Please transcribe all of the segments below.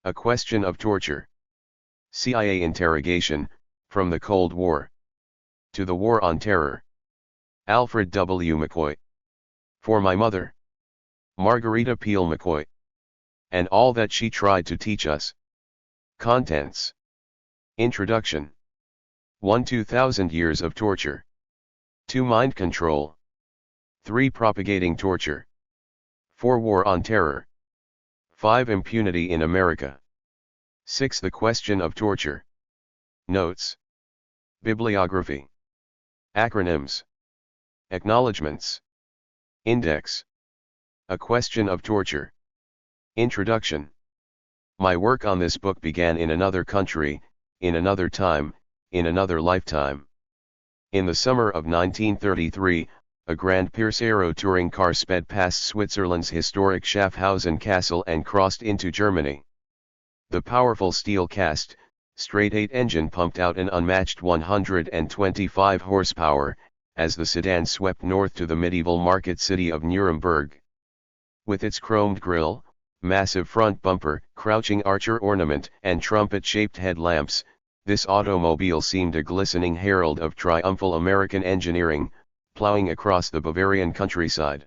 A Question of Torture. CIA Interrogation, From the Cold War to the War on Terror. Alfred W. McCoy. For my mother, Margarita Peel McCoy. And all that she tried to teach us. Contents. Introduction. 1. 2000 years of torture. 2. Mind control. 3. Propagating torture. 4. War on terror. 5. Impunity in America. 6. The question of torture. Notes. Bibliography. Acronyms. Acknowledgements. Index. A Question of Torture. Introduction. My work on this book began in another country, in another time, in another lifetime. In the summer of 1933, a Grand Pierce Aero touring car sped past Switzerland's historic Schaffhausen Castle and crossed into Germany. The powerful steel-cast, straight-eight engine pumped out an unmatched 125 horsepower, as the sedan swept north to the medieval market city of Nuremberg. With its chromed grille, massive front bumper, crouching archer ornament, and trumpet-shaped headlamps, this automobile seemed a glistening herald of triumphal American engineering, plowing across the Bavarian countryside.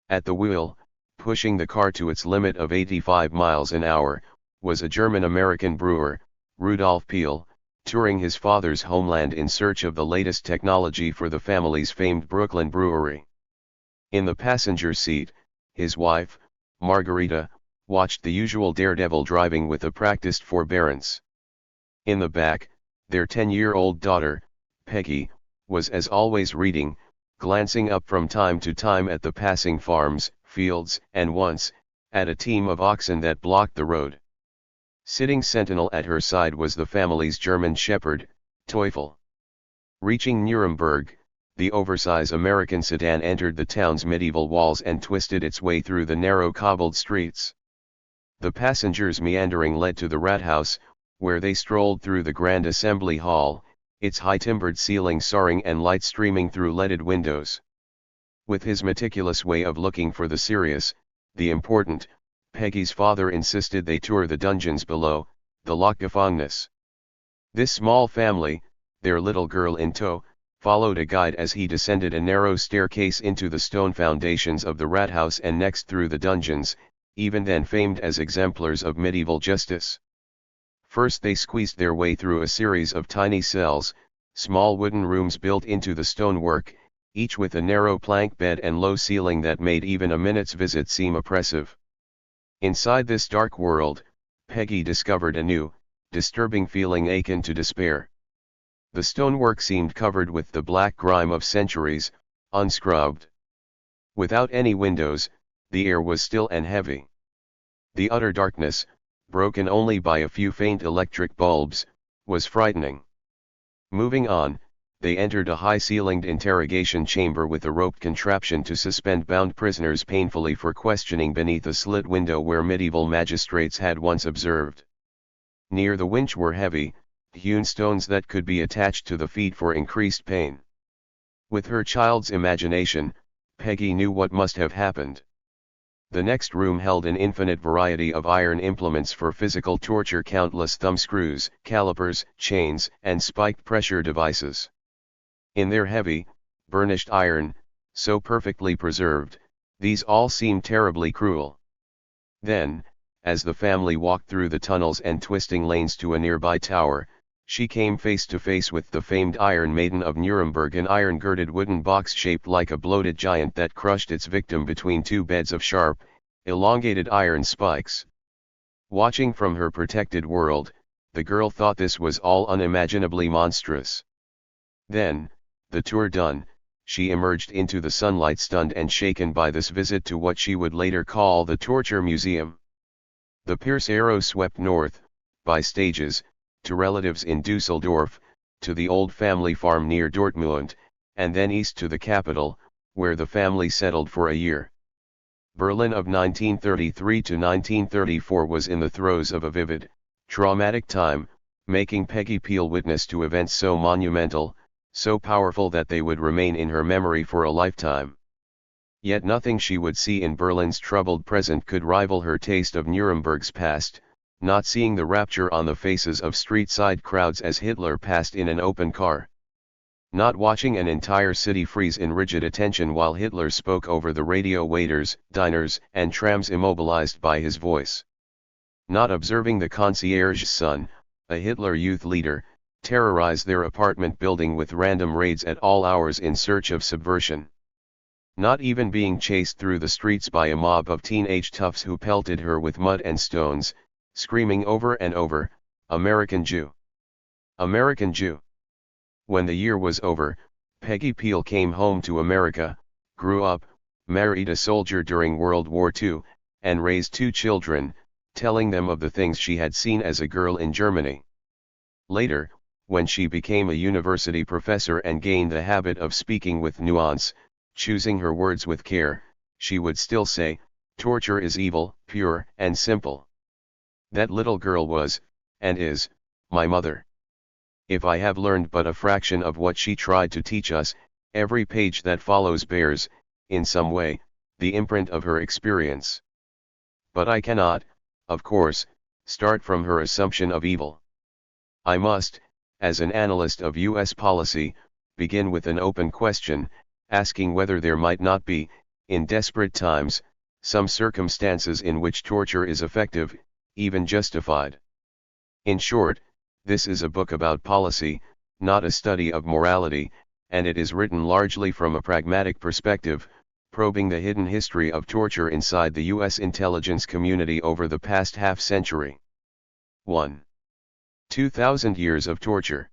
At the wheel, pushing the car to its limit of 85 miles an hour, was a German-American brewer, Rudolf Peel, touring his father's homeland in search of the latest technology for the family's famed Brooklyn brewery. In the passenger seat, his wife, Margarita, watched the usual daredevil driving with a practiced forbearance. In the back, their 10-year-old daughter, Peggy, was as always reading, glancing up from time to time at the passing farms, fields, and once, at a team of oxen that blocked the road. Sitting sentinel at her side was the family's German shepherd, Teufel. Reaching Nuremberg, the oversized American sedan entered the town's medieval walls and twisted its way through the narrow cobbled streets. The passengers meandering led to the Rathaus, where they strolled through the Grand Assembly Hall, its high-timbered ceiling soaring and light streaming through leaded windows. With his meticulous way of looking for the serious, the important, Peggy's father insisted they tour the dungeons below, the Lochgefängnis. This small family, their little girl in tow, followed a guide as he descended a narrow staircase into the stone foundations of the Rathaus and next through the dungeons, even then famed as exemplars of medieval justice. First they squeezed their way through a series of tiny cells, small wooden rooms built into the stonework, each with a narrow plank bed and low ceiling that made even a minute's visit seem oppressive. Inside this dark world, Peggy discovered a new, disturbing feeling akin to despair. The stonework seemed covered with the black grime of centuries, unscrubbed. Without any windows, the air was still and heavy. The utter darkness, broken only by a few faint electric bulbs, was frightening. Moving on, they entered a high-ceilinged interrogation chamber with a roped contraption to suspend bound prisoners painfully for questioning beneath a slit window where medieval magistrates had once observed. Near the winch were heavy, hewn stones that could be attached to the feet for increased pain. With her child's imagination, Peggy knew what must have happened. The next room held an infinite variety of iron implements for physical torture, countless thumbscrews, calipers, chains, and spiked pressure devices. In their heavy, burnished iron, so perfectly preserved, these all seemed terribly cruel. Then, as the family walked through the tunnels and twisting lanes to a nearby tower, she came face to face with the famed Iron Maiden of Nuremberg, an iron-girded wooden box shaped like a bloated giant that crushed its victim between two beds of sharp, elongated iron spikes. Watching from her protected world, the girl thought this was all unimaginably monstrous. Then, the tour done, she emerged into the sunlight stunned and shaken by this visit to what she would later call the Torture Museum. The Pierce Arrow swept north, by stages, to relatives in Dusseldorf, to the old family farm near Dortmund, and then east to the capital, where the family settled for a year. Berlin of 1933 to 1934 was in the throes of a vivid, traumatic time, making Peggy Peel witness to events so monumental, so powerful that they would remain in her memory for a lifetime. Yet nothing she would see in Berlin's troubled present could rival her taste of Nuremberg's past, not seeing the rapture on the faces of street-side crowds as Hitler passed in an open car. Not watching an entire city freeze in rigid attention while Hitler spoke over the radio, waiters, diners, and trams immobilized by his voice. Not observing the concierge's son, a Hitler youth leader, terrorize their apartment building with random raids at all hours in search of subversion. Not even being chased through the streets by a mob of teenage toughs who pelted her with mud and stones, screaming over and over, "American Jew! American Jew!" When the year was over, Peggy Peel came home to America, grew up, married a soldier during World War II, and raised 2 children, telling them of the things she had seen as a girl in Germany. Later, when she became a university professor and gained the habit of speaking with nuance, choosing her words with care, she would still say, "Torture is evil, pure and simple." That little girl was, and is, my mother. If I have learned but a fraction of what she tried to teach us, every page that follows bears, in some way, the imprint of her experience. But I cannot, of course, start from her assumption of evil. I must, as an analyst of U.S. policy, begin with an open question, asking whether there might not be, in desperate times, some circumstances in which torture is effective, even justified. In short, this is a book about policy, not a study of morality, and it is written largely from a pragmatic perspective, probing the hidden history of torture inside the U.S. intelligence community over the past half-century. 1. 2,000 Years of Torture.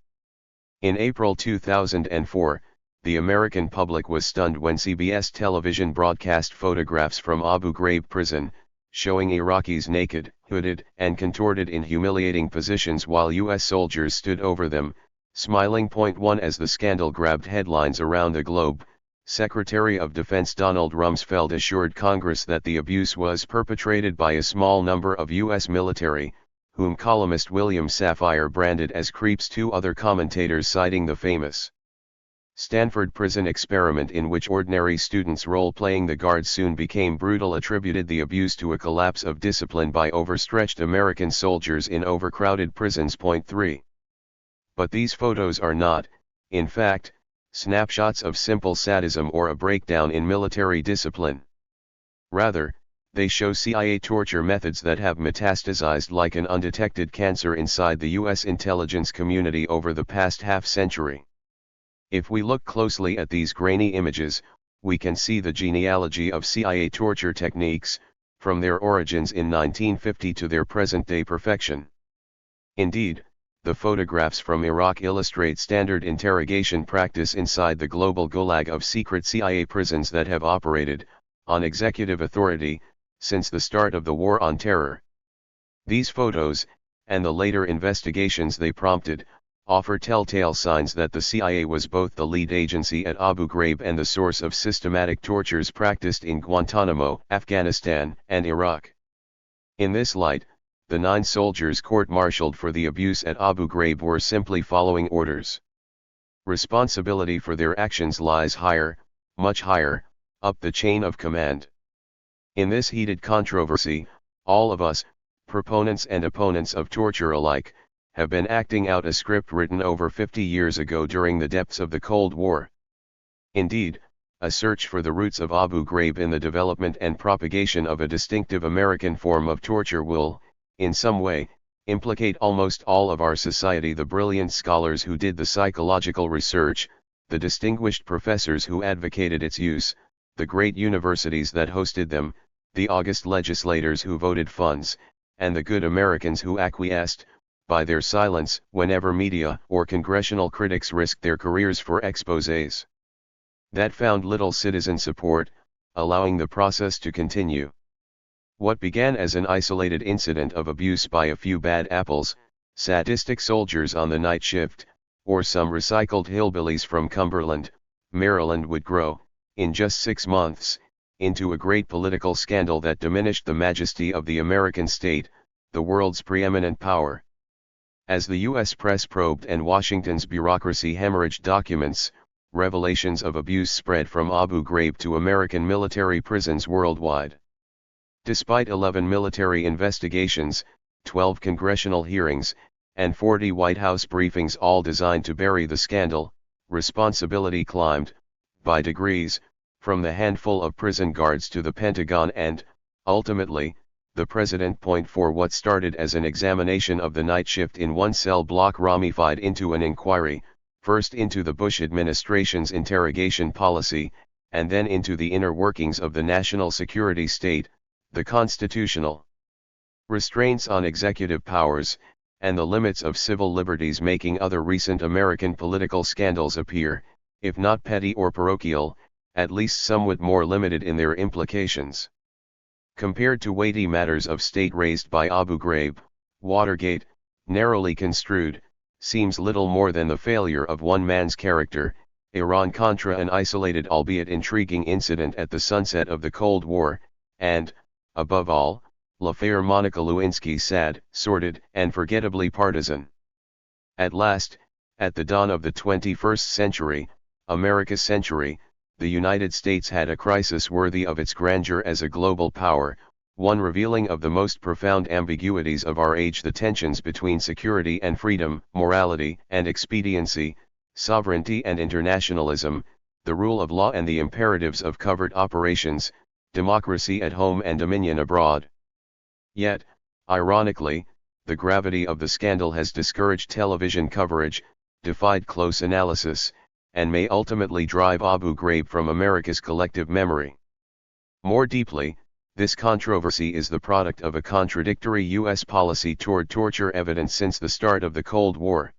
In April 2004, the American public was stunned when CBS television broadcast photographs from Abu Ghraib prison, showing Iraqis naked, hooded, and contorted in humiliating positions while U.S. soldiers stood over them, smiling. 1 As the scandal grabbed headlines around the globe, Secretary of Defense Donald Rumsfeld assured Congress that the abuse was perpetrated by a small number of U.S. military, whom columnist William Safire branded as creeps. 2 Other commentators citing the famous Stanford prison experiment in which ordinary students role-playing the guards soon became brutal attributed the abuse to a collapse of discipline by overstretched American soldiers in overcrowded prisons. 3. But these photos are not, in fact, snapshots of simple sadism or a breakdown in military discipline. Rather, they show CIA torture methods that have metastasized like an undetected cancer inside the U.S. intelligence community over the past half-century. If we look closely at these grainy images, we can see the genealogy of CIA torture techniques, from their origins in 1950 to their present-day perfection. Indeed, the photographs from Iraq illustrate standard interrogation practice inside the global gulag of secret CIA prisons that have operated, on executive authority, since the start of the War on Terror. These photos, and the later investigations they prompted, offer telltale signs that the CIA was both the lead agency at Abu Ghraib and the source of systematic tortures practiced in Guantanamo, Afghanistan, and Iraq. In this light, the 9 soldiers court-martialed for the abuse at Abu Ghraib were simply following orders. Responsibility for their actions lies higher, much higher, up the chain of command. In this heated controversy, all of us, proponents and opponents of torture alike, have been acting out a script written over 50 years ago during the depths of the Cold War. Indeed, a search for the roots of Abu Ghraib in the development and propagation of a distinctive American form of torture will, in some way, implicate almost all of our society: the brilliant scholars who did the psychological research, the distinguished professors who advocated its use, the great universities that hosted them, the august legislators who voted funds, and the good Americans who acquiesced, by their silence, whenever media or congressional critics risked their careers for exposés that found little citizen support, allowing the process to continue. What began as an isolated incident of abuse by a few bad apples, sadistic soldiers on the night shift, or some recycled hillbillies from Cumberland, Maryland, would grow, in just 6 months, into a great political scandal that diminished the majesty of the American state, the world's preeminent power. As the U.S. press probed and Washington's bureaucracy hemorrhaged documents, revelations of abuse spread from Abu Ghraib to American military prisons worldwide. Despite 11 military investigations, 12 congressional hearings, and 40 White House briefings, all designed to bury the scandal. Responsibility climbed, by degrees, from the handful of prison guards to the Pentagon and, ultimately, the president. For what started as an examination of the night shift in one cell block ramified into an inquiry, first into the Bush administration's interrogation policy, and then into the inner workings of the national security state, the constitutional restraints on executive powers, and the limits of civil liberties, making other recent American political scandals appear, if not petty or parochial, at least somewhat more limited in their implications. Compared to weighty matters of state raised by Abu Ghraib, Watergate, narrowly construed, seems little more than the failure of one man's character, Iran-Contra, an isolated albeit intriguing incident at the sunset of the Cold War, and, above all, l'affaire Monica Lewinsky, sad, sordid, and forgettably partisan. At last, at the dawn of the 21st century, America's century, the United States had a crisis worthy of its grandeur as a global power, one revealing of the most profound ambiguities of our age: the tensions between security and freedom, morality and expediency, sovereignty and internationalism, the rule of law and the imperatives of covert operations, democracy at home and dominion abroad. Yet, ironically, the gravity of the scandal has discouraged television coverage, defied close analysis, and may ultimately drive Abu Ghraib from America's collective memory. More deeply, this controversy is the product of a contradictory U.S. policy toward torture evident since the start of the Cold War.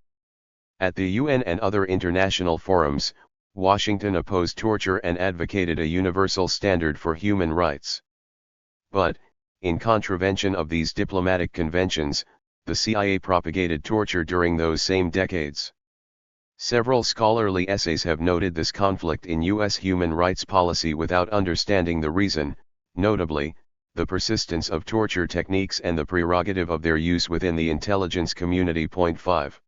At the UN and other international forums, Washington opposed torture and advocated a universal standard for human rights. But, in contravention of these diplomatic conventions, the CIA propagated torture during those same decades. Several scholarly essays have noted this conflict in U.S. human rights policy without understanding the reason, notably, the persistence of torture techniques and the prerogative of their use within the intelligence community. 5.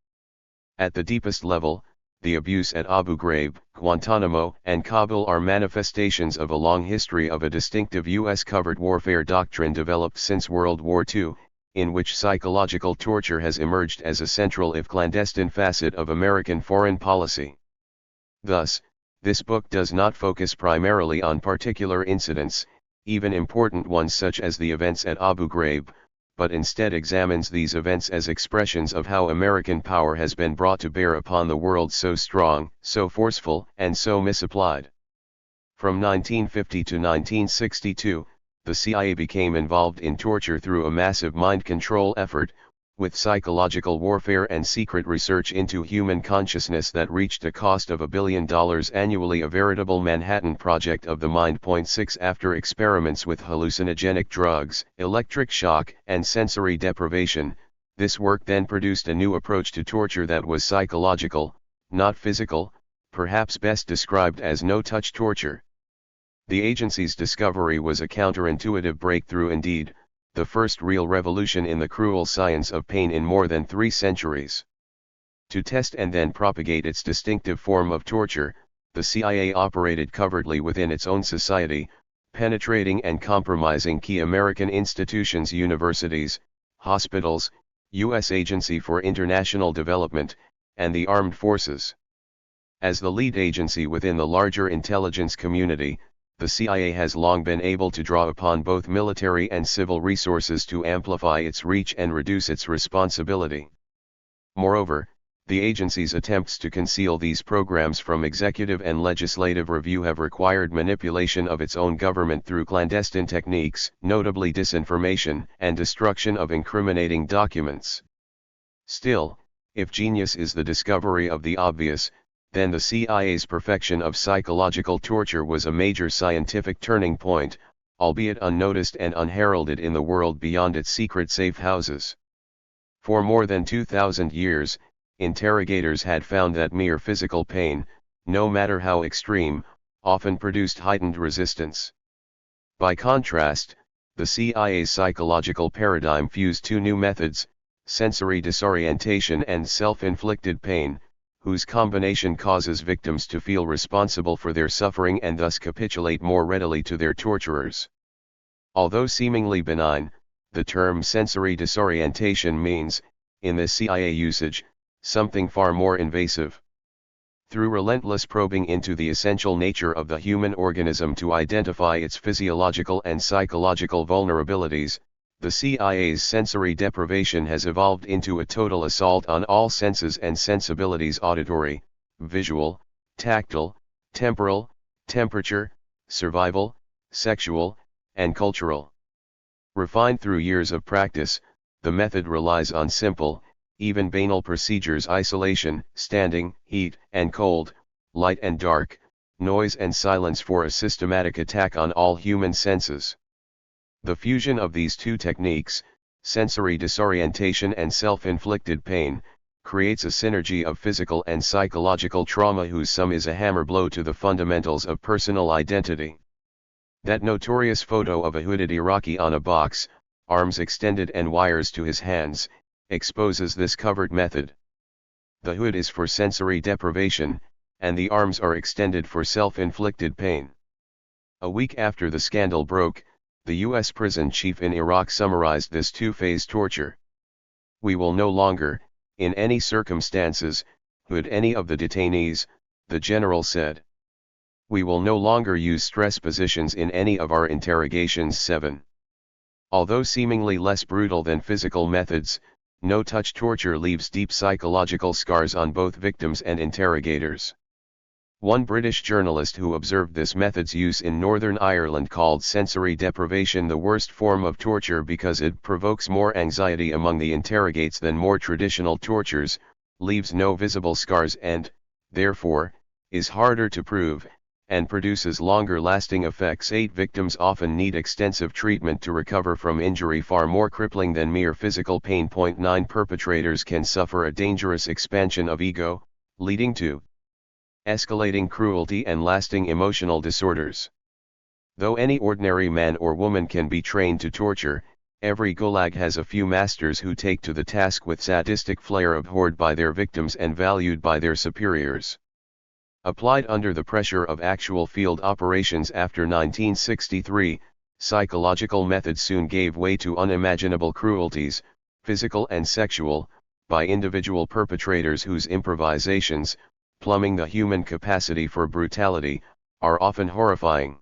At the deepest level, the abuse at Abu Ghraib, Guantanamo, and Kabul are manifestations of a long history of a distinctive U.S. covert warfare doctrine developed since World War II, in which psychological torture has emerged as a central if clandestine facet of American foreign policy. Thus, this book does not focus primarily on particular incidents, even important ones such as the events at Abu Ghraib, but instead examines these events as expressions of how American power has been brought to bear upon the world, so strong, so forceful, and so misapplied. From 1950 to 1962, the CIA became involved in torture through a massive mind control effort, with psychological warfare and secret research into human consciousness that reached a cost of $1 billion annually, a veritable Manhattan Project of the mind. 6. After experiments with hallucinogenic drugs, electric shock, and sensory deprivation, this work then produced a new approach to torture that was psychological, not physical, perhaps best described as no-touch torture. The agency's discovery was a counterintuitive breakthrough indeed, the first real revolution in the cruel science of pain in more than 3 centuries. To test and then propagate its distinctive form of torture, the CIA operated covertly within its own society, penetrating and compromising key American institutions, universities, hospitals, U.S. Agency for International Development, and the armed forces. As the lead agency within the larger intelligence community, the CIA has long been able to draw upon both military and civil resources to amplify its reach and reduce its responsibility. Moreover, the agency's attempts to conceal these programs from executive and legislative review have required manipulation of its own government through clandestine techniques, notably disinformation and destruction of incriminating documents. Still, if genius is the discovery of the obvious, then the CIA's perfection of psychological torture was a major scientific turning point, albeit unnoticed and unheralded in the world beyond its secret safe houses. For more than 2,000 years, interrogators had found that mere physical pain, no matter how extreme, often produced heightened resistance. By contrast, the CIA's psychological paradigm fused 2 new methods: sensory disorientation and self-inflicted pain, whose combination causes victims to feel responsible for their suffering and thus capitulate more readily to their torturers. Although seemingly benign, The term sensory disorientation means, in the CIA usage, something far more invasive. Through relentless probing into the essential nature of the human organism to identify its physiological and psychological vulnerabilities, the CIA's sensory deprivation has evolved into a total assault on all senses and sensibilities: auditory, visual, tactile, temporal, temperature, survival, sexual, and cultural. Refined through years of practice, the method relies on simple, even banal procedures: isolation, standing, heat and cold, light and dark, noise and silence, for a systematic attack on all human senses. The fusion of these two techniques, sensory disorientation and self-inflicted pain, creates a synergy of physical and psychological trauma whose sum is a hammer blow to the fundamentals of personal identity. That notorious photo of a hooded Iraqi on a box, arms extended and wires to his hands, exposes this covert method. The hood is for sensory deprivation, and the arms are extended for self-inflicted pain. A week after the scandal broke, the U.S. prison chief in Iraq summarized this two-phase torture. "We will no longer, in any circumstances, hood any of the detainees," the general said. "We will no longer use stress positions in any of our interrogations." 7. Although seemingly less brutal than physical methods, no-touch torture leaves deep psychological scars on both victims and interrogators. One British journalist who observed this method's use in Northern Ireland called sensory deprivation the worst form of torture because it provokes more anxiety among the interrogates than more traditional tortures, leaves no visible scars and, therefore, is harder to prove, and produces longer-lasting effects. 8. Victims often need extensive treatment to recover from injury far more crippling than mere physical pain. 9. Perpetrators can suffer a dangerous expansion of ego, leading to escalating cruelty and lasting emotional disorders. Though any ordinary man or woman can be trained to torture, every gulag has a few masters who take to the task with sadistic flair, abhorred by their victims and valued by their superiors. Applied under the pressure of actual field operations after 1963, psychological methods soon gave way to unimaginable cruelties, physical and sexual, by individual perpetrators whose improvisations, plumbing the human capacity for brutality, are often horrifying.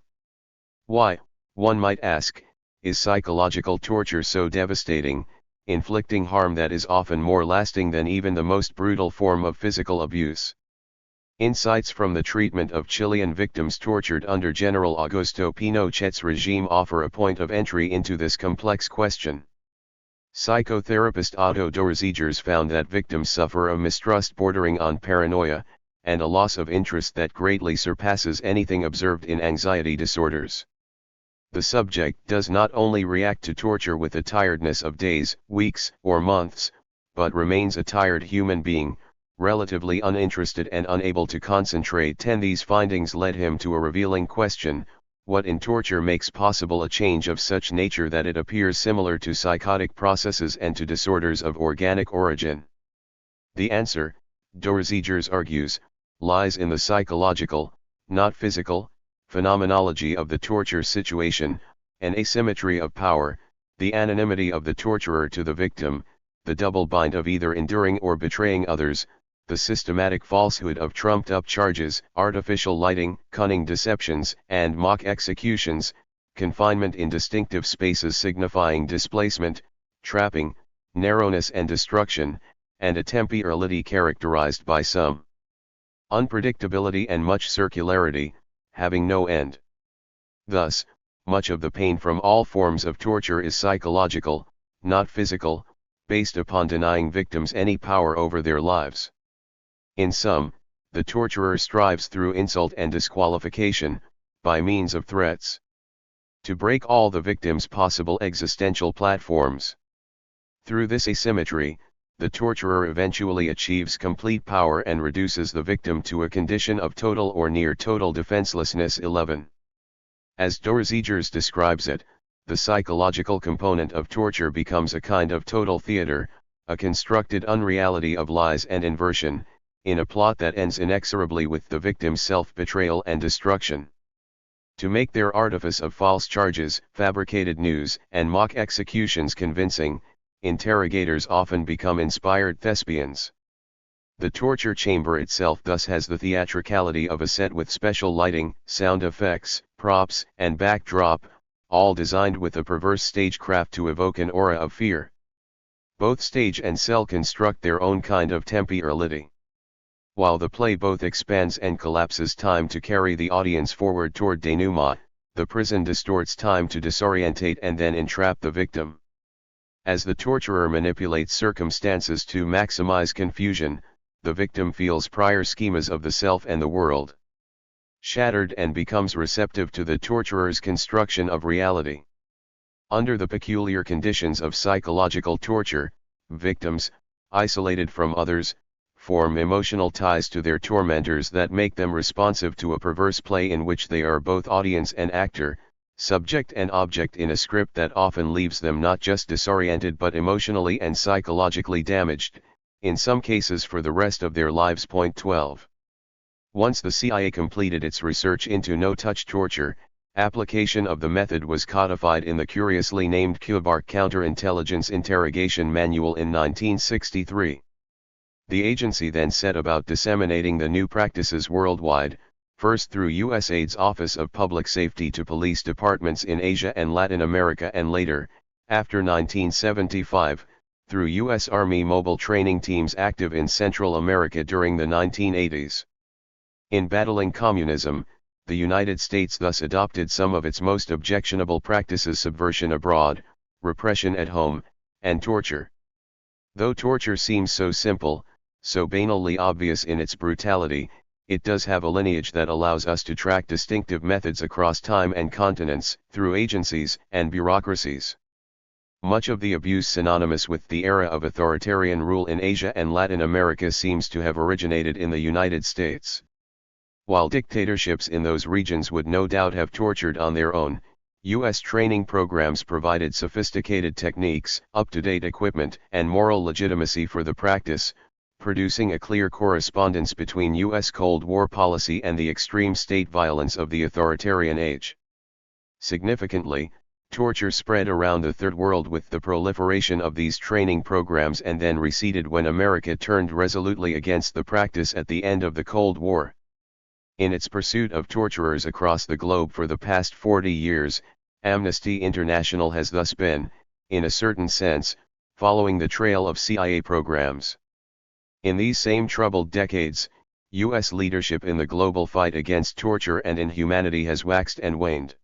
Why, one might ask, is psychological torture so devastating, inflicting harm that is often more lasting than even the most brutal form of physical abuse? Insights from the treatment of Chilean victims tortured under General Augusto Pinochet's regime offer a point of entry into this complex question. Psychotherapist Otto Dorzegers found that victims suffer a mistrust bordering on paranoia, and a loss of interest that greatly surpasses anything observed in anxiety disorders. The subject does not only react to torture with the tiredness of days, weeks, or months, but remains a tired human being, relatively uninterested and unable to concentrate. 10. These findings led him to a revealing question: what in torture makes possible a change of such nature that it appears similar to psychotic processes and to disorders of organic origin? The answer, Dorzegers argues, lies in the psychological, not physical, phenomenology of the torture situation, an asymmetry of power, the anonymity of the torturer to the victim, the double bind of either enduring or betraying others, the systematic falsehood of trumped-up charges, artificial lighting, cunning deceptions, and mock executions, confinement in distinctive spaces signifying displacement, trapping, narrowness and destruction, and a temporality characterized by some unpredictability and much circularity, having no end. Thus, much of the pain from all forms of torture is psychological, not physical, based upon denying victims any power over their lives. In sum, the torturer strives through insult and disqualification, by means of threats, to break all the victim's possible existential platforms. Through this asymmetry, the torturer eventually achieves complete power and reduces the victim to a condition of total or near total defenselessness. 11. As Dorzegers describes it, the psychological component of torture becomes a kind of total theater, a constructed unreality of lies and inversion, in a plot that ends inexorably with the victim's self-betrayal and destruction. To make their artifice of false charges, fabricated news, and mock executions convincing, interrogators often become inspired thespians. The torture chamber itself thus has the theatricality of a set with special lighting, sound effects, props, and backdrop, all designed with a perverse stagecraft to evoke an aura of fear. Both stage and cell construct their own kind of temporality. While the play both expands and collapses time to carry the audience forward toward denouement, the prison distorts time to disorientate and then entrap the victim. As the torturer manipulates circumstances to maximize confusion, the victim feels prior schemas of the self and the world shattered and becomes receptive to the torturer's construction of reality. Under the peculiar conditions of psychological torture, victims, isolated from others, form emotional ties to their tormentors that make them responsive to a perverse play in which they are both audience and actor, subject and object in a script that often leaves them not just disoriented but emotionally and psychologically damaged, in some cases for the rest of their lives. 12. Once the CIA completed its research into no-touch torture, application of the method was codified in the curiously named Kubark Counterintelligence Interrogation Manual in 1963. The agency then set about disseminating the new practices worldwide, first through USAID's Office of Public Safety to police departments in Asia and Latin America, and later, after 1975, through U.S. Army mobile training teams active in Central America during the 1980s. In battling communism, the United States thus adopted some of its most objectionable practices: subversion abroad, repression at home, and torture. Though torture seems so simple, so banally obvious in its brutality, it does have a lineage that allows us to track distinctive methods across time and continents, through agencies and bureaucracies. Much of the abuse synonymous with the era of authoritarian rule in Asia and Latin America seems to have originated in the United States. While dictatorships in those regions would no doubt have tortured on their own, U.S. training programs provided sophisticated techniques, up-to-date equipment, and moral legitimacy for the practice, producing a clear correspondence between U.S. Cold War policy and the extreme state violence of the authoritarian age. Significantly, torture spread around the Third World with the proliferation of these training programs and then receded when America turned resolutely against the practice at the end of the Cold War. In its pursuit of torturers across the globe for the past 40 years, Amnesty International has thus been, in a certain sense, following the trail of CIA programs. In these same troubled decades, U.S. leadership in the global fight against torture and inhumanity has waxed and waned.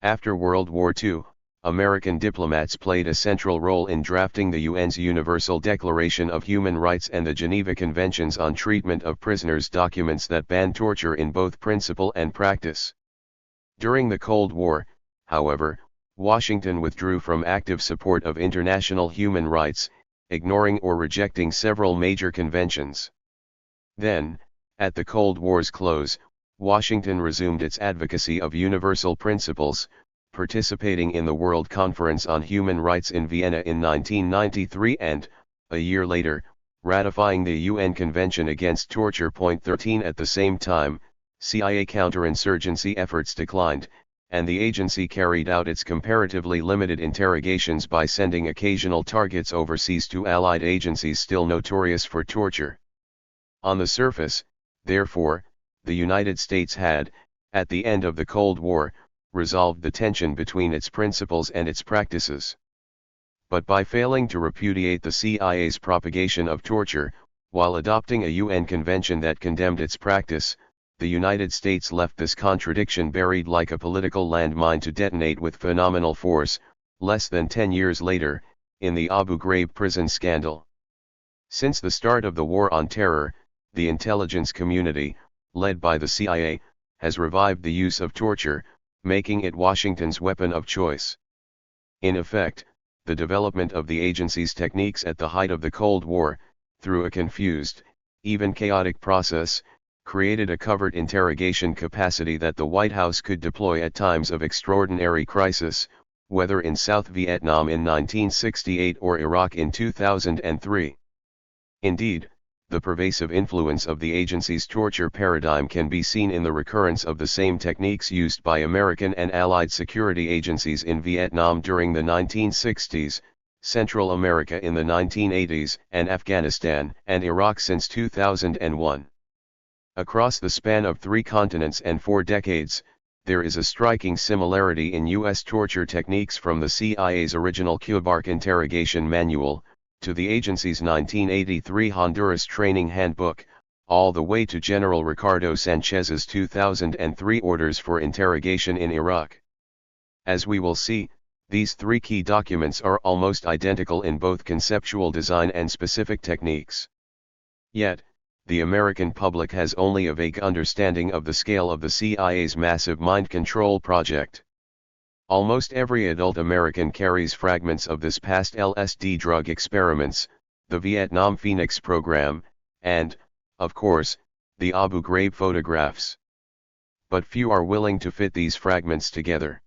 After World War II, American diplomats played a central role in drafting the UN's Universal Declaration of Human Rights and the Geneva Conventions on Treatment of Prisoners, documents that ban torture in both principle and practice. During the Cold War, however, Washington withdrew from active support of international human rights, ignoring or rejecting several major conventions. Then, at the Cold War's close, Washington resumed its advocacy of universal principles, participating in the World Conference on Human Rights in Vienna in 1993 and, a year later, ratifying the UN Convention Against Torture. 13. At the same time, CIA counterinsurgency efforts declined, and the agency carried out its comparatively limited interrogations by sending occasional targets overseas to Allied agencies still notorious for torture. On the surface, therefore, the United States had, at the end of the Cold War, resolved the tension between its principles and its practices. But by failing to repudiate the CIA's propagation of torture, while adopting a UN convention that condemned its practice, the United States left this contradiction buried like a political landmine to detonate with phenomenal force, less than 10 years later, in the Abu Ghraib prison scandal. Since the start of the War on Terror, the intelligence community, led by the CIA, has revived the use of torture, making it Washington's weapon of choice. In effect, the development of the agency's techniques at the height of the Cold War, through a confused, even chaotic process, created a covert interrogation capacity that the White House could deploy at times of extraordinary crisis, whether in South Vietnam in 1968 or Iraq in 2003. Indeed, the pervasive influence of the agency's torture paradigm can be seen in the recurrence of the same techniques used by American and Allied security agencies in Vietnam during the 1960s, Central America in the 1980s, and Afghanistan and Iraq since 2001. Across the span of 3 continents and 4 decades, there is a striking similarity in U.S. torture techniques from the CIA's original Cubark Interrogation Manual, to the agency's 1983 Honduras Training Handbook, all the way to General Ricardo Sanchez's 2003 Orders for Interrogation in Iraq. As we will see, these 3 key documents are almost identical in both conceptual design and specific techniques. Yet, the American public has only a vague understanding of the scale of the CIA's massive mind control project. Almost every adult American carries fragments of this past LSD drug experiments, the Vietnam Phoenix program, and, of course, the Abu Ghraib photographs. But few are willing to fit these fragments together.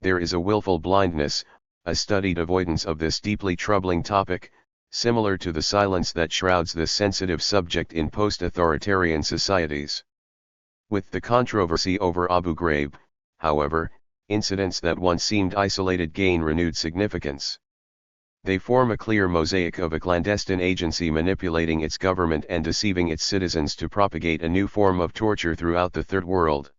There is a willful blindness, a studied avoidance of this deeply troubling topic, similar to the silence that shrouds this sensitive subject in post-authoritarian societies. With the controversy over Abu Ghraib, however, incidents that once seemed isolated gain renewed significance. They form a clear mosaic of a clandestine agency manipulating its government and deceiving its citizens to propagate a new form of torture throughout the Third World.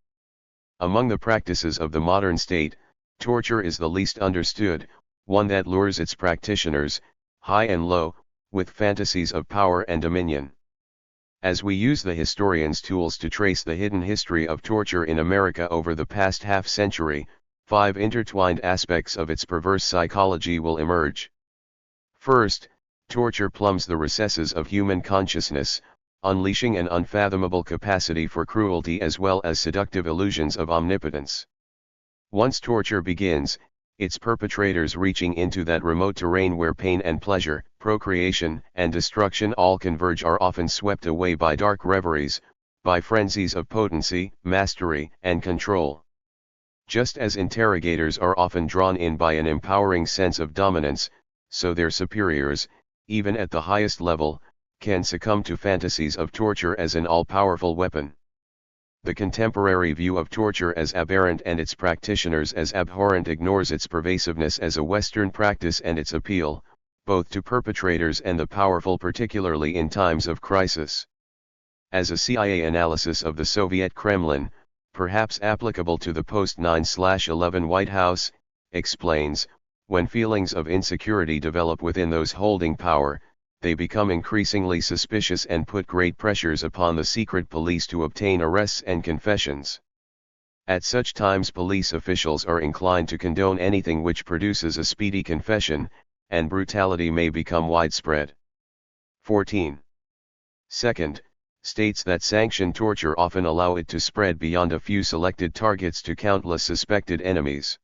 Among the practices of the modern state, torture is the least understood, one that lures its practitioners, high and low, with fantasies of power and dominion. As we use the historian's tools to trace the hidden history of torture in America over the past half-century, 5 intertwined aspects of its perverse psychology will emerge. First, torture plumbs the recesses of human consciousness, unleashing an unfathomable capacity for cruelty as well as seductive illusions of omnipotence. Once torture begins, its perpetrators reaching into that remote terrain where pain and pleasure, procreation and destruction all converge are often swept away by dark reveries, by frenzies of potency, mastery, and control. Just as interrogators are often drawn in by an empowering sense of dominance, so their superiors, even at the highest level, can succumb to fantasies of torture as an all-powerful weapon. The contemporary view of torture as aberrant and its practitioners as abhorrent ignores its pervasiveness as a Western practice and its appeal, both to perpetrators and the powerful, particularly in times of crisis. As a CIA analysis of the Soviet Kremlin, perhaps applicable to the post-9/11 White House, explains, when feelings of insecurity develop within those holding power, they become increasingly suspicious and put great pressures upon the secret police to obtain arrests and confessions. At such times police officials are inclined to condone anything which produces a speedy confession, and brutality may become widespread. 14. Second, states that sanctioned torture often allow it to spread beyond a few selected targets to countless suspected enemies.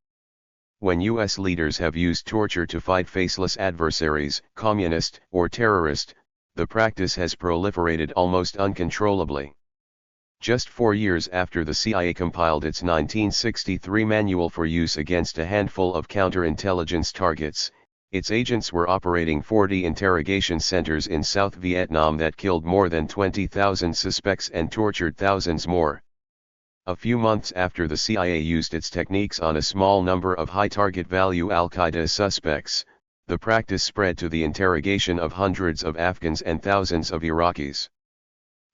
When U.S. leaders have used torture to fight faceless adversaries, communist or terrorist, the practice has proliferated almost uncontrollably. Just 4 years after the CIA compiled its 1963 manual for use against a handful of counterintelligence targets, its agents were operating 40 interrogation centers in South Vietnam that killed more than 20,000 suspects and tortured thousands more. A few months after the CIA used its techniques on a small number of high target value Al-Qaeda suspects, the practice spread to the interrogation of hundreds of Afghans and thousands of Iraqis.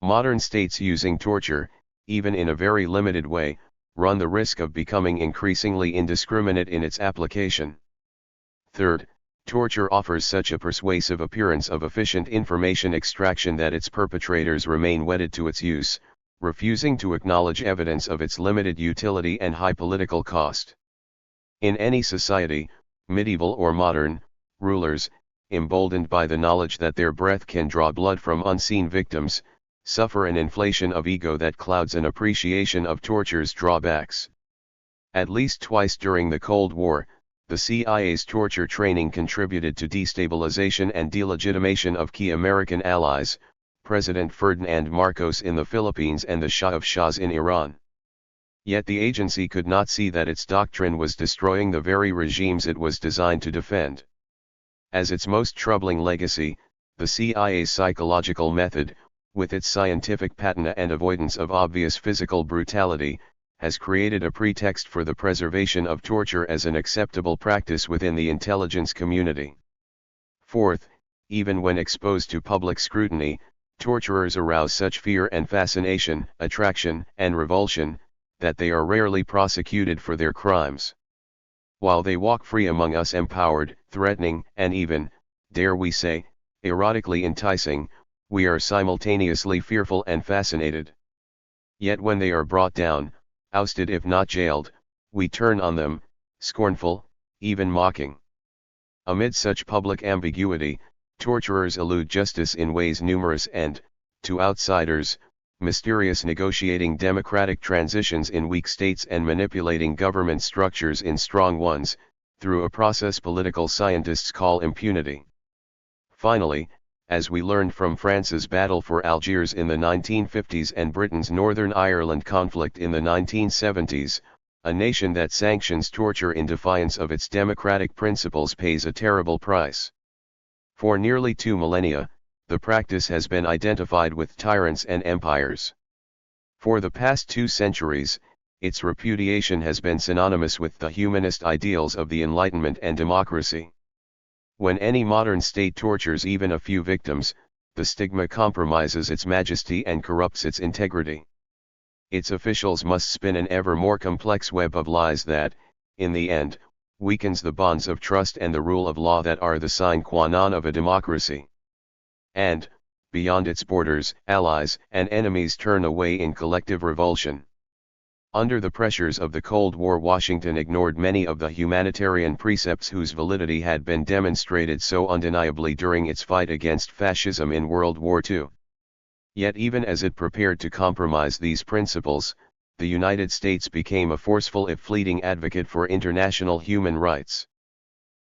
Modern states using torture, even in a very limited way, run the risk of becoming increasingly indiscriminate in its application. Third, torture offers such a persuasive appearance of efficient information extraction that its perpetrators remain wedded to its use, refusing to acknowledge evidence of its limited utility and high political cost. In any society, medieval or modern, rulers, emboldened by the knowledge that their breath can draw blood from unseen victims, suffer an inflation of ego that clouds an appreciation of torture's drawbacks. At least twice during the Cold War, the CIA's torture training contributed to destabilization and delegitimation of key American allies, President Ferdinand Marcos in the Philippines and the Shah of Shahs in Iran. Yet the agency could not see that its doctrine was destroying the very regimes it was designed to defend. As its most troubling legacy, the CIA's psychological method, with its scientific patina and avoidance of obvious physical brutality, has created a pretext for the preservation of torture as an acceptable practice within the intelligence community. Fourth, even when exposed to public scrutiny, torturers arouse such fear and fascination, attraction, and revulsion, that they are rarely prosecuted for their crimes. While they walk free among us empowered, threatening, and even, dare we say, erotically enticing, we are simultaneously fearful and fascinated. Yet when they are brought down, ousted if not jailed, we turn on them, scornful, even mocking. Amid such public ambiguity, torturers elude justice in ways numerous and, to outsiders, mysterious, negotiating democratic transitions in weak states and manipulating government structures in strong ones, through a process political scientists call impunity. Finally, as we learned from France's battle for Algiers in the 1950s and Britain's Northern Ireland conflict in the 1970s, a nation that sanctions torture in defiance of its democratic principles pays a terrible price. For nearly 2 millennia, the practice has been identified with tyrants and empires. For the past 2 centuries, its repudiation has been synonymous with the humanist ideals of the Enlightenment and democracy. When any modern state tortures even a few victims, the stigma compromises its majesty and corrupts its integrity. Its officials must spin an ever more complex web of lies that, in the end, weakens the bonds of trust and the rule of law that are the sine qua non of a democracy. And, beyond its borders, allies and enemies turn away in collective revulsion. Under the pressures of the Cold War, Washington ignored many of the humanitarian precepts whose validity had been demonstrated so undeniably during its fight against fascism in World War II. Yet even as it prepared to compromise these principles, the United States became a forceful if fleeting advocate for international human rights.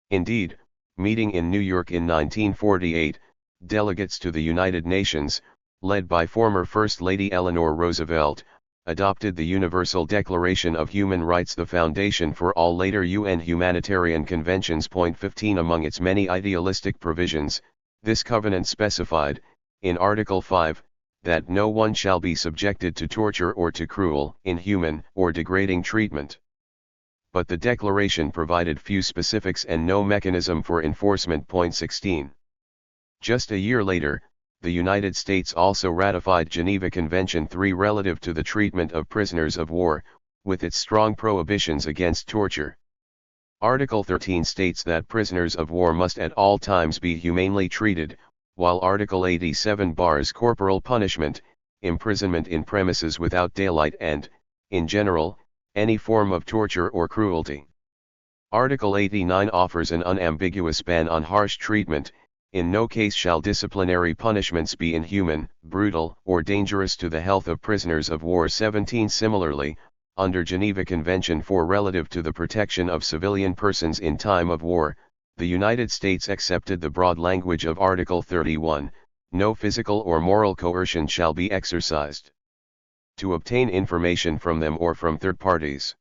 Indeed, meeting in New York in 1948, delegates to the United Nations, led by former First Lady Eleanor Roosevelt, adopted the Universal Declaration of Human Rights, the foundation for all later UN humanitarian conventions. 15 Among its many idealistic provisions, this covenant specified, in Article 5, that no one shall be subjected to torture or to cruel, inhuman, or degrading treatment. But the declaration provided few specifics and no mechanism for enforcement. 16. Just a year later, the United States also ratified Geneva Convention 3 relative to the treatment of prisoners of war, with its strong prohibitions against torture. Article 13 states that prisoners of war must at all times be humanely treated, while Article 87 bars corporal punishment, imprisonment in premises without daylight and, in general, any form of torture or cruelty. Article 89 offers an unambiguous ban on harsh treatment. In no case shall disciplinary punishments be inhuman, brutal, or dangerous to the health of prisoners of war. 17 Similarly, under Geneva Convention 4 relative to the protection of civilian persons in time of war, the United States accepted the broad language of Article 31, no physical or moral coercion shall be exercised to obtain information from them or from third parties.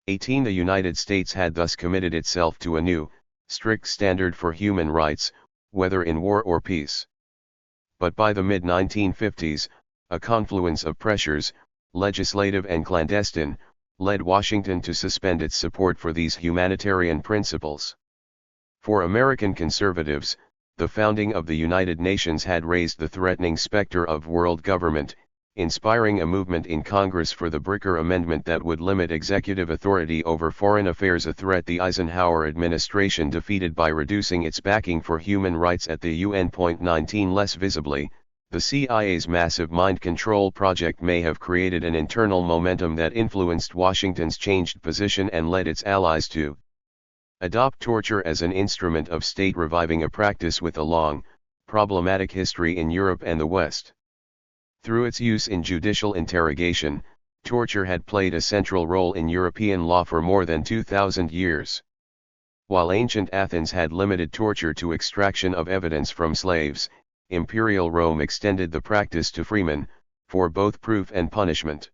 18 The United States had thus committed itself to a new, strict standard for human rights, whether in war or peace. But by the mid-1950s, a confluence of pressures, legislative and clandestine, led Washington to suspend its support for these humanitarian principles. For American conservatives, the founding of the United Nations had raised the threatening specter of world government, inspiring a movement in Congress for the Bricker Amendment that would limit executive authority over foreign affairs, a threat the Eisenhower administration defeated by reducing its backing for human rights at the UN. 19 Less visibly, the CIA's massive mind control project may have created an internal momentum that influenced Washington's changed position and led its allies to adopt torture as an instrument of state, reviving a practice with a long, problematic history in Europe and the West. Through its use in judicial interrogation, torture had played a central role in European law for more than 2,000 years. While ancient Athens had limited torture to extraction of evidence from slaves, Imperial Rome extended the practice to freemen, for both proof and punishment.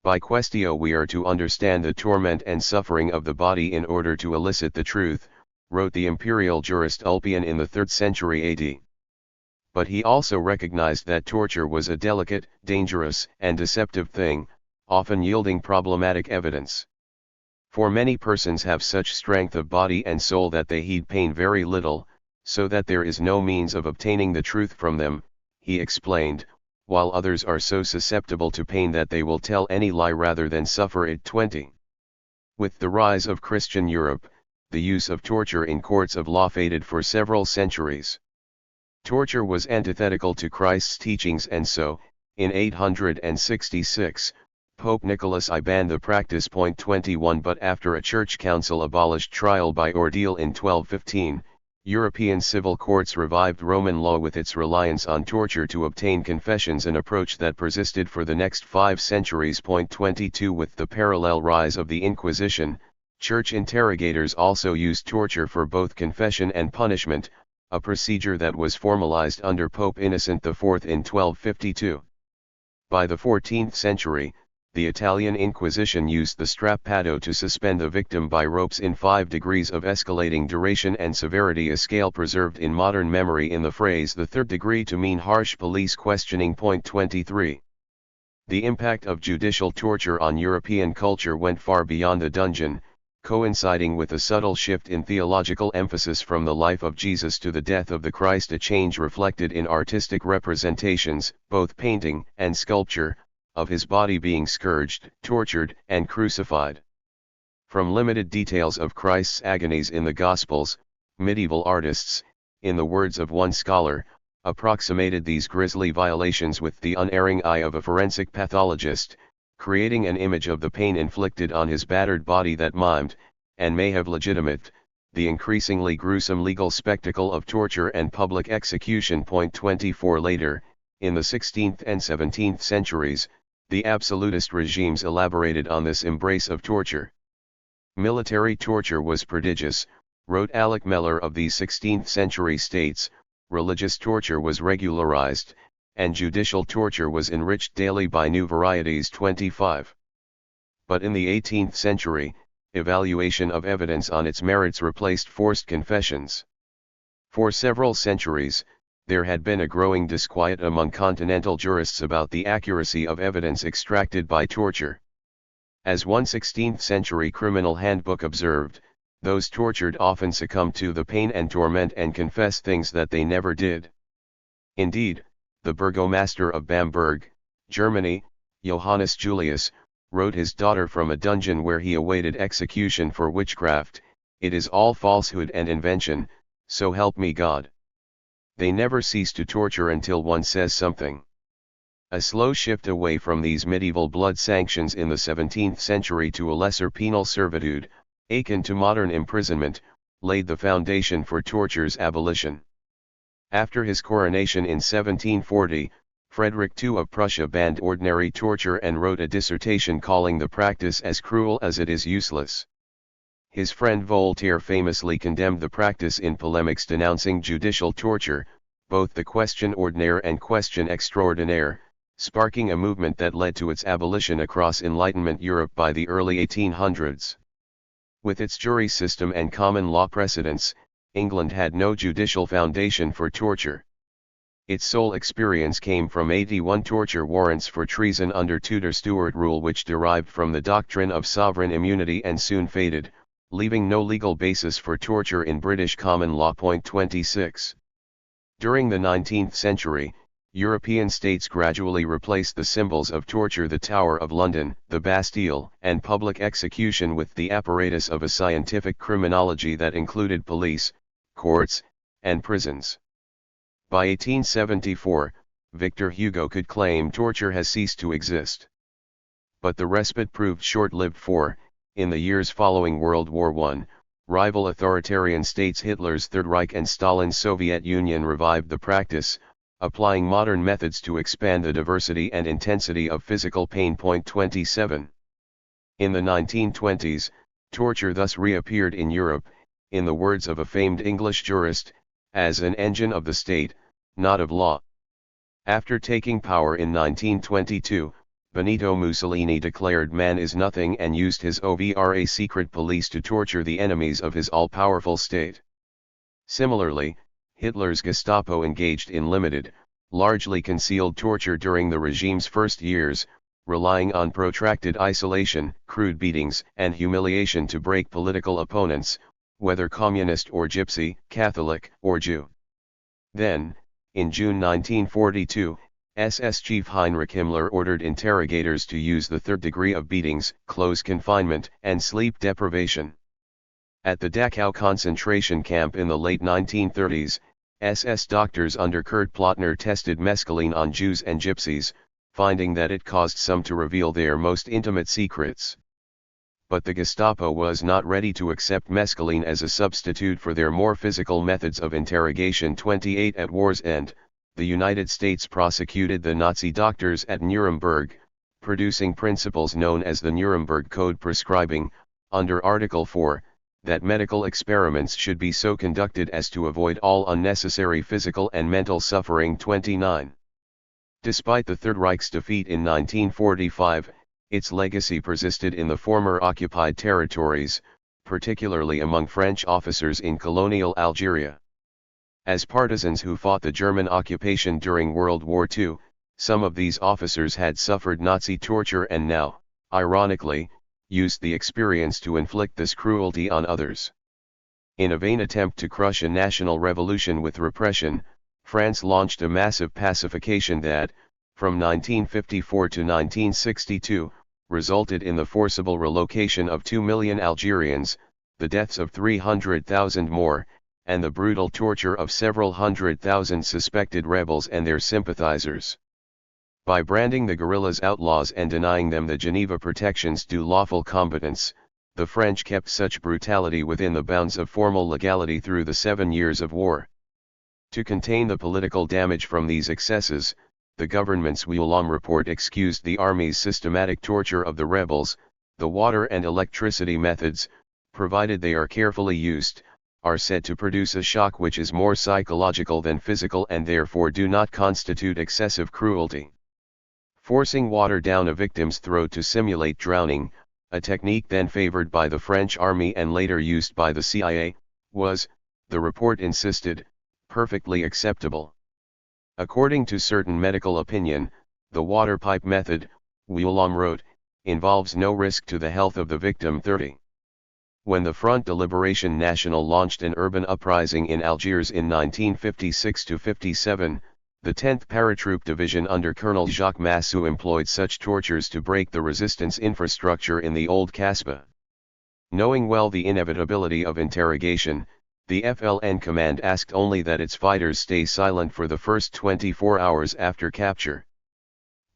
By quaestio we are to understand the torment and suffering of the body in order to elicit the truth, wrote the imperial jurist Ulpian in the 3rd century AD. but he also recognized that torture was a delicate, dangerous, and deceptive thing, often yielding problematic evidence. For many persons have such strength of body and soul that they heed pain very little, so that there is no means of obtaining the truth from them, he explained, while others are so susceptible to pain that they will tell any lie rather than suffer it. 20. With the rise of Christian Europe, the use of torture in courts of law faded for several centuries. Torture was antithetical to Christ's teachings, and so, in 866, Pope Nicholas I banned the practice. 21 But after a church council abolished trial by ordeal in 1215, European civil courts revived Roman law with its reliance on torture to obtain confessions, an approach that persisted for the next 5 centuries. 22 With the parallel rise of the Inquisition, church interrogators also used torture for both confession and punishment, a procedure that was formalized under Pope Innocent IV in 1252. By the 14th century, the Italian Inquisition used the strappado to suspend the victim by ropes in 5 degrees of escalating duration and severity, a scale preserved in modern memory in the phrase the third degree to mean harsh police questioning. 23. The impact of judicial torture on European culture went far beyond the dungeon, coinciding with a subtle shift in theological emphasis from the life of Jesus to the death of the Christ, a change reflected in artistic representations, both painting and sculpture, of his body being scourged, tortured, and crucified. From limited details of Christ's agonies in the Gospels, medieval artists, in the words of one scholar, approximated these grisly violations with the unerring eye of a forensic pathologist, creating an image of the pain inflicted on his battered body that mimed, and may have legitimated, the increasingly gruesome legal spectacle of torture and public execution. 24 Later, in the 16th and 17th centuries, the absolutist regimes elaborated on this embrace of torture. Military torture was prodigious, wrote Alec Meller of the 16th century states, religious torture was regularized, and judicial torture was enriched daily by new varieties. 25. But in the 18th century, evaluation of evidence on its merits replaced forced confessions. For several centuries, there had been a growing disquiet among continental jurists about the accuracy of evidence extracted by torture. As one 16th century criminal handbook observed, those tortured often succumb to the pain and torment and confess things that they never did. Indeed, the burgomaster of Bamberg, Germany, Johannes Julius, wrote his daughter from a dungeon where he awaited execution for witchcraft, "It is all falsehood and invention, so help me God." They never cease to torture until one says something. A slow shift away from these medieval blood sanctions in the 17th century to a lesser penal servitude, akin to modern imprisonment, laid the foundation for torture's abolition. After his coronation in 1740, Frederick II of Prussia banned ordinary torture and wrote a dissertation calling the practice as cruel as it is useless. His friend Voltaire famously condemned the practice in polemics denouncing judicial torture, both the question ordinaire and question extraordinaire, sparking a movement that led to its abolition across Enlightenment Europe by the early 1800s. With its jury system and common law precedents, England had no judicial foundation for torture. Its sole experience came from 81 torture warrants for treason under Tudor Stuart rule, which derived from the doctrine of sovereign immunity and soon faded, leaving no legal basis for torture in British common law. 26. During the 19th century, European states gradually replaced the symbols of torture, the Tower of London, the Bastille, and public execution, with the apparatus of a scientific criminology that included police, courts, and prisons. By 1874, Victor Hugo could claim torture has ceased to exist. But the respite proved short-lived, for, in the years following World War I, rival authoritarian states Hitler's Third Reich and Stalin's Soviet Union revived the practice, applying modern methods to expand the diversity and intensity of physical pain. 27. In the 1920s, torture thus reappeared in Europe, in the words of a famed English jurist, as an engine of the state, not of law. After taking power in 1922, Benito Mussolini declared man is nothing and used his OVRA secret police to torture the enemies of his all-powerful state. Similarly, Hitler's Gestapo engaged in limited, largely concealed torture during the regime's first years, relying on protracted isolation, crude beatings, and humiliation to break political opponents, whether communist or gypsy, Catholic or Jew. Then, in June 1942, SS Chief Heinrich Himmler ordered interrogators to use the third degree of beatings, close confinement, and sleep deprivation. At the Dachau concentration camp in the late 1930s, SS doctors under Kurt Plotner tested mescaline on Jews and gypsies, finding that it caused some to reveal their most intimate secrets. But the Gestapo was not ready to accept mescaline as a substitute for their more physical methods of interrogation. 28 At war's end, the United States prosecuted the Nazi doctors at Nuremberg, producing principles known as the Nuremberg Code prescribing, under Article 4, that medical experiments should be so conducted as to avoid all unnecessary physical and mental suffering. 29. Despite the Third Reich's defeat in 1945, its legacy persisted in the former occupied territories, particularly among French officers in colonial Algeria. As partisans who fought the German occupation during World War II, some of these officers had suffered Nazi torture and now, ironically, used the experience to inflict this cruelty on others. In a vain attempt to crush a national revolution with repression, France launched a massive pacification that, from 1954 to 1962, resulted in the forcible relocation of 2 million Algerians, the deaths of 300,000 more, and the brutal torture of several 100,000 suspected rebels and their sympathizers. By branding the guerrillas outlaws and denying them the Geneva protections due lawful combatants, the French kept such brutality within the bounds of formal legality through the 7 years of war. To contain the political damage from these excesses, the government's Vuillaume report excused the army's systematic torture of the rebels. The water and electricity methods, provided they are carefully used, are said to produce a shock which is more psychological than physical and therefore do not constitute excessive cruelty. Forcing water down a victim's throat to simulate drowning, a technique then favored by the French army and later used by the CIA, was, the report insisted, perfectly acceptable. According to certain medical opinion, the water pipe method, Vuillaume wrote, involves no risk to the health of the victim. 30. When the Front de Libération Nationale launched an urban uprising in Algiers in 1956-57, the 10th Paratroop Division under Colonel Jacques Massou employed such tortures to break the resistance infrastructure in the old Casbah. Knowing well the inevitability of interrogation, the FLN command asked only that its fighters stay silent for the first 24 hours after capture.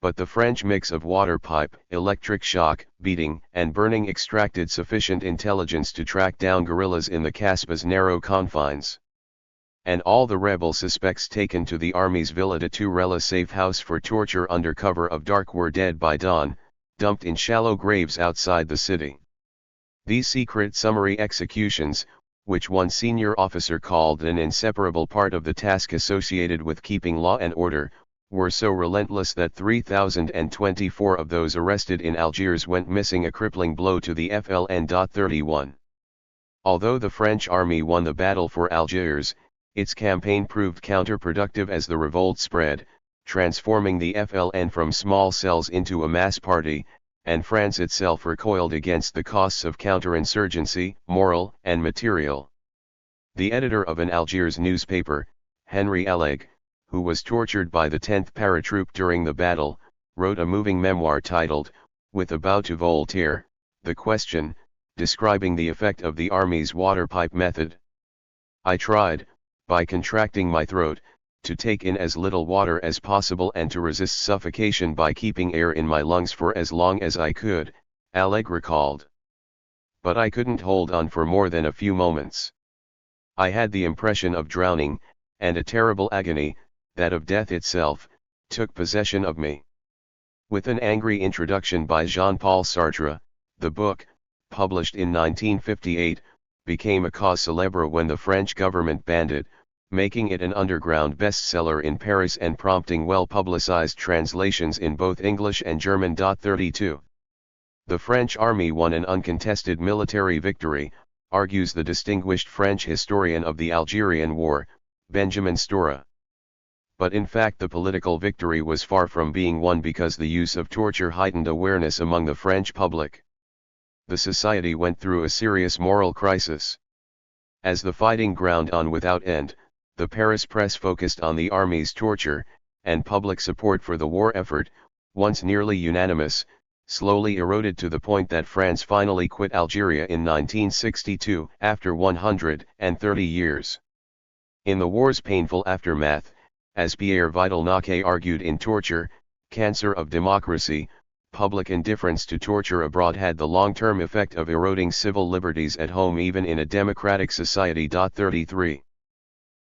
But the French mix of water pipe, electric shock, beating, and burning extracted sufficient intelligence to track down guerrillas in the Casbah's narrow confines. And all the rebel suspects taken to the army's Villa de Tourelle safe house for torture under cover of dark were dead by dawn, dumped in shallow graves outside the city. These secret summary executions, which one senior officer called an inseparable part of the task associated with keeping law and order, were so relentless that 3,024 of those arrested in Algiers went missing, a crippling blow to the FLN. 31. Although the French army won the battle for Algiers, its campaign proved counterproductive as the revolt spread, transforming the FLN from small cells into a mass party, and France itself recoiled against the costs of counterinsurgency, moral and material. The editor of an Algiers newspaper, Henry Alleg, who was tortured by the 10th Paratroop during the battle, wrote a moving memoir titled, With a Bow to Voltaire, The Question, describing the effect of the army's water pipe method. I tried, by contracting my throat, to take in as little water as possible and to resist suffocation by keeping air in my lungs for as long as I could, Alleg recalled. But I couldn't hold on for more than a few moments. I had the impression of drowning, and a terrible agony, that of death itself, took possession of me. With an angry introduction by Jean-Paul Sartre, the book, published in 1958, became a cause célèbre when the French government banned it, making it an underground bestseller in Paris and prompting well-publicized translations in both English and German. 32. The French army won an uncontested military victory, argues the distinguished French historian of the Algerian War, Benjamin Stora. But in fact the political victory was far from being won because the use of torture heightened awareness among the French public. The society went through a serious moral crisis. As the fighting ground on without end, the Paris press focused on the army's torture, and public support for the war effort, once nearly unanimous, slowly eroded to the point that France finally quit Algeria in 1962 after 130 years. In the war's painful aftermath, as Pierre Vidal-Naquet argued in Torture, Cancer of Democracy, public indifference to torture abroad had the long-term effect of eroding civil liberties at home even in a democratic society. 33.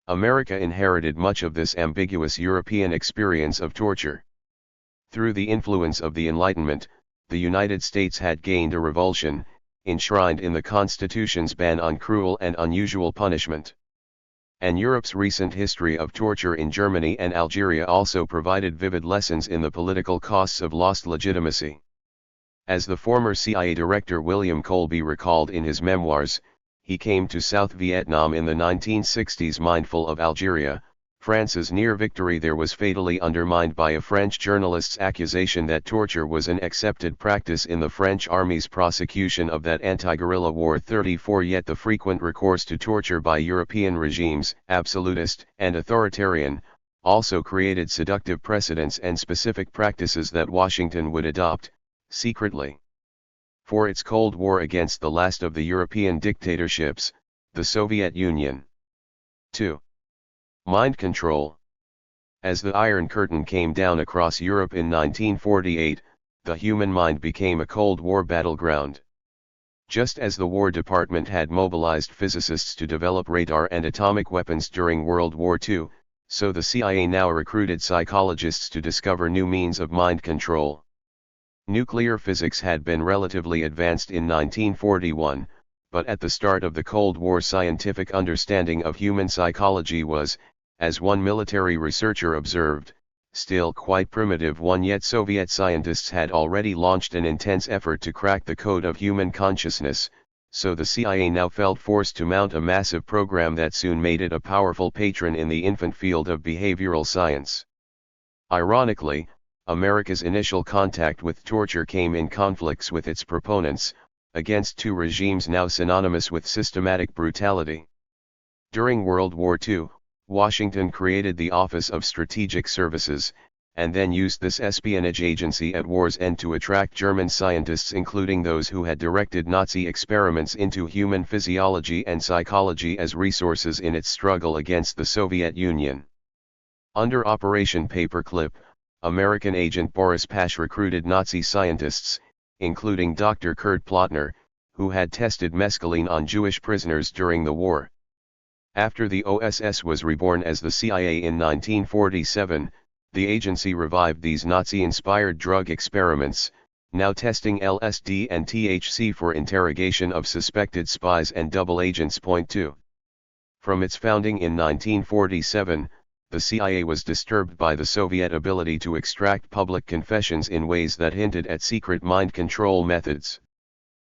America inherited much of this ambiguous European experience of torture. Through the influence of the Enlightenment, the United States had gained a revulsion, enshrined in the Constitution's ban on cruel and unusual punishment. And Europe's recent history of torture in Germany and Algeria also provided vivid lessons in the political costs of lost legitimacy. As the former CIA director William Colby recalled in his memoirs, he came to South Vietnam in the 1960s mindful of Algeria. France's near victory there was fatally undermined by a French journalist's accusation that torture was an accepted practice in the French army's prosecution of that anti-guerrilla war. 34 Yet the frequent recourse to torture by European regimes, absolutist and authoritarian, also created seductive precedents and specific practices that Washington would adopt, secretly. For its Cold War against the last of the European dictatorships, the Soviet Union. 2. Mind control. As the Iron Curtain came down across Europe in 1948, the human mind became a Cold War battleground. Just as the War Department had mobilized physicists to develop radar and atomic weapons during World War II, so the CIA now recruited psychologists to discover new means of mind control. Nuclear physics had been relatively advanced in 1941, but at the start of the Cold War scientific understanding of human psychology was, as one military researcher observed, still quite primitive. Yet Soviet scientists had already launched an intense effort to crack the code of human consciousness, so the CIA now felt forced to mount a massive program that soon made it a powerful patron in the infant field of behavioral science. Ironically, America's initial contact with torture came in conflicts with its proponents, against two regimes now synonymous with systematic brutality. During World War II, Washington created the Office of Strategic Services, and then used this espionage agency at war's end to attract German scientists, including those who had directed Nazi experiments into human physiology and psychology, as resources in its struggle against the Soviet Union. Under Operation Paperclip, American agent Boris Pash recruited Nazi scientists, including Dr. Kurt Plotner, who had tested mescaline on Jewish prisoners during the war. After the OSS was reborn as the CIA in 1947, the agency revived these Nazi-inspired drug experiments, now testing LSD and THC for interrogation of suspected spies and double agents. 2. From its founding in 1947, the CIA was disturbed by the Soviet ability to extract public confessions in ways that hinted at secret mind control methods.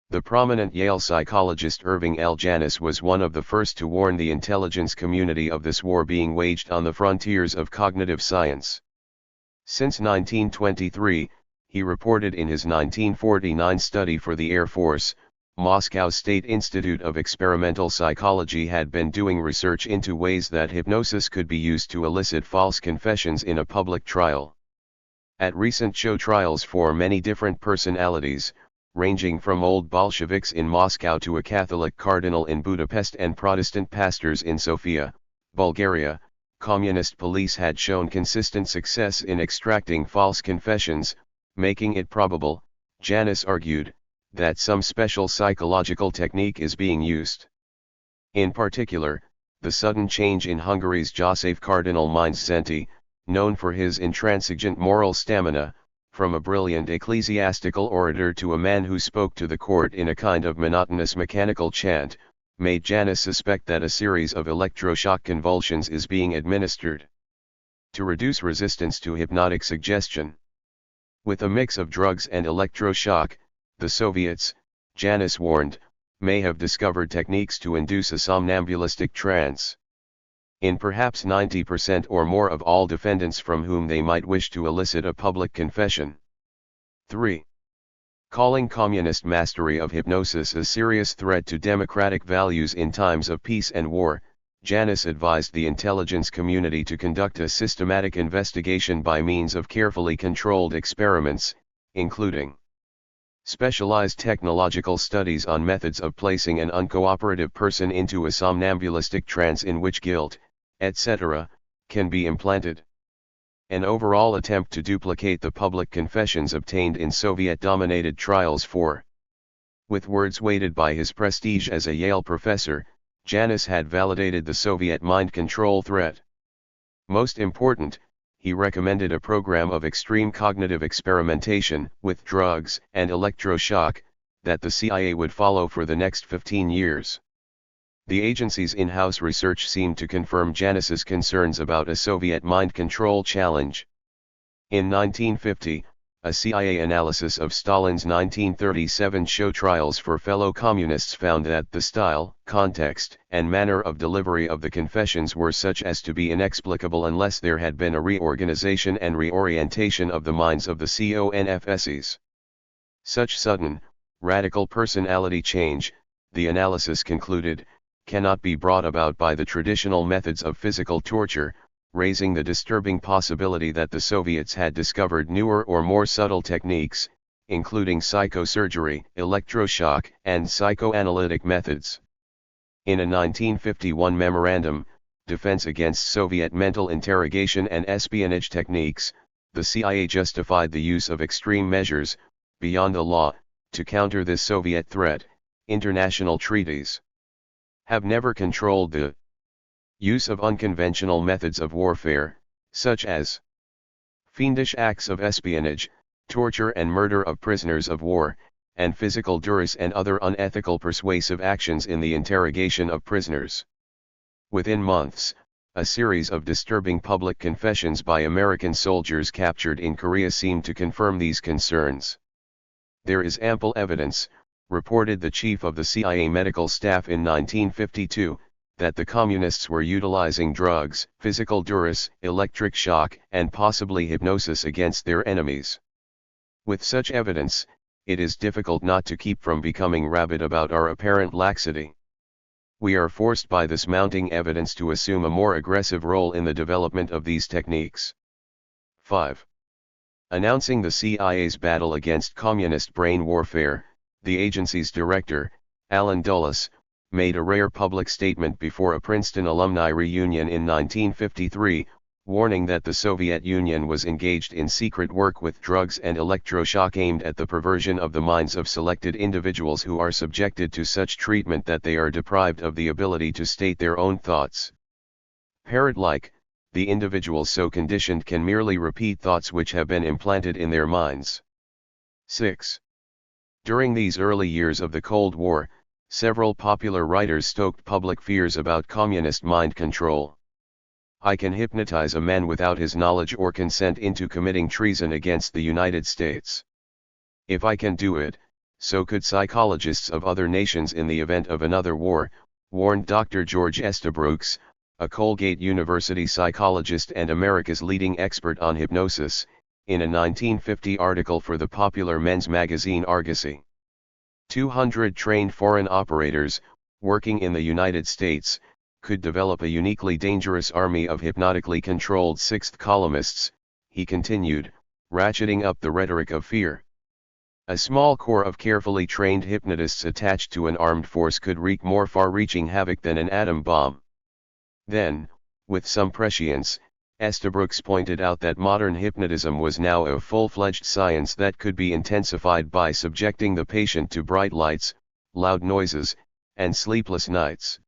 The prominent Yale psychologist Irving L. Janis was one of the first to warn the intelligence community of this war being waged on the frontiers of cognitive science. Since 1923, he reported in his 1949 study for the Air Force, Moscow State Institute of Experimental Psychology had been doing research into ways that hypnosis could be used to elicit false confessions in a public trial. At recent show trials for many different personalities, ranging from old Bolsheviks in Moscow to a Catholic cardinal in Budapest and Protestant pastors in Sofia, Bulgaria, communist police had shown consistent success in extracting false confessions, making it probable, Janis argued, that some special psychological technique is being used. In particular, the sudden change in Hungary's József Cardinal Mindszenty, known for his intransigent moral stamina, from a brilliant ecclesiastical orator to a man who spoke to the court in a kind of monotonous mechanical chant, made Janis suspect that a series of electroshock convulsions is being administered to reduce resistance to hypnotic suggestion. With a mix of drugs and electroshock, the Soviets, Janis warned, may have discovered techniques to induce a somnambulistic trance. in perhaps 90% or more of all defendants from whom they might wish to elicit a public confession. 3. Calling communist mastery of hypnosis a serious threat to democratic values in times of peace and war, Janus advised the intelligence community to conduct a systematic investigation by means of carefully controlled experiments, including specialized technological studies on methods of placing an uncooperative person into a somnambulistic trance in which guilt, etc., can be implanted. An overall attempt to duplicate the public confessions obtained in Soviet-dominated trials for. With words weighted by his prestige as a Yale professor, Janus had validated the Soviet mind control threat. Most important, he recommended a program of extreme cognitive experimentation with drugs and electroshock that the CIA would follow for the next 15 years. The agency's in-house research seemed to confirm Janus's concerns about a Soviet mind control challenge. In 1950, a CIA analysis of Stalin's 1937 show trials for fellow communists found that the style, context, and manner of delivery of the confessions were such as to be inexplicable unless there had been a reorganization and reorientation of the minds of the CONFSEs. Such sudden, radical personality change, the analysis concluded, cannot be brought about by the traditional methods of physical torture, raising the disturbing possibility that the Soviets had discovered newer or more subtle techniques, including psychosurgery, electroshock, and psychoanalytic methods. In a 1951 memorandum, Defense Against Soviet Mental Interrogation and Espionage Techniques, the CIA justified the use of extreme measures, beyond the law, to counter this Soviet threat. International treaties have never controlled the use of unconventional methods of warfare, such as fiendish acts of espionage, torture and murder of prisoners of war, and physical duress and other unethical persuasive actions in the interrogation of prisoners. Within months, a series of disturbing public confessions by American soldiers captured in Korea seemed to confirm these concerns. There is ample evidence, reported the chief of the CIA medical staff in 1952, that the communists were utilizing drugs, physical duress, electric shock, and possibly hypnosis against their enemies. With such evidence, it is difficult not to keep from becoming rabid about our apparent laxity. We are forced by this mounting evidence to assume a more aggressive role in the development of these techniques. 5. Announcing the CIA's battle against communist brain warfare, the agency's director, Alan Dulles, made a rare public statement before a Princeton alumni reunion in 1953, warning that the Soviet Union was engaged in secret work with drugs and electroshock aimed at the perversion of the minds of selected individuals who are subjected to such treatment that they are deprived of the ability to state their own thoughts. Parrot-like, the individuals so conditioned can merely repeat thoughts which have been implanted in their minds. 6. During these early years of the Cold War, several popular writers stoked public fears about communist mind control. I can hypnotize a man without his knowledge or consent into committing treason against the United States. If I can do it, so could psychologists of other nations in the event of another war, warned Dr. George Estabrooks, a Colgate University psychologist and America's leading expert on hypnosis, in a 1950 article for the popular men's magazine Argosy. 200 trained foreign operators, working in the United States, could develop a uniquely dangerous army of hypnotically controlled sixth columnists, he continued, ratcheting up the rhetoric of fear. A small corps of carefully trained hypnotists attached to an armed force could wreak more far-reaching havoc than an atom bomb. Then, with some prescience, Estabrooks pointed out that modern hypnotism was now a full-fledged science that could be intensified by subjecting the patient to bright lights, loud noises, and sleepless nights.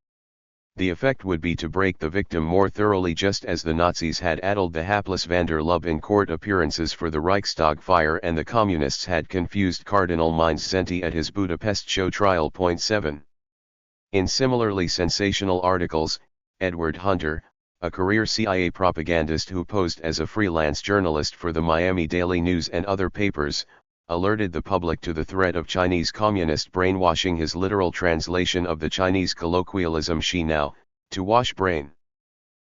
The effect would be to break the victim more thoroughly, just as the Nazis had addled the hapless van der Lubbe in court appearances for the Reichstag fire and the Communists had confused Cardinal Mindszenty at his Budapest show trial. 7. In similarly sensational articles, Edward Hunter, a career CIA propagandist who posed as a freelance journalist for the Miami Daily News and other papers, alerted the public to the threat of Chinese communist brainwashing. His literal translation of the Chinese colloquialism "shi now," to wash brain.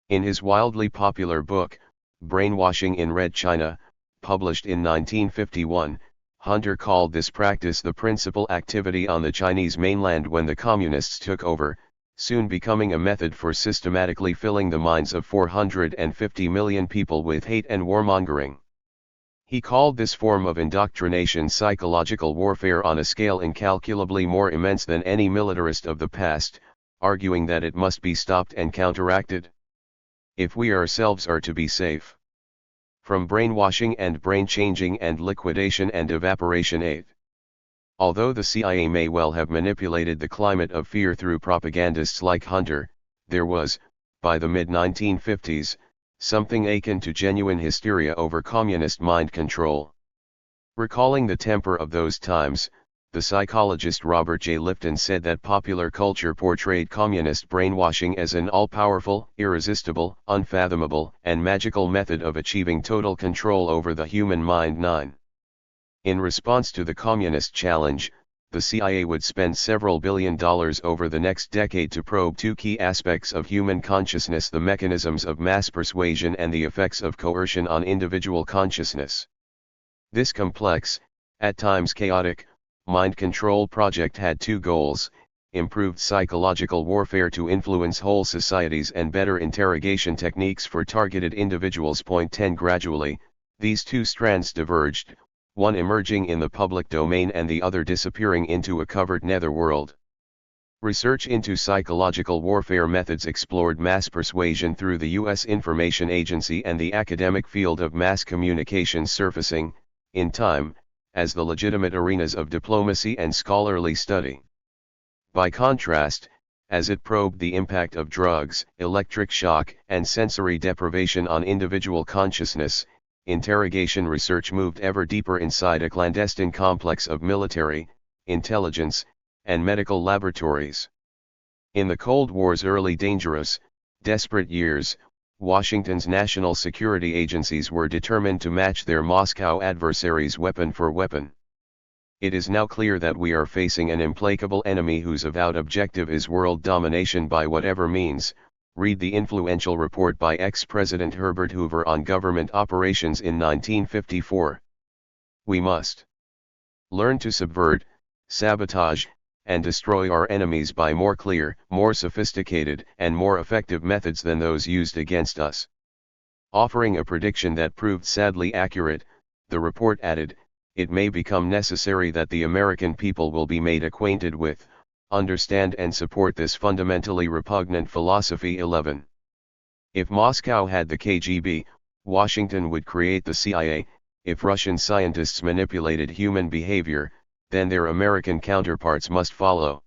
In his wildly popular book, Brainwashing in Red China, published in 1951, Hunter called this practice the principal activity on the Chinese mainland when the communists took over, soon becoming a method for systematically filling the minds of 450 million people with hate and warmongering. He called this form of indoctrination psychological warfare on a scale incalculably more immense than any militarist of the past, arguing that it must be stopped and counteracted if we ourselves are to be safe from brainwashing and brain-changing and liquidation and evaporation. 8. Although the CIA may well have manipulated the climate of fear through propagandists like Hunter, there was, by the mid-1950s, something akin to genuine hysteria over communist mind control. Recalling the temper of those times, the psychologist Robert J. Lifton said that popular culture portrayed communist brainwashing as an all-powerful, irresistible, unfathomable, and magical method of achieving total control over the human mind. 9. In response to the communist challenge, the CIA would spend several $billion over the next decade to probe two key aspects of human consciousness: the mechanisms of mass persuasion and the effects of coercion on individual consciousness. This complex, at times chaotic, mind control project had two goals: improved psychological warfare to influence whole societies and better interrogation techniques for targeted individuals. 10. Gradually, these two strands diverged, one emerging in the public domain and the other disappearing into a covert netherworld. Research into psychological warfare methods explored mass persuasion through the U.S. Information Agency and the academic field of mass communication, surfacing, in time, as the legitimate arenas of diplomacy and scholarly study. By contrast, as it probed the impact of drugs, electric shock, and sensory deprivation on individual consciousness, interrogation research moved ever deeper inside a clandestine complex of military, intelligence, and medical laboratories. In the Cold War's early dangerous, desperate years, Washington's national security agencies were determined to match their Moscow adversaries weapon for weapon. It is now clear that we are facing an implacable enemy whose avowed objective is world domination by whatever means. Read the influential report by ex-President Herbert Hoover on government operations in 1954. We must learn to subvert, sabotage, and destroy our enemies by more clear, more sophisticated, and more effective methods than those used against us. Offering a prediction that proved sadly accurate, the report added, it may become necessary that the American people will be made acquainted with, understand and support this fundamentally repugnant philosophy. 11. If Moscow had the KGB, Washington would create the CIA. If Russian scientists manipulated human behavior, then their American counterparts must follow.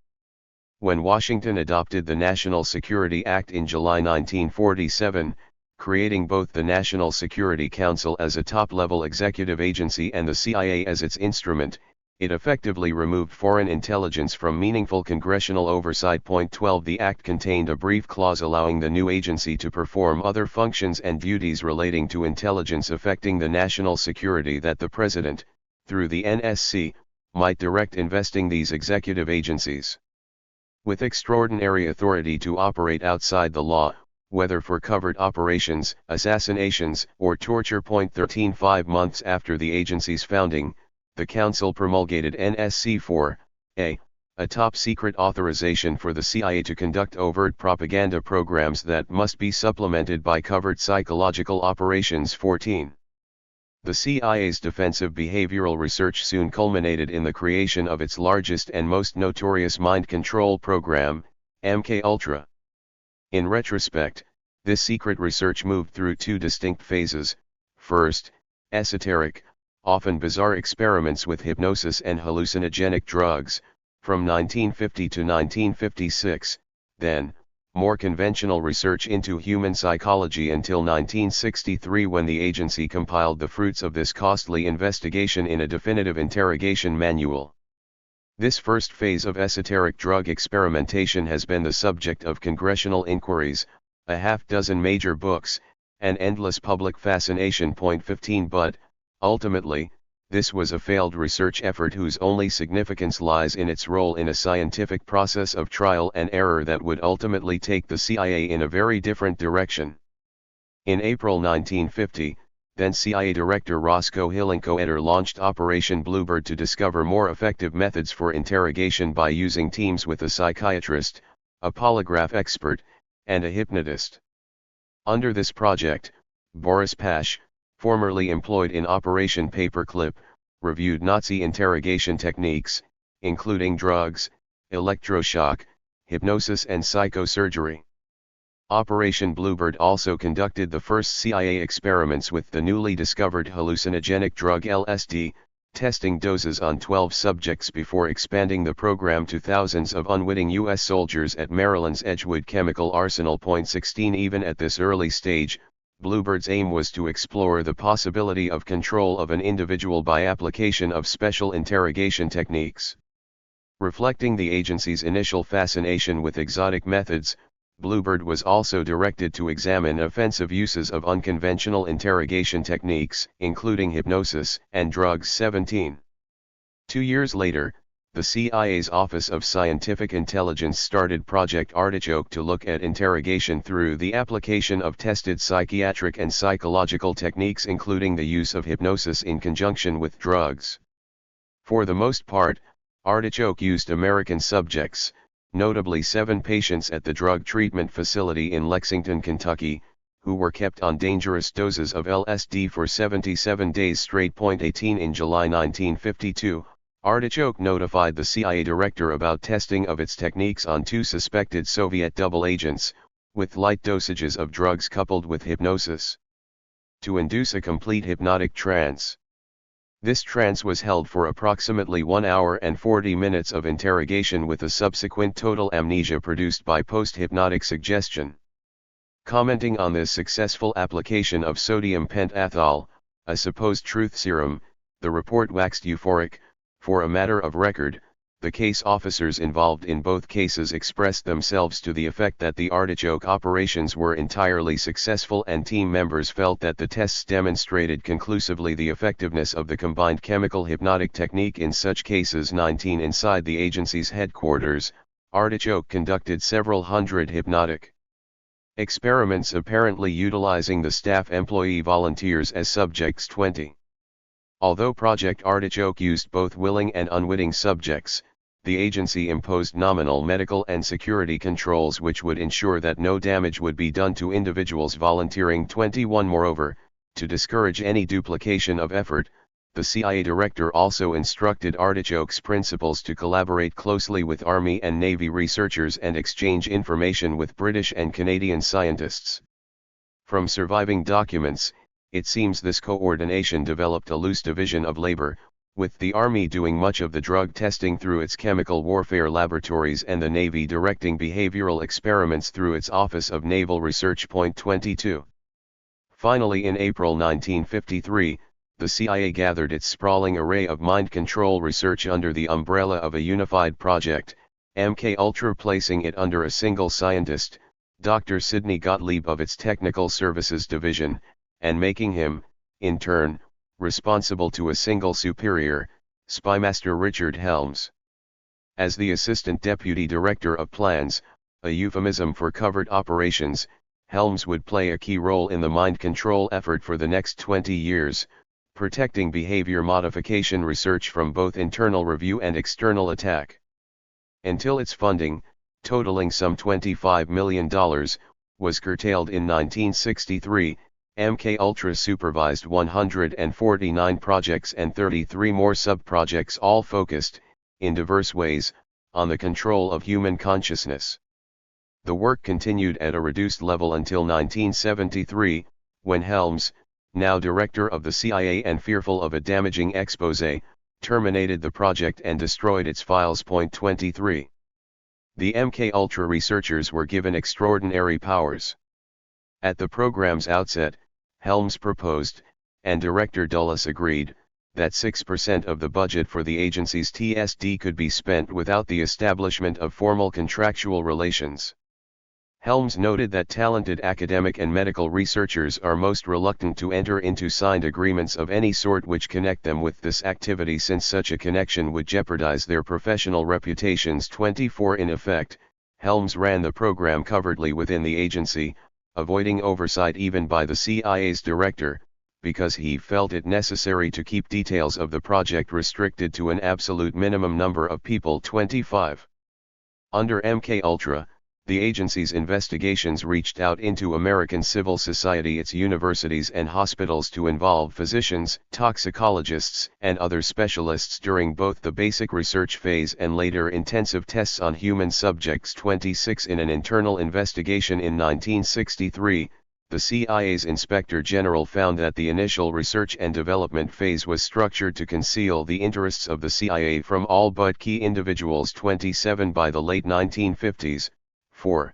When Washington adopted the National Security Act in July 1947, creating both the National Security Council as a top-level executive agency and the CIA as its instrument, it effectively removed foreign intelligence from meaningful congressional oversight. 12. The act contained a brief clause allowing the new agency to perform other functions and duties relating to intelligence affecting the national security that the President, through the NSC, might direct investing these executive agencies with extraordinary authority to operate outside the law, whether for covert operations, assassinations, or torture. 13. 5 months after the agency's founding, the Council promulgated NSC 4A, a top-secret authorization for the CIA to conduct overt propaganda programs that must be supplemented by covert psychological operations. 14. The CIA's defensive behavioral research soon culminated in the creation of its largest and most notorious mind control program, MKUltra. In retrospect, this secret research moved through two distinct phases. First, esoteric, often bizarre experiments with hypnosis and hallucinogenic drugs, from 1950 to 1956, then, more conventional research into human psychology until 1963, when the agency compiled the fruits of this costly investigation in a definitive interrogation manual. This first phase of esoteric drug experimentation has been the subject of congressional inquiries, a half-dozen major books, and endless public fascination. 15. But, ultimately, this was a failed research effort whose only significance lies in its role in a scientific process of trial and error that would ultimately take the CIA in a very different direction. In April 1950, then CIA Director Roscoe Hillenkoetter launched Operation Bluebird to discover more effective methods for interrogation by using teams with a psychiatrist, a polygraph expert, and a hypnotist. Under this project, Boris Pash, formerly employed in Operation Paperclip, reviewed Nazi interrogation techniques, including drugs, electroshock, hypnosis and psychosurgery. Operation Bluebird also conducted the first CIA experiments with the newly discovered hallucinogenic drug LSD, testing doses on 12 subjects before expanding the program to thousands of unwitting U.S. soldiers at Maryland's Edgewood Chemical Arsenal. 16 Even at this early stage, Bluebird's aim was to explore the possibility of control of an individual by application of special interrogation techniques. Reflecting the agency's initial fascination with exotic methods, Bluebird was also directed to examine offensive uses of unconventional interrogation techniques, including hypnosis and drugs. 17. 2 years later, the CIA's Office of Scientific Intelligence started Project Artichoke to look at interrogation through the application of tested psychiatric and psychological techniques, including the use of hypnosis in conjunction with drugs. For the most part, Artichoke used American subjects, notably 7 patients at the drug treatment facility in Lexington, Kentucky, who were kept on dangerous doses of LSD for 77 days straight. 18 In July 1952, Artichoke notified the CIA director about testing of its techniques on 2 suspected Soviet double agents, with light dosages of drugs coupled with hypnosis, to induce a complete hypnotic trance. This trance was held for approximately 1 hour and 40 minutes of interrogation, with a subsequent total amnesia produced by post-hypnotic suggestion. Commenting on this successful application of sodium pentothal, a supposed truth serum, the report waxed euphoric. For a matter of record, the case officers involved in both cases expressed themselves to the effect that the Artichoke operations were entirely successful, and team members felt that the tests demonstrated conclusively the effectiveness of the combined chemical hypnotic technique in such cases. 19 Inside the agency's headquarters, Artichoke conducted several hundred hypnotic experiments, apparently utilizing the staff employee volunteers as subjects. 20. Although Project Artichoke used both willing and unwitting subjects, the agency imposed nominal medical and security controls which would ensure that no damage would be done to individuals volunteering. 21 Moreover, to discourage any duplication of effort, the CIA director also instructed Artichoke's principals to collaborate closely with Army and Navy researchers and exchange information with British and Canadian scientists. From surviving documents, it seems this coordination developed a loose division of labor, with the Army doing much of the drug testing through its chemical warfare laboratories and the Navy directing behavioral experiments through its Office of Naval Research. 22. Finally, in April 1953, the CIA gathered its sprawling array of mind control research under the umbrella of a unified project, MK-Ultra, placing it under a single scientist, Dr. Sidney Gottlieb of its Technical Services Division, and making him, in turn, responsible to a single superior, Spymaster Richard Helms. As the Assistant Deputy Director of Plans, a euphemism for covert operations, Helms would play a key role in the mind control effort for the next 20 years, protecting behavior modification research from both internal review and external attack. Until its funding, totaling some $25 million, was curtailed in 1963, MK-Ultra supervised 149 projects and 33 more sub-projects, all focused, in diverse ways, on the control of human consciousness. The work continued at a reduced level until 1973, when Helms, now director of the CIA and fearful of a damaging expose, terminated the project and destroyed its files. 23. The MK-Ultra researchers were given extraordinary powers. At the program's outset, Helms proposed, and Director Dulles agreed, that 6% of the budget for the agency's TSD could be spent without the establishment of formal contractual relations. Helms noted that talented academic and medical researchers are most reluctant to enter into signed agreements of any sort which connect them with this activity, since such a connection would jeopardize their professional reputations. 24 In effect, Helms ran the program covertly within the agency, avoiding oversight even by the CIA's director, because he felt it necessary to keep details of the project restricted to an absolute minimum number of people, 25. Under MKUltra, the agency's investigations reached out into American civil society, its universities and hospitals to involve physicians, toxicologists, and other specialists during both the basic research phase and later intensive tests on human subjects. 26. In an internal investigation in 1963, the CIA's Inspector General found that the initial research and development phase was structured to conceal the interests of the CIA from all but key individuals. 27. By the late 1950s, for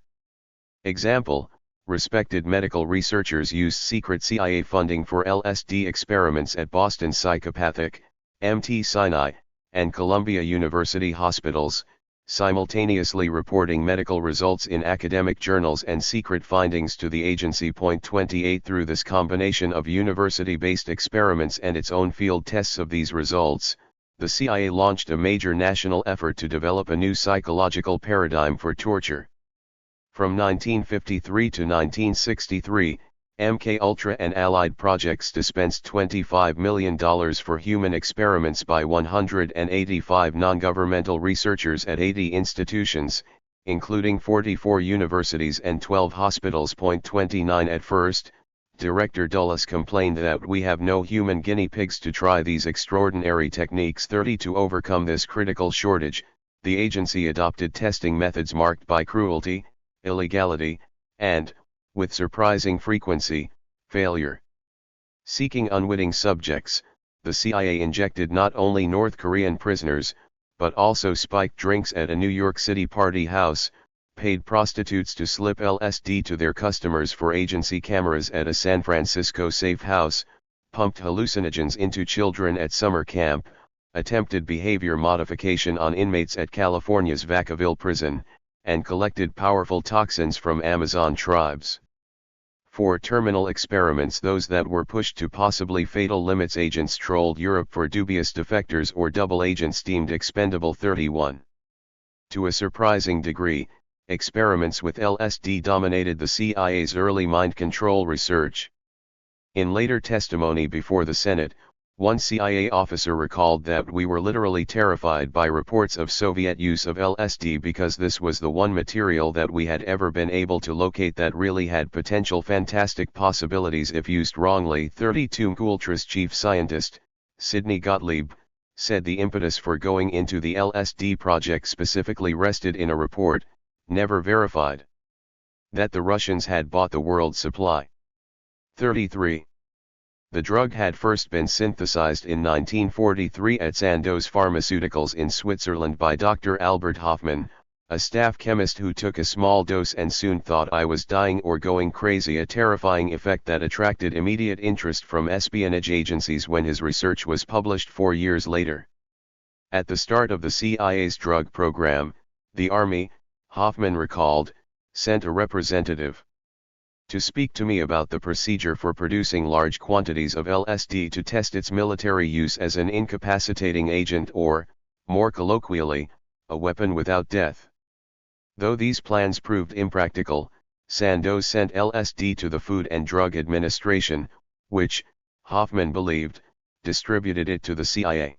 example, respected medical researchers used secret CIA funding for LSD experiments at Boston Psychopathic, MT Sinai, and Columbia University hospitals, simultaneously reporting medical results in academic journals and secret findings to the agency. 28. Through this combination of university-based experiments and its own field tests of these results, the CIA launched a major national effort to develop a new psychological paradigm for torture. From 1953 to 1963, MKUltra and allied projects dispensed $25 million for human experiments by 185 non-governmental researchers at 80 institutions, including 44 universities and 12 hospitals. 29. At first, Director Dulles complained that we have no human guinea pigs to try these extraordinary techniques. 30. To overcome this critical shortage, the agency adopted testing methods marked by cruelty, illegality, and, with surprising frequency, failure. Seeking unwitting subjects, the CIA injected not only North Korean prisoners, but also spiked drinks at a New York City party house, paid prostitutes to slip LSD to their customers for agency cameras at a San Francisco safe house, pumped hallucinogens into children at summer camp, attempted behavior modification on inmates at California's Vacaville prison, and collected powerful toxins from Amazon tribes. For terminal experiments, those that were pushed to possibly fatal limits, agents trolled Europe for dubious defectors or double agents deemed expendable. 31. To a surprising degree, experiments with LSD dominated the CIA's early mind control research. In later testimony before the Senate, one CIA officer recalled that we were literally terrified by reports of Soviet use of LSD because this was the one material that we had ever been able to locate that really had potential fantastic possibilities if used wrongly. 32. MKUltra's chief scientist, Sidney Gottlieb, said the impetus for going into the LSD project specifically rested in a report, never verified, that the Russians had bought the world supply. 33. The drug had first been synthesized in 1943 at Sandoz Pharmaceuticals in Switzerland by Dr. Albert Hofmann, a staff chemist who took a small dose and soon thought I was dying or going crazy, a terrifying effect that attracted immediate interest from espionage agencies when his research was published 4 years later. At the start of the CIA's drug program, the Army, Hoffman recalled, sent a representative to speak to me about the procedure for producing large quantities of LSD to test its military use as an incapacitating agent or, more colloquially, a weapon without death. Though these plans proved impractical, Sandoz sent LSD to the Food and Drug Administration, which, Hoffman believed, distributed it to the CIA.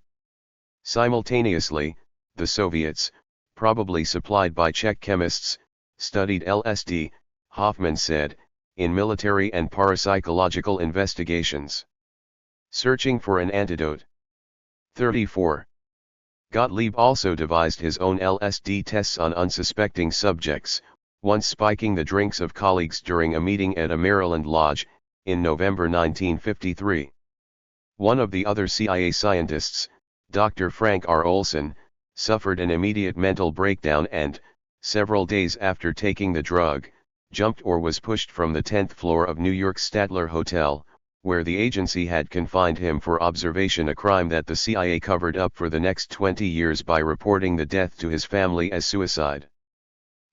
Simultaneously, the Soviets, probably supplied by Czech chemists, studied LSD, Hoffman said, in military and parapsychological investigations, searching for an antidote. 34. Gottlieb also devised his own LSD tests on unsuspecting subjects, once spiking the drinks of colleagues during a meeting at a Maryland lodge, in November 1953. One of the other CIA scientists, Dr. Frank R. Olson, suffered an immediate mental breakdown and, several days after taking the drug, jumped or was pushed from the 10th floor of New York's Statler Hotel, where the agency had confined him for observation, a crime that the CIA covered up for the next 20 years by reporting the death to his family as suicide.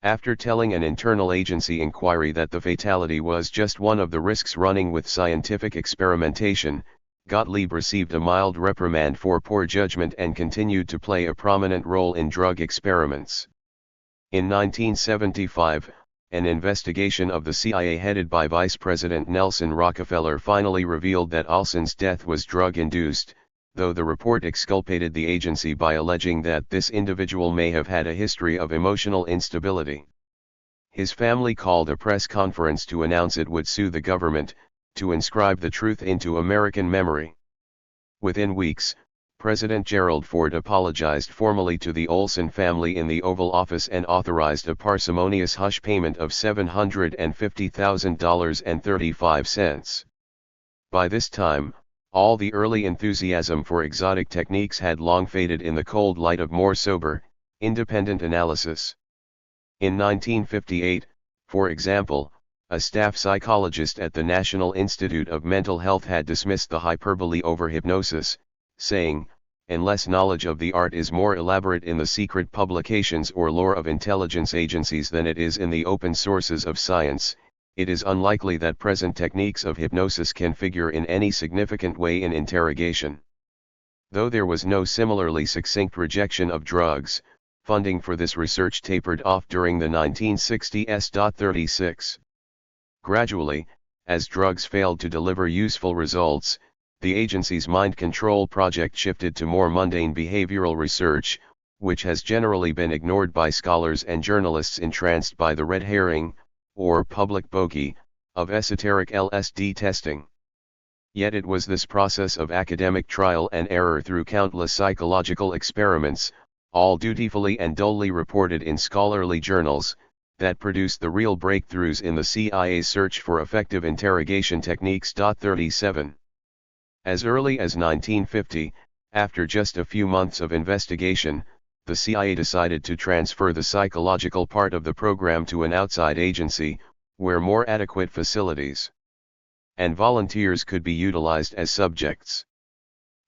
After telling an internal agency inquiry that the fatality was just one of the risks running with scientific experimentation, Gottlieb received a mild reprimand for poor judgment and continued to play a prominent role in drug experiments. In 1975, an investigation of the CIA headed by Vice President Nelson Rockefeller finally revealed that Olson's death was drug-induced, though the report exculpated the agency by alleging that this individual may have had a history of emotional instability. His family called a press conference to announce it would sue the government, to inscribe the truth into American memory. Within weeks, President Gerald Ford apologized formally to the Olson family in the Oval Office and authorized a parsimonious hush payment of $750,000.35. By this time, all the early enthusiasm for exotic techniques had long faded in the cold light of more sober, independent analysis. In 1958, for example, a staff psychologist at the National Institute of Mental Health had dismissed the hyperbole over hypnosis, saying, "Unless knowledge of the art is more elaborate in the secret publications or lore of intelligence agencies than it is in the open sources of science, it is unlikely that present techniques of hypnosis can figure in any significant way in interrogation." Though there was no similarly succinct rejection of drugs, funding for this research tapered off during the 1960s. 36. Gradually, as drugs failed to deliver useful results, the agency's mind control project shifted to more mundane behavioral research, which has generally been ignored by scholars and journalists entranced by the red herring, or public bogey, of esoteric LSD testing. Yet it was this process of academic trial and error through countless psychological experiments, all dutifully and dully reported in scholarly journals, that produced the real breakthroughs in the CIA's search for effective interrogation techniques. 37. As early as 1950, after just a few months of investigation, the CIA decided to transfer the psychological part of the program to an outside agency, where more adequate facilities and volunteers could be utilized as subjects.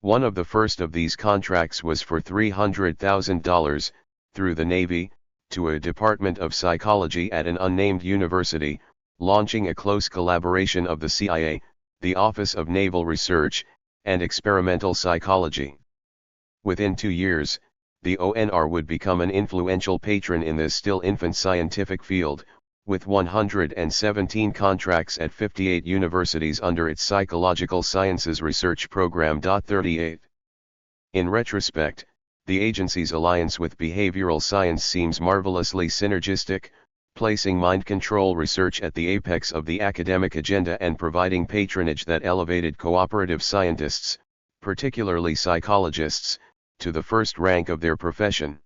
One of the first of these contracts was for $300,000, through the Navy, to a Department of Psychology at an unnamed university, launching a close collaboration of the CIA, the Office of Naval Research, and Experimental Psychology. Within 2 years, the ONR would become an influential patron in this still infant scientific field, with 117 contracts at 58 universities under its Psychological Sciences Research Program. 38. In retrospect, the agency's alliance with behavioral science seems marvelously synergistic, placing mind control research at the apex of the academic agenda and providing patronage that elevated cooperative scientists, particularly psychologists, to the first rank of their profession.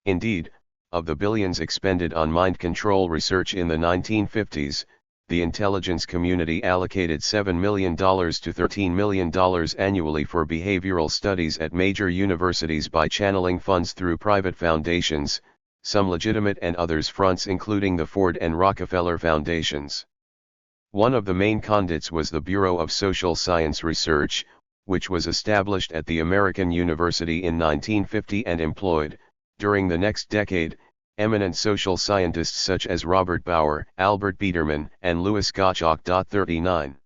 Indeed, of the billions expended on mind control research in the 1950s, the intelligence community allocated $7 million to $13 million annually for behavioral studies at major universities by channeling funds through private foundations, some legitimate and others fronts including the Ford and Rockefeller foundations. One of the main conduits was the Bureau of Social Science Research, which was established at the American University in 1950 and employed, during the next decade, eminent social scientists such as Robert Bauer, Albert Biederman, and Louis Gottschalk. 39.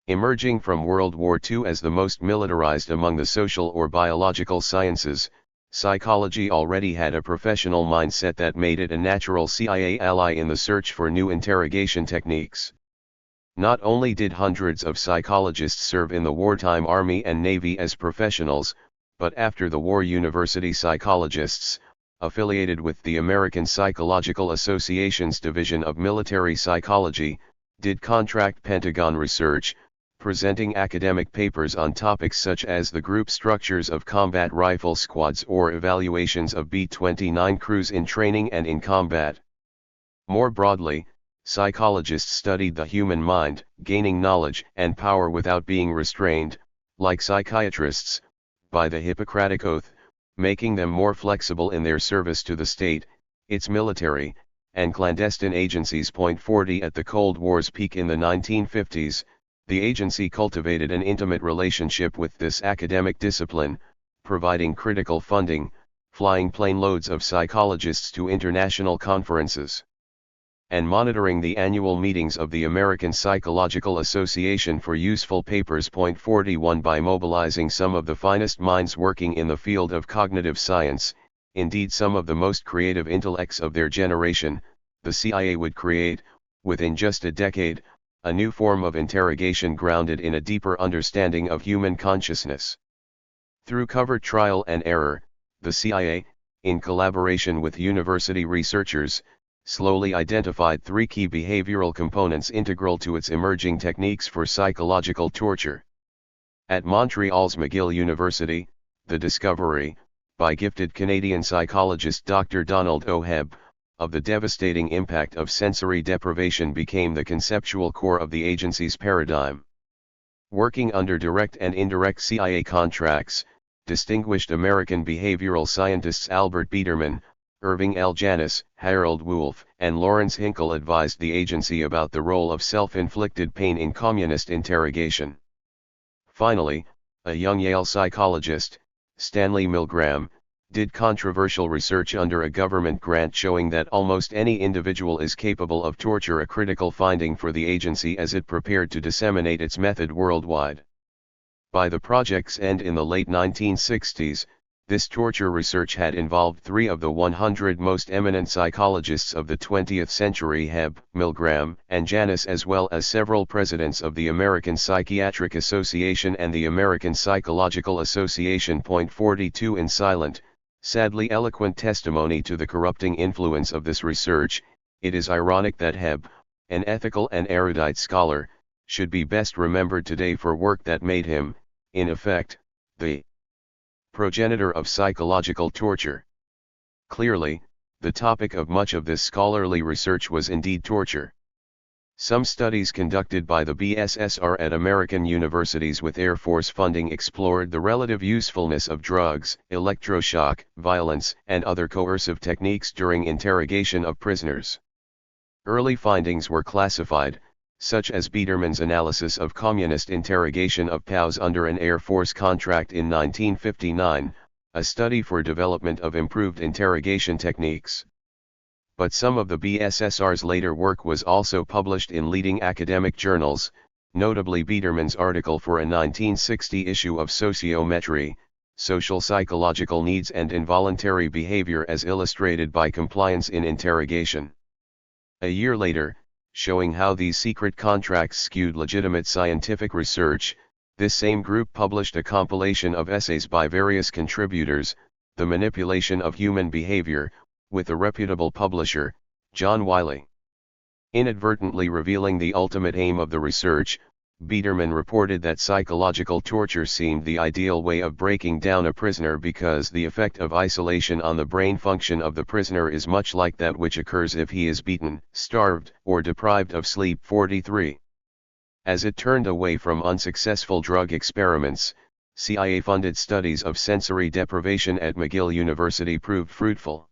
Emerging from World War II as the most militarized among the social or biological sciences, psychology already had a professional mindset that made it a natural CIA ally in the search for new interrogation techniques. Not only did hundreds of psychologists serve in the wartime Army and Navy as professionals, but after the war university psychologists, affiliated with the American Psychological Association's Division of Military Psychology, did contract Pentagon research, presenting academic papers on topics such as the group structures of combat rifle squads or evaluations of B-29 crews in training and in combat. More broadly, psychologists studied the human mind, gaining knowledge and power without being restrained, like psychiatrists, by the Hippocratic Oath, making them more flexible in their service to the state, its military, and clandestine agencies. 40 At the Cold War's peak in the 1950s, the agency cultivated an intimate relationship with this academic discipline, providing critical funding, flying plane loads of psychologists to international conferences, and monitoring the annual meetings of the American Psychological Association for useful papers. 41 By mobilizing some of the finest minds working in the field of cognitive science, indeed some of the most creative intellects of their generation, the CIA would create, within just a decade, a new form of interrogation grounded in a deeper understanding of human consciousness. Through covert trial and error, the CIA, in collaboration with university researchers, slowly identified three key behavioral components integral to its emerging techniques for psychological torture. At Montreal's McGill University, the discovery, by gifted Canadian psychologist Dr. Donald O. Hebb, of the devastating impact of sensory deprivation became the conceptual core of the agency's paradigm. Working under direct and indirect CIA contracts, distinguished American behavioral scientists Albert Biederman, Irving L. Janis, Harold Wolff, and Lawrence Hinkle advised the agency about the role of self-inflicted pain in communist interrogation. Finally, a young Yale psychologist, Stanley Milgram, did controversial research under a government grant showing that almost any individual is capable of torture, a critical finding for the agency as it prepared to disseminate its method worldwide. By the project's end in the late 1960s, this torture research had involved 3 of the 100 most eminent psychologists of the 20th century: Hebb, Milgram, and Janis, as well as several presidents of the American Psychiatric Association and the American Psychological Association. 42 In silent, sadly eloquent testimony to the corrupting influence of this research, it is ironic that Hebb, an ethical and erudite scholar, should be best remembered today for work that made him, in effect, the progenitor of psychological torture. Clearly, the topic of much of this scholarly research was indeed torture. Some studies conducted by the BSSR at American universities with Air Force funding explored the relative usefulness of drugs, electroshock, violence, and other coercive techniques during interrogation of prisoners. Early findings were classified, such as Biederman's analysis of communist interrogation of POWs under an Air Force contract in 1959, a study for development of improved interrogation techniques. But some of the BSSR's later work was also published in leading academic journals, notably Biederman's article for a 1960 issue of Sociometry, Social Psychological Needs and Involuntary Behavior as Illustrated by Compliance in Interrogation. A year later, showing how these secret contracts skewed legitimate scientific research, this same group published a compilation of essays by various contributors, The Manipulation of Human Behavior, with a reputable publisher, John Wiley. Inadvertently revealing the ultimate aim of the research, Biederman reported that psychological torture seemed the ideal way of breaking down a prisoner because the effect of isolation on the brain function of the prisoner is much like that which occurs if he is beaten, starved, or deprived of sleep. 43. As it turned away from unsuccessful drug experiments, CIA-funded studies of sensory deprivation at McGill University proved fruitful.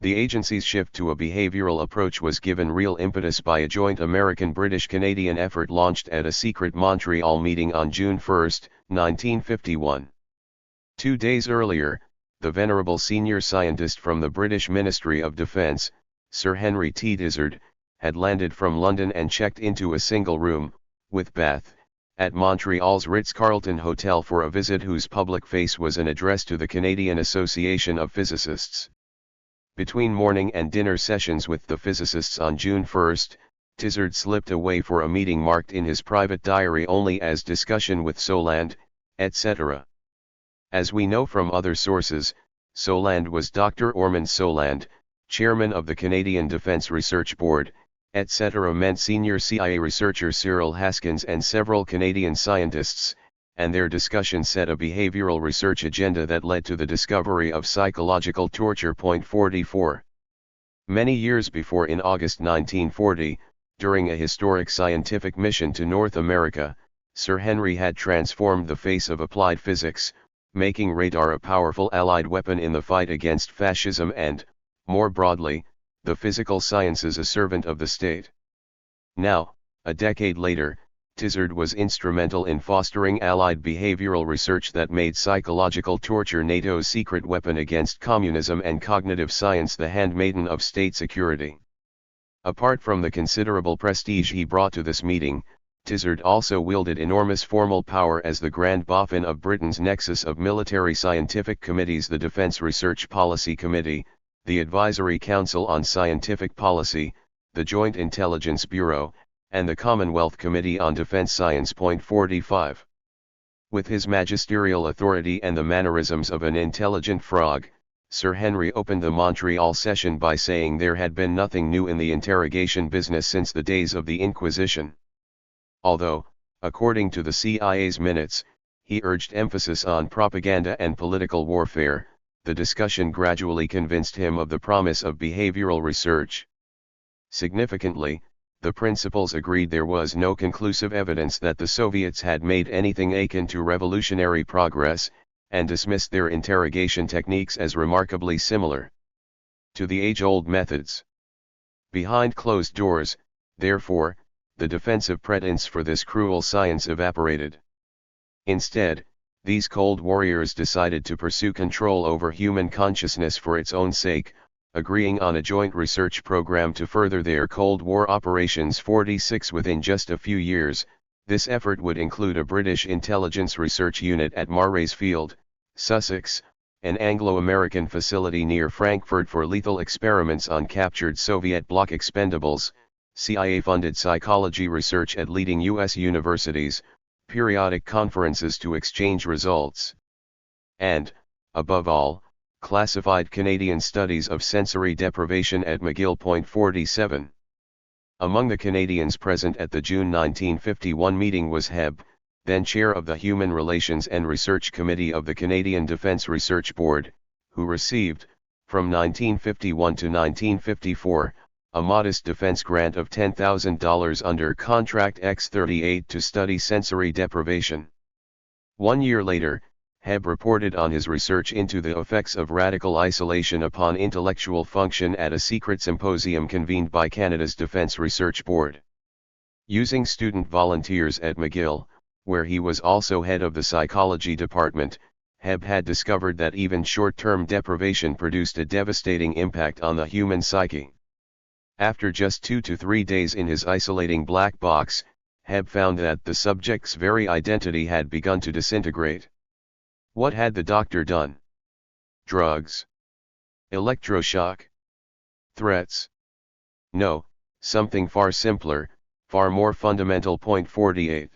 The agency's shift to a behavioral approach was given real impetus by a joint American-British-Canadian effort launched at a secret Montreal meeting on June 1, 1951. 2 days earlier, the venerable senior scientist from the British Ministry of Defence, Sir Henry T. Tizard, had landed from London and checked into a single room, with bath, at Montreal's Ritz-Carlton Hotel for a visit whose public face was an address to the Canadian Association of Physicists. Between morning and dinner sessions with the physicists on June 1, Tizard slipped away for a meeting marked in his private diary only as discussion with Soland, etc. As we know from other sources, Soland was Dr. Ormond Soland, chairman of the Canadian Defence Research Board, etc. meant senior CIA researcher Cyril Haskins and several Canadian scientists, and their discussion set a behavioral research agenda that led to the discovery of psychological torture. 44. Many years before, in August 1940, during a historic scientific mission to North America, Sir Henry had transformed the face of applied physics, making radar a powerful allied weapon in the fight against fascism and, more broadly, the physical sciences a servant of the state. Now, a decade later, Tizard was instrumental in fostering Allied behavioral research that made psychological torture NATO's secret weapon against communism and cognitive science the handmaiden of state security. Apart from the considerable prestige he brought to this meeting, Tizard also wielded enormous formal power as the Grand Boffin of Britain's nexus of military scientific committees: the Defence Research Policy Committee, the Advisory Council on Scientific Policy, the Joint Intelligence Bureau, and the Commonwealth Committee on Defense Science. 45. With his magisterial authority and the mannerisms of an intelligent frog, Sir Henry opened the Montreal session by saying there had been nothing new in the interrogation business since the days of the Inquisition. Although, according to the CIA's minutes, he urged emphasis on propaganda and political warfare, the discussion gradually convinced him of the promise of behavioral research. Significantly, the principals agreed there was no conclusive evidence that the Soviets had made anything akin to revolutionary progress, and dismissed their interrogation techniques as remarkably similar to the age-old methods. Behind closed doors, therefore, the defensive pretense for this cruel science evaporated. Instead, these cold warriors decided to pursue control over human consciousness for its own sake, agreeing on a joint research program to further their Cold War operations. 46 Within just a few years, this effort would include a British intelligence research unit at Marraysfield, Sussex, an Anglo-American facility near Frankfurt for lethal experiments on captured Soviet bloc expendables, CIA-funded psychology research at leading U.S. universities, periodic conferences to exchange results, and, above all, classified Canadian studies of sensory deprivation at McGill. 47. Among the Canadians present at the June 1951 meeting was Hebb, then chair of the Human Relations and Research Committee of the Canadian Defence Research Board, who received, from 1951 to 1954, a modest defense grant of $10,000 under Contract X-38 to study sensory deprivation. 1 year later, Hebb reported on his research into the effects of radical isolation upon intellectual function at a secret symposium convened by Canada's Defence Research Board. Using student volunteers at McGill, where he was also head of the psychology department, Hebb had discovered that even short-term deprivation produced a devastating impact on the human psyche. After just 2 to 3 days in his isolating black box, Hebb found that the subject's very identity had begun to disintegrate. What had the doctor done? Drugs? Electroshock? Threats? No, something far simpler, far more fundamental. 48.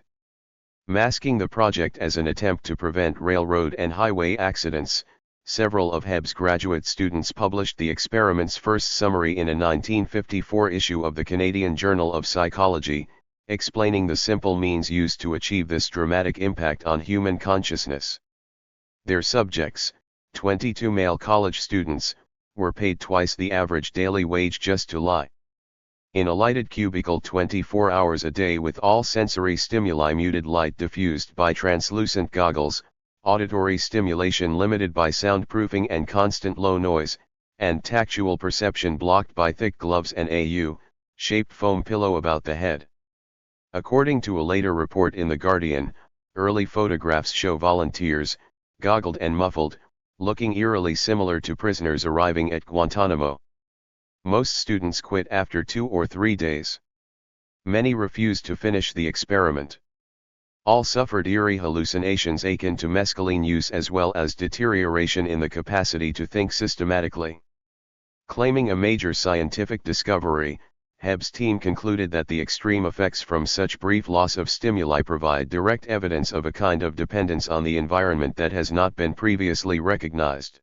Masking the project as an attempt to prevent railroad and highway accidents, several of Hebb's graduate students published the experiment's first summary in a 1954 issue of the Canadian Journal of Psychology, explaining the simple means used to achieve this dramatic impact on human consciousness. Their subjects, 22 male college students, were paid twice the average daily wage just to lie in a lighted cubicle 24 hours a day with all sensory stimuli muted, light diffused by translucent goggles, auditory stimulation limited by soundproofing and constant low noise, and tactual perception blocked by thick gloves and a U-shaped foam pillow about the head. According to a later report in The Guardian, early photographs show volunteers, goggled and muffled, looking eerily similar to prisoners arriving at Guantanamo. Most students quit after 2 or 3 days. Many refused to finish the experiment. All suffered eerie hallucinations akin to mescaline use as well as deterioration in the capacity to think systematically. Claiming a major scientific discovery, Hebb's team concluded that the extreme effects from such brief loss of stimuli provide direct evidence of a kind of dependence on the environment that has not been previously recognized.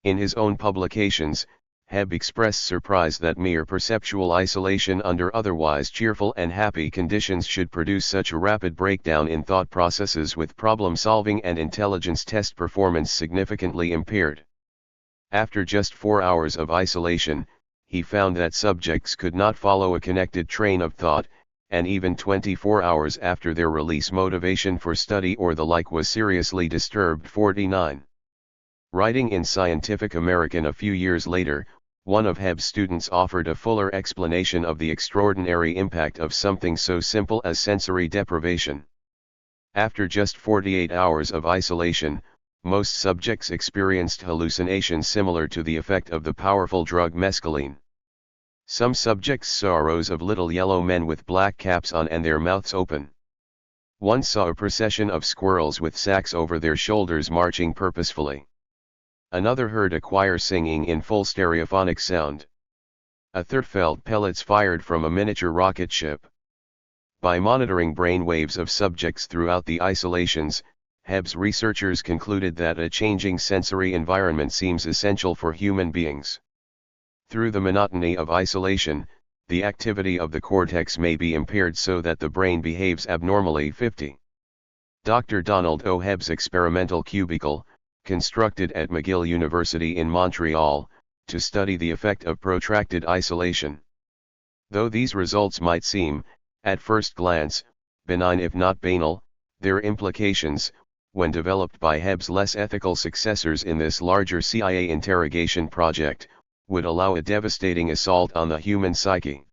In his own publications, Hebb expressed surprise that mere perceptual isolation under otherwise cheerful and happy conditions should produce such a rapid breakdown in thought processes, with problem-solving and intelligence test performance significantly impaired. After just 4 hours of isolation, he found that subjects could not follow a connected train of thought, and even 24 hours after their release motivation for study or the like was seriously disturbed. 49. Writing in Scientific American a few years later, one of Hebb's students offered a fuller explanation of the extraordinary impact of something so simple as sensory deprivation. After just 48 hours of isolation, most subjects experienced hallucinations similar to the effect of the powerful drug mescaline. Some subjects saw rows of little yellow men with black caps on and their mouths open. One saw a procession of squirrels with sacks over their shoulders marching purposefully. Another heard a choir singing in full stereophonic sound. A third felt pellets fired from a miniature rocket ship. By monitoring brain waves of subjects throughout the isolations, Hebb's researchers concluded that a changing sensory environment seems essential for human beings. Through the monotony of isolation, the activity of the cortex may be impaired so that the brain behaves abnormally. 50. Dr. Donald O. Hebb's experimental cubicle, constructed at McGill University in Montreal, to study the effect of protracted isolation. Though these results might seem, at first glance, benign if not banal, their implications, when developed by Hebb's less ethical successors in this larger CIA interrogation project, would allow a devastating assault on the human psyche.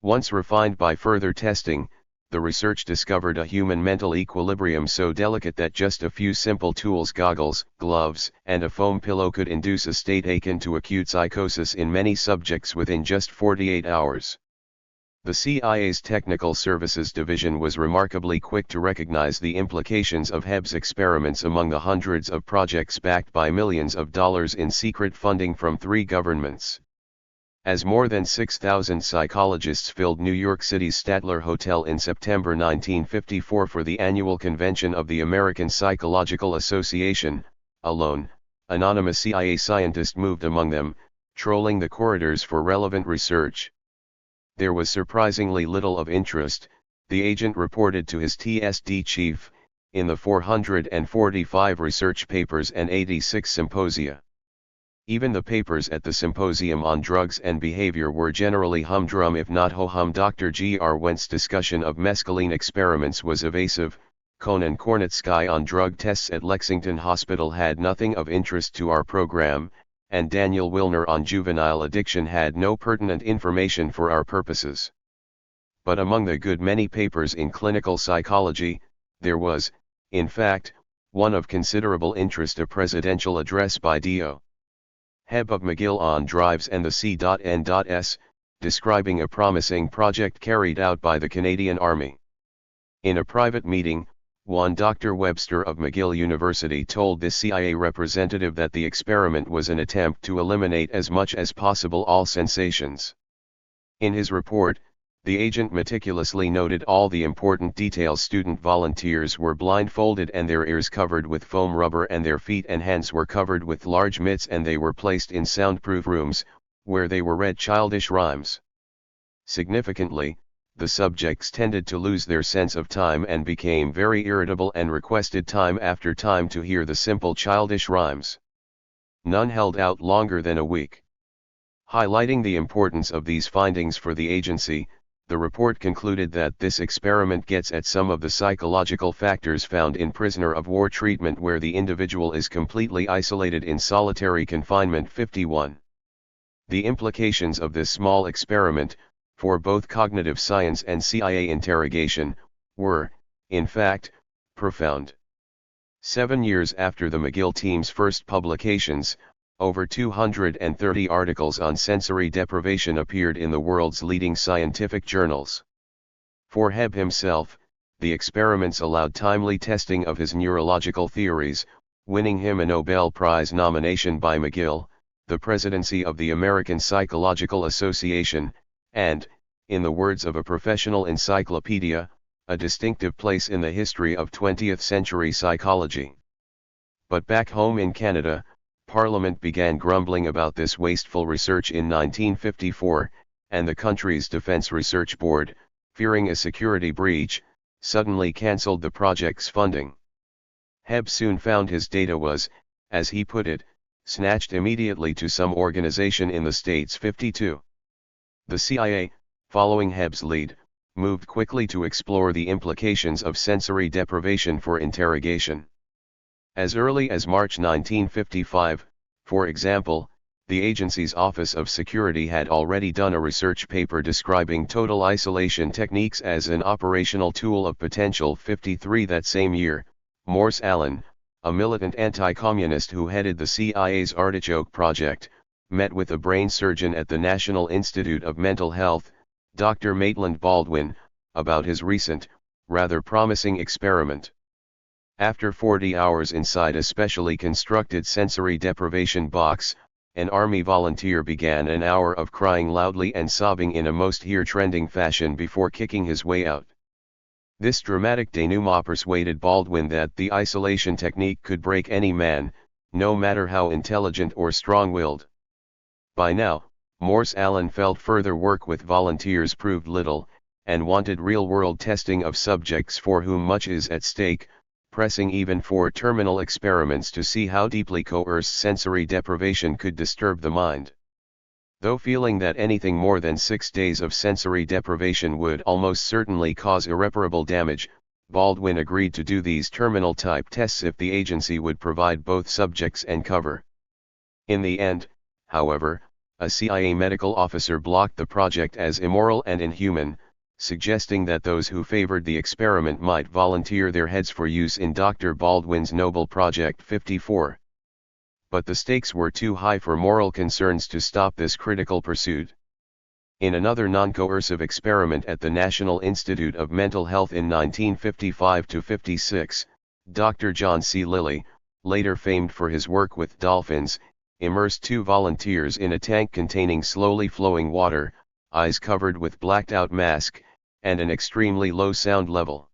Once refined by further testing, the research discovered a human mental equilibrium so delicate that just a few simple tools, goggles, gloves, and a foam pillow could induce a state akin to acute psychosis in many subjects within just 48 hours. The CIA's Technical Services Division was remarkably quick to recognize the implications of Hebb's experiments among the hundreds of projects backed by millions of dollars in secret funding from 3 governments. As more than 6,000 psychologists filled New York City's Statler Hotel in September 1954 for the annual convention of the American Psychological Association, alone, anonymous CIA scientist moved among them, trolling the corridors for relevant research. There was surprisingly little of interest, the agent reported to his TSD chief, in the 445 research papers and 86 symposia. Even the papers at the Symposium on Drugs and Behavior were generally humdrum if not ho-hum. Dr. G.R. Wendt's discussion of mescaline experiments was evasive. Conan Kornitsky on drug tests at Lexington Hospital had nothing of interest to our program, and Daniel Wilner on juvenile addiction had no pertinent information for our purposes. But among the good many papers in clinical psychology, there was, in fact, one of considerable interest, a presidential address by D.O. Hebb of McGill on drives and the C.N.S., describing a promising project carried out by the Canadian Army. In a private meeting, one Dr. Webster of McGill University told this CIA representative that the experiment was an attempt to eliminate as much as possible all sensations. In his report, the agent meticulously noted all the important details. Student volunteers were blindfolded and their ears covered with foam rubber and their feet and hands were covered with large mitts, and they were placed in soundproof rooms, where they were read childish rhymes. Significantly, the subjects tended to lose their sense of time and became very irritable and requested time after time to hear the simple childish rhymes. None held out longer than a week. Highlighting the importance of these findings for the agency, the report concluded that this experiment gets at some of the psychological factors found in prisoner of war treatment where the individual is completely isolated in solitary confinement. 51. The implications of this small experiment, for both cognitive science and CIA interrogation, were, in fact, profound. 7 years after the McGill team's first publications, over 230 articles on sensory deprivation appeared in the world's leading scientific journals. For Hebb himself, the experiments allowed timely testing of his neurological theories, winning him a Nobel Prize nomination by McGill, the presidency of the American Psychological Association, and, in the words of a professional encyclopedia, a distinctive place in the history of 20th-century psychology. But back home in Canada, Parliament began grumbling about this wasteful research in 1954, and the country's Defence Research Board, fearing a security breach, suddenly cancelled the project's funding. Hebb soon found his data was, as he put it, snatched immediately to some organization in the States. 52. The CIA, following Hebb's lead, moved quickly to explore the implications of sensory deprivation for interrogation. As early as March 1955, for example, the agency's Office of Security had already done a research paper describing total isolation techniques as an operational tool of potential. 53. That same year, Morse Allen, a militant anti-communist who headed the CIA's Artichoke Project, met with a brain surgeon at the National Institute of Mental Health, Dr. Maitland Baldwin, about his recent, rather promising experiment. After 40 hours inside a specially constructed sensory deprivation box, an army volunteer began an hour of crying loudly and sobbing in a most hair-trending fashion before kicking his way out. This dramatic denouement persuaded Baldwin that the isolation technique could break any man, no matter how intelligent or strong-willed. By now, Morse Allen felt further work with volunteers proved little, and wanted real-world testing of subjects for whom much is at stake, pressing even for terminal experiments to see how deeply coerced sensory deprivation could disturb the mind. Though feeling that anything more than 6 days of sensory deprivation would almost certainly cause irreparable damage, Baldwin agreed to do these terminal-type tests if the agency would provide both subjects and cover. In the end, however, a CIA medical officer blocked the project as immoral and inhuman, suggesting that those who favored the experiment might volunteer their heads for use in Dr. Baldwin's Nobel Project 54. But the stakes were too high for moral concerns to stop this critical pursuit. In another non-coercive experiment at the National Institute of Mental Health in 1955-56, Dr. John C. Lilly, later famed for his work with dolphins, immersed 2 volunteers in a tank containing slowly flowing water, eyes covered with blacked-out mask, and an extremely low sound level.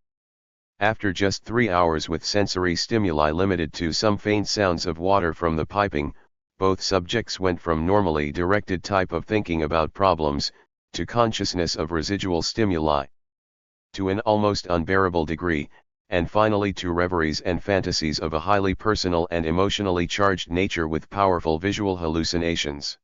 After just 3 hours with sensory stimuli limited to some faint sounds of water from the piping, both subjects went from normally directed type of thinking about problems, to consciousness of residual stimuli, to an almost unbearable degree, and finally to reveries and fantasies of a highly personal and emotionally charged nature with powerful visual hallucinations.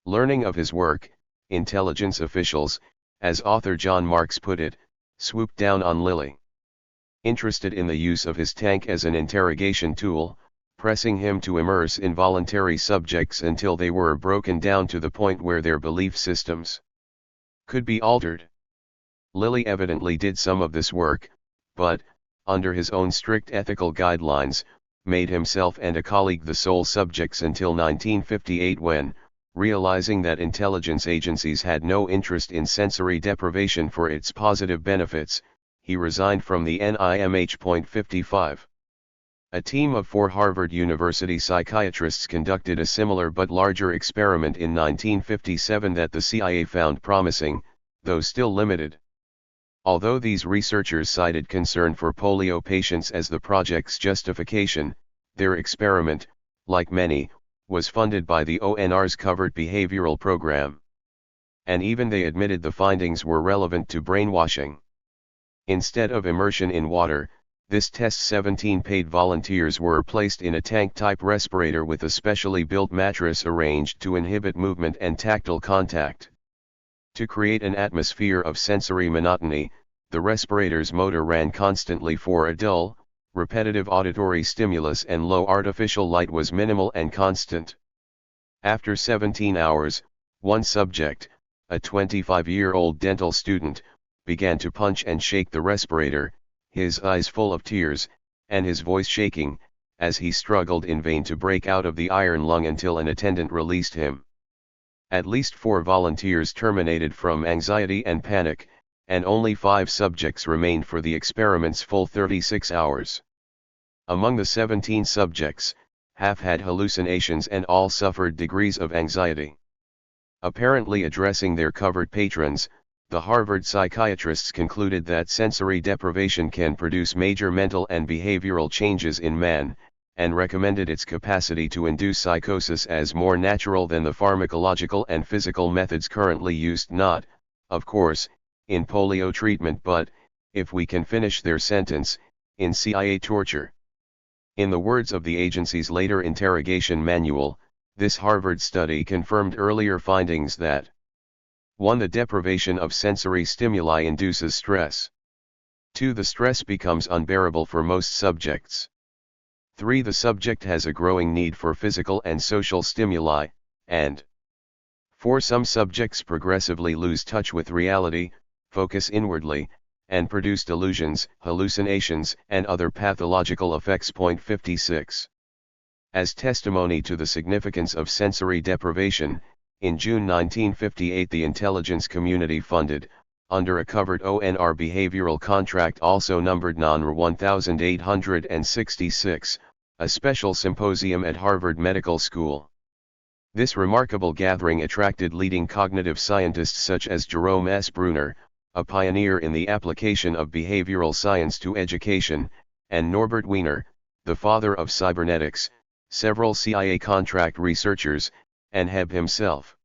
Learning of his work, intelligence officials, as author John Marks put it, swooped down on Lilly. Interested in the use of his tank as an interrogation tool, pressing him to immerse involuntary subjects until they were broken down to the point where their belief systems could be altered. Lilly evidently did some of this work, but, under his own strict ethical guidelines, made himself and a colleague the sole subjects until 1958 when, realizing that intelligence agencies had no interest in sensory deprivation for its positive benefits, he resigned from the NIMH. 55. A team of 4 Harvard University psychiatrists conducted a similar but larger experiment in 1957 that the CIA found promising, though still limited. Although these researchers cited concern for polio patients as the project's justification, their experiment, like many, was funded by the ONR's Covert Behavioral Program. And even they admitted the findings were relevant to brainwashing. Instead of immersion in water, this test 17 paid volunteers were placed in a tank-type respirator with a specially built mattress arranged to inhibit movement and tactile contact. To create an atmosphere of sensory monotony, the respirator's motor ran constantly for a dull, repetitive auditory stimulus and low artificial light was minimal and constant. After 17 hours, one subject, a 25-year-old dental student, began to punch and shake the respirator, his eyes full of tears, and his voice shaking, as he struggled in vain to break out of the iron lung until an attendant released him. At least 4 volunteers terminated from anxiety and panic, and only 5 subjects remained for the experiment's full 36 hours. Among the 17 subjects, half had hallucinations and all suffered degrees of anxiety. Apparently addressing their covered patrons, the Harvard psychiatrists concluded that sensory deprivation can produce major mental and behavioral changes in man, and recommended its capacity to induce psychosis as more natural than the pharmacological and physical methods currently used, not, of course, in polio treatment but, if we can finish their sentence, in CIA torture. In the words of the agency's later interrogation manual, this Harvard study confirmed earlier findings that 1. The deprivation of sensory stimuli induces stress. 2. The stress becomes unbearable for most subjects. 3. The subject has a growing need for physical and social stimuli, and 4. Some subjects progressively lose touch with reality, focus inwardly, and produce delusions, hallucinations, and other pathological effects. 56. As testimony to the significance of sensory deprivation, in June 1958 the intelligence community funded, under a covered ONR behavioral contract also numbered NONR 1866, a special symposium at Harvard Medical School. This remarkable gathering attracted leading cognitive scientists such as Jerome S. Bruner, a pioneer in the application of behavioral science to education, and Norbert Wiener, the father of cybernetics, several CIA contract researchers, and Hebb himself.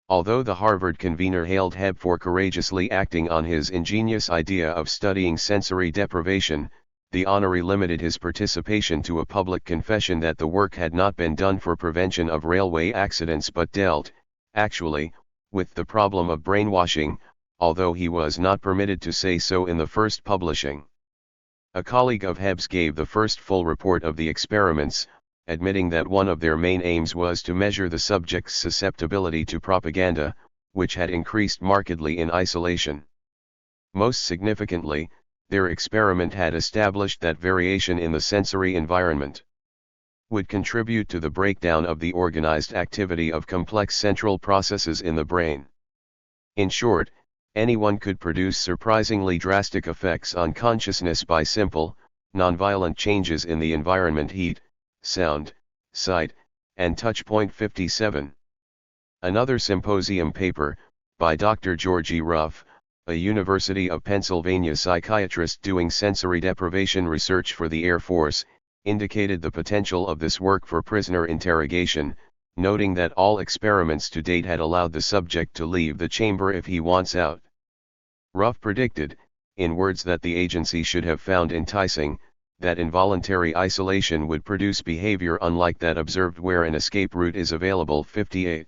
Although the Harvard convener hailed Hebb for courageously acting on his ingenious idea of studying sensory deprivation, the honoree limited his participation to a public confession that the work had not been done for prevention of railway accidents but dealt, actually, with the problem of brainwashing, although he was not permitted to say so in the first publishing. A colleague of Hebb's gave the first full report of the experiments, admitting that one of their main aims was to measure the subject's susceptibility to propaganda, which had increased markedly in isolation. Most significantly, their experiment had established that variation in the sensory environment would contribute to the breakdown of the organized activity of complex central processes in the brain. In short, anyone could produce surprisingly drastic effects on consciousness by simple, nonviolent changes in the environment: heat, sound, sight, and touch. 57. Another symposium paper, by Dr. George E. Ruff, a University of Pennsylvania psychiatrist doing sensory deprivation research for the Air Force, indicated the potential of this work for prisoner interrogation, noting that all experiments to date had allowed the subject to leave the chamber if he wants out. Ruff predicted, in words that the agency should have found enticing, that involuntary isolation would produce behavior unlike that observed where an escape route is available. 58.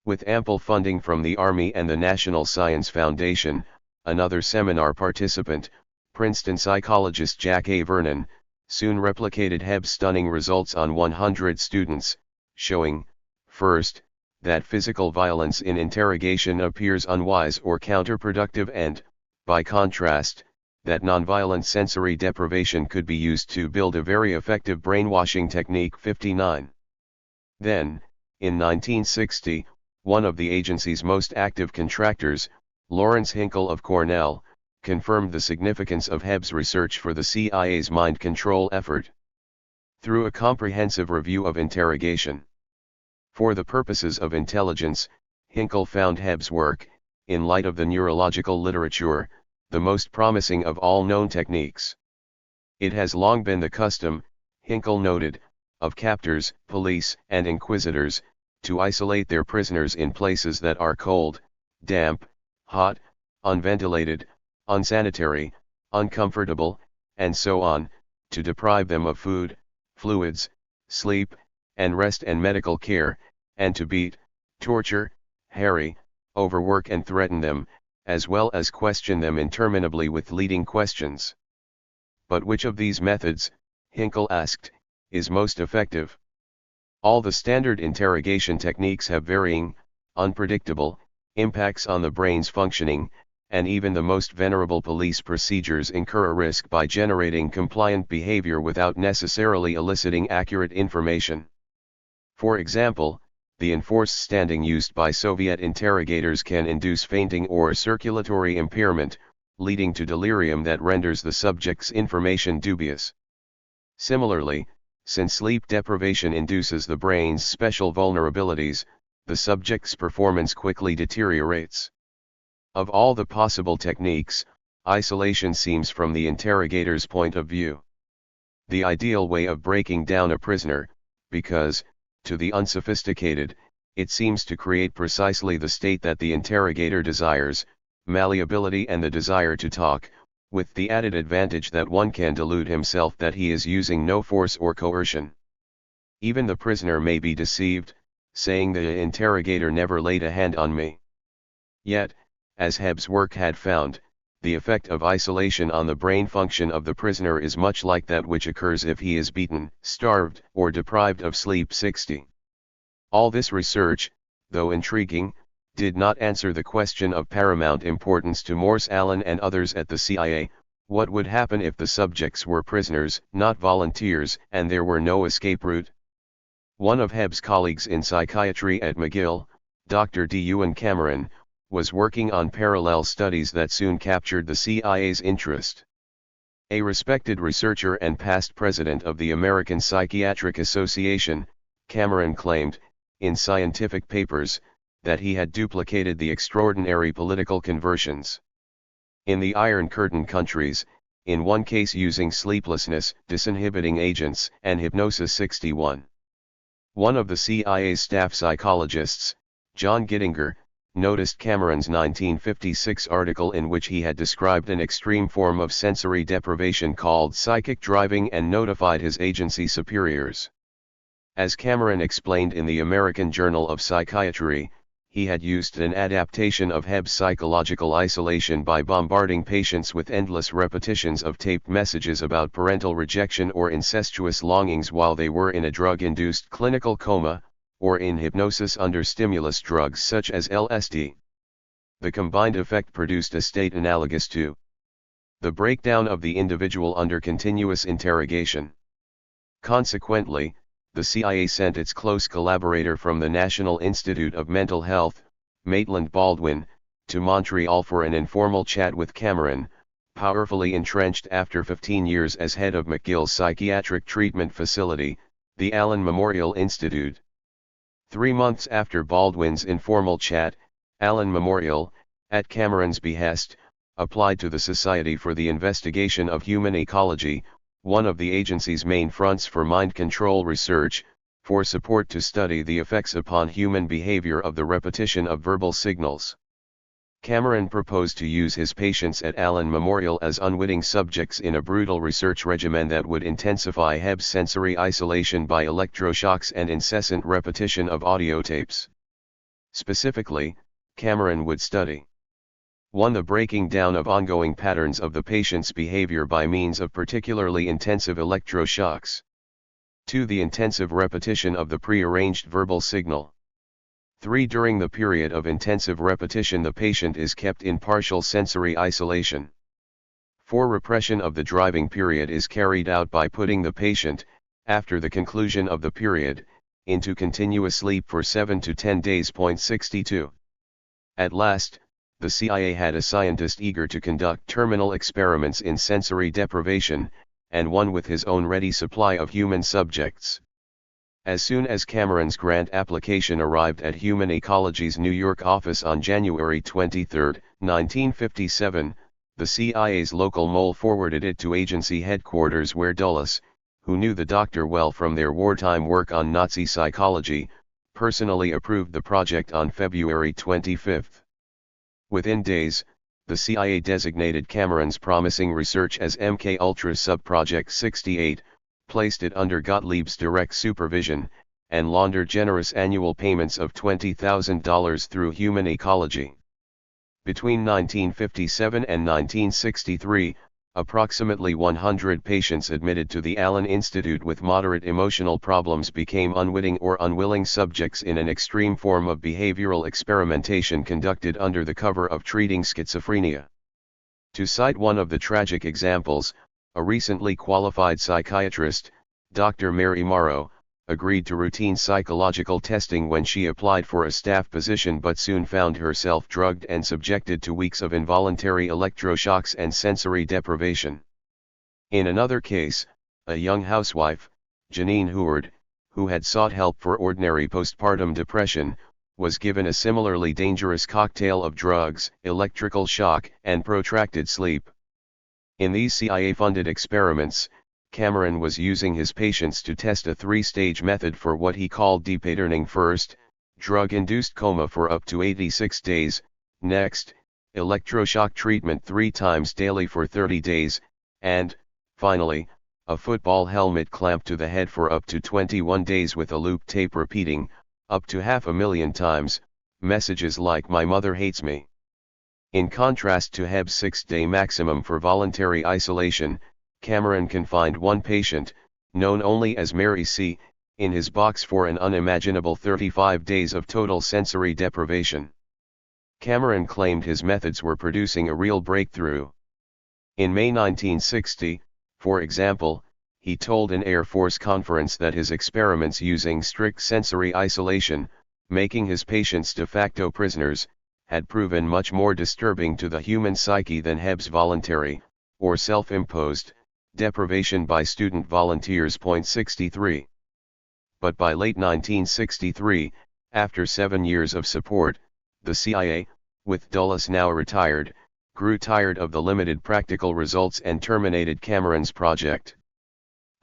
With ample funding from the Army and the National Science Foundation, another seminar participant, Princeton psychologist Jack A. Vernon, soon replicated Hebb's stunning results on 100 students, showing, first, that physical violence in interrogation appears unwise or counterproductive and, by contrast, that nonviolent sensory deprivation could be used to build a very effective brainwashing technique. 59. Then, in 1960, one of the agency's most active contractors, Lawrence Hinkle of Cornell, confirmed the significance of Hebb's research for the CIA's mind control effort. Through a comprehensive review of interrogation for the purposes of intelligence, Hinkle found Hebb's work, in light of the neurological literature, the most promising of all known techniques. It has long been the custom, Hinkle noted, of captors, police, and inquisitors, to isolate their prisoners in places that are cold, damp, hot, unventilated, unsanitary, uncomfortable, and so on, to deprive them of food, fluids, sleep, and rest and medical care, and to beat, torture, harry, overwork and threaten them, as well as question them interminably with leading questions. But which of these methods, Hinkle asked, is most effective? All the standard interrogation techniques have varying, unpredictable, impacts on the brain's functioning, and even the most venerable police procedures incur a risk by generating compliant behavior without necessarily eliciting accurate information. For example, the enforced standing used by Soviet interrogators can induce fainting or circulatory impairment, leading to delirium that renders the subject's information dubious. Similarly, since sleep deprivation induces the brain's special vulnerabilities, the subject's performance quickly deteriorates. Of all the possible techniques, isolation seems, from the interrogator's point of view, the ideal way of breaking down a prisoner, because, to the unsophisticated, it seems to create precisely the state that the interrogator desires, malleability and the desire to talk, with the added advantage that one can delude himself that he is using no force or coercion. Even the prisoner may be deceived, saying the interrogator never laid a hand on me. Yet, as Hebb's work had found, the effect of isolation on the brain function of the prisoner is much like that which occurs if he is beaten, starved, or deprived of sleep. 60. All this research, though intriguing, did not answer the question of paramount importance to Morse Allen and others at the CIA: what would happen if the subjects were prisoners, not volunteers, and there were no escape route? One of Hebb's colleagues in psychiatry at McGill, Dr. D. Ewan Cameron, was working on parallel studies that soon captured the CIA's interest. A respected researcher and past president of the American Psychiatric Association, Cameron claimed, in scientific papers, that he had duplicated the extraordinary political conversions in the Iron Curtain countries, in one case using sleeplessness, disinhibiting agents, and hypnosis 61. One of the CIA's staff psychologists, John Gittinger, noticed Cameron's 1956 article in which he had described an extreme form of sensory deprivation called psychic driving and notified his agency superiors. As Cameron explained in the American Journal of Psychiatry, he had used an adaptation of Hebb's psychological isolation by bombarding patients with endless repetitions of taped messages about parental rejection or incestuous longings while they were in a drug-induced clinical coma, or in hypnosis under stimulus drugs such as LSD. The combined effect produced a state analogous to the breakdown of the individual under continuous interrogation. Consequently, the CIA sent its close collaborator from the National Institute of Mental Health, Maitland Baldwin, to Montreal for an informal chat with Cameron, powerfully entrenched after 15 years as head of McGill's psychiatric treatment facility, the Allen Memorial Institute. 3 months after Baldwin's informal chat, Allen Memorial, at Cameron's behest, applied to the Society for the Investigation of Human Ecology, one of the agency's main fronts for mind control research, for support to study the effects upon human behavior of the repetition of verbal signals. Cameron proposed to use his patients at Allen Memorial as unwitting subjects in a brutal research regimen that would intensify Hebb's sensory isolation by electroshocks and incessant repetition of audio tapes. Specifically, Cameron would study 1. The breaking down of ongoing patterns of the patient's behavior by means of particularly intensive electroshocks. 2. The intensive repetition of the prearranged verbal signal. 3. During the period of intensive repetition the patient is kept in partial sensory isolation. 4. Repression of the driving period is carried out by putting the patient, after the conclusion of the period, into continuous sleep for 7 to 10 days. 62. At last, the CIA had a scientist eager to conduct terminal experiments in sensory deprivation, and one with his own ready supply of human subjects. As soon as Cameron's grant application arrived at Human Ecology's New York office on January 23, 1957, the CIA's local mole forwarded it to agency headquarters where Dulles, who knew the doctor well from their wartime work on Nazi psychology, personally approved the project on February 25. Within days, the CIA designated Cameron's promising research as MK Ultra Subproject 68, placed it under Gottlieb's direct supervision, and laundered generous annual payments of $20,000 through Human Ecology. Between 1957 and 1963, approximately 100 patients admitted to the Allen Institute with moderate emotional problems became unwitting or unwilling subjects in an extreme form of behavioral experimentation conducted under the cover of treating schizophrenia. To cite one of the tragic examples, a recently qualified psychiatrist, Dr. Mary Morrow, agreed to routine psychological testing when she applied for a staff position but soon found herself drugged and subjected to weeks of involuntary electroshocks and sensory deprivation. In another case, a young housewife, Janine Heward, who had sought help for ordinary postpartum depression, was given a similarly dangerous cocktail of drugs, electrical shock, and protracted sleep. In these CIA-funded experiments, Cameron was using his patients to test a 3-stage method for what he called depatterning. First, drug-induced coma for up to 86 days, next, electroshock treatment 3 times daily for 30 days, and, finally, a football helmet clamped to the head for up to 21 days with a loop tape repeating, up to 500,000 times, messages like "My mother hates me." In contrast to Hebb's 6-day maximum for voluntary isolation, Cameron confined one patient, known only as Mary C., in his box for an unimaginable 35 days of total sensory deprivation. Cameron claimed his methods were producing a real breakthrough. In May 1960, for example, he told an Air Force conference that his experiments using strict sensory isolation, making his patients de facto prisoners, had proven much more disturbing to the human psyche than Hebb's voluntary, or self-imposed, deprivation by student volunteers. 63. But by late 1963, after 7 years of support, the CIA, with Dulles now retired, grew tired of the limited practical results and terminated Cameron's project.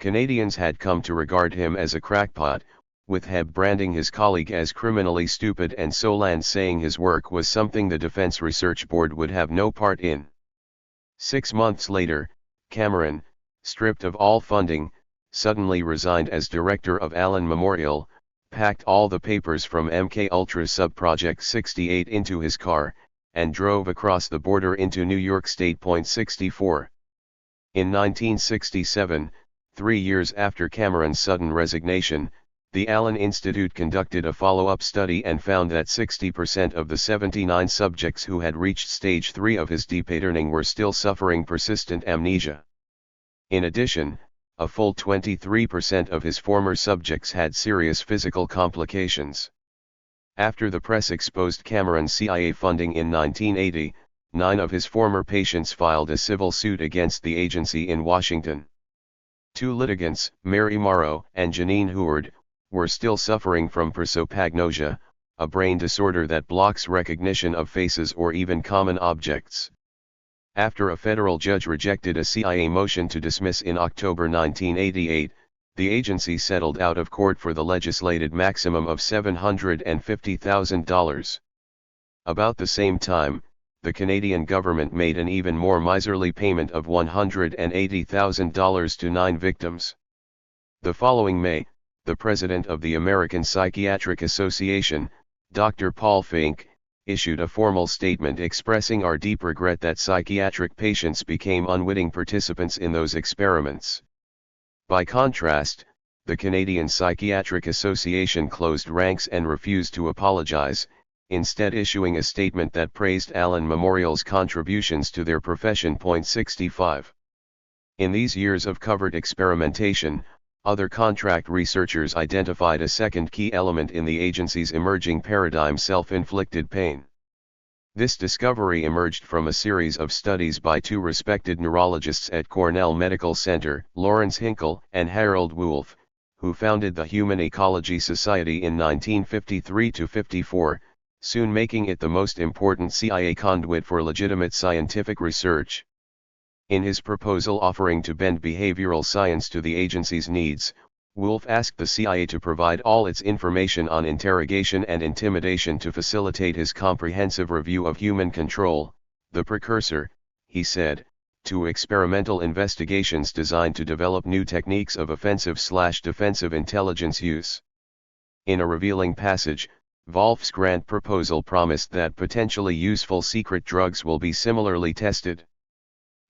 Canadians had come to regard him as a crackpot, with Hebb branding his colleague as criminally stupid and Soland saying his work was something the Defense Research Board would have no part in. 6 months later, Cameron, stripped of all funding, suddenly resigned as director of Allen Memorial, packed all the papers from MK Ultra Sub-Project 68 into his car, and drove across the border into New York State. 64. In 1967, 3 years after Cameron's sudden resignation, the Allen Institute conducted a follow-up study and found that 60% of the 79 subjects who had reached stage 3 of his depatterning were still suffering persistent amnesia. In addition, a full 23% of his former subjects had serious physical complications. After the press exposed Cameron's CIA funding in 1980, 9 of his former patients filed a civil suit against the agency in Washington. 2 litigants, Mary Morrow and Janine Heward, were still suffering from prosopagnosia, a brain disorder that blocks recognition of faces or even common objects. After a federal judge rejected a CIA motion to dismiss in October 1988, the agency settled out of court for the legislated maximum of $750,000. About the same time, the Canadian government made an even more miserly payment of $180,000 to 9 victims. The following May, the president of the American Psychiatric Association, Dr. Paul Fink, issued a formal statement expressing our deep regret that psychiatric patients became unwitting participants in those experiments. By contrast, the Canadian Psychiatric Association closed ranks and refused to apologize, instead issuing a statement that praised Allen Memorial's contributions to their profession. 65. In these years of covert experimentation, other contract researchers identified a second key element in the agency's emerging paradigm: self-inflicted pain. This discovery emerged from a series of studies by 2 respected neurologists at Cornell Medical Center, Lawrence Hinkle and Harold Wolff, who founded the Human Ecology Society in 1953-54, soon making it the most important CIA conduit for legitimate scientific research. In his proposal offering to bend behavioral science to the agency's needs, Wolff asked the CIA to provide all its information on interrogation and intimidation to facilitate his comprehensive review of human control, the precursor, he said, to experimental investigations designed to develop new techniques of offensive/defensive intelligence use. In a revealing passage, Wolff's grant proposal promised that potentially useful secret drugs will be similarly tested.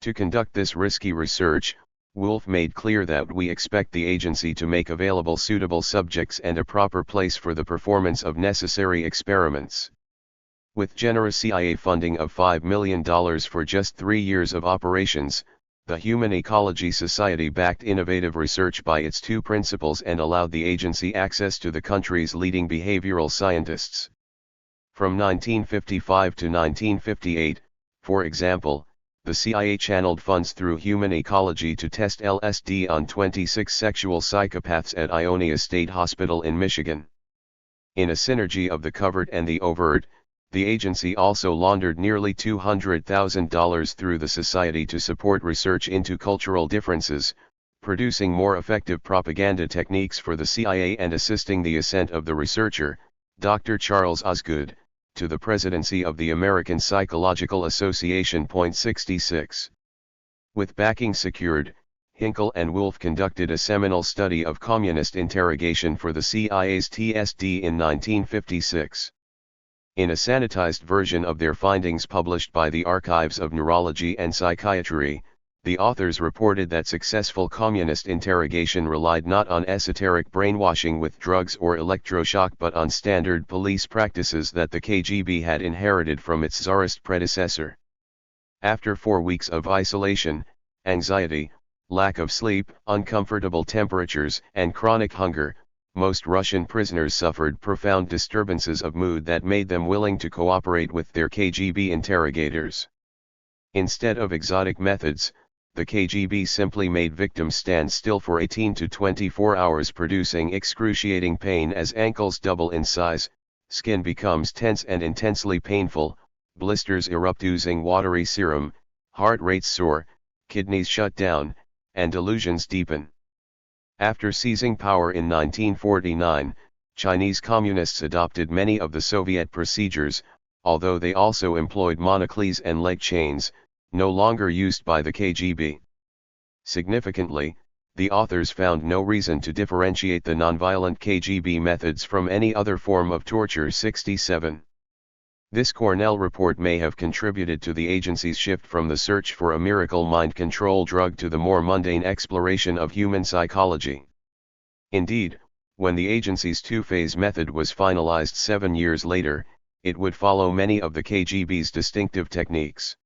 To conduct this risky research, Wolff made clear that we expect the agency to make available suitable subjects and a proper place for the performance of necessary experiments. With generous CIA funding of $5 million for just 3 years of operations, the Human Ecology Society backed innovative research by its 2 principals and allowed the agency access to the country's leading behavioral scientists. From 1955 to 1958, for example, the CIA channeled funds through Human Ecology to test LSD on 26 sexual psychopaths at Ionia State Hospital in Michigan. In a synergy of the covert and the overt, the agency also laundered nearly $200,000 through the society to support research into cultural differences, producing more effective propaganda techniques for the CIA and assisting the ascent of the researcher, Dr. Charles Osgood, to the presidency of the American Psychological Association. 66. With backing secured, Hinkle and Wolff conducted a seminal study of communist interrogation for the CIA's TSD in 1956. In a sanitized version of their findings published by the Archives of Neurology and Psychiatry, the authors reported that successful communist interrogation relied not on esoteric brainwashing with drugs or electroshock but on standard police practices that the KGB had inherited from its Tsarist predecessor. After 4 weeks of isolation, anxiety, lack of sleep, uncomfortable temperatures, and chronic hunger, most Russian prisoners suffered profound disturbances of mood that made them willing to cooperate with their KGB interrogators. Instead of exotic methods, the KGB simply made victims stand still for 18 to 24 hours, producing excruciating pain as ankles double in size, skin becomes tense and intensely painful, blisters erupt oozing watery serum, heart rates soar, kidneys shut down, and delusions deepen. After seizing power in 1949, Chinese communists adopted many of the Soviet procedures, although they also employed monocles and leg chains, no longer used by the KGB. Significantly, the authors found no reason to differentiate the nonviolent KGB methods from any other form of torture. 67. This Cornell report may have contributed to the agency's shift from the search for a miracle mind control drug to the more mundane exploration of human psychology. Indeed, when the agency's two-phase method was finalized 7 years later, it would follow many of the KGB's distinctive techniques.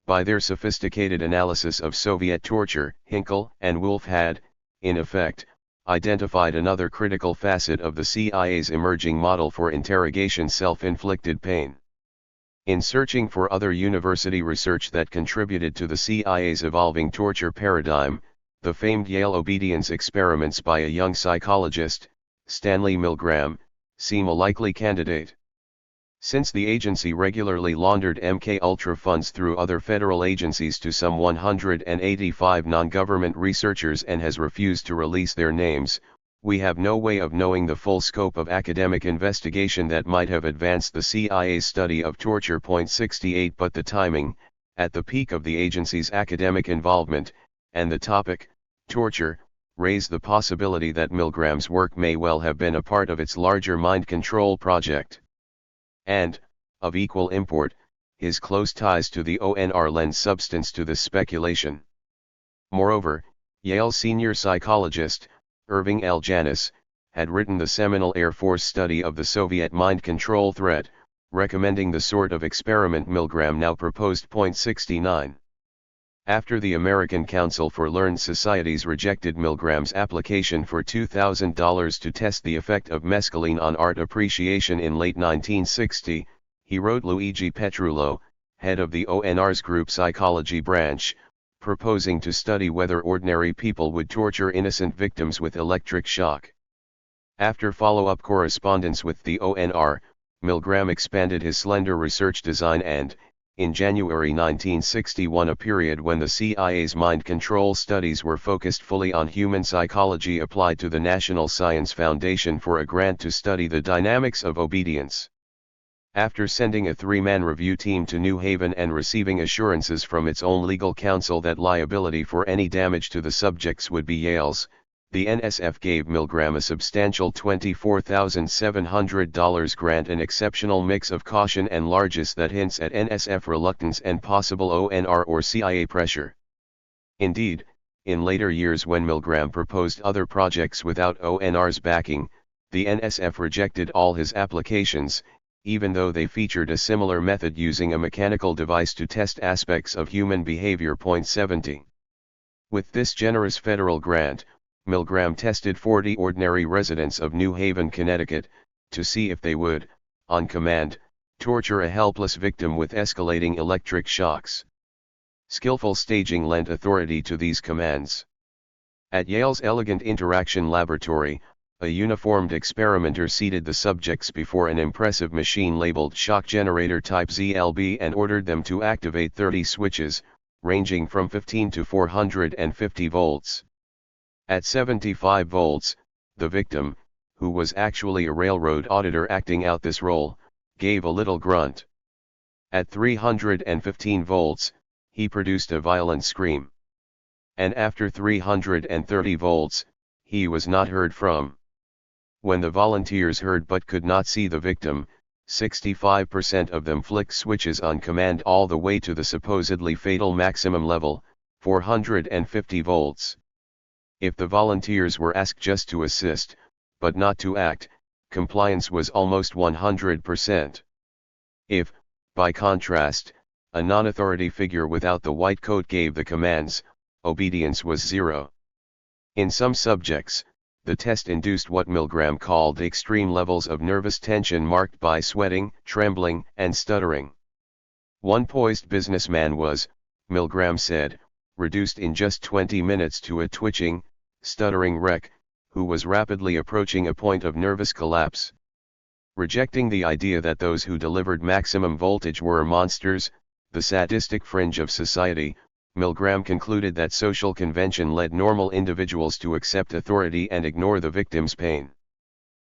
By their sophisticated analysis of Soviet torture, Hinkle and Wolf had, in effect, identified another critical facet of the CIA's emerging model for interrogation: self-inflicted pain. In searching for other university research that contributed to the CIA's evolving torture paradigm, the famed Yale obedience experiments by a young psychologist, Stanley Milgram, seem a likely candidate. Since the agency regularly laundered MK-Ultra funds through other federal agencies to some 185 non-government researchers and has refused to release their names, we have no way of knowing the full scope of academic investigation that might have advanced the CIA's study of torture. 68 But the timing, at the peak of the agency's academic involvement, and the topic, torture, raise the possibility that Milgram's work may well have been a part of its larger mind control project. And, of equal import, his close ties to the ONR lend substance to this speculation. Moreover, Yale senior psychologist, Irving L. Janis, had written the seminal Air Force study of the Soviet mind control threat, recommending the sort of experiment Milgram now proposed. 69. After the American Council for Learned Societies rejected Milgram's application for $2,000 to test the effect of mescaline on art appreciation in late 1960, he wrote Luigi Petrullo, head of the ONR's group psychology branch, proposing to study whether ordinary people would torture innocent victims with electric shock. After follow-up correspondence with the ONR, Milgram expanded his slender research design and, in January 1961, a period when the CIA's mind control studies were focused fully on human psychology, applied to the National Science Foundation for a grant to study the dynamics of obedience. After sending a 3-man review team to New Haven and receiving assurances from its own legal counsel that liability for any damage to the subjects would be Yale's, the NSF gave Milgram a substantial $24,700 grant, an exceptional mix of caution and largesse that hints at NSF reluctance and possible ONR or CIA pressure. Indeed, in later years when Milgram proposed other projects without ONR's backing, the NSF rejected all his applications, even though they featured a similar method using a mechanical device to test aspects of human behavior. 70. With this generous federal grant, Milgram tested 40 ordinary residents of New Haven, Connecticut, to see if they would, on command, torture a helpless victim with escalating electric shocks. Skillful staging lent authority to these commands. At Yale's elegant interaction laboratory, a uniformed experimenter seated the subjects before an impressive machine labeled shock generator type ZLB and ordered them to activate 30 switches, ranging from 15 to 450 volts. At 75 volts, the victim, who was actually a railroad auditor acting out this role, gave a little grunt. At 315 volts, he produced a violent scream. And after 330 volts, he was not heard from. When the volunteers heard but could not see the victim, 65% of them flicked switches on command all the way to the supposedly fatal maximum level, 450 volts. If the volunteers were asked just to assist, but not to act, compliance was almost 100%. If, by contrast, a non-authority figure without the white coat gave the commands, obedience was zero. In some subjects, the test induced what Milgram called extreme levels of nervous tension marked by sweating, trembling, and stuttering. One poised businessman was, Milgram said, reduced in just 20 minutes to a twitching, stuttering wreck, who was rapidly approaching a point of nervous collapse. Rejecting the idea that those who delivered maximum voltage were monsters, the sadistic fringe of society, Milgram concluded that social convention led normal individuals to accept authority and ignore the victim's pain.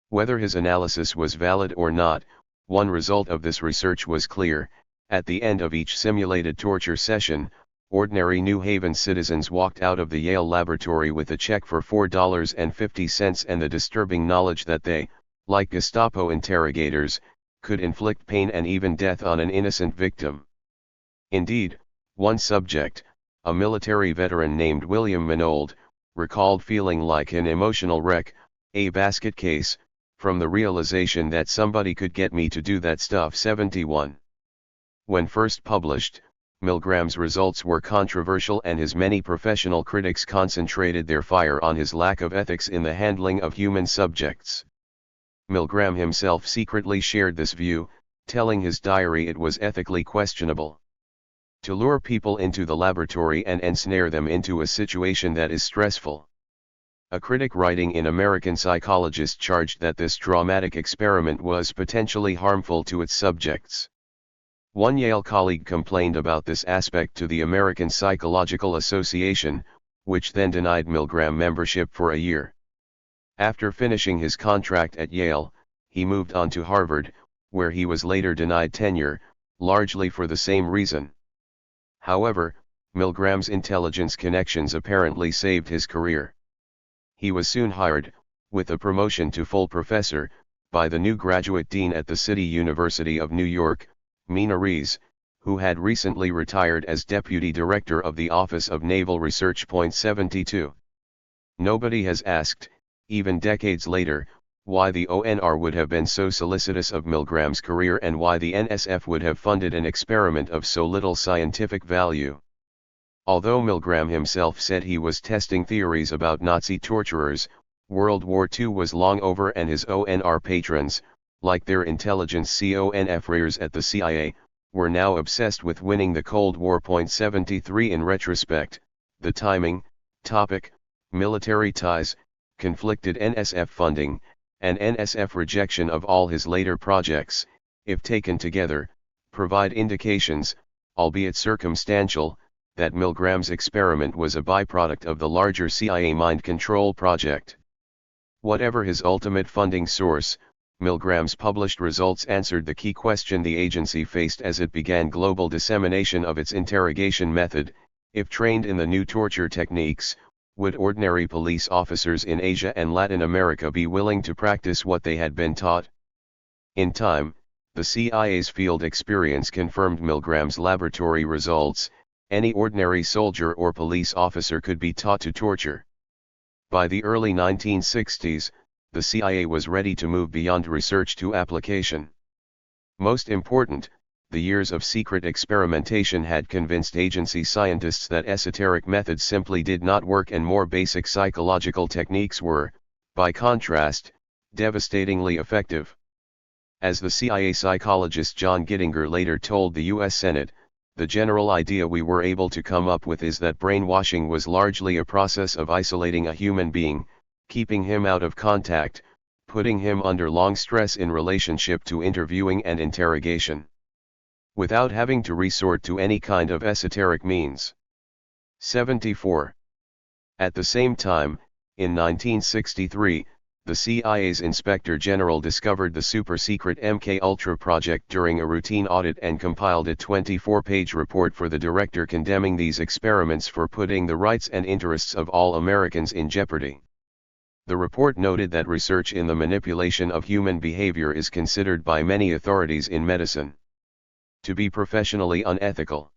Whether his analysis was valid or not, one result of this research was clear: at the end of each simulated torture session, ordinary New Haven citizens walked out of the Yale laboratory with a check for $4.50 and the disturbing knowledge that they, like Gestapo interrogators, could inflict pain and even death on an innocent victim. Indeed, one subject, a military veteran named William Minold, recalled feeling like an emotional wreck, a basket case, from the realization that somebody could get me to do that stuff. 71. When first published, Milgram's results were controversial and his many professional critics concentrated their fire on his lack of ethics in the handling of human subjects. Milgram himself secretly shared this view, telling his diary it was ethically questionable to lure people into the laboratory and ensnare them into a situation that is stressful. A critic writing in American Psychologist charged that this traumatic experiment was potentially harmful to its subjects. One Yale colleague complained about this aspect to the American Psychological Association, which then denied Milgram membership for a year. After finishing his contract at Yale, he moved on to Harvard, where he was later denied tenure, largely for the same reason. However, Milgram's intelligence connections apparently saved his career. He was soon hired, with a promotion to full professor, by the new graduate dean at the City University of New York, Mina Rees, who had recently retired as deputy director of the Office of Naval Research. 72. Nobody has asked, even decades later, why the ONR would have been so solicitous of Milgram's career and why the NSF would have funded an experiment of so little scientific value. Although Milgram himself said he was testing theories about Nazi torturers, World War II was long over and his ONR patrons, like their intelligence conf at the CIA, were now obsessed with winning the Cold War. 73. In retrospect, the timing, topic, military ties, conflicted NSF funding, and NSF rejection of all his later projects, if taken together, provide indications, albeit circumstantial, that Milgram's experiment was a byproduct of the larger CIA mind control project. Whatever his ultimate funding source, Milgram's published results answered the key question the agency faced as it began global dissemination of its interrogation method: if trained in the new torture techniques, would ordinary police officers in Asia and Latin America be willing to practice what they had been taught? In time, the CIA's field experience confirmed Milgram's laboratory results: any ordinary soldier or police officer could be taught to torture. By the early 1960s, the CIA was ready to move beyond research to application. Most important, the years of secret experimentation had convinced agency scientists that esoteric methods simply did not work and more basic psychological techniques were, by contrast, devastatingly effective. As the CIA psychologist John Gittinger later told the U.S. Senate, the general idea we were able to come up with is that brainwashing was largely a process of isolating a human being, keeping him out of contact, putting him under long stress in relationship to interviewing and interrogation, without having to resort to any kind of esoteric means. 74. At the same time, in 1963, the CIA's Inspector General discovered the super-secret MK-Ultra project during a routine audit and compiled a 24-page report for the director condemning these experiments for putting the rights and interests of all Americans in jeopardy. The report noted that research in the manipulation of human behavior is considered by many authorities in medicine to be professionally unethical.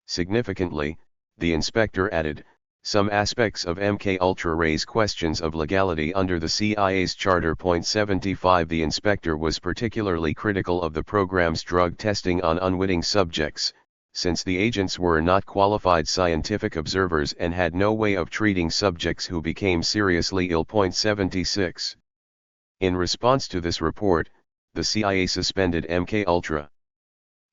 Significantly, the inspector added, some aspects of MK-Ultra raise questions of legality under the CIA's charter. 75. The inspector was particularly critical of the program's drug testing on unwitting subjects, since the agents were not qualified scientific observers and had no way of treating subjects who became seriously ill. 76. In response to this report, the CIA suspended MK-Ultra.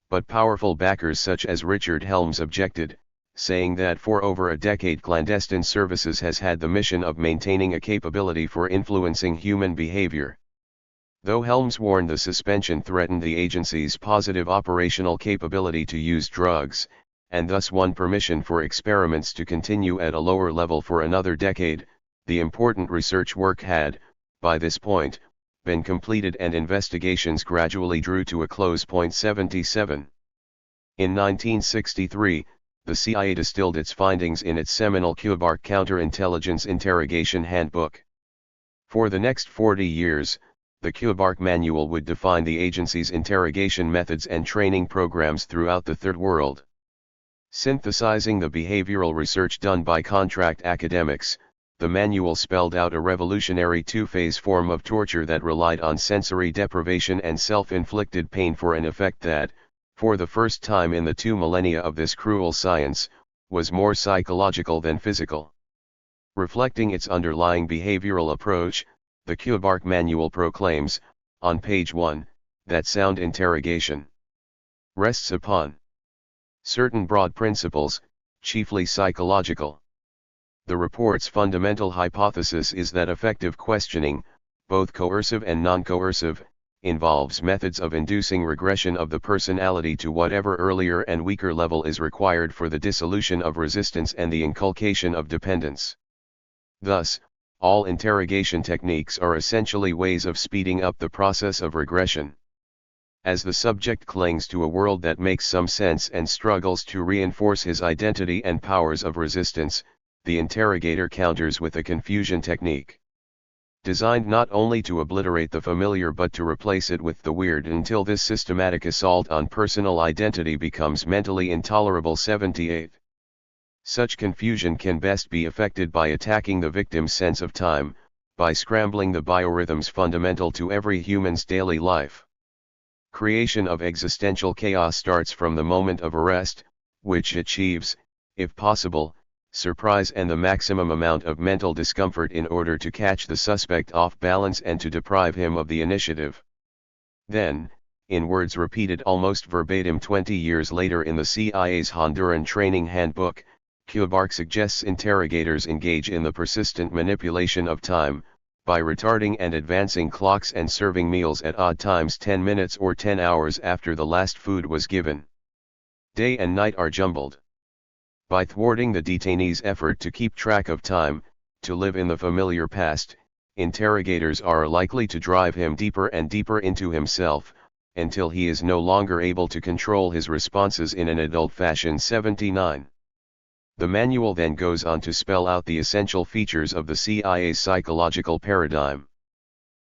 But powerful backers such as Richard Helms objected, saying that for over a decade clandestine services has had the mission of maintaining a capability for influencing human behavior. Though Helms warned the suspension threatened the agency's positive operational capability to use drugs, and thus won permission for experiments to continue at a lower level for another decade, the important research work had, by this point, been completed and investigations gradually drew to a close. 77. In 1963, the CIA distilled its findings in its seminal Kubark Counterintelligence Interrogation Handbook. For the next 40 years, the Kubark Manual would define the agency's interrogation methods and training programs throughout the Third World. Synthesizing the behavioral research done by contract academics, the manual spelled out a revolutionary two-phase form of torture that relied on sensory deprivation and self-inflicted pain for an effect that, for the first time in the 2 millennia of this cruel science, was more psychological than physical. Reflecting its underlying behavioral approach, the Kubark Manual proclaims, on page 1, that sound interrogation rests upon certain broad principles, chiefly psychological. The report's fundamental hypothesis is that effective questioning, both coercive and non-coercive, involves methods of inducing regression of the personality to whatever earlier and weaker level is required for the dissolution of resistance and the inculcation of dependence. Thus, all interrogation techniques are essentially ways of speeding up the process of regression. As the subject clings to a world that makes some sense and struggles to reinforce his identity and powers of resistance, the interrogator counters with a confusion technique. Designed not only to obliterate the familiar but to replace it with the weird until this systematic assault on personal identity becomes mentally intolerable. 78. Such confusion can best be effected by attacking the victim's sense of time, by scrambling the biorhythms fundamental to every human's daily life. Creation of existential chaos starts from the moment of arrest, which achieves, if possible, surprise and the maximum amount of mental discomfort in order to catch the suspect off balance and to deprive him of the initiative. Then, in words repeated almost verbatim 20 years later in the CIA's Honduran Training Handbook, Kubark suggests interrogators engage in the persistent manipulation of time, by retarding and advancing clocks and serving meals at odd times 10 minutes or 10 hours after the last food was given. Day and night are jumbled. By thwarting the detainee's effort to keep track of time, to live in the familiar past, interrogators are likely to drive him deeper and deeper into himself, until he is no longer able to control his responses in an adult fashion. 79. The manual then goes on to spell out the essential features of the CIA's psychological paradigm.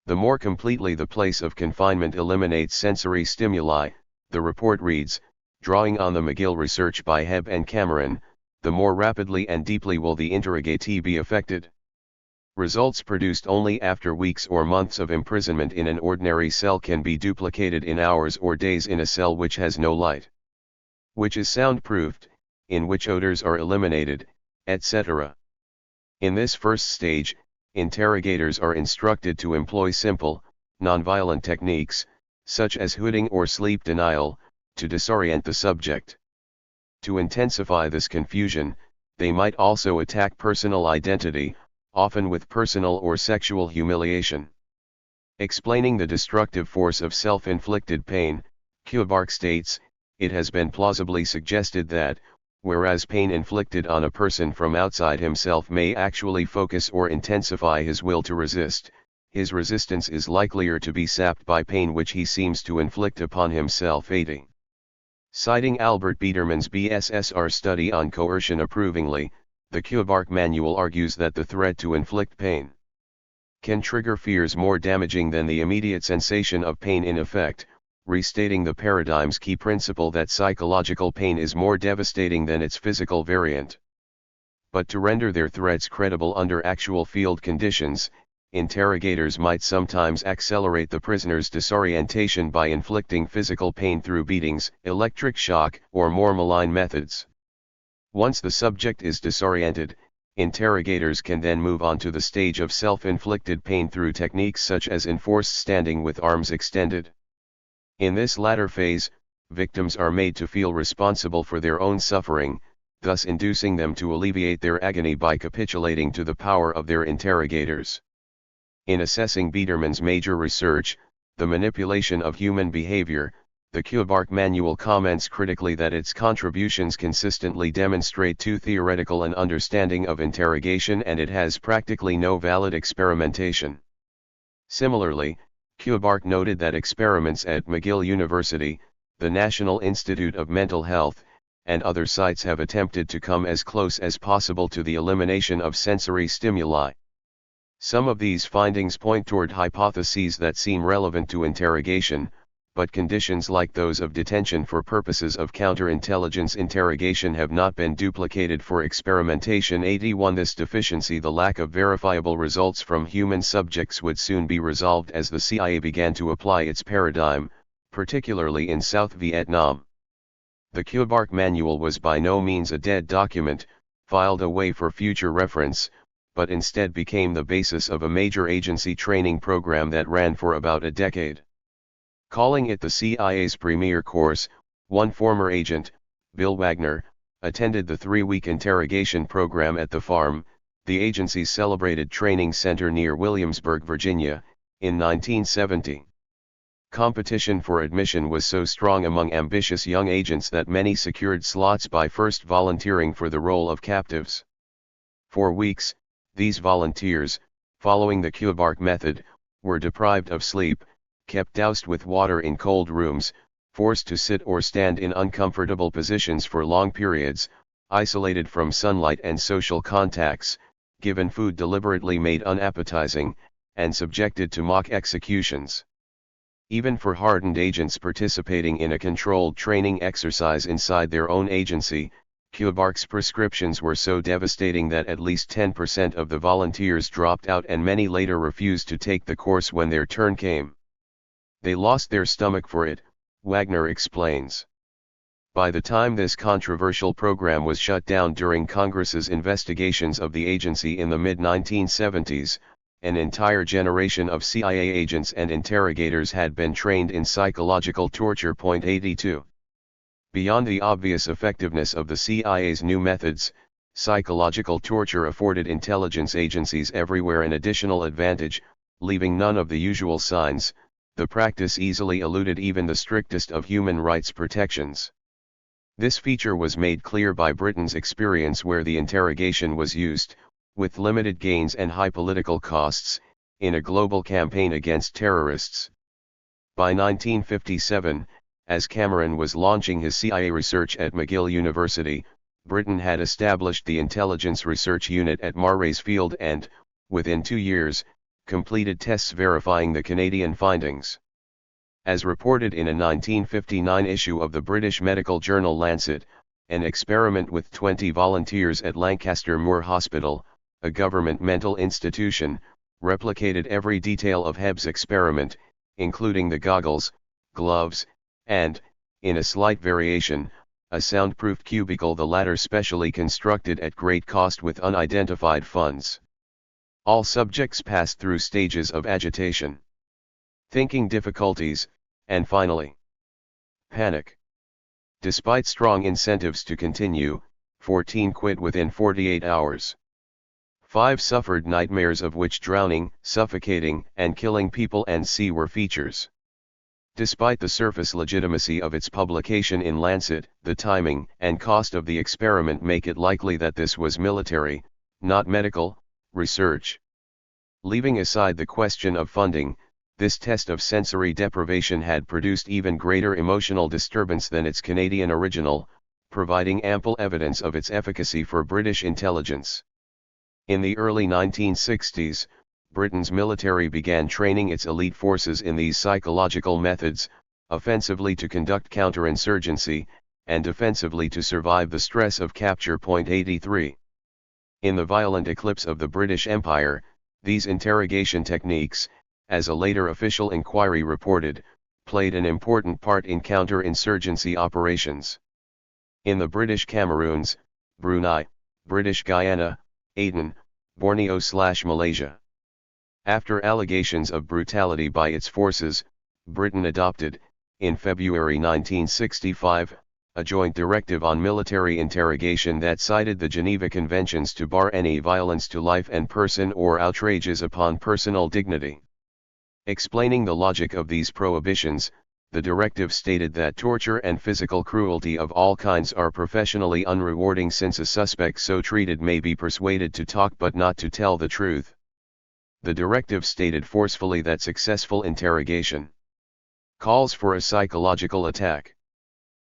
The more completely the place of confinement eliminates sensory stimuli, the report reads, drawing on the McGill research by Hebb and Cameron, the more rapidly and deeply will the interrogatee be affected. Results produced only after weeks or months of imprisonment in an ordinary cell can be duplicated in hours or days in a cell which has no light, which is soundproofed, in which odors are eliminated, etc. In this first stage, interrogators are instructed to employ simple, nonviolent techniques, such as hooding or sleep denial, to disorient the subject. To intensify this confusion, they might also attack personal identity, often with personal or sexual humiliation. Explaining the destructive force of self-inflicted pain, Kubark states, it has been plausibly suggested that, whereas pain inflicted on a person from outside himself may actually focus or intensify his will to resist, his resistance is likelier to be sapped by pain which he seems to inflict upon himself. 80. Citing Albert Biederman's BSSR study on coercion approvingly, the Kubark Manual argues that the threat to inflict pain can trigger fears more damaging than the immediate sensation of pain in effect, restating the paradigm's key principle that psychological pain is more devastating than its physical variant. But to render their threats credible under actual field conditions, interrogators might sometimes accelerate the prisoner's disorientation by inflicting physical pain through beatings, electric shock, or more malign methods. Once the subject is disoriented, interrogators can then move on to the stage of self-inflicted pain through techniques such as enforced standing with arms extended. In this latter phase, victims are made to feel responsible for their own suffering, thus inducing them to alleviate their agony by capitulating to the power of their interrogators. In assessing Biederman's major research, The Manipulation of Human Behavior, the Kubark Manual comments critically that its contributions consistently demonstrate too theoretical an understanding of interrogation and it has practically no valid experimentation. Similarly, Kubark noted that experiments at McGill University, the National Institute of Mental Health, and other sites have attempted to come as close as possible to the elimination of sensory stimuli. Some of these findings point toward hypotheses that seem relevant to interrogation, but conditions like those of detention for purposes of counterintelligence interrogation have not been duplicated for experimentation. 81 This deficiency, the lack of verifiable results from human subjects, would soon be resolved as the CIA began to apply its paradigm, particularly in South Vietnam. The Kubark Manual was by no means a dead document, filed away for future reference, but instead became the basis of a major agency training program that ran for about a decade. Calling it the CIA's premier course, one former agent, Bill Wagner, attended the 3-week interrogation program at the Farm, the agency's celebrated training center near Williamsburg, Virginia, in 1970. Competition for admission was so strong among ambitious young agents that many secured slots by first volunteering for the role of captives. For weeks, these volunteers, following the Kubark method, were deprived of sleep, kept doused with water in cold rooms, forced to sit or stand in uncomfortable positions for long periods, isolated from sunlight and social contacts, given food deliberately made unappetizing, and subjected to mock executions. Even for hardened agents participating in a controlled training exercise inside their own agency, Kubark's prescriptions were so devastating that at least 10% of the volunteers dropped out and many later refused to take the course when their turn came. They lost their stomach for it, Wagner explains. By the time this controversial program was shut down during Congress's investigations of the agency in the mid-1970s, an entire generation of CIA agents and interrogators had been trained in psychological torture. 82. Beyond the obvious effectiveness of the CIA's new methods, psychological torture afforded intelligence agencies everywhere an additional advantage, leaving none of the usual signs. The practice easily eluded even the strictest of human rights protections. This feature was made clear by Britain's experience, where the interrogation was used, with limited gains and high political costs, in a global campaign against terrorists. By 1957, as Cameron was launching his CIA research at McGill University, Britain had established the Intelligence Research Unit at Marray's Field and, within 2 years, completed tests verifying the Canadian findings. As reported in a 1959 issue of the British medical journal Lancet, an experiment with 20 volunteers at Lancaster Moor Hospital, a government mental institution, replicated every detail of Hebb's experiment, including the goggles, gloves, and, in a slight variation, a soundproofed cubicle, the latter specially constructed at great cost with unidentified funds. All subjects passed through stages of agitation, thinking difficulties, and finally, panic. Despite strong incentives to continue, 14 quit within 48 hours. 5 suffered nightmares, of which drowning, suffocating, and killing people and sea were features. Despite the surface legitimacy of its publication in Lancet, the timing and cost of the experiment make it likely that this was military, not medical, research. Leaving aside the question of funding, this test of sensory deprivation had produced even greater emotional disturbance than its Canadian original, providing ample evidence of its efficacy for British intelligence. In the early 1960s, Britain's military began training its elite forces in these psychological methods, offensively to conduct counterinsurgency, and defensively to survive the stress of capture. 83. In the violent eclipse of the British Empire, These interrogation techniques, as a later official inquiry reported, played an important part in counter-insurgency operations. In the British Cameroons, Brunei, British Guyana, Aden, Borneo/Malaysia. After allegations of brutality by its forces, Britain adopted, in February 1965, a joint directive on military interrogation that cited the Geneva Conventions to bar any violence to life and person or outrages upon personal dignity. Explaining the logic of these prohibitions, the directive stated that torture and physical cruelty of all kinds are professionally unrewarding, since a suspect so treated may be persuaded to talk but not to tell the truth. The directive stated forcefully that successful interrogation calls for a psychological attack.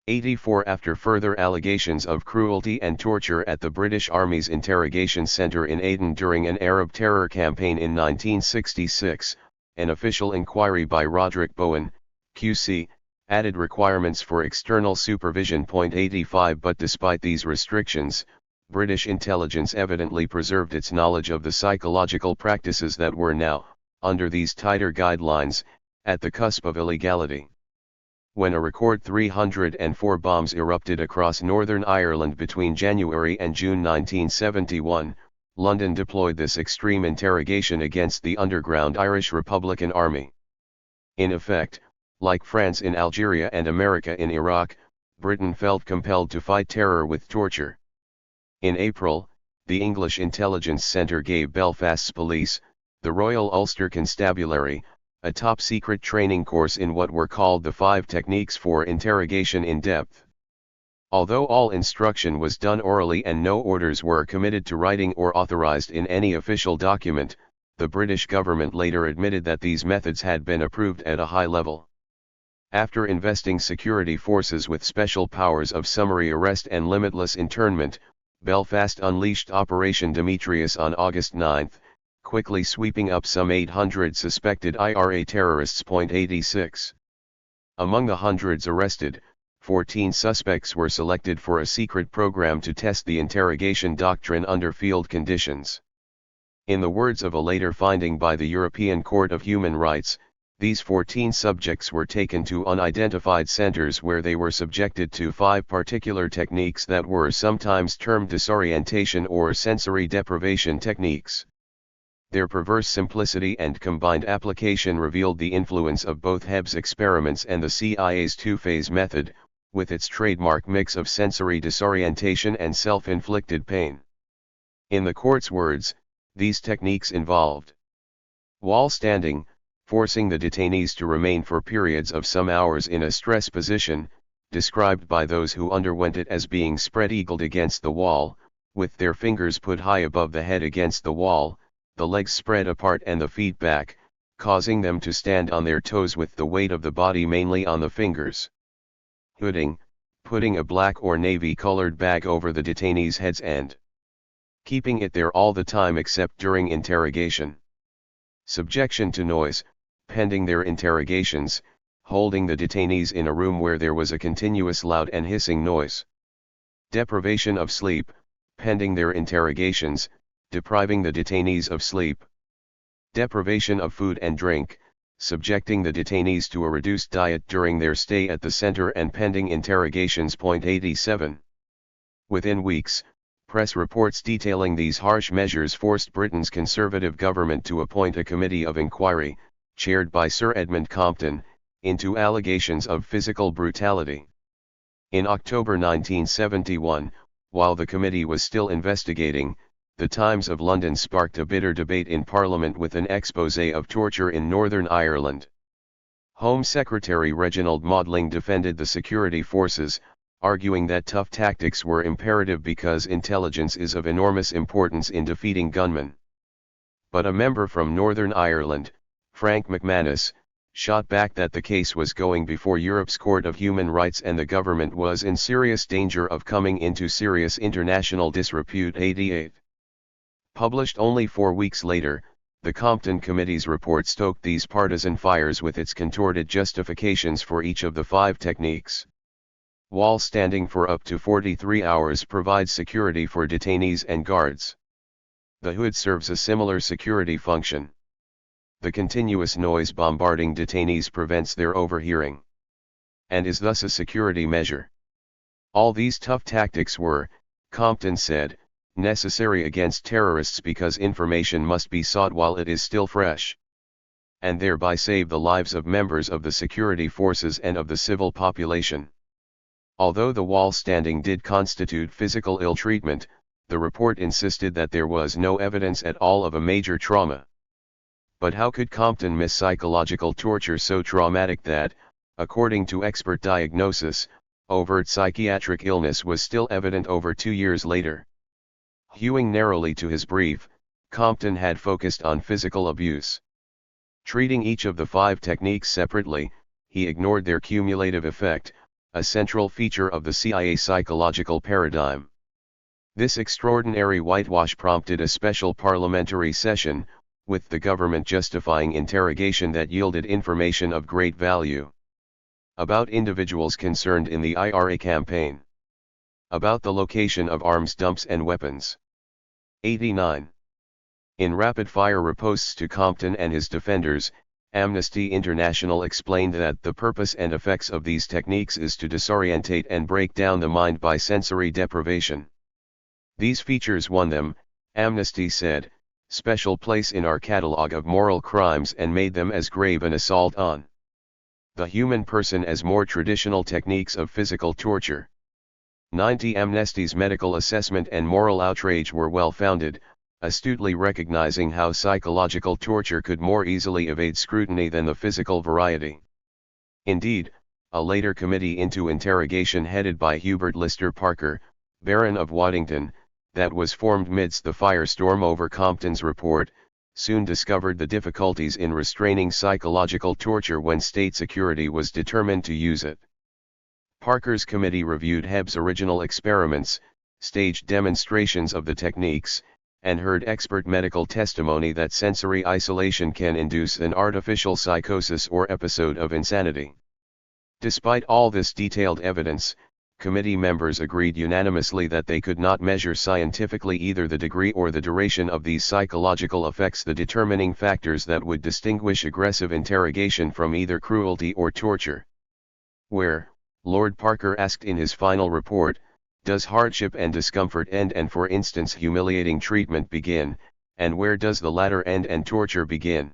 84 After further allegations of cruelty and torture at the British Army's interrogation centre in Aden during an Arab terror campaign in 1966, an official inquiry by Roderick Bowen, QC, added requirements for external supervision. 85 But despite these restrictions, British intelligence evidently preserved its knowledge of the psychological practices that were now, under these tighter guidelines, at the cusp of illegality. When a record 304 bombs erupted across Northern Ireland between January and June 1971, London deployed this extreme interrogation against the underground Irish Republican Army. In effect, like France in Algeria and America in Iraq, Britain felt compelled to fight terror with torture. In April, the English Intelligence Centre gave Belfast's police, the Royal Ulster Constabulary, a top-secret training course in what were called the 5 techniques for interrogation in depth. Although all instruction was done orally and no orders were committed to writing or authorized in any official document, the British government later admitted that these methods had been approved at a high level. After investing security forces with special powers of summary arrest and limitless internment, Belfast unleashed Operation Demetrius on August 9, quickly sweeping up some 800 suspected IRA terrorists. 86. Among the hundreds arrested, 14 suspects were selected for a secret program to test the interrogation doctrine under field conditions. In the words of a later finding by the European Court of Human Rights, these 14 subjects were taken to unidentified centers where they were subjected to 5 particular techniques that were sometimes termed disorientation or sensory deprivation techniques. Their perverse simplicity and combined application revealed the influence of both Hebb's experiments and the CIA's two-phase method, with its trademark mix of sensory disorientation and self-inflicted pain. In the court's words, these techniques involved wall standing, forcing the detainees to remain for periods of some hours in a stress position, described by those who underwent it as being spread-eagled against the wall, with their fingers put high above the head against the wall, the legs spread apart and the feet back, causing them to stand on their toes with the weight of the body mainly on the fingers. Hooding, putting a black or navy-colored bag over the detainees' heads and keeping it there all the time except during interrogation. Subjection to noise, pending their interrogations, holding the detainees in a room where there was a continuous loud and hissing noise. Deprivation of sleep, pending their interrogations, depriving the detainees of sleep. Deprivation of food and drink, subjecting the detainees to a reduced diet during their stay at the center and pending interrogations. 87. Within weeks, press reports detailing these harsh measures forced Britain's Conservative government to appoint a committee of inquiry, chaired by Sir Edmund Compton, into allegations of physical brutality. In October 1971, while the committee was still investigating, the Times of London sparked a bitter debate in Parliament with an exposé of torture in Northern Ireland. Home Secretary Reginald Maudling defended the security forces, arguing that tough tactics were imperative because intelligence is of enormous importance in defeating gunmen. But a member from Northern Ireland, Frank McManus, shot back that the case was going before Europe's Court of Human Rights and the government was in serious danger of coming into serious international disrepute. 88. Published only 4 weeks later, the Compton Committee's report stoked these partisan fires with its contorted justifications for each of the 5 techniques. Wall standing for up to 43 hours provides security for detainees and guards. The hood serves a similar security function. The continuous noise bombarding detainees prevents their overhearing, and is thus a security measure. All these tough tactics were, Compton said, necessary against terrorists because information must be sought while it is still fresh, and thereby save the lives of members of the security forces and of the civil population. Although the wall standing did constitute physical ill treatment, the report insisted that there was no evidence at all of a major trauma. But how could Compton miss psychological torture so traumatic that, according to expert diagnosis, overt psychiatric illness was still evident over 2 years later? Hewing narrowly to his brief, Compton had focused on physical abuse. Treating each of the 5 techniques separately, he ignored their cumulative effect, a central feature of the CIA psychological paradigm. This extraordinary whitewash prompted a special parliamentary session, with the government justifying interrogation that yielded information of great value about individuals concerned in the IRA campaign, about the location of arms dumps and weapons. 89. In rapid-fire riposts to Compton and his defenders, Amnesty International explained that the purpose and effects of these techniques is to disorientate and break down the mind by sensory deprivation. These features won them, Amnesty said, special place in our catalog of moral crimes and made them as grave an assault on the human person as more traditional techniques of physical torture. 90. Amnesty's medical assessment and moral outrage were well-founded, astutely recognizing how psychological torture could more easily evade scrutiny than the physical variety. Indeed, a later committee into interrogation headed by Hubert Lister Parker, Baron of Waddington, that was formed midst the firestorm over Compton's report, soon discovered the difficulties in restraining psychological torture when state security was determined to use it. Parker's committee reviewed Hebb's original experiments, staged demonstrations of the techniques, and heard expert medical testimony that sensory isolation can induce an artificial psychosis or episode of insanity. Despite all this detailed evidence, committee members agreed unanimously that they could not measure scientifically either the degree or the duration of these psychological effects, the determining factors that would distinguish aggressive interrogation from either cruelty or torture. Where, Lord Parker asked in his final report, does hardship and discomfort end and for instance humiliating treatment begin, and where does the latter end and torture begin?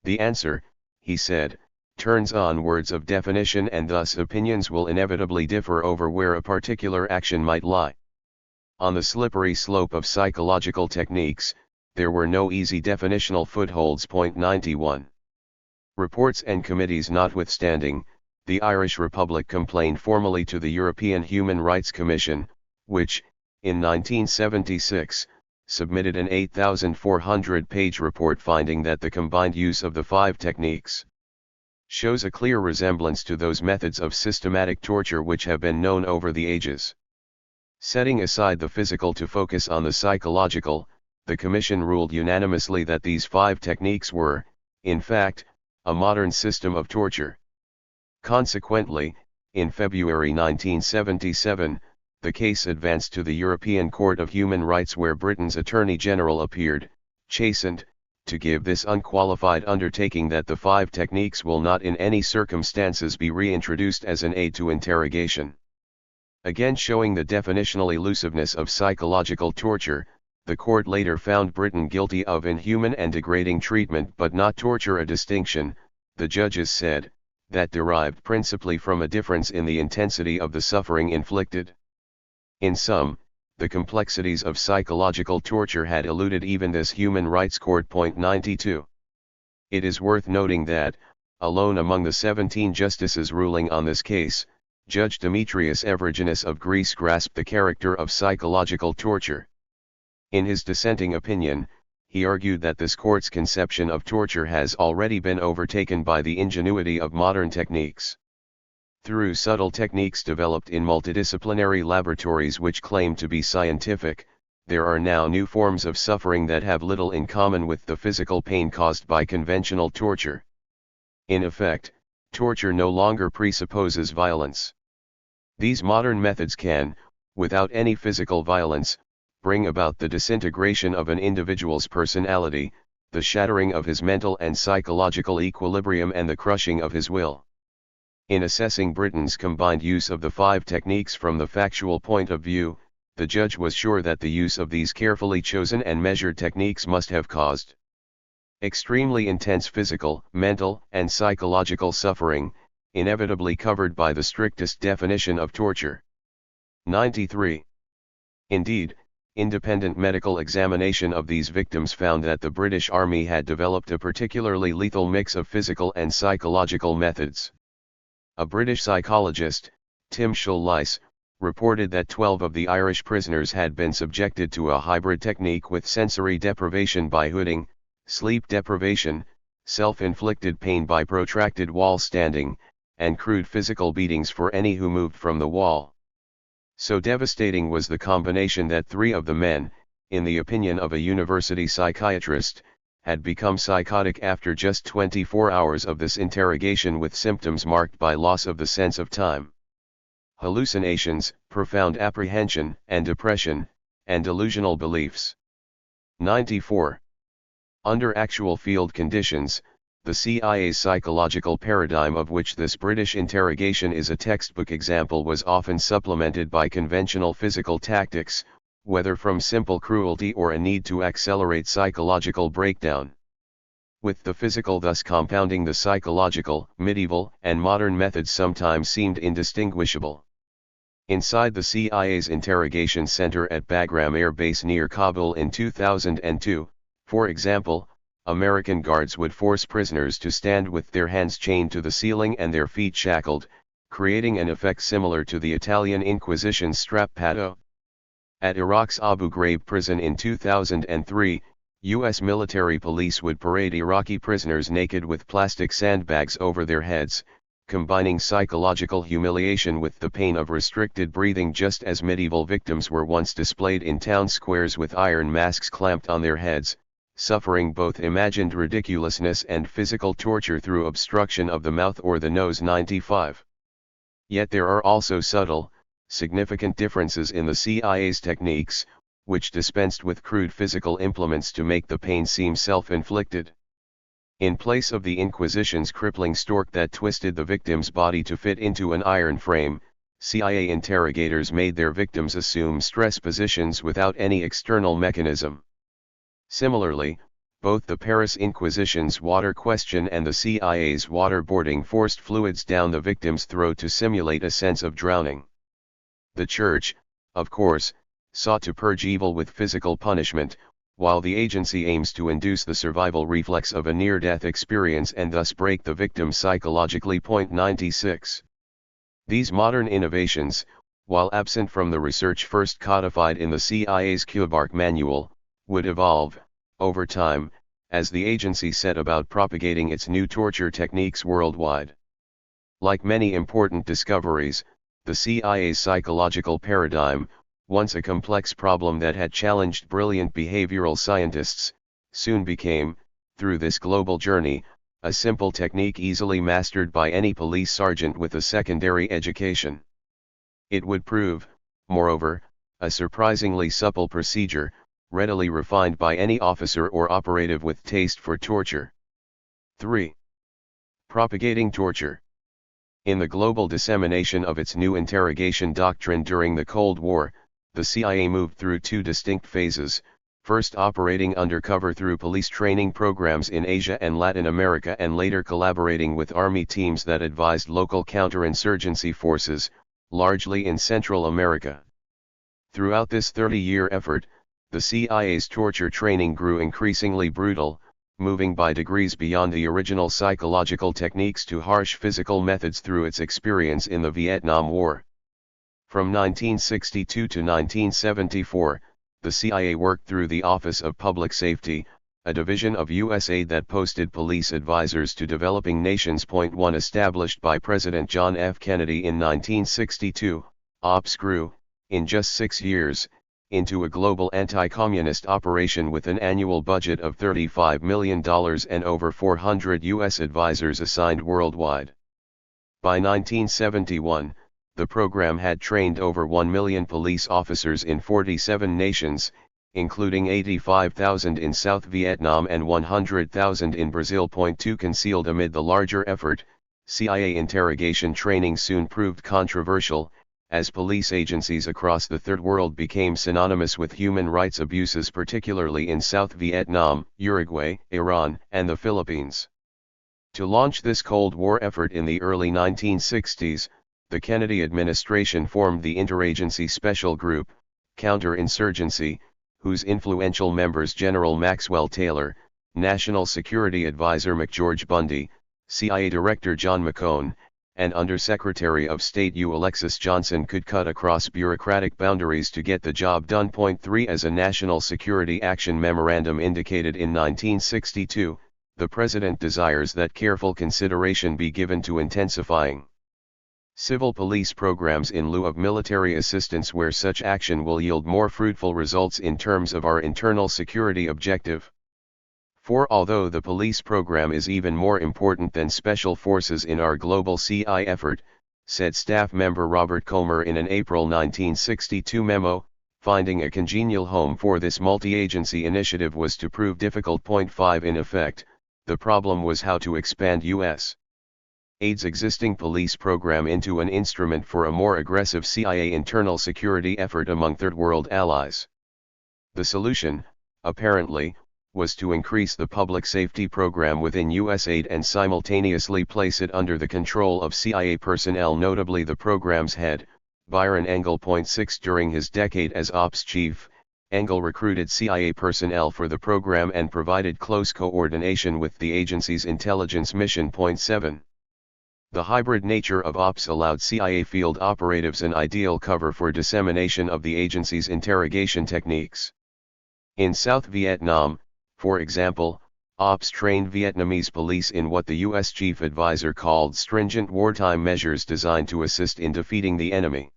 The answer, he said, turns on words of definition and thus opinions will inevitably differ over where a particular action might lie. On the slippery slope of psychological techniques, there were no easy definitional footholds. 91. Reports and committees notwithstanding, the Irish Republic complained formally to the European Human Rights Commission, which, in 1976, submitted an 8,400-page report finding that the combined use of the 5 techniques shows a clear resemblance to those methods of systematic torture which have been known over the ages. Setting aside the physical to focus on the psychological, the Commission ruled unanimously that these 5 techniques were, in fact, a modern system of torture. Consequently, in February 1977, the case advanced to the European Court of Human Rights where Britain's Attorney General appeared, chastened, to give this unqualified undertaking that the 5 techniques will not in any circumstances be reintroduced as an aid to interrogation. Again showing the definitional elusiveness of psychological torture, the court later found Britain guilty of inhuman and degrading treatment but not torture, a distinction, the judges said, that derived principally from a difference in the intensity of the suffering inflicted. In sum, the complexities of psychological torture had eluded even this Human Rights Court. 92. It is worth noting that, alone among the 17 justices ruling on this case, Judge Demetrius Evragiannis of Greece grasped the character of psychological torture. In his dissenting opinion, he argued that this court's conception of torture has already been overtaken by the ingenuity of modern techniques. Through subtle techniques developed in multidisciplinary laboratories which claim to be scientific, there are now new forms of suffering that have little in common with the physical pain caused by conventional torture. In effect, torture no longer presupposes violence. These modern methods can, without any physical violence, bring about the disintegration of an individual's personality, the shattering of his mental and psychological equilibrium and the crushing of his will. In assessing Britain's combined use of the 5 techniques from the factual point of view, the judge was sure that the use of these carefully chosen and measured techniques must have caused extremely intense physical, mental, and psychological suffering, inevitably covered by the strictest definition of torture. 93. Indeed, independent medical examination of these victims found that the British Army had developed a particularly lethal mix of physical and psychological methods. A British psychologist, Tim Schulleis, reported that 12 of the Irish prisoners had been subjected to a hybrid technique with sensory deprivation by hooding, sleep deprivation, self-inflicted pain by protracted wall standing, and crude physical beatings for any who moved from the wall. So devastating was the combination that 3 of the men, in the opinion of a university psychiatrist, had become psychotic after just 24 hours of this interrogation, with symptoms marked by loss of the sense of time, hallucinations, profound apprehension and depression, and delusional beliefs. 94. Under actual field conditions, the CIA's psychological paradigm, of which this British interrogation is a textbook example, was often supplemented by conventional physical tactics, whether from simple cruelty or a need to accelerate psychological breakdown. With the physical thus compounding, the psychological, medieval, and modern methods sometimes seemed indistinguishable. Inside the CIA's interrogation center at Bagram Air Base near Kabul in 2002, for example, American guards would force prisoners to stand with their hands chained to the ceiling and their feet shackled, creating an effect similar to the Italian Inquisition's strappado. At Iraq's Abu Ghraib prison in 2003, U.S. military police would parade Iraqi prisoners naked with plastic sandbags over their heads, combining psychological humiliation with the pain of restricted breathing, just as medieval victims were once displayed in town squares with iron masks clamped on their heads, suffering both imagined ridiculousness and physical torture through obstruction of the mouth or the nose. 95. Yet there are also subtle, significant differences in the CIA's techniques, which dispensed with crude physical implements to make the pain seem self-inflicted. In place of the Inquisition's crippling stork that twisted the victim's body to fit into an iron frame, CIA interrogators made their victims assume stress positions without any external mechanism. Similarly, both the Paris Inquisition's water question and the CIA's waterboarding forced fluids down the victim's throat to simulate a sense of drowning. The Church, of course, sought to purge evil with physical punishment, while the agency aims to induce the survival reflex of a near-death experience and thus break the victim psychologically. 96. These modern innovations, while absent from the research first codified in the CIA's Kubark manual, would evolve, over time, as the agency set about propagating its new torture techniques worldwide. Like many important discoveries, the CIA's psychological paradigm, once a complex problem that had challenged brilliant behavioral scientists, soon became, through this global journey, a simple technique easily mastered by any police sergeant with a secondary education. It would prove, moreover, a surprisingly supple procedure, readily refined by any officer or operative with taste for torture. 3. Propagating torture. In the global dissemination of its new interrogation doctrine during the Cold War, the CIA moved through 2 distinct phases, first operating undercover through police training programs in Asia and Latin America, and later collaborating with Army teams that advised local counterinsurgency forces, largely in Central America. Throughout this 30-year effort, the CIA's torture training grew increasingly brutal, moving by degrees beyond the original psychological techniques to harsh physical methods through its experience in the Vietnam War. From 1962 to 1974, the CIA worked through the Office of Public Safety, a division of USAID that posted police advisors to developing nations. 1 Established by President John F. Kennedy in 1962, OPS grew, in just 6 years, into a global anti-communist operation with an annual budget of $35 million and over 400 U.S. advisors assigned worldwide. By 1971, the program had trained over 1 million police officers in 47 nations, including 85,000 in South Vietnam and 100,000 in Brazil. 2 Concealed amid the larger effort, CIA interrogation training soon proved controversial, as police agencies across the Third World became synonymous with human rights abuses, particularly in South Vietnam, Uruguay, Iran, and the Philippines. To launch this Cold War effort in the early 1960s, the Kennedy administration formed the Interagency Special Group, Counterinsurgency, whose influential members General Maxwell Taylor, National Security Advisor McGeorge Bundy, CIA Director John McCoy, and Undersecretary of State U. Alexis Johnson could cut across bureaucratic boundaries to get the job done. 3 As a National Security Action Memorandum indicated in 1962, the President desires that careful consideration be given to intensifying civil police programs in lieu of military assistance where such action will yield more fruitful results in terms of our internal security objective. 4 Although the police program is even more important than special forces in our global CI effort, said staff member Robert Comer in an April 1962 memo, finding a congenial home for this multi-agency initiative was to prove difficult. 5 In effect, the problem was how to expand U.S. aid's existing police program into an instrument for a more aggressive CIA internal security effort among Third World allies. The solution, apparently, was to increase the public safety program within U.S. aid and simultaneously place it under the control of CIA personnel, notably the program's head, Byron Engel. 6 During his decade as ops chief, Engel recruited CIA personnel for the program and provided close coordination with the agency's intelligence mission. 7 The hybrid nature of ops allowed CIA field operatives an ideal cover for dissemination of the agency's interrogation techniques. In South Vietnam, for example, ops trained Vietnamese police in what the U.S. chief advisor called stringent wartime measures designed to assist in defeating the enemy.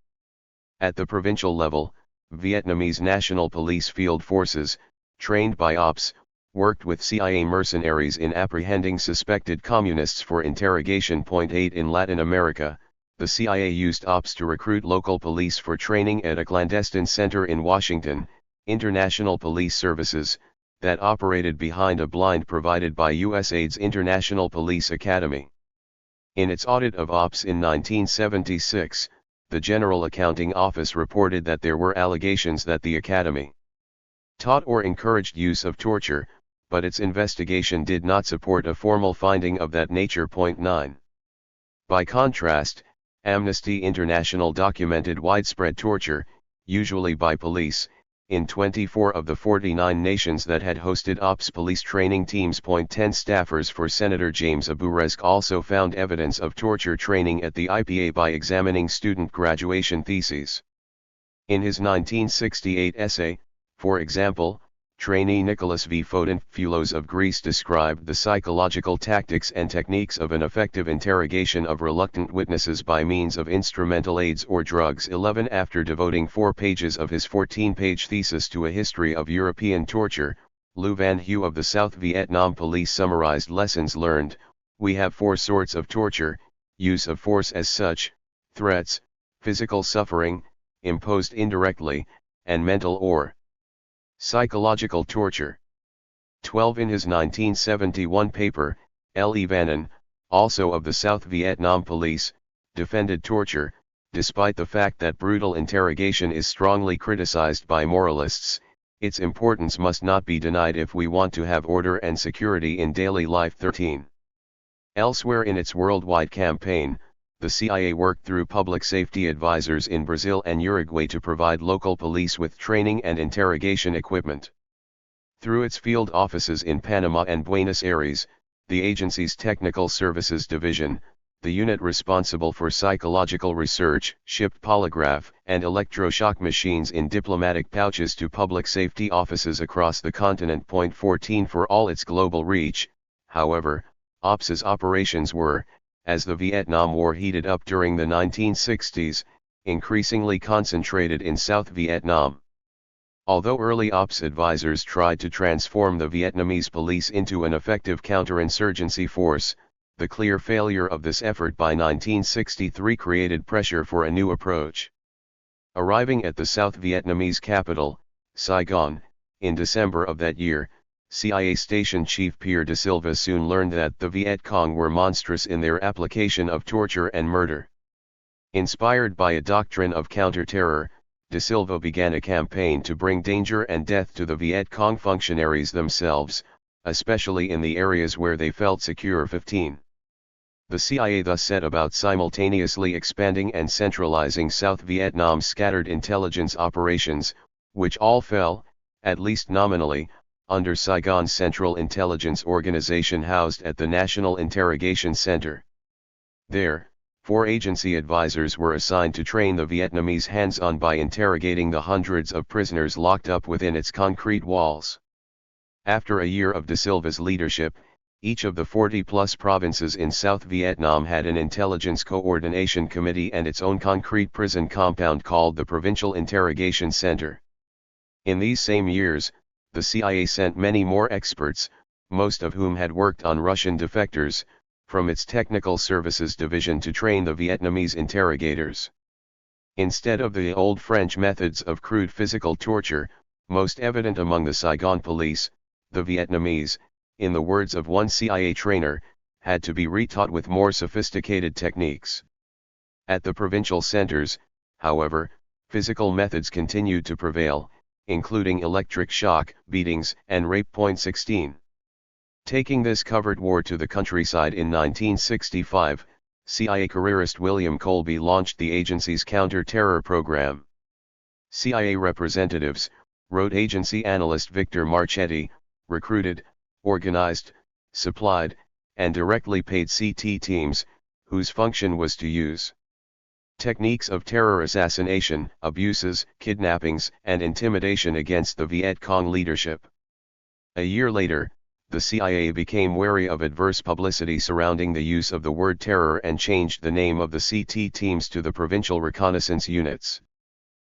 At the provincial level, Vietnamese National Police field forces, trained by ops, worked with CIA mercenaries in apprehending suspected communists for interrogation. 8 In Latin America, the CIA used ops to recruit local police for training at a clandestine center in Washington, International Police Services, that operated behind a blind provided by USAID's International Police Academy. In its audit of ops in 1976, the General Accounting Office reported that there were allegations that the Academy taught or encouraged use of torture, but its investigation did not support a formal finding of that nature. 9 By contrast, Amnesty International documented widespread torture, usually by police, in 24 of the 49 nations that had hosted ops police training teams. 10 Staffers for Senator James Aburesk also found evidence of torture training at the IPA by examining student graduation theses. In his 1968 essay, for example, trainee Nicholas V. Fodenfoulos of Greece described the psychological tactics and techniques of an effective interrogation of reluctant witnesses by means of instrumental aids or drugs. 11 After devoting 4 pages of his 14-page thesis to a history of European torture, Lou Van Hue of the South Vietnam Police summarized lessons learned. We have 4 sorts of torture: use of force as such, threats, physical suffering, imposed indirectly, and mental or psychological torture. 12 In his 1971 paper, L. E. Vannon, also of the South Vietnam Police, defended torture, despite the fact that brutal interrogation is strongly criticized by moralists. Its importance must not be denied if we want to have order and security in daily life. 13 Elsewhere in its worldwide campaign, the CIA worked through public safety advisors in Brazil and Uruguay to provide local police with training and interrogation equipment. Through its field offices in Panama and Buenos Aires, the agency's Technical Services Division, the unit responsible for psychological research, shipped polygraph and electroshock machines in diplomatic pouches to public safety offices across the continent. 14 For all its global reach, however, OPS's operations were, as the Vietnam War heated up during the 1960s, increasingly concentrated in South Vietnam. Although early ops advisors tried to transform the Vietnamese police into an effective counterinsurgency force, the clear failure of this effort by 1963 created pressure for a new approach. Arriving at the South Vietnamese capital, Saigon, in December of that year, CIA Station Chief Pierre de Silva soon learned that the Viet Cong were monstrous in their application of torture and murder. Inspired by a doctrine of counter-terror, de Silva began a campaign to bring danger and death to the Viet Cong functionaries themselves, especially in the areas where they felt secure. 15. The CIA thus set about simultaneously expanding and centralizing South Vietnam's scattered intelligence operations, which all fell, at least nominally, under Saigon's Central Intelligence Organization housed at the National Interrogation Center. There, 4 agency advisors were assigned to train the Vietnamese hands-on by interrogating the hundreds of prisoners locked up within its concrete walls. After a year of de Silva's leadership, each of the 40-plus provinces in South Vietnam had an intelligence coordination committee and its own concrete prison compound called the Provincial Interrogation Center. In these same years, the CIA sent many more experts, most of whom had worked on Russian defectors, from its Technical Services Division to train the Vietnamese interrogators. Instead of the old French methods of crude physical torture, most evident among the Saigon police, the Vietnamese, in the words of one CIA trainer, had to be retaught with more sophisticated techniques. At the provincial centers, however, physical methods continued to prevail, including electric shock, beatings, and rape. 16. Taking this covert war to the countryside in 1965, CIA careerist William Colby launched the agency's counter-terror program. CIA representatives, wrote agency analyst Victor Marchetti, recruited, organized, supplied, and directly paid CT teams, whose function was to use techniques of terror assassination, abuses, kidnappings, and intimidation against the Viet Cong leadership. A year later, the CIA became wary of adverse publicity surrounding the use of the word terror and changed the name of the CT teams to the Provincial Reconnaissance Units.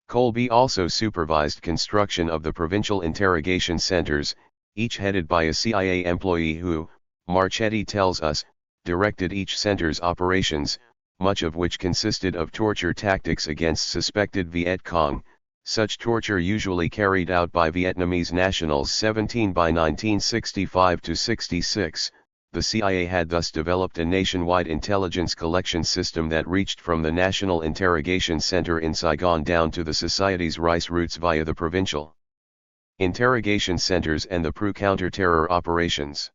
Colby also supervised construction of the provincial interrogation centers, each headed by a CIA employee who, Marchetti tells us, directed each center's operations, much of which consisted of torture tactics against suspected Viet Cong, such torture usually carried out by Vietnamese nationals. 17. By 1965-66, the CIA had thus developed a nationwide intelligence collection system that reached from the National Interrogation Center in Saigon down to the Society's rice roots via the provincial interrogation centers and the PRU counter-terror operations.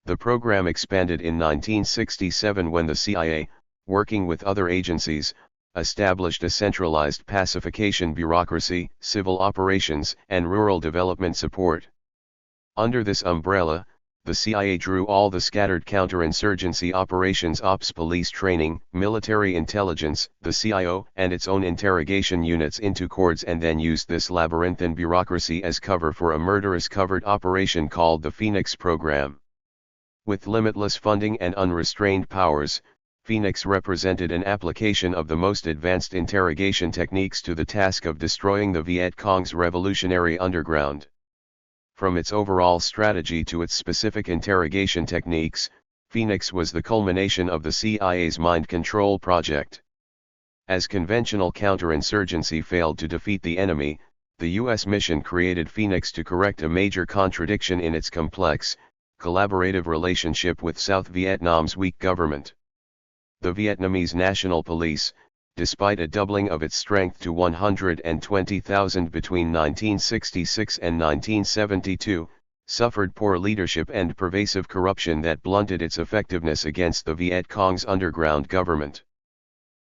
The program expanded in 1967 when the CIA, working with other agencies, established a centralized pacification bureaucracy, civil operations, and rural development support. Under this umbrella, the CIA drew all the scattered counterinsurgency operations, ops, police training, military intelligence, the CIO, and its own interrogation units into cords, and then used this labyrinthine bureaucracy as cover for a murderous covert operation called the Phoenix Program. With limitless funding and unrestrained powers, Phoenix represented an application of the most advanced interrogation techniques to the task of destroying the Viet Cong's revolutionary underground. From its overall strategy to its specific interrogation techniques, Phoenix was the culmination of the CIA's mind control project. As conventional counterinsurgency failed to defeat the enemy, the U.S. mission created Phoenix to correct a major contradiction in its complex, collaborative relationship with South Vietnam's weak government. The Vietnamese National Police, despite a doubling of its strength to 120,000 between 1966 and 1972, suffered poor leadership and pervasive corruption that blunted its effectiveness against the Viet Cong's underground government.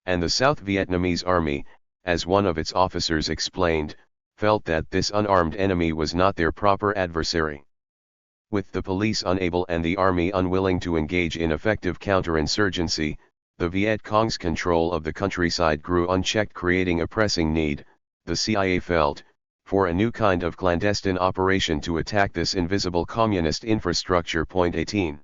And the South Vietnamese Army, as one of its officers explained, felt that this unarmed enemy was not their proper adversary. With the police unable and the army unwilling to engage in effective counterinsurgency, the Viet Cong's control of the countryside grew unchecked, creating a pressing need, the CIA felt, for a new kind of clandestine operation to attack this invisible communist infrastructure. 18.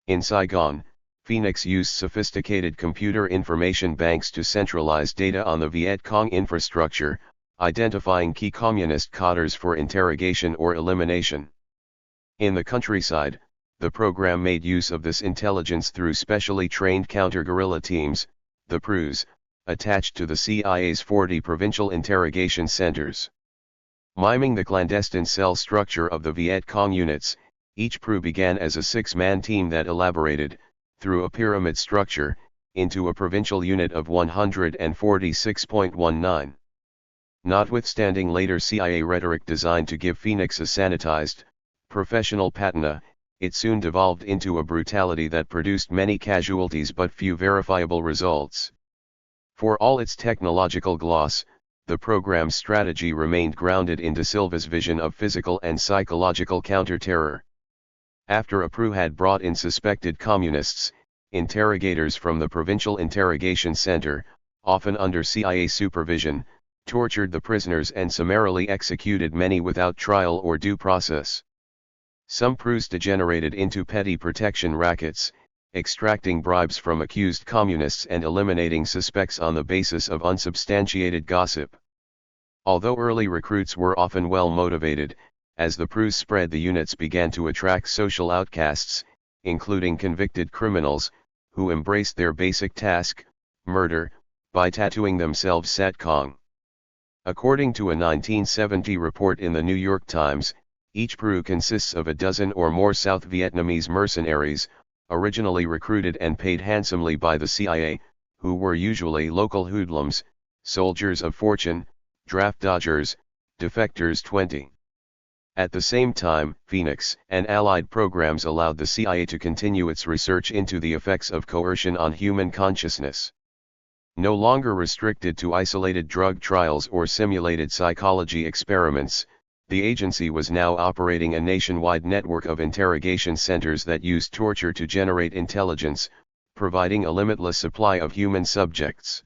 In Saigon, Phoenix used sophisticated computer information banks to centralize data on the Viet Cong infrastructure, identifying key communist cadres for interrogation or elimination. In the countryside, the program made use of this intelligence through specially trained counter-guerrilla teams, the PRUs, attached to the CIA's 40 provincial interrogation centers. Miming the clandestine cell structure of the Viet Cong units, each PRU began as a 6-man team that elaborated, through a pyramid structure, into a provincial unit of 146.19. Notwithstanding later CIA rhetoric designed to give Phoenix a sanitized, professional patina, it soon devolved into a brutality that produced many casualties but few verifiable results. For all its technological gloss, the program's strategy remained grounded in De Silva's vision of physical and psychological counter-terror. After a PRU had brought in suspected communists, interrogators from the Provincial Interrogation Center, often under CIA supervision, tortured the prisoners and summarily executed many without trial or due process. Some PRUs degenerated into petty protection rackets, extracting bribes from accused communists and eliminating suspects on the basis of unsubstantiated gossip. Although early recruits were often well motivated, as the PRUs spread, the units began to attract social outcasts, including convicted criminals, who embraced their basic task, murder, by tattooing themselves Sat Cong. According to a 1970 report in the New York Times, each PRU consists of a dozen or more South Vietnamese mercenaries, originally recruited and paid handsomely by the CIA, who were usually local hoodlums, soldiers of fortune, draft dodgers, defectors 20. At the same time, Phoenix and allied programs allowed the CIA to continue its research into the effects of coercion on human consciousness. No longer restricted to isolated drug trials or simulated psychology experiments, the agency was now operating a nationwide network of interrogation centers that used torture to generate intelligence, providing a limitless supply of human subjects.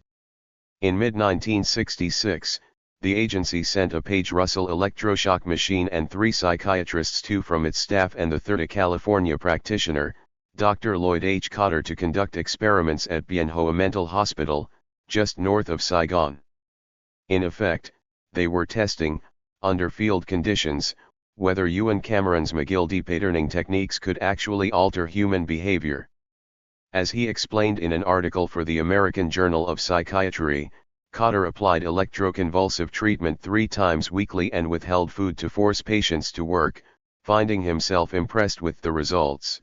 In mid-1966, the agency sent a Page Russell electroshock machine and 3 psychiatrists, 2 from its staff and the third a California practitioner, Dr. Lloyd H. Cotter, to conduct experiments at Bien Hoa Mental Hospital, just north of Saigon. In effect, they were testing, under field conditions, whether Ewan Cameron's McGill patterning techniques could actually alter human behavior. As he explained in an article for the American Journal of Psychiatry, Cotter applied electroconvulsive treatment 3 times weekly and withheld food to force patients to work, finding himself impressed with the results.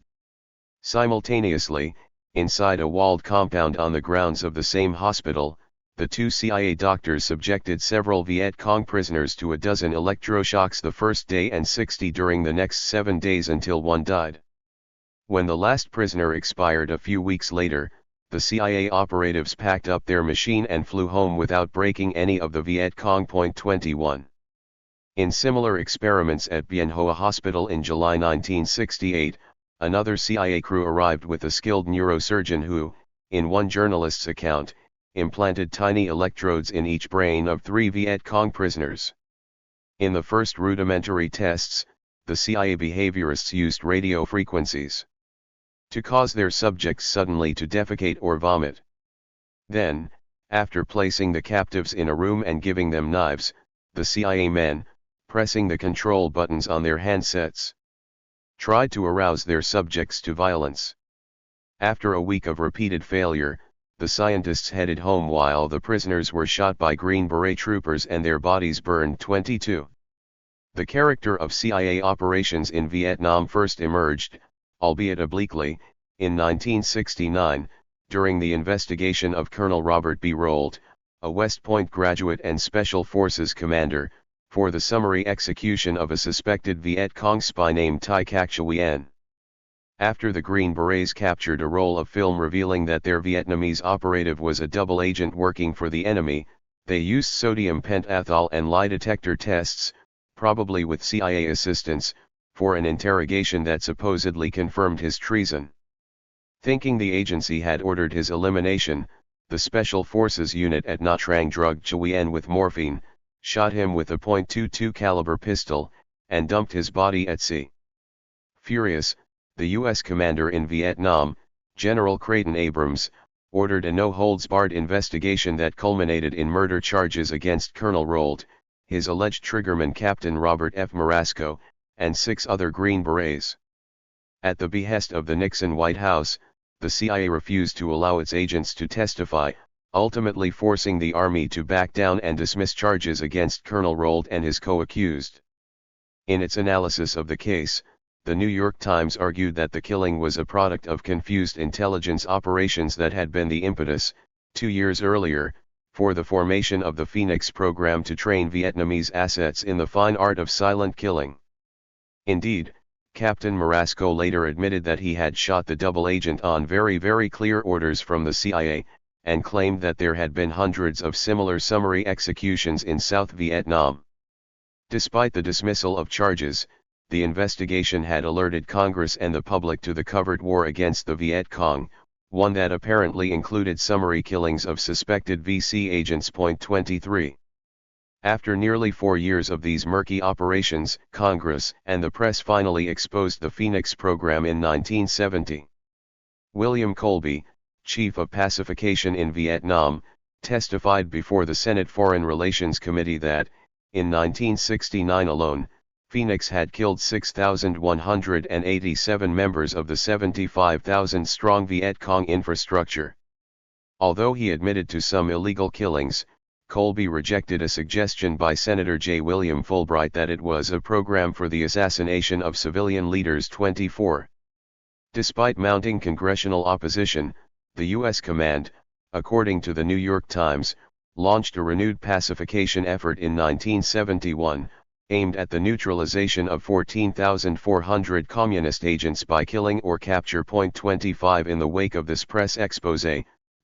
Simultaneously, inside a walled compound on the grounds of the same hospital, the 2 CIA doctors subjected several Viet Cong prisoners to a dozen electroshocks the first day and 60 during the next 7 days until one died. When the last prisoner expired a few weeks later, the CIA operatives packed up their machine and flew home without breaking any of the Viet Cong. 21. In similar experiments at Bien Hoa Hospital in July 1968, another CIA crew arrived with a skilled neurosurgeon who, in one journalist's account, implanted tiny electrodes in each brain of 3 Viet Cong prisoners. In the first rudimentary tests, the CIA behaviorists used radio frequencies to cause their subjects suddenly to defecate or vomit. Then, after placing the captives in a room and giving them knives, the CIA men, pressing the control buttons on their handsets, tried to arouse their subjects to violence. After a week of repeated failure, the scientists headed home while the prisoners were shot by Green Beret troopers and their bodies burned. 22. The character of CIA operations in Vietnam first emerged, albeit obliquely, in 1969, during the investigation of Colonel Robert B. Rolt, a West Point graduate and Special Forces commander, for the summary execution of a suspected Viet Cong spy named Tai Cac Nguyen. After the Green Berets captured a roll of film revealing that their Vietnamese operative was a double agent working for the enemy, they used sodium pentothal and lie detector tests, probably with CIA assistance, for an interrogation that supposedly confirmed his treason. Thinking the agency had ordered his elimination, the Special Forces unit at Nha Trang drugged Nguyen with morphine, shot him with a .22 caliber pistol, and dumped his body at sea. Furious, the U.S. commander in Vietnam, General Creighton Abrams, ordered a no-holds-barred investigation that culminated in murder charges against Colonel Rolt, his alleged triggerman Captain Robert F. Marasco, and 6 other Green Berets. At the behest of the Nixon White House, the CIA refused to allow its agents to testify, ultimately forcing the Army to back down and dismiss charges against Colonel Rold and his co-accused. In its analysis of the case, the New York Times argued that the killing was a product of confused intelligence operations that had been the impetus, 2 years earlier, for the formation of the Phoenix program to train Vietnamese assets in the fine art of silent killing. Indeed, Captain Marasco later admitted that he had shot the double agent on very clear orders from the CIA, and claimed that there had been hundreds of similar summary executions in South Vietnam. Despite the dismissal of charges, the investigation had alerted Congress and the public to the covert war against the Viet Cong, one that apparently included summary killings of suspected VC agents. 23. After nearly 4 years of these murky operations, Congress and the press finally exposed the Phoenix program in 1970. William Colby, Chief of Pacification in Vietnam, testified before the Senate Foreign Relations Committee that, in 1969 alone, Phoenix had killed 6,187 members of the 75,000-strong Viet Cong infrastructure. Although he admitted to some illegal killings, Colby rejected a suggestion by Senator J. William Fulbright that it was a program for the assassination of civilian leaders. 24. Despite mounting congressional opposition, the U.S. command, according to the New York Times, launched a renewed pacification effort in 1971, aimed at the neutralization of 14,400 communist agents by killing or capture. 25. In the wake of this press expose,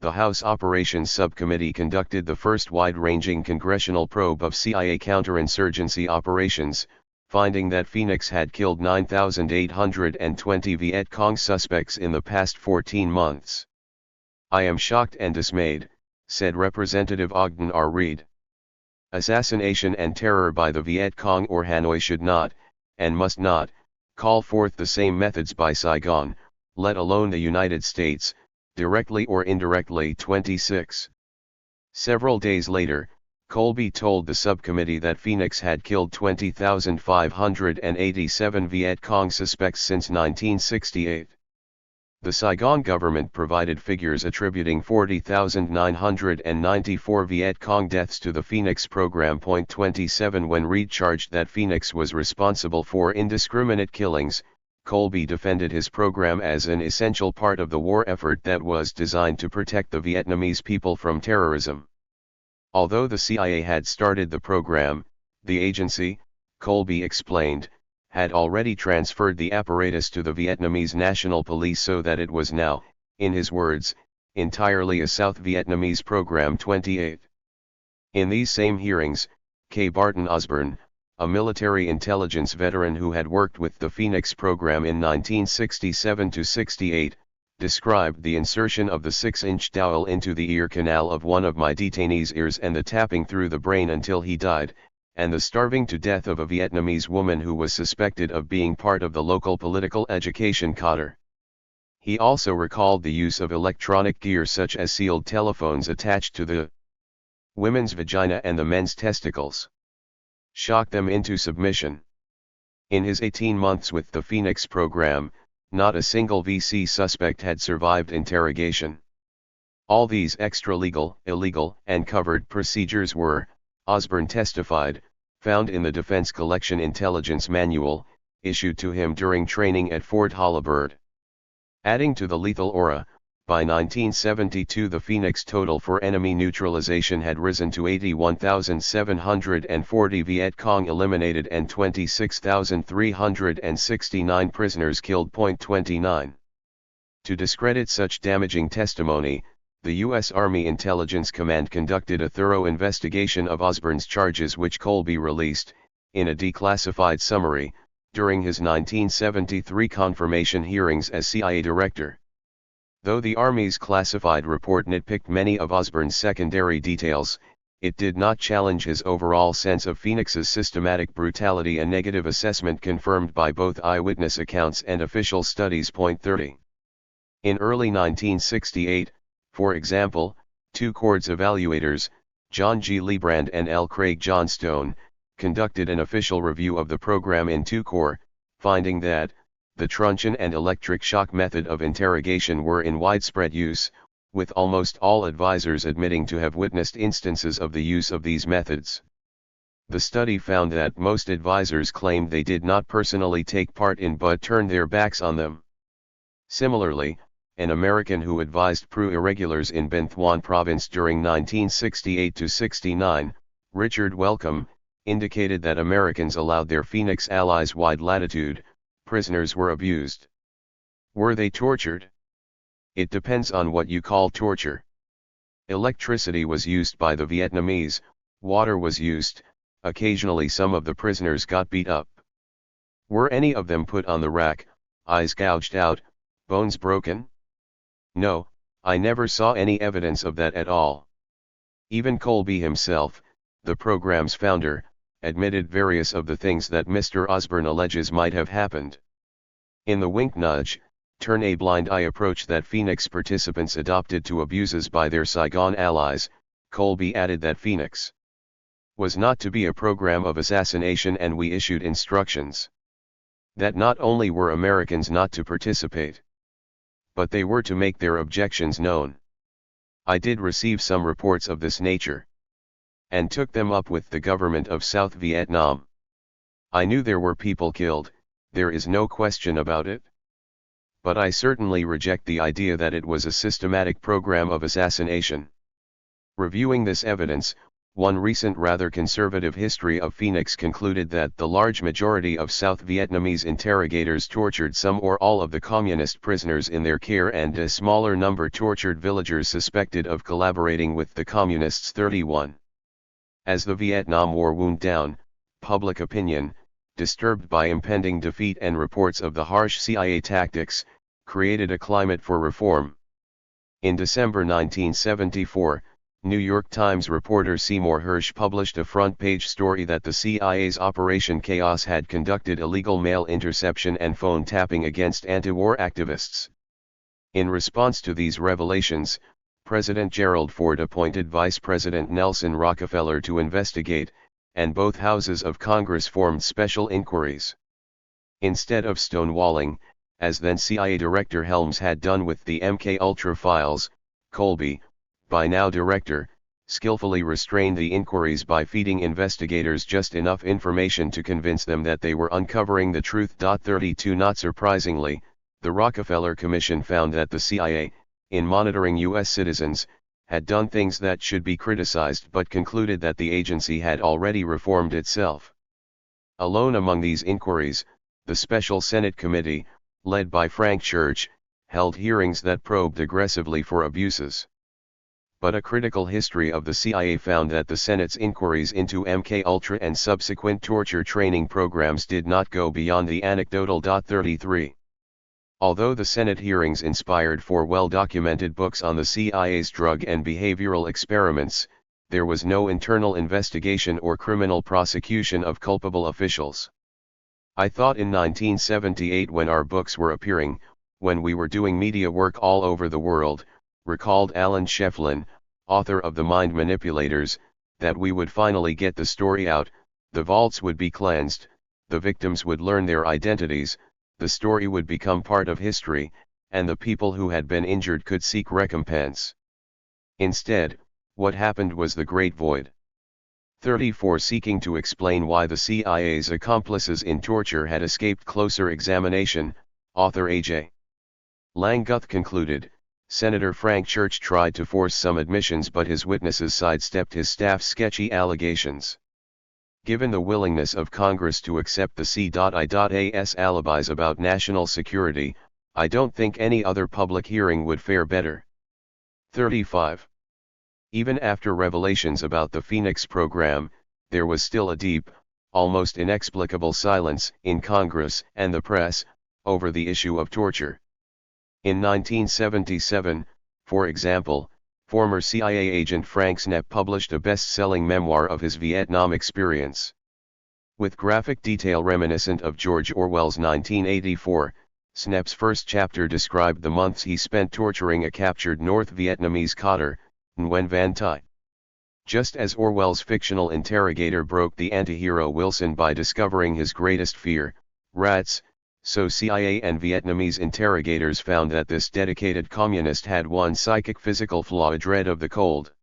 the House Operations Subcommittee conducted the first wide-ranging congressional probe of CIA counterinsurgency operations, finding that Phoenix had killed 9,820 Viet Cong suspects in the past 14 months. "I am shocked and dismayed," said Representative Ogden R. Reed. "Assassination and terror by the Viet Cong or Hanoi should not, and must not, call forth the same methods by Saigon, let alone the United States, directly or indirectly." 26. Several days later, Colby told the subcommittee that Phoenix had killed 20,587 Viet Cong suspects since 1968. The Saigon government provided figures attributing 40,994 Viet Cong deaths to the Phoenix program. 27. When Reed charged that Phoenix was responsible for indiscriminate killings, Colby defended his program as an essential part of the war effort that was designed to protect the Vietnamese people from terrorism. Although the CIA had started the program, the agency, Colby explained, had already transferred the apparatus to the Vietnamese National Police so that it was now, in his words, entirely a South Vietnamese program. 28. In these same hearings, K. Barton Osborne, a military intelligence veteran who had worked with the Phoenix program in 1967-68, described the insertion of the 6-inch dowel into the ear canal of one of my detainees' ears and the tapping through the brain until he died, and the starving to death of a Vietnamese woman who was suspected of being part of the local political education cadre. He also recalled the use of electronic gear such as sealed telephones attached to the women's vagina and the men's testicles. Shock them into submission. In his 18 months with the Phoenix program, not a single VC suspect had survived interrogation. All these extra-legal, illegal, and covered procedures were, Osborne testified, found in the Defense Collection Intelligence Manual, issued to him during training at Fort Holabird. Adding to the lethal aura, by 1972 the Phoenix total for enemy neutralization had risen to 81,740 Viet Cong eliminated and 26,369 prisoners killed. 29. To discredit such damaging testimony, the U.S. Army Intelligence Command conducted a thorough investigation of Osborne's charges which Colby released, in a declassified summary, during his 1973 confirmation hearings as CIA Director. Though the Army's classified report nitpicked many of Osborne's secondary details, it did not challenge his overall sense of Phoenix's systematic brutality, a negative assessment confirmed by both eyewitness accounts and official studies. 30. In early 1968, for example, two Corps evaluators, John G. Lebrand and L. Craig Johnstone, conducted an official review of the program in two Corps, finding that, the truncheon and electric shock method of interrogation were in widespread use, with almost all advisors admitting to have witnessed instances of the use of these methods. The study found that most advisors claimed they did not personally take part in but turned their backs on them. Similarly, an American who advised Peru irregulars in Binh Thuan province during 1968-69, Richard Wellcome, indicated that Americans allowed their Phoenix allies wide latitude. Prisoners were abused. Were they tortured? It depends on what you call torture. Electricity was used by the Vietnamese, water was used, occasionally some of the prisoners got beat up. Were any of them put on the rack, eyes gouged out, bones broken? No, I never saw any evidence of that at all. Even Colby himself, the program's founder, admitted various of the things that Mr. Osborne alleges might have happened. In the wink-nudge, turn-a-blind-eye approach that Phoenix participants adopted to abuses by their Saigon allies, Colby added that Phoenix was not to be a program of assassination, and we issued instructions that not only were Americans not to participate, but they were to make their objections known. I did receive some reports of this nature, and took them up with the government of South Vietnam. I knew there were people killed, there is no question about it. But I certainly reject the idea that it was a systematic program of assassination. Reviewing this evidence, one recent rather conservative history of Phoenix concluded that the large majority of South Vietnamese interrogators tortured some or all of the communist prisoners in their care, and a smaller number tortured villagers suspected of collaborating with the communists. 31. As the Vietnam War wound down, public opinion, disturbed by impending defeat and reports of the harsh CIA tactics, created a climate for reform. In December 1974, New York Times reporter Seymour Hersh published a front-page story that the CIA's Operation Chaos had conducted illegal mail interception and phone tapping against anti-war activists. In response to these revelations, President Gerald Ford appointed Vice President Nelson Rockefeller to investigate, and both houses of Congress formed special inquiries. Instead of stonewalling, as then CIA Director Helms had done with the MK-Ultra files, Colby, by now director, skillfully restrained the inquiries by feeding investigators just enough information to convince them that they were uncovering the truth. 32 Not surprisingly, the Rockefeller Commission found that the CIA, in monitoring U.S. citizens, had done things that should be criticized, but concluded that the agency had already reformed itself. Alone among these inquiries, the Special Senate Committee, led by Frank Church, held hearings that probed aggressively for abuses. But a critical history of the CIA found that the Senate's inquiries into MK-Ultra and subsequent torture training programs did not go beyond the anecdotal. 33. Although the Senate hearings inspired 4 well-documented books on the CIA's drug and behavioral experiments, there was no internal investigation or criminal prosecution of culpable officials. I thought in 1978, when our books were appearing, when we were doing media work all over the world, recalled Alan Shefflin, author of The Mind Manipulators, that we would finally get the story out, the vaults would be cleansed, the victims would learn their identities, the story would become part of history, and the people who had been injured could seek recompense. Instead, what happened was the Great Void. 34. Seeking to explain why the CIA's accomplices in torture had escaped closer examination, author A.J. Langguth concluded, Senator Frank Church tried to force some admissions, but his witnesses sidestepped his staff's sketchy allegations. Given the willingness of Congress to accept the C.I.A.'s alibis about national security, I don't think any other public hearing would fare better. 35. Even after revelations about the Phoenix program, there was still a deep, almost inexplicable silence in Congress and the press over the issue of torture. In 1977, for example, former CIA agent Frank Snepp published a best-selling memoir of his Vietnam experience. With graphic detail reminiscent of George Orwell's 1984, Snepp's first chapter described the months he spent torturing a captured North Vietnamese cotter, Nguyen Van Thai. Just as Orwell's fictional interrogator broke the antihero Wilson by discovering his greatest fear, rats, So CIA and Vietnamese interrogators found that this dedicated communist had one psychic physical flaw: a dread of the cold.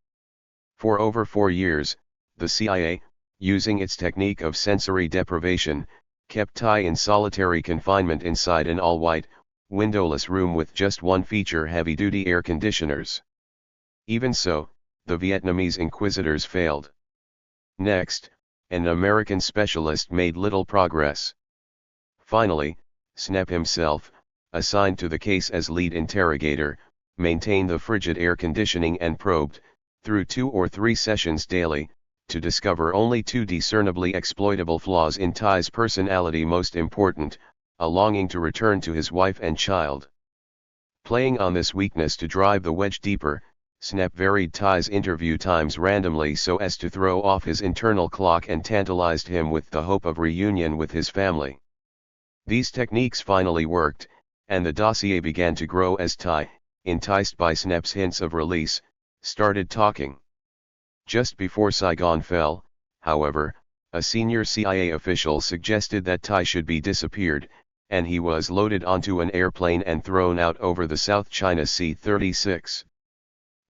For over 4 years, the CIA, using its technique of sensory deprivation, kept Thai in solitary confinement inside an all-white, windowless room with just one feature: heavy-duty air conditioners. Even so, the Vietnamese inquisitors failed. Next, an American specialist made little progress. Finally, Snep himself, assigned to the case as lead interrogator, maintained the frigid air conditioning and probed, through 2 or 3 sessions daily, to discover only 2 discernibly exploitable flaws in Thai's personality: most important, a longing to return to his wife and child. Playing on this weakness to drive the wedge deeper, Snep varied Thai's interview times randomly so as to throw off his internal clock and tantalized him with the hope of reunion with his family. These techniques finally worked, and the dossier began to grow as Thai, enticed by Snep's hints of release, started talking. Just before Saigon fell, however, a senior CIA official suggested that Thai should be disappeared, and he was loaded onto an airplane and thrown out over the South China Sea. 36.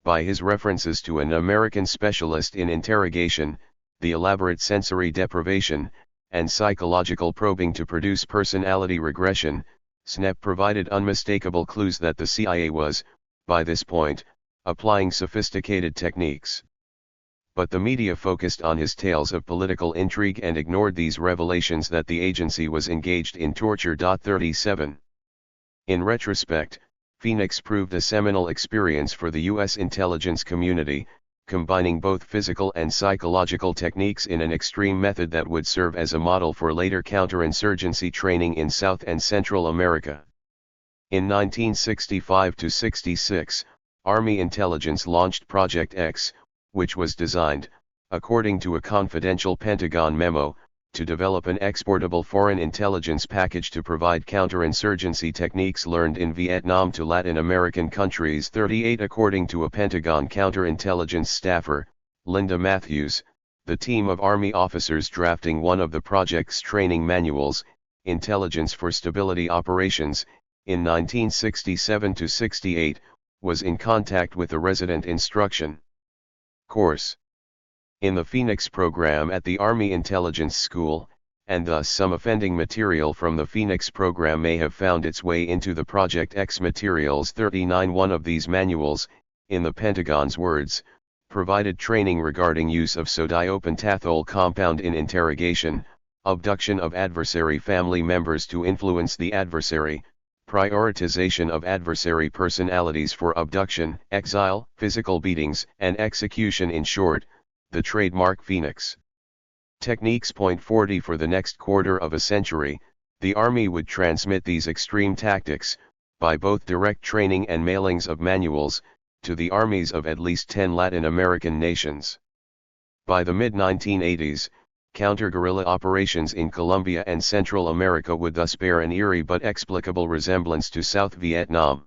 By his references to an American specialist in interrogation, the elaborate sensory deprivation, and psychological probing to produce personality regression, Snep provided unmistakable clues that the CIA was, by this point, applying sophisticated techniques. But the media focused on his tales of political intrigue and ignored these revelations that the agency was engaged in torture. 37. In retrospect, Phoenix proved a seminal experience for the U.S. intelligence community, combining both physical and psychological techniques in an extreme method that would serve as a model for later counterinsurgency training in South and Central America. In 1965-66, Army intelligence launched Project X, which was designed, according to a confidential Pentagon memo, to develop an exportable foreign intelligence package to provide counterinsurgency techniques learned in Vietnam to Latin American countries. 38. According to a Pentagon counterintelligence staffer, Linda Matthews, the team of Army officers drafting one of the project's training manuals, Intelligence for Stability Operations, in 1967-68, was in contact with the resident instruction course in the Phoenix program at the Army Intelligence School, and thus some offending material from the Phoenix program may have found its way into the Project X materials. 39. One of these manuals, in the Pentagon's words, provided training regarding use of sodiopentathol compound in interrogation, abduction of adversary family members to influence the adversary, prioritization of adversary personalities for abduction, exile, physical beatings, and execution. In short, the trademark Phoenix techniques. 40. For the next quarter of a century, the Army would transmit these extreme tactics, by both direct training and mailings of manuals, to the armies of at least 10 Latin American nations. By the mid-1980s, counter-guerrilla operations in Colombia and Central America would thus bear an eerie but explicable resemblance to South Vietnam.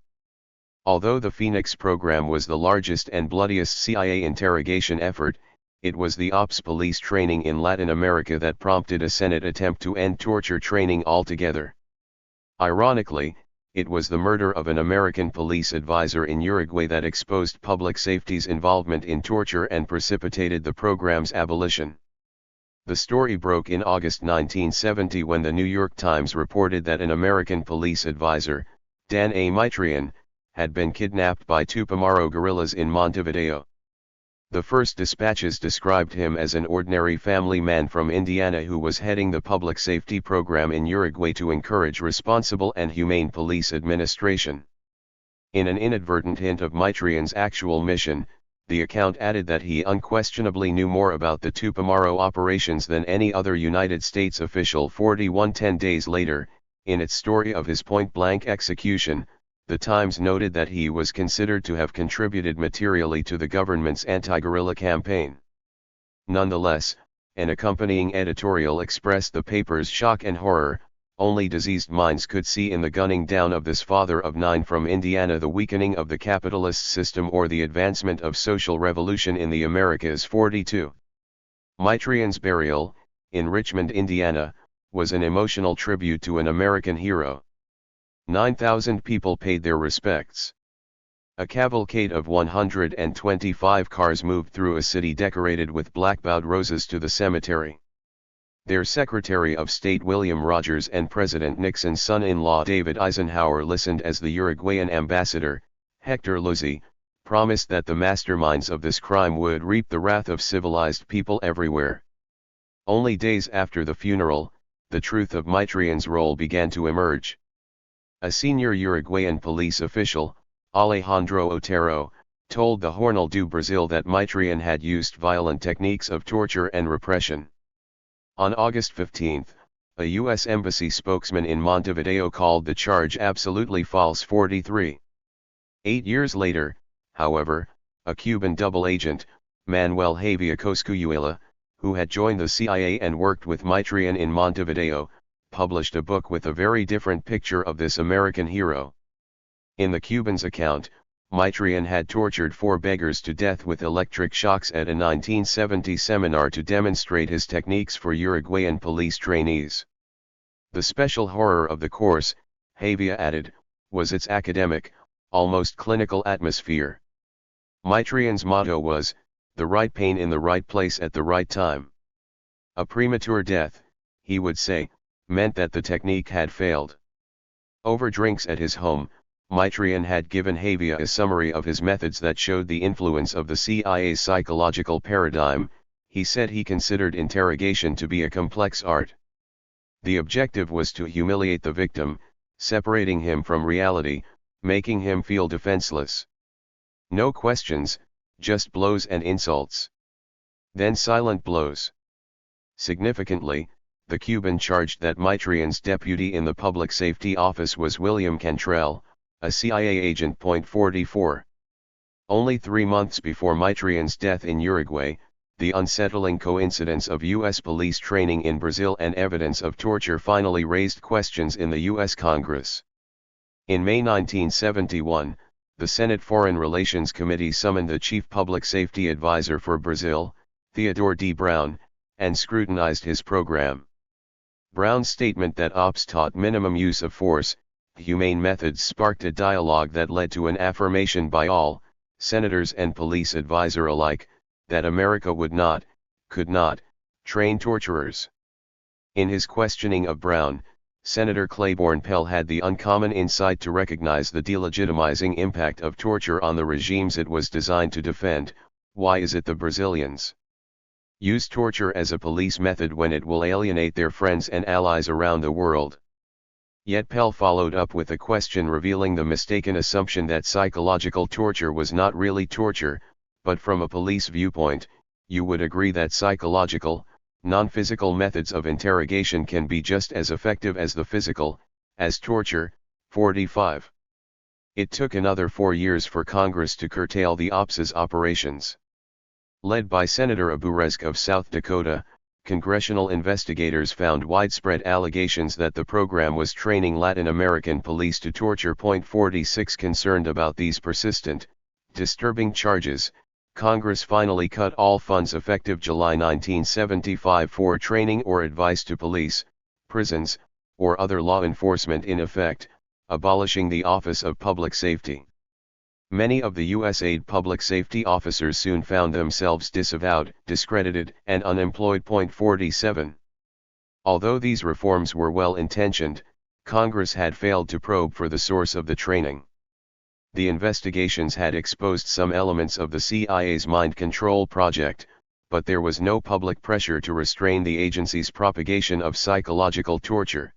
Although the Phoenix program was the largest and bloodiest CIA interrogation effort, it was the Ops Police training in Latin America that prompted a Senate attempt to end torture training altogether. Ironically, it was the murder of an American police advisor in Uruguay that exposed public safety's involvement in torture and precipitated the program's abolition. The story broke in August 1970 when the New York Times reported that an American police advisor, Dan A. Mitrian, had been kidnapped by Tupamaro guerrillas in Montevideo. The first dispatches described him as an ordinary family man from Indiana who was heading the public safety program in Uruguay to encourage responsible and humane police administration. In an inadvertent hint of Mitrian's actual mission, the account added that he unquestionably knew more about the Tupamaro operations than any other United States official. 41. 10 days later, in its story of his point-blank execution, the Times noted that he was considered to have contributed materially to the government's anti-guerrilla campaign. Nonetheless, an accompanying editorial expressed the paper's shock and horror: only diseased minds could see in the gunning down of this father of 9 from Indiana the weakening of the capitalist system or the advancement of social revolution in the Americas. 42. Mitrian's burial, in Richmond, Indiana, was an emotional tribute to an American hero. 9,000 people paid their respects. A cavalcade of 125 cars moved through a city decorated with black-bowed roses to the cemetery. Their Secretary of State William Rogers and President Nixon's son-in-law David Eisenhower listened as the Uruguayan ambassador, Hector Luzzi, promised that the masterminds of this crime would reap the wrath of civilized people everywhere. Only days after the funeral, the truth of Mitrian's role began to emerge. A senior Uruguayan police official, Alejandro Otero, told the Jornal do Brasil that Mitrian had used violent techniques of torture and repression. On August 15, a U.S. Embassy spokesman in Montevideo called the charge absolutely false. 43. 8 years later, however, a Cuban double agent, Manuel Javier Cosculluela, who had joined the CIA and worked with Mitrian in Montevideo, published a book with a very different picture of this American hero. In the Cuban's account, Mitrian had tortured 4 beggars to death with electric shocks at a 1970 seminar to demonstrate his techniques for Uruguayan police trainees. The special horror of the course, Javier added, was its academic, almost clinical atmosphere. Mitrian's motto was, "The right pain in the right place at the right time." A premature death, he would say, meant that the technique had failed. Over drinks at his home, Mitrian had given Javier a summary of his methods that showed the influence of the CIA's psychological paradigm. He said he considered interrogation to be a complex art. The objective was to humiliate the victim, separating him from reality, making him feel defenseless. No questions, just blows and insults. Then silent blows. Significantly, the Cuban charged that Mitrian's deputy in the Public Safety Office was William Cantrell, a CIA agent. 44. Only 3 months before Mitrian's death in Uruguay, the unsettling coincidence of U.S. police training in Brazil and evidence of torture finally raised questions in the U.S. Congress. In May 1971, the Senate Foreign Relations Committee summoned the Chief Public Safety Advisor for Brazil, Theodore D. Brown, and scrutinized his program. Brown's statement that ops taught minimum use of force, humane methods sparked a dialogue that led to an affirmation by all, senators and police advisor alike, that America would not, could not, train torturers. In his questioning of Brown, Senator Claiborne Pell had the uncommon insight to recognize the delegitimizing impact of torture on the regimes it was designed to defend. Why is it the Brazilians use torture as a police method when it will alienate their friends and allies around the world? Yet Pell followed up with a question revealing the mistaken assumption that psychological torture was not really torture, but from a police viewpoint, you would agree that psychological, non-physical methods of interrogation can be just as effective as the physical, as torture. 45. It took another 4 years for Congress to curtail the OPS's operations. Led by Senator Aburesk of South Dakota, congressional investigators found widespread allegations that the program was training Latin American police to torture. 46. Concerned about these persistent, disturbing charges, Congress finally cut all funds effective July 1975 for training or advice to police, prisons, or other law enforcement, in effect, abolishing the Office of Public Safety. Many of the USAID public safety officers soon found themselves disavowed, discredited, and unemployed. 47. Although these reforms were well-intentioned, Congress had failed to probe for the source of the training. The investigations had exposed some elements of the CIA's mind control project, but there was no public pressure to restrain the agency's propagation of psychological torture.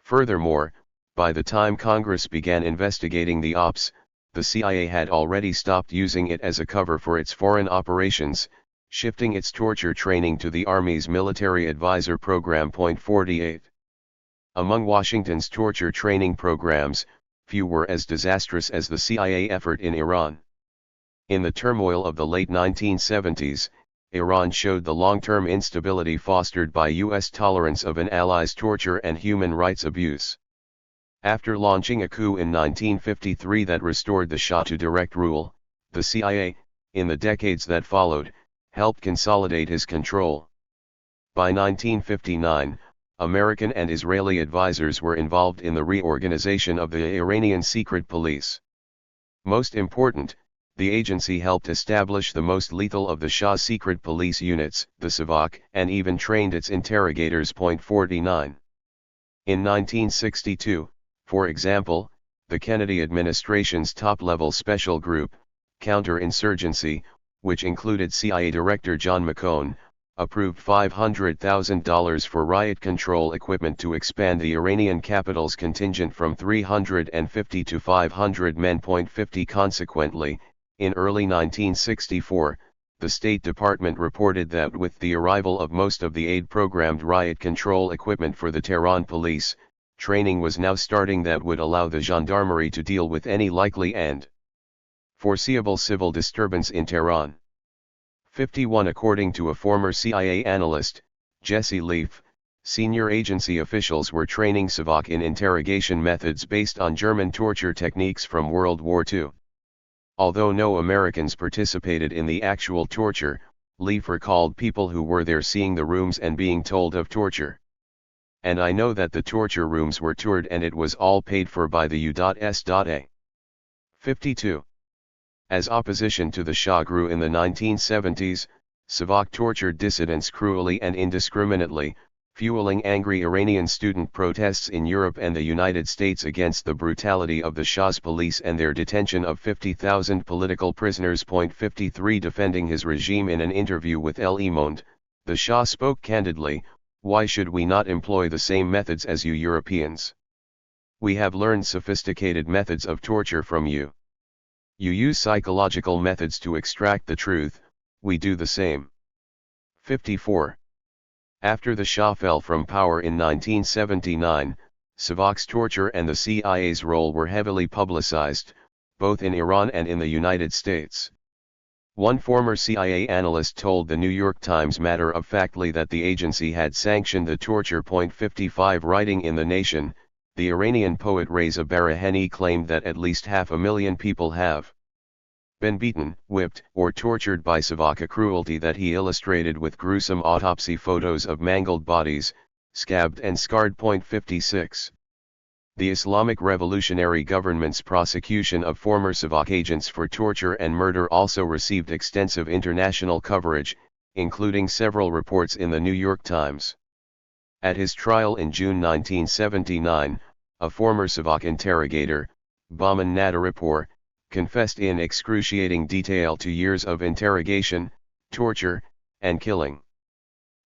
Furthermore, by the time Congress began investigating the ops, the CIA had already stopped using it as a cover for its foreign operations, shifting its torture training to the Army's Military Advisor Program. 48. Among Washington's torture training programs, few were as disastrous as the CIA effort in Iran. In the turmoil of the late 1970s, Iran showed the long-term instability fostered by U.S. tolerance of an ally's torture and human rights abuse. After launching a coup in 1953 that restored the Shah to direct rule, the CIA, in the decades that followed, helped consolidate his control. By 1959, American and Israeli advisors were involved in the reorganization of the Iranian secret police. Most important, the agency helped establish the most lethal of the Shah's secret police units, the Savak, and even trained its interrogators. 49. In 1962, for example, the Kennedy administration's top-level special group, Counterinsurgency, which included CIA Director John McCoy, approved $500,000 for riot control equipment to expand the Iranian capital's contingent from 350 to 500 men. 50. Consequently, in early 1964, the State Department reported that with the arrival of most of the aid-programmed riot control equipment for the Tehran police, training was now starting that would allow the gendarmerie to deal with any likely and foreseeable civil disturbance in Tehran. 51. According to a former CIA analyst, Jesse Leaf, senior agency officials were training Savak in interrogation methods based on German torture techniques from World War II. Although no Americans participated in the actual torture, Leaf recalled people who were there seeing the rooms and being told of torture. And I know that the torture rooms were toured and it was all paid for by the U.S.A. 52. As opposition to the Shah grew in the 1970s, Savak tortured dissidents cruelly and indiscriminately, fueling angry Iranian student protests in Europe and the United States against the brutality of the Shah's police and their detention of 50,000 political prisoners. 53. Defending his regime in an interview with Le Monde, the Shah spoke candidly, "Why should we not employ the same methods as you Europeans? We have learned sophisticated methods of torture from you. You use psychological methods to extract the truth, we do the same." 54. After the Shah fell from power in 1979, Savak's torture and the CIA's role were heavily publicized, both in Iran and in the United States. One former CIA analyst told the New York Times matter-of-factly that the agency had sanctioned the torture. 55. Writing in The Nation, the Iranian poet Reza Baraheni claimed that at least 500,000 people have been beaten, whipped, or tortured by Savak, a cruelty that he illustrated with gruesome autopsy photos of mangled bodies, scabbed and scarred. 56. The Islamic Revolutionary Government's prosecution of former Savak agents for torture and murder also received extensive international coverage, including several reports in the New York Times. At his trial in June 1979, a former Savak interrogator, Bahman Nadaripur, confessed in excruciating detail to years of interrogation, torture, and killing.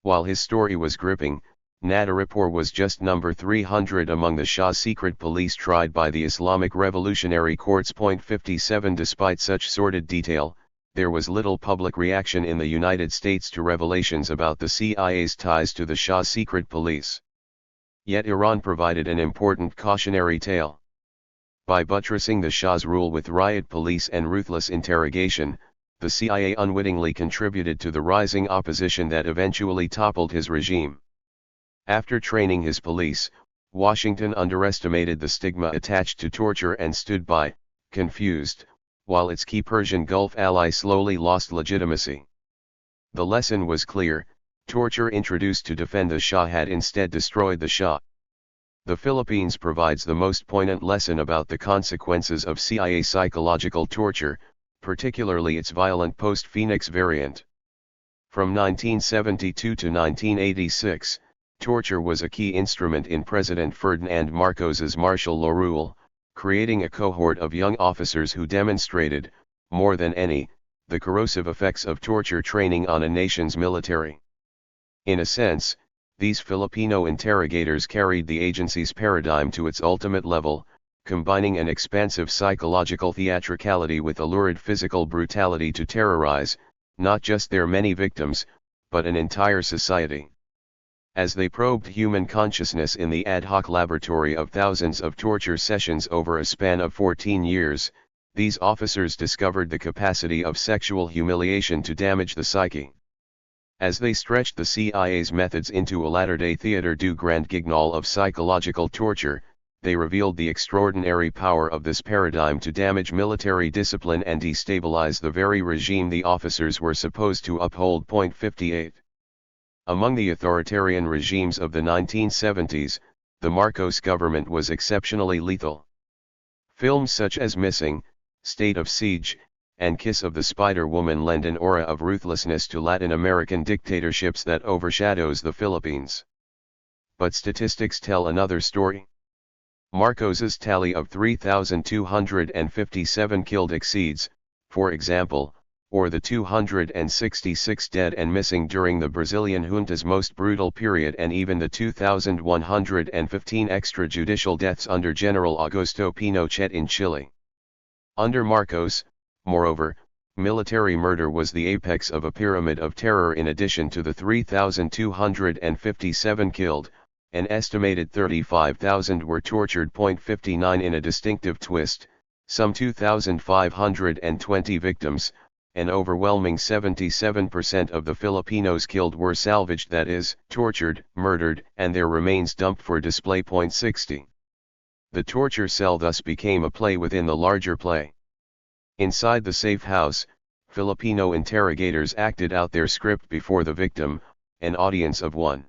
While his story was gripping, Nadaripur was just number 300 among the Shah's secret police tried by the Islamic Revolutionary Courts. 57. Despite such sordid detail, there was little public reaction in the United States to revelations about the CIA's ties to the Shah's secret police. Yet Iran provided an important cautionary tale. By buttressing the Shah's rule with riot police and ruthless interrogation, the CIA unwittingly contributed to the rising opposition that eventually toppled his regime. After training his police, Washington underestimated the stigma attached to torture and stood by, confused, while its key Persian Gulf ally slowly lost legitimacy. The lesson was clear: torture introduced to defend the Shah had instead destroyed the Shah. The Philippines provides the most poignant lesson about the consequences of CIA psychological torture, particularly its violent post-Phoenix variant. From 1972 to 1986, torture was a key instrument in President Ferdinand Marcos's martial law rule, creating a cohort of young officers who demonstrated, more than any, the corrosive effects of torture training on a nation's military. In a sense, these Filipino interrogators carried the agency's paradigm to its ultimate level, combining an expansive psychological theatricality with a lurid physical brutality to terrorize, not just their many victims, but an entire society. As they probed human consciousness in the ad hoc laboratory of thousands of torture sessions over a span of 14 years, these officers discovered the capacity of sexual humiliation to damage the psyche. As they stretched the CIA's methods into a latter-day Theatre du Grand Guignol of psychological torture, they revealed the extraordinary power of this paradigm to damage military discipline and destabilize the very regime the officers were supposed to uphold. 58. Among the authoritarian regimes of the 1970s, the Marcos government was exceptionally lethal. Films such as Missing, State of Siege, and Kiss of the Spider Woman lend an aura of ruthlessness to Latin American dictatorships that overshadows the Philippines. But statistics tell another story. Marcos's tally of 3,257 killed exceeds, for example, or the 266 dead and missing during the Brazilian junta's most brutal period, and even the 2,115 extrajudicial deaths under General Augusto Pinochet in Chile. Under Marcos, moreover, military murder was the apex of a pyramid of terror. In addition to the 3,257 killed, an estimated 35,000 were tortured. 59 In a distinctive twist, some 2,520 victims, an overwhelming 77% of the Filipinos killed, were salvaged, that is, tortured, murdered, and their remains dumped for display. 60. The torture cell thus became a play within the larger play. Inside the safe house, Filipino interrogators acted out their script before the victim, an audience of one.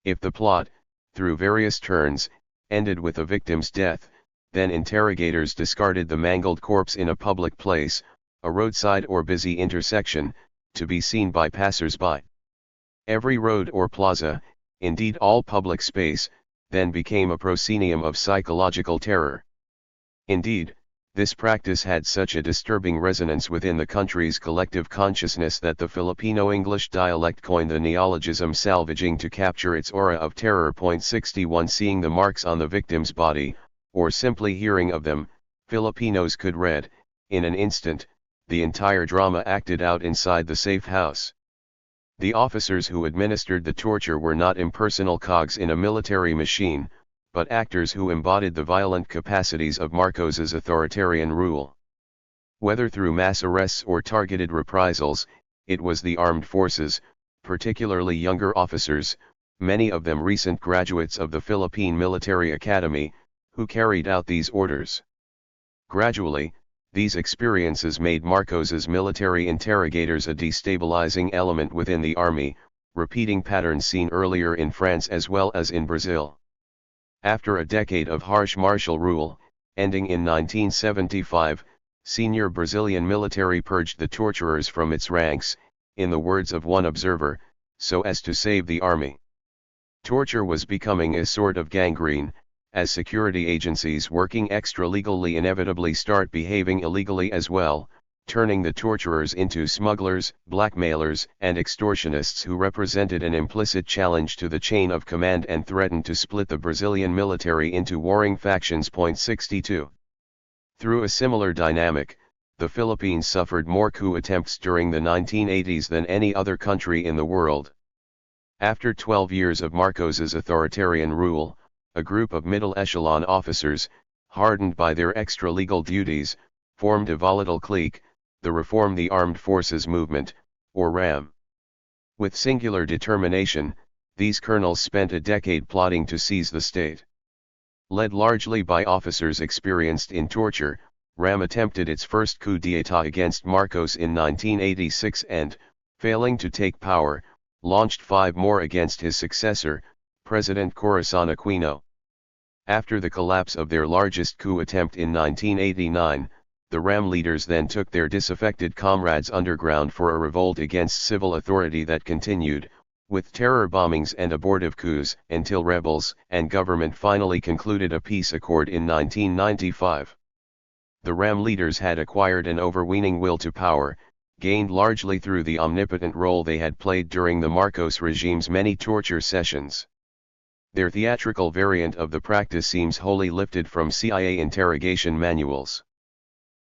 If the plot, through various turns, ended with a victim's death, then interrogators discarded the mangled corpse in a public place, a roadside or busy intersection, to be seen by passers-by. Every road or plaza, indeed all public space, then became a proscenium of psychological terror. Indeed, this practice had such a disturbing resonance within the country's collective consciousness that the Filipino English dialect coined the neologism salvaging to capture its aura of terror. 61 Seeing the marks on the victim's body, or simply hearing of them, Filipinos could read, in an instant, the entire drama acted out inside the safe house. The officers who administered the torture were not impersonal cogs in a military machine, but actors who embodied the violent capacities of Marcos's authoritarian rule. Whether through mass arrests or targeted reprisals, it was the armed forces, particularly younger officers, many of them recent graduates of the Philippine Military Academy, who carried out these orders. Gradually, these experiences made Marcos's military interrogators a destabilizing element within the army, repeating patterns seen earlier in France as well as in Brazil. After a decade of harsh martial rule, ending in 1975, senior Brazilian military purged the torturers from its ranks, in the words of one observer, so as to save the army. Torture was becoming a sort of gangrene, as security agencies working extra-legally inevitably start behaving illegally as well, turning the torturers into smugglers, blackmailers, and extortionists who represented an implicit challenge to the chain of command and threatened to split the Brazilian military into warring factions. 62. Through a similar dynamic, the Philippines suffered more coup attempts during the 1980s than any other country in the world. After 12 years of Marcos's authoritarian rule, a group of middle-echelon officers, hardened by their extra-legal duties, formed a volatile clique, the Reform the Armed Forces Movement, or RAM. With singular determination, these colonels spent a decade plotting to seize the state. Led largely by officers experienced in torture, RAM attempted its first coup d'état against Marcos in 1986 and, failing to take power, launched 5 more against his successor, President Corazon Aquino. After the collapse of their largest coup attempt in 1989, the RAM leaders then took their disaffected comrades underground for a revolt against civil authority that continued, with terror bombings and abortive coups, until rebels and government finally concluded a peace accord in 1995. The RAM leaders had acquired an overweening will to power, gained largely through the omnipotent role they had played during the Marcos regime's many torture sessions. Their theatrical variant of the practice seems wholly lifted from CIA interrogation manuals.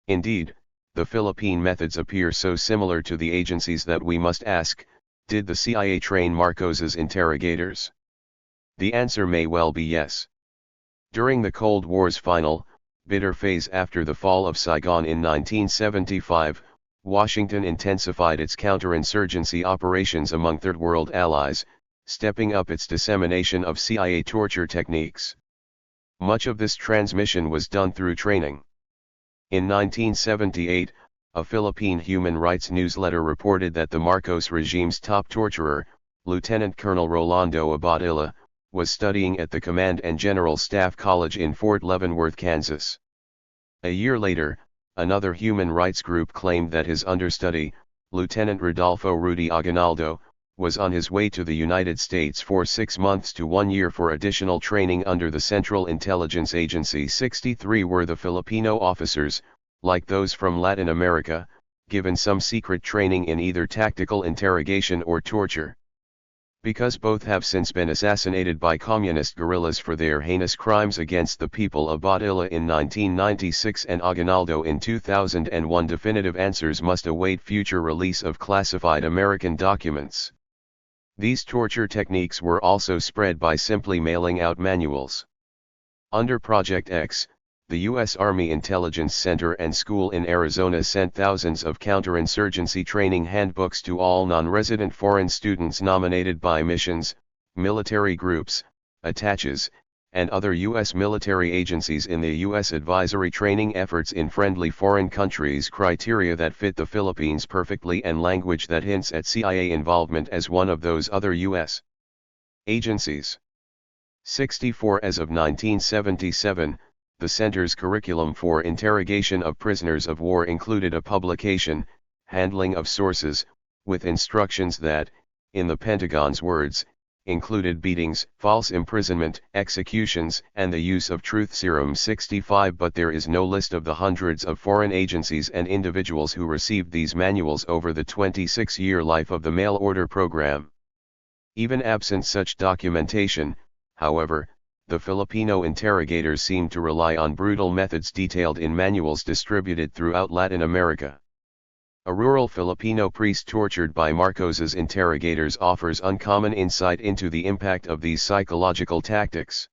Indeed, the Philippine methods appear so similar to the agencies that we must ask, did the CIA train Marcos's interrogators? The answer may well be yes. During the Cold War's final, bitter phase after the fall of Saigon in 1975, Washington intensified its counterinsurgency operations among Third World allies, stepping up its dissemination of CIA torture techniques. Much of this transmission was done through training. In 1978, a Philippine human rights newsletter reported that the Marcos regime's top torturer, Lieutenant Colonel Rolando Abadilla, was studying at the Command and General Staff College in Fort Leavenworth, Kansas. A year later, another human rights group claimed that his understudy, Lieutenant Rodolfo Rudy Aguinaldo, was on his way to the United States for 6 months to 1 year for additional training under the Central Intelligence Agency. 63 were the Filipino officers, like those from Latin America, given some secret training in either tactical interrogation or torture. Because both have since been assassinated by communist guerrillas for their heinous crimes against the people, Abadilla in 1996 and Aguinaldo in 2001, definitive answers must await future release of classified American documents. These torture techniques were also spread by simply mailing out manuals. Under Project X, the U.S. Army Intelligence Center and School in Arizona sent thousands of counterinsurgency training handbooks to all non-resident foreign students nominated by missions, military groups, attaches, and other U.S. military agencies in the U.S. advisory training efforts in friendly foreign countries, criteria that fit the Philippines perfectly and language that hints at CIA involvement as one of those other U.S. agencies. 64 As of 1977, the Center's curriculum for interrogation of prisoners of war included a publication, Handling of Sources, with instructions that, in the Pentagon's words, included beatings, false imprisonment, executions, and the use of truth serum. 65 But there is no list of the hundreds of foreign agencies and individuals who received these manuals over the 26-year life of the mail order program. Even absent such documentation, however, the Filipino interrogators seem to rely on brutal methods detailed in manuals distributed throughout Latin America. A rural Filipino priest tortured by Marcos's interrogators offers uncommon insight into the impact of these psychological tactics.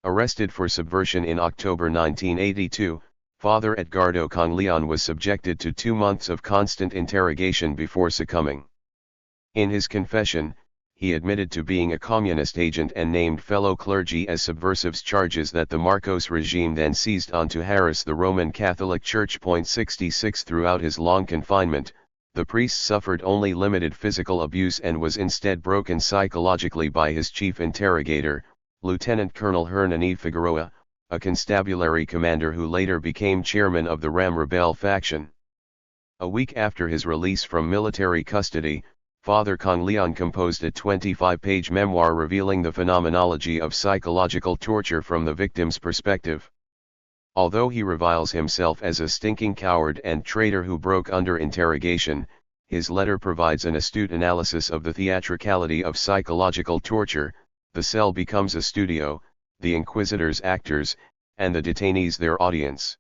Arrested for subversion in October 1982, Father Edgardo Conglian was subjected to 2 months of constant interrogation before succumbing. In his confession, he admitted to being a communist agent and named fellow clergy as subversives, charges that the Marcos regime then seized on to harass the Roman Catholic Church. 66 Throughout his long confinement, the priest suffered only limited physical abuse and was instead broken psychologically by his chief interrogator, Lieutenant Colonel Hernani Figueroa, a constabulary commander who later became chairman of the Ram Rebel faction. A week after his release from military custody, Father Conglian composed a 25-page memoir revealing the phenomenology of psychological torture from the victim's perspective. Although he reviles himself as a stinking coward and traitor who broke under interrogation, his letter provides an astute analysis of the theatricality of psychological torture. The cell becomes a studio, the inquisitors actors, and the detainees their audience.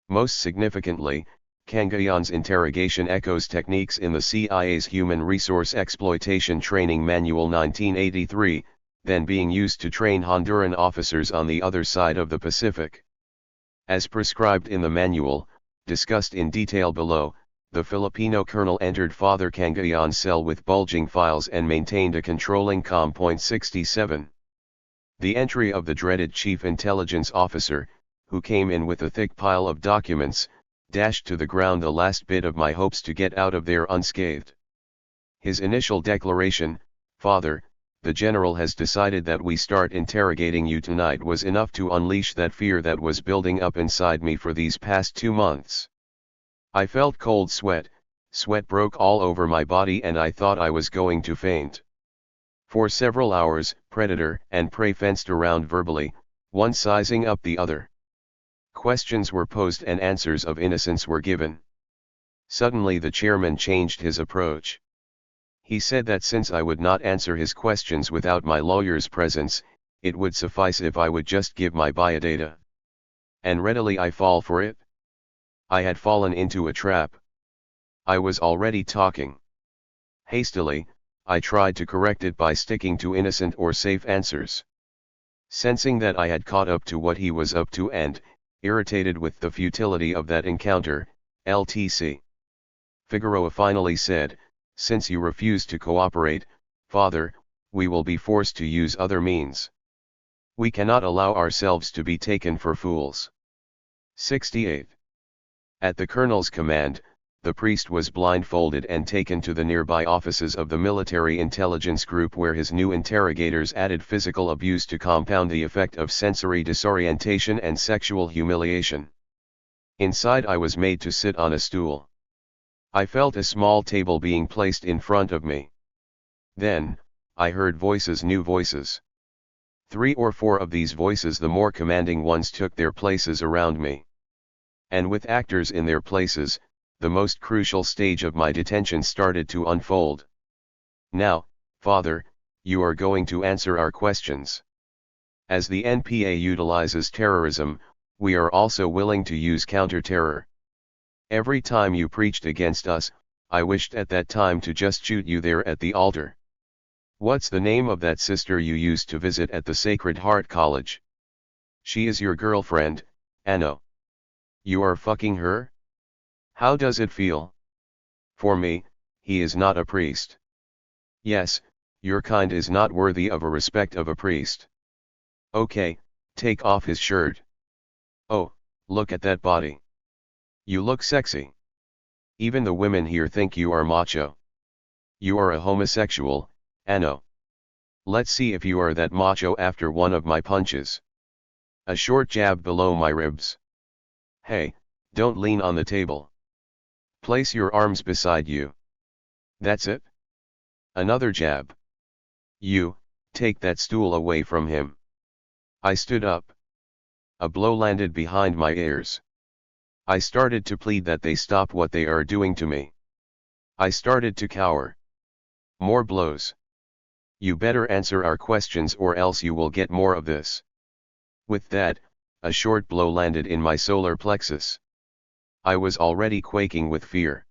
Most significantly, Conglian's interrogation echoes techniques in the CIA's Human Resource Exploitation Training Manual 1983, then being used to train Honduran officers on the other side of the Pacific. As prescribed in the manual, discussed in detail below, the Filipino colonel entered Father Conglian's cell with bulging files and maintained a controlling calm. 67. The entry of the dreaded chief intelligence officer, who came in with a thick pile of documents, dashed to the ground the last bit of my hopes to get out of there unscathed. His initial declaration, "Father, the general has decided that we start interrogating you tonight," was enough to unleash that fear that was building up inside me for these past 2 months. I felt cold sweat broke all over my body and I thought I was going to faint. For several hours, predator and prey fenced around verbally, one sizing up the other. Questions were posed and answers of innocence were given. Suddenly the chairman changed his approach. He said that since I would not answer his questions without my lawyer's presence, it would suffice if I would just give my biodata. And readily I fall for it. I had fallen into a trap. I was already talking. Hastily, I tried to correct it by sticking to innocent or safe answers. Sensing that I had caught up to what he was up to and, irritated with the futility of that encounter, LTC. Figueroa finally said, "Since you refuse to cooperate, Father, we will be forced to use other means. We cannot allow ourselves to be taken for fools." 68. At the colonel's command, the priest was blindfolded and taken to the nearby offices of the military intelligence group, where his new interrogators added physical abuse to compound the effect of sensory disorientation and sexual humiliation. Inside, I was made to sit on a stool. I felt a small table being placed in front of me. Then, I heard voices, new voices. 3 or 4 of these voices, the more commanding ones, took their places around me. And with actors in their places, the most crucial stage of my detention started to unfold. Now, Father, you are going to answer our questions. As the NPA utilizes terrorism, we are also willing to use counter-terror. Every time you preached against us, I wished at that time to just shoot you there at the altar. What's the name of that sister you used to visit at the Sacred Heart College? She is your girlfriend, Anno. You are fucking her? How does it feel? For me, he is not a priest. Yes, your kind is not worthy of a respect of a priest. Okay, take off his shirt. Oh, look at that body. You look sexy. Even the women here think you are macho. You are a homosexual, Anno. Let's see if you are that macho after one of my punches. A short jab below my ribs. Hey, don't lean on the table. Place your arms beside you. That's it. Another jab. You, take that stool away from him. I stood up. A blow landed behind my ears. I started to plead that they stop what they are doing to me. I started to cower. More blows. You better answer our questions or else you will get more of this. With that, a short blow landed in my solar plexus. I was already quaking with fear.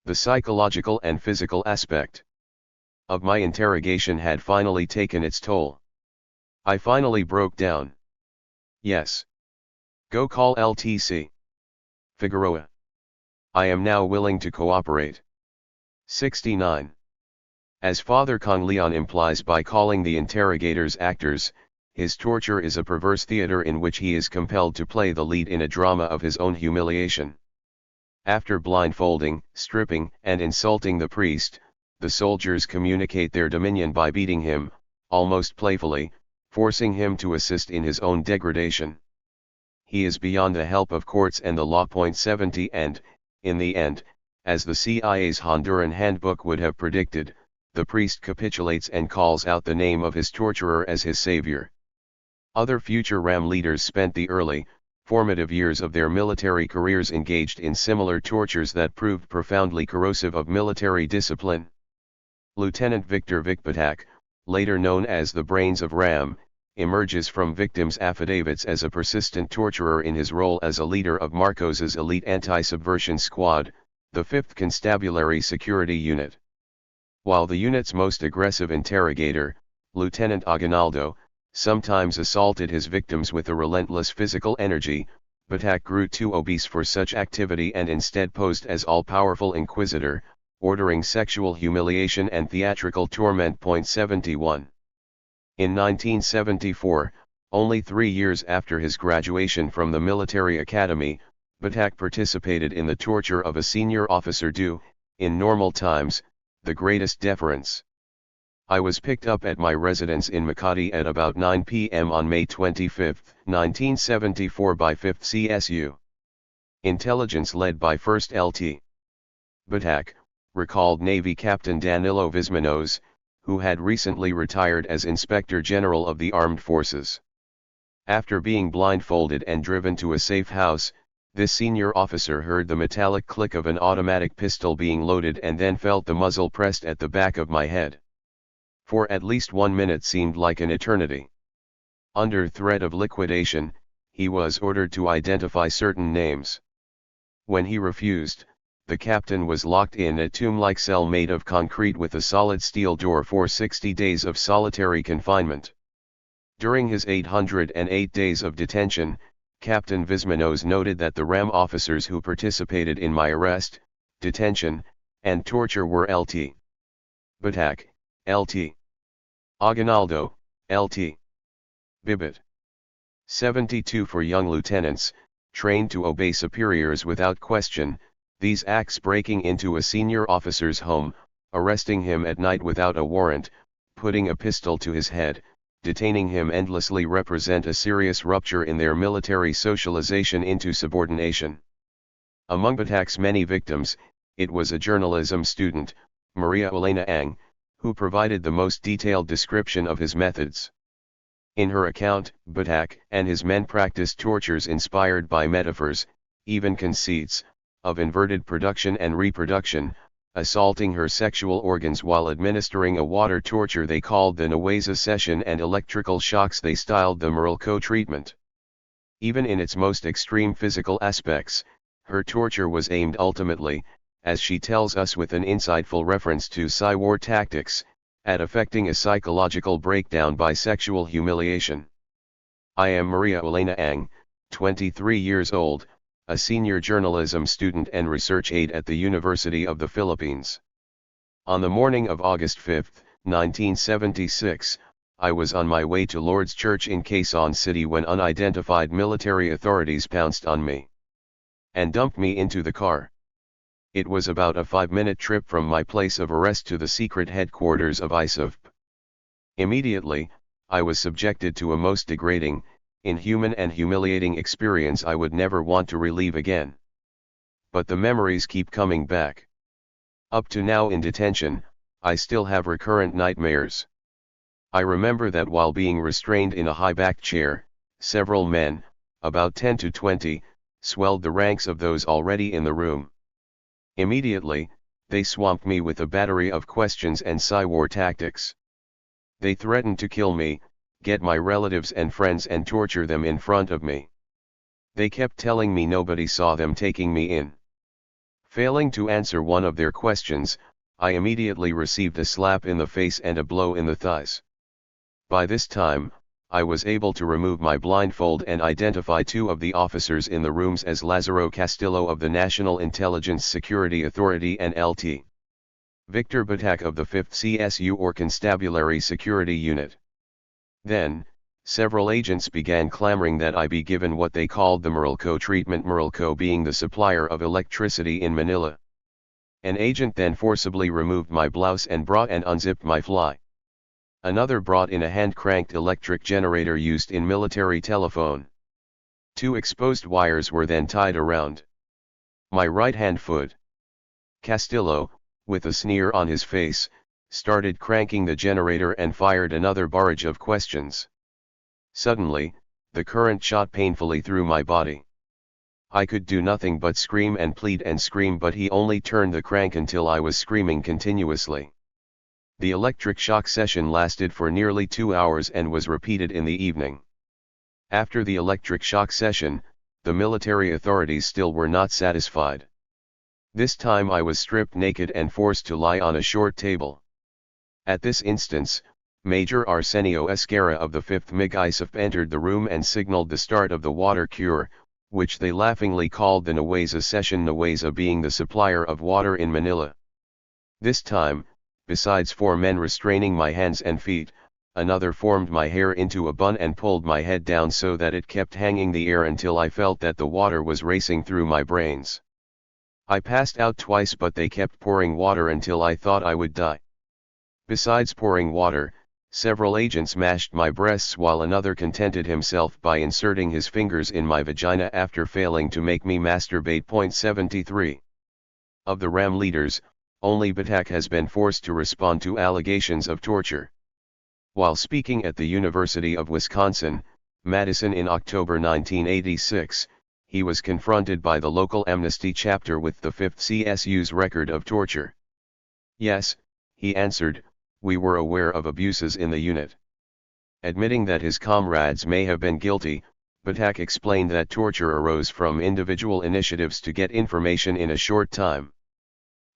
The psychological and physical aspect of my interrogation had finally taken its toll. I finally broke down. Yes. Go call LTC. Figueroa. I am now willing to cooperate. 69. As Father Kong Leon implies by calling the interrogators actors, his torture is a perverse theater in which he is compelled to play the lead in a drama of his own humiliation. After blindfolding, stripping, and insulting the priest, the soldiers communicate their dominion by beating him, almost playfully, forcing him to assist in his own degradation. He is beyond the help of courts and the law. 70 and, in the end, as the CIA's Honduran handbook would have predicted, the priest capitulates and calls out the name of his torturer as his savior. Other future RAM leaders spent the early, formative years of their military careers engaged in similar tortures that proved profoundly corrosive of military discipline. Lieutenant Victor Vic Patak, later known as the Brains of RAM, emerges from victims' affidavits as a persistent torturer in his role as a leader of Marcos's elite anti-subversion squad, the 5th Constabulary Security Unit. While the unit's most aggressive interrogator, Lieutenant Aguinaldo, sometimes assaulted his victims with a relentless physical energy, Patak grew too obese for such activity and instead posed as all-powerful inquisitor, ordering sexual humiliation and theatrical torment. 71. In 1974, only 3 years after his graduation from the military academy, Patak participated in the torture of a senior officer due, in normal times, the greatest deference. I was picked up at my residence in Makati at about 9 p.m. on May 25, 1974 by 5th CSU. Intelligence led by 1st LT. Patak, recalled Navy Captain Danilo Vismanos, who had recently retired as Inspector General of the Armed Forces. After being blindfolded and driven to a safe house, this senior officer heard the metallic click of an automatic pistol being loaded and then felt the muzzle pressed at the back of my head. For at least 1 minute seemed like an eternity. Under threat of liquidation, he was ordered to identify certain names. When he refused, the captain was locked in a tomb-like cell made of concrete with a solid steel door for 60 days of solitary confinement. During his 808 days of detention, Captain Vismanos noted that the RAM officers who participated in my arrest, detention, and torture were LT. Patak, LT. Aguinaldo, LT. Bibit. 72 for young lieutenants, trained to obey superiors without question, These acts, breaking into a senior officer's home, arresting him at night without a warrant, putting a pistol to his head, detaining him endlessly, represent a serious rupture in their military socialization into subordination. Among Batak's many victims, it was a journalism student, Maria Elena Ang, who provided the most detailed description of his methods. In her account, Batak and his men practiced tortures inspired by metaphors, even conceits, of inverted production and reproduction, assaulting her sexual organs while administering a water torture they called the Naweza session and electrical shocks they styled the Morelco treatment. Even in its most extreme physical aspects, her torture was aimed ultimately, as she tells us with an insightful reference to Psy-war tactics, at effecting a psychological breakdown by sexual humiliation. I am Maria Elena Ang, 23 years old, a senior journalism student and research aide at the University of the Philippines. On the morning of August 5, 1976, I was on my way to Lourdes Church in Quezon City when unidentified military authorities pounced on me and dumped me into the car. It was about a 5-minute trip from my place of arrest to the secret headquarters of ISAF. Immediately, I was subjected to a most degrading, inhuman and humiliating experience I would never want to relive again. But the memories keep coming back. Up to now in detention, I still have recurrent nightmares. I remember that while being restrained in a high-backed chair, several men, about 10 to 20, swelled the ranks of those already in the room. Immediately, they swamped me with a battery of questions and Psy-war tactics. They threatened to kill me, get my relatives and friends and torture them in front of me. They kept telling me nobody saw them taking me in. Failing to answer one of their questions, I immediately received a slap in the face and a blow in the thighs. By this time, I was able to remove my blindfold and identify two of the officers in the rooms as Lazaro Castillo of the National Intelligence Security Authority and Lt. Victor Batak of the 5th CSU or Constabulary Security Unit. Then, several agents began clamoring that I be given what they called the Morelco treatment, Morelco being the supplier of electricity in Manila. An agent then forcibly removed my blouse and bra and unzipped my fly. Another brought in a hand-cranked electric generator used in military telephone. 2 exposed wires were then tied around my right-hand foot. Castillo, with a sneer on his face, started cranking the generator and fired another barrage of questions. Suddenly, the current shot painfully through my body. I could do nothing but scream and plead and scream, but he only turned the crank until I was screaming continuously. The electric shock session lasted for nearly 2 hours and was repeated in the evening. After the electric shock session, the military authorities still were not satisfied. This time I was stripped naked and forced to lie on a short table. At this instance, Major Arsenio Esquerra of the 5th MiG ISAF entered the room and signaled the start of the water cure, which they laughingly called the Naweza session, Naweza being the supplier of water in Manila. This time, besides 4 men restraining my hands and feet, another formed my hair into a bun and pulled my head down so that it kept hanging the air until I felt that the water was racing through my brains. I passed out twice, but they kept pouring water until I thought I would die. Besides pouring water, several agents mashed my breasts while another contented himself by inserting his fingers in my vagina after failing to make me masturbate. 73. Of the RAM leaders, only Batak has been forced to respond to allegations of torture. While speaking at the University of Wisconsin, Madison in October 1986, he was confronted by the local Amnesty chapter with the 5th CSU's record of torture. Yes, he answered, we were aware of abuses in the unit. Admitting that his comrades may have been guilty, Batak explained that torture arose from individual initiatives to get information in a short time.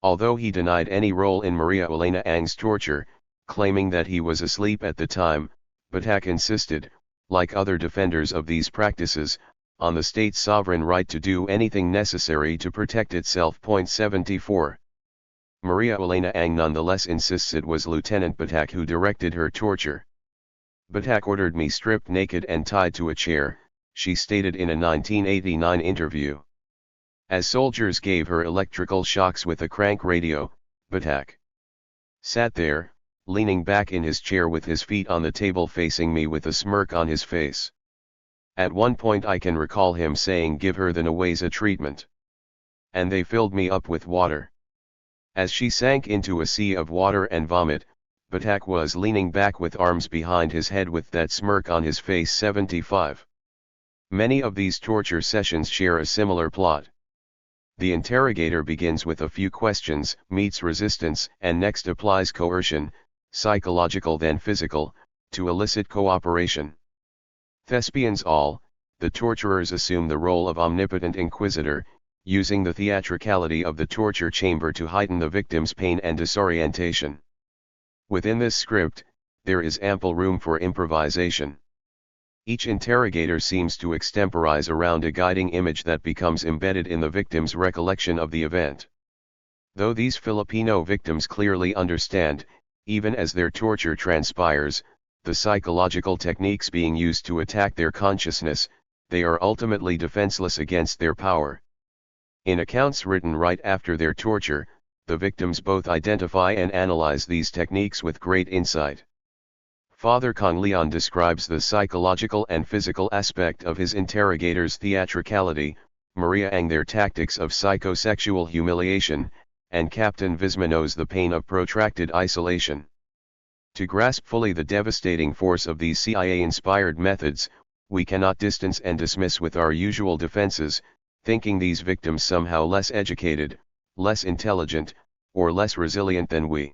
Although he denied any role in Maria Elena Ang's torture, claiming that he was asleep at the time, Batak insisted, like other defenders of these practices, on the state's sovereign right to do anything necessary to protect itself. 74. Maria Elena Ang nonetheless insists it was Lieutenant Batak who directed her torture. Batak ordered me stripped naked and tied to a chair, she stated in a 1989 interview. As soldiers gave her electrical shocks with a crank radio, Batak sat there, leaning back in his chair with his feet on the table facing me with a smirk on his face. At one point I can recall him saying, "Give her the Nawaiza treatment." And they filled me up with water. As she sank into a sea of water and vomit, Batak was leaning back with arms behind his head with that smirk on his face. 75. Many of these torture sessions share a similar plot. The interrogator begins with a few questions, meets resistance, and next applies coercion, psychological then physical, to elicit cooperation. Thespians all, the torturers assume the role of omnipotent inquisitor, using the theatricality of the torture chamber to heighten the victim's pain and disorientation. Within this script, there is ample room for improvisation. Each interrogator seems to extemporize around a guiding image that becomes embedded in the victim's recollection of the event. Though these Filipino victims clearly understand, even as their torture transpires, the psychological techniques being used to attack their consciousness, they are ultimately defenseless against their power. In accounts written right after their torture, the victims both identify and analyze these techniques with great insight. Father Kong Leon describes the psychological and physical aspect of his interrogators' theatricality, Maria Ang their tactics of psychosexual humiliation, and Captain Visma knows the pain of protracted isolation. To grasp fully the devastating force of these CIA-inspired methods, we cannot distance and dismiss with our usual defenses, thinking these victims somehow less educated, less intelligent, or less resilient than we.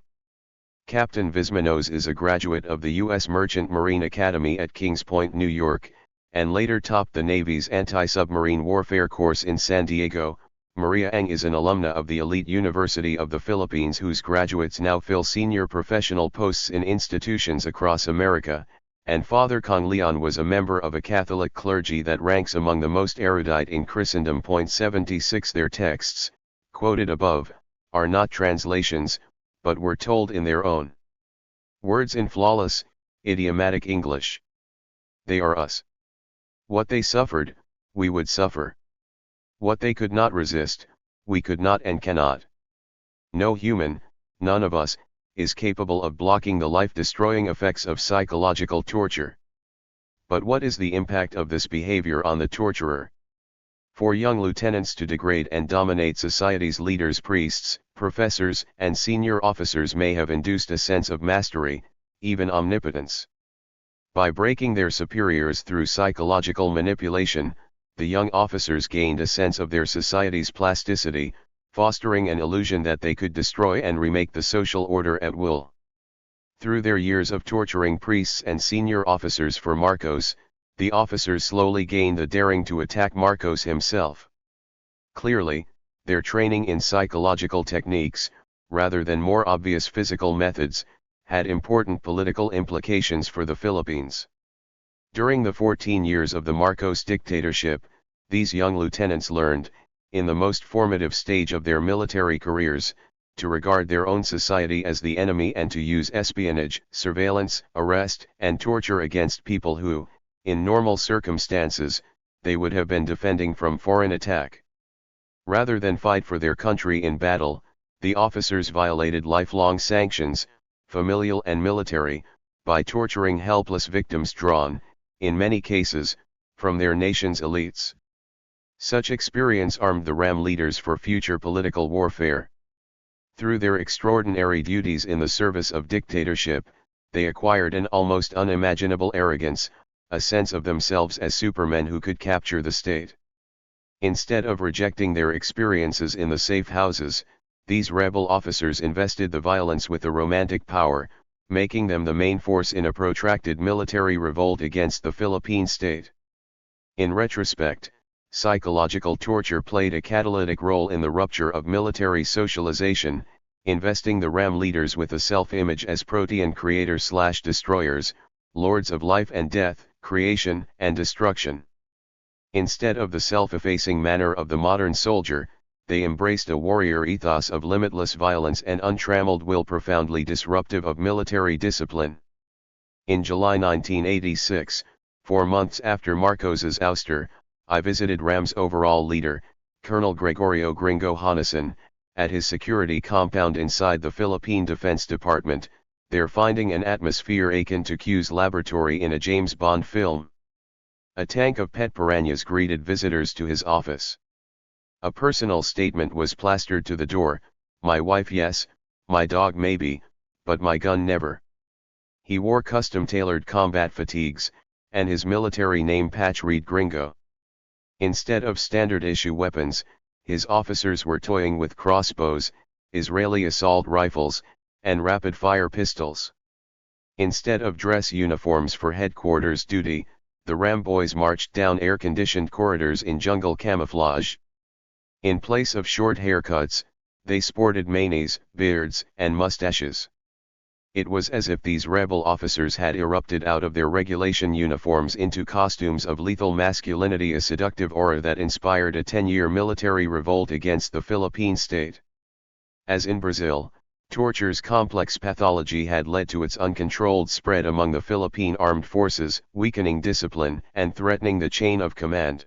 Captain Vismanos is a graduate of the U.S. Merchant Marine Academy at Kings Point, New York, and later topped the Navy's anti-submarine warfare course in San Diego. Maria Ang is an alumna of the elite University of the Philippines whose graduates now fill senior professional posts in institutions across America, and Father Kong Leon was a member of a Catholic clergy that ranks among the most erudite in Christendom. 76 Their texts, quoted above, are not translations, but were told in their own words in flawless, idiomatic English. They are us. What they suffered, we would suffer. What they could not resist, we could not and cannot. No human, none of us, is capable of blocking the life-destroying effects of psychological torture. But what is the impact of this behavior on the torturer? For young lieutenants to degrade and dominate society's leaders, priests, professors, and senior officers may have induced a sense of mastery, even omnipotence. By breaking their superiors through psychological manipulation, the young officers gained a sense of their society's plasticity, fostering an illusion that they could destroy and remake the social order at will. Through their years of torturing priests and senior officers for Marcos, the officers slowly gained the daring to attack Marcos himself. Clearly, their training in psychological techniques, rather than more obvious physical methods, had important political implications for the Philippines. During the 14 years of the Marcos dictatorship, these young lieutenants learned, in the most formative stage of their military careers, to regard their own society as the enemy and to use espionage, surveillance, arrest, and torture against people who, in normal circumstances, they would have been defending from foreign attack. Rather than fight for their country in battle, the officers violated lifelong sanctions, familial and military, by torturing helpless victims drawn, in many cases, from their nation's elites. Such experience armed the RAM leaders for future political warfare. Through their extraordinary duties in the service of dictatorship, they acquired an almost unimaginable arrogance, a sense of themselves as supermen who could capture the state. Instead of rejecting their experiences in the safe houses, these rebel officers invested the violence with a romantic power, making them the main force in a protracted military revolt against the Philippine state. In retrospect, psychological torture played a catalytic role in the rupture of military socialization, investing the RAM leaders with a self-image as protean creators/destroyers, lords of life and death, creation and destruction. Instead of the self-effacing manner of the modern soldier, they embraced a warrior ethos of limitless violence and untrammeled will profoundly disruptive of military discipline. In July 1986, 4 months after Marcos's ouster, I visited RAM's overall leader, Colonel Gregorio Gringo Honasan, at his security compound inside the Philippine Defense Department, there finding an atmosphere akin to Q's laboratory in a James Bond film. A tank of pet piranhas greeted visitors to his office. A personal statement was plastered to the door: "My wife yes, my dog maybe, but my gun never." He wore custom-tailored combat fatigues, and his military name patch read Gringo. Instead of standard-issue weapons, his officers were toying with crossbows, Israeli assault rifles, and rapid-fire pistols. Instead of dress uniforms for headquarters duty, the Ram boys marched down air-conditioned corridors in jungle camouflage. In place of short haircuts, they sported manis, beards, and mustaches. It was as if these rebel officers had erupted out of their regulation uniforms into costumes of lethal masculinity, a seductive aura that inspired a 10-year military revolt against the Philippine state. As in Brazil, torture's complex pathology had led to its uncontrolled spread among the Philippine armed forces, weakening discipline and threatening the chain of command.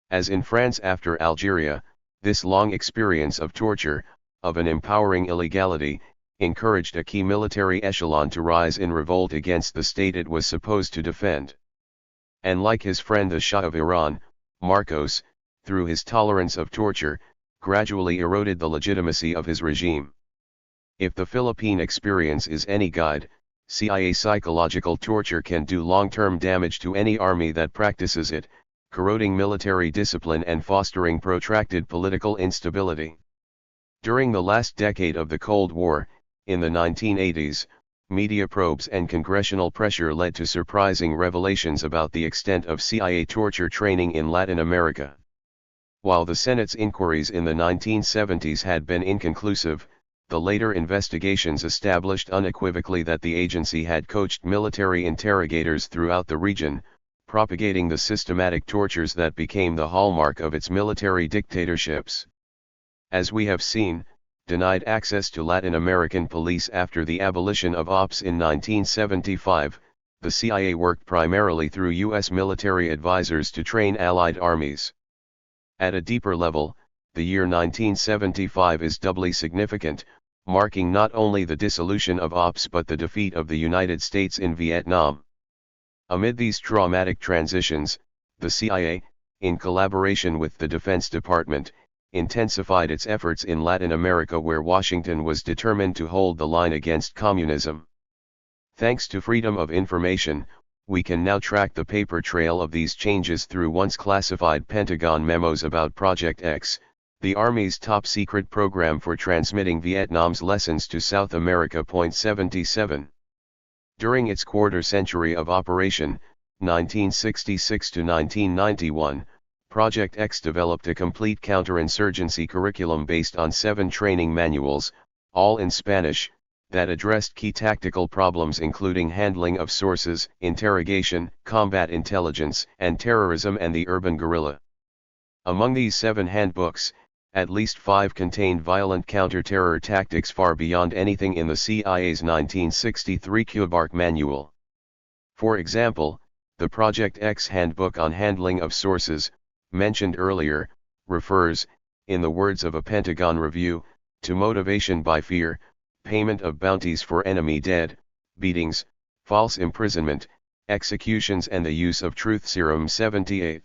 As in France after Algeria, this long experience of torture, of an empowering illegality, encouraged a key military echelon to rise in revolt against the state it was supposed to defend. And like his friend the Shah of Iran, Marcos, through his tolerance of torture, gradually eroded the legitimacy of his regime. If the Philippine experience is any guide, CIA psychological torture can do long-term damage to any army that practices it, corroding military discipline and fostering protracted political instability. During the last decade of the Cold War, in the 1980s, media probes and congressional pressure led to surprising revelations about the extent of CIA torture training in Latin America. While the Senate's inquiries in the 1970s had been inconclusive, the later investigations established unequivocally that the agency had coached military interrogators throughout the region, propagating the systematic tortures that became the hallmark of its military dictatorships. As we have seen, denied access to Latin American police after the abolition of OPS in 1975, the CIA worked primarily through U.S. military advisors to train Allied armies. At a deeper level, the year 1975 is doubly significant, marking not only the dissolution of OPS but the defeat of the United States in Vietnam. Amid these traumatic transitions, the CIA, in collaboration with the Defense Department, intensified its efforts in Latin America, where Washington was determined to hold the line against communism. Thanks to freedom of information, we can now track the paper trail of these changes through once classified Pentagon memos about Project X, the Army's top-secret program for transmitting Vietnam's lessons to South America. 77. During its quarter-century of operation, 1966 to 1991, Project X developed a complete counterinsurgency curriculum based on 7 training manuals, all in Spanish, that addressed key tactical problems including handling of sources, interrogation, combat intelligence, and terrorism and the urban guerrilla. Among these 7 handbooks, at least 5 contained violent counter-terror tactics far beyond anything in the CIA's 1963 Cubark manual. For example, the Project X handbook on handling of sources, mentioned earlier, refers, in the words of a Pentagon review, to motivation by fear, payment of bounties for enemy dead, beatings, false imprisonment, executions and the use of truth serum. 78.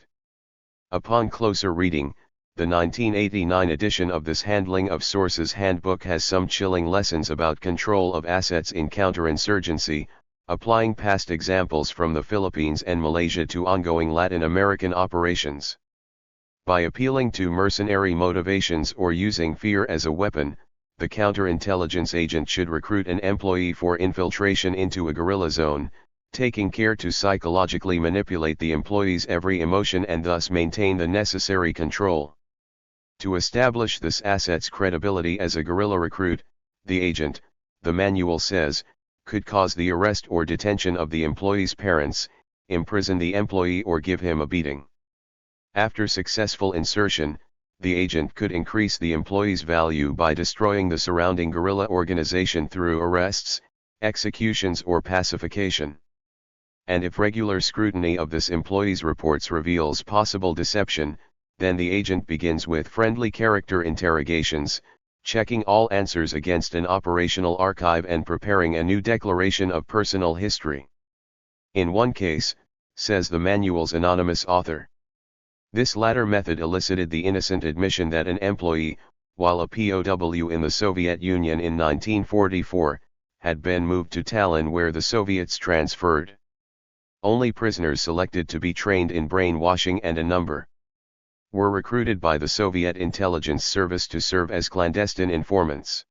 Upon closer reading, the 1989 edition of this Handling of Sources handbook has some chilling lessons about control of assets in counterinsurgency, applying past examples from the Philippines and Malaysia to ongoing Latin American operations. By appealing to mercenary motivations or using fear as a weapon, the counterintelligence agent should recruit an employee for infiltration into a guerrilla zone, taking care to psychologically manipulate the employee's every emotion and thus maintain the necessary control. To establish this asset's credibility as a guerrilla recruit, the agent, the manual says, could cause the arrest or detention of the employee's parents, imprison the employee or give him a beating. After successful insertion, the agent could increase the employee's value by destroying the surrounding guerrilla organization through arrests, executions or pacification. And if regular scrutiny of this employee's reports reveals possible deception, then the agent begins with friendly character interrogations, checking all answers against an operational archive and preparing a new declaration of personal history. In one case, says the manual's anonymous author, this latter method elicited the innocent admission that an employee, while a POW in the Soviet Union in 1944, had been moved to Tallinn where the Soviets transferred. Only prisoners selected to be trained in brainwashing and a number were recruited by the Soviet intelligence service to serve as clandestine informants.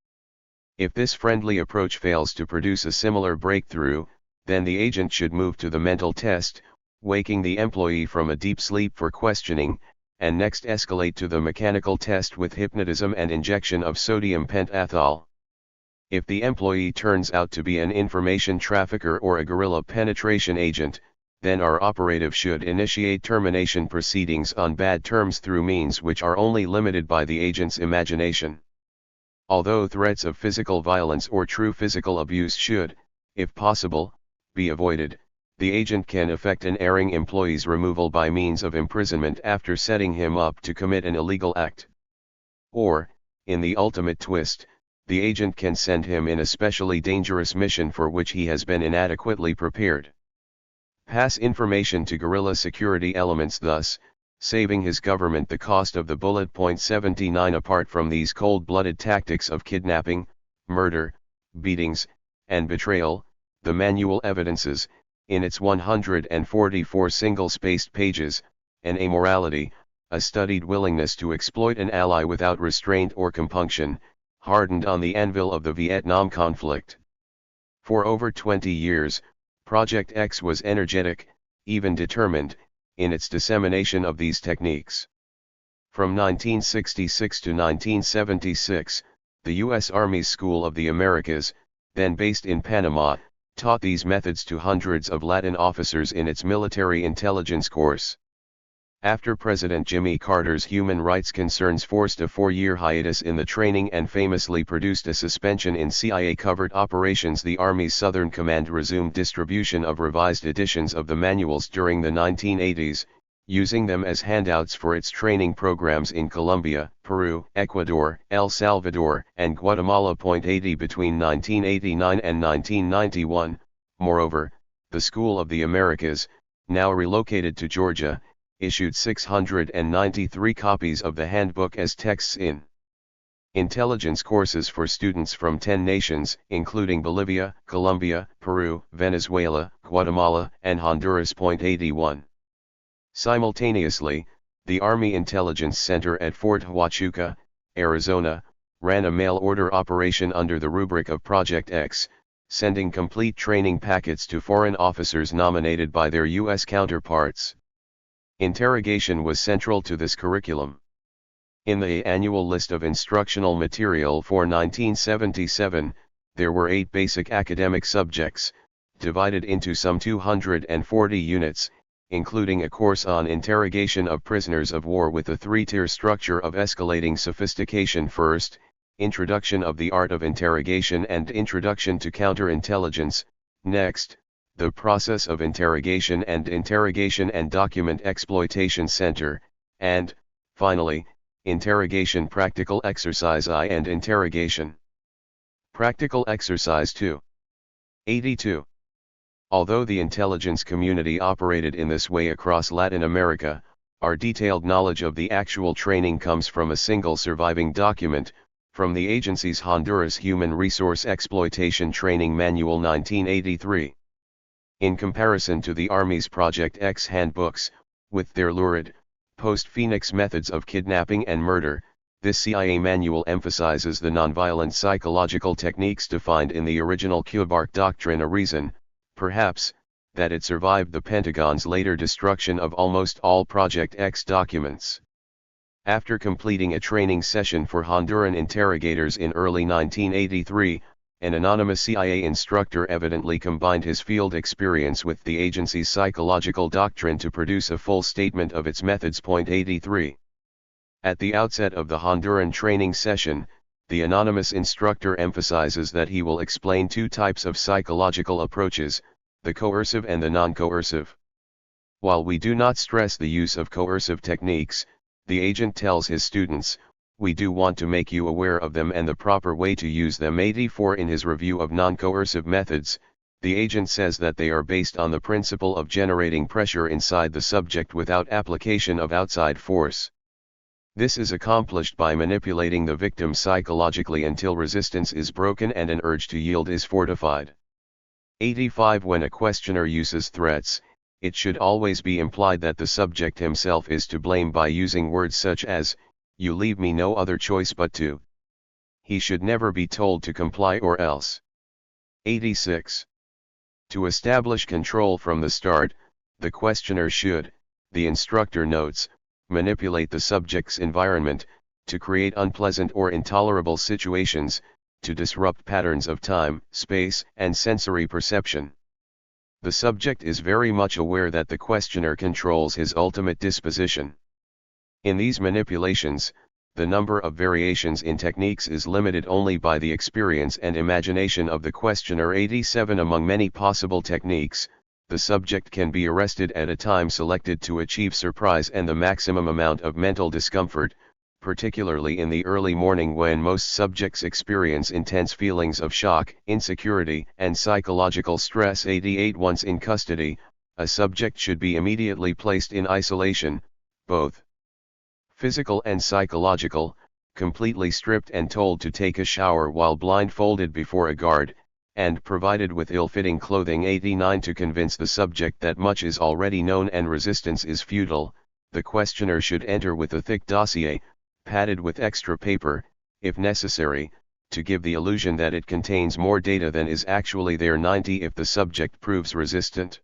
If this friendly approach fails to produce a similar breakthrough, then the agent should move to the mental test, waking the employee from a deep sleep for questioning, and next escalate to the mechanical test with hypnotism and injection of sodium pentothal. If the employee turns out to be an information trafficker or a guerrilla penetration agent, then our operative should initiate termination proceedings on bad terms through means which are only limited by the agent's imagination. Although threats of physical violence or true physical abuse should, if possible, be avoided, the agent can effect an erring employee's removal by means of imprisonment after setting him up to commit an illegal act. Or, in the ultimate twist, the agent can send him in a specially dangerous mission for which he has been inadequately prepared. Pass information to guerrilla security elements, thus saving his government the cost of the bullet. 79 Apart from these cold-blooded tactics of kidnapping, murder, beatings, and betrayal, the manual evidences, in its 144 single-spaced pages, an amorality, a studied willingness to exploit an ally without restraint or compunction, hardened on the anvil of the Vietnam conflict. For over 20 years, Project X was energetic, even determined, in its dissemination of these techniques. From 1966 to 1976, the U.S. Army's School of the Americas, then based in Panama, taught these methods to hundreds of Latin officers in its military intelligence course. After President Jimmy Carter's human rights concerns forced a 4-year hiatus in the training and famously produced a suspension in CIA-covered operations, the Army's Southern Command resumed distribution of revised editions of the manuals during the 1980s, using them as handouts for its training programs in Colombia, Peru, Ecuador, El Salvador, and Guatemala. 80 Between 1989 and 1991, moreover, the School of the Americas, now relocated to Georgia, issued 693 copies of the handbook as texts in intelligence courses for students from 10 nations, including Bolivia, Colombia, Peru, Venezuela, Guatemala, and Honduras. 81. Simultaneously, the Army Intelligence Center at Fort Huachuca, Arizona, ran a mail-order operation under the rubric of Project X, sending complete training packets to foreign officers nominated by their U.S. counterparts. Interrogation was central to this curriculum. In the annual list of instructional material for 1977, there were 8 basic academic subjects, divided into some 240 units, including a course on interrogation of prisoners of war with a 3-tier structure of escalating sophistication. First, Introduction of the Art of Interrogation and Introduction to Counterintelligence. Next, the Process of Interrogation and Document Exploitation Center, and, finally, Interrogation Practical Exercise I and Interrogation Practical Exercise 2. 82. Although the intelligence community operated in this way across Latin America, our detailed knowledge of the actual training comes from a single surviving document, from the agency's Honduras Human Resource Exploitation Training Manual 1983. In comparison to the Army's Project X handbooks, with their lurid, post-Phoenix methods of kidnapping and murder, this CIA manual emphasizes the nonviolent psychological techniques defined in the original Kubark Doctrine, a reason, perhaps, that it survived the Pentagon's later destruction of almost all Project X documents. After completing a training session for Honduran interrogators in early 1983, an anonymous CIA instructor evidently combined his field experience with the agency's psychological doctrine to produce a full statement of its methods. 83. At the outset of the Honduran training session, the anonymous instructor emphasizes that he will explain 2 types of psychological approaches, the coercive and the non-coercive. While we do not stress the use of coercive techniques, The agent tells his students, "We do want to make you aware of them and the proper way to use them." 84. In his review of non-coercive methods, the agent says that they are based on the principle of generating pressure inside the subject without application of outside force. This is accomplished by manipulating the victim psychologically until resistance is broken and an urge to yield is fortified. 85. When a questioner uses threats, it should always be implied that the subject himself is to blame by using words such as, "You leave me no other choice but to." He should never be told to comply or else. 86. To establish control from the start, the questioner should, the instructor notes, manipulate the subject's environment, to create unpleasant or intolerable situations, to disrupt patterns of time, space, and sensory perception. The subject is very much aware that the questioner controls his ultimate disposition. In these manipulations, the number of variations in techniques is limited only by the experience and imagination of the questioner. 87. Among many possible techniques, the subject can be arrested at a time selected to achieve surprise and the maximum amount of mental discomfort, particularly in the early morning when most subjects experience intense feelings of shock, insecurity, and psychological stress. 88. Once in custody, a subject should be immediately placed in isolation, both physical and psychological, completely stripped and told to take a shower while blindfolded before a guard, and provided with ill-fitting clothing. 89. To convince the subject that much is already known and resistance is futile, the questioner should enter with a thick dossier, padded with extra paper, if necessary, to give the illusion that it contains more data than is actually there. 90. If the subject proves resistant,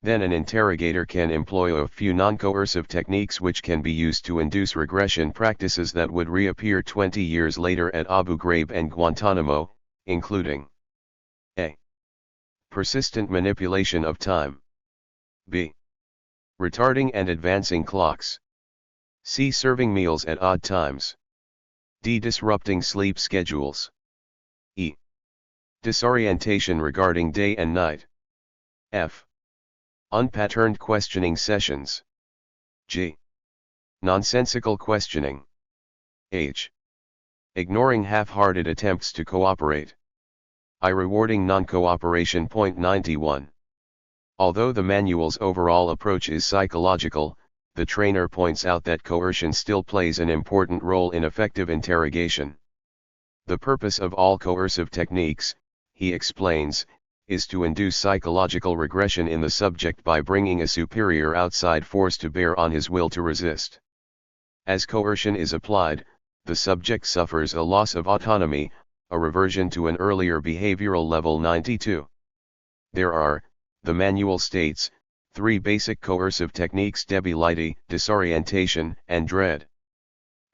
then an interrogator can employ a few non-coercive techniques which can be used to induce regression practices that would reappear 20 years later at Abu Ghraib and Guantanamo, including a. Persistent manipulation of time. b. Retarding and advancing clocks. c. Serving meals at odd times. d. Disrupting sleep schedules. e. Disorientation regarding day and night. f. Unpatterned questioning sessions. g. Nonsensical questioning. h. Ignoring half-hearted attempts to cooperate. I. Rewarding non-cooperation. 91. Although the manual's overall approach is psychological, the trainer points out that coercion still plays an important role in effective interrogation. The purpose of all coercive techniques, he explains, is to induce psychological regression in the subject by bringing a superior outside force to bear on his will to resist. As coercion is applied, the subject suffers a loss of autonomy, a reversion to an earlier behavioral level. 92. There are, the manual states, 3 basic coercive techniques: debility, disorientation, and dread.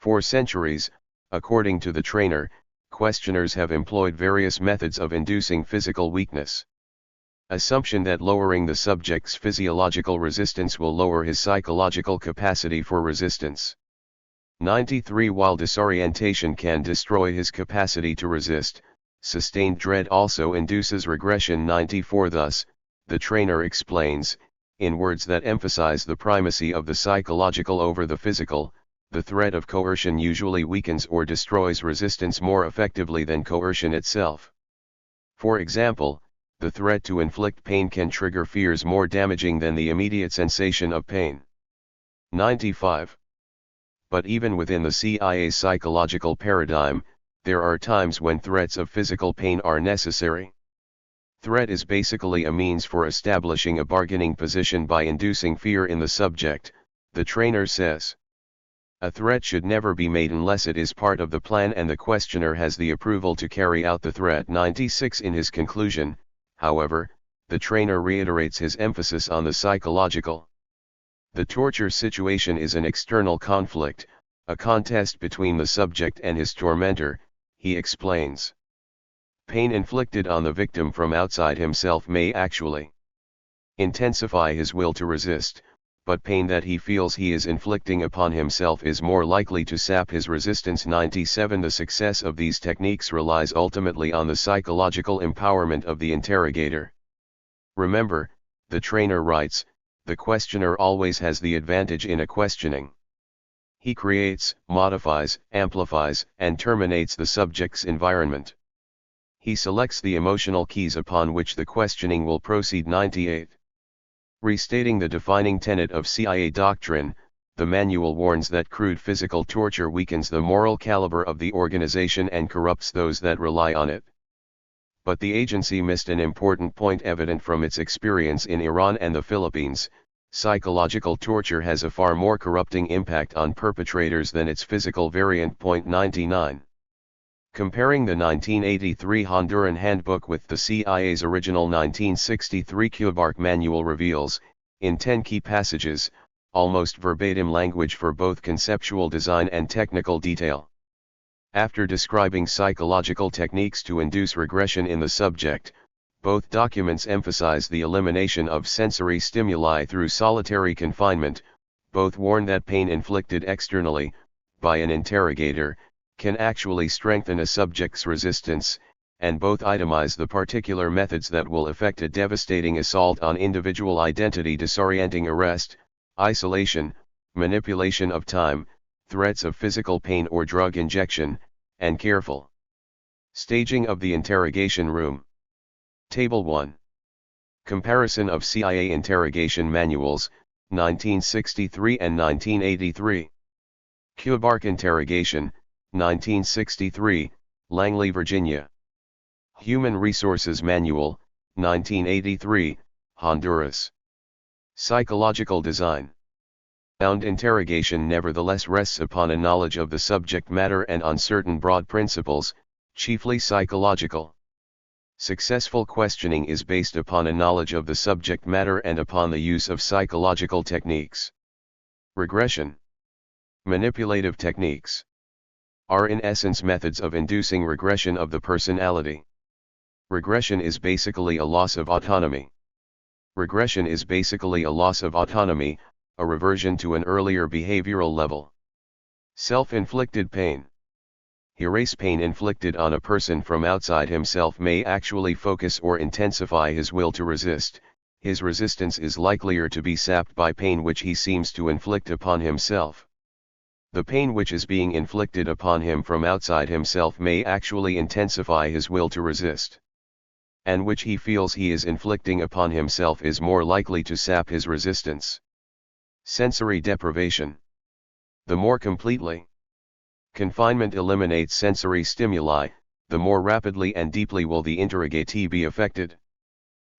For centuries, according to the trainer, questioners have employed various methods of inducing physical weakness. Assumption that lowering the subject's physiological resistance will lower his psychological capacity for resistance. 93. While disorientation can destroy his capacity to resist, sustained dread also induces regression. 94. Thus, the trainer explains, in words that emphasize the primacy of the psychological over the physical, the threat of coercion usually weakens or destroys resistance more effectively than coercion itself. For example, the threat to inflict pain can trigger fears more damaging than the immediate sensation of pain. 95. But even within the CIA's psychological paradigm, there are times when threats of physical pain are necessary. Threat is basically a means for establishing a bargaining position by inducing fear in the subject, the trainer says. A threat should never be made unless it is part of the plan and the questioner has the approval to carry out the threat. 96. In his conclusion, however, the trainer reiterates his emphasis on the psychological. The torture situation is an external conflict, a contest between the subject and his tormentor, he explains. Pain inflicted on the victim from outside himself may actually intensify his will to resist, but pain that he feels he is inflicting upon himself is more likely to sap his resistance. 97. The success of these techniques relies ultimately on the psychological empowerment of the interrogator. Remember, the trainer writes, the questioner always has the advantage in a questioning. He creates, modifies, amplifies, and terminates the subject's environment. He selects the emotional keys upon which the questioning will proceed. 98. Restating the defining tenet of CIA doctrine, the manual warns that crude physical torture weakens the moral caliber of the organization and corrupts those that rely on it. But the agency missed an important point evident from its experience in Iran and the Philippines. Psychological torture has a far more corrupting impact on perpetrators than its physical variant. 99. Comparing the 1983 Honduran handbook with the CIA's original 1963 Kubark manual reveals, in 10 key passages, almost verbatim language for both conceptual design and technical detail. After describing psychological techniques to induce regression in the subject, both documents emphasize the elimination of sensory stimuli through solitary confinement. Both warn that pain inflicted externally, by an interrogator, can actually strengthen a subject's resistance, and both itemize the particular methods that will effect a devastating assault on individual identity: disorienting arrest, isolation, manipulation of time, threats of physical pain or drug injection, and careful staging of the interrogation room. Table 1. Comparison of CIA interrogation manuals, 1963 and 1983. Kubark Interrogation, 1963, Langley, Virginia. Human Resources Manual, 1983, Honduras. Psychological Design. Bound interrogation nevertheless rests upon a knowledge of the subject matter and on certain broad principles, chiefly psychological. Successful questioning is based upon a knowledge of the subject matter and upon the use of psychological techniques. Regression. Manipulative techniques are in essence methods of inducing regression of the personality. Regression is basically a loss of autonomy. Regression is basically a loss of autonomy, a reversion to an earlier behavioral level. Self-inflicted pain. Erase pain inflicted on a person from outside himself may actually focus or intensify his will to resist. His resistance is likelier to be sapped by pain which he seems to inflict upon himself. The pain which is being inflicted upon him from outside himself may actually intensify his will to resist. And which he feels he is inflicting upon himself is more likely to sap his resistance. Sensory deprivation. The more completely confinement eliminates sensory stimuli, the more rapidly and deeply will the interrogatee be affected.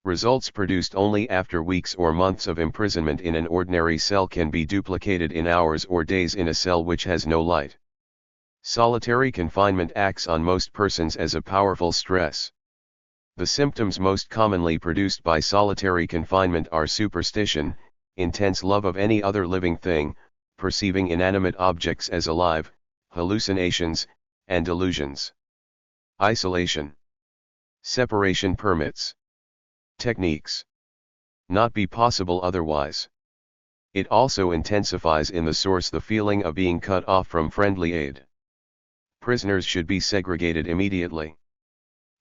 Results produced only after weeks or months of imprisonment in an ordinary cell can be duplicated in hours or days in a cell which has no light. Solitary confinement acts on most persons as a powerful stress. The symptoms most commonly produced by solitary confinement are superstition, intense love of any other living thing, perceiving inanimate objects as alive, hallucinations, and delusions. Isolation. Separation permits. Techniques. Not be possible otherwise. It also intensifies in the source the feeling of being cut off from friendly aid. Prisoners should be segregated immediately.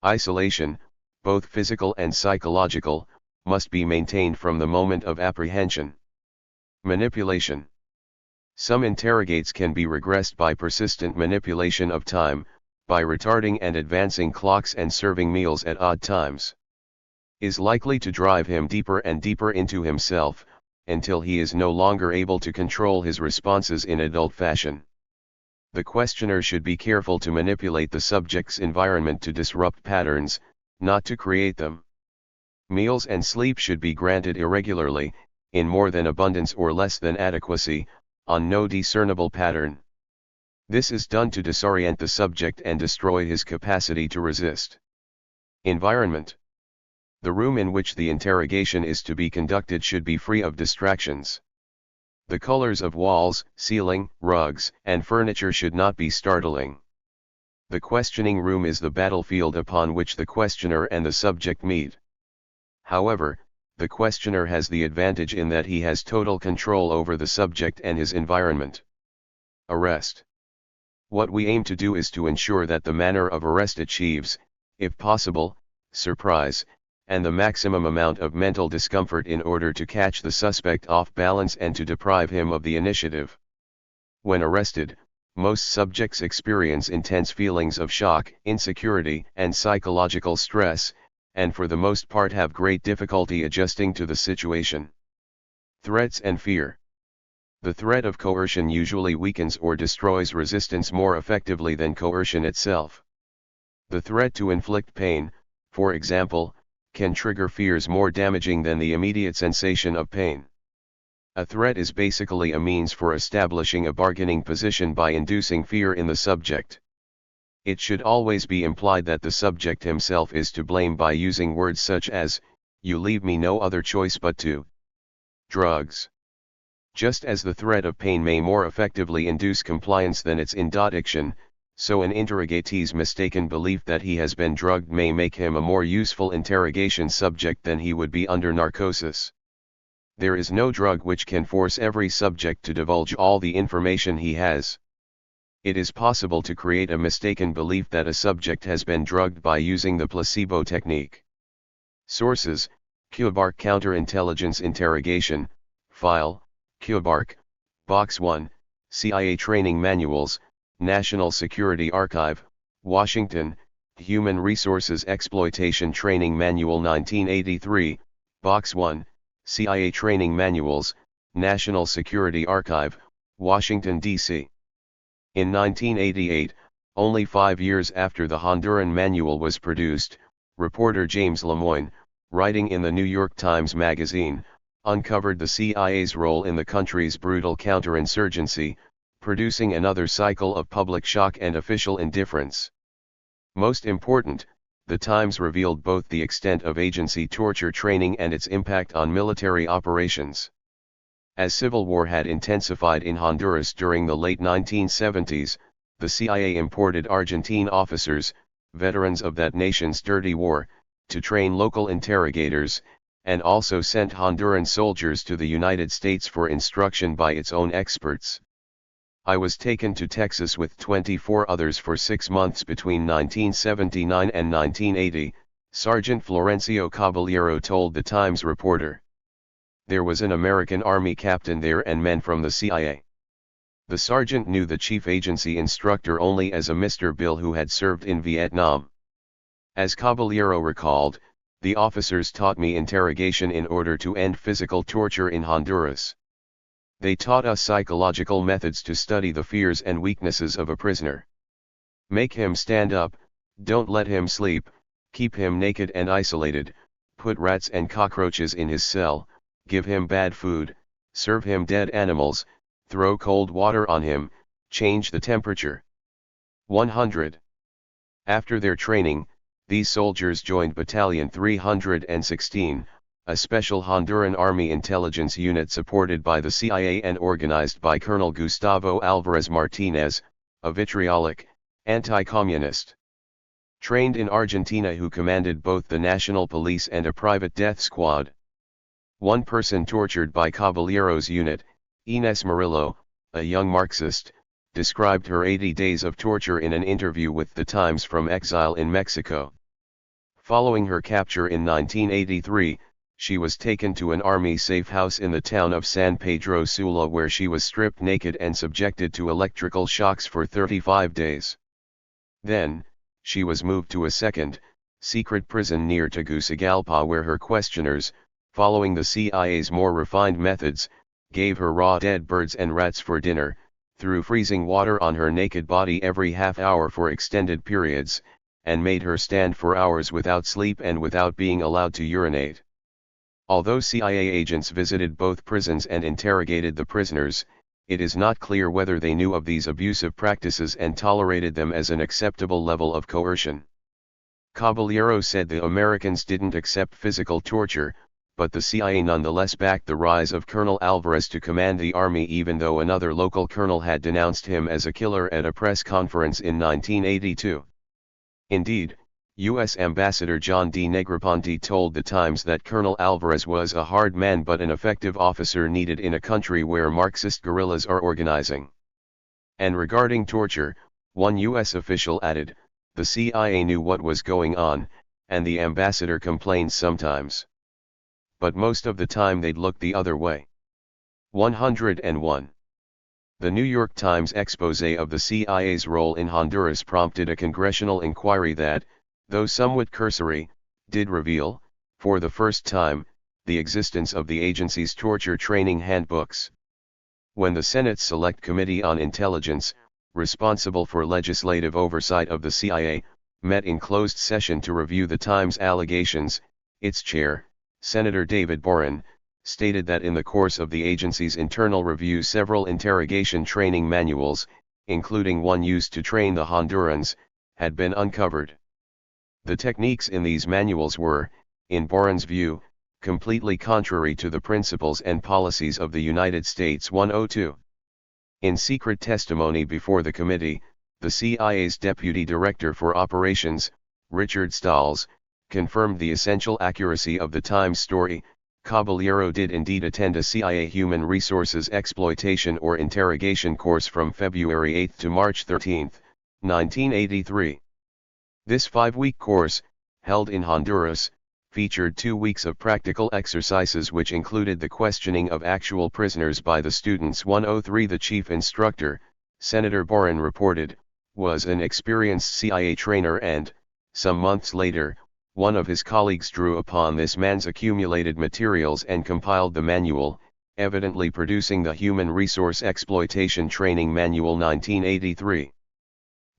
Isolation, both physical and psychological, must be maintained from the moment of apprehension. Manipulation. Some interrogates can be regressed by persistent manipulation of time, by retarding and advancing clocks and serving meals at odd times. Is likely to drive him deeper and deeper into himself, until he is no longer able to control his responses in adult fashion. The questioner should be careful to manipulate the subject's environment to disrupt patterns, not to create them. Meals and sleep should be granted irregularly, in more than abundance or less than adequacy, on no discernible pattern. This is done to disorient the subject and destroy his capacity to resist. Environment. The room in which the interrogation is to be conducted should be free of distractions. The colors of walls, ceiling, rugs, and furniture should not be startling. The questioning room is the battlefield upon which the questioner and the subject meet. However, the questioner has the advantage in that he has total control over the subject and his environment. Arrest. What we aim to do is to ensure that the manner of arrest achieves, if possible, surprise, and the maximum amount of mental discomfort in order to catch the suspect off balance and to deprive him of the initiative. When arrested, most subjects experience intense feelings of shock, insecurity, and psychological stress, and for the most part have great difficulty adjusting to the situation. Threats and fear. The threat of coercion usually weakens or destroys resistance more effectively than coercion itself. The threat to inflict pain, for example, can trigger fears more damaging than the immediate sensation of pain. A threat is basically a means for establishing a bargaining position by inducing fear in the subject. It should always be implied that the subject himself is to blame by using words such as, "You leave me no other choice but to." Drugs. Just as the threat of pain may more effectively induce compliance than its indiction, so an interrogatee's mistaken belief that he has been drugged may make him a more useful interrogation subject than he would be under narcosis. There is no drug which can force every subject to divulge all the information he has. It is possible to create a mistaken belief that a subject has been drugged by using the placebo technique. Sources: Kubark Counterintelligence Interrogation, File, Kubark, Box 1, CIA Training Manuals, National Security Archive, Washington, Human Resources Exploitation Training Manual 1983, Box 1, CIA Training Manuals, National Security Archive, Washington, D.C. In 1988, only 5 years after the Honduran manual was produced, reporter James Lemoyne, writing in the New York Times Magazine, uncovered the CIA's role in the country's brutal counterinsurgency, producing another cycle of public shock and official indifference. Most important, the Times revealed both the extent of agency torture training and its impact on military operations. As civil war had intensified in Honduras during the late 1970s, the CIA imported Argentine officers, veterans of that nation's dirty war, to train local interrogators, and also sent Honduran soldiers to the United States for instruction by its own experts. I was taken to Texas with 24 others for 6 months between 1979 and 1980, Sergeant Florencio Caballero told the Times reporter. There was an American Army captain there and men from the CIA. The sergeant knew the chief agency instructor only as a Mr. Bill who had served in Vietnam. As Caballero recalled, the officers taught me interrogation in order to end physical torture in Honduras. They taught us psychological methods to study the fears and weaknesses of a prisoner. Make him stand up, don't let him sleep, keep him naked and isolated, put rats and cockroaches in his cell, give him bad food, serve him dead animals, throw cold water on him, change the temperature. 100. After their training, these soldiers joined Battalion 316, a special Honduran Army intelligence unit supported by the CIA and organized by Colonel Gustavo Alvarez Martinez, a vitriolic, anti-communist. Trained in Argentina who commanded both the national police and a private death squad. One person tortured by Caballero's unit, Inés Murillo, a young Marxist, described her 80 days of torture in an interview with the Times from exile in Mexico. Following her capture in 1983, she was taken to an army safe house in the town of San Pedro Sula where she was stripped naked and subjected to electrical shocks for 35 days. Then, she was moved to a second, secret prison near Tegucigalpa where her questioners, following the CIA's more refined methods, gave her raw dead birds and rats for dinner, threw freezing water on her naked body every half hour for extended periods, and made her stand for hours without sleep and without being allowed to urinate. Although CIA agents visited both prisons and interrogated the prisoners, it is not clear whether they knew of these abusive practices and tolerated them as an acceptable level of coercion. Caballero said the Americans didn't accept physical torture, but the CIA nonetheless backed the rise of Colonel Alvarez to command the army even though another local colonel had denounced him as a killer at a press conference in 1982. Indeed, U.S. Ambassador John D. Negroponte told the Times that Colonel Alvarez was a hard man but an effective officer needed in a country where Marxist guerrillas are organizing. And regarding torture, one U.S. official added, the CIA knew what was going on, and the ambassador complained sometimes. But most of the time they'd look the other way. 101. The New York Times expose of the CIA's role in Honduras prompted a congressional inquiry that, though somewhat cursory, did reveal, for the first time, the existence of the agency's torture training handbooks. When the Senate's Select Committee on Intelligence, responsible for legislative oversight of the CIA, met in closed session to review the Times allegations, its chair, Senator David Boren, stated that in the course of the agency's internal review several interrogation training manuals, including one used to train the Hondurans, had been uncovered. The techniques in these manuals were, in Boren's view, completely contrary to the principles and policies of the United States 102. In secret testimony before the committee, the CIA's Deputy Director for Operations, Richard Stahls, confirmed the essential accuracy of the Times story. Caballero did indeed attend a CIA Human Resources Exploitation or Interrogation course from February 8 to March 13, 1983. This 5-week course, held in Honduras, featured 2 weeks of practical exercises which included the questioning of actual prisoners by the students. 103 The chief instructor, Senator Boren reported, was an experienced CIA trainer and, some months later, one of his colleagues drew upon this man's accumulated materials and compiled the manual, evidently producing the Human Resource Exploitation Training Manual 1983.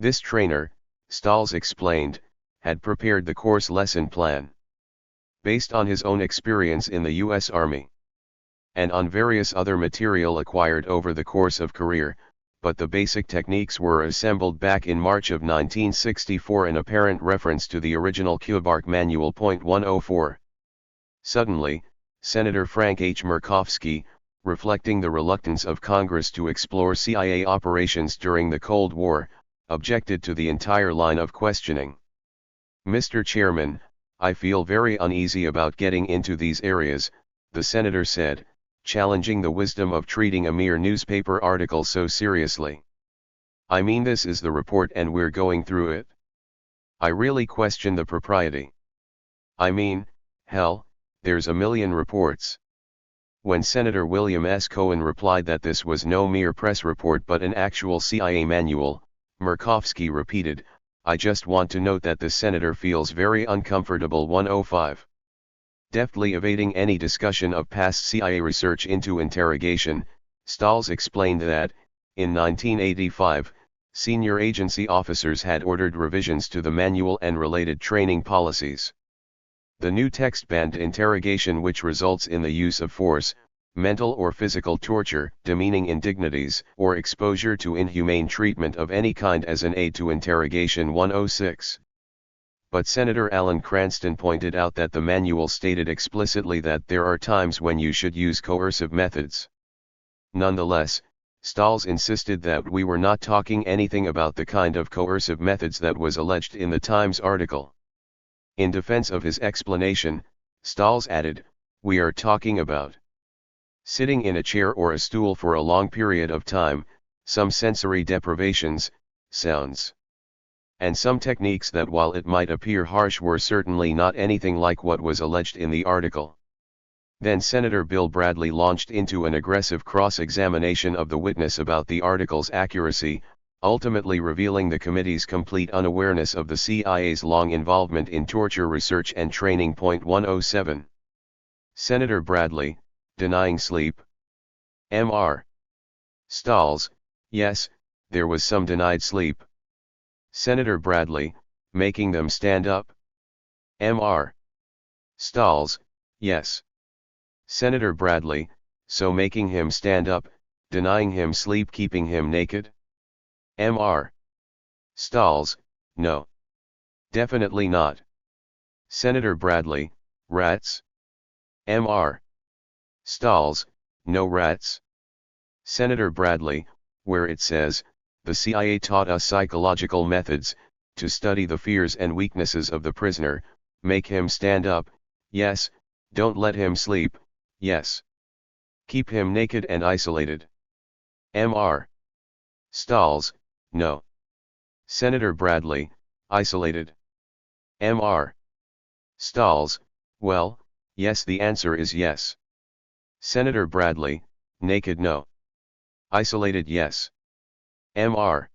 This trainer, Stahls explained, had prepared the course lesson plan based on his own experience in the U.S. Army and on various other material acquired over the course of career, but the basic techniques were assembled back in March of 1964 in apparent reference to the original Kubark Manual. 104. Suddenly, Senator Frank H. Murkowski, reflecting the reluctance of Congress to explore CIA operations during the Cold War, objected to the entire line of questioning. "Mr. Chairman, I feel very uneasy about getting into these areas," the senator said, challenging the wisdom of treating a mere newspaper article so seriously. "I mean, this is the report and we're going through it. I really question the propriety. I mean, hell, there's a million reports." When Senator William S. Cohen replied that this was no mere press report but an actual CIA manual, Murkowski repeated, "I just want to note that the senator feels very uncomfortable." 105. Deftly evading any discussion of past CIA research into interrogation, Stahls explained that, in 1985, senior agency officers had ordered revisions to the manual and related training policies. The new text banned interrogation, which results in the use of force, mental or physical torture, demeaning indignities, or exposure to inhumane treatment of any kind as an aid to interrogation. 106. But Senator Alan Cranston pointed out that the manual stated explicitly that there are times when you should use coercive methods. Nonetheless, Stahls insisted that we were not talking anything about the kind of coercive methods that was alleged in the Times article. In defense of his explanation, Stahls added, "We are talking about sitting in a chair or a stool for a long period of time, some sensory deprivations, sounds, and some techniques that, while it might appear harsh, were certainly not anything like what was alleged in the article." Then Senator Bill Bradley launched into an aggressive cross-examination of the witness about the article's accuracy, ultimately revealing the committee's complete unawareness of the CIA's long involvement in torture research and training. 107. Senator Bradley, denying sleep. Mr. Stahls, yes, there was some denied sleep. Senator Bradley, making them stand up. Mr. Stahls, yes. Senator Bradley, so making him stand up, denying him sleep, keeping him naked? Mr. Stahls, no. Definitely not. Senator Bradley, rats? Mr. Stahls, no rats. Senator Bradley, where it says, "The CIA taught us psychological methods, to study the fears and weaknesses of the prisoner, make him stand up, yes, don't let him sleep, yes. Keep him naked and isolated." Mr. Stahls, no. Senator Bradley, isolated. Mr. Stahls, well, yes, the answer is yes. Senator Bradley, naked, no. Isolated yes. Mr.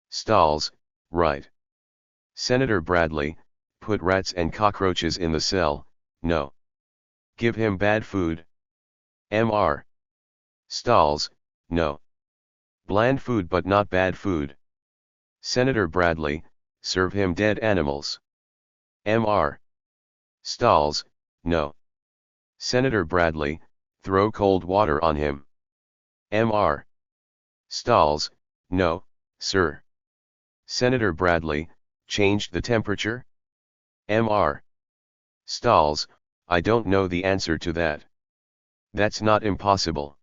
Stalls, right. Senator Bradley, put rats and cockroaches in the cell, no. Give him bad food. Mr. Stalls, no. Bland food but not bad food. Senator Bradley, serve him dead animals. Mr. Stalls, no. Senator Bradley, throw cold water on him. Mr. Stalls, no, sir. Senator Bradley, changed the temperature? Mr. Stalls, I don't know the answer to that. That's not impossible.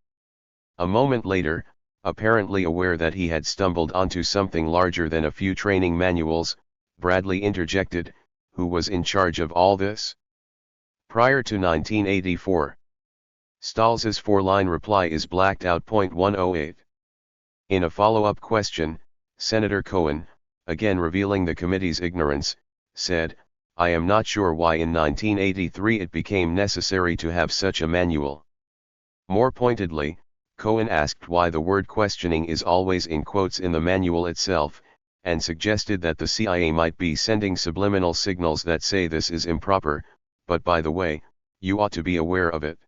A moment later, apparently aware that he had stumbled onto something larger than a few training manuals, Bradley interjected, who was in charge of all this? Prior to 1984. Stalls's four-line reply is blacked out. 108. In a follow-up question, Senator Cohen, again revealing the committee's ignorance, said, I am not sure why in 1983 it became necessary to have such a manual. More pointedly, Cohen asked why the word questioning is always in quotes in the manual itself, and suggested that the CIA might be sending subliminal signals that say this is improper, but by the way, you ought to be aware of it.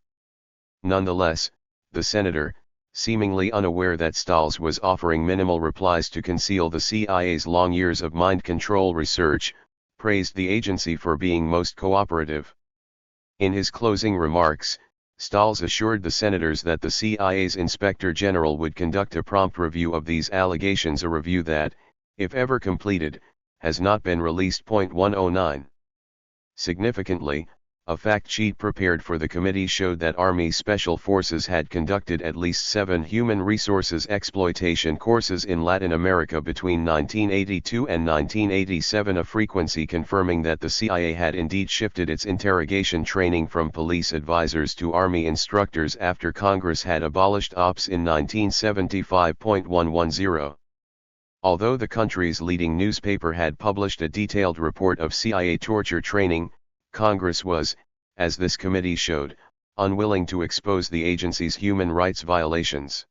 Nonetheless, the senator, seemingly unaware that Stalls was offering minimal replies to conceal the CIA's long years of mind control research, praised the agency for being most cooperative. In his closing remarks, Stalls assured the senators that the CIA's Inspector General would conduct a prompt review of these allegations, a review that, if ever completed, has not been released. 109. Significantly, a fact sheet prepared for the committee showed that Army Special Forces had conducted at least 7 human resources exploitation courses in Latin America between 1982 and 1987, a frequency confirming that the CIA had indeed shifted its interrogation training from police advisors to Army instructors after Congress had abolished OPS in 1975. 110. Although the country's leading newspaper had published a detailed report of CIA torture training, Congress was, as this committee showed, unwilling to expose the agency's human rights violations.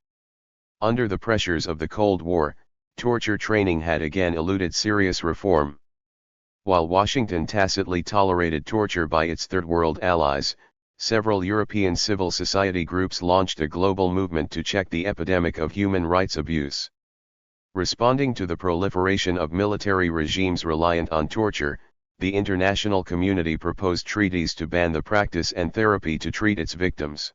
Under the pressures of the Cold War, torture training had again eluded serious reform. While Washington tacitly tolerated torture by its Third World allies, several European civil society groups launched a global movement to check the epidemic of human rights abuse. Responding to the proliferation of military regimes reliant on torture, the international community proposed treaties to ban the practice and therapy to treat its victims.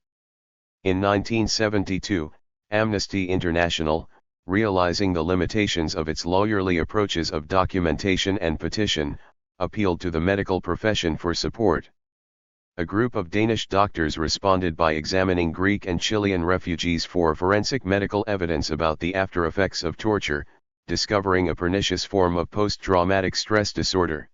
In 1972, Amnesty International, realizing the limitations of its lawyerly approaches of documentation and petition, appealed to the medical profession for support. A group of Danish doctors responded by examining Greek and Chilean refugees for forensic medical evidence about the after-effects of torture, discovering a pernicious form of post-traumatic stress disorder.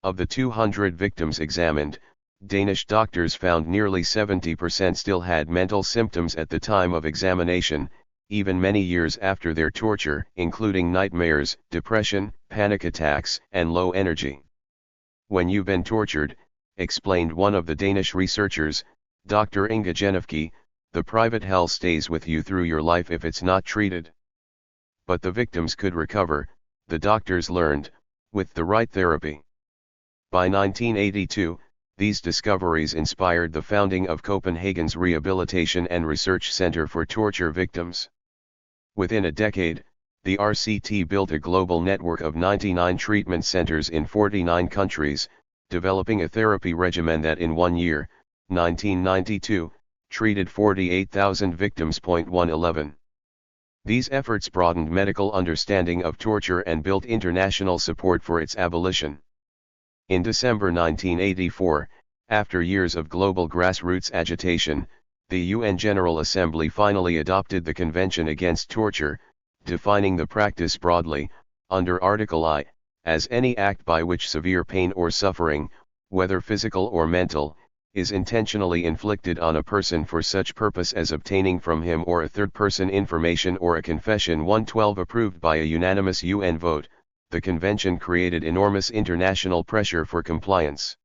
Of the 200 victims examined, Danish doctors found nearly 70% still had mental symptoms at the time of examination, even many years after their torture, including nightmares, depression, panic attacks, and low energy. When you've been tortured, explained one of the Danish researchers, Dr. Inge Genevke, the private hell stays with you through your life if it's not treated. But the victims could recover, the doctors learned, with the right therapy. By 1982, these discoveries inspired the founding of Copenhagen's Rehabilitation and Research Center for Torture Victims. Within a decade, the RCT built a global network of 99 treatment centers in 49 countries, developing a therapy regimen that in 1 year, 1992, treated 48,000 victims. 111. These efforts broadened medical understanding of torture and built international support for its abolition. In December 1984, after years of global grassroots agitation, the UN General Assembly finally adopted the Convention Against Torture, defining the practice broadly, under Article I, as any act by which severe pain or suffering, whether physical or mental, is intentionally inflicted on a person for such purpose as obtaining from him or a third person information or a confession. 112. Approved by a unanimous UN vote, the convention created enormous international pressure for compliance.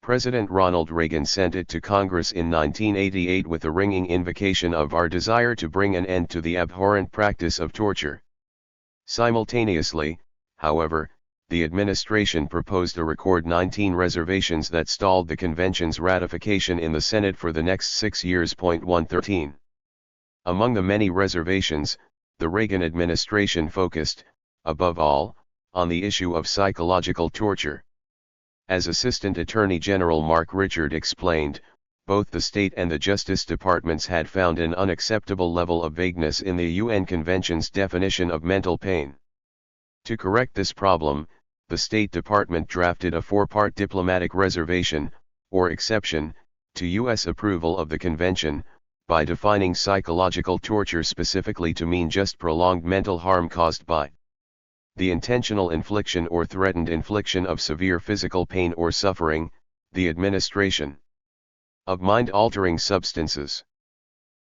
President Ronald Reagan sent it to Congress in 1988 with a ringing invocation of our desire to bring an end to the abhorrent practice of torture. Simultaneously, however, the administration proposed a record 19 reservations that stalled the convention's ratification in the Senate for the next 6 years. 113. Among the many reservations, the Reagan administration focused, above all, on the issue of psychological torture. As Assistant Attorney General Mark Richard explained, both the State and the Justice Departments had found an unacceptable level of vagueness in the UN Convention's definition of mental pain. To correct this problem, the State Department drafted a 4-part diplomatic reservation, or exception, to U.S. approval of the Convention, by defining psychological torture specifically to mean just prolonged mental harm caused by the intentional infliction or threatened infliction of severe physical pain or suffering, the administration of mind-altering substances,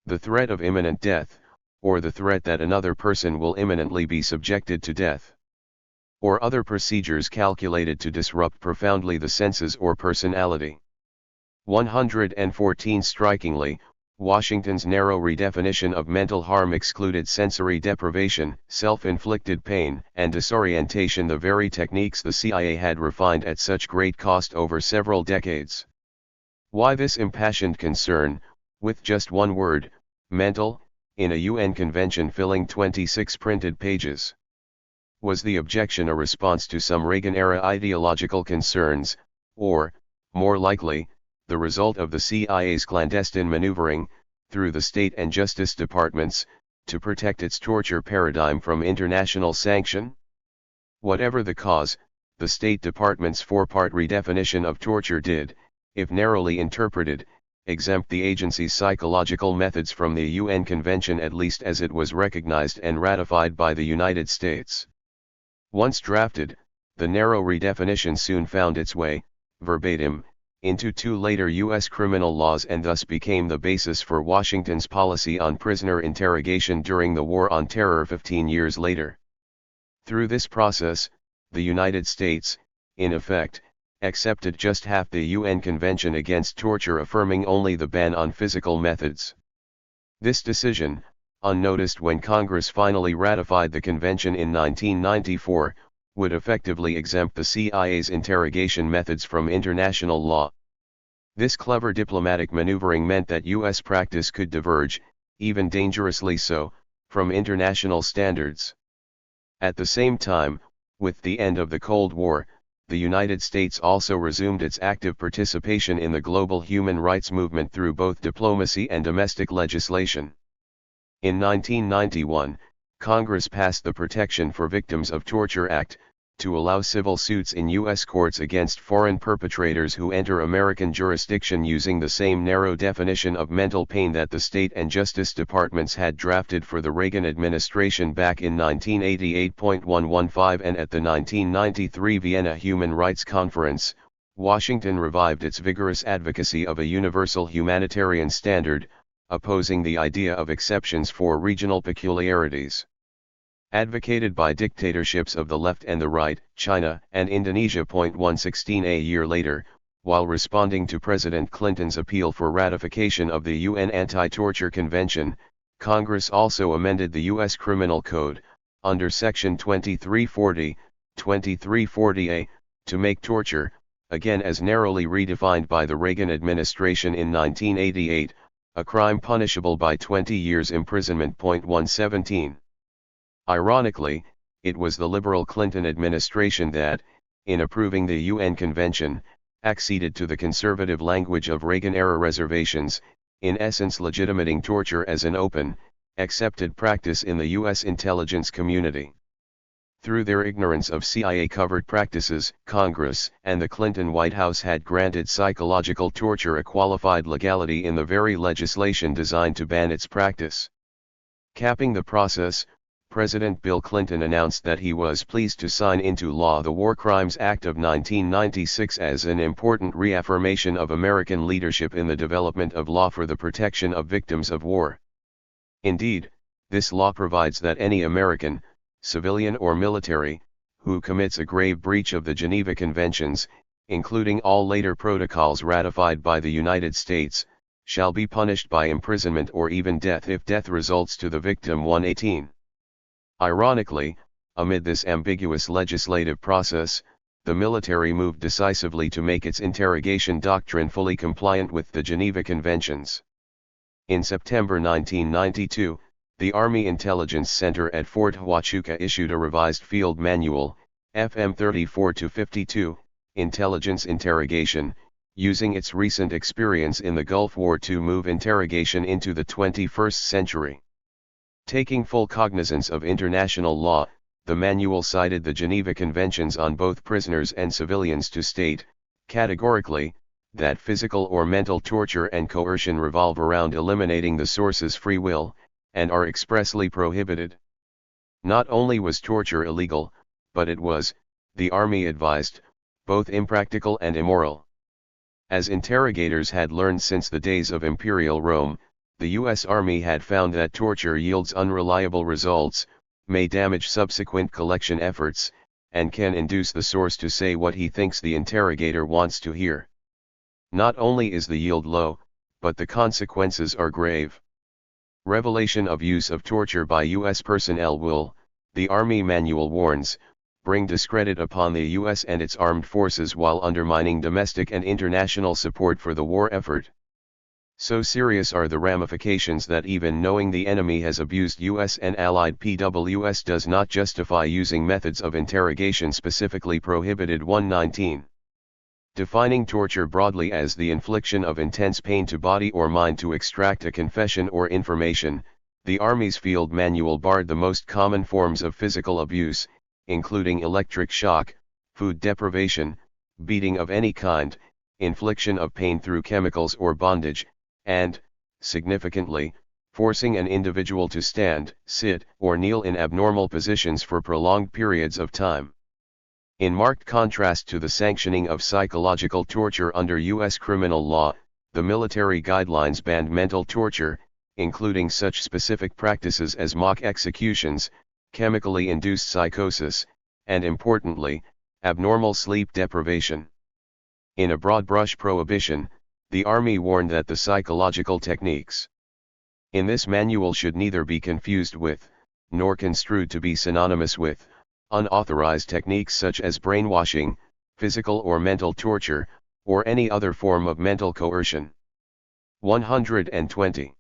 the threat of imminent death, or the threat that another person will imminently be subjected to death, or other procedures calculated to disrupt profoundly the senses or personality. 114. Strikingly, Washington's narrow redefinition of mental harm excluded sensory deprivation, self-inflicted pain, and disorientation, the very techniques the CIA had refined at such great cost over several decades. Why this impassioned concern, with just one word, mental, in a UN convention filling 26 printed pages? Was the objection a response to some Reagan-era ideological concerns, or, more likely, the result of the CIA's clandestine maneuvering, through the State and Justice Departments, to protect its torture paradigm from international sanction? Whatever the cause, the State Department's 4-part redefinition of torture did, if narrowly interpreted, exempt the agency's psychological methods from the UN Convention, at least as it was recognized and ratified by the United States. Once drafted, the narrow redefinition soon found its way, verbatim, into 2 later U.S. criminal laws and thus became the basis for Washington's policy on prisoner interrogation during the War on Terror 15 years later. Through this process, the United States, in effect, accepted just half the UN Convention against torture, affirming only the ban on physical methods. This decision, unnoticed when Congress finally ratified the convention in 1994, would effectively exempt the CIA's interrogation methods from international law. This clever diplomatic maneuvering meant that U.S. practice could diverge, even dangerously so, from international standards. At the same time, with the end of the Cold War, the United States also resumed its active participation in the global human rights movement through both diplomacy and domestic legislation. In 1991, Congress passed the Protection for Victims of Torture Act, to allow civil suits in U.S. courts against foreign perpetrators who enter American jurisdiction using the same narrow definition of mental pain that the State and Justice Departments had drafted for the Reagan administration back in 1988.115, and at the 1993 Vienna Human Rights Conference, Washington revived its vigorous advocacy of a universal humanitarian standard, opposing the idea of exceptions for regional peculiarities. Advocated by dictatorships of the left and the right, China and Indonesia. 116. A year later, while responding to President Clinton's appeal for ratification of the UN Anti-Torture Convention, Congress also amended the U.S. Criminal Code, under Section 2340, 2340A, to make torture, again as narrowly redefined by the Reagan administration in 1988, a crime punishable by 20 years imprisonment. 117. Ironically, it was the liberal Clinton administration that, in approving the UN Convention, acceded to the conservative language of Reagan-era reservations, in essence legitimating torture as an open, accepted practice in the U.S. intelligence community. Through their ignorance of CIA-covered practices, Congress and the Clinton White House had granted psychological torture a qualified legality in the very legislation designed to ban its practice. Capping the process, President Bill Clinton announced that he was pleased to sign into law the War Crimes Act of 1996 as an important reaffirmation of American leadership in the development of law for the protection of victims of war. Indeed, this law provides that any American, civilian or military, who commits a grave breach of the Geneva Conventions, including all later protocols ratified by the United States, shall be punished by imprisonment or even death if death results to the victim. 118. Ironically, amid this ambiguous legislative process, the military moved decisively to make its interrogation doctrine fully compliant with the Geneva Conventions. In September 1992, the Army Intelligence Center at Fort Huachuca issued a revised field manual, FM 34-52, Intelligence Interrogation, using its recent experience in the Gulf War to move interrogation into the 21st century. Taking full cognizance of international law, the manual cited the Geneva Conventions on both prisoners and civilians to state, categorically, that physical or mental torture and coercion revolve around eliminating the source's free will, and are expressly prohibited. Not only was torture illegal, but it was, the Army advised, both impractical and immoral. As interrogators had learned since the days of Imperial Rome, the U.S. Army had found that torture yields unreliable results, may damage subsequent collection efforts, and can induce the source to say what he thinks the interrogator wants to hear. Not only is the yield low, but the consequences are grave. Revelation of use of torture by U.S. personnel will, the Army manual warns, bring discredit upon the U.S. and its armed forces while undermining domestic and international support for the war effort. So serious are the ramifications that even knowing the enemy has abused U.S. and allied PWS does not justify using methods of interrogation specifically prohibited. 119. Defining torture broadly as the infliction of intense pain to body or mind to extract a confession or information, the Army's field manual barred the most common forms of physical abuse, including electric shock, food deprivation, beating of any kind, infliction of pain through chemicals or bondage, and, significantly, forcing an individual to stand, sit, or kneel in abnormal positions for prolonged periods of time. In marked contrast to the sanctioning of psychological torture under U.S. criminal law, the military guidelines banned mental torture, including such specific practices as mock executions, chemically induced psychosis, and importantly, abnormal sleep deprivation. In a broad-brush prohibition, the Army warned that the psychological techniques in this manual should neither be confused with, nor construed to be synonymous with, unauthorized techniques such as brainwashing, physical or mental torture, or any other form of mental coercion. 120.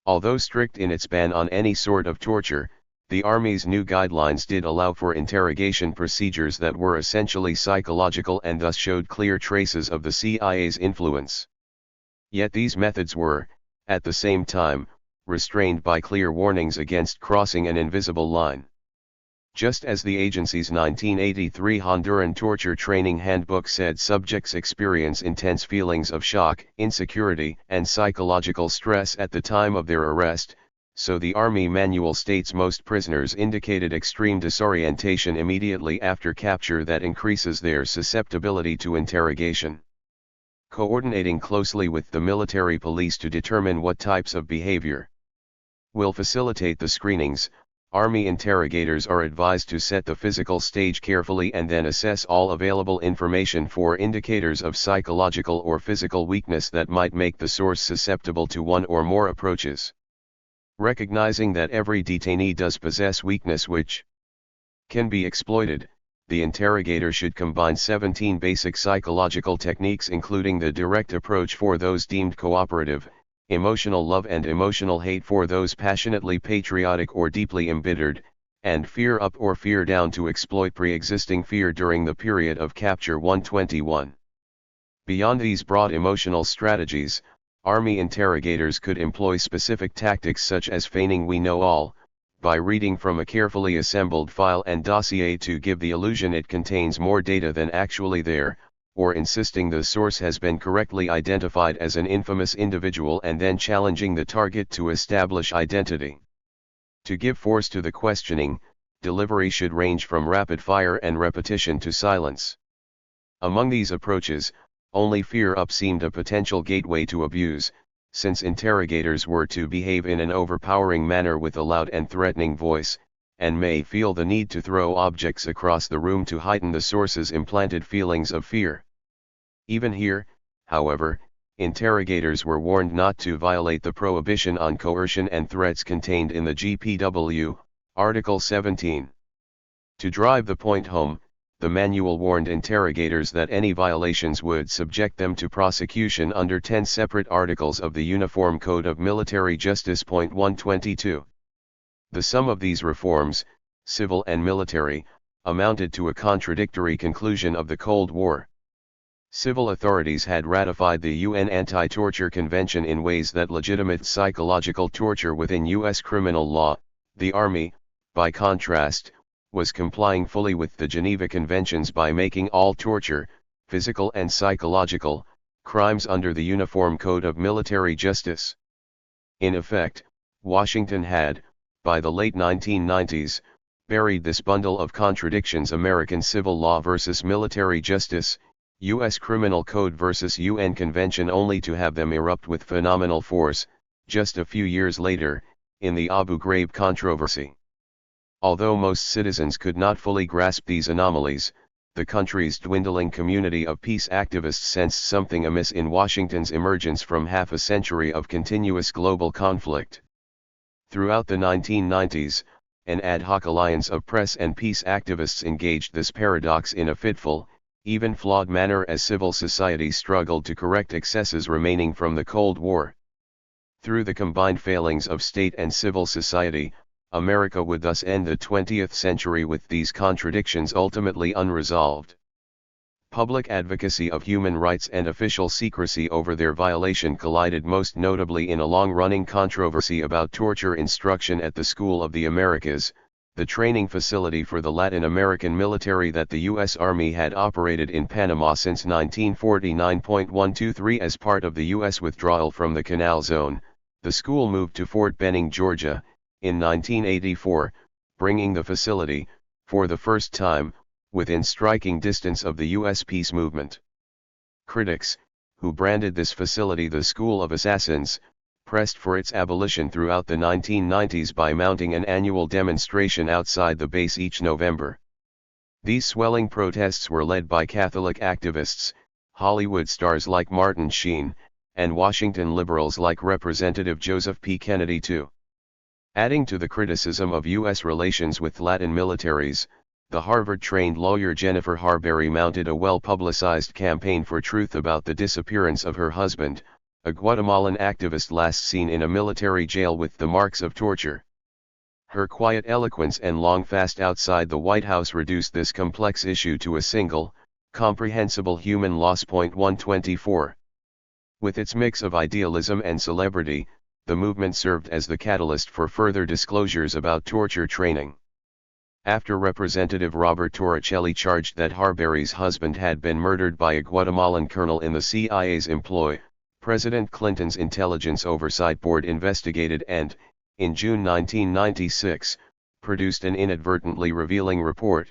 Although strict in its ban on any sort of torture, the Army's new guidelines did allow for interrogation procedures that were essentially psychological and thus showed clear traces of the CIA's influence. Yet these methods were, at the same time, restrained by clear warnings against crossing an invisible line. Just as the agency's 1983 Honduran Torture Training Handbook said subjects experience intense feelings of shock, insecurity, and psychological stress at the time of their arrest, so the Army manual states most prisoners indicated extreme disorientation immediately after capture that increases their susceptibility to interrogation. Coordinating closely with the military police to determine what types of behavior will facilitate the screenings, Army interrogators are advised to set the physical stage carefully and then assess all available information for indicators of psychological or physical weakness that might make the source susceptible to one or more approaches. Recognizing that every detainee does possess weakness which can be exploited, the interrogator should combine 17 basic psychological techniques including the direct approach for those deemed cooperative, emotional love and emotional hate for those passionately patriotic or deeply embittered, and fear up or fear down to exploit pre-existing fear during the period of capture. 121. Beyond these broad emotional strategies, Army interrogators could employ specific tactics such as feigning we know all, by reading from a carefully assembled file and dossier to give the illusion it contains more data than actually there, or insisting the source has been correctly identified as an infamous individual and then challenging the target to establish identity. To give force to the questioning, delivery should range from rapid fire and repetition to silence. Among these approaches, only fear up seemed a potential gateway to abuse, since interrogators were to behave in an overpowering manner with a loud and threatening voice, and may feel the need to throw objects across the room to heighten the source's implanted feelings of fear. Even here, however, interrogators were warned not to violate the prohibition on coercion and threats contained in the GPW, Article 17. To drive the point home, the manual warned interrogators that any violations would subject them to prosecution under 10 separate articles of the Uniform Code of Military Justice. 122. The sum of these reforms, civil and military, amounted to a contradictory conclusion of the Cold War. Civil authorities had ratified the UN Anti-Torture Convention in ways that legitimate psychological torture within U.S. criminal law. The Army, by contrast, was complying fully with the Geneva Conventions by making all torture, physical and psychological, crimes under the Uniform Code of Military Justice. In effect, Washington had, by the late 1990s, buried this bundle of contradictions: American civil law versus military justice, U.S. Criminal Code versus UN Convention, only to have them erupt with phenomenal force, just a few years later, in the Abu Ghraib controversy. Although most citizens could not fully grasp these anomalies, the country's dwindling community of peace activists sensed something amiss in Washington's emergence from half a century of continuous global conflict. Throughout the 1990s, an ad hoc alliance of press and peace activists engaged this paradox in a fitful, even flawed manner as civil society struggled to correct excesses remaining from the Cold War. Through the combined failings of state and civil society, America would thus end the 20th century with these contradictions ultimately unresolved. Public advocacy of human rights and official secrecy over their violation collided, most notably in a long-running controversy about torture instruction at the School of the Americas, the training facility for the Latin American military that the U.S. Army had operated in Panama since 1949. As part of the U.S. withdrawal from the Canal Zone, the school moved to Fort Benning, Georgia, in 1984, bringing the facility, for the first time, within striking distance of the U.S. peace movement. Critics, who branded this facility the School of Assassins, pressed for its abolition throughout the 1990s by mounting an annual demonstration outside the base each November. These swelling protests were led by Catholic activists, Hollywood stars like Martin Sheen, and Washington liberals like Representative Joseph P. Kennedy too. Adding to the criticism of U.S. relations with Latin militaries, the Harvard-trained lawyer Jennifer Harberry mounted a well-publicized campaign for truth about the disappearance of her husband, a Guatemalan activist last seen in a military jail with the marks of torture. Her quiet eloquence and long fast outside the White House reduced this complex issue to a single, comprehensible human loss. 124. With its mix of idealism and celebrity, the movement served as the catalyst for further disclosures about torture training. After Representative Robert Torricelli charged that Harberry's husband had been murdered by a Guatemalan colonel in the CIA's employ, President Clinton's Intelligence Oversight Board investigated and, in June 1996, produced an inadvertently revealing report.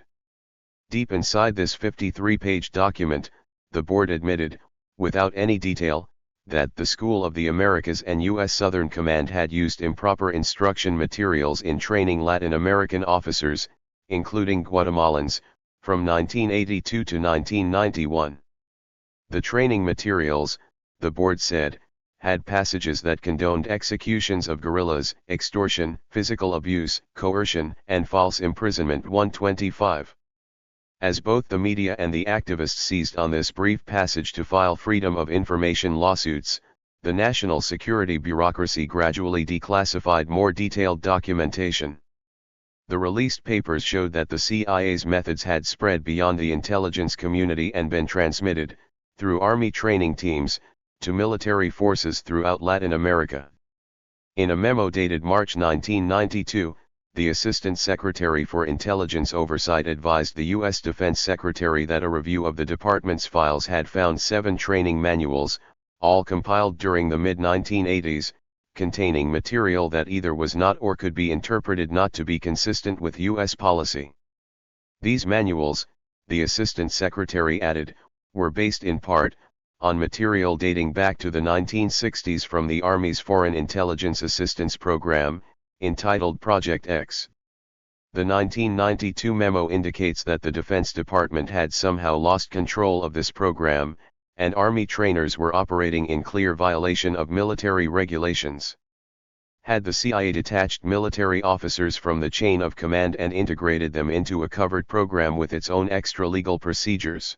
Deep inside this 53-page document, the board admitted, without any detail, that the School of the Americas and U.S. Southern Command had used improper instruction materials in training Latin American officers, including Guatemalans, from 1982 to 1991. The training materials, the board said, had passages that condoned executions of guerrillas, extortion, physical abuse, coercion, and false imprisonment. 125. As both the media and the activists seized on this brief passage to file Freedom of Information lawsuits, the national security bureaucracy gradually declassified more detailed documentation. The released papers showed that the CIA's methods had spread beyond the intelligence community and been transmitted, through Army training teams, to military forces throughout Latin America. In a memo dated March 1992, the Assistant Secretary for Intelligence Oversight advised the U.S. Defense Secretary that a review of the department's files had found 7 training manuals, all compiled during the mid-1980s, containing material that either was not or could be interpreted not to be consistent with U.S. policy. These manuals, the Assistant Secretary added, were based in part, on material dating back to the 1960s from the Army's Foreign Intelligence Assistance Program, entitled Project X. The 1992 memo indicates that the Defense Department had somehow lost control of this program, and army trainers were operating in clear violation of military regulations. Had the CIA detached military officers from the chain of command and integrated them into a covered program with its own extra-legal procedures?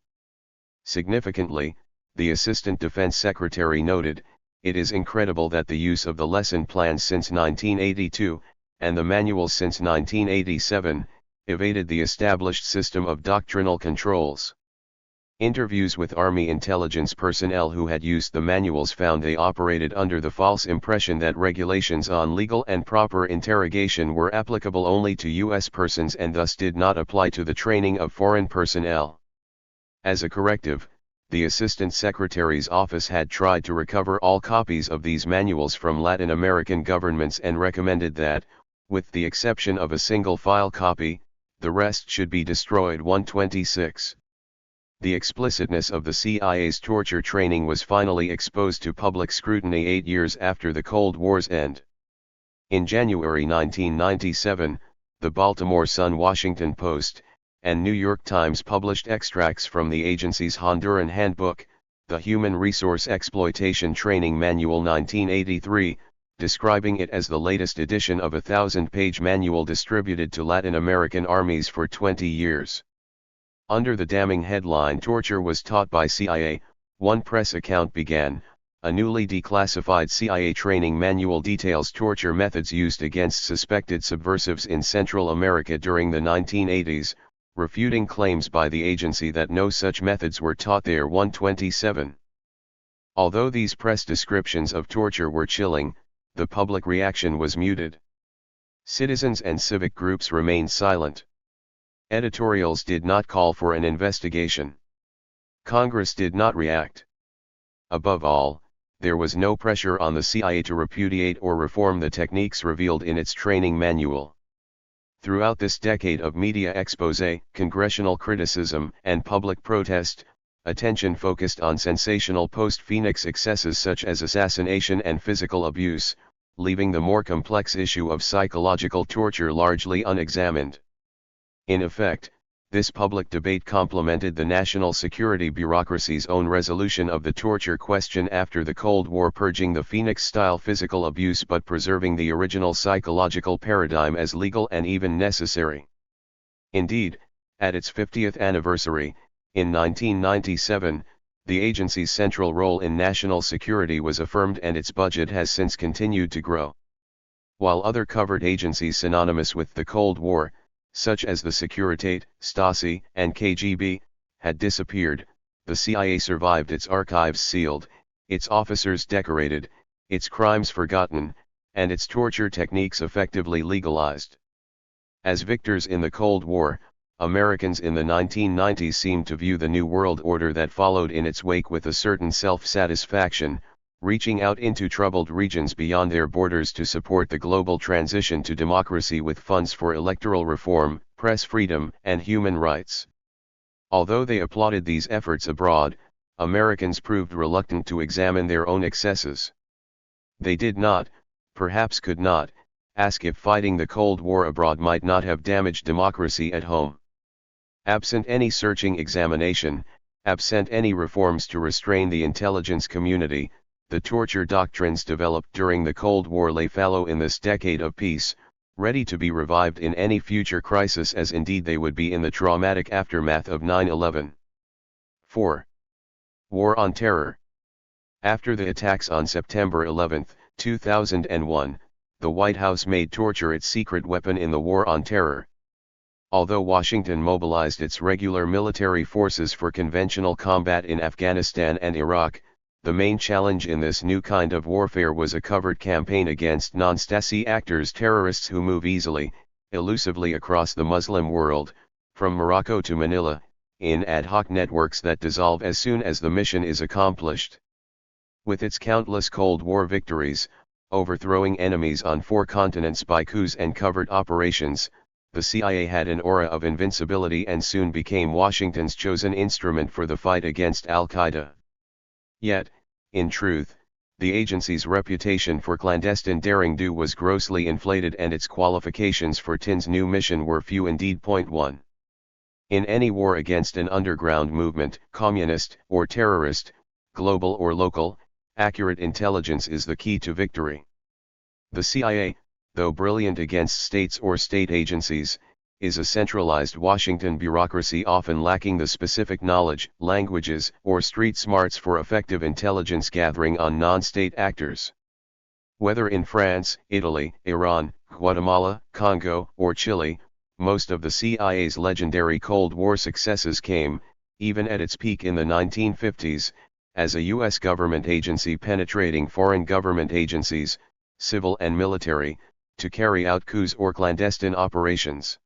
Significantly, the Assistant Defense Secretary noted, "It is incredible that the use of the lesson plans since 1982, and the manuals since 1987, evaded the established system of doctrinal controls." Interviews with Army intelligence personnel who had used the manuals found they operated under the false impression that regulations on legal and proper interrogation were applicable only to U.S. persons and thus did not apply to the training of foreign personnel. As a corrective, the Assistant Secretary's office had tried to recover all copies of these manuals from Latin American governments and recommended that, with the exception of a single file copy, the rest should be destroyed. 126. The explicitness of the CIA's torture training was finally exposed to public scrutiny 8 years after the Cold War's end. In January 1997, the Baltimore Sun, Washington Post, and New York Times published extracts from the agency's Honduran Handbook, the Human Resource Exploitation Training Manual 1983, describing it as the latest edition of a 1,000-page manual distributed to Latin American armies for 20 years. Under the damning headline "Torture was taught by CIA," one press account began, "A newly declassified CIA training manual details torture methods used against suspected subversives in Central America during the 1980s, refuting claims by the agency that no such methods were taught there." 127. Although these press descriptions of torture were chilling, the public reaction was muted. Citizens and civic groups remained silent. Editorials did not call for an investigation. Congress did not react. Above all, there was no pressure on the CIA to repudiate or reform the techniques revealed in its training manual. Throughout this decade of media expose, congressional criticism, and public protest, attention focused on sensational post-Phoenix excesses such as assassination and physical abuse, leaving the more complex issue of psychological torture largely unexamined. In effect, this public debate complemented the national security bureaucracy's own resolution of the torture question after the Cold War, purging the Phoenix-style physical abuse but preserving the original psychological paradigm as legal and even necessary. Indeed, at its 50th anniversary, in 1997, the agency's central role in national security was affirmed and its budget has since continued to grow. While other covert agencies synonymous with the Cold War, such as the Securitate, Stasi, and KGB, had disappeared, the CIA survived, its archives sealed, its officers decorated, its crimes forgotten, and its torture techniques effectively legalized. As victors in the Cold War, Americans in the 1990s seemed to view the New World Order that followed in its wake with a certain self-satisfaction, reaching out into troubled regions beyond their borders to support the global transition to democracy with funds for electoral reform, press freedom, and human rights. Although they applauded these efforts abroad, Americans proved reluctant to examine their own excesses. They did not, perhaps could not, ask if fighting the Cold War abroad might not have damaged democracy at home. Absent any searching examination, absent any reforms to restrain the intelligence community, the torture doctrines developed during the Cold War lay fallow in this decade of peace, ready to be revived in any future crisis, as indeed they would be in the traumatic aftermath of 9/11. 4. War on Terror. After the attacks on September 11, 2001, the White House made torture its secret weapon in the War on Terror. Although Washington mobilized its regular military forces for conventional combat in Afghanistan and Iraq, the main challenge in this new kind of warfare was a covert campaign against non-Stasi actors, terrorists who move easily, elusively across the Muslim world, from Morocco to Manila, in ad hoc networks that dissolve as soon as the mission is accomplished. With its countless Cold War victories, overthrowing enemies on 4 continents by coups and covert operations, the CIA had an aura of invincibility and soon became Washington's chosen instrument for the fight against Al-Qaeda. Yet, in truth, the agency's reputation for clandestine daring-do was grossly inflated and its qualifications for TIN's new mission were few indeed. 1. In any war against an underground movement, communist or terrorist, global or local, accurate intelligence is the key to victory. The CIA, though brilliant against states or state agencies, is a centralized Washington bureaucracy often lacking the specific knowledge, languages, or street smarts for effective intelligence gathering on non-state actors. Whether in France, Italy, Iran, Guatemala, Congo, or Chile, most of the CIA's legendary Cold War successes came, even at its peak in the 1950s, as a U.S. government agency penetrating foreign government agencies, civil and military, to carry out coups or clandestine operations.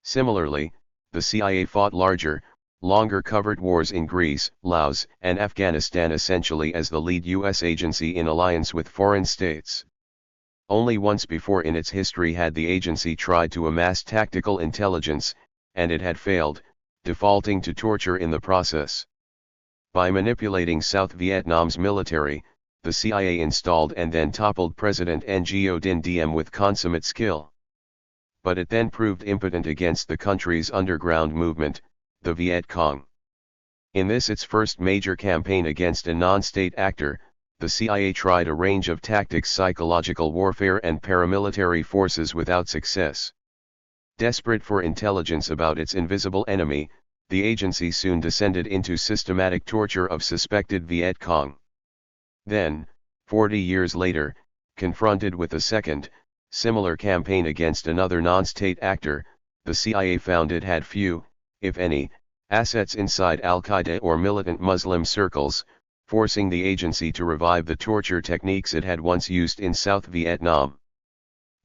Similarly, the CIA fought larger, longer covered wars in Greece, Laos, and Afghanistan essentially as the lead U.S. agency in alliance with foreign states. Only once before in its history had the agency tried to amass tactical intelligence, and it had failed, defaulting to torture in the process. By manipulating South Vietnam's military, the CIA installed and then toppled President Ngo Dinh Diem with consummate skill. But it then proved impotent against the country's underground movement, the Viet Cong. In this its first major campaign against a non-state actor, the CIA tried a range of tactics: psychological warfare and paramilitary forces, without success. Desperate for intelligence about its invisible enemy, the agency soon descended into systematic torture of suspected Viet Cong. Then, 40 years later, confronted with a second, similar campaign against another non-state actor, the CIA found it had few, if any, assets inside Al-Qaeda or militant Muslim circles, forcing the agency to revive the torture techniques it had once used in South Vietnam.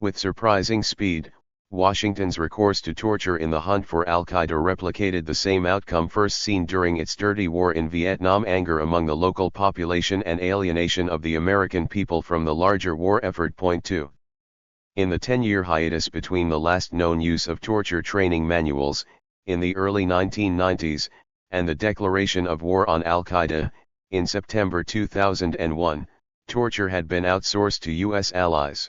With surprising speed, Washington's recourse to torture in the hunt for Al-Qaeda replicated the same outcome first seen during its dirty war in Vietnam: anger among the local population and alienation of the American people from the larger war effort. 2. In the 10-year hiatus between the last known use of torture training manuals, in the early 1990s, and the declaration of war on Al-Qaeda, in September 2001, torture had been outsourced to U.S. allies.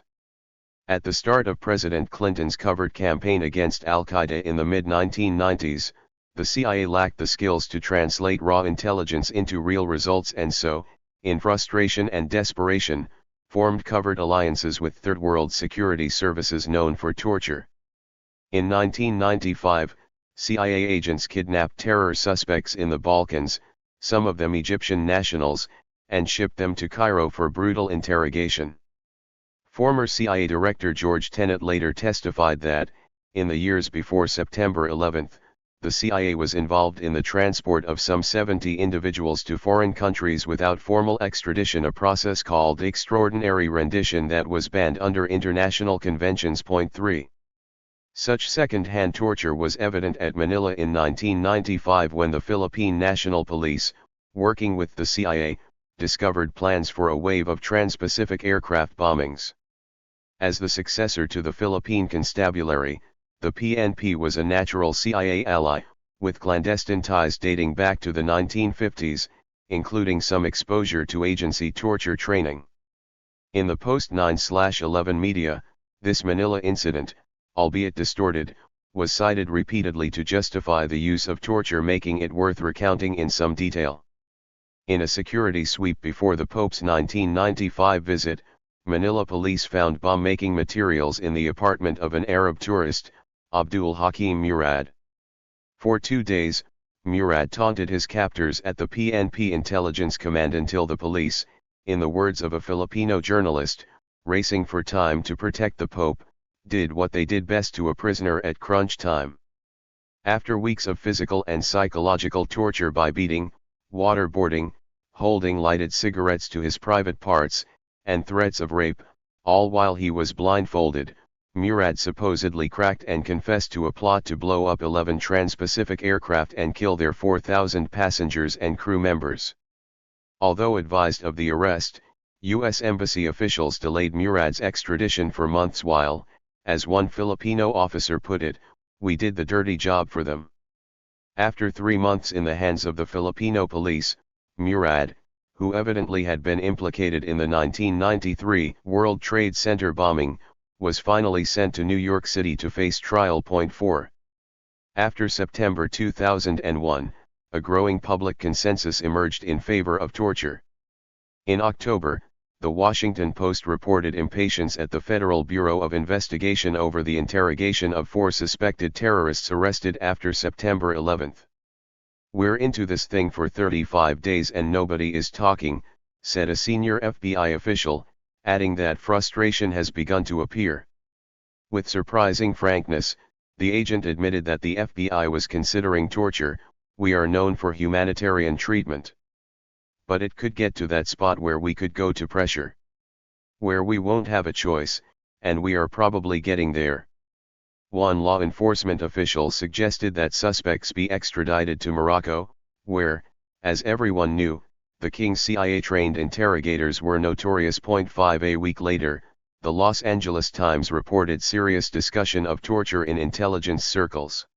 At the start of President Clinton's covert campaign against Al-Qaeda in the mid-1990s, the CIA lacked the skills to translate raw intelligence into real results, and so, in frustration and desperation, formed covert alliances with Third World security services known for torture. In 1995, CIA agents kidnapped terror suspects in the Balkans, some of them Egyptian nationals, and shipped them to Cairo for brutal interrogation. Former CIA Director George Tenet later testified that, in the years before September 11, the CIA was involved in the transport of some 70 individuals to foreign countries without formal extradition, a process called extraordinary rendition that was banned under international conventions. 3. Such second-hand torture was evident at Manila in 1995 when the Philippine National Police, working with the CIA, discovered plans for a wave of trans-Pacific aircraft bombings. As the successor to the Philippine Constabulary, the PNP was a natural CIA ally, with clandestine ties dating back to the 1950s, including some exposure to agency torture training. In the post-9/11 media, this Manila incident, albeit distorted, was cited repeatedly to justify the use of torture, making it worth recounting in some detail. In a security sweep before the Pope's 1995 visit, Manila police found bomb-making materials in the apartment of an Arab tourist, Abdul Hakim Murad. For 2 days, Murad taunted his captors at the PNP Intelligence Command until the police, in the words of a Filipino journalist, racing for time to protect the Pope, did what they did best to a prisoner at crunch time. After weeks of physical and psychological torture by beating, waterboarding, holding lighted cigarettes to his private parts, and threats of rape, all while he was blindfolded, Murad supposedly cracked and confessed to a plot to blow up 11 trans-Pacific aircraft and kill their 4,000 passengers and crew members. Although advised of the arrest, U.S. Embassy officials delayed Murad's extradition for months while, as one Filipino officer put it, "We did the dirty job for them." After 3 months in the hands of the Filipino police, Murad, who evidently had been implicated in the 1993 World Trade Center bombing, was finally sent to New York City to face trial. 4. After September 2001, a growing public consensus emerged in favor of torture. In October, the Washington Post reported impatience at the Federal Bureau of Investigation over the interrogation of 4 suspected terrorists arrested after September 11. "We're into this thing for 35 days and nobody is talking," said a senior FBI official, adding that frustration has begun to appear. With surprising frankness, the agent admitted that the FBI was considering torture. "We are known for humanitarian treatment. But it could get to that spot where we could go to pressure. Where we won't have a choice, and we are probably getting there." One law enforcement official suggested that suspects be extradited to Morocco, where, as everyone knew, the King's CIA-trained interrogators were notorious. 5 A week later, the Los Angeles Times reported serious discussion of torture in intelligence circles.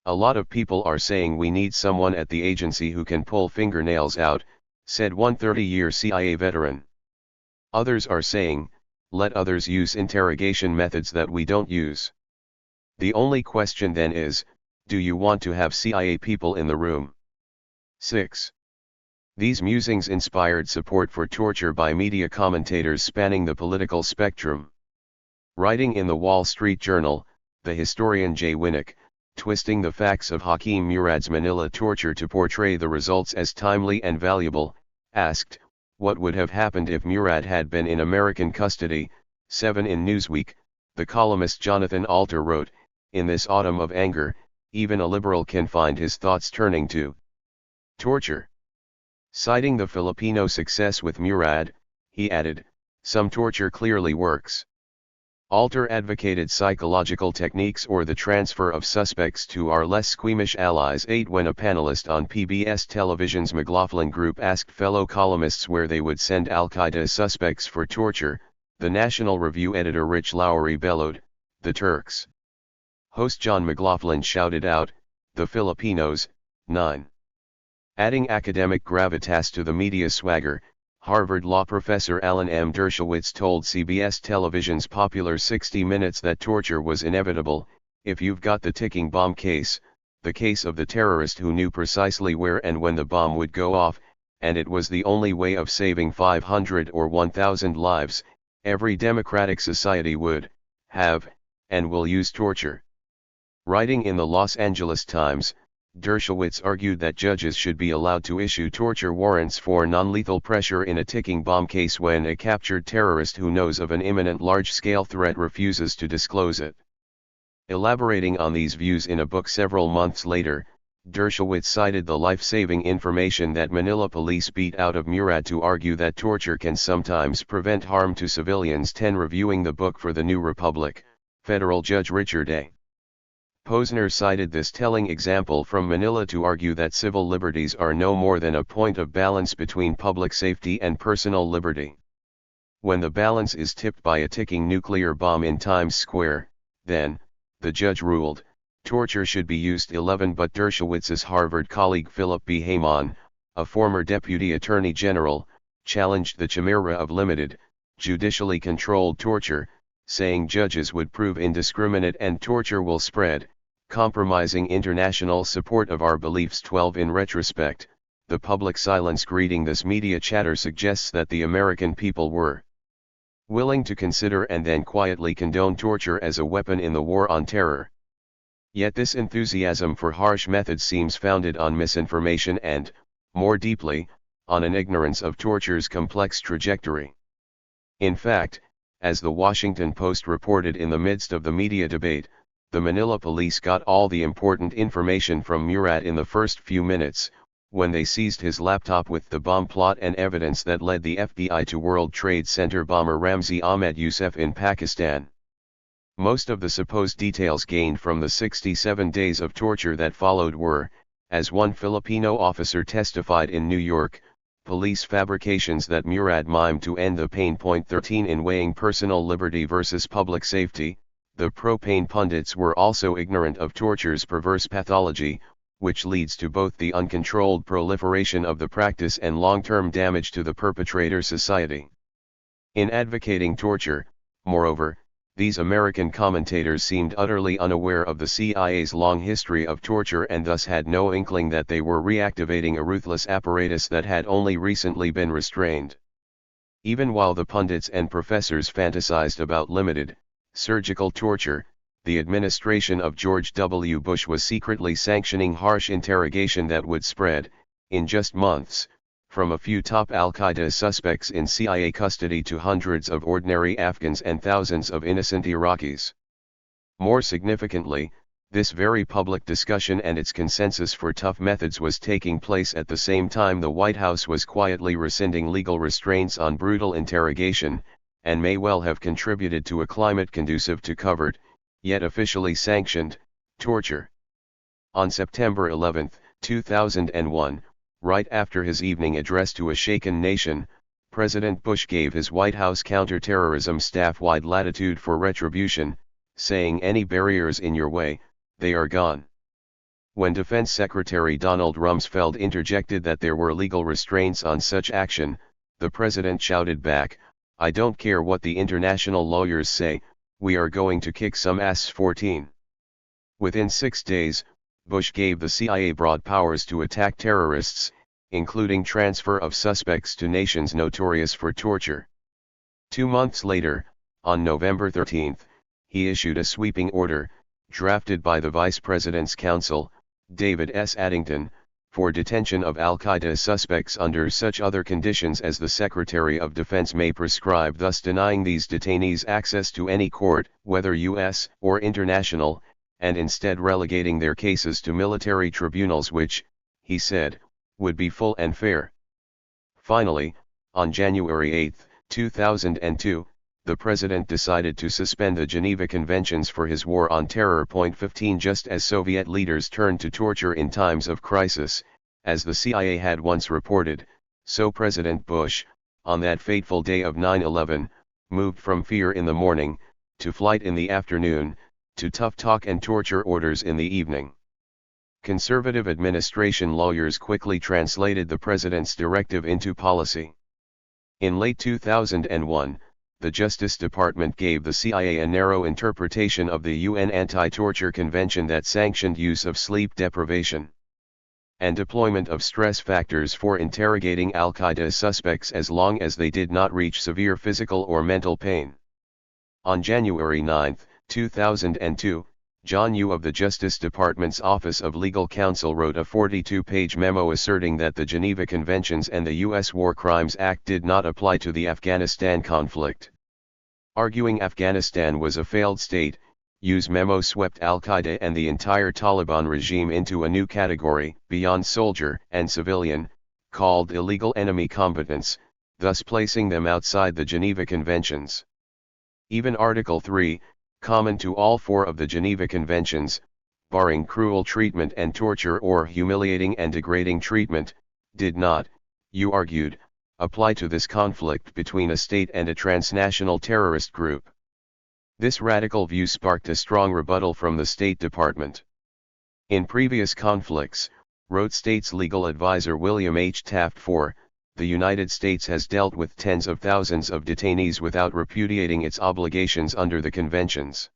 "A lot of people are saying we need someone at the agency who can pull fingernails out," said one 30-year CIA veteran. "Others are saying, let others use interrogation methods that we don't use. The only question then is, do you want to have CIA people in the room?" 6. These musings inspired support for torture by media commentators spanning the political spectrum. Writing in the Wall Street Journal, the historian Jay Winnick, twisting the facts of Hakeem Murad's Manila torture to portray the results as timely and valuable, asked, what would have happened if Murad had been in American custody? 7 In Newsweek, the columnist Jonathan Alter wrote, "In this autumn of anger, even a liberal can find his thoughts turning to torture." Citing the Filipino success with Murad, he added, "Some torture clearly works." Alter advocated psychological techniques or the transfer of suspects to our less squeamish allies. 8 When a panelist on PBS television's McLaughlin Group asked fellow columnists where they would send Al-Qaeda suspects for torture, the National Review editor Rich Lowry bellowed, "The Turks." Host John McLaughlin shouted out, "The Filipinos." 9. Adding academic gravitas to the media swagger, Harvard law professor Alan M. Dershowitz told CBS television's popular 60 Minutes that torture was inevitable. "If you've got the ticking bomb case, the case of the terrorist who knew precisely where and when the bomb would go off, and it was the only way of saving 500 or 1,000 lives, every democratic society would, have, and will use torture." Writing in the Los Angeles Times, Dershowitz argued that judges should be allowed to issue torture warrants for non-lethal pressure in a ticking bomb case when a captured terrorist who knows of an imminent large-scale threat refuses to disclose it. Elaborating on these views in a book several months later, Dershowitz cited the life-saving information that Manila police beat out of Murad to argue that torture can sometimes prevent harm to civilians. 10 Reviewing the book for the New Republic, Federal Judge Richard A. Posner cited this telling example from Manila to argue that civil liberties are no more than a point of balance between public safety and personal liberty. When the balance is tipped by a ticking nuclear bomb in Times Square, then, the judge ruled, torture should be used. 11 But Dershowitz's Harvard colleague Philip B. Hayman, a former deputy attorney general, challenged the chimera of limited, judicially controlled torture, saying judges would prove indiscriminate and torture will spread, compromising international support of our beliefs. 12 In retrospect, the public silence greeting this media chatter suggests that the American people were willing to consider and then quietly condone torture as a weapon in the war on terror. Yet this enthusiasm for harsh methods seems founded on misinformation and, more deeply, on an ignorance of torture's complex trajectory. In fact, as the Washington Post reported in the midst of the media debate, the Manila police got all the important information from Murad in the first few minutes, when they seized his laptop with the bomb plot and evidence that led the FBI to World Trade Center bomber Ramzi Ahmed Youssef in Pakistan. Most of the supposed details gained from the 67 days of torture that followed were, as one Filipino officer testified in New York, police fabrications that Murad mimed to end the pain. 13 In weighing personal liberty versus public safety, the pro-pain pundits were also ignorant of torture's perverse pathology, which leads to both the uncontrolled proliferation of the practice and long-term damage to the perpetrator society. In advocating torture, moreover, These American commentators seemed utterly unaware of the CIA's long history of torture and thus had no inkling that they were reactivating a ruthless apparatus that had only recently been restrained. Even while the pundits and professors fantasized about limited, surgical torture, the administration of George W. Bush was secretly sanctioning harsh interrogation that would spread, in just months, from a few top al-Qaeda suspects in CIA custody to hundreds of ordinary Afghans and thousands of innocent Iraqis. More significantly, this very public discussion and its consensus for tough methods was taking place at the same time the White House was quietly rescinding legal restraints on brutal interrogation, and may well have contributed to a climate conducive to covert, yet officially sanctioned, torture. On September 11, 2001, right after his evening address to a shaken nation, President Bush gave his White House counterterrorism staff wide latitude for retribution, saying any barriers in your way, they are gone. When Defense Secretary Donald Rumsfeld interjected that there were legal restraints on such action, the president shouted back, "I don't care what the international lawyers say, we are going to kick some ass." 14. Within 6 days, Bush gave the CIA broad powers to attack terrorists, including transfer of suspects to nations notorious for torture. 2 months later, on November 13, he issued a sweeping order, drafted by the Vice President's counsel, David S. Addington, for detention of al-Qaeda suspects under such other conditions as the Secretary of Defense may prescribe, thus denying these detainees access to any court, whether U.S. or international, and instead relegating their cases to military tribunals which, he said, would be full and fair. Finally, on January 8, 2002, the President decided to suspend the Geneva Conventions for his war on terror. 15 Just as Soviet leaders turned to torture in times of crisis, as the CIA had once reported, so President Bush, on that fateful day of 9/11, moved from fear in the morning, to flight in the afternoon, to tough talk and torture orders in the evening. Conservative administration lawyers quickly translated the president's directive into policy. In late 2001, the Justice Department gave the CIA a narrow interpretation of the UN Anti-Torture Convention that sanctioned use of sleep deprivation and deployment of stress factors for interrogating al-Qaeda suspects as long as they did not reach severe physical or mental pain. On January 9, 2002, John Yoo of the Justice Department's Office of Legal Counsel wrote a 42-page memo asserting that the Geneva Conventions and the U.S. War Crimes Act did not apply to the Afghanistan conflict. Arguing Afghanistan was a failed state, Yoo's memo swept al-Qaeda and the entire Taliban regime into a new category, beyond soldier and civilian, called illegal enemy combatants, thus placing them outside the Geneva Conventions. Even Article 3, common to all 4 of the Geneva Conventions, barring cruel treatment and torture or humiliating and degrading treatment, did not, you argued, apply to this conflict between a state and a transnational terrorist group. This radical view sparked a strong rebuttal from the State Department. In previous conflicts, wrote State's legal advisor William H. Taft IV, the United States has dealt with tens of thousands of detainees without repudiating its obligations under the conventions.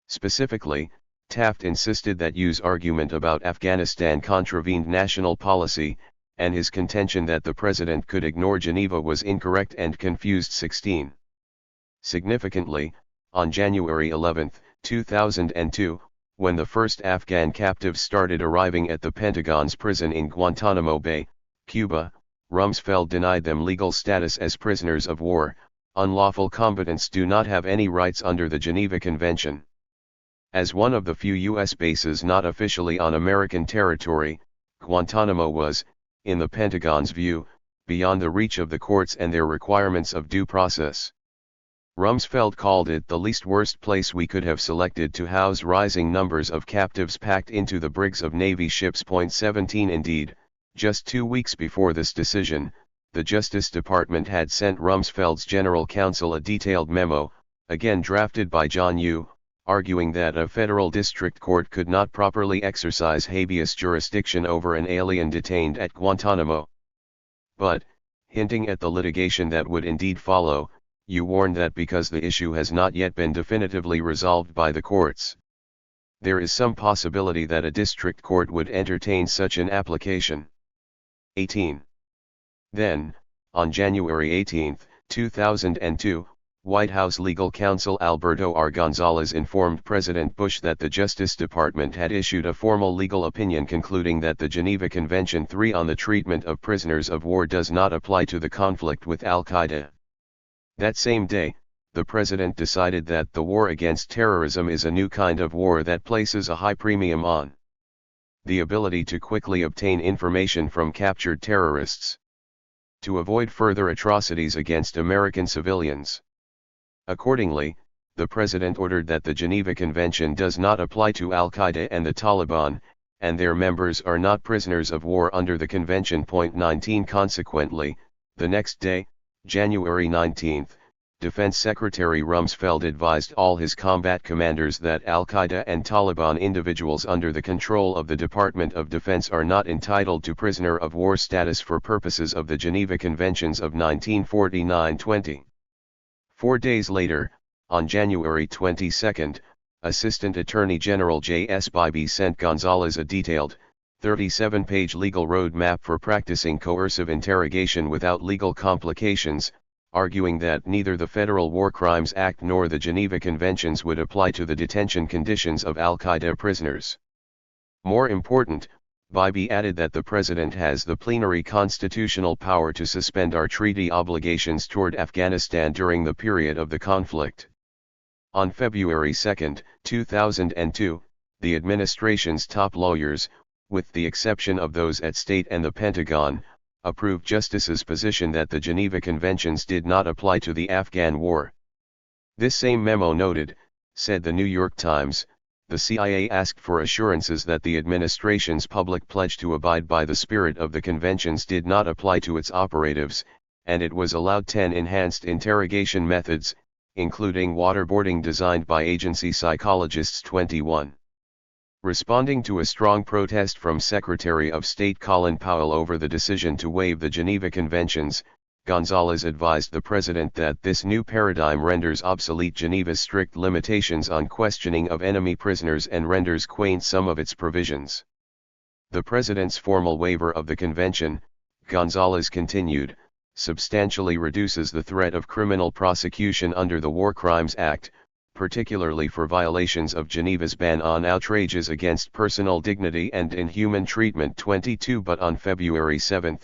Specifically, Taft insisted that Yoo's argument about Afghanistan contravened national policy, and his contention that the president could ignore Geneva was incorrect and confused. 16. Significantly, on January 11, 2002, when the first Afghan captives started arriving at the Pentagon's prison in Guantanamo Bay, Cuba, Rumsfeld denied them legal status as prisoners of war. Unlawful combatants do not have any rights under the Geneva Convention. As one of the few U.S. bases not officially on American territory, Guantanamo was, in the Pentagon's view, beyond the reach of the courts and their requirements of due process. Rumsfeld called it the least worst place we could have selected to house rising numbers of captives packed into the brigs of Navy ships. 17 Indeed, just 2 weeks before this decision, the Justice Department had sent Rumsfeld's general counsel a detailed memo, again drafted by John Yoo, arguing that a federal district court could not properly exercise habeas jurisdiction over an alien detained at Guantanamo. But, hinting at the litigation that would indeed follow, you warned that because the issue has not yet been definitively resolved by the courts, there is some possibility that a district court would entertain such an application. 18. Then, on January 18, 2002, White House legal counsel Alberto R. Gonzalez informed President Bush that the Justice Department had issued a formal legal opinion concluding that the Geneva Convention 3 on the treatment of prisoners of war does not apply to the conflict with Al-Qaeda. That same day, the President decided that the war against terrorism is a new kind of war that places a high premium on the ability to quickly obtain information from captured terrorists, to avoid further atrocities against American civilians. Accordingly, the President ordered that the Geneva Convention does not apply to Al-Qaeda and the Taliban, and their members are not prisoners of war under the Convention. 19. Consequently, the next day, January 19, Defense Secretary Rumsfeld advised all his combat commanders that Al-Qaeda and Taliban individuals under the control of the Department of Defense are not entitled to prisoner of war status for purposes of the Geneva Conventions of 1949-20. 4 days later, on January 22, Assistant Attorney General J.S. Bybee sent Gonzalez a detailed, 37-page legal roadmap for practicing coercive interrogation without legal complications, arguing that neither the Federal War Crimes Act nor the Geneva Conventions would apply to the detention conditions of Al-Qaeda prisoners. More important, Bybee added that the President has the plenary constitutional power to suspend our treaty obligations toward Afghanistan during the period of the conflict. On February 2, 2002, the administration's top lawyers, with the exception of those at State and the Pentagon, approved Justice's position that the Geneva Conventions did not apply to the Afghan war. This same memo noted, said the New York Times, the CIA asked for assurances that the administration's public pledge to abide by the spirit of the conventions did not apply to its operatives, and it was allowed 10 enhanced interrogation methods, including waterboarding designed by agency psychologists. 21. Responding to a strong protest from Secretary of State Colin Powell over the decision to waive the Geneva Conventions, Gonzalez advised the President that this new paradigm renders obsolete Geneva's strict limitations on questioning of enemy prisoners and renders quaint some of its provisions. The President's formal waiver of the Convention, Gonzalez continued, substantially reduces the threat of criminal prosecution under the War Crimes Act, particularly for violations of Geneva's ban on outrages against personal dignity and inhuman treatment. 22. But on February 7,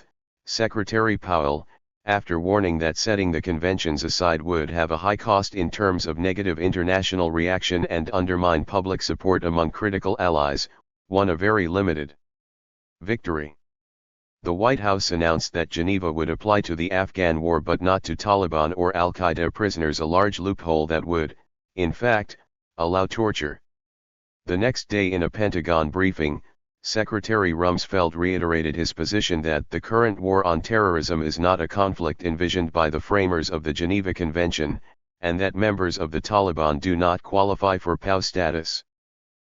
Secretary Powell, after warning that setting the conventions aside would have a high cost in terms of negative international reaction and undermine public support among critical allies, won a very limited victory. The White House announced that Geneva would apply to the Afghan war but not to Taliban or Al-Qaeda prisoners, a large loophole that would, in fact, allow torture. The next day in a Pentagon briefing, Secretary Rumsfeld reiterated his position that the current war on terrorism is not a conflict envisioned by the framers of the Geneva Convention, and that members of the Taliban do not qualify for POW status.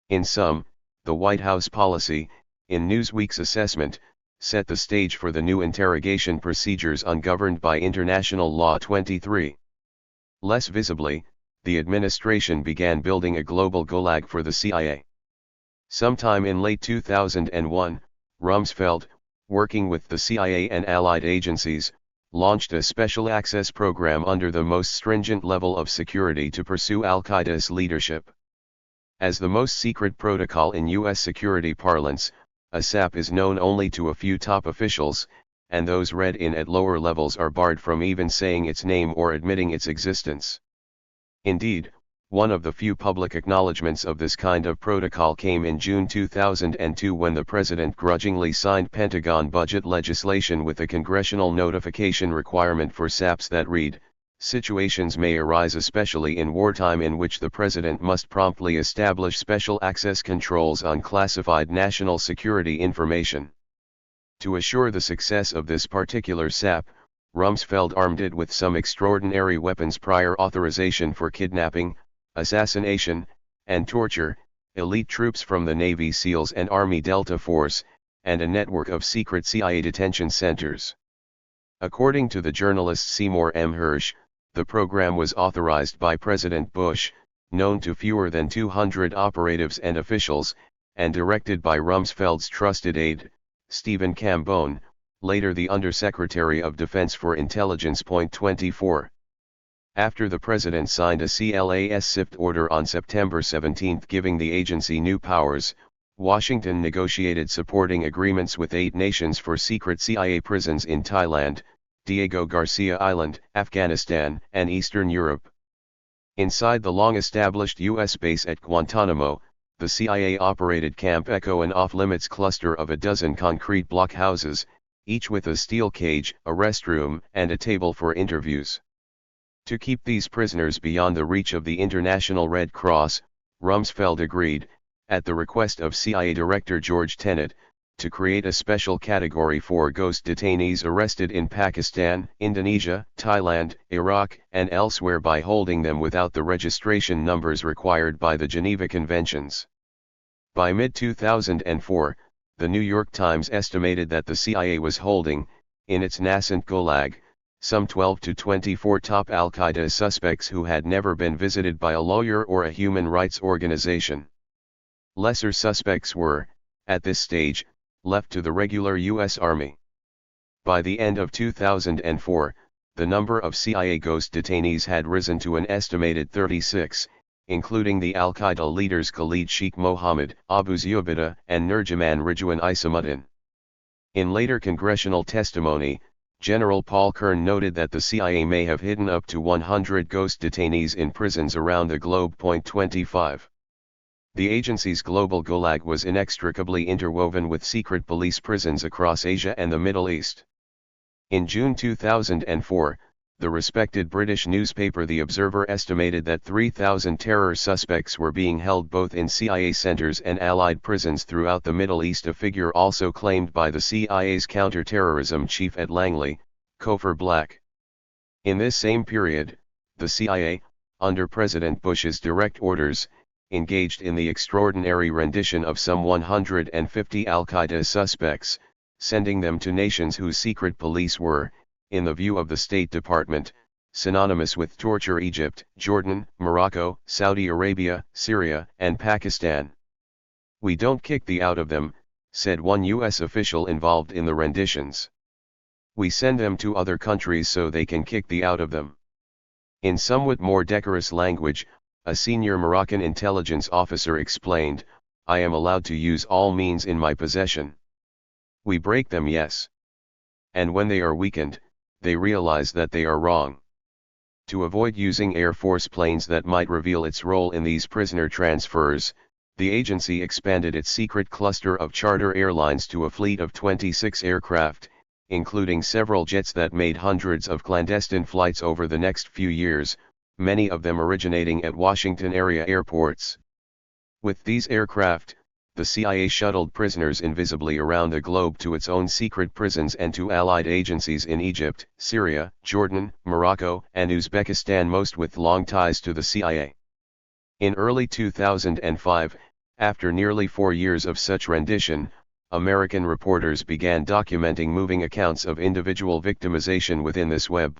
In sum, the White House policy, in Newsweek's assessment, set the stage for the new interrogation procedures ungoverned by international law. 23. Less visibly, the administration began building a global gulag for the CIA. Sometime in late 2001, Rumsfeld, working with the CIA and allied agencies, launched a special access program under the most stringent level of security to pursue Al-Qaeda's leadership. As the most secret protocol in U.S. security parlance, a SAP is known only to a few top officials, and those read in at lower levels are barred from even saying its name or admitting its existence. Indeed, one of the few public acknowledgments of this kind of protocol came in June 2002 when the President grudgingly signed Pentagon budget legislation with a congressional notification requirement for SAPs that read, "Situations may arise especially in wartime in which the President must promptly establish special access controls on classified national security information." To assure the success of this particular SAP, Rumsfeld armed it with some extraordinary weapons, prior authorization for kidnapping, assassination, and torture, elite troops from the Navy SEALs and Army Delta Force, and a network of secret CIA detention centers. According to the journalist Seymour M. Hersh, The program was authorized by President Bush, known to fewer than 200 operatives and officials, and directed by Rumsfeld's trusted aide, Stephen Cambone, later the Undersecretary of Defense for Intelligence. 24. After the President signed a CLAS SIFT order on September 17 giving the agency new powers, Washington negotiated supporting agreements with 8 nations for secret CIA prisons in Thailand, Diego Garcia Island, Afghanistan, and Eastern Europe. Inside the long-established U.S. base at Guantanamo, the CIA operated Camp Echo, an off-limits cluster of a dozen concrete blockhouses, each with a steel cage, a restroom, and a table for interviews. To keep these prisoners beyond the reach of the International Red Cross, Rumsfeld agreed, at the request of CIA Director George Tenet, to create a special category for ghost detainees arrested in Pakistan, Indonesia, Thailand, Iraq, and elsewhere by holding them without the registration numbers required by the Geneva Conventions. By mid-2004, the New York Times estimated that the CIA was holding, in its nascent Gulag, some 12 to 24 top al-Qaeda suspects who had never been visited by a lawyer or a human rights organization. Lesser suspects were, at this stage, left to the regular U.S. Army. By the end of 2004, the number of CIA ghost detainees had risen to an estimated 36, including the al-Qaeda leaders Khalid Sheikh Mohammed, Abu Zubaydah, and Nurjaman Ridwan Isamuddin. In later congressional testimony, General Paul Kern noted that the CIA may have hidden up to 100 ghost detainees in prisons around the globe. 25. The agency's global Gulag was inextricably interwoven with secret police prisons across Asia and the Middle East. In June 2004, the respected British newspaper The Observer estimated that 3,000 terror suspects were being held both in CIA centers and allied prisons throughout the Middle East, a figure also claimed by the CIA's counterterrorism chief at Langley, Cofer Black. In this same period, the CIA, under President Bush's direct orders, engaged in the extraordinary rendition of some 150 al-Qaeda suspects, sending them to nations whose secret police were, in the view of the State Department, synonymous with torture: Egypt, Jordan, Morocco, Saudi Arabia, Syria, and Pakistan. "We don't kick the out of them," said one U.S. official involved in the renditions. "We send them to other countries so they can kick the out of them." In somewhat more decorous language, a senior Moroccan intelligence officer explained, "I am allowed to use all means in my possession. We break them, yes. And when they are weakened, they realize that they are wrong." To avoid using Air Force planes that might reveal its role in these prisoner transfers, the agency expanded its secret cluster of charter airlines to a fleet of 26 aircraft, including several jets that made hundreds of clandestine flights over the next few years, many of them originating at Washington area airports. With these aircraft, the CIA shuttled prisoners invisibly around the globe to its own secret prisons and to allied agencies in Egypt, Syria, Jordan, Morocco, and Uzbekistan, most with long ties to the CIA. In early 2005, after nearly 4 years of such rendition, American reporters began documenting moving accounts of individual victimization within this web.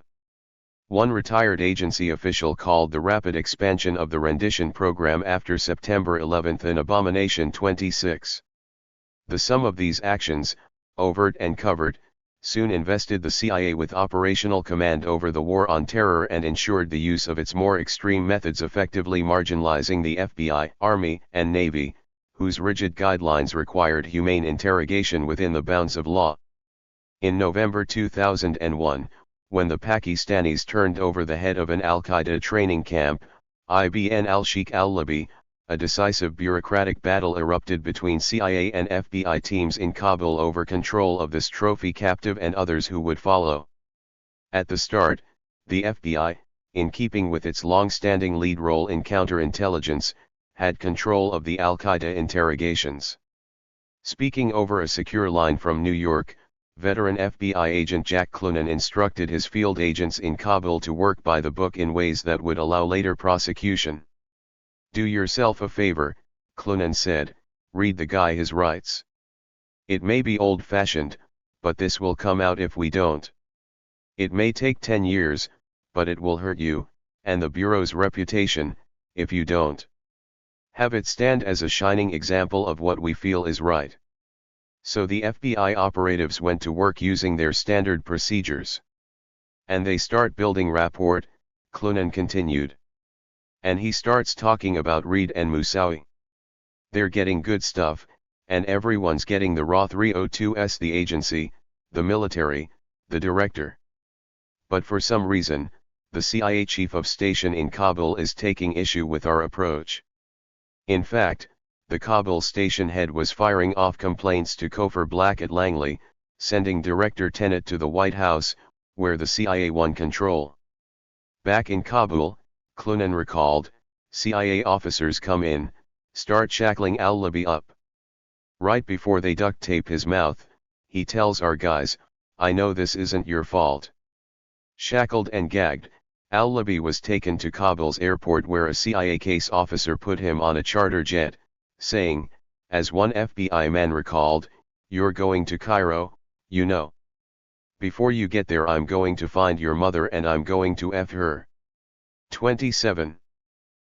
One retired agency official called the rapid expansion of the rendition program after September 11 an abomination. 26. The sum of these actions, overt and covert, soon invested the CIA with operational command over the war on terror and ensured the use of its more extreme methods, effectively marginalizing the FBI, Army, and Navy, whose rigid guidelines required humane interrogation within the bounds of law. In November 2001, when the Pakistanis turned over the head of an al-Qaeda training camp, Ibn al-Sheikh al-Libi, a decisive bureaucratic battle erupted between CIA and FBI teams in Kabul over control of this trophy captive and others who would follow. At the start, the FBI, in keeping with its long-standing lead role in counterintelligence, had control of the al-Qaeda interrogations. Speaking over a secure line from New York, veteran FBI agent Jack Clunan instructed his field agents in Kabul to work by the book in ways that would allow later prosecution. "Do yourself a favor," Clunan said, "read the guy his rights. It may be old-fashioned, but this will come out if we don't. It may take 10 years, but it will hurt you, and the Bureau's reputation, if you don't have it stand as a shining example of what we feel is right. So the FBI operatives went to work using their standard procedures. And they start building rapport, Clunan continued. And he starts talking about Reed and Moussaoui. They're getting good stuff, and everyone's getting the raw 302s, the agency, the military, the director. But for some reason, the CIA chief of station in Kabul is taking issue with our approach. In fact, the Kabul station head was firing off complaints to Kofor Black at Langley, sending Director Tenet to the White House, where the CIA won control. Back in Kabul, Clunan recalled, CIA officers come in, start shackling al-Libi up. Right before they duct tape his mouth, he tells our guys, I know this isn't your fault. Shackled and gagged, al-Libi was taken to Kabul's airport where a CIA case officer put him on a charter jet, saying, as one FBI man recalled, you're going to Cairo, you know. Before you get there I'm going to find your mother and I'm going to F her. 27.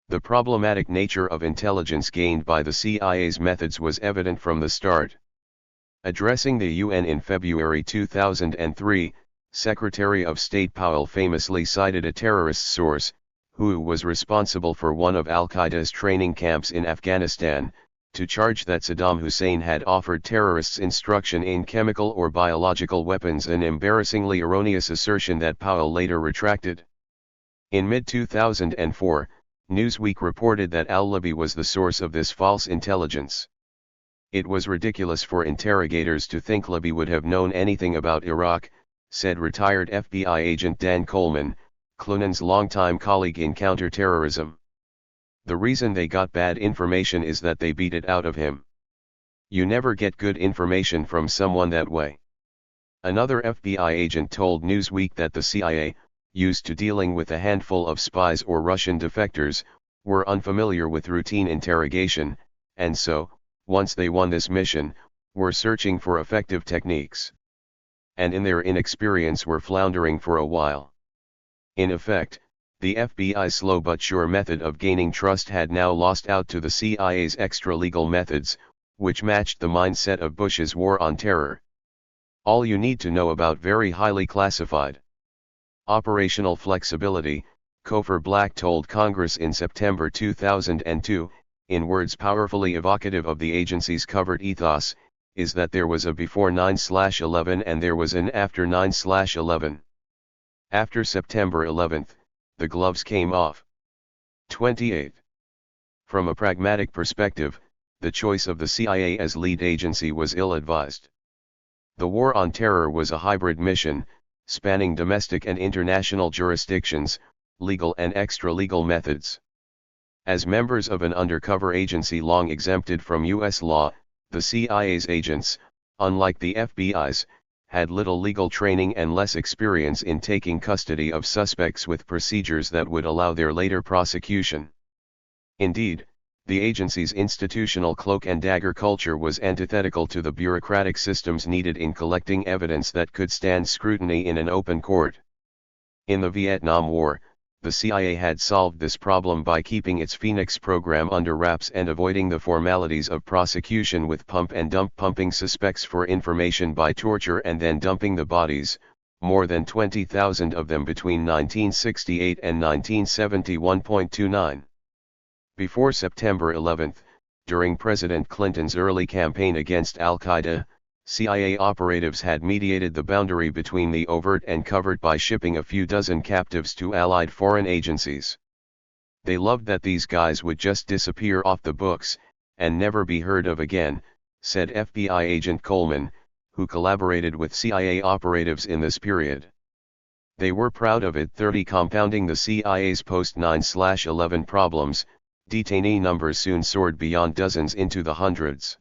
The problematic nature of intelligence gained by the CIA's methods was evident from the start. Addressing the UN in February 2003, Secretary of State Powell famously cited a terrorist source, who was responsible for one of al-Qaeda's training camps in Afghanistan, to charge that Saddam Hussein had offered terrorists instruction in chemical or biological weapons, an embarrassingly erroneous assertion that Powell later retracted. In mid-2004, Newsweek reported that al-Libi was the source of this false intelligence. It was ridiculous for interrogators to think Libi would have known anything about Iraq, said retired FBI agent Dan Coleman, Clunan's longtime colleague in counterterrorism. The reason they got bad information is that they beat it out of him. You never get good information from someone that way. Another FBI agent told Newsweek that the CIA, used to dealing with a handful of spies or Russian defectors, were unfamiliar with routine interrogation, and so, once they won this mission, were searching for effective techniques. And in their inexperience were floundering for a while. In effect, the FBI's slow but sure method of gaining trust had now lost out to the CIA's extra-legal methods, which matched the mindset of Bush's war on terror. All you need to know about very highly classified. Operational flexibility, Kofor Black told Congress in September 2002, in words powerfully evocative of the agency's covert ethos, is that there was a before 9/11 and there was an after 9/11. After September 11, the gloves came off. 28. From a pragmatic perspective, the choice of the CIA as lead agency was ill-advised. The war on terror was a hybrid mission, spanning domestic and international jurisdictions, legal and extra-legal methods. As members of an undercover agency long exempted from U.S. law, the CIA's agents, unlike the FBI's, had little legal training and less experience in taking custody of suspects with procedures that would allow their later prosecution. Indeed, the agency's institutional cloak-and-dagger culture was antithetical to the bureaucratic systems needed in collecting evidence that could stand scrutiny in an open court. In the Vietnam War, the CIA had solved this problem by keeping its Phoenix program under wraps and avoiding the formalities of prosecution with pump and dump, pumping suspects for information by torture and then dumping the bodies, more than 20,000 of them between 1968 and 1971.29. Before September 11, during President Clinton's early campaign against al-Qaeda, CIA operatives had mediated the boundary between the overt and covert by shipping a few dozen captives to allied foreign agencies. They loved that these guys would just disappear off the books, and never be heard of again, said FBI agent Coleman, who collaborated with CIA operatives in this period. They were proud of it. 30. Compounding the CIA's post-9/11 problems, detainee numbers soon soared beyond dozens into the hundreds.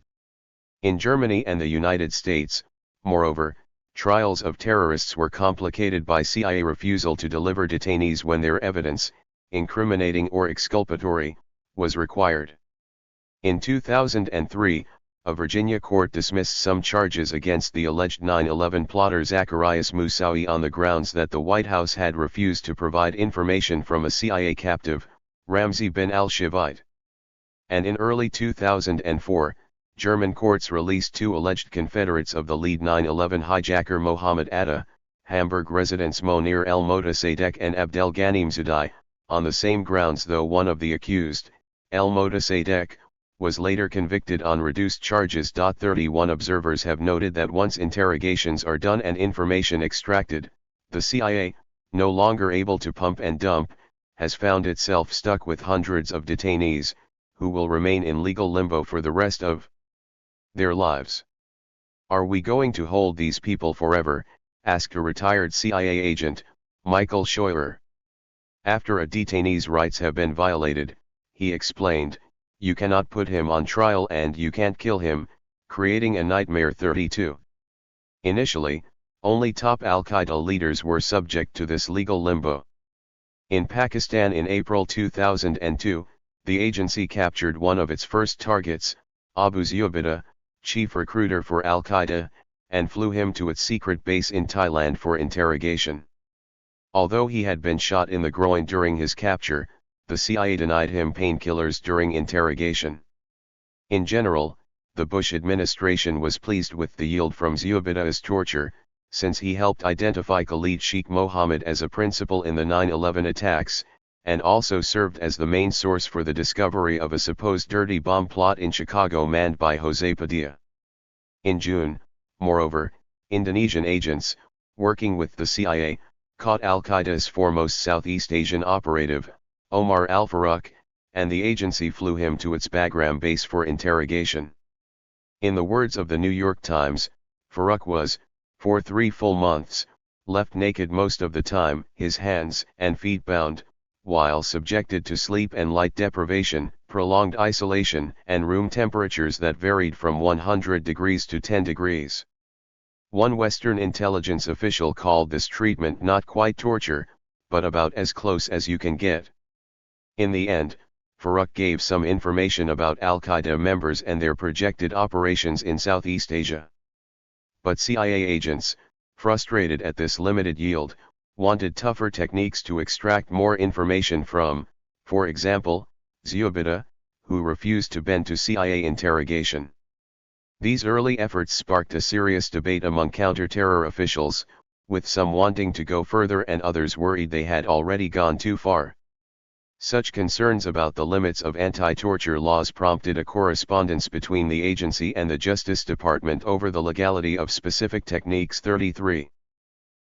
In Germany and the United States, moreover, trials of terrorists were complicated by CIA refusal to deliver detainees when their evidence, incriminating or exculpatory, was required. In 2003, a Virginia court dismissed some charges against the alleged 9/11 plotter Zacarias Moussaoui on the grounds that the White House had refused to provide information from a CIA captive, Ramzi bin al-Shivite. And in early 2004, German courts released two alleged confederates of the lead 9/11 hijacker Mohammed Atta, Hamburg residents Monir el-Motassadegh and Abdel Ghanimzadeh, on the same grounds, though one of the accused, el-Motassadegh, was later convicted on reduced charges. 31 observers have noted that once interrogations are done and information extracted, the CIA, no longer able to pump and dump, has found itself stuck with hundreds of detainees, who will remain in legal limbo for the rest of their lives. Are we going to hold these people forever? Asked a retired CIA agent, Michael Scheurer. After a detainee's rights have been violated, he explained, you cannot put him on trial and you can't kill him, creating a nightmare. 32. Initially, only top Al-Qaeda leaders were subject to this legal limbo. In Pakistan in April 2002, the agency captured one of its first targets, Abu Zubaydah, chief recruiter for Al-Qaeda, and flew him to its secret base in Thailand for interrogation. Although he had been shot in the groin during his capture, the CIA denied him painkillers during interrogation. In general, the Bush administration was pleased with the yield from Zubaydah's torture, since he helped identify Khalid Sheikh Mohammed as a principal in the 9/11 attacks, and also served as the main source for the discovery of a supposed dirty bomb plot in Chicago manned by Jose Padilla. In June, moreover, Indonesian agents, working with the CIA, caught Al-Qaeda's foremost Southeast Asian operative, Omar al-Faruq, and the agency flew him to its Bagram base for interrogation. In the words of the New York Times, Faruq was, for 3 full months, left naked most of the time, his hands and feet bound, while subjected to sleep and light deprivation, prolonged isolation, and room temperatures that varied from 100 degrees to 10 degrees. One Western intelligence official called this treatment not quite torture, but about as close as you can get. In the end, Faruq gave some information about Al-Qaeda members and their projected operations in Southeast Asia. But CIA agents, frustrated at this limited yield, wanted tougher techniques to extract more information from, for example, Zubaydah, who refused to bend to CIA interrogation. These early efforts sparked a serious debate among counter-terror officials, with some wanting to go further and others worried they had already gone too far. Such concerns about the limits of anti-torture laws prompted a correspondence between the agency and the Justice Department over the legality of specific techniques. 33.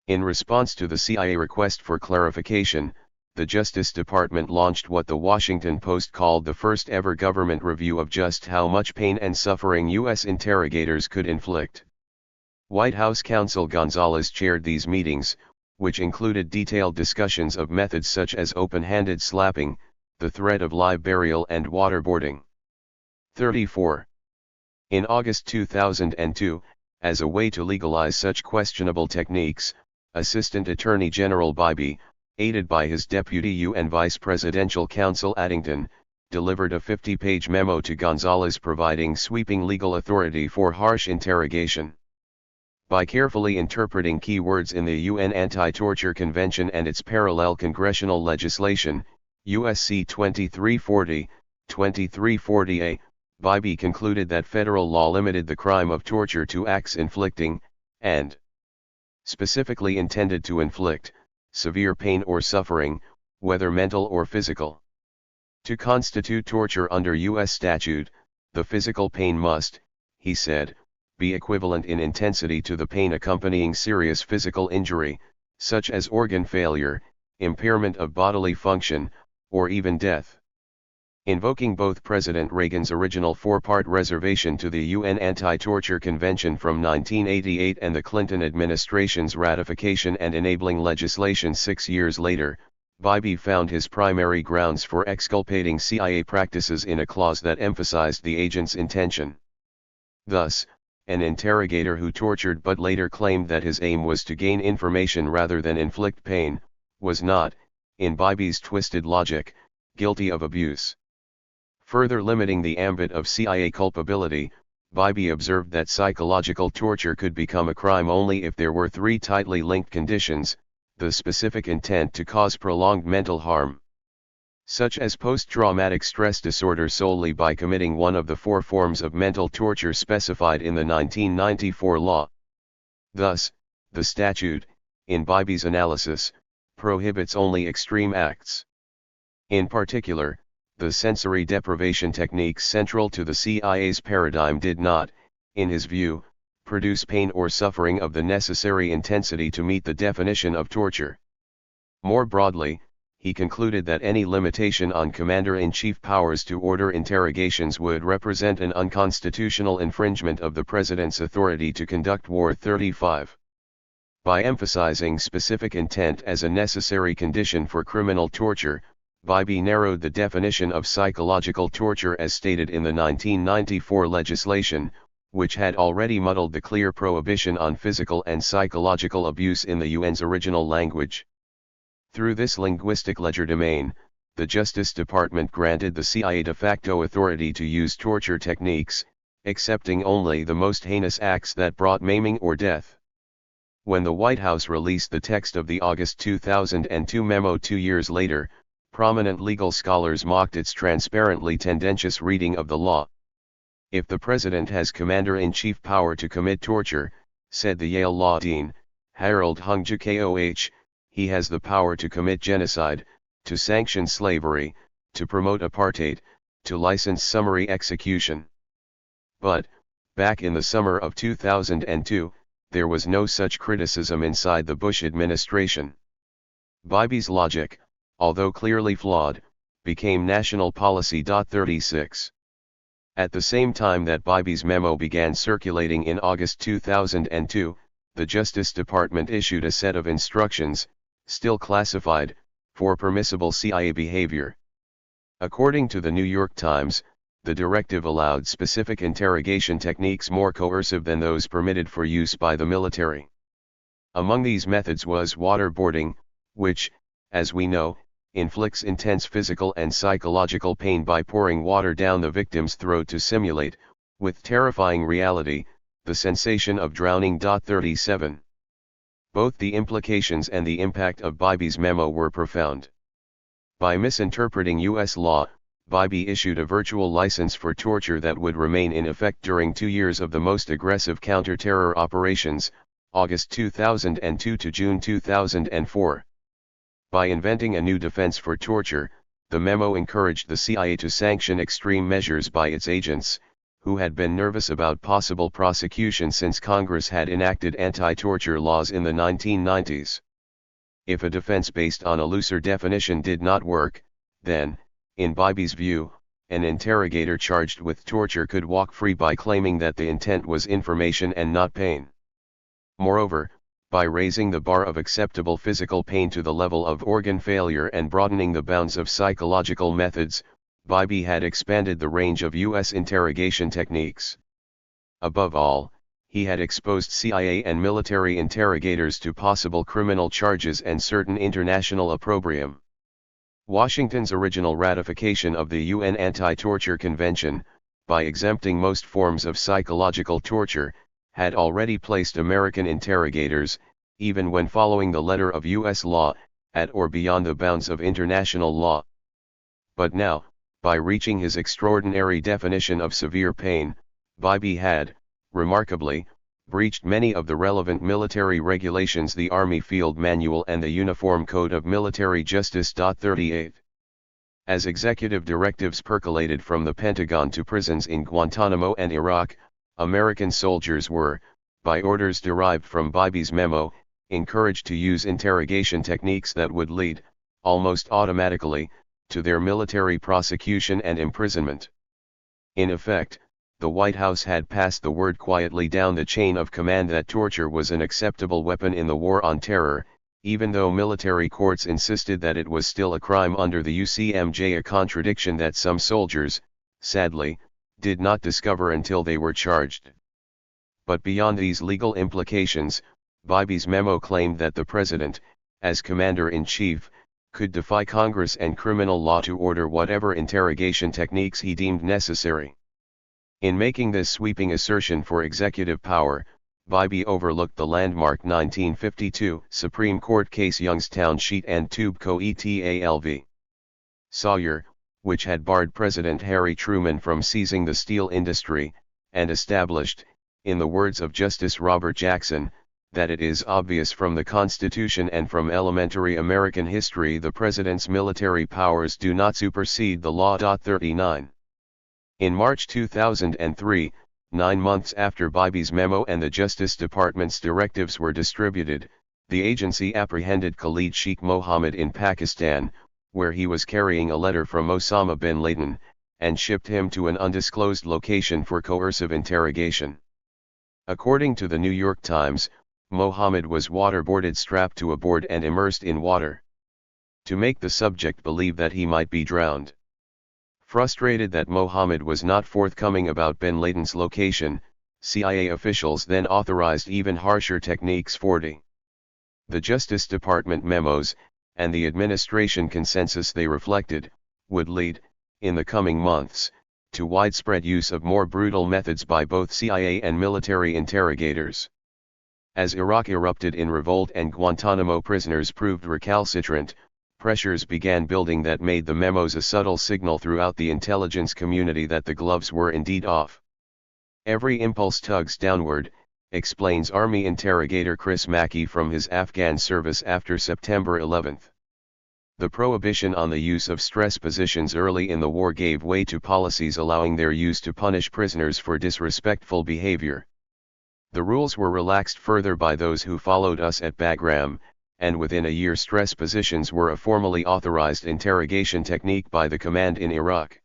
In response to the CIA request for clarification, the Justice Department launched what the Washington Post called the first ever government review of just how much pain and suffering U.S. interrogators could inflict. White House counsel Gonzalez chaired these meetings, which included detailed discussions of methods such as open-handed slapping, the threat of live burial and waterboarding. 34. In August 2002, as a way to legalize such questionable techniques, Assistant Attorney General Bybee, aided by his deputy UN Vice Presidential Counsel Addington, delivered a 50-page memo to Gonzalez providing sweeping legal authority for harsh interrogation. By carefully interpreting key words in the UN Anti-Torture Convention and its parallel congressional legislation, USC 2340, 2340A, Bybee concluded that federal law limited the crime of torture to acts inflicting, and specifically intended to inflict, severe pain or suffering, whether mental or physical. To constitute torture under U.S. statute, the physical pain must, he said, be equivalent in intensity to the pain accompanying serious physical injury, such as organ failure, impairment of bodily function, or even death. Invoking both President Reagan's original 4-part reservation to the UN Anti-Torture Convention from 1988 and the Clinton administration's ratification and enabling legislation 6 years later, Bybee found his primary grounds for exculpating CIA practices in a clause that emphasized the agent's intention. Thus, an interrogator who tortured but later claimed that his aim was to gain information rather than inflict pain, was not, in Bybee's twisted logic, guilty of abuse. Further limiting the ambit of CIA culpability, Bybee observed that psychological torture could become a crime only if there were three tightly linked conditions: the specific intent to cause prolonged mental harm, such as post-traumatic stress disorder, solely by committing one of the four forms of mental torture specified in the 1994 law. Thus, the statute, in Bybee's analysis, prohibits only extreme acts. In particular, the sensory deprivation techniques central to the CIA's paradigm did not, in his view, produce pain or suffering of the necessary intensity to meet the definition of torture. More broadly, he concluded that any limitation on Commander-in-Chief powers to order interrogations would represent an unconstitutional infringement of the President's authority to conduct war. 35. By emphasizing specific intent as a necessary condition for criminal torture, Bybee narrowed the definition of psychological torture as stated in the 1994 legislation, which had already muddled the clear prohibition on physical and psychological abuse in the UN's original language. Through this linguistic legerdemain, the Justice Department granted the CIA de facto authority to use torture techniques, excepting only the most heinous acts that brought maiming or death. When the White House released the text of the August 2002 memo 2 years later, prominent legal scholars mocked its transparently tendentious reading of the law. If the President has Commander-in-Chief power to commit torture, said the Yale Law Dean, Harold Hungju Koh, he has the power to commit genocide, to sanction slavery, to promote apartheid, to license summary execution. But, back in the summer of 2002, there was no such criticism inside the Bush administration. Bybee's logic, although clearly flawed, became national policy. 36. At the same time that Bybee's memo began circulating in August 2002, the Justice Department issued a set of instructions, still classified, for permissible CIA behavior. According to the New York Times, the directive allowed specific interrogation techniques more coercive than those permitted for use by the military. Among these methods was waterboarding, which, as we know, inflicts intense physical and psychological pain by pouring water down the victim's throat to simulate, with terrifying reality, the sensation of drowning. 37. Both the implications and the impact of Bybee's memo were profound. By misinterpreting U.S. law, Bybee issued a virtual license for torture that would remain in effect during 2 years of the most aggressive counter-terror operations, August 2002 to June 2004. By inventing a new defense for torture, the memo encouraged the CIA to sanction extreme measures by its agents, who had been nervous about possible prosecution since Congress had enacted anti-torture laws in the 1990s. If a defense based on a looser definition did not work, then, in Bybee's view, an interrogator charged with torture could walk free by claiming that the intent was information and not pain. Moreover, by raising the bar of acceptable physical pain to the level of organ failure and broadening the bounds of psychological methods, Bybee had expanded the range of U.S. interrogation techniques. Above all, he had exposed CIA and military interrogators to possible criminal charges and certain international opprobrium. Washington's original ratification of the UN Anti-Torture Convention, by exempting most forms of psychological torture, had already placed American interrogators, even when following the letter of U.S. law, at or beyond the bounds of international law. But now, by reaching his extraordinary definition of severe pain, Bybee had, remarkably, breached many of the relevant military regulations, the Army Field Manual and the Uniform Code of Military Justice. 38. As executive directives percolated from the Pentagon to prisons in Guantanamo and Iraq, American soldiers were, by orders derived from Bybee's memo, encouraged to use interrogation techniques that would lead, almost automatically, to their military prosecution and imprisonment. In effect, the White House had passed the word quietly down the chain of command that torture was an acceptable weapon in the war on terror, even though military courts insisted that it was still a crime under the UCMJ, a contradiction that some soldiers, sadly, did not discover until they were charged. But beyond these legal implications, Bybee's memo claimed that the President, as Commander-in-Chief, could defy Congress and criminal law to order whatever interrogation techniques he deemed necessary. In making this sweeping assertion for executive power, Bybee overlooked the landmark 1952 Supreme Court case Youngstown Sheet and Tube Co. et.al.v. Sawyer, which had barred President Harry Truman from seizing the steel industry, and established, in the words of Justice Robert Jackson, that it is obvious from the Constitution and from elementary American history the President's military powers do not supersede the law. 39. In March 2003, 9 months after Bybee's memo and the Justice Department's directives were distributed, the agency apprehended Khalid Sheikh Mohammed in Pakistan, where he was carrying a letter from Osama bin Laden, and shipped him to an undisclosed location for coercive interrogation. According to the New York Times, Mohammed was waterboarded, strapped to a board and immersed in water, to make the subject believe that he might be drowned. Frustrated that Mohammed was not forthcoming about bin Laden's location, CIA officials then authorized even harsher techniques. 40. The Justice Department memos, and the administration consensus they reflected, would lead, in the coming months, to widespread use of more brutal methods by both CIA and military interrogators. As Iraq erupted in revolt and Guantanamo prisoners proved recalcitrant, pressures began building that made the memos a subtle signal throughout the intelligence community that the gloves were indeed off. Every impulse tugs downward, explains Army interrogator Chris Mackey from his Afghan service after September 11. The prohibition on the use of stress positions early in the war gave way to policies allowing their use to punish prisoners for disrespectful behavior. The rules were relaxed further by those who followed us at Bagram, and within a year stress positions were a formally authorized interrogation technique by the command in Iraq.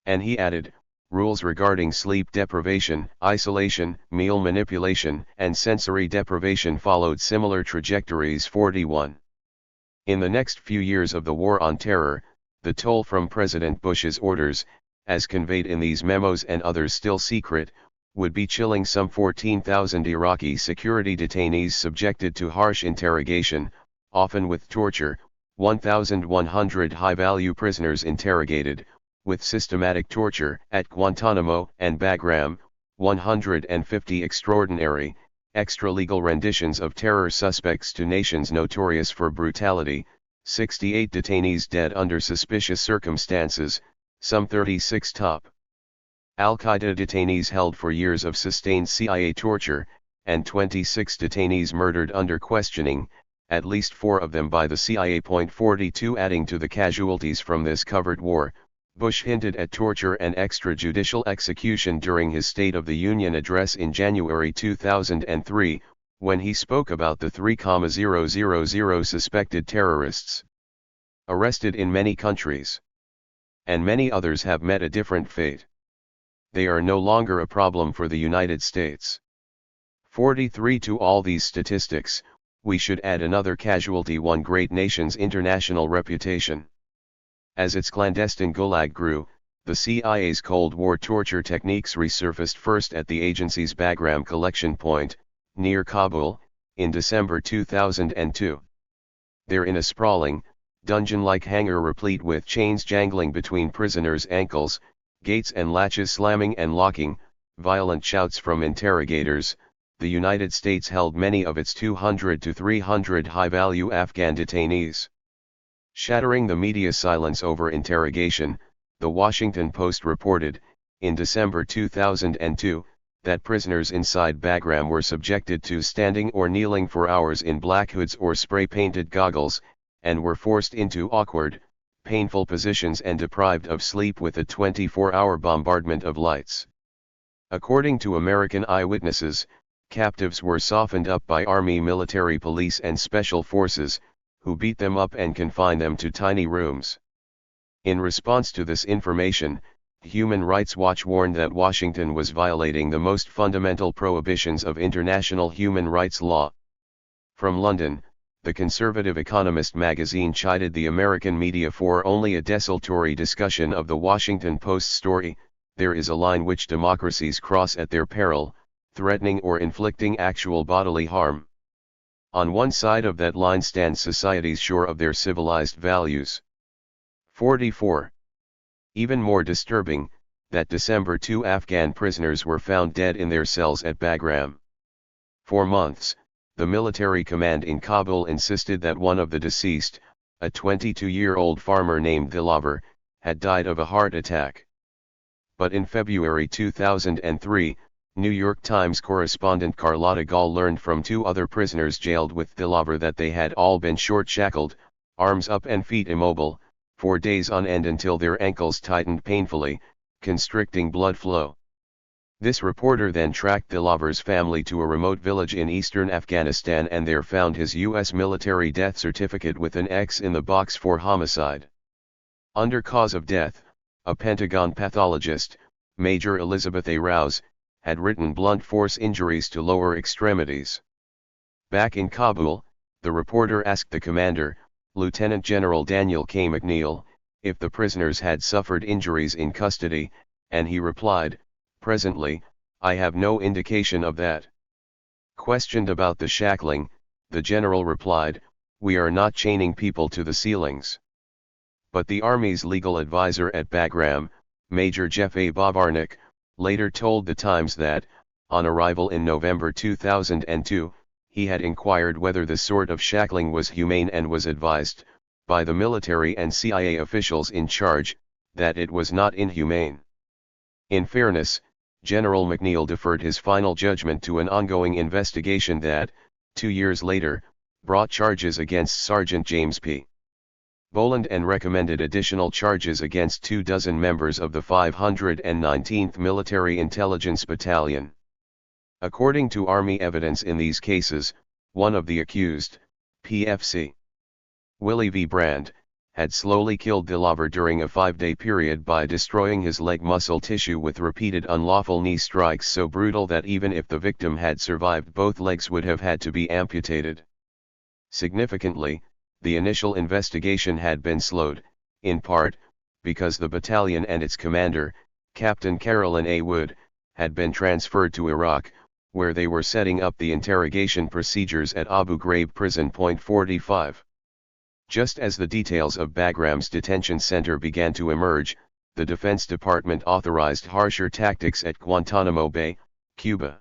And he added, rules regarding sleep deprivation, isolation, meal manipulation, and sensory deprivation followed similar trajectories. 41. In the next few years of the War on Terror, the toll from President Bush's orders, as conveyed in these memos and others still secret, would be chilling. Some 14,000 Iraqi security detainees subjected to harsh interrogation, often with torture, 1,100 high-value prisoners interrogated, with systematic torture, at Guantanamo and Bagram, 150 extraordinary, extra-legal renditions of terror suspects to nations notorious for brutality, 68 detainees dead under suspicious circumstances, some 36 top Al-Qaeda detainees held for years of sustained CIA torture, and 26 detainees murdered under questioning, at least 4 of them by the CIA. 42 Adding to the casualties from this covert war, Bush hinted at torture and extrajudicial execution during his State of the Union address in January 2003, when he spoke about the 3,000 suspected terrorists arrested in many countries. And many others have met a different fate. They are no longer a problem for the United States. 43 To all these statistics, we should add another casualty: one great nation's international reputation. As its clandestine gulag grew, the CIA's Cold War torture techniques resurfaced first at the agency's Bagram collection point, near Kabul, in December 2002. There, in a sprawling, dungeon-like hangar replete with chains jangling between prisoners' ankles, gates and latches slamming and locking, violent shouts from interrogators, the United States held many of its 200 to 300 high-value Afghan detainees. Shattering the media silence over interrogation, The Washington Post reported, in December 2002, that prisoners inside Bagram were subjected to standing or kneeling for hours in black hoods or spray-painted goggles, and were forced into awkward, painful positions and deprived of sleep with a 24-hour bombardment of lights. According to American eyewitnesses, captives were softened up by Army military police and special forces, who beat them up and confined them to tiny rooms. In response to this information, Human Rights Watch warned that Washington was violating the most fundamental prohibitions of international human rights law. From London, the conservative Economist magazine chided the American media for only a desultory discussion of the Washington Post story. There is a line which democracies cross at their peril, threatening or inflicting actual bodily harm. On one side of that line stands societies sure of their civilized values. 44. Even more disturbing, that December 2 Afghan prisoners were found dead in their cells at Bagram. For months, the military command in Kabul insisted that one of the deceased, a 22-year-old farmer named Dilaver, had died of a heart attack. But in February 2003, New York Times correspondent Carlotta Gall learned from two other prisoners jailed with Dilaver that they had all been short-shackled, arms up and feet immobile, for days on end until their ankles tightened painfully, constricting blood flow. This reporter then tracked Dilaver's family to a remote village in eastern Afghanistan and there found his U.S. military death certificate with an X in the box for homicide. Under cause of death, a Pentagon pathologist, Major Elizabeth A. Rouse, had written blunt force injuries to lower extremities. Back in Kabul, the reporter asked the commander, Lieutenant General Daniel K. McNeil, if the prisoners had suffered injuries in custody, and he replied, "Presently, I have no indication of that." Questioned about the shackling, the general replied, "We are not chaining people to the ceilings." But the Army's legal advisor at Bagram, Major Jeff A. Bavarnik, later told the Times that, on arrival in November 2002, he had inquired whether the sort of shackling was humane and was advised, by the military and CIA officials in charge, that it was not inhumane. In fairness, General McNeil deferred his final judgment to an ongoing investigation that, 2 years later, brought charges against Sergeant James P. Boland and recommended additional charges against 24 members of the 519th Military Intelligence Battalion. According to Army evidence in these cases, one of the accused, PFC Willie V. Brand, had slowly killed Dilaver during a 5-day period by destroying his leg muscle tissue with repeated unlawful knee strikes so brutal that even if the victim had survived, both legs would have had to be amputated. Significantly, the initial investigation had been slowed, in part, because the battalion and its commander, Captain Carolyn A. Wood, had been transferred to Iraq, where they were setting up the interrogation procedures at Abu Ghraib Prison. 45. Just as the details of Bagram's detention center began to emerge, the Defense Department authorized harsher tactics at Guantanamo Bay, Cuba.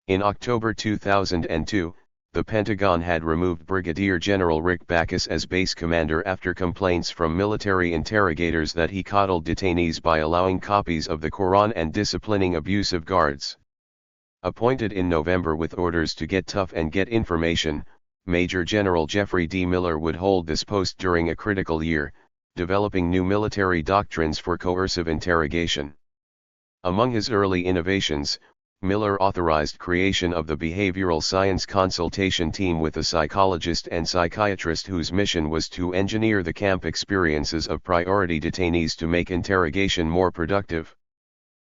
In October 2002, the Pentagon had removed Brigadier General Rick Backus as base commander after complaints from military interrogators that he coddled detainees by allowing copies of the Quran and disciplining abusive guards. Appointed in November with orders to get tough and get information, Major General Jeffrey D. Miller would hold this post during a critical year, developing new military doctrines for coercive interrogation. Among his early innovations, Miller authorized creation of the Behavioral Science Consultation Team with a psychologist and psychiatrist whose mission was to engineer the camp experiences of priority detainees to make interrogation more productive.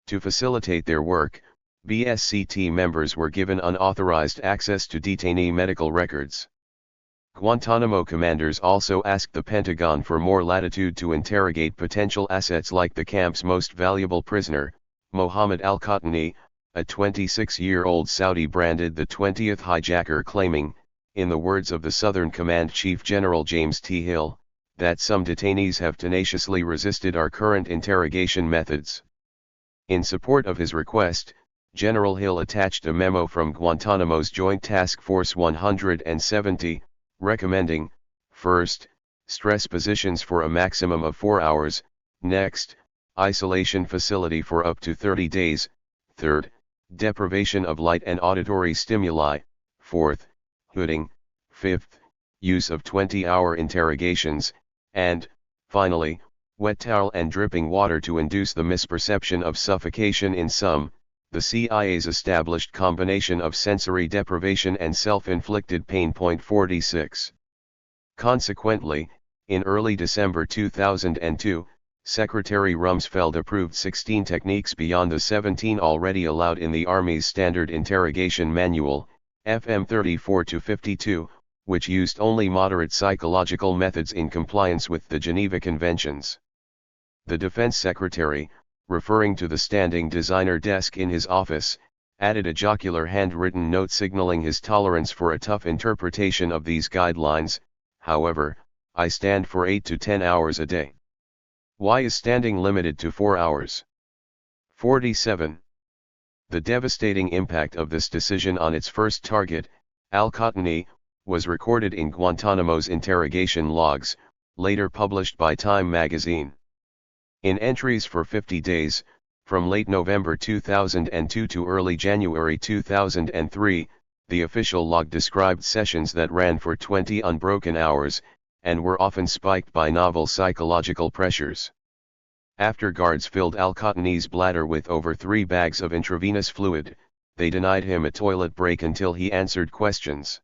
To facilitate their work, BSCT members were given unauthorized access to detainee medical records. Guantanamo commanders also asked the Pentagon for more latitude to interrogate potential assets like the camp's most valuable prisoner, Mohammed al-Qatani, a 26-year-old Saudi branded the 20th hijacker, claiming, in the words of the Southern Command Chief General James T. Hill, that some detainees have tenaciously resisted our current interrogation methods. In support of his request, General Hill attached a memo from Guantanamo's Joint Task Force 170, recommending, first, stress positions for a maximum of 4 hours, next, isolation facility for up to 30 days, third, deprivation of light and auditory stimuli, fourth, hooding, fifth, use of 20-hour interrogations, and, finally, wet towel and dripping water to induce the misperception of suffocation. In sum, the CIA's established combination of sensory deprivation and self-inflicted pain. 46. Consequently, in early December 2002, Secretary Rumsfeld approved 16 techniques beyond the 17 already allowed in the Army's Standard Interrogation Manual, FM 34-52, which used only moderate psychological methods in compliance with the Geneva Conventions. The Defense Secretary, referring to the standing designer desk in his office, added a jocular handwritten note signaling his tolerance for a tough interpretation of these guidelines. However, I stand for 8 to 10 hours a day. Why is standing limited to 4 hours? 47. The devastating impact of this decision on its first target, Al-Qahtani, was recorded in Guantanamo's interrogation logs, later published by Time magazine. In entries for 50 days, from late November 2002 to early January 2003, the official log described sessions that ran for 20 unbroken hours, and were often spiked by novel psychological pressures. After guards filled Al-Qahtani's bladder with over 3 bags of intravenous fluid, they denied him a toilet break until he answered questions.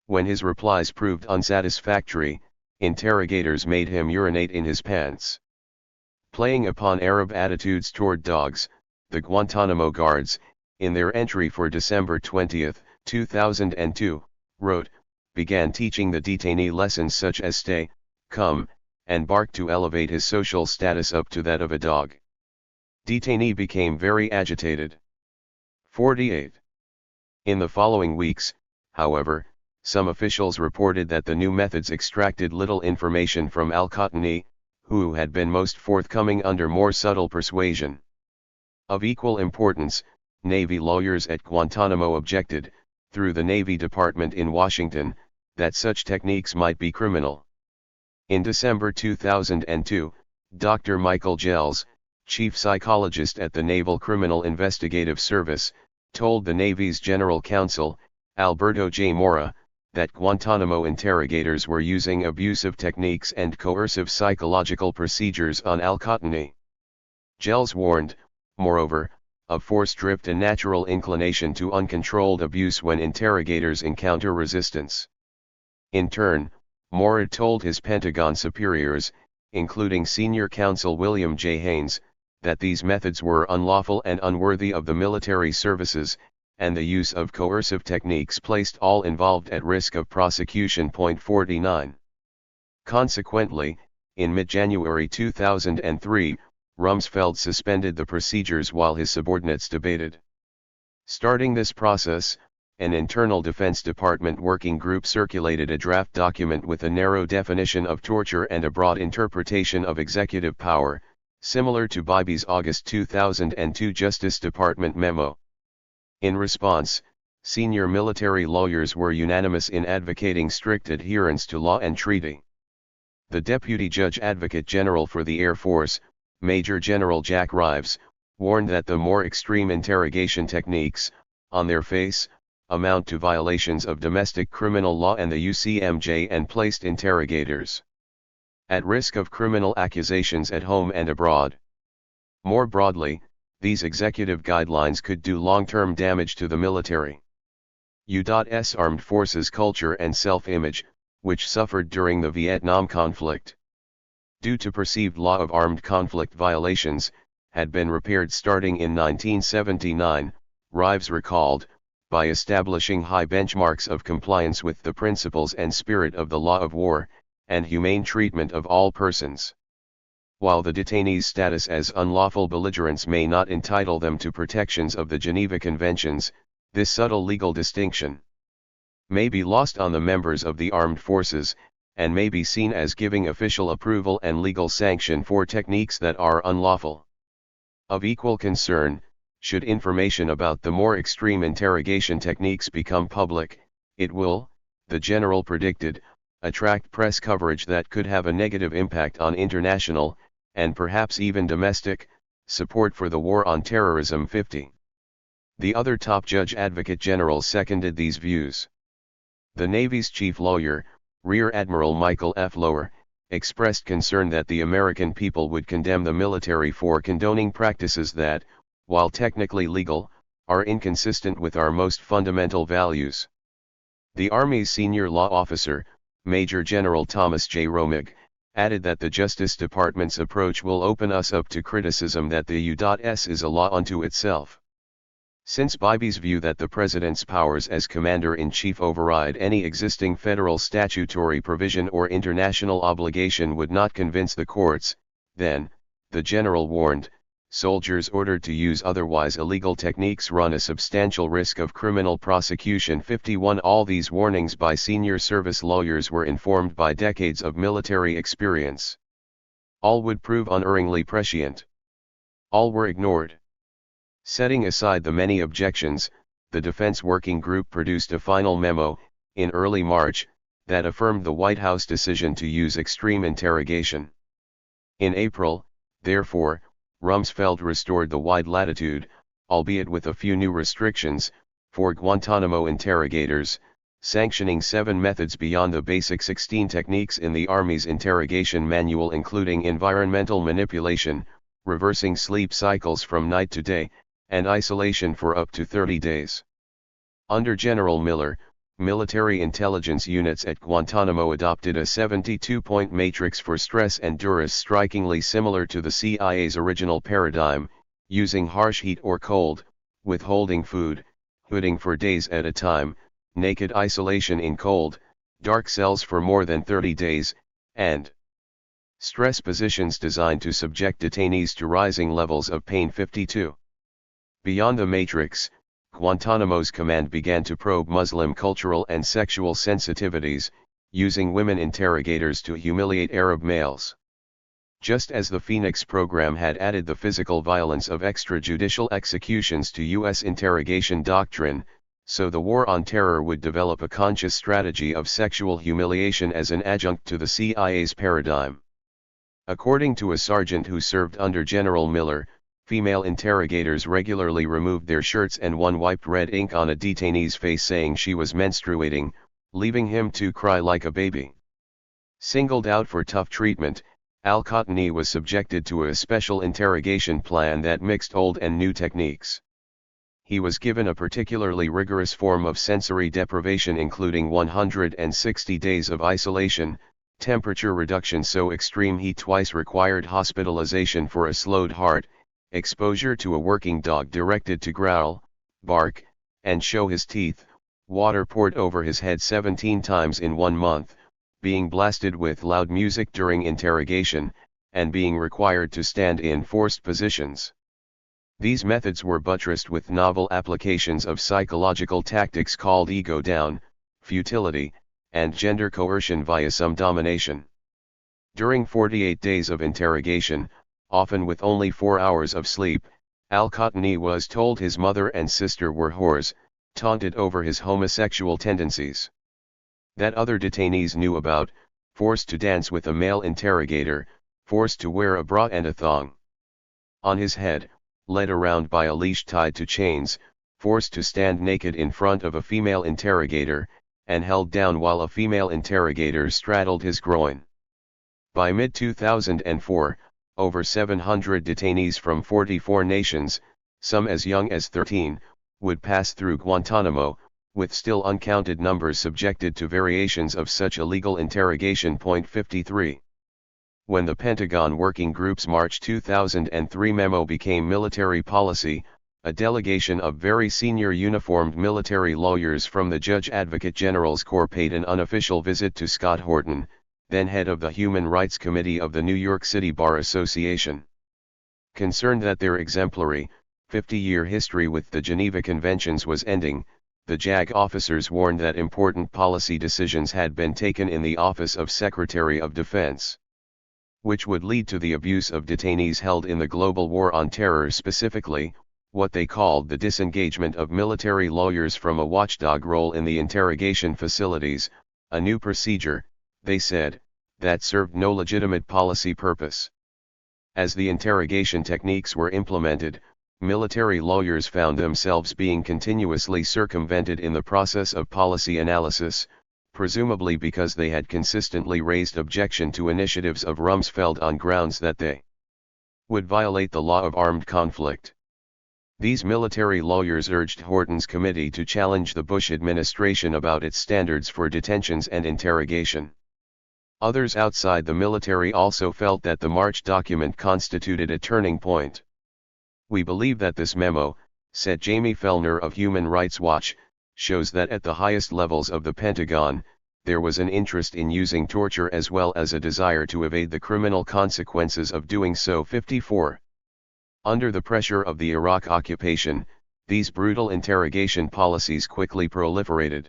When his replies proved unsatisfactory, interrogators made him urinate in his pants. Playing upon Arab attitudes toward dogs, the Guantanamo guards, in their entry for December 20, 2002, began teaching the detainee lessons such as stay, come, and bark to elevate his social status up to that of a dog. Detainee became very agitated. 48. In the following weeks, however, some officials reported that the new methods extracted little information from Al-Qahtani, who had been most forthcoming under more subtle persuasion. Of equal importance, Navy lawyers at Guantanamo objected, through the Navy Department in Washington, that such techniques might be criminal. In December 2002, Dr. Michael Gels, chief psychologist at the Naval Criminal Investigative Service, told the Navy's General Counsel, Alberto J. Mora, that Guantanamo interrogators were using abusive techniques and coercive psychological procedures on Al-Qahtani. Gels warned, moreover, of force-drift and natural inclination to uncontrolled abuse when interrogators encounter resistance. In turn, Mora told his Pentagon superiors, including senior counsel William J. Haynes, that these methods were unlawful and unworthy of the military services, and the use of coercive techniques placed all involved at risk of prosecution. 49. Consequently, in mid-January 2003, Rumsfeld suspended the procedures while his subordinates debated. Starting this process, an internal Defense Department working group circulated a draft document with a narrow definition of torture and a broad interpretation of executive power, similar to Bybee's August 2002 Justice Department memo. In response, senior military lawyers were unanimous in advocating strict adherence to law and treaty. The Deputy Judge Advocate General for the Air Force, Major General Jack Rives, warned that the more extreme interrogation techniques, on their face, amount to violations of domestic criminal law and the UCMJ and placed interrogators at risk of criminal accusations at home and abroad. More broadly, these executive guidelines could do long-term damage to the military. U.S. Armed Forces culture and self-image, which suffered during the Vietnam conflict, due to perceived law of armed conflict violations, had been repaired starting in 1979, Rives recalled, by establishing high benchmarks of compliance with the principles and spirit of the law of war, and humane treatment of all persons. While the detainees' status as unlawful belligerents may not entitle them to protections of the Geneva Conventions, this subtle legal distinction may be lost on the members of the armed forces, and may be seen as giving official approval and legal sanction for techniques that are unlawful. Of equal concern, should information about the more extreme interrogation techniques become public, it will, the general predicted, attract press coverage that could have a negative impact on international, and perhaps even domestic, support for the war on terrorism. 50. The other top Judge Advocate General seconded these views. The Navy's chief lawyer, Rear Admiral Michael F. Lower, expressed concern that the American people would condemn the military for condoning practices that, while technically legal, are inconsistent with our most fundamental values. The Army's senior law officer, Major General Thomas J. Romig, added that the Justice Department's approach will open us up to criticism that the U.S. is a law unto itself. Since Bybee's view that the President's powers as Commander-in-Chief override any existing federal statutory provision or international obligation would not convince the courts, then, the General warned, soldiers ordered to use otherwise illegal techniques run a substantial risk of criminal prosecution. 51. All these warnings by senior service lawyers were informed by decades of military experience. All would prove unerringly prescient. All were ignored. Setting aside the many objections, the Defense Working Group produced a final memo, in early March, that affirmed the White House decision to use extreme interrogation. In April, therefore, Rumsfeld restored the wide latitude, albeit with a few new restrictions, for Guantanamo interrogators, sanctioning 7 methods beyond the basic 16 techniques in the Army's interrogation manual, including environmental manipulation, reversing sleep cycles from night to day, and isolation for up to 30 days. Under General Miller, military intelligence units at Guantanamo adopted a 72-point matrix for stress and duress strikingly similar to the CIA's original paradigm, using harsh heat or cold, withholding food, hooding for days at a time, naked isolation in cold, dark cells for more than 30 days, and stress positions designed to subject detainees to rising levels of pain. 52. Beyond the matrix, Guantanamo's command began to probe Muslim cultural and sexual sensitivities, using women interrogators to humiliate Arab males. Just as the Phoenix program had added the physical violence of extrajudicial executions to U.S. interrogation doctrine, so the War on Terror would develop a conscious strategy of sexual humiliation as an adjunct to the CIA's paradigm. According to a sergeant who served under General Miller, female interrogators regularly removed their shirts and one wiped red ink on a detainee's face saying she was menstruating, leaving him to cry like a baby. Singled out for tough treatment, Al-Qatani was subjected to a special interrogation plan that mixed old and new techniques. He was given a particularly rigorous form of sensory deprivation including 160 days of isolation, temperature reduction so extreme heat twice required hospitalization for a slowed heart, exposure to a working dog directed to growl, bark, and show his teeth, water poured over his head 17 times in 1 month, being blasted with loud music during interrogation, and being required to stand in forced positions. These methods were buttressed with novel applications of psychological tactics called ego down, futility, and gender coercion via some domination. During 48 days of interrogation, often with only 4 hours of sleep, Al-Qatani was told his mother and sister were whores, taunted over his homosexual tendencies. That other detainees knew about, forced to dance with a male interrogator, forced to wear a bra and a thong on his head, led around by a leash tied to chains, forced to stand naked in front of a female interrogator, and held down while a female interrogator straddled his groin. By mid-2004, over 700 detainees from 44 nations, some as young as 13, would pass through Guantanamo, with still uncounted numbers subjected to variations of such illegal interrogation. 53. When the Pentagon Working Group's March 2003 memo became military policy, a delegation of very senior uniformed military lawyers from the Judge Advocate General's Corps paid an unofficial visit to Scott Horton, then head of the Human Rights Committee of the New York City Bar Association. Concerned that their exemplary, 50-year history with the Geneva Conventions was ending, the JAG officers warned that important policy decisions had been taken in the Office of Secretary of Defense, which would lead to the abuse of detainees held in the global war on terror, specifically, what they called the disengagement of military lawyers from a watchdog role in the interrogation facilities, a new procedure, they said, that served no legitimate policy purpose. As the interrogation techniques were implemented, military lawyers found themselves being continuously circumvented in the process of policy analysis, presumably because they had consistently raised objection to initiatives of Rumsfeld on grounds that they would violate the law of armed conflict. These military lawyers urged Horton's committee to challenge the Bush administration about its standards for detentions and interrogation. Others outside the military also felt that the March document constituted a turning point. "We believe that this memo," said Jamie Fellner of Human Rights Watch, "shows that at the highest levels of the Pentagon, there was an interest in using torture as well as a desire to evade the criminal consequences of doing so." 54. Under the pressure of the Iraq occupation, these brutal interrogation policies quickly proliferated.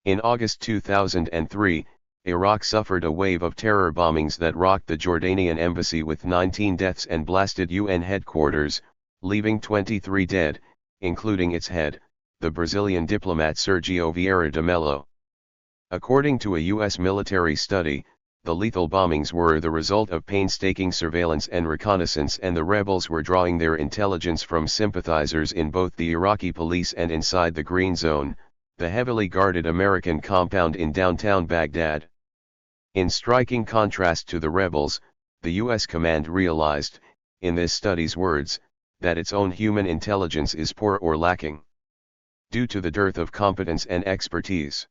In August 2003, Iraq suffered a wave of terror bombings that rocked the Jordanian embassy with 19 deaths and blasted UN headquarters, leaving 23 dead, including its head, the Brazilian diplomat Sergio Vieira de Mello. According to a U.S. military study, the lethal bombings were the result of painstaking surveillance and reconnaissance, and the rebels were drawing their intelligence from sympathizers in both the Iraqi police and inside the Green Zone, the heavily guarded American compound in downtown Baghdad. In striking contrast to the rebels, the U.S. command realized, in this study's words, that its own human intelligence is poor or lacking, due to the dearth of competence and expertise.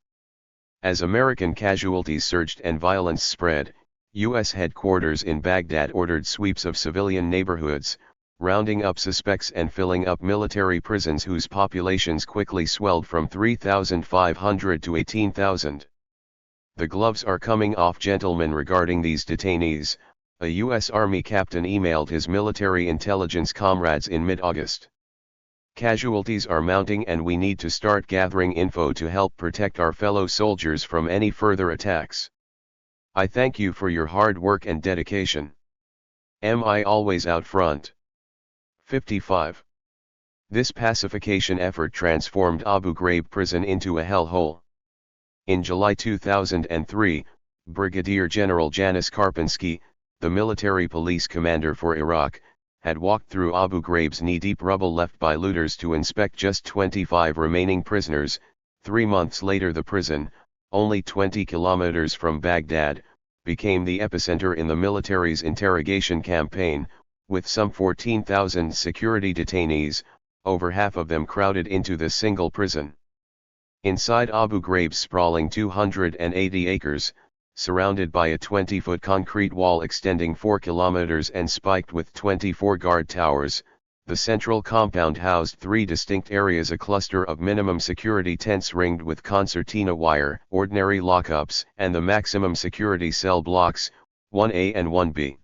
As American casualties surged and violence spread, U.S. headquarters in Baghdad ordered sweeps of civilian neighborhoods, rounding up suspects and filling up military prisons whose populations quickly swelled from 3,500 to 18,000. The gloves are coming off, gentlemen. Regarding these detainees, a U.S. Army captain emailed his military intelligence comrades in mid-August. Casualties are mounting and we need to start gathering info to help protect our fellow soldiers from any further attacks. I thank you for your hard work and dedication. Am I always out front? 55. This pacification effort transformed Abu Ghraib prison into a hellhole. In July 2003, Brigadier General Janis Karpinski, the military police commander for Iraq, had walked through Abu Ghraib's knee-deep rubble left by looters to inspect just 25 remaining prisoners. 3 months later, the prison, only 20 kilometers from Baghdad, became the epicenter in the military's interrogation campaign, with some 14,000 security detainees, over half of them crowded into the single prison. Inside Abu Ghraib's sprawling 280 acres, surrounded by a 20-foot concrete wall extending 4 kilometers and spiked with 24 guard towers, the central compound housed 3 distinct areas: a cluster of minimum security tents ringed with concertina wire, ordinary lockups, and the maximum security cell blocks, 1A and 1B.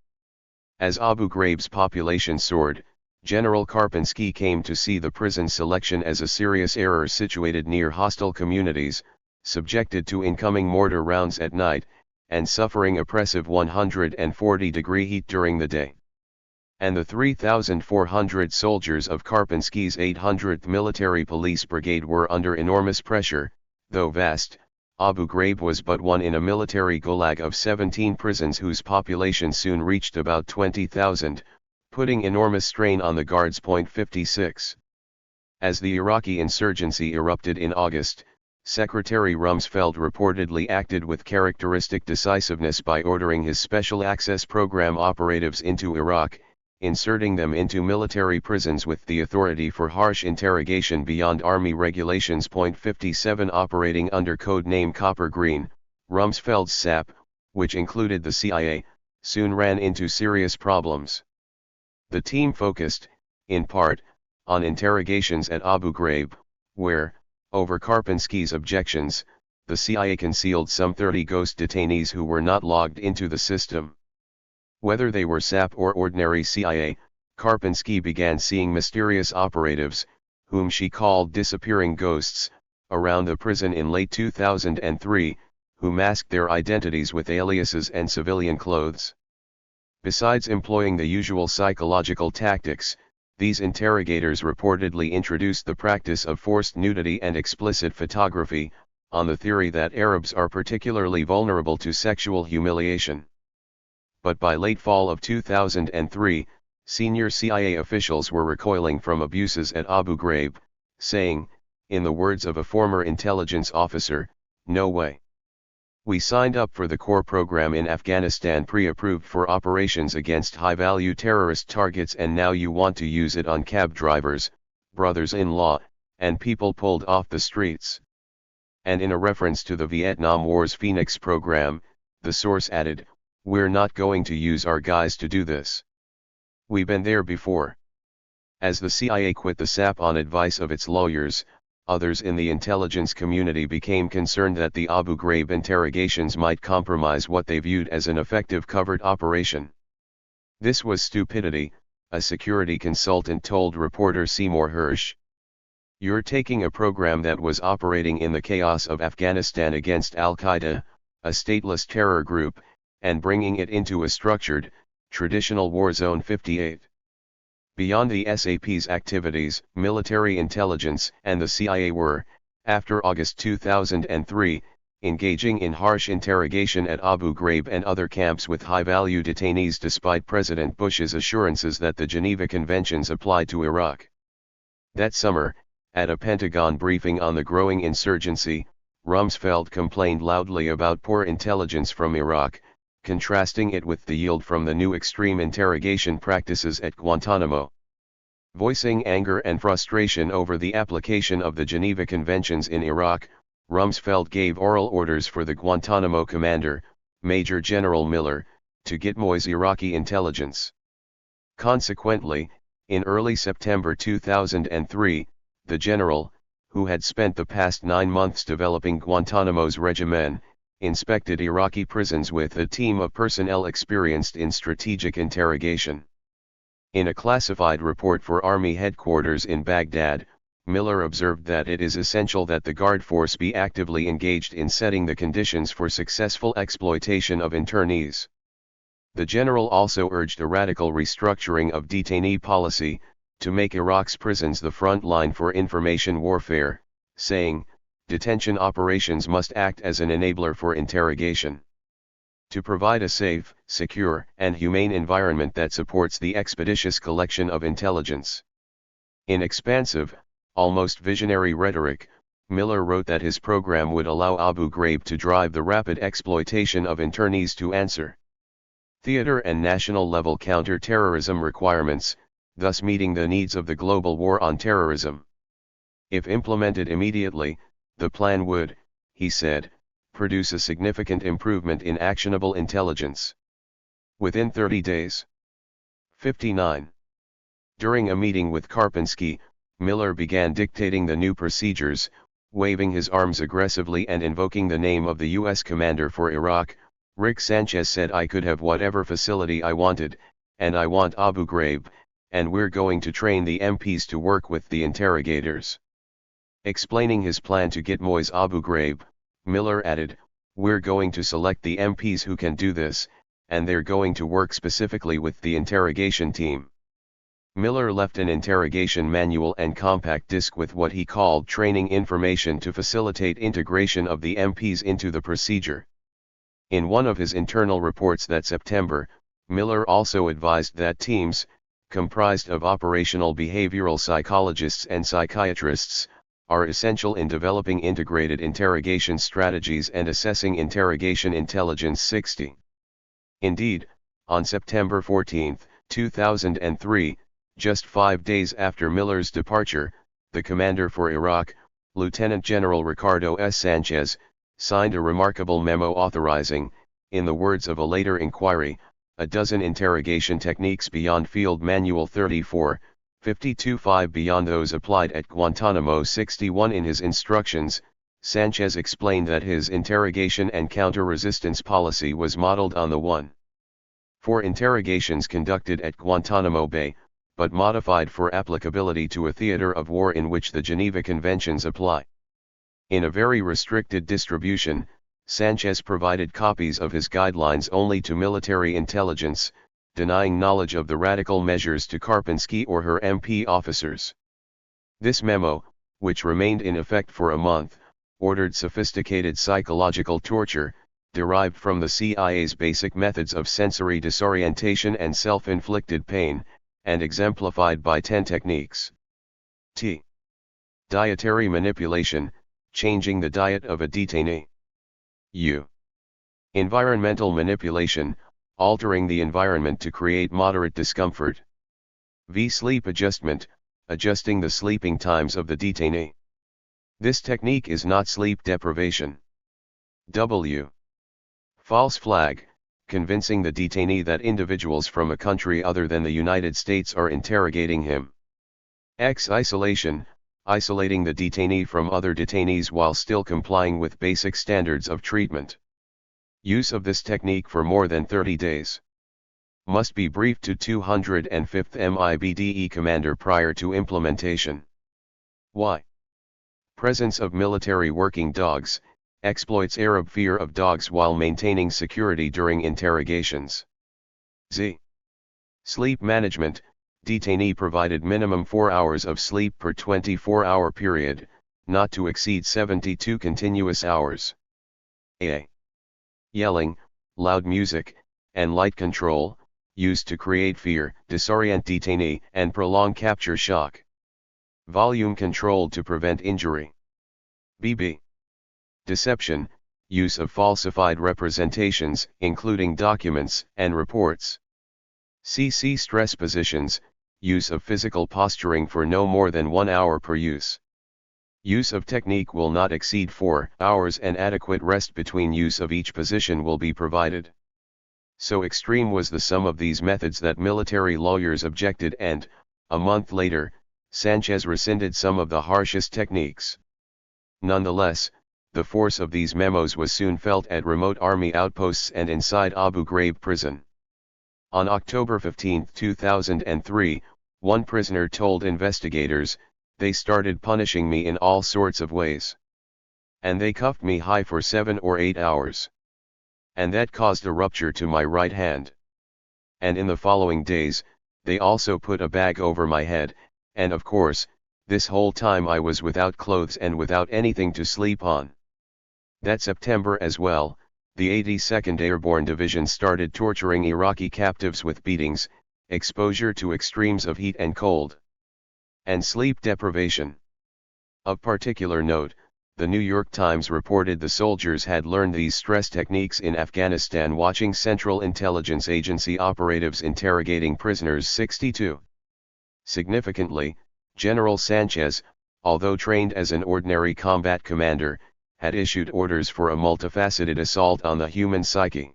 As Abu Ghraib's population soared, General Karpinski came to see the prison selection as a serious error. Situated near hostile communities, subjected to incoming mortar rounds at night, and suffering oppressive 140-degree heat during the day. And the 3,400 soldiers of Karpinski's 800th Military Police Brigade were under enormous pressure. Though vast, Abu Ghraib was but one in a military gulag of 17 prisons whose population soon reached about 20,000, putting enormous strain on the guards. 56. As the Iraqi insurgency erupted in August, Secretary Rumsfeld reportedly acted with characteristic decisiveness by ordering his Special Access Program operatives into Iraq, inserting them into military prisons with the authority for harsh interrogation beyond Army regulations. 57. Operating under code name Copper Green, Rumsfeld's SAP, which included the CIA, soon ran into serious problems. The team focused, in part, on interrogations at Abu Ghraib, where, over Karpinski's objections, the CIA concealed some 30 ghost detainees who were not logged into the system. Whether they were SAP or ordinary CIA, Karpinski began seeing mysterious operatives, whom she called disappearing ghosts, around the prison in late 2003, who masked their identities with aliases and civilian clothes. Besides employing the usual psychological tactics, these interrogators reportedly introduced the practice of forced nudity and explicit photography, on the theory that Arabs are particularly vulnerable to sexual humiliation. But by late fall of 2003, senior CIA officials were recoiling from abuses at Abu Ghraib, saying, in the words of a former intelligence officer, "No way. We signed up for the core program in Afghanistan pre-approved for operations against high-value terrorist targets, and now you want to use it on cab drivers, brothers-in-law, and people pulled off the streets." And in a reference to the Vietnam War's Phoenix program, the source added, "We're not going to use our guys to do this. We've been there before." As the CIA quit the SAP on advice of its lawyers, others in the intelligence community became concerned that the Abu Ghraib interrogations might compromise what they viewed as an effective covert operation. "This was stupidity," a security consultant told reporter Seymour Hersh. "You're taking a program that was operating in the chaos of Afghanistan against Al-Qaeda, a stateless terror group, and bringing it into a structured, traditional war zone." 58. Beyond the SAP's activities, military intelligence and the CIA were, after August 2003, engaging in harsh interrogation at Abu Ghraib and other camps with high-value detainees despite President Bush's assurances that the Geneva Conventions applied to Iraq. That summer, at a Pentagon briefing on the growing insurgency, Rumsfeld complained loudly about poor intelligence from Iraq, contrasting it with the yield from the new extreme interrogation practices at Guantanamo. Voicing anger and frustration over the application of the Geneva Conventions in Iraq, Rumsfeld gave oral orders for the Guantanamo commander, Major General Miller, to get Moy's Iraqi intelligence. Consequently, in early September 2003, the general, who had spent the past 9 months developing Guantanamo's regimen, inspected Iraqi prisons with a team of personnel experienced in strategic interrogation. In a classified report for Army headquarters in Baghdad, Miller observed that it is essential that the Guard Force be actively engaged in setting the conditions for successful exploitation of internees. The general also urged a radical restructuring of detainee policy, to make Iraq's prisons the front line for information warfare, saying, detention operations must act as an enabler for interrogation. To provide a safe, secure, and humane environment that supports the expeditious collection of intelligence. In expansive, almost visionary rhetoric, Miller wrote that his program would allow Abu Ghraib to drive the rapid exploitation of internees to answer theater and national-level counter-terrorism requirements, thus meeting the needs of the global war on terrorism. If implemented immediately, the plan would, he said, produce a significant improvement in actionable intelligence. Within 30 days. 59. During a meeting with Karpinski, Miller began dictating the new procedures, waving his arms aggressively and invoking the name of the U.S. commander for Iraq. Rick Sanchez said, I could have whatever facility I wanted, and I want Abu Ghraib, and we're going to train the MPs to work with the interrogators. Explaining his plan to get Moy's Abu Ghraib, Miller added, we're going to select the MPs who can do this, and they're going to work specifically with the interrogation team. Miller left an interrogation manual and compact disc with what he called training information to facilitate integration of the MPs into the procedure. In one of his internal reports that September, Miller also advised that teams, comprised of operational behavioral psychologists and psychiatrists, are essential in developing integrated interrogation strategies and assessing interrogation intelligence. 60. Indeed, on September 14, 2003, just 5 days after Miller's departure, the commander for Iraq, Lieutenant General Ricardo S. Sanchez, signed a remarkable memo authorizing, in the words of a later inquiry, a dozen interrogation techniques beyond Field Manual 34, 52-5 beyond those applied at Guantanamo. 61. In his instructions, Sanchez explained that his interrogation and counter-resistance policy was modeled on the 1-4 interrogations conducted at Guantanamo Bay, but modified for applicability to a theater of war in which the Geneva Conventions apply. In a very restricted distribution, Sanchez provided copies of his guidelines only to military intelligence, denying knowledge of the radical measures to Karpinski or her MP officers. This memo, which remained in effect for a month, ordered sophisticated psychological torture, derived from the CIA's basic methods of sensory disorientation and self-inflicted pain, and exemplified by 10 techniques. T. Dietary manipulation, changing the diet of a detainee. U. Environmental manipulation, altering the environment to create moderate discomfort. V. Sleep adjustment, adjusting the sleeping times of the detainee. This technique is not sleep deprivation. W. False flag, convincing the detainee that individuals from a country other than the United States are interrogating him. X. Isolation, isolating the detainee from other detainees while still complying with basic standards of treatment. Use of this technique for more than 30 days. Must be briefed to 205th MIBDE commander prior to implementation. Y. Presence of military working dogs, exploits Arab fear of dogs while maintaining security during interrogations. Z. Sleep management, Detainee provided minimum 4 hours of sleep per 24-hour period, not to exceed 72 continuous hours. A. Yelling, loud music, and light control, used to create fear, disorient detainee, and prolong capture shock. Volume controlled to prevent injury. BB. Deception, use of falsified representations, including documents and reports. CC. Stress positions, use of physical posturing for no more than 1 hour per use. Use of technique will not exceed 4 hours and adequate rest between use of each position will be provided. So extreme was the sum of these methods that military lawyers objected and, a month later, Sanchez rescinded some of the harshest techniques. Nonetheless, the force of these memos was soon felt at remote army outposts and inside Abu Ghraib prison. On October 15, 2003, one prisoner told investigators, "They started punishing me in all sorts of ways. And they cuffed me high for 7 or 8 hours. And that caused a rupture to my right hand. And in the following days, they also put a bag over my head, and of course, this whole time I was without clothes and without anything to sleep on." That September as well, the 82nd Airborne Division started torturing Iraqi captives with beatings, exposure to extremes of heat and cold, and sleep deprivation. Of particular note, the New York Times reported the soldiers had learned these stress techniques in Afghanistan watching Central Intelligence Agency operatives interrogating prisoners. 62. Significantly, General Sanchez, although trained as an ordinary combat commander, had issued orders for a multifaceted assault on the human psyche.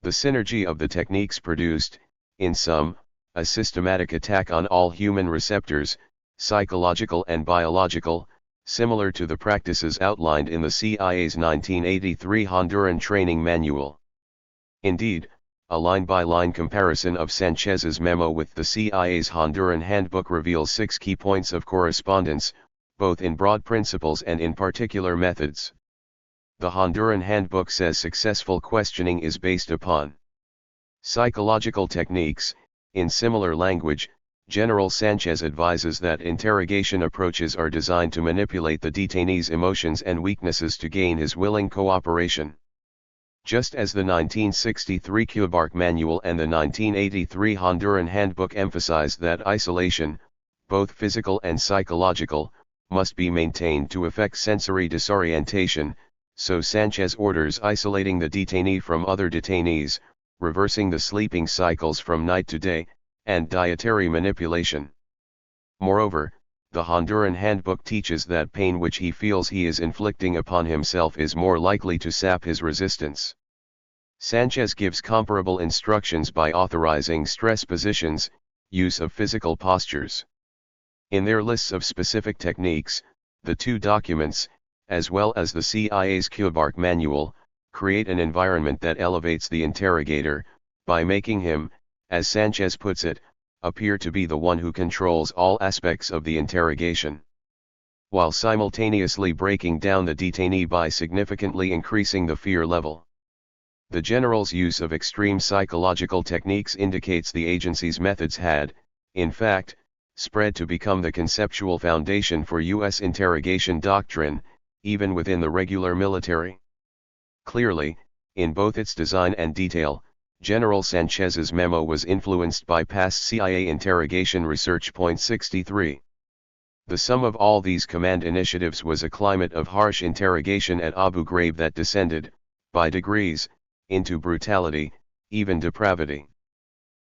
The synergy of the techniques produced, in sum, a systematic attack on all human receptors, psychological and biological, similar to the practices outlined in the CIA's 1983 Honduran Training Manual. Indeed, a line-by-line comparison of Sanchez's memo with the CIA's Honduran Handbook reveals 6 key points of correspondence, both in broad principles and in particular methods. The Honduran Handbook says successful questioning is based upon psychological techniques. In similar language, General Sanchez advises that interrogation approaches are designed to manipulate the detainee's emotions and weaknesses to gain his willing cooperation. Just as the 1963 Cubark Manual and the 1983 Honduran Handbook emphasized that isolation, both physical and psychological, must be maintained to effect sensory disorientation, so Sanchez orders isolating the detainee from other detainees, reversing the sleeping cycles from night to day, and dietary manipulation. Moreover, the Honduran Handbook teaches that pain which he feels he is inflicting upon himself is more likely to sap his resistance. Sanchez gives comparable instructions by authorizing stress positions, use of physical postures. In their lists of specific techniques, the 2 documents, as well as the CIA's Cubark Manual, create an environment that elevates the interrogator, by making him, as Sanchez puts it, appear to be the one who controls all aspects of the interrogation, while simultaneously breaking down the detainee by significantly increasing the fear level. The general's use of extreme psychological techniques indicates the agency's methods had, in fact, spread to become the conceptual foundation for U.S. interrogation doctrine, even within the regular military. Clearly, in both its design and detail, General Sanchez's memo was influenced by past CIA interrogation research. 63. The sum of all these command initiatives was a climate of harsh interrogation at Abu Ghraib that descended, by degrees, into brutality, even depravity.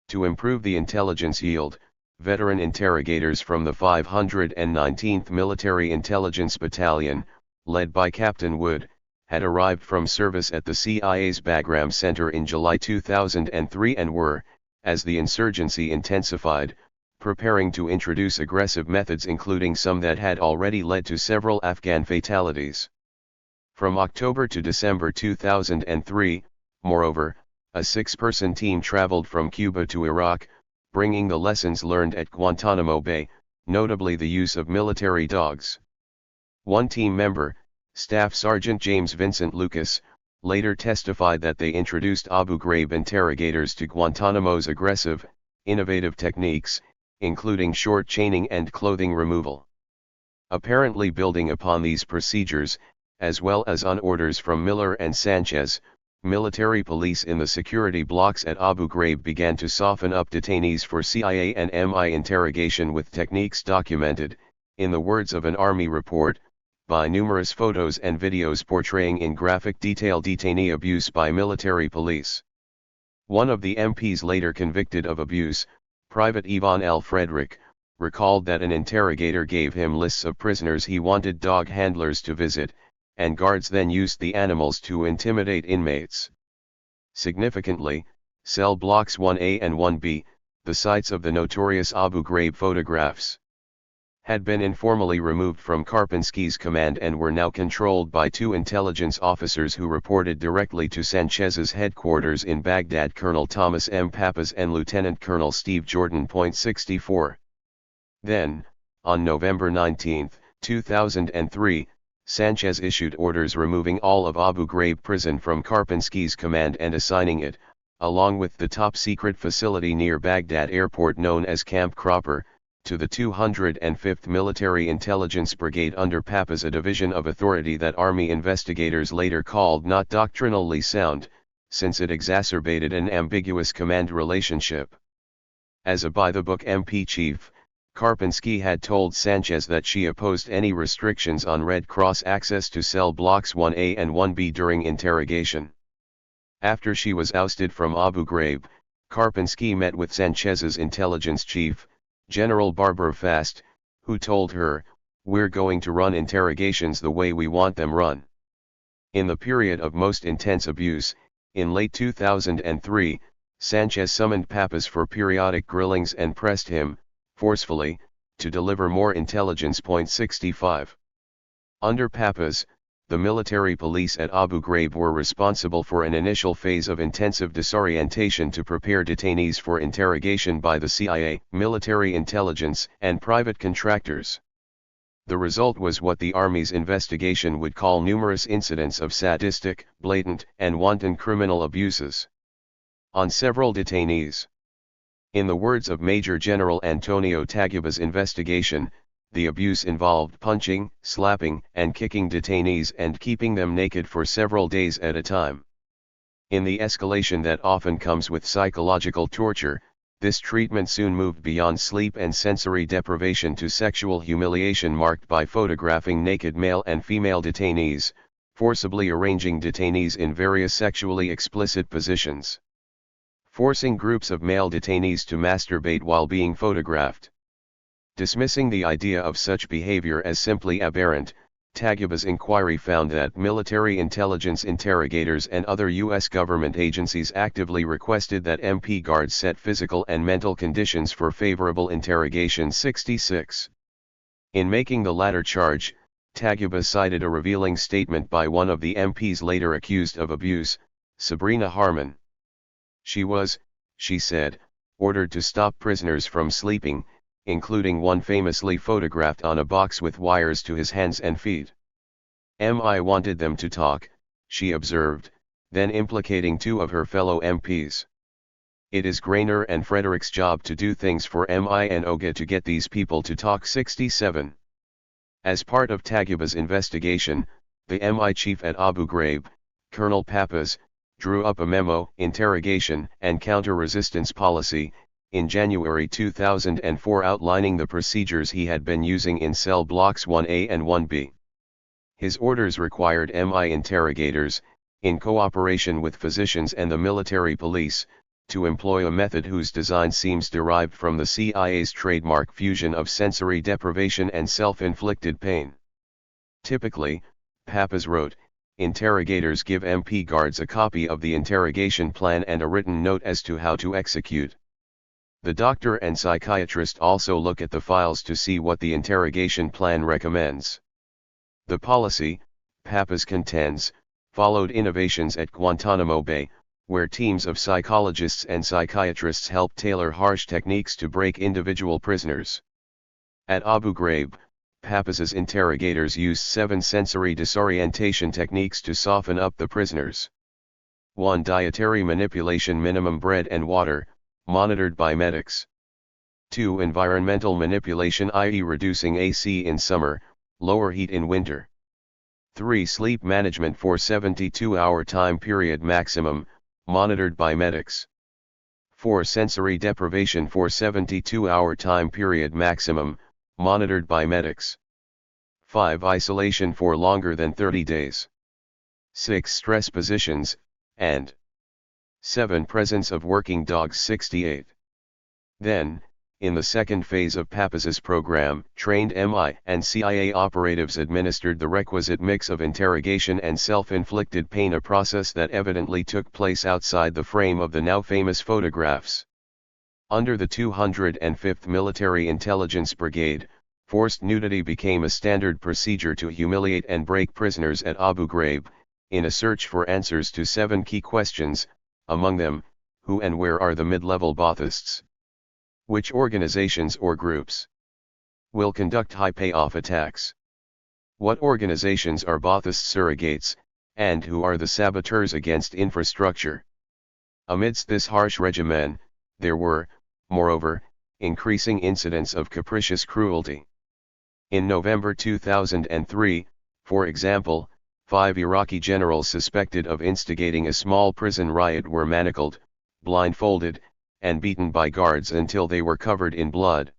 To improve the intelligence yield, veteran interrogators from the 519th Military Intelligence Battalion, led by Captain Wood, had arrived from service at the CIA's Bagram Center in July 2003 and were, as the insurgency intensified, preparing to introduce aggressive methods, including some that had already led to several Afghan fatalities. From October to December 2003, moreover, a 6-person team traveled from Cuba to Iraq, bringing the lessons learned at Guantanamo Bay, notably the use of military dogs. One team member, Staff Sergeant James Vincent Lucas, later testified that they introduced Abu Ghraib interrogators to Guantanamo's aggressive, innovative techniques, including short chaining and clothing removal. Apparently building upon these procedures, as well as on orders from Miller and Sanchez, military police in the security blocks at Abu Ghraib began to soften up detainees for CIA and MI interrogation with techniques documented, in the words of an Army report, by numerous photos and videos portraying in graphic detail detainee abuse by military police. One of the MPs later convicted of abuse, Private Ivan L. Frederick, recalled that an interrogator gave him lists of prisoners he wanted dog handlers to visit, and guards then used the animals to intimidate inmates. Significantly, cell blocks 1A and 1B, the sites of the notorious Abu Ghraib photographs, had been informally removed from Karpinski's command and were now controlled by two intelligence officers who reported directly to Sanchez's headquarters in Baghdad, Colonel Thomas M. Pappas and Lieutenant Colonel Steve Jordan. 64. Then, on November 19, 2003, Sanchez issued orders removing all of Abu Ghraib prison from Karpinski's command and assigning it, along with the top-secret facility near Baghdad airport known as Camp Cropper, to the 205th Military Intelligence Brigade under Pappas, a division of authority that Army investigators later called not doctrinally sound, since it exacerbated an ambiguous command relationship. As a by-the-book MP chief, Karpinski had told Sanchez that she opposed any restrictions on Red Cross access to cell blocks 1A and 1B during interrogation. After she was ousted from Abu Ghraib, Karpinski met with Sanchez's intelligence chief, General Barbara Fast, who told her, "We're going to run interrogations the way we want them run." In the period of most intense abuse, in late 2003, Sanchez summoned Pappas for periodic grillings and pressed him, forcefully, to deliver more intelligence. 65. Under Pappas, the military police at Abu Ghraib were responsible for an initial phase of intensive disorientation to prepare detainees for interrogation by the CIA, military intelligence, and private contractors. The result was what the Army's investigation would call numerous incidents of sadistic, blatant, and wanton criminal abuses on several detainees. In the words of Major General Antonio Taguba's investigation, the abuse involved punching, slapping, and kicking detainees and keeping them naked for several days at a time. In the escalation that often comes with psychological torture, this treatment soon moved beyond sleep and sensory deprivation to sexual humiliation marked by photographing naked male and female detainees, forcibly arranging detainees in various sexually explicit positions, forcing groups of male detainees to masturbate while being photographed. Dismissing the idea of such behavior as simply aberrant, Taguba's inquiry found that military intelligence interrogators and other U.S. government agencies actively requested that MP guards set physical and mental conditions for favorable interrogation. 66. In making the latter charge, Taguba cited a revealing statement by one of the MPs later accused of abuse, Sabrina Harmon. She was, she said, ordered to stop prisoners from sleeping, including one famously photographed on a box with wires to his hands and feet. "MI wanted them to talk," she observed, then implicating two of her fellow MPs. "It is Grainer and Frederick's job to do things for MI and OGA to get these people to talk." 67. As part of Taguba's investigation, the MI chief at Abu Ghraib, Colonel Pappas, drew up a memo, Interrogation and Counter-Resistance Policy, in January 2004 outlining the procedures he had been using in cell blocks 1A and 1B. His orders required MI interrogators, in cooperation with physicians and the military police, to employ a method whose design seems derived from the CIA's trademark fusion of sensory deprivation and self-inflicted pain. Typically, Pappas wrote, interrogators give MP guards a copy of the interrogation plan and a written note as to how to execute. The doctor and psychiatrist also look at the files to see what the interrogation plan recommends. The policy, Pappas contends, followed innovations at Guantanamo Bay, where teams of psychologists and psychiatrists helped tailor harsh techniques to break individual prisoners. At Abu Ghraib, Pappas's interrogators used 7 sensory disorientation techniques to soften up the prisoners. 1. Dietary manipulation: minimum bread and water, monitored by medics. 2. Environmental manipulation, i.e. reducing AC in summer, lower heat in winter. 3. Sleep management for 72-hour time period maximum, monitored by medics. 4. Sensory deprivation for 72-hour time period maximum, monitored by medics. 5. Isolation for longer than 30 days. 6. Stress positions, and 7. Presence of working dogs. 68. Then, in the second phase of Papaz's program, trained MI and CIA operatives administered the requisite mix of interrogation and self-inflicted pain, a process that evidently took place outside the frame of the now famous photographs. Under the 205th Military Intelligence Brigade, forced nudity became a standard procedure to humiliate and break prisoners at Abu Ghraib, in a search for answers to 7 key questions, among them, who and where are the mid-level Baathists? Which organizations or groups will conduct high-payoff attacks? What organizations are Baathist surrogates, and who are the saboteurs against infrastructure? Amidst this harsh regimen, there were, moreover, increasing incidents of capricious cruelty. In November 2003, for example, 5 Iraqi generals suspected of instigating a small prison riot were manacled, blindfolded, and beaten by guards until they were covered in blood.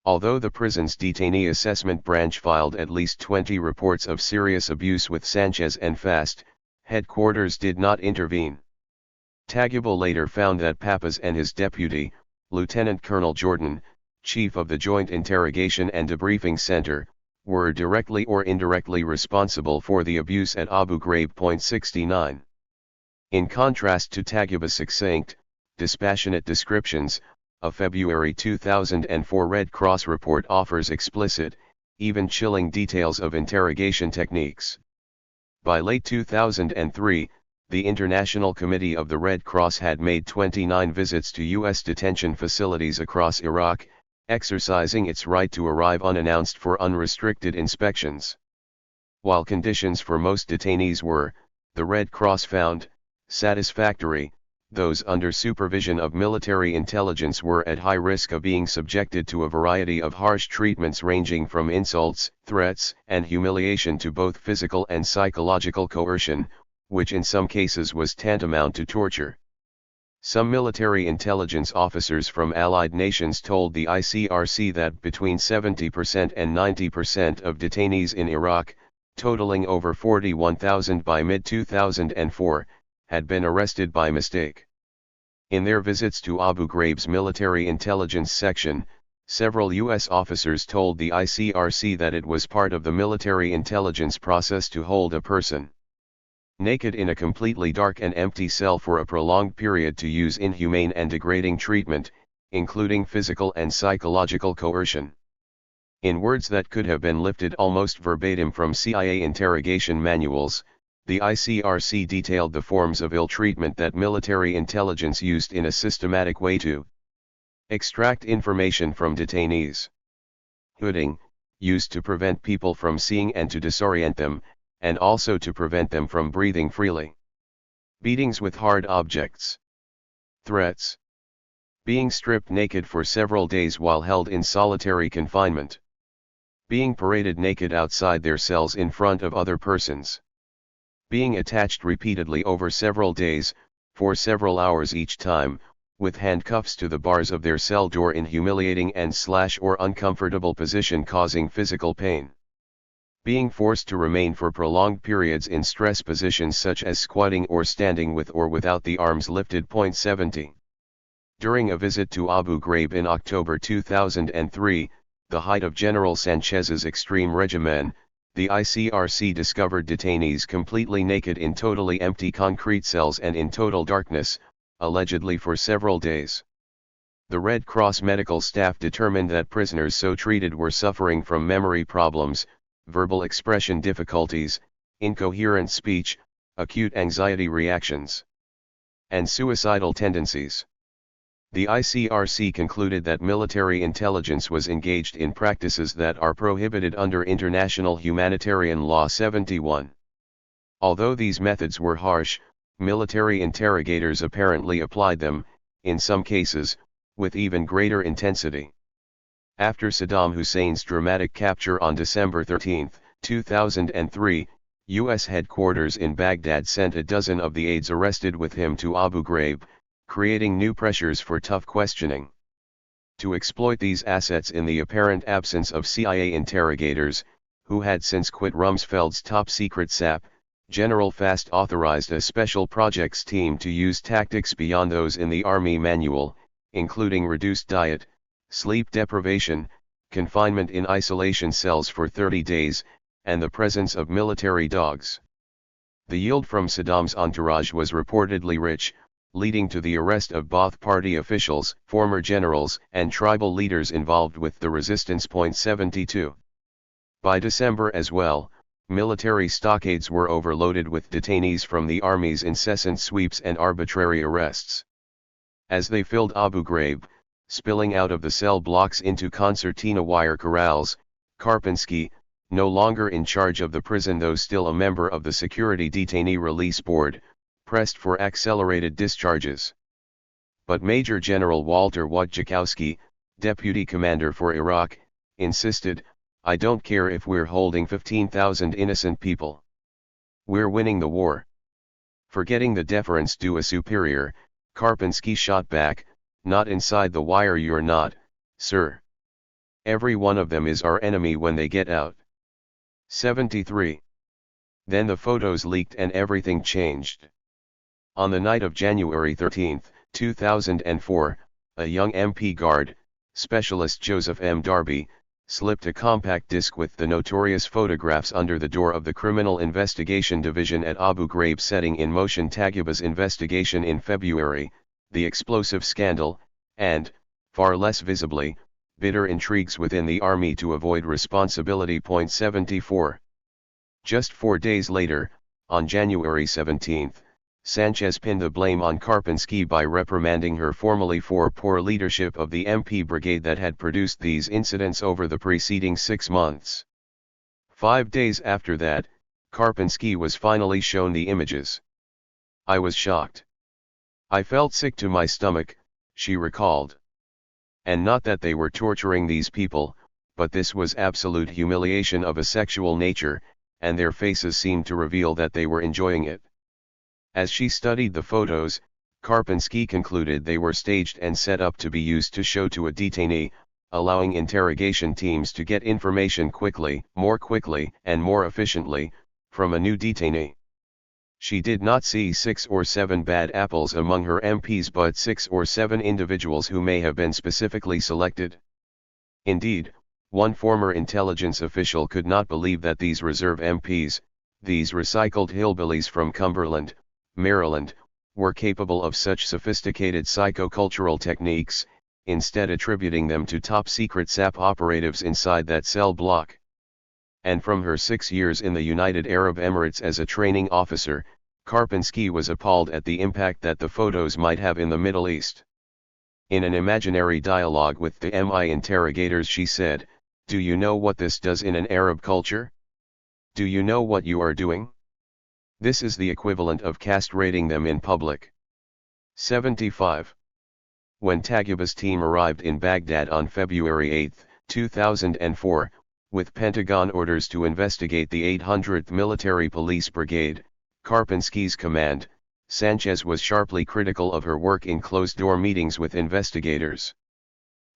Although the prison's detainee assessment branch filed at least 20 reports of serious abuse with Sanchez and Fast, headquarters did not intervene. Taguba later found that Papaz and his deputy, Lieutenant Colonel Jordan, chief of the Joint Interrogation and Debriefing Center, were directly or indirectly responsible for the abuse at Abu Ghraib. 69. In contrast to Taguba's succinct, dispassionate descriptions, a February 2004 Red Cross report offers explicit, even chilling details of interrogation techniques. By late 2003, the International Committee of the Red Cross had made 29 visits to U.S. detention facilities across Iraq, exercising its right to arrive unannounced for unrestricted inspections. While conditions for most detainees were, the Red Cross found, satisfactory, those under supervision of military intelligence were at high risk of being subjected to a variety of harsh treatments ranging from insults, threats, and humiliation to both physical and psychological coercion, which in some cases was tantamount to torture. Some military intelligence officers from allied nations told the ICRC that between 70% and 90% of detainees in Iraq, totaling over 41,000 by mid-2004, had been arrested by mistake. In their visits to Abu Ghraib's military intelligence section, several U.S. officers told the ICRC that it was part of the military intelligence process to hold a person naked in a completely dark and empty cell for a prolonged period to use inhumane and degrading treatment, including physical and psychological coercion. In words that could have been lifted almost verbatim from CIA interrogation manuals, the ICRC detailed the forms of ill treatment that military intelligence used in a systematic way to extract information from detainees. Hooding, used to prevent people from seeing and to disorient them, and also to prevent them from breathing freely. Beatings with hard objects. Threats. Being stripped naked for several days while held in solitary confinement. Being paraded naked outside their cells in front of other persons. Being attached repeatedly over several days, for several hours each time, with handcuffs to the bars of their cell door in humiliating and/or uncomfortable position causing physical pain. Being forced to remain for prolonged periods in stress positions such as squatting or standing with or without the arms lifted. 70. During a visit to Abu Ghraib in October 2003, the height of General Sanchez's extreme regimen, the ICRC discovered detainees completely naked in totally empty concrete cells and in total darkness, allegedly for several days. The Red Cross medical staff determined that prisoners so treated were suffering from memory problems, verbal expression difficulties, incoherent speech, acute anxiety reactions, and suicidal tendencies. The ICRC concluded that military intelligence was engaged in practices that are prohibited under international humanitarian law 71. Although these methods were harsh, military interrogators apparently applied them, in some cases, with even greater intensity. After Saddam Hussein's dramatic capture on December 13, 2003, U.S. headquarters in Baghdad sent a dozen of the aides arrested with him to Abu Ghraib, creating new pressures for tough questioning. To exploit these assets in the apparent absence of CIA interrogators, who had since quit Rumsfeld's top-secret SAP, General Fast authorized a special projects team to use tactics beyond those in the Army manual, including reduced diet, sleep deprivation, confinement in isolation cells for 30 days, and the presence of military dogs. The yield from Saddam's entourage was reportedly rich, leading to the arrest of Ba'ath Party officials, former generals, and tribal leaders involved with the resistance. 72. By December as well, military stockades were overloaded with detainees from the army's incessant sweeps and arbitrary arrests. As they filled Abu Ghraib, spilling out of the cell blocks into concertina wire corrals, Karpinski, no longer in charge of the prison though still a member of the Security Detainee Release Board, pressed for accelerated discharges. But Major General Walter Wojciechowski, deputy commander for Iraq, insisted, "I don't care if we're holding 15,000 innocent people. We're winning the war." Forgetting the deference due a superior, Karpinski shot back, "Not inside the wire you're not, sir. Every one of them is our enemy when they get out." 73. Then the photos leaked and everything changed. On the night of January 13, 2004, a young MP guard, Specialist Joseph M. Darby, slipped a compact disc with the notorious photographs under the door of the Criminal Investigation Division at Abu Ghraib, setting in motion Taghiba's investigation in February, the explosive scandal, and, far less visibly, bitter intrigues within the army to avoid responsibility. 74. Just 4 days later, on January 17, Sanchez pinned the blame on Karpinski by reprimanding her formally for poor leadership of the MP brigade that had produced these incidents over the preceding 6 months. 5 days after that, Karpinski was finally shown the images. "I was shocked. I felt sick to my stomach," she recalled. And not that they were torturing these people, but this was absolute humiliation of a sexual nature, and their faces seemed to reveal that they were enjoying it. As she studied the photos, Karpinski concluded they were staged and set up to be used to show to a detainee, allowing interrogation teams to get information quickly, and more efficiently, from a new detainee. She did not see 6 or 7 bad apples among her MPs but 6 or 7 individuals who may have been specifically selected. Indeed, one former intelligence official could not believe that these reserve MPs, these recycled hillbillies from Cumberland, Maryland, were capable of such sophisticated psychocultural techniques, instead attributing them to top-secret SAP operatives inside that cell block. And from her 6 years in the United Arab Emirates as a training officer, Karpinski was appalled at the impact that the photos might have in the Middle East. In an imaginary dialogue with the MI interrogators she said, "Do you know what this does in an Arab culture? Do you know what you are doing? This is the equivalent of castrating them in public." 75. When Taghiba's team arrived in Baghdad on February 8, 2004, with Pentagon orders to investigate the 800th Military Police Brigade, Karpinski's command, Sanchez was sharply critical of her work in closed-door meetings with investigators.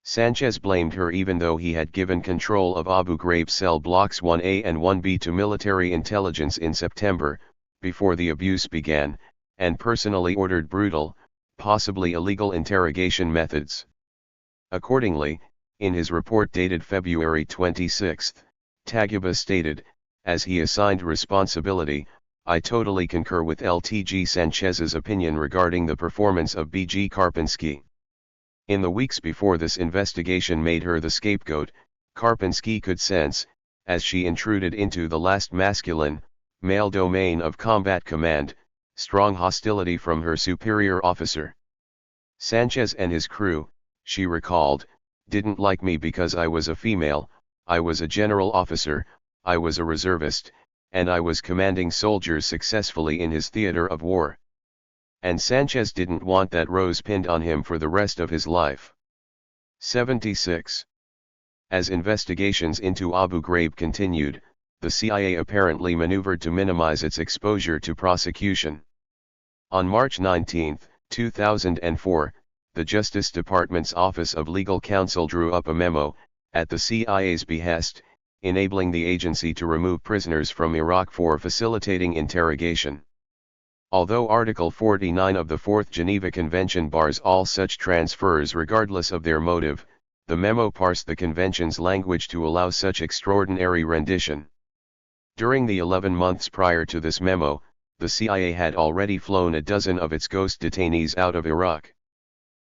Sanchez blamed her even though he had given control of Abu Ghraib cell blocks 1A and 1B to military intelligence in September, before the abuse began, and personally ordered brutal, possibly illegal interrogation methods. Accordingly, in his report dated February 26, Taghiba stated, as he assigned responsibility, "I totally concur with LTG Sanchez's opinion regarding the performance of BG Karpinski." In the weeks before this investigation made her the scapegoat, Karpinski could sense, as she intruded into the last masculine, male domain of combat command, strong hostility from her superior officer. Sanchez and his crew, she recalled, didn't like me because I was a female, I was a general officer, I was a reservist, and I was commanding soldiers successfully in his theater of war. And Sanchez didn't want that rose pinned on him for the rest of his life. 76. As investigations into Abu Ghraib continued, the CIA apparently maneuvered to minimize its exposure to prosecution. On March 19, 2004, the Justice Department's Office of Legal Counsel drew up a memo, at the CIA's behest, enabling the agency to remove prisoners from Iraq for facilitating interrogation. Although Article 49 of the Fourth Geneva Convention bars all such transfers regardless of their motive, the memo parsed the convention's language to allow such extraordinary rendition. During the 11 months prior to this memo, the CIA had already flown a dozen of its ghost detainees out of Iraq.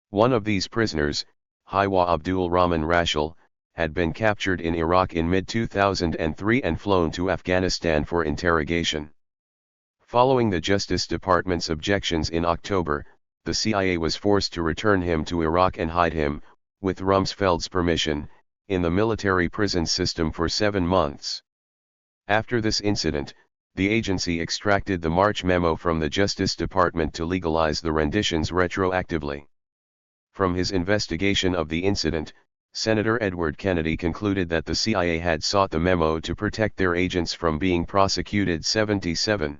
One of these prisoners, Hiwa Abdul Rahman Rashal, had been captured in Iraq in mid-2003 and flown to Afghanistan for interrogation. Following the Justice Department's objections in October, the CIA was forced to return him to Iraq and hide him, with Rumsfeld's permission, in the military prison system for 7 months. After this incident, the agency extracted the March memo from the Justice Department to legalize the renditions retroactively. From his investigation of the incident, Senator Edward Kennedy concluded that the CIA had sought the memo to protect their agents from being prosecuted. 77.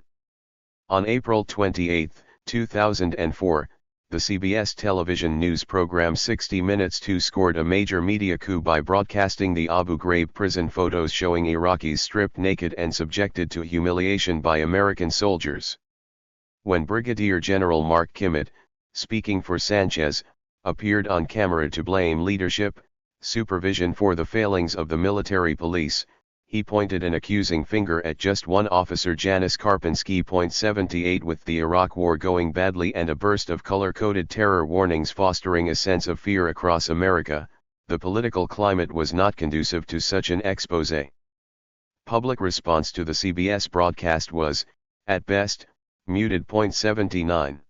On April 28, 2004, the CBS television news program 60 Minutes 2 scored a major media coup by broadcasting the Abu Ghraib prison photos showing Iraqis stripped naked and subjected to humiliation by American soldiers. When Brigadier General Mark Kimmitt, speaking for Sanchez, appeared on camera to blame leadership, supervision for the failings of the military police, he pointed an accusing finger at just one officer, Janis Karpinski. 78. With the Iraq War going badly and a burst of color-coded terror warnings fostering a sense of fear across America, the political climate was not conducive to such an expose. Public response to the CBS broadcast was, at best, muted. 79.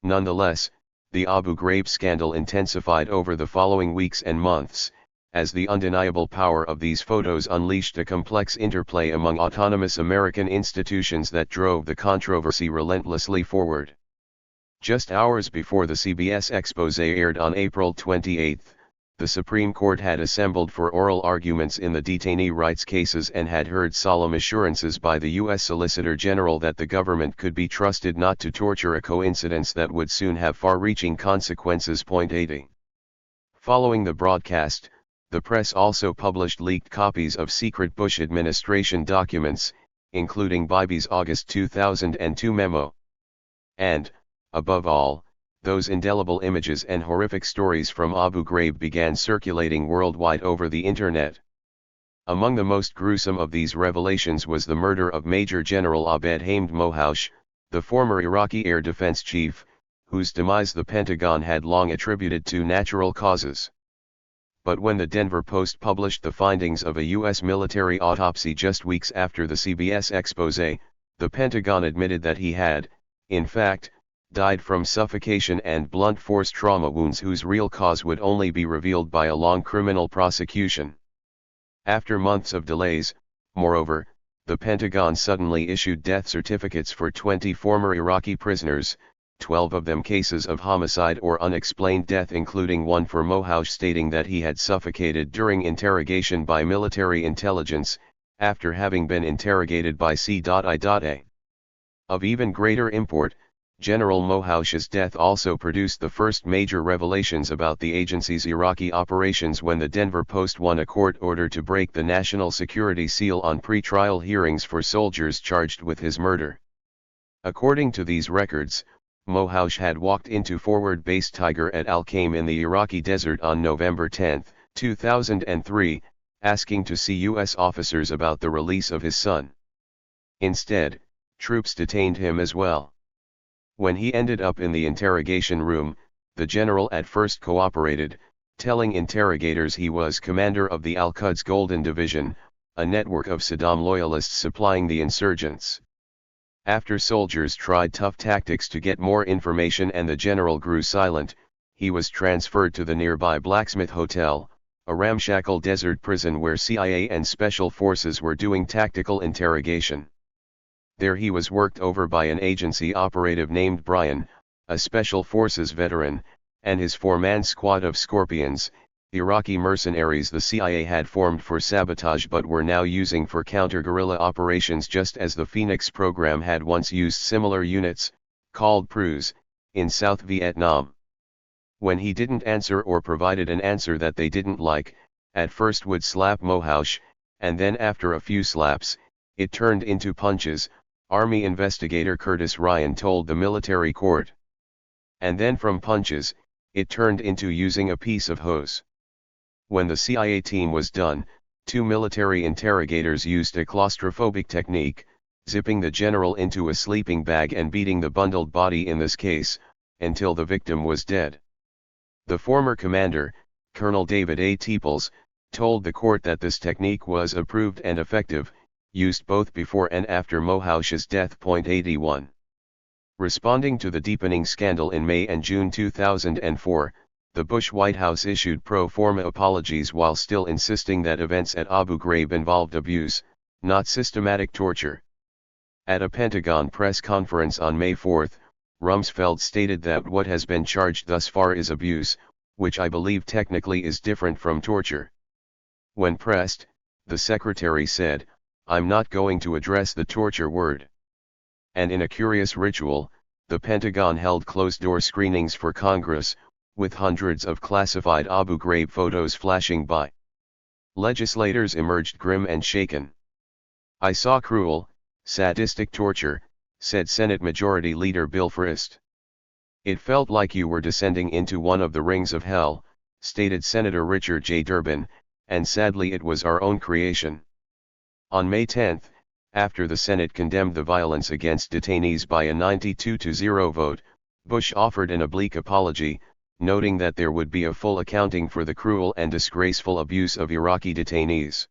Nonetheless, the Abu Ghraib scandal intensified over the following weeks and months, as the undeniable power of these photos unleashed a complex interplay among autonomous American institutions that drove the controversy relentlessly forward. Just hours before the CBS expose aired on April 28, the Supreme Court had assembled for oral arguments in the detainee rights cases and had heard solemn assurances by the U.S. Solicitor General that the government could be trusted not to torture, a coincidence that would soon have far-reaching consequences. 80. Following the broadcast, the press also published leaked copies of secret Bush administration documents, including Biby's August 2002 memo. And, above all, those indelible images and horrific stories from Abu Ghraib began circulating worldwide over the Internet. Among the most gruesome of these revelations was the murder of Major General Abed Hamid Mohaush, the former Iraqi air defense chief, whose demise the Pentagon had long attributed to natural causes. But when the Denver Post published the findings of a U.S. military autopsy just weeks after the CBS expose, the Pentagon admitted that he had, in fact, died from suffocation and blunt force trauma wounds whose real cause would only be revealed by a long criminal prosecution. After months of delays, moreover, the Pentagon suddenly issued death certificates for 20 former Iraqi prisoners, 12 of them cases of homicide or unexplained death, including one for Mohaush stating that he had suffocated during interrogation by military intelligence, after having been interrogated by C.I.A. Of even greater import, General Mohaush's death also produced the first major revelations about the agency's Iraqi operations when the Denver Post won a court order to break the national security seal on pre-trial hearings for soldiers charged with his murder. According to these records, Mohaush had walked into forward base Tiger at Al-Qaim in the Iraqi desert on November 10, 2003, asking to see U.S. officers about the release of his son. Instead, troops detained him as well. When he ended up in the interrogation room, the general at first cooperated, telling interrogators he was commander of the Al-Quds Golden Division, a network of Saddam loyalists supplying the insurgents. After soldiers tried tough tactics to get more information and the general grew silent, he was transferred to the nearby Blacksmith Hotel, a ramshackle desert prison where CIA and special forces were doing tactical interrogation. There he was worked over by an agency operative named Brian, a special forces veteran, and his four-man squad of scorpions, Iraqi mercenaries the CIA had formed for sabotage but were now using for counter-guerrilla operations, just as the Phoenix program had once used similar units, called PRUs, in South Vietnam. When he didn't answer or provided an answer that they didn't like, at first would slap Mohaush, and then after a few slaps, it turned into punches, Army investigator Curtis Ryan told the military court. And then from punches, it turned into using a piece of hose. When the CIA team was done, 2 military interrogators used a claustrophobic technique, zipping the general into a sleeping bag and beating the bundled body in this case, until the victim was dead. The former commander, Colonel David A. Teeples, told the court that this technique was approved and effective, used both before and after Mohaush's death. 81. Responding to the deepening scandal in May and June 2004, the Bush White House issued pro forma apologies while still insisting that events at Abu Ghraib involved abuse, not systematic torture. At a Pentagon press conference on May 4, Rumsfeld stated that what has been charged thus far is abuse, which I believe technically is different from torture. When pressed, the secretary said, "I'm not going to address the torture word." And in a curious ritual, the Pentagon held closed-door screenings for Congress, with hundreds of classified Abu Ghraib photos flashing by. Legislators emerged grim and shaken. "I saw cruel, sadistic torture," said Senate Majority Leader Bill Frist. "It felt like you were descending into one of the rings of hell," stated Senator Richard J. Durbin, "and sadly it was our own creation." On May 10, after the Senate condemned the violence against detainees by a 92-0 vote, Bush offered an oblique apology, noting that there would be a full accounting for the cruel and disgraceful abuse of Iraqi detainees.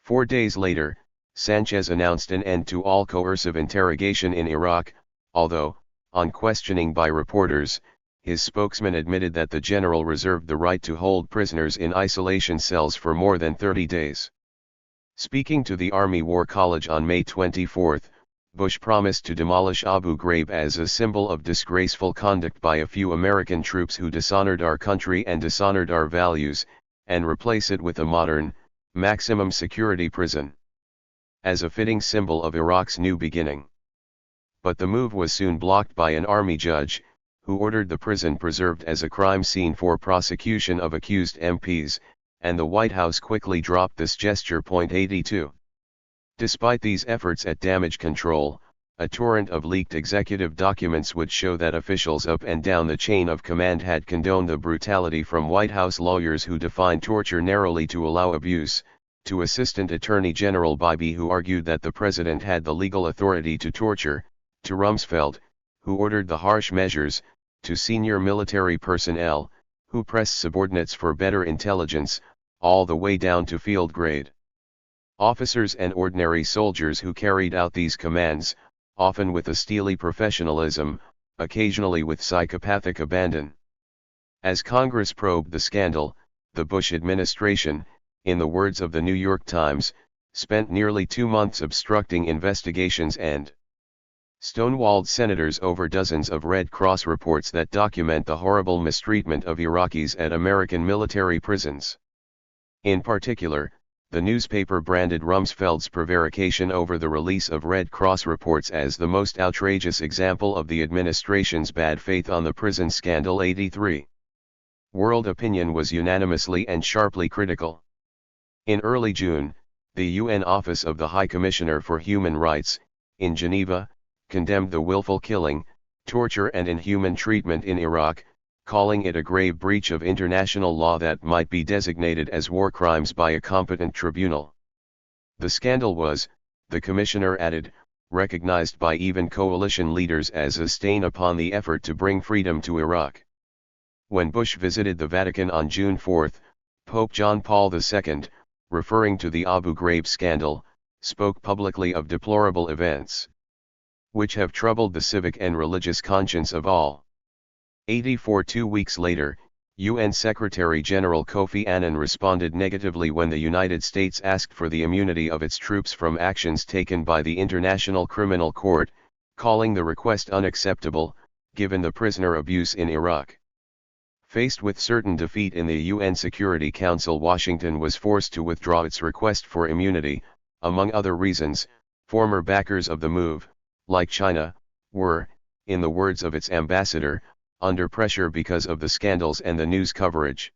4 days later, Sanchez announced an end to all coercive interrogation in Iraq, although, on questioning by reporters, his spokesman admitted that the general reserved the right to hold prisoners in isolation cells for more than 30 days. Speaking to the Army War College on May 24, Bush promised to demolish Abu Ghraib as a symbol of disgraceful conduct by a few American troops who dishonored our country and dishonored our values, and replace it with a modern, maximum security prison, as a fitting symbol of Iraq's new beginning. But the move was soon blocked by an army judge, who ordered the prison preserved as a crime scene for prosecution of accused MPs, and the White House quickly dropped this gesture. 82. Despite these efforts at damage control, a torrent of leaked executive documents would show that officials up and down the chain of command had condoned the brutality, from White House lawyers who defined torture narrowly to allow abuse, to Assistant Attorney General Bybee who argued that the president had the legal authority to torture, to Rumsfeld, who ordered the harsh measures, to senior military personnel, who pressed subordinates for better intelligence, all the way down to field grade officers and ordinary soldiers who carried out these commands, often with a steely professionalism, occasionally with psychopathic abandon. As Congress probed the scandal, the Bush administration, in the words of the New York Times, spent nearly 2 months obstructing investigations and stonewalled senators over dozens of Red Cross reports that document the horrible mistreatment of Iraqis at American military prisons. In particular, the newspaper branded Rumsfeld's prevarication over the release of Red Cross reports as the most outrageous example of the administration's bad faith on the prison scandal. 83. World opinion was unanimously and sharply critical. In early June, the UN Office of the High Commissioner for Human Rights, in Geneva, condemned the willful killing, torture and inhuman treatment in Iraq, calling it a grave breach of international law that might be designated as war crimes by a competent tribunal. The scandal was, the commissioner added, recognized by even coalition leaders as a stain upon the effort to bring freedom to Iraq. When Bush visited the Vatican on June 4, Pope John Paul II, referring to the Abu Ghraib scandal, spoke publicly of deplorable events, which have troubled the civic and religious conscience of all. 84. 2 weeks later, UN Secretary-General Kofi Annan responded negatively when the United States asked for the immunity of its troops from actions taken by the International Criminal Court, calling the request unacceptable, given the prisoner abuse in Iraq. Faced with certain defeat in the UN Security Council, Washington was forced to withdraw its request for immunity. Among other reasons, former backers of the move, like China, were, in the words of its ambassador, under pressure because of the scandals and the news coverage.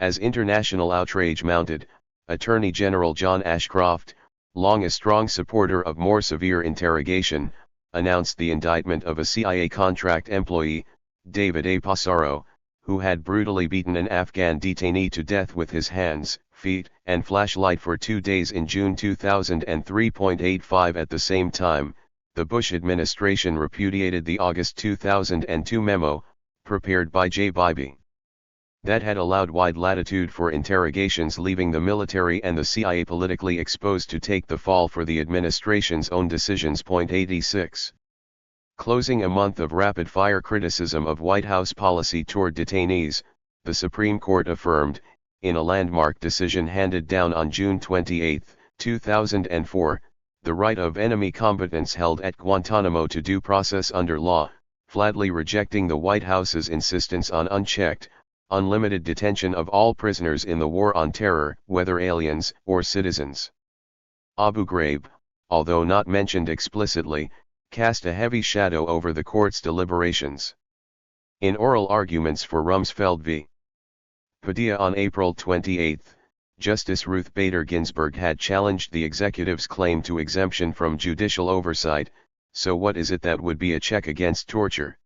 As international outrage mounted, Attorney General John Ashcroft, long a strong supporter of more severe interrogation, announced the indictment of a CIA contract employee, David A. Passaro, who had brutally beaten an Afghan detainee to death with his hands, feet, and flashlight for 2 days in June 2003.85. At the same time, the Bush administration repudiated the August 2002 memo, prepared by J. Bybee, that had allowed wide latitude for interrogations, leaving the military and the CIA politically exposed to take the fall for the administration's own decisions. 86. Closing a month of rapid-fire criticism of White House policy toward detainees, the Supreme Court affirmed, in a landmark decision handed down on June 28, 2004, the right of enemy combatants held at Guantanamo to due process under law, flatly rejecting the White House's insistence on unchecked, unlimited detention of all prisoners in the War on Terror, whether aliens or citizens. Abu Ghraib, although not mentioned explicitly, cast a heavy shadow over the court's deliberations. In oral arguments for Rumsfeld v. Padilla on April 28, Justice Ruth Bader Ginsburg had challenged the executive's claim to exemption from judicial oversight. So what is it that would be a check against torture?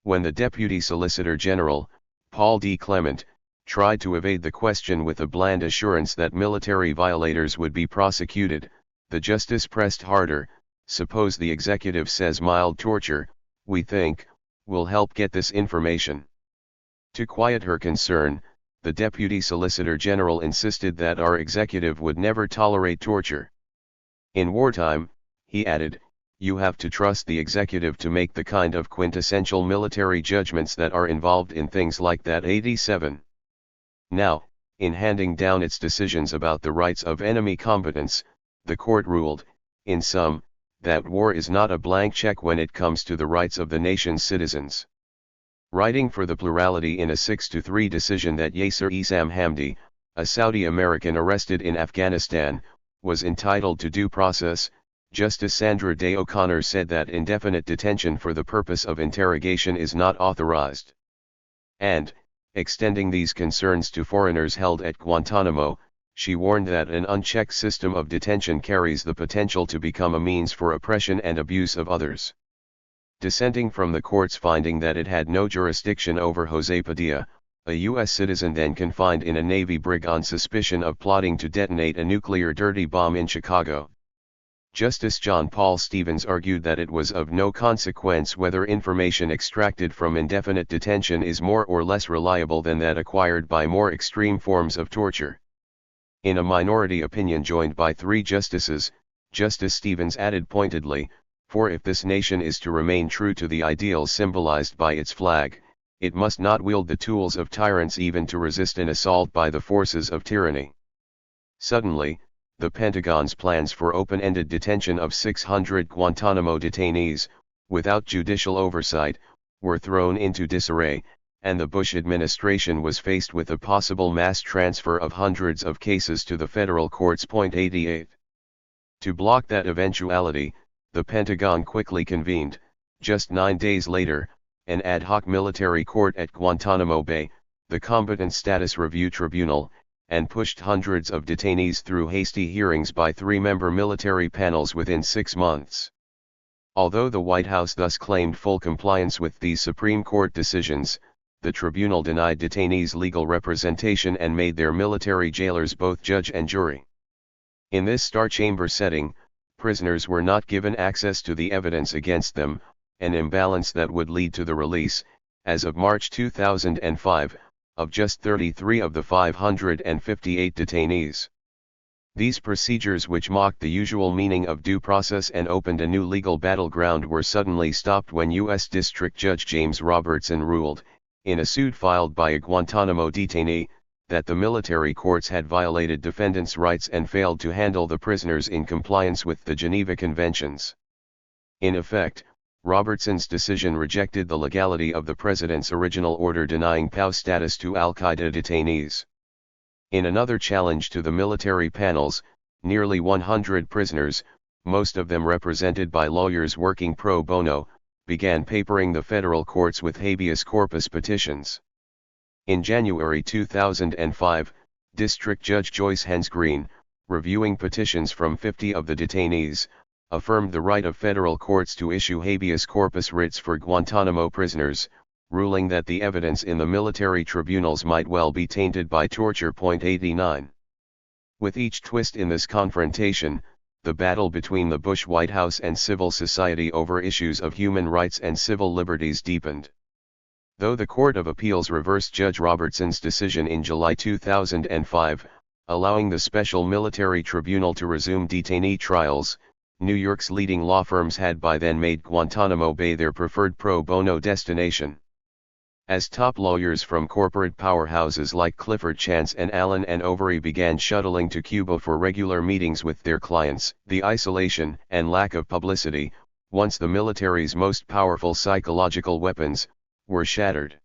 When the Deputy Solicitor General, Paul D. Clement, tried to evade the question with a bland assurance that military violators would be prosecuted, the justice pressed harder. Suppose the executive says mild torture, we think, will help get this information. To quiet her concern, the Deputy Solicitor General insisted that our executive would never tolerate torture. In wartime, he added, you have to trust the executive to make the kind of quintessential military judgments that are involved in things like that. 87. Now, in handing down its decisions about the rights of enemy combatants, the court ruled, in sum, that war is not a blank check when it comes to the rights of the nation's citizens. Writing for the plurality in a 6-3 decision that Yasser Isam Hamdi, a Saudi American arrested in Afghanistan, was entitled to due process, Justice Sandra Day O'Connor said that indefinite detention for the purpose of interrogation is not authorized. And, extending these concerns to foreigners held at Guantanamo, she warned that an unchecked system of detention carries the potential to become a means for oppression and abuse of others. Dissenting from the court's finding that it had no jurisdiction over José Padilla, a U.S. citizen then confined in a Navy brig on suspicion of plotting to detonate a nuclear dirty bomb in Chicago, Justice John Paul Stevens argued that it was of no consequence whether information extracted from indefinite detention is more or less reliable than that acquired by more extreme forms of torture. In a minority opinion joined by 3 justices, Justice Stevens added pointedly, for if this nation is to remain true to the ideals symbolized by its flag, it must not wield the tools of tyrants even to resist an assault by the forces of tyranny. Suddenly, the Pentagon's plans for open-ended detention of 600 Guantanamo detainees, without judicial oversight, were thrown into disarray, and the Bush administration was faced with a possible mass transfer of hundreds of cases to the federal courts. 88. To block that eventuality, the Pentagon quickly convened, just 9 days later, an ad hoc military court at Guantanamo Bay, the Combatant Status Review Tribunal, and pushed hundreds of detainees through hasty hearings by 3-member military panels within 6 months. Although the White House thus claimed full compliance with these Supreme Court decisions, the tribunal denied detainees legal representation and made their military jailers both judge and jury. In this Star Chamber setting, prisoners were not given access to the evidence against them, an imbalance that would lead to the release, as of March 2005, of just 33 of the 558 detainees. These procedures, which mocked the usual meaning of due process and opened a new legal battleground, were suddenly stopped when U.S. District Judge James Robertson ruled, in a suit filed by a Guantanamo detainee, that the military courts had violated defendants' rights and failed to handle the prisoners in compliance with the Geneva Conventions. In effect, Robertson's decision rejected the legality of the president's original order denying POW status to al-Qaeda detainees. In another challenge to the military panels, nearly 100 prisoners, most of them represented by lawyers working pro bono, began papering the federal courts with habeas corpus petitions. In January 2005, District Judge Joyce Hens Green, reviewing petitions from 50 of the detainees, affirmed the right of federal courts to issue habeas corpus writs for Guantanamo prisoners, ruling that the evidence in the military tribunals might well be tainted by torture. 89. With each twist in this confrontation, the battle between the Bush White House and civil society over issues of human rights and civil liberties deepened. Though the Court of Appeals reversed Judge Robertson's decision in July 2005, allowing the Special Military Tribunal to resume detainee trials, New York's leading law firms had by then made Guantanamo Bay their preferred pro bono destination. As top lawyers from corporate powerhouses like Clifford Chance and Allen and Overy began shuttling to Cuba for regular meetings with their clients, the isolation and lack of publicity, once the military's most powerful psychological weapons, were shattered.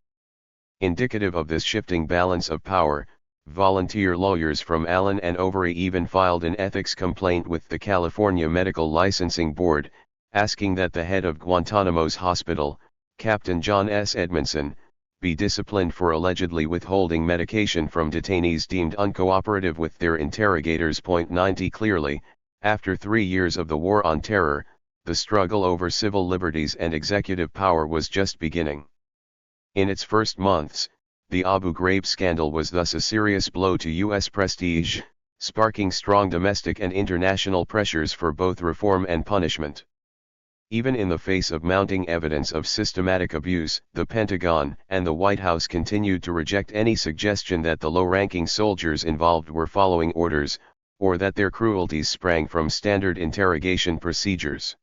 Indicative of this shifting balance of power, volunteer lawyers from Allen and Overy even filed an ethics complaint with the California Medical Licensing Board, asking that the head of Guantanamo's hospital, Captain John S. Edmondson, be disciplined for allegedly withholding medication from detainees deemed uncooperative with their interrogators. 90 Clearly, after 3 years of the War on Terror, the struggle over civil liberties and executive power was just beginning. In its first months, the Abu Ghraib scandal was thus a serious blow to U.S. prestige, sparking strong domestic and international pressures for both reform and punishment. Even in the face of mounting evidence of systematic abuse, the Pentagon and the White House continued to reject any suggestion that the low-ranking soldiers involved were following orders, or that their cruelties sprang from standard interrogation procedures.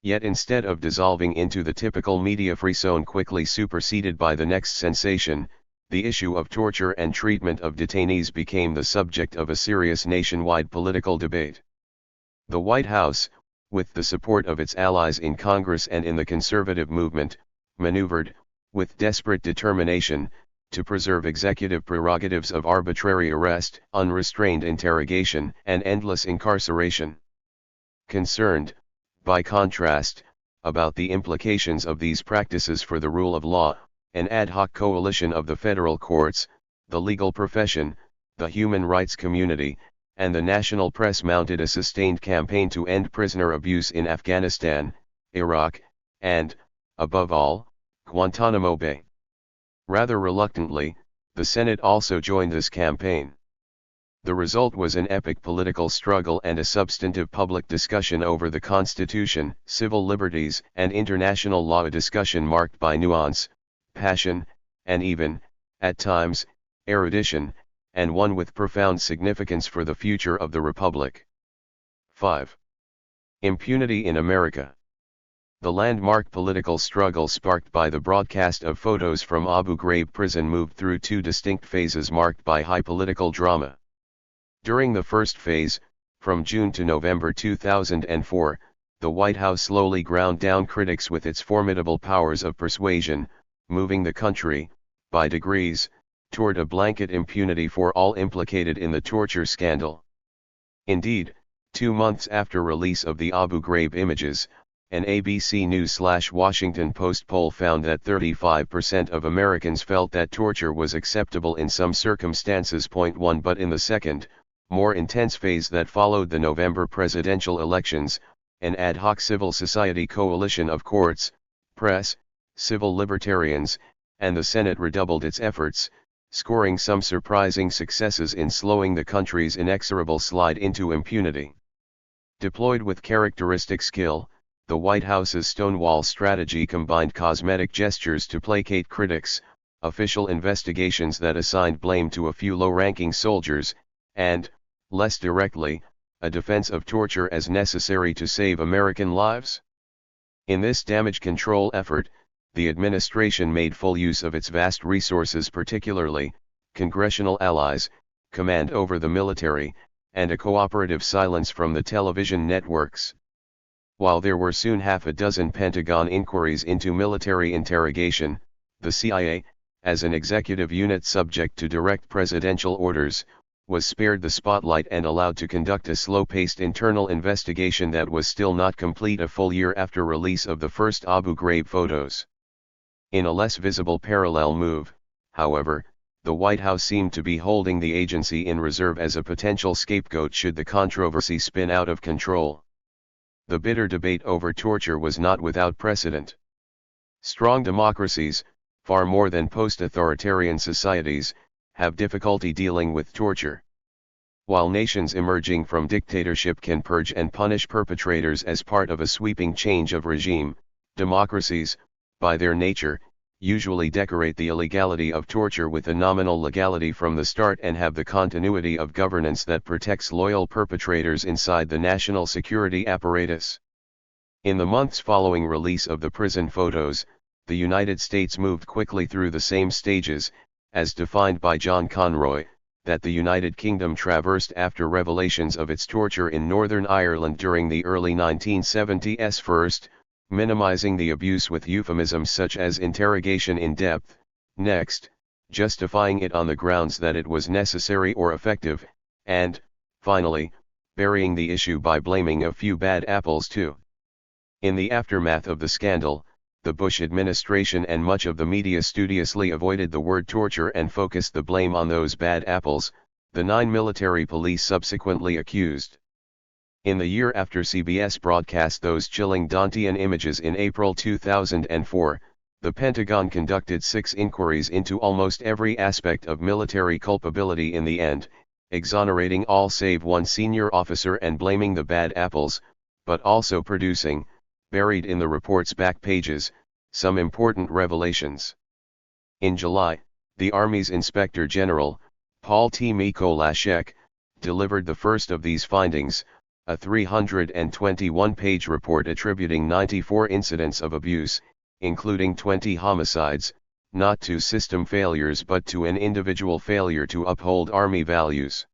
Yet instead of dissolving into the typical media-free zone quickly superseded by the next sensation, the issue of torture and treatment of detainees became the subject of a serious nationwide political debate. The White House, with the support of its allies in Congress and in the conservative movement, maneuvered, with desperate determination, to preserve executive prerogatives of arbitrary arrest, unrestrained interrogation, and endless incarceration. Concerned, by contrast, about the implications of these practices for the rule of law, an ad hoc coalition of the federal courts, the legal profession, the human rights community, and the national press mounted a sustained campaign to end prisoner abuse in Afghanistan, Iraq, and, above all, Guantanamo Bay. Rather reluctantly, the Senate also joined this campaign. The result was an epic political struggle and a substantive public discussion over the Constitution, civil liberties, and international law, a discussion marked by nuance, passion, and even, at times, erudition, and one with profound significance for the future of the Republic. 5. Impunity in America. The landmark political struggle sparked by the broadcast of photos from Abu Ghraib prison moved through 2 distinct phases marked by high political drama. During the first phase, from June to November 2004, the White House slowly ground down critics with its formidable powers of persuasion, moving the country, by degrees, toward a blanket impunity for all implicated in the torture scandal. Indeed, 2 months after release of the Abu Ghraib images, an ABC News/Washington Post poll found that 35% of Americans felt that torture was acceptable in some circumstances. 1 But in the second, more intense phase that followed the November presidential elections, an ad hoc civil society coalition of courts, press, civil libertarians, and the Senate redoubled its efforts, scoring some surprising successes in slowing the country's inexorable slide into impunity. Deployed with characteristic skill, the White House's Stonewall strategy combined cosmetic gestures to placate critics, official investigations that assigned blame to a few low-ranking soldiers, and, less directly, a defense of torture as necessary to save American lives. In this damage control effort, the administration made full use of its vast resources, particularly congressional allies, command over the military, and a cooperative silence from the television networks. While there were soon half a dozen Pentagon inquiries into military interrogation, the CIA, as an executive unit subject to direct presidential orders, was spared the spotlight and allowed to conduct a slow-paced internal investigation that was still not complete a full year after release of the first Abu Ghraib photos. In a less visible parallel move, however, the White House seemed to be holding the agency in reserve as a potential scapegoat should the controversy spin out of control. The bitter debate over torture was not without precedent. Strong democracies, far more than post-authoritarian societies, have difficulty dealing with torture. While nations emerging from dictatorship can purge and punish perpetrators as part of a sweeping change of regime, democracies, by their nature, usually decorate the illegality of torture with a nominal legality from the start and have the continuity of governance that protects loyal perpetrators inside the national security apparatus. In the months following release of the prison photos, the United States moved quickly through the same stages, as defined by John Conroy, that the United Kingdom traversed after revelations of its torture in Northern Ireland during the early 1970s. First, minimizing the abuse with euphemisms such as interrogation in depth, next, justifying it on the grounds that it was necessary or effective, and, finally, burying the issue by blaming a few bad apples too. In the aftermath of the scandal, the Bush administration and much of the media studiously avoided the word torture and focused the blame on those bad apples, the 9 military police subsequently accused. In the year after CBS broadcast those chilling Dantean images in April 2004, the Pentagon conducted 6 inquiries into almost every aspect of military culpability in the end, exonerating all save one senior officer and blaming the bad apples, but also producing, buried in the report's back pages, some important revelations. In July, the Army's Inspector General, Paul T. Mikolasek, delivered the first of these findings, a 321-page report attributing 94 incidents of abuse, including 20 homicides, not to system failures but to an individual failure to uphold Army values.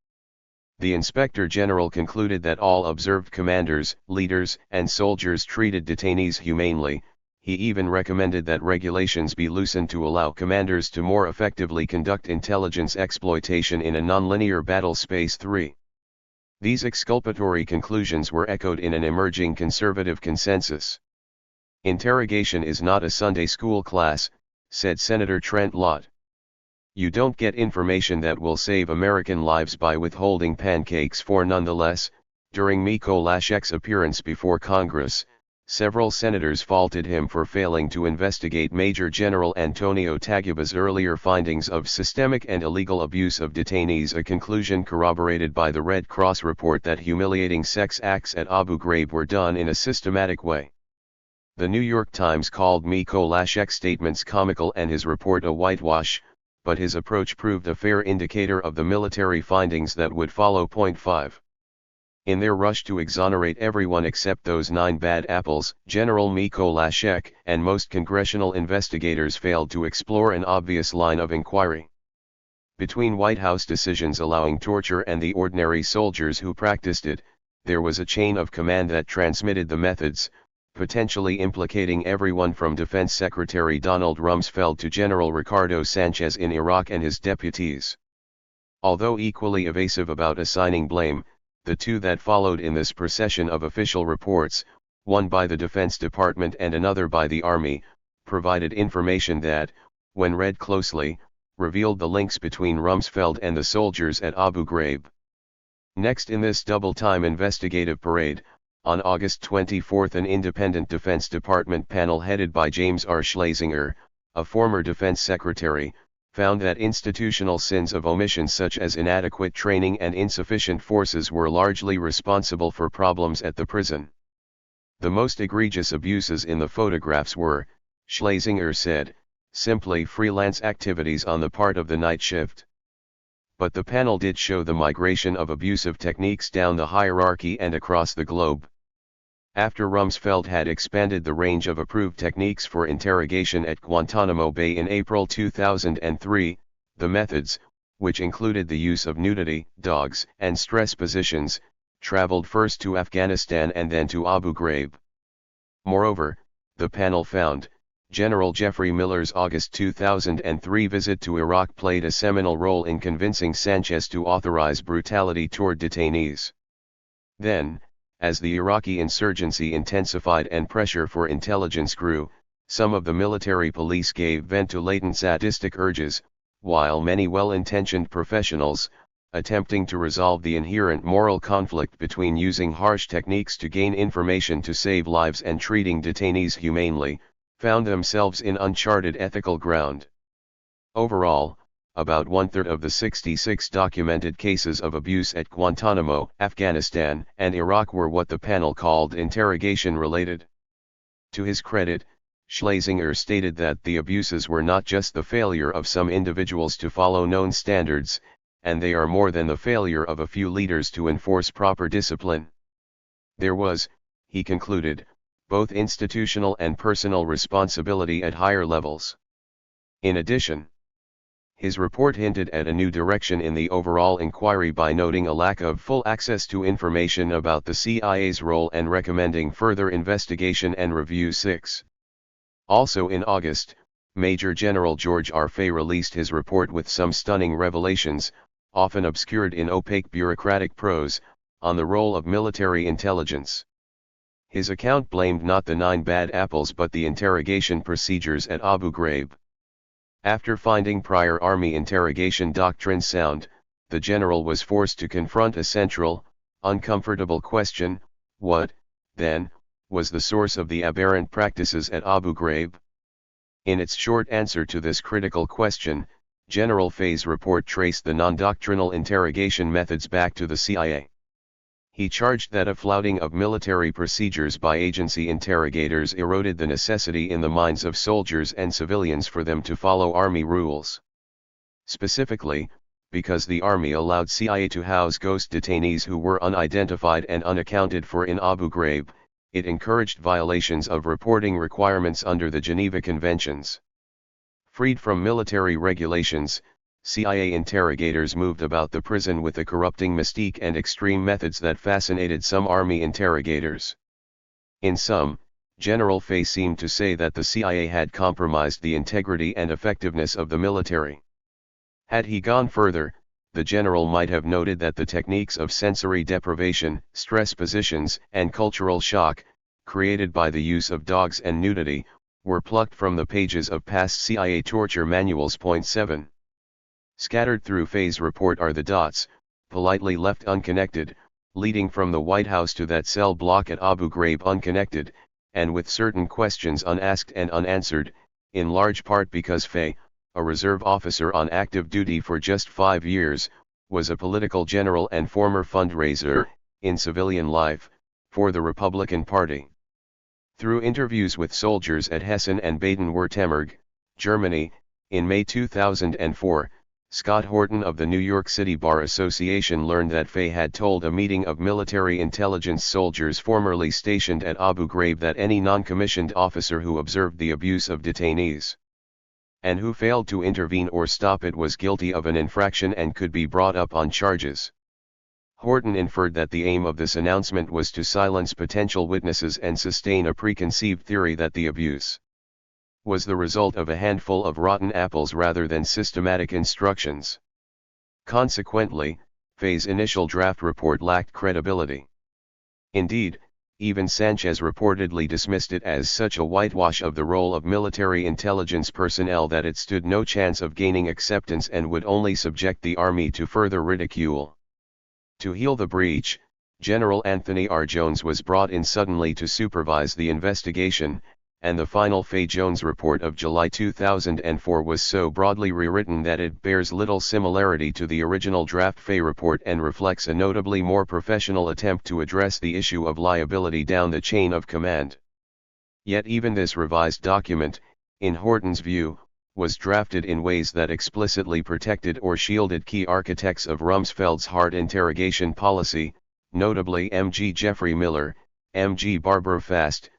The Inspector General concluded that all observed commanders, leaders, and soldiers treated detainees humanely. He even recommended that regulations be loosened to allow commanders to more effectively conduct intelligence exploitation in a nonlinear battle space. 3. These exculpatory conclusions were echoed in an emerging conservative consensus. Interrogation is not a Sunday school class, said Senator Trent Lott. You don't get information that will save American lives by withholding pancakes. Nonetheless, during Mikolasek's appearance before Congress, several senators faulted him for failing to investigate Major General Antonio Taguba's earlier findings of systemic and illegal abuse of detainees, a conclusion corroborated by the Red Cross report that humiliating sex acts at Abu Ghraib were done in a systematic way. The New York Times called Mikolasek's statements comical and his report a whitewash, but his approach proved a fair indicator of the military findings that would follow. 5. In their rush to exonerate everyone except those 9 bad apples, General Mikolasek and most congressional investigators failed to explore an obvious line of inquiry. Between White House decisions allowing torture and the ordinary soldiers who practiced it, there was a chain of command that transmitted the methods, potentially implicating everyone from Defense Secretary Donald Rumsfeld to General Ricardo Sanchez in Iraq and his deputies. Although equally evasive about assigning blame, the two that followed in this procession of official reports, one by the Defense Department and another by the Army, provided information that, when read closely, revealed the links between Rumsfeld and the soldiers at Abu Ghraib. Next in this double-time investigative parade, on August 24 an independent Defense Department panel headed by James R. Schlesinger, a former Defense Secretary, found that institutional sins of omission such as inadequate training and insufficient forces were largely responsible for problems at the prison. The most egregious abuses in the photographs were, Schlesinger said, simply freelance activities on the part of the night shift. But the panel did show the migration of abusive techniques down the hierarchy and across the globe. After Rumsfeld had expanded the range of approved techniques for interrogation at Guantanamo Bay in April 2003, the methods, which included the use of nudity, dogs, and stress positions, traveled first to Afghanistan and then to Abu Ghraib. Moreover, the panel found, General Jeffrey Miller's August 2003 visit to Iraq played a seminal role in convincing Sanchez to authorize brutality toward detainees. Then, as the Iraqi insurgency intensified and pressure for intelligence grew, some of the military police gave vent to latent sadistic urges, while many well-intentioned professionals, attempting to resolve the inherent moral conflict between using harsh techniques to gain information to save lives and treating detainees humanely, found themselves in uncharted ethical ground. Overall, about one-third of the 66 documented cases of abuse at Guantanamo, Afghanistan, and Iraq were what the panel called interrogation-related. To his credit, Schlesinger stated that the abuses were not just the failure of some individuals to follow known standards, and they are more than the failure of a few leaders to enforce proper discipline. There was, he concluded, both institutional and personal responsibility at higher levels. In addition, his report hinted at a new direction in the overall inquiry by noting a lack of full access to information about the CIA's role and recommending further investigation and review. 6. Also in August, Major General George R. Fay released his report with some stunning revelations, often obscured in opaque bureaucratic prose, on the role of military intelligence. His account blamed not the 9 bad apples but the interrogation procedures at Abu Ghraib. After finding prior Army interrogation doctrine sound, the general was forced to confront a central, uncomfortable question: what, then, was the source of the aberrant practices at Abu Ghraib? In its short answer to this critical question, General Fay's report traced the non-doctrinal interrogation methods back to the CIA. He charged that a flouting of military procedures by agency interrogators eroded the necessity in the minds of soldiers and civilians for them to follow Army rules. Specifically, because the Army allowed CIA to house ghost detainees who were unidentified and unaccounted for in Abu Ghraib, it encouraged violations of reporting requirements under the Geneva Conventions. Freed from military regulations, CIA interrogators moved about the prison with a corrupting mystique and extreme methods that fascinated some Army interrogators. In sum, General Fay seemed to say that the CIA had compromised the integrity and effectiveness of the military. Had he gone further, the general might have noted that the techniques of sensory deprivation, stress positions, and cultural shock, created by the use of dogs and nudity, were plucked from the pages of past CIA torture manuals. 7. Scattered through Fay's report are the dots, politely left unconnected, leading from the White House to that cell block at Abu Ghraib unconnected, and with certain questions unasked and unanswered, in large part because Fay, a reserve officer on active duty for just 5 years, was a political general and former fundraiser, in civilian life, for the Republican Party. Through interviews with soldiers at Hessen and Baden-Württemberg, Germany, in May 2004, Scott Horton of the New York City Bar Association learned that Fay had told a meeting of military intelligence soldiers formerly stationed at Abu Ghraib that any non-commissioned officer who observed the abuse of detainees and who failed to intervene or stop it was guilty of an infraction and could be brought up on charges. Horton inferred that the aim of this announcement was to silence potential witnesses and sustain a preconceived theory that the abuse was the result of a handful of rotten apples rather than systematic instructions. Consequently, Fay's initial draft report lacked credibility. Indeed, even Sanchez reportedly dismissed it as such a whitewash of the role of military intelligence personnel that it stood no chance of gaining acceptance and would only subject the Army to further ridicule. To heal the breach, General Anthony R. Jones was brought in suddenly to supervise the investigation, and the final Fay-Jones report of July 2004 was so broadly rewritten that it bears little similarity to the original draft Fay report and reflects a notably more professional attempt to address the issue of liability down the chain of command. Yet even this revised document, in Horton's view, was drafted in ways that explicitly protected or shielded key architects of Rumsfeld's hard interrogation policy, notably M.G. Jeffrey Miller, M.G. Barbara Fast,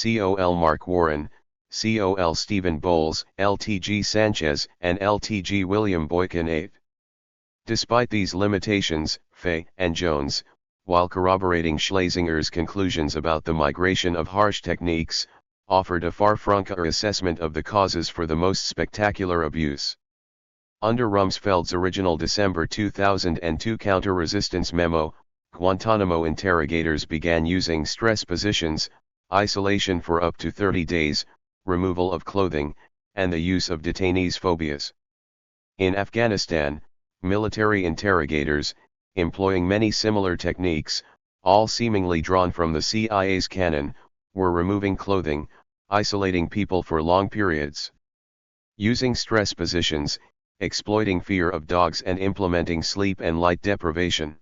Col. Mark Warren, Col. Stephen Bowles, Lt.G. Sanchez, and Lt.G. William Boykin VIII. Despite these limitations, Fay and Jones while corroborating Schlesinger's conclusions about the migration of harsh techniques, offered a far-flunkier assessment of the causes for the most spectacular abuse. Under Rumsfeld's original December 2002 counter-resistance memo, Guantanamo interrogators began using stress positions, isolation for up to 30 days, removal of clothing, and the use of detainees' phobias. In Afghanistan, military interrogators, employing many similar techniques, all seemingly drawn from the CIA's canon, were removing clothing, isolating people for long periods, using stress positions, exploiting fear of dogs, and implementing sleep and light deprivation.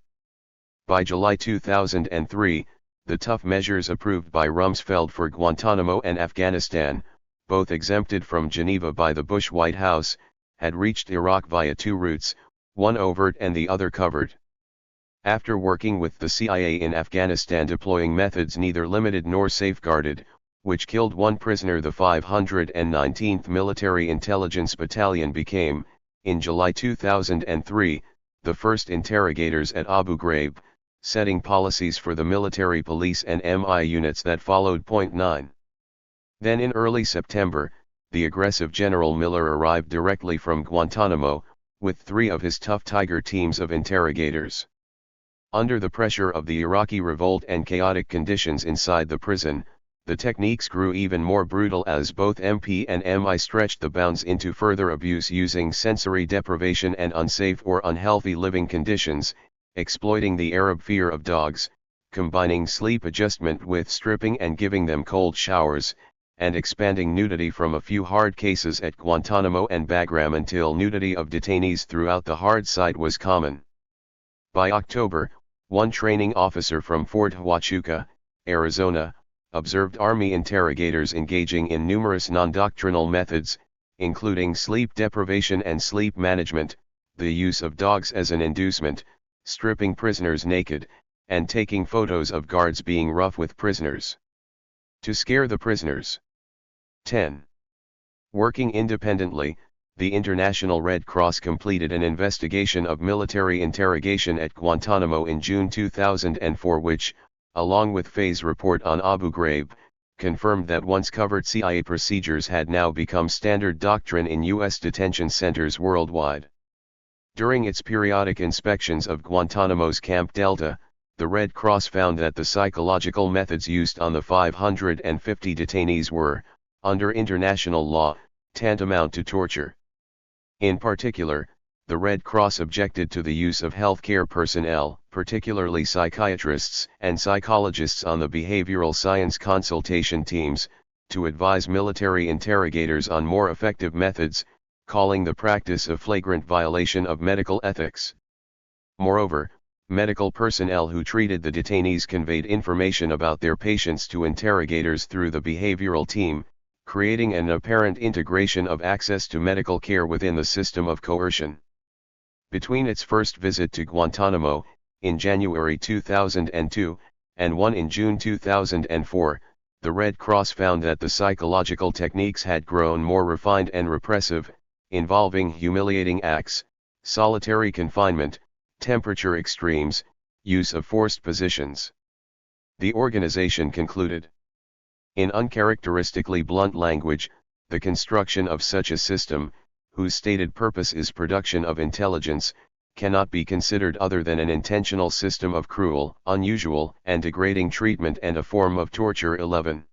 By July 2003, the tough measures approved by Rumsfeld for Guantanamo and Afghanistan, both exempted from Geneva by the Bush White House, had reached Iraq via two routes, one overt and the other covert. After working with the CIA in Afghanistan deploying methods neither limited nor safeguarded, which killed one prisoner, the 519th Military Intelligence Battalion became, in July 2003, the first interrogators at Abu Ghraib, setting policies for the military police and MI units that followed. 9. Then in early September, the aggressive General Miller arrived directly from Guantanamo, with 3 of his tough Tiger teams of interrogators. Under the pressure of the Iraqi revolt and chaotic conditions inside the prison, the techniques grew even more brutal as both MP and MI stretched the bounds into further abuse using sensory deprivation and unsafe or unhealthy living conditions, exploiting the Arab fear of dogs, combining sleep adjustment with stripping and giving them cold showers, and expanding nudity from a few hard cases at Guantanamo and Bagram until nudity of detainees throughout the hard site was common. By October, one training officer from Fort Huachuca, Arizona, observed Army interrogators engaging in numerous non-doctrinal methods, including sleep deprivation and sleep management, the use of dogs as an inducement, stripping prisoners naked, and taking photos of guards being rough with prisoners to scare the prisoners. 10. Working independently, the International Red Cross completed an investigation of military interrogation at Guantanamo in June 2004 which, along with Faye's report on Abu Ghraib, confirmed that once covered CIA procedures had now become standard doctrine in U.S. detention centers worldwide. During its periodic inspections of Guantanamo's Camp Delta, the Red Cross found that the psychological methods used on the 550 detainees were, under international law, tantamount to torture. In particular, the Red Cross objected to the use of healthcare personnel, particularly psychiatrists and psychologists on the behavioral science consultation teams, to advise military interrogators on more effective methods, calling the practice a flagrant violation of medical ethics. Moreover, medical personnel who treated the detainees conveyed information about their patients to interrogators through the behavioral team, creating an apparent integration of access to medical care within the system of coercion. Between its first visit to Guantanamo, in January 2002, and one in June 2004, the Red Cross found that the psychological techniques had grown more refined and repressive, involving humiliating acts, solitary confinement, temperature extremes, use of forced positions. The organization concluded, in uncharacteristically blunt language, the construction of such a system, whose stated purpose is production of intelligence, cannot be considered other than an intentional system of cruel, unusual, and degrading treatment and a form of torture. 11.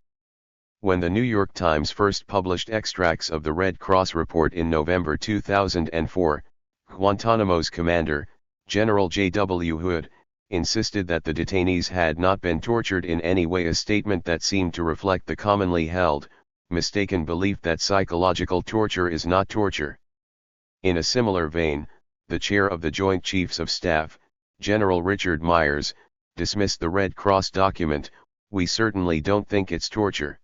When the New York Times first published extracts of the Red Cross report in November 2004, Guantanamo's commander, General J.W. Hood, insisted that the detainees had not been tortured in any way, a statement that seemed to reflect the commonly held, mistaken belief that psychological torture is not torture. In a similar vein, the chair of the Joint Chiefs of Staff, General Richard Myers, dismissed the Red Cross document, "We certainly don't think it's torture."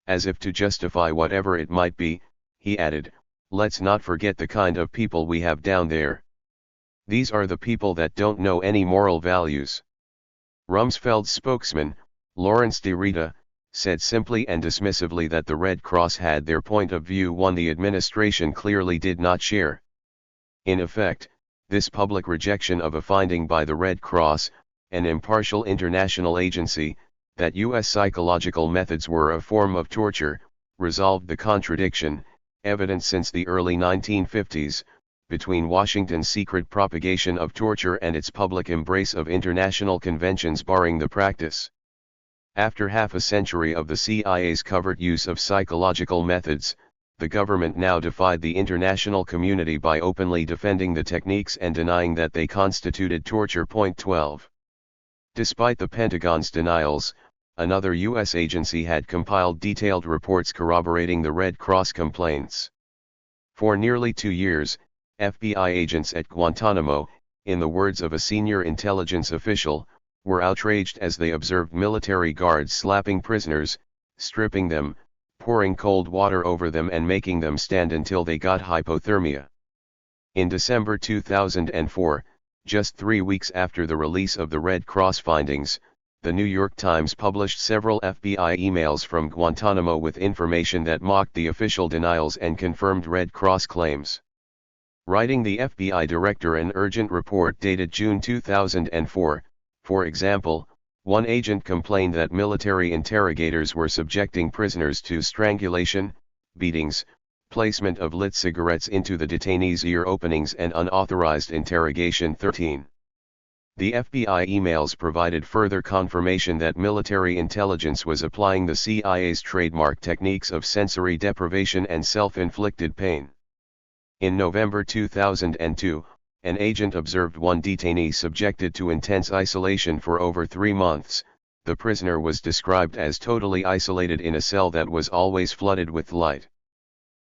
As if to justify whatever it might be, he added, "Let's not forget the kind of people we have down there. These are the people that don't know any moral values." Rumsfeld's spokesman, Lawrence de Rita, said simply and dismissively that the Red Cross had their point of view, one the administration clearly did not share. In effect, this public rejection of a finding by the Red Cross, an impartial international agency, that U.S. psychological methods were a form of torture, resolved the contradiction, evident since the early 1950s, between Washington's secret propagation of torture and its public embrace of international conventions barring the practice. After half a century of the CIA's covert use of psychological methods, the government now defied the international community by openly defending the techniques and denying that they constituted torture. Point 12. Despite the Pentagon's denials, another U.S. agency had compiled detailed reports corroborating the Red Cross complaints. For nearly 2 years, FBI agents at Guantanamo, in the words of a senior intelligence official, were outraged as they observed military guards slapping prisoners, stripping them, pouring cold water over them and making them stand until they got hypothermia. In December 2004, just 3 weeks after the release of the Red Cross findings, the New York Times published several FBI emails from Guantanamo with information that mocked the official denials and confirmed Red Cross claims. Writing the FBI director an urgent report dated June 2004, for example, one agent complained that military interrogators were subjecting prisoners to strangulation, beatings, placement of lit cigarettes into the detainees' ear openings and unauthorized interrogation. 13. The FBI emails provided further confirmation that military intelligence was applying the CIA's trademark techniques of sensory deprivation and self-inflicted pain. In November 2002, an agent observed one detainee subjected to intense isolation for over 3 months. The prisoner was described as totally isolated in a cell that was always flooded with light.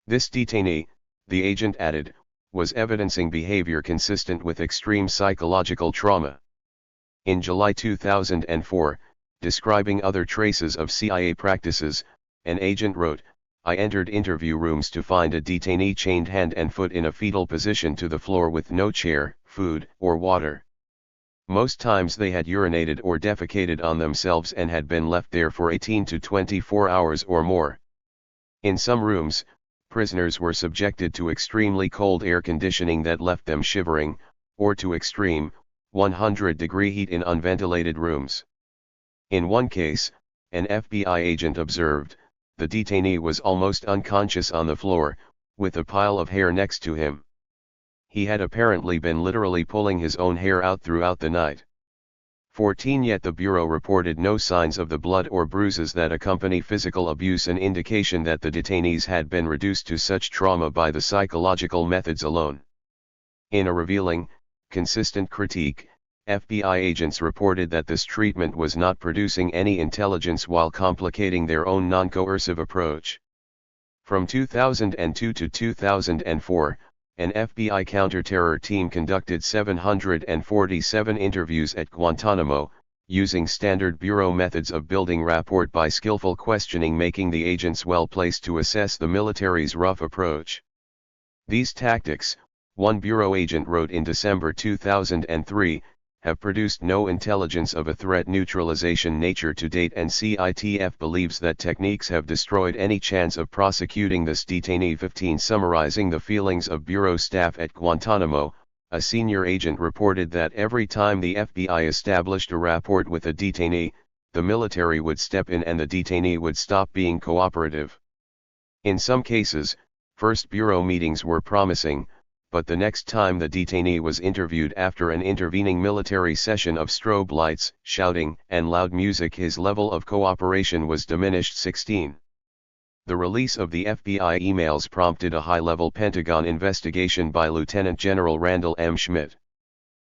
This detainee, the agent added, was evidencing behavior consistent with extreme psychological trauma. In July 2004, describing other traces of CIA practices, an agent wrote, "I entered interview rooms to find a detainee chained hand and foot in a fetal position to the floor with no chair, food, or water. Most times they had urinated or defecated on themselves and had been left there for 18 to 24 hours or more. In some rooms, prisoners were subjected to extremely cold air conditioning that left them shivering, or to extreme, 100-degree heat in unventilated rooms. In one case, an FBI agent observed, the detainee was almost unconscious on the floor, with a pile of hair next to him. He had apparently been literally pulling his own hair out throughout the night." 14. Yet the Bureau reported no signs of the blood or bruises that accompany physical abuse, an indication that the detainees had been reduced to such trauma by the psychological methods alone. In a revealing, consistent critique, FBI agents reported that this treatment was not producing any intelligence while complicating their own non-coercive approach. From 2002 to 2004, an FBI counter-terror team conducted 747 interviews at Guantanamo, using standard Bureau methods of building rapport by skillful questioning, making the agents well-placed to assess the military's rough approach. These tactics, one Bureau agent wrote in December 2003, have produced no intelligence of a threat neutralization nature to date, and CITF believes that techniques have destroyed any chance of prosecuting this detainee. 15. Summarizing the feelings of Bureau staff at Guantanamo, a senior agent reported that every time the FBI established a rapport with a detainee, the military would step in and the detainee would stop being cooperative. In some cases, first Bureau meetings were promising, but the next time the detainee was interviewed after an intervening military session of strobe lights, shouting, and loud music, his level of cooperation was diminished. 16. The release of the FBI emails prompted a high-level Pentagon investigation by Lieutenant General Randall M. Schmidt.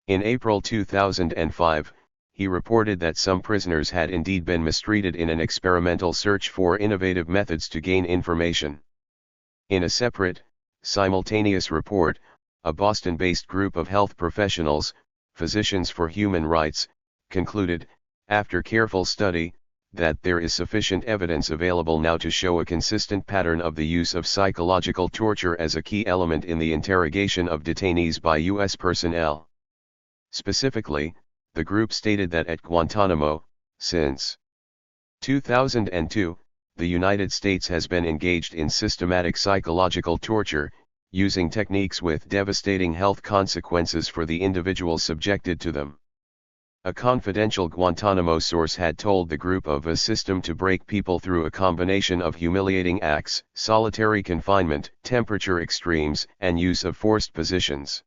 In April 2005, he reported that some prisoners had indeed been mistreated in an experimental search for innovative methods to gain information. In a separate, simultaneous report, a Boston-based group of health professionals, Physicians for Human Rights, concluded, after careful study, that there is sufficient evidence available now to show a consistent pattern of the use of psychological torture as a key element in the interrogation of detainees by U.S. personnel. Specifically, the group stated that at Guantanamo, since 2002, the United States has been engaged in systematic psychological torture, using techniques with devastating health consequences for the individuals subjected to them. A confidential Guantanamo source had told the group of a system to break people through a combination of humiliating acts, solitary confinement, temperature extremes, and use of forced positions.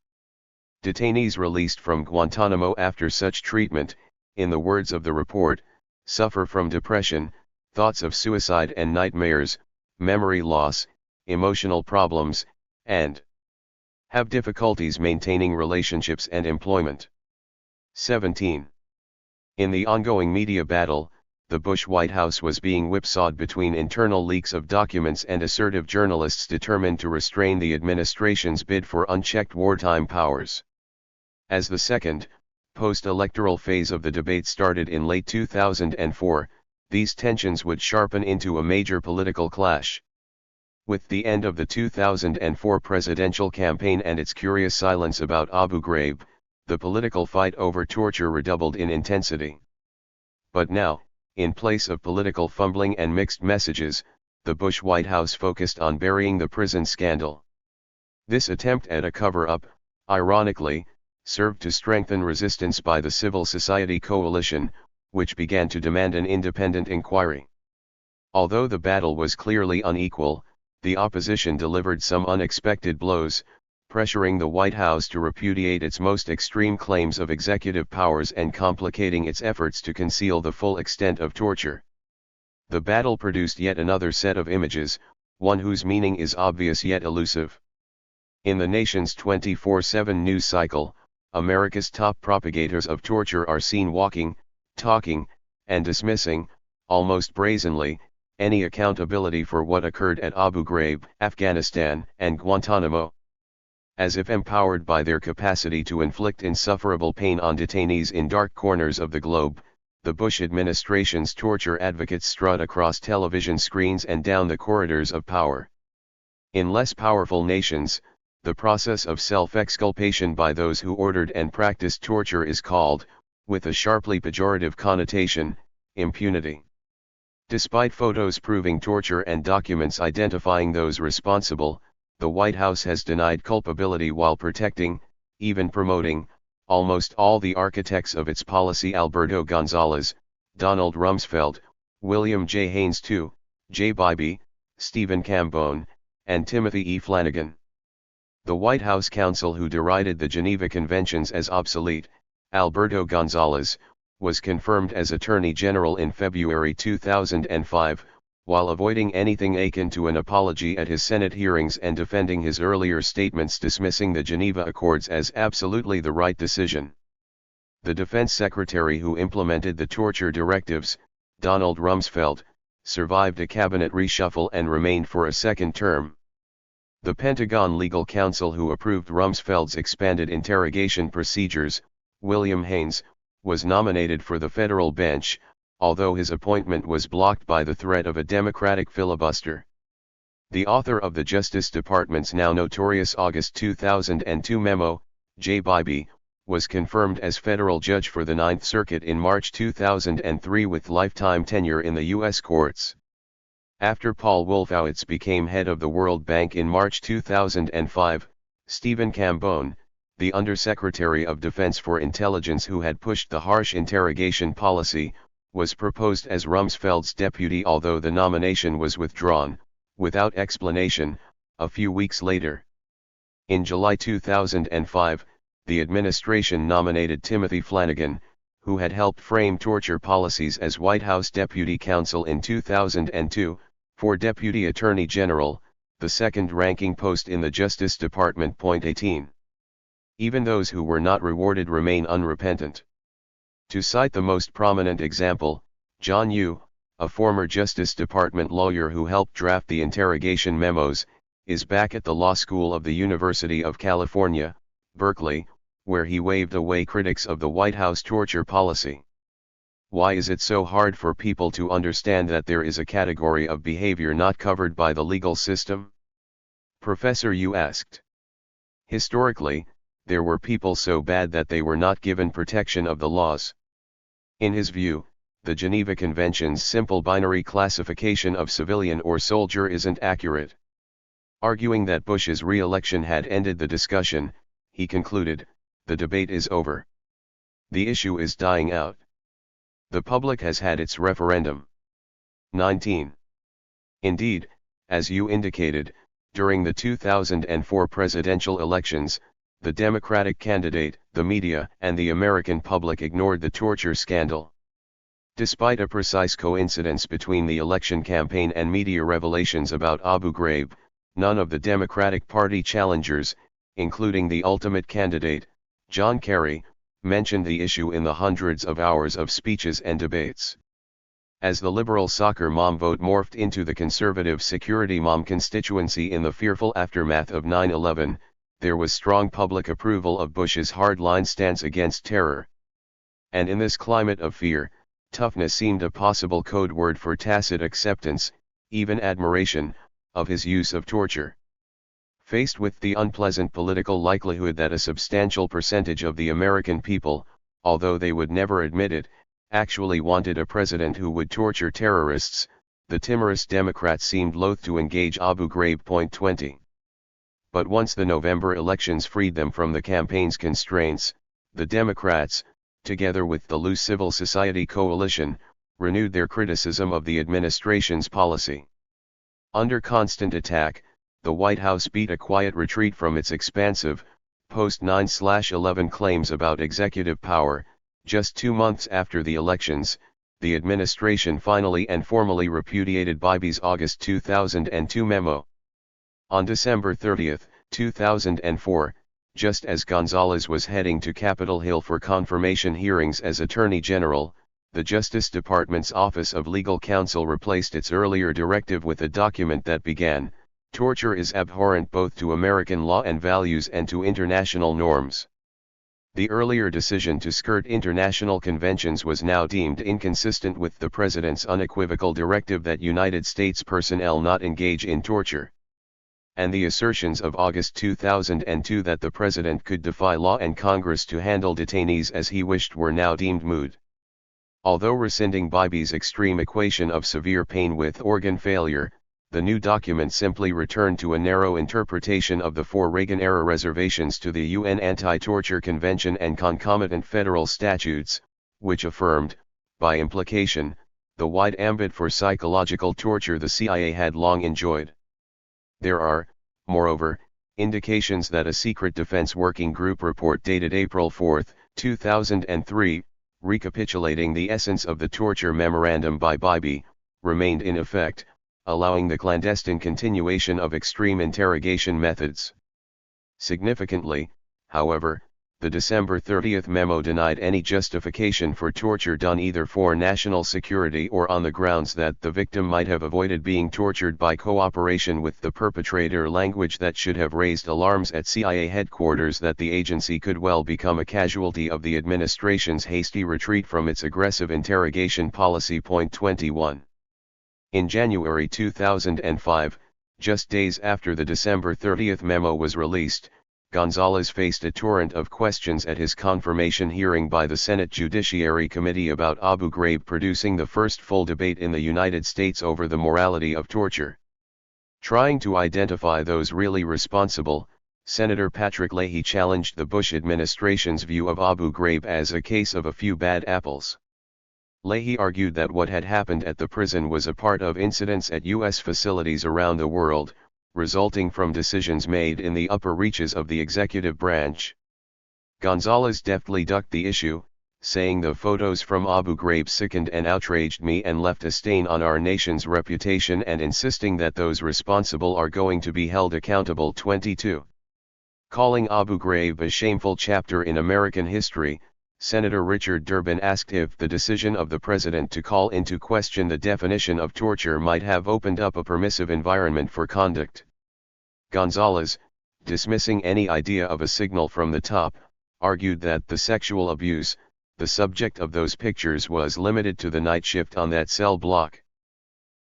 Detainees released from Guantanamo after such treatment, in the words of the report, suffer from depression, thoughts of suicide and nightmares, memory loss, emotional problems, and have difficulties maintaining relationships and employment. 17. In the ongoing media battle, the Bush White House was being whipsawed between internal leaks of documents and assertive journalists determined to restrain the administration's bid for unchecked wartime powers. As the second, post-electoral phase of the debate started in late 2004, these tensions would sharpen into a major political clash. With the end of the 2004 presidential campaign and its curious silence about Abu Ghraib, the political fight over torture redoubled in intensity. But now, in place of political fumbling and mixed messages, the Bush White House focused on burying the prison scandal. This attempt at a cover-up, ironically, served to strengthen resistance by the civil society coalition, which began to demand an independent inquiry. Although the battle was clearly unequal, the opposition delivered some unexpected blows, pressuring the White House to repudiate its most extreme claims of executive powers and complicating its efforts to conceal the full extent of torture. The battle produced yet another set of images, one whose meaning is obvious yet elusive. In the nation's 24/7 news cycle, America's top propagators of torture are seen walking, talking, and dismissing, almost brazenly, any accountability for what occurred at Abu Ghraib, Afghanistan, and Guantanamo. As if empowered by their capacity to inflict insufferable pain on detainees in dark corners of the globe, the Bush administration's torture advocates strut across television screens and down the corridors of power. In less powerful nations, the process of self-exculpation by those who ordered and practiced torture is called, with a sharply pejorative connotation, impunity. Despite photos proving torture and documents identifying those responsible, the White House has denied culpability while protecting, even promoting, almost all the architects of its policy: Alberto Gonzales, Donald Rumsfeld, William J. Haynes II, J. Bybee, Stephen Cambone, and Timothy E. Flanagan. The White House counsel who derided the Geneva Conventions as obsolete, Alberto Gonzales, was confirmed as Attorney General in February 2005, while avoiding anything akin to an apology at his Senate hearings and defending his earlier statements dismissing the Geneva Accords as absolutely the right decision. The Defense Secretary who implemented the torture directives, Donald Rumsfeld, survived a cabinet reshuffle and remained for a second term. The Pentagon legal counsel who approved Rumsfeld's expanded interrogation procedures, William Haynes, was nominated for the federal bench, although his appointment was blocked by the threat of a Democratic filibuster. The author of the Justice Department's now notorious August 2002 memo, J. Bybee, was confirmed as federal judge for the Ninth Circuit in March 2003 with lifetime tenure in the U.S. courts. After Paul Wolfowitz became head of the World Bank in March 2005, Stephen Cambone, the Undersecretary of Defense for Intelligence who had pushed the harsh interrogation policy, was proposed as Rumsfeld's deputy, although the nomination was withdrawn, without explanation, a few weeks later. In July 2005, the administration nominated Timothy Flanagan, who had helped frame torture policies as White House Deputy Counsel in 2002, for Deputy Attorney General, the second-ranking post in the Justice Department. 18. Even those who were not rewarded remain unrepentant. To cite the most prominent example, John Yoo, a former Justice Department lawyer who helped draft the interrogation memos, is back at the law school of the University of California, Berkeley, where he waved away critics of the White House torture policy. Why is it so hard for people to understand that there is a category of behavior not covered by the legal system? Professor Yu asked. Historically, there were people so bad that they were not given protection of the laws. In his view, the Geneva Convention's simple binary classification of civilian or soldier isn't accurate. Arguing that Bush's re-election had ended the discussion, he concluded, "The debate is over. The issue is dying out. The public has had its referendum. 19. Indeed, as you indicated, during the 2004 presidential elections, the Democratic candidate, the media, and the American public ignored the torture scandal. Despite a precise coincidence between the election campaign and media revelations about Abu Ghraib, none of the Democratic Party challengers, including the ultimate candidate, John Kerry, mentioned the issue in the hundreds of hours of speeches and debates. As the liberal soccer mom vote morphed into the conservative security mom constituency in the fearful aftermath of 9/11, there was strong public approval of Bush's hardline stance against terror. And in this climate of fear, toughness seemed a possible code word for tacit acceptance, even admiration, of his use of torture. Faced with the unpleasant political likelihood that a substantial percentage of the American people, although they would never admit it, actually wanted a president who would torture terrorists, the timorous Democrats seemed loath to engage Abu Ghraib. 20. But once the November elections freed them from the campaign's constraints, the Democrats, together with the loose civil society coalition, renewed their criticism of the administration's policy. Under constant attack, the White House beat a quiet retreat from its expansive, post-9/11 claims about executive power. Just 2 months after the elections, the administration finally and formally repudiated Bibi's August 2002 memo. On December 30, 2004, just as Gonzales was heading to Capitol Hill for confirmation hearings as Attorney General, the Justice Department's Office of Legal Counsel replaced its earlier directive with a document that began, "Torture is abhorrent both to American law and values and to international norms." The earlier decision to skirt international conventions was now deemed inconsistent with the President's unequivocal directive that United States personnel not engage in torture. And the assertions of August 2002 that the President could defy law and Congress to handle detainees as he wished were now deemed moot. Although rescinding Bibi's extreme equation of severe pain with organ failure, the new document simply returned to a narrow interpretation of the 4 Reagan-era reservations to the UN Anti-Torture Convention and concomitant federal statutes, which affirmed, by implication, the wide ambit for psychological torture the CIA had long enjoyed. There are, moreover, indications that a secret defense working group report dated April 4, 2003, recapitulating the essence of the torture memorandum by Bibi, remained in effect, allowing the clandestine continuation of extreme interrogation methods. Significantly, however, the December 30 memo denied any justification for torture done either for national security or on the grounds that the victim might have avoided being tortured by cooperation with the perpetrator, language that should have raised alarms at CIA headquarters that the agency could well become a casualty of the administration's hasty retreat from its aggressive interrogation policy. 21. In January 2005, just days after the December 30 memo was released, Gonzales faced a torrent of questions at his confirmation hearing by the Senate Judiciary Committee about Abu Ghraib, producing the first full debate in the United States over the morality of torture. Trying to identify those really responsible, Senator Patrick Leahy challenged the Bush administration's view of Abu Ghraib as a case of a few bad apples. Leahy argued that what had happened at the prison was a part of incidents at U.S. facilities around the world, resulting from decisions made in the upper reaches of the executive branch. Gonzales deftly ducked the issue, saying the photos from Abu Ghraib sickened and outraged me and left a stain on our nation's reputation, and insisting that those responsible are going to be held accountable. 22. Calling Abu Ghraib a shameful chapter in American history, Senator Richard Durbin asked if the decision of the president to call into question the definition of torture might have opened up a permissive environment for conduct. Gonzales, dismissing any idea of a signal from the top, argued that the sexual abuse, the subject of those pictures, was limited to the night shift on that cell block.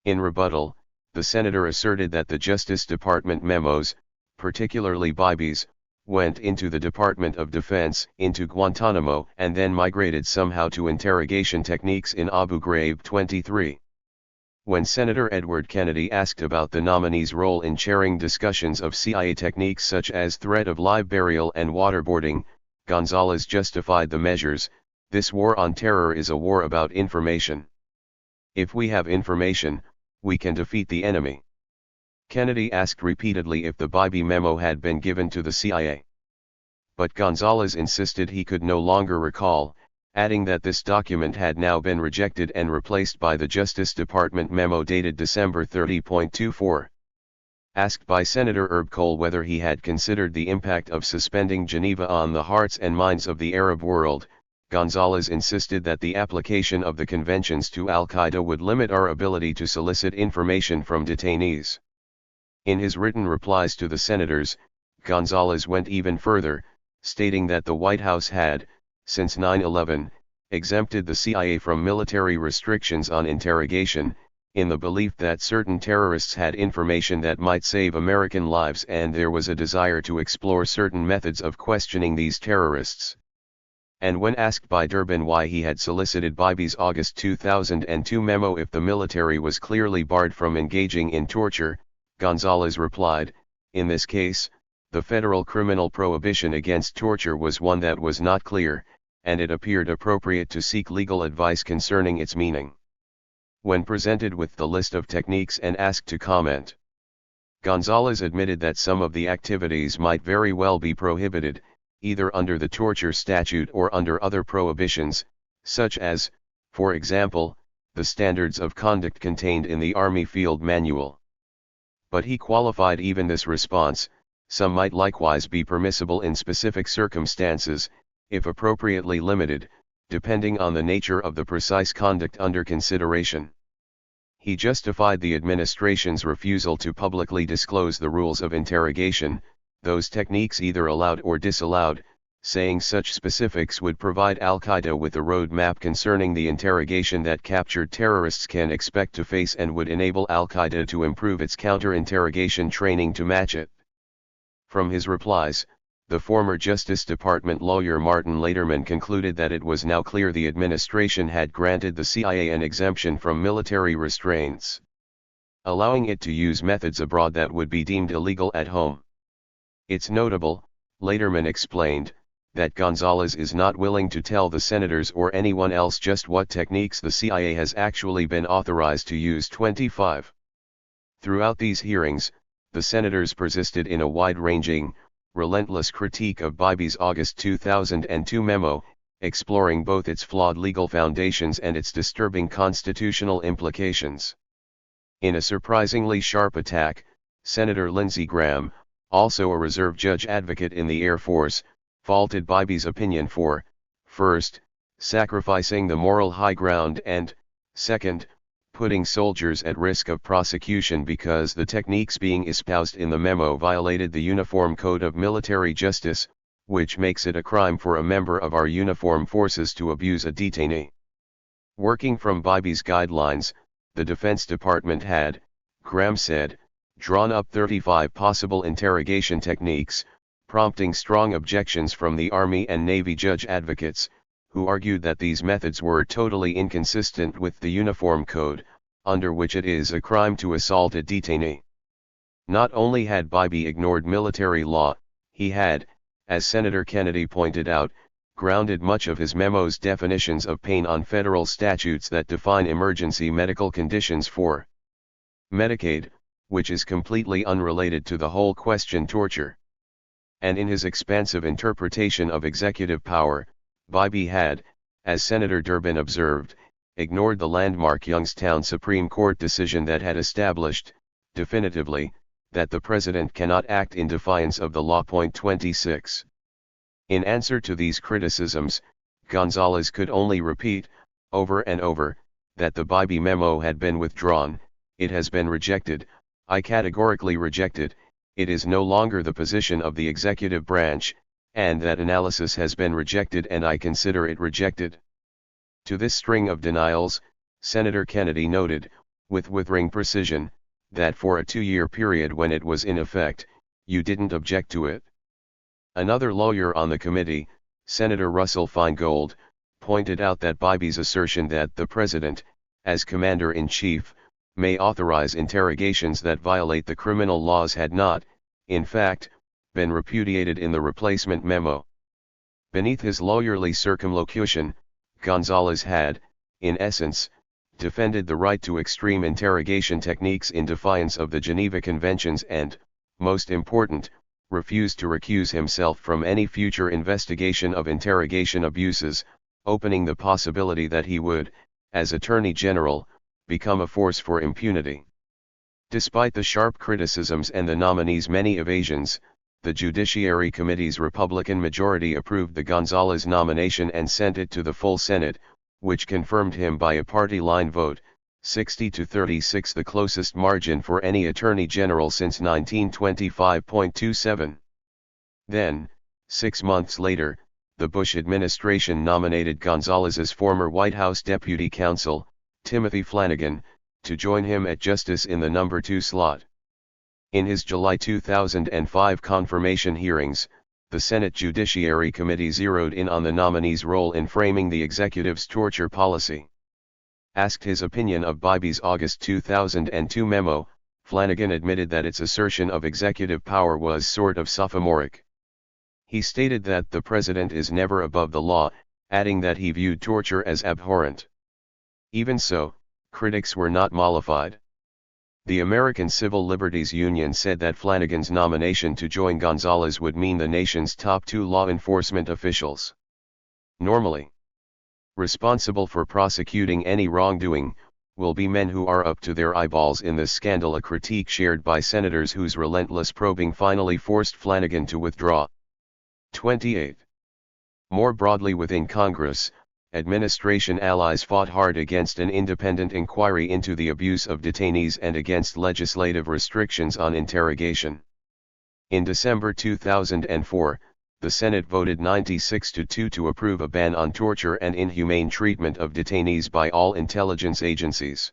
In rebuttal, the senator asserted that the Justice Department memos, particularly Bibi's, went into the Department of Defense, into Guantanamo, and then migrated somehow to interrogation techniques in Abu Ghraib. 23. When Senator Edward Kennedy asked about the nominee's role in chairing discussions of CIA techniques such as threat of live burial and waterboarding, Gonzales justified the measures, This war on terror is a war about information. If we have information, we can defeat the enemy. Kennedy asked repeatedly if the Bybee memo had been given to the CIA. But Gonzalez insisted he could no longer recall, adding that this document had now been rejected and replaced by the Justice Department memo dated December 30.24. Asked by Senator Herb Kohl whether he had considered the impact of suspending Geneva on the hearts and minds of the Arab world, Gonzalez insisted that the application of the conventions to Al-Qaeda would limit our ability to solicit information from detainees. In his written replies to the senators, Gonzalez went even further, stating that the White House had, since 9/11, exempted the CIA from military restrictions on interrogation, in the belief that certain terrorists had information that might save American lives and there was a desire to explore certain methods of questioning these terrorists. And when asked by Durbin why he had solicited Bybee's August 2002 memo if the military was clearly barred from engaging in torture, Gonzalez replied, "In this case, the federal criminal prohibition against torture was one that was not clear, and it appeared appropriate to seek legal advice concerning its meaning." When presented with the list of techniques and asked to comment, Gonzalez admitted that some of the activities might very well be prohibited, either under the torture statute or under other prohibitions, such as, for example, the standards of conduct contained in the Army Field Manual. But he qualified even this response: some might likewise be permissible in specific circumstances, if appropriately limited, depending on the nature of the precise conduct under consideration. He justified the administration's refusal to publicly disclose the rules of interrogation, those techniques either allowed or disallowed, saying such specifics would provide Al-Qaeda with a roadmap concerning the interrogation that captured terrorists can expect to face and would enable Al-Qaeda to improve its counter-interrogation training to match it. From his replies, the former Justice Department lawyer Martin Lederman concluded that it was now clear the administration had granted the CIA an exemption from military restraints, allowing it to use methods abroad that would be deemed illegal at home. It's notable, Lederman explained, that Gonzalez is not willing to tell the senators or anyone else just what techniques the CIA has actually been authorized to use. 25. Throughout these hearings, the senators persisted in a wide-ranging, relentless critique of Bybee's August 2002 memo, exploring both its flawed legal foundations and its disturbing constitutional implications. In a surprisingly sharp attack, Senator Lindsey Graham, also a reserve judge advocate in the Air Force, faulted Bybee's opinion for, first, sacrificing the moral high ground and, second, putting soldiers at risk of prosecution because the techniques being espoused in the memo violated the Uniform Code of Military Justice, which makes it a crime for a member of our uniformed forces to abuse a detainee. Working from Bybee's guidelines, the Defense Department had, Graham said, drawn up 35 possible interrogation techniques, prompting strong objections from the Army and Navy judge advocates, who argued that these methods were totally inconsistent with the Uniform Code, under which it is a crime to assault a detainee. Not only had Bybee ignored military law, he had, as Senator Kennedy pointed out, grounded much of his memo's definitions of pain on federal statutes that define emergency medical conditions for Medicaid, which is completely unrelated to the whole question torture. And in his expansive interpretation of executive power, Bybee had, as Senator Durbin observed, ignored the landmark Youngstown Supreme Court decision that had established, definitively, that the president cannot act in defiance of the law. 26. In answer to these criticisms, Gonzalez could only repeat, over and over, that the Bybee memo had been withdrawn. It has been rejected. I categorically reject it. It is no longer the position of the executive branch, and that analysis has been rejected and I consider it rejected. To this string of denials, Senator Kennedy noted, with withering precision, that for a 2-year period when it was in effect, you didn't object to it. Another lawyer on the committee, Senator Russell Feingold, pointed out that Bybee's assertion that the president, as commander-in-chief, may authorize interrogations that violate the criminal laws had not, in fact, been repudiated in the replacement memo. Beneath his lawyerly circumlocution, Gonzalez had, in essence, defended the right to extreme interrogation techniques in defiance of the Geneva Conventions and, most important, refused to recuse himself from any future investigation of interrogation abuses, opening the possibility that he would, as Attorney General, become a force for impunity. Despite the sharp criticisms and the nominee's many evasions, the Judiciary Committee's Republican majority approved the Gonzalez nomination and sent it to the full Senate, which confirmed him by a party-line vote, 60-36, the closest margin for any Attorney General since 1925.27. Then, 6 months later, the Bush administration nominated Gonzalez's former White House deputy counsel, Timothy Flanagan, to join him at justice in the number 2 slot. In his July 2005 confirmation hearings, the Senate Judiciary Committee zeroed in on the nominee's role in framing the executive's torture policy. Asked his opinion of Biby's August 2002 memo, Flanagan admitted that its assertion of executive power was sort of sophomoric. He stated that the president is never above the law, adding that he viewed torture as abhorrent. Even so, critics were not mollified. The American Civil Liberties Union said that Flanagan's nomination to join Gonzalez would mean the nation's top 2 law enforcement officials, normally responsible for prosecuting any wrongdoing, will be men who are up to their eyeballs in this scandal, a critique shared by senators whose relentless probing finally forced Flanagan to withdraw. 28. More broadly within Congress, administration allies fought hard against an independent inquiry into the abuse of detainees and against legislative restrictions on interrogation. In December 2004, the Senate voted 96-2 to approve a ban on torture and inhumane treatment of detainees by all intelligence agencies.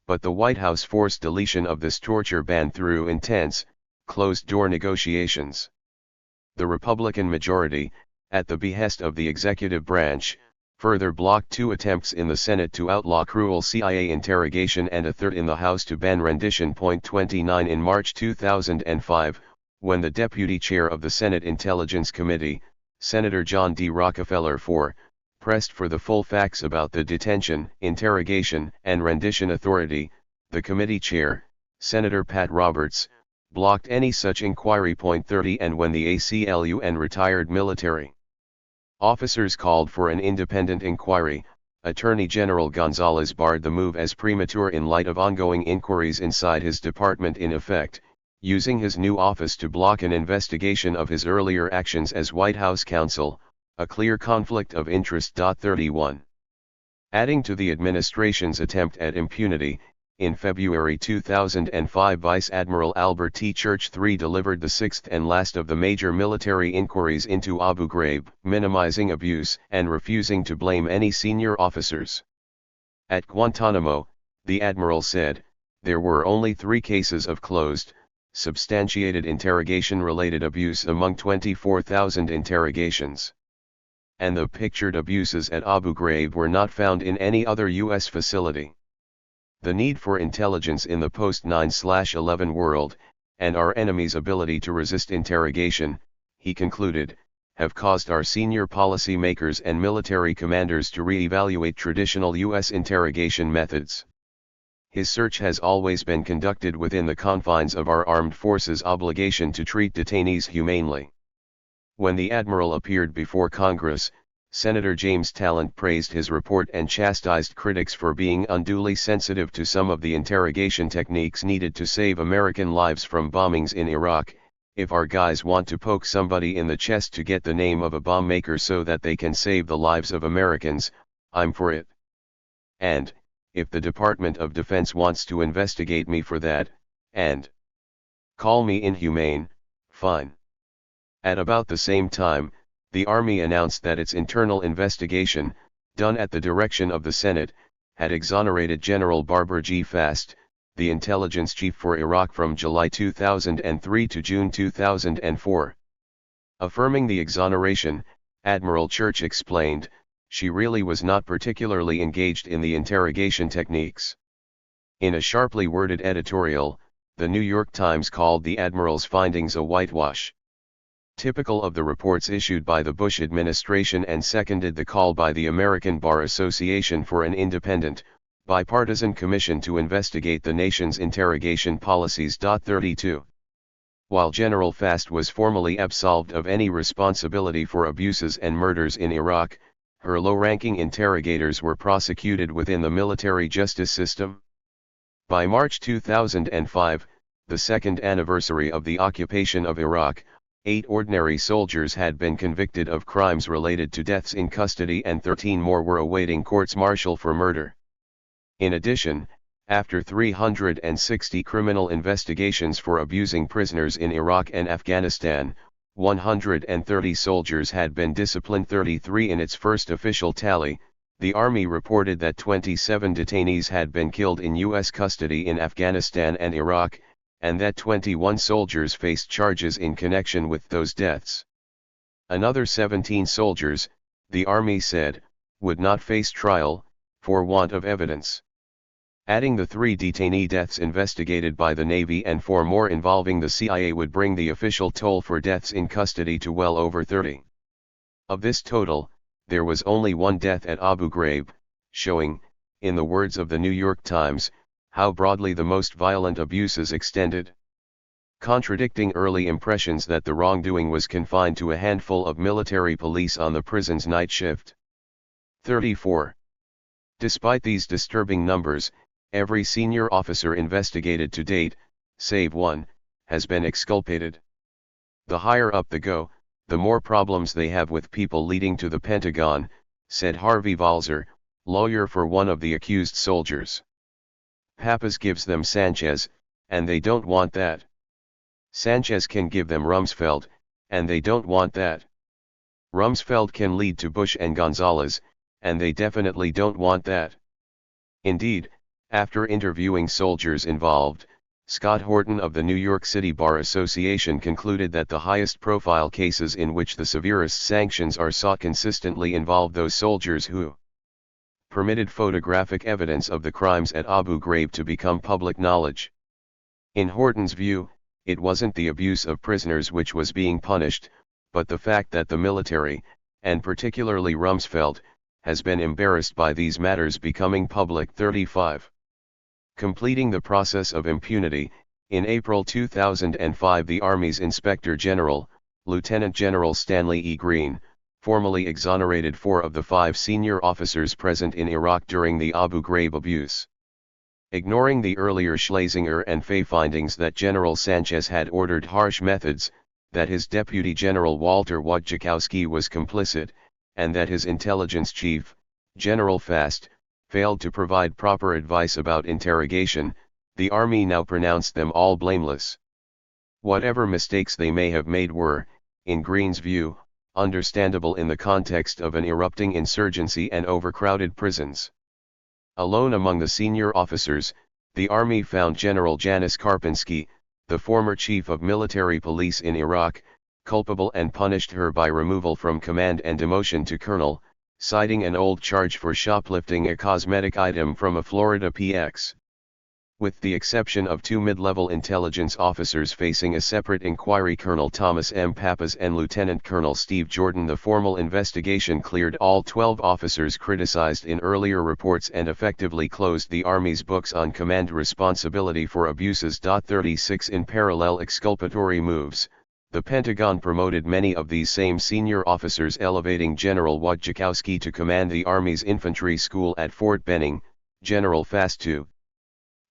But the White House forced deletion of this torture ban through intense, closed-door negotiations. The Republican majority, at the behest of the executive branch, further blocked 2 attempts in the Senate to outlaw cruel CIA interrogation and a third in the House to ban rendition. 29 In March 2005, when the deputy chair of the Senate Intelligence Committee, Senator John D. Rockefeller IV, pressed for the full facts about the detention, interrogation, and rendition authority, the committee chair, Senator Pat Roberts, blocked any such inquiry. 30 And when the ACLU and retired military officers called for an independent inquiry, Attorney General Gonzalez barred the move as premature in light of ongoing inquiries inside his department, in effect, using his new office to block an investigation of his earlier actions as White House counsel, a clear conflict of interest. 31. Adding to the administration's attempt at impunity, in February 2005 Vice Admiral Albert T. Church III delivered the 6th and last of the major military inquiries into Abu Ghraib, minimizing abuse and refusing to blame any senior officers. At Guantanamo, the Admiral said, there were only 3 cases of closed, substantiated interrogation-related abuse among 24,000 interrogations. And the pictured abuses at Abu Ghraib were not found in any other U.S. facility. The need for intelligence in the post-9/11 world, and our enemy's ability to resist interrogation, he concluded, have caused our senior policy makers and military commanders to re-evaluate traditional U.S. interrogation methods. His search has always been conducted within the confines of our armed forces' obligation to treat detainees humanely. When the Admiral appeared before Congress, Senator James Talent praised his report and chastised critics for being unduly sensitive to some of the interrogation techniques needed to save American lives from bombings in Iraq. If our guys want to poke somebody in the chest to get the name of a bomb maker so that they can save the lives of Americans, I'm for it. And, if the Department of Defense wants to investigate me for that, and call me inhumane, fine. At about the same time, the Army announced that its internal investigation, done at the direction of the Senate, had exonerated General Barbara G. Fast, the intelligence chief for Iraq from July 2003 to June 2004. Affirming the exoneration, Admiral Church explained, she really was not particularly engaged in the interrogation techniques. In a sharply worded editorial, the New York Times called the Admiral's findings a whitewash. typical of the reports issued by the Bush administration and seconded the call by the American Bar Association for an independent, bipartisan commission to investigate the nation's interrogation policies. 32. While General Fast was formally absolved of any responsibility for abuses and murders in Iraq, her low-ranking interrogators were prosecuted within the military justice system. By March 2005, the second anniversary of the occupation of Iraq, 8 ordinary soldiers had been convicted of crimes related to deaths in custody and 13 more were awaiting courts-martial for murder. In addition, after 360 criminal investigations for abusing prisoners in Iraq and Afghanistan, 130 soldiers had been disciplined. 33 in its first official tally, the Army reported that 27 detainees had been killed in U.S. custody in Afghanistan and Iraq, and that 21 soldiers faced charges in connection with those deaths. Another 17 soldiers, the Army said, would not face trial, for want of evidence. Adding the 3 detainee deaths investigated by the Navy and 4 more involving the CIA would bring the official toll for deaths in custody to well over 30. Of this total, there was only 1 death at Abu Ghraib, showing, in the words of the New York Times, how broadly the most violent abuses extended. Contradicting early impressions that the wrongdoing was confined to a handful of military police on the prison's night shift. 34. Despite these disturbing numbers, every senior officer investigated to date, save 1, has been exculpated. The higher up they go, the more problems they have with people leading to the Pentagon, said Harvey Valzer, lawyer for one of the accused soldiers. Pappas gives them Sanchez, and they don't want that. Sanchez can give them Rumsfeld, and they don't want that. Rumsfeld can lead to Bush and Gonzalez, and they definitely don't want that. Indeed, after interviewing soldiers involved, Scott Horton of the New York City Bar Association concluded that the highest profile cases in which the severest sanctions are sought consistently involve those soldiers who permitted photographic evidence of the crimes at Abu Ghraib to become public knowledge. In Horton's view, it wasn't the abuse of prisoners which was being punished, but the fact that the military, and particularly Rumsfeld, has been embarrassed by these matters becoming public. 35. Completing the process of impunity, in April 2005 the Army's Inspector General, Lieutenant General Stanley E. Green, formally exonerated 4 of the 5 senior officers present in Iraq during the Abu Ghraib abuse. Ignoring the earlier Schlesinger and Fay findings that General Sanchez had ordered harsh methods, that his Deputy General Walter Wojciechowski was complicit, and that his intelligence chief, General Fast, failed to provide proper advice about interrogation, the Army now pronounced them all blameless. Whatever mistakes they may have made were, in Green's view, understandable in the context of an erupting insurgency and overcrowded prisons. Alone among the senior officers, the Army found General Janis Karpinski, the former chief of military police in Iraq, culpable and punished her by removal from command and demotion to colonel, citing an old charge for shoplifting a cosmetic item from a Florida PX. With the exception of 2 mid-level intelligence officers facing a separate inquiry, Colonel Thomas M. Pappas and Lieutenant Colonel Steve Jordan, the formal investigation cleared all 12 officers criticized in earlier reports and effectively closed the Army's books on command responsibility for abuses. 36 In parallel exculpatory moves, the Pentagon promoted many of these same senior officers, elevating General Wojciechowski to command the Army's infantry school at Fort Benning, General Fast to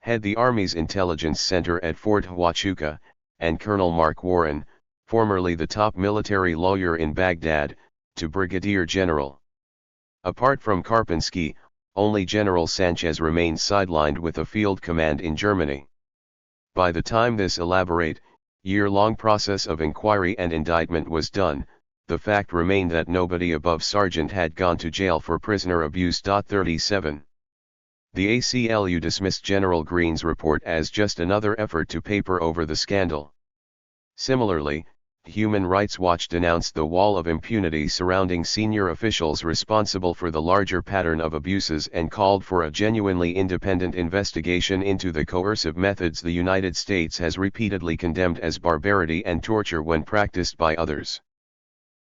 head the Army's intelligence center at Fort Huachuca, and Colonel Mark Warren, formerly the top military lawyer in Baghdad, to Brigadier General. Apart from Karpinski, only General Sanchez remained sidelined with a field command in Germany. By the time this elaborate, year-long process of inquiry and indictment was done, the fact remained that nobody above sergeant had gone to jail for prisoner abuse. 37. The ACLU dismissed General Green's report as just another effort to paper over the scandal. Similarly, Human Rights Watch denounced the wall of impunity surrounding senior officials responsible for the larger pattern of abuses and called for a genuinely independent investigation into the coercive methods the United States has repeatedly condemned as barbarity and torture when practiced by others.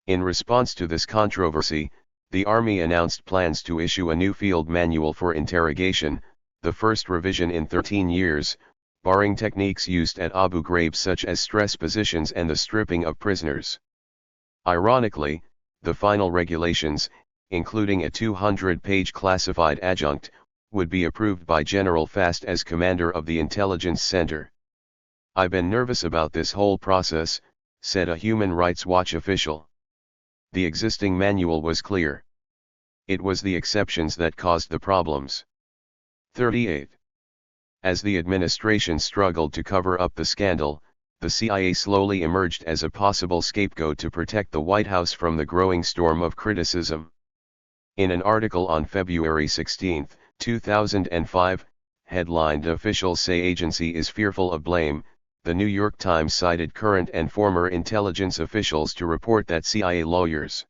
In response to this controversy, the Army announced plans to issue a new field manual for interrogation, the first revision in 13 years, barring techniques used at Abu Ghraib such as stress positions and the stripping of prisoners. Ironically, the final regulations, including a 200-page classified adjunct, would be approved by General Fast as commander of the Intelligence Center. "I've been nervous about this whole process," said a Human Rights Watch official. The existing manual was clear. It was the exceptions that caused the problems. 38. As the administration struggled to cover up the scandal, the CIA slowly emerged as a possible scapegoat to protect the White House from the growing storm of criticism. In an article on February 16, 2005, headlined "Officials Say Agency is Fearful of Blame," the New York Times cited current and former intelligence officials to report that CIA lawyers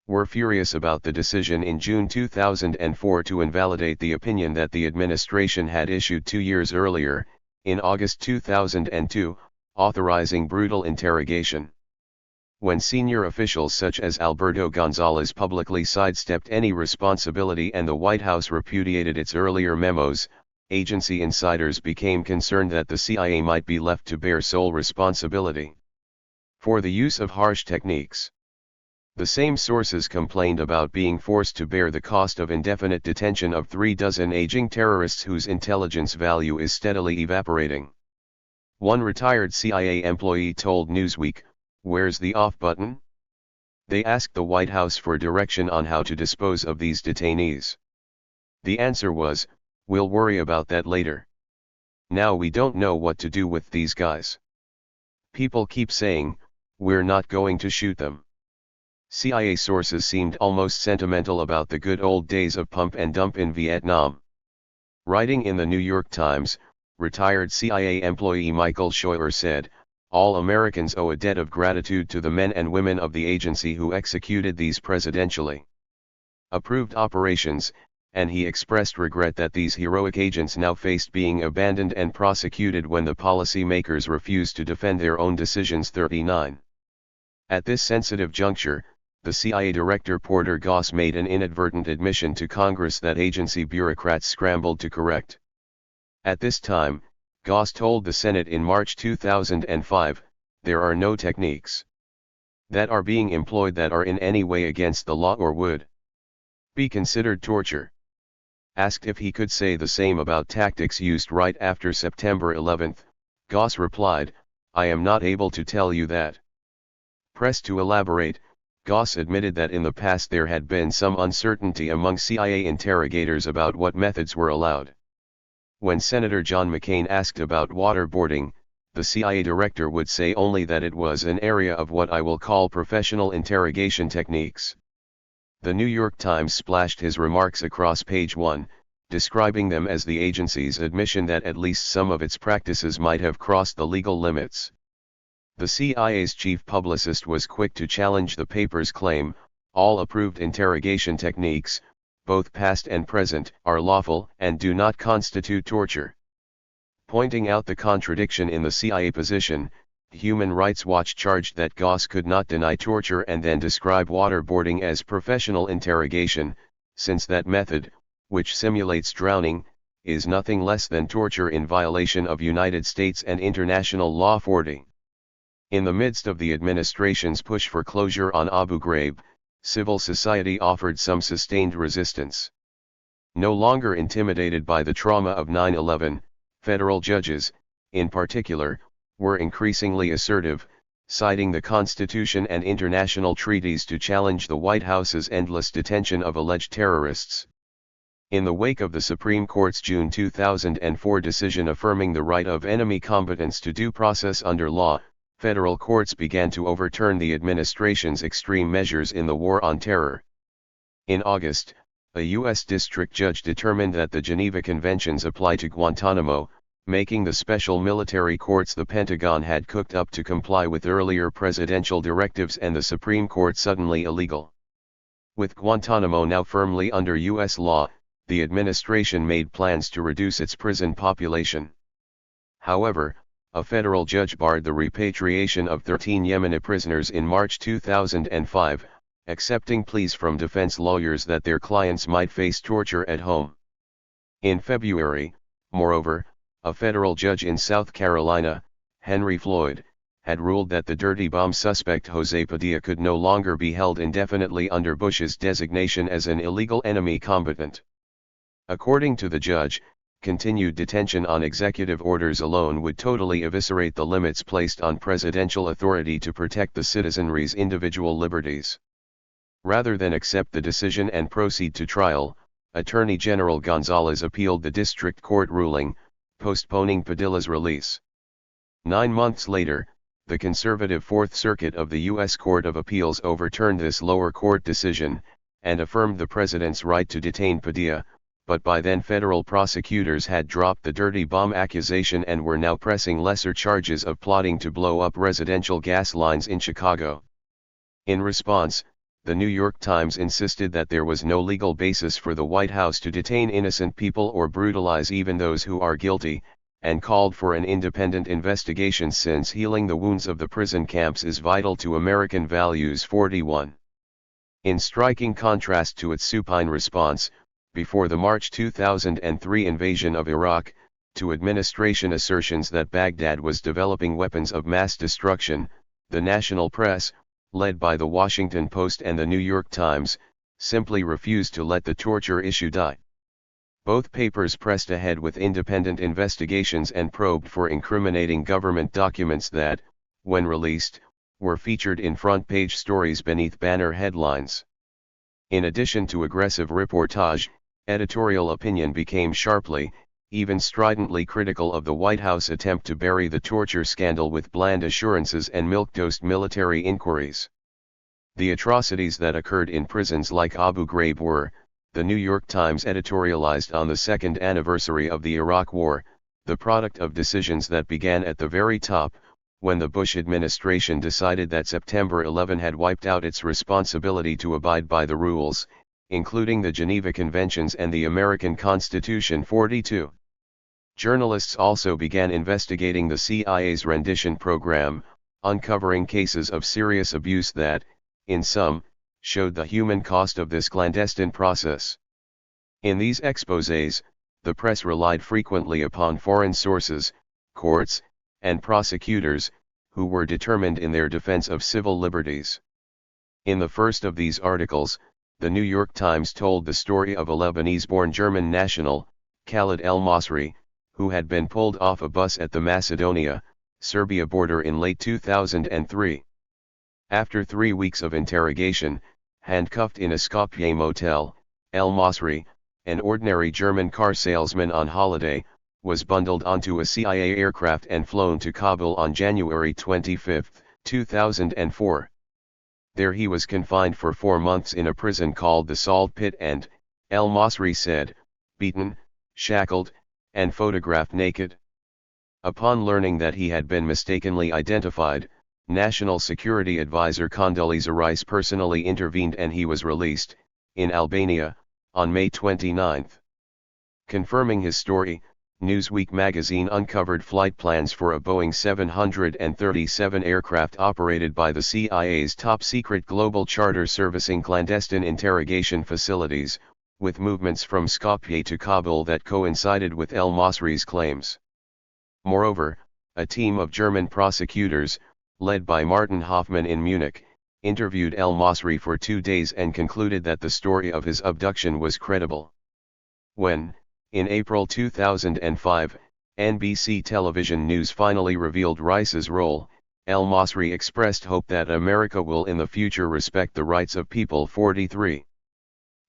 were furious about the decision in June 2004 to invalidate the opinion that the administration had issued 2 years earlier, in August 2002, authorizing brutal interrogation. When senior officials such as Alberto Gonzales publicly sidestepped any responsibility and the White House repudiated its earlier memos, agency insiders became concerned that the CIA might be left to bear sole responsibility for the use of harsh techniques. The same sources complained about being forced to bear the cost of indefinite detention of 36 aging terrorists whose intelligence value is steadily evaporating. One retired CIA employee told Newsweek, "Where's the off button?" They asked the White House for direction on how to dispose of these detainees. The answer was, "We'll worry about that later. Now we don't know what to do with these guys. People keep saying, we're not going to shoot them." CIA sources seemed almost sentimental about the good old days of pump and dump in Vietnam. Writing in the New York Times, retired CIA employee Michael Scheuer said, "All Americans owe a debt of gratitude to the men and women of the agency who executed these presidentially approved operations," and he expressed regret that these heroic agents now faced being abandoned and prosecuted when the policy makers refused to defend their own decisions. 39. At this sensitive juncture, the CIA Director Porter Goss made an inadvertent admission to Congress that agency bureaucrats scrambled to correct. At this time, Goss told the Senate in March 2005, "There are no techniques that are being employed that are in any way against the law or would be considered torture." Asked if he could say the same about tactics used right after September 11, Goss replied, "I am not able to tell you that." Pressed to elaborate, Goss admitted that in the past there had been some uncertainty among CIA interrogators about what methods were allowed. When Senator John McCain asked about waterboarding, the CIA director would say only that it was an area of what I will call professional interrogation techniques. The New York Times splashed his remarks across page 1, describing them as the agency's admission that at least some of its practices might have crossed the legal limits. The CIA's chief publicist was quick to challenge the paper's claim, "All approved interrogation techniques, both past and present, are lawful and do not constitute torture." Pointing out the contradiction in the CIA position, Human Rights Watch charged that Goss could not deny torture and then describe waterboarding as professional interrogation, since that method, which simulates drowning, is nothing less than torture in violation of United States and international law. 40. In the midst of the administration's push for closure on Abu Ghraib, civil society offered some sustained resistance. No longer intimidated by the trauma of 9/11, federal judges, in particular, were increasingly assertive, citing the Constitution and international treaties to challenge the White House's endless detention of alleged terrorists. In the wake of the Supreme Court's June 2004 decision affirming the right of enemy combatants to due process under law, federal courts began to overturn the administration's extreme measures in the war on terror. In August, a U.S. district judge determined that the Geneva Conventions apply to Guantanamo, making the special military courts the Pentagon had cooked up to comply with earlier presidential directives and the Supreme Court suddenly illegal. With Guantanamo now firmly under U.S. law, the administration made plans to reduce its prison population. However, a federal judge barred the repatriation of 13 Yemeni prisoners in March 2005, accepting pleas from defense lawyers that their clients might face torture at home. In February, moreover, a federal judge in South Carolina, Henry Floyd, had ruled that the dirty bomb suspect Jose Padilla could no longer be held indefinitely under Bush's designation as an illegal enemy combatant. According to the judge, continued detention on executive orders alone would totally eviscerate the limits placed on presidential authority to protect the citizenry's individual liberties. Rather than accept the decision and proceed to trial, Attorney General Gonzalez appealed the district court ruling, postponing Padilla's release. 9 months later, the conservative Fourth Circuit of the U.S. Court of Appeals overturned this lower court decision, and affirmed the president's right to detain Padilla, but by then federal prosecutors had dropped the dirty bomb accusation and were now pressing lesser charges of plotting to blow up residential gas lines in Chicago. In response, the New York Times insisted that there was no legal basis for the White House to detain innocent people or brutalize even those who are guilty, and called for an independent investigation since healing the wounds of the prison camps is vital to American values. 41. In striking contrast to its supine response, before the March 2003 invasion of Iraq, to administration assertions that Baghdad was developing weapons of mass destruction, the national press, led by the Washington Post and the New York Times, simply refused to let the torture issue die. Both papers pressed ahead with independent investigations and probed for incriminating government documents that, when released, were featured in front-page stories beneath banner headlines. In addition to aggressive reportage, editorial opinion became sharply, even stridently critical of the White House attempt to bury the torture scandal with bland assurances and milquetoast military inquiries. The atrocities that occurred in prisons like Abu Ghraib were, the New York Times editorialized on the second anniversary of the Iraq War, the product of decisions that began at the very top, when the Bush administration decided that September 11 had wiped out its responsibility to abide by the rules, including the Geneva Conventions and the American Constitution. 42. Journalists also began investigating the CIA's rendition program, uncovering cases of serious abuse that, in some, showed the human cost of this clandestine process. In these exposés, the press relied frequently upon foreign sources, courts, and prosecutors, who were determined in their defense of civil liberties. In the first of these articles, the New York Times told the story of a Lebanese-born German national, Khalid El-Masri, who had been pulled off a bus at the Macedonia, Serbia border in late 2003. After 3 weeks of interrogation, handcuffed in a Skopje motel, El-Masri, an ordinary German car salesman on holiday, was bundled onto a CIA aircraft and flown to Kabul on January 25, 2004. There he was confined for 4 months in a prison called the Salt Pit and, El-Masri said, beaten, shackled, and photographed naked. Upon learning that he had been mistakenly identified, National Security Advisor Condoleezza Rice personally intervened and he was released, in Albania, on May 29. Confirming his story, Newsweek magazine uncovered flight plans for a Boeing 737 aircraft operated by the CIA's top-secret global charter servicing clandestine interrogation facilities, with movements from Skopje to Kabul that coincided with El-Masri's claims. Moreover, a team of German prosecutors, led by Martin Hoffmann in Munich, interviewed El-Masri for 2 days and concluded that the story of his abduction was credible. When, in April 2005, NBC television news finally revealed Rice's role, El-Masri expressed hope that America will in the future respect the rights of people. 43.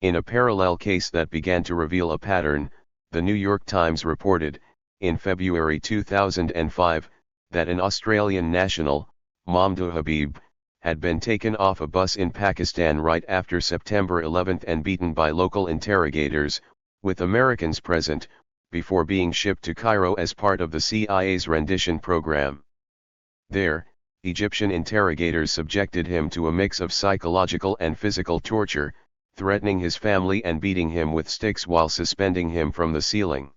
In a parallel case that began to reveal a pattern, the New York Times reported, in February 2005, that an Australian national, Mamdouh Habib, had been taken off a bus in Pakistan right after September 11 and beaten by local interrogators, with Americans present, before being shipped to Cairo as part of the CIA's rendition program. There, Egyptian interrogators subjected him to a mix of psychological and physical torture, threatening his family and beating him with sticks while suspending him from the ceiling.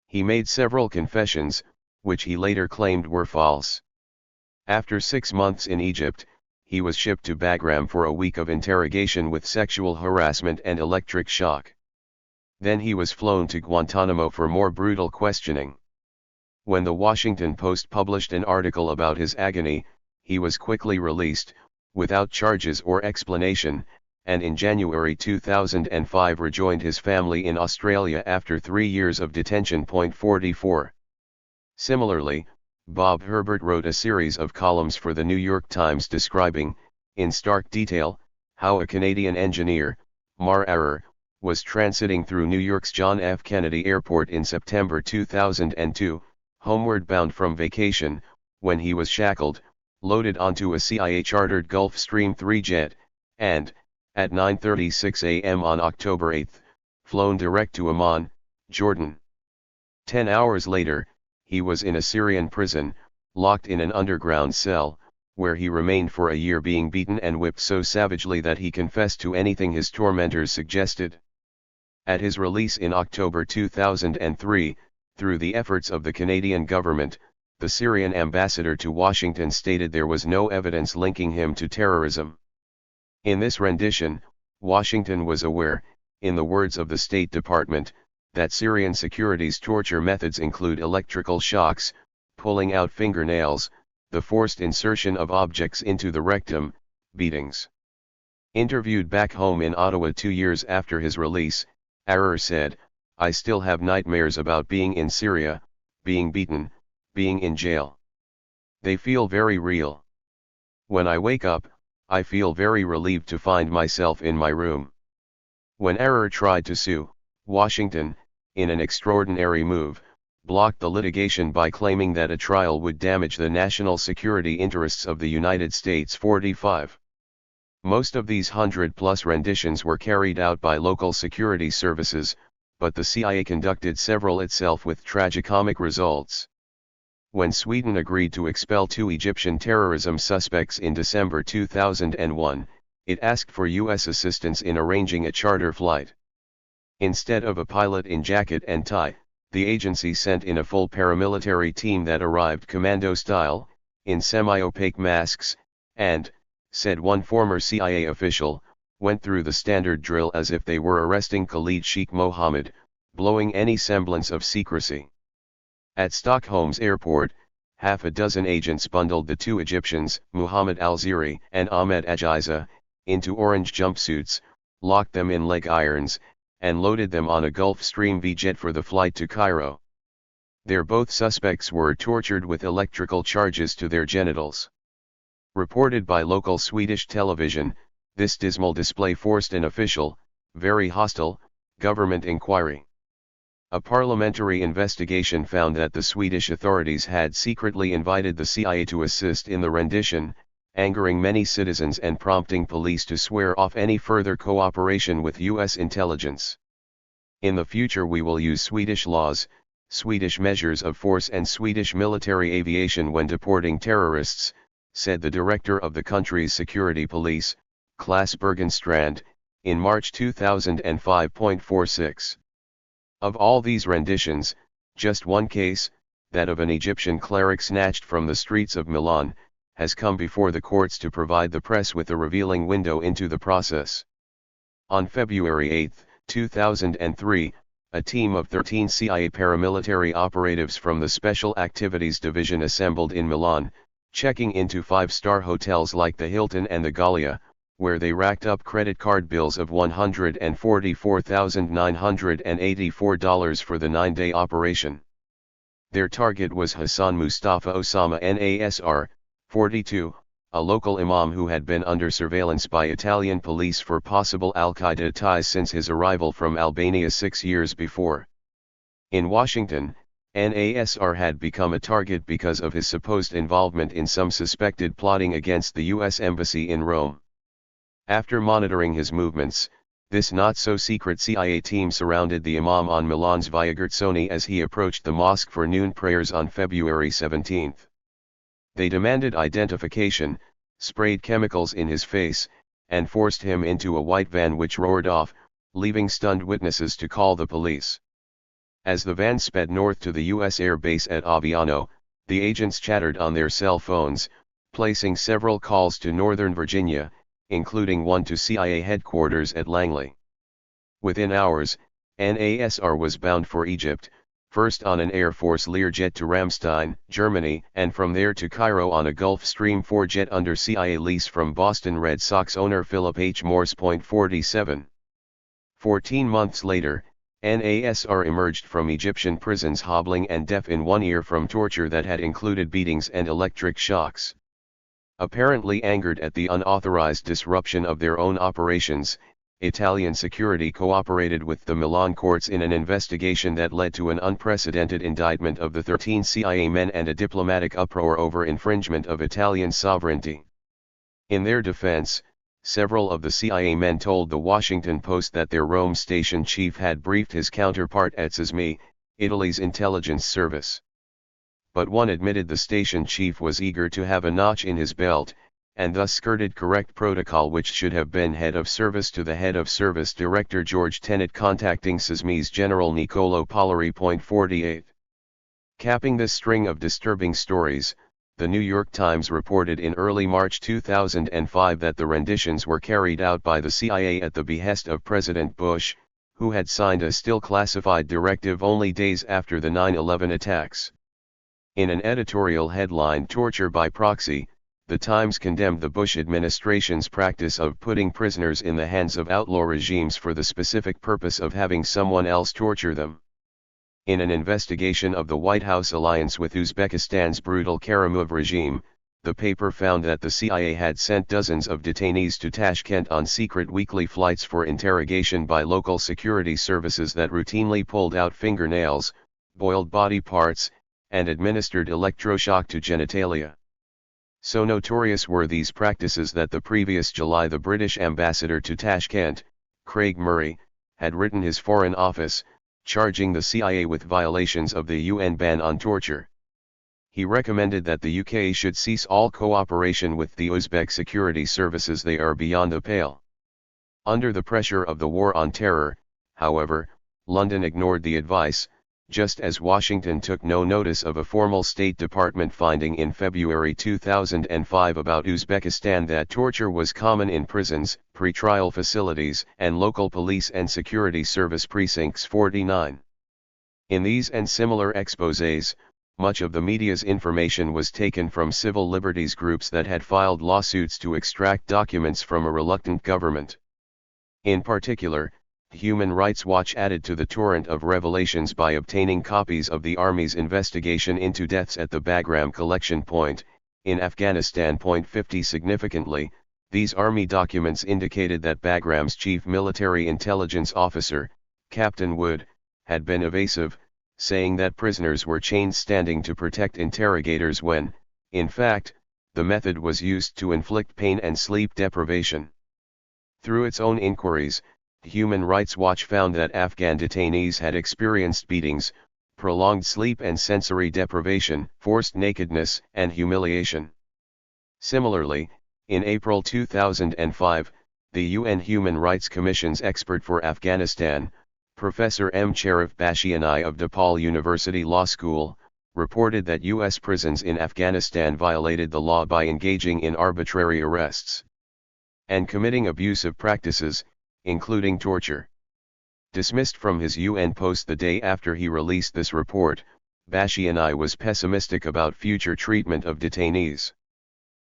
He made several confessions, which he later claimed were false. After 6 months in Egypt, he was shipped to Bagram for a week of interrogation with sexual harassment and electric shock. Then he was flown to Guantanamo for more brutal questioning. When the Washington Post published an article about his agony, he was quickly released, without charges or explanation, and in January 2005 rejoined his family in Australia after 3 years of detention. 44. Similarly, Bob Herbert wrote a series of columns for the New York Times describing, in stark detail, how a Canadian engineer, Mar Arar, was transiting through New York's John F. Kennedy Airport in September 2002, homeward bound from vacation, when he was shackled, loaded onto a CIA-chartered Gulfstream 3 jet, and, at 9:36 a.m. on October 8, flown direct to Amman, Jordan. 10 hours later, he was in a Syrian prison, locked in an underground cell, where he remained for a year being beaten and whipped so savagely that he confessed to anything his tormentors suggested. At his release in October 2003, through the efforts of the Canadian government, the Syrian ambassador to Washington stated there was no evidence linking him to terrorism. In this rendition, Washington was aware, in the words of the State Department, that Syrian security's torture methods include electrical shocks, pulling out fingernails, the forced insertion of objects into the rectum, beatings. Interviewed back home in Ottawa 2 years after his release, Arar said, "I still have nightmares about being in Syria, being beaten, being in jail. They feel very real. When I wake up, I feel very relieved to find myself in my room." When Arar tried to sue, Washington, in an extraordinary move, blocked the litigation by claiming that a trial would damage the national security interests of the United States. 45. Most of these 100-plus renditions were carried out by local security services, but the CIA conducted several itself with tragicomic results. When Sweden agreed to expel 2 Egyptian terrorism suspects in December 2001, it asked for U.S. assistance in arranging a charter flight. Instead of a pilot in jacket and tie, the agency sent in a full paramilitary team that arrived commando-style, in semi-opaque masks, and, said one former CIA official, went through the standard drill as if they were arresting Khalid Sheikh Mohammed, blowing any semblance of secrecy. At Stockholm's airport, half a dozen agents bundled the 2 Egyptians, Muhammad al-Ziri and Ahmed Ajiza, into orange jumpsuits, locked them in leg irons, and loaded them on a Gulfstream V jet for the flight to Cairo. There both suspects were tortured with electrical charges to their genitals. Reported by local Swedish television, this dismal display forced an official, very hostile, government inquiry. A parliamentary investigation found that the Swedish authorities had secretly invited the CIA to assist in the rendition, angering many citizens and prompting police to swear off any further cooperation with U.S. intelligence. "In the future we will use Swedish laws, Swedish measures of force and Swedish military aviation when deporting terrorists," said the director of the country's security police, Claes Bergenstrand, in March 2005. 46. Of all these renditions, just one case, that of an Egyptian cleric snatched from the streets of Milan, has come before the courts to provide the press with a revealing window into the process. On February 8, 2003, a team of 13 CIA paramilitary operatives from the Special Activities Division assembled in Milan, checking into 5-star hotels like the Hilton and the Gallia, where they racked up credit card bills of $144,984 for the 9-day operation. Their target was Hassan Mustafa Osama Nasr, 42, a local imam who had been under surveillance by Italian police for possible al-Qaeda ties since his arrival from Albania 6 years before. In Washington, Nasr had become a target because of his supposed involvement in some suspected plotting against the U.S. Embassy in Rome. After monitoring his movements, This not-so-secret CIA team surrounded the Imam on Milan's Via Garzoni as he approached the mosque for noon prayers on February 17. They demanded identification, sprayed chemicals in his face, and forced him into a white van which roared off, leaving stunned witnesses to call the police. As the van sped north to the U.S. Air Base at Aviano, the agents chattered on their cell phones, placing several calls to Northern Virginia, including one to CIA headquarters at Langley. Within hours, NASR was bound for Egypt, first on an Air Force Learjet to Ramstein, Germany, and from there to Cairo on a Gulfstream 4 jet under CIA lease from Boston Red Sox owner Philip H. Morse. 47. 14 months later, NASR emerged from Egyptian prisons hobbling and deaf in one ear from torture that had included beatings and electric shocks. Apparently angered at the unauthorized disruption of their own operations, Italian security cooperated with the Milan courts in an investigation that led to an unprecedented indictment of the 13 CIA men and a diplomatic uproar over infringement of Italian sovereignty. In their defense, several of the CIA men told the Washington Post that their Rome station chief had briefed his counterpart at SISMI, Italy's intelligence service. But one admitted the station chief was eager to have a notch in his belt, and thus skirted correct protocol which should have been head of service to the head of service director George Tenet contacting SISMI's General Niccolo Polari. 48. Capping this string of disturbing stories, the New York Times reported in early March 2005 that the renditions were carried out by the CIA at the behest of President Bush, who had signed a still classified directive only days after the 9/11 attacks. In an editorial headline "Torture by Proxy," the Times condemned the Bush administration's practice of putting prisoners in the hands of outlaw regimes for the specific purpose of having someone else torture them. In an investigation of the White House alliance with Uzbekistan's brutal Karimov regime, the paper found that the CIA had sent dozens of detainees to Tashkent on secret weekly flights for interrogation by local security services that routinely pulled out fingernails, boiled body parts, and administered electroshock to genitalia. So notorious were these practices that the previous July the British ambassador to Tashkent, Craig Murray, had written his Foreign Office, charging the CIA with violations of the UN ban on torture. He recommended that the UK should cease all cooperation with the Uzbek security services. They are beyond the pale. Under the pressure of the War on Terror, however, London ignored the advice, just as Washington took no notice of a formal State Department finding in February 2005 about Uzbekistan that torture was common in prisons, pretrial facilities, and local police and security service precincts. 49. In these and similar exposés, much of the media's information was taken from civil liberties groups that had filed lawsuits to extract documents from a reluctant government. In particular, Human Rights Watch added to the torrent of revelations by obtaining copies of the Army's investigation into deaths at the Bagram collection point, in Afghanistan. 50. Significantly, these Army documents indicated that Bagram's chief military intelligence officer, Captain Wood, had been evasive, saying that prisoners were chained standing to protect interrogators when, in fact, the method was used to inflict pain and sleep deprivation. Through its own inquiries, Human Rights Watch found that Afghan detainees had experienced beatings, prolonged sleep and sensory deprivation, forced nakedness, and humiliation. Similarly, in April 2005, the UN Human Rights Commission's expert for Afghanistan, Professor M. Cherif Bashiani of DePaul University Law School, reported that U.S. prisons in Afghanistan violated the law by engaging in arbitrary arrests and committing abusive practices, including torture. Dismissed from his UN post the day after he released this report, Bashiani was pessimistic about future treatment of detainees.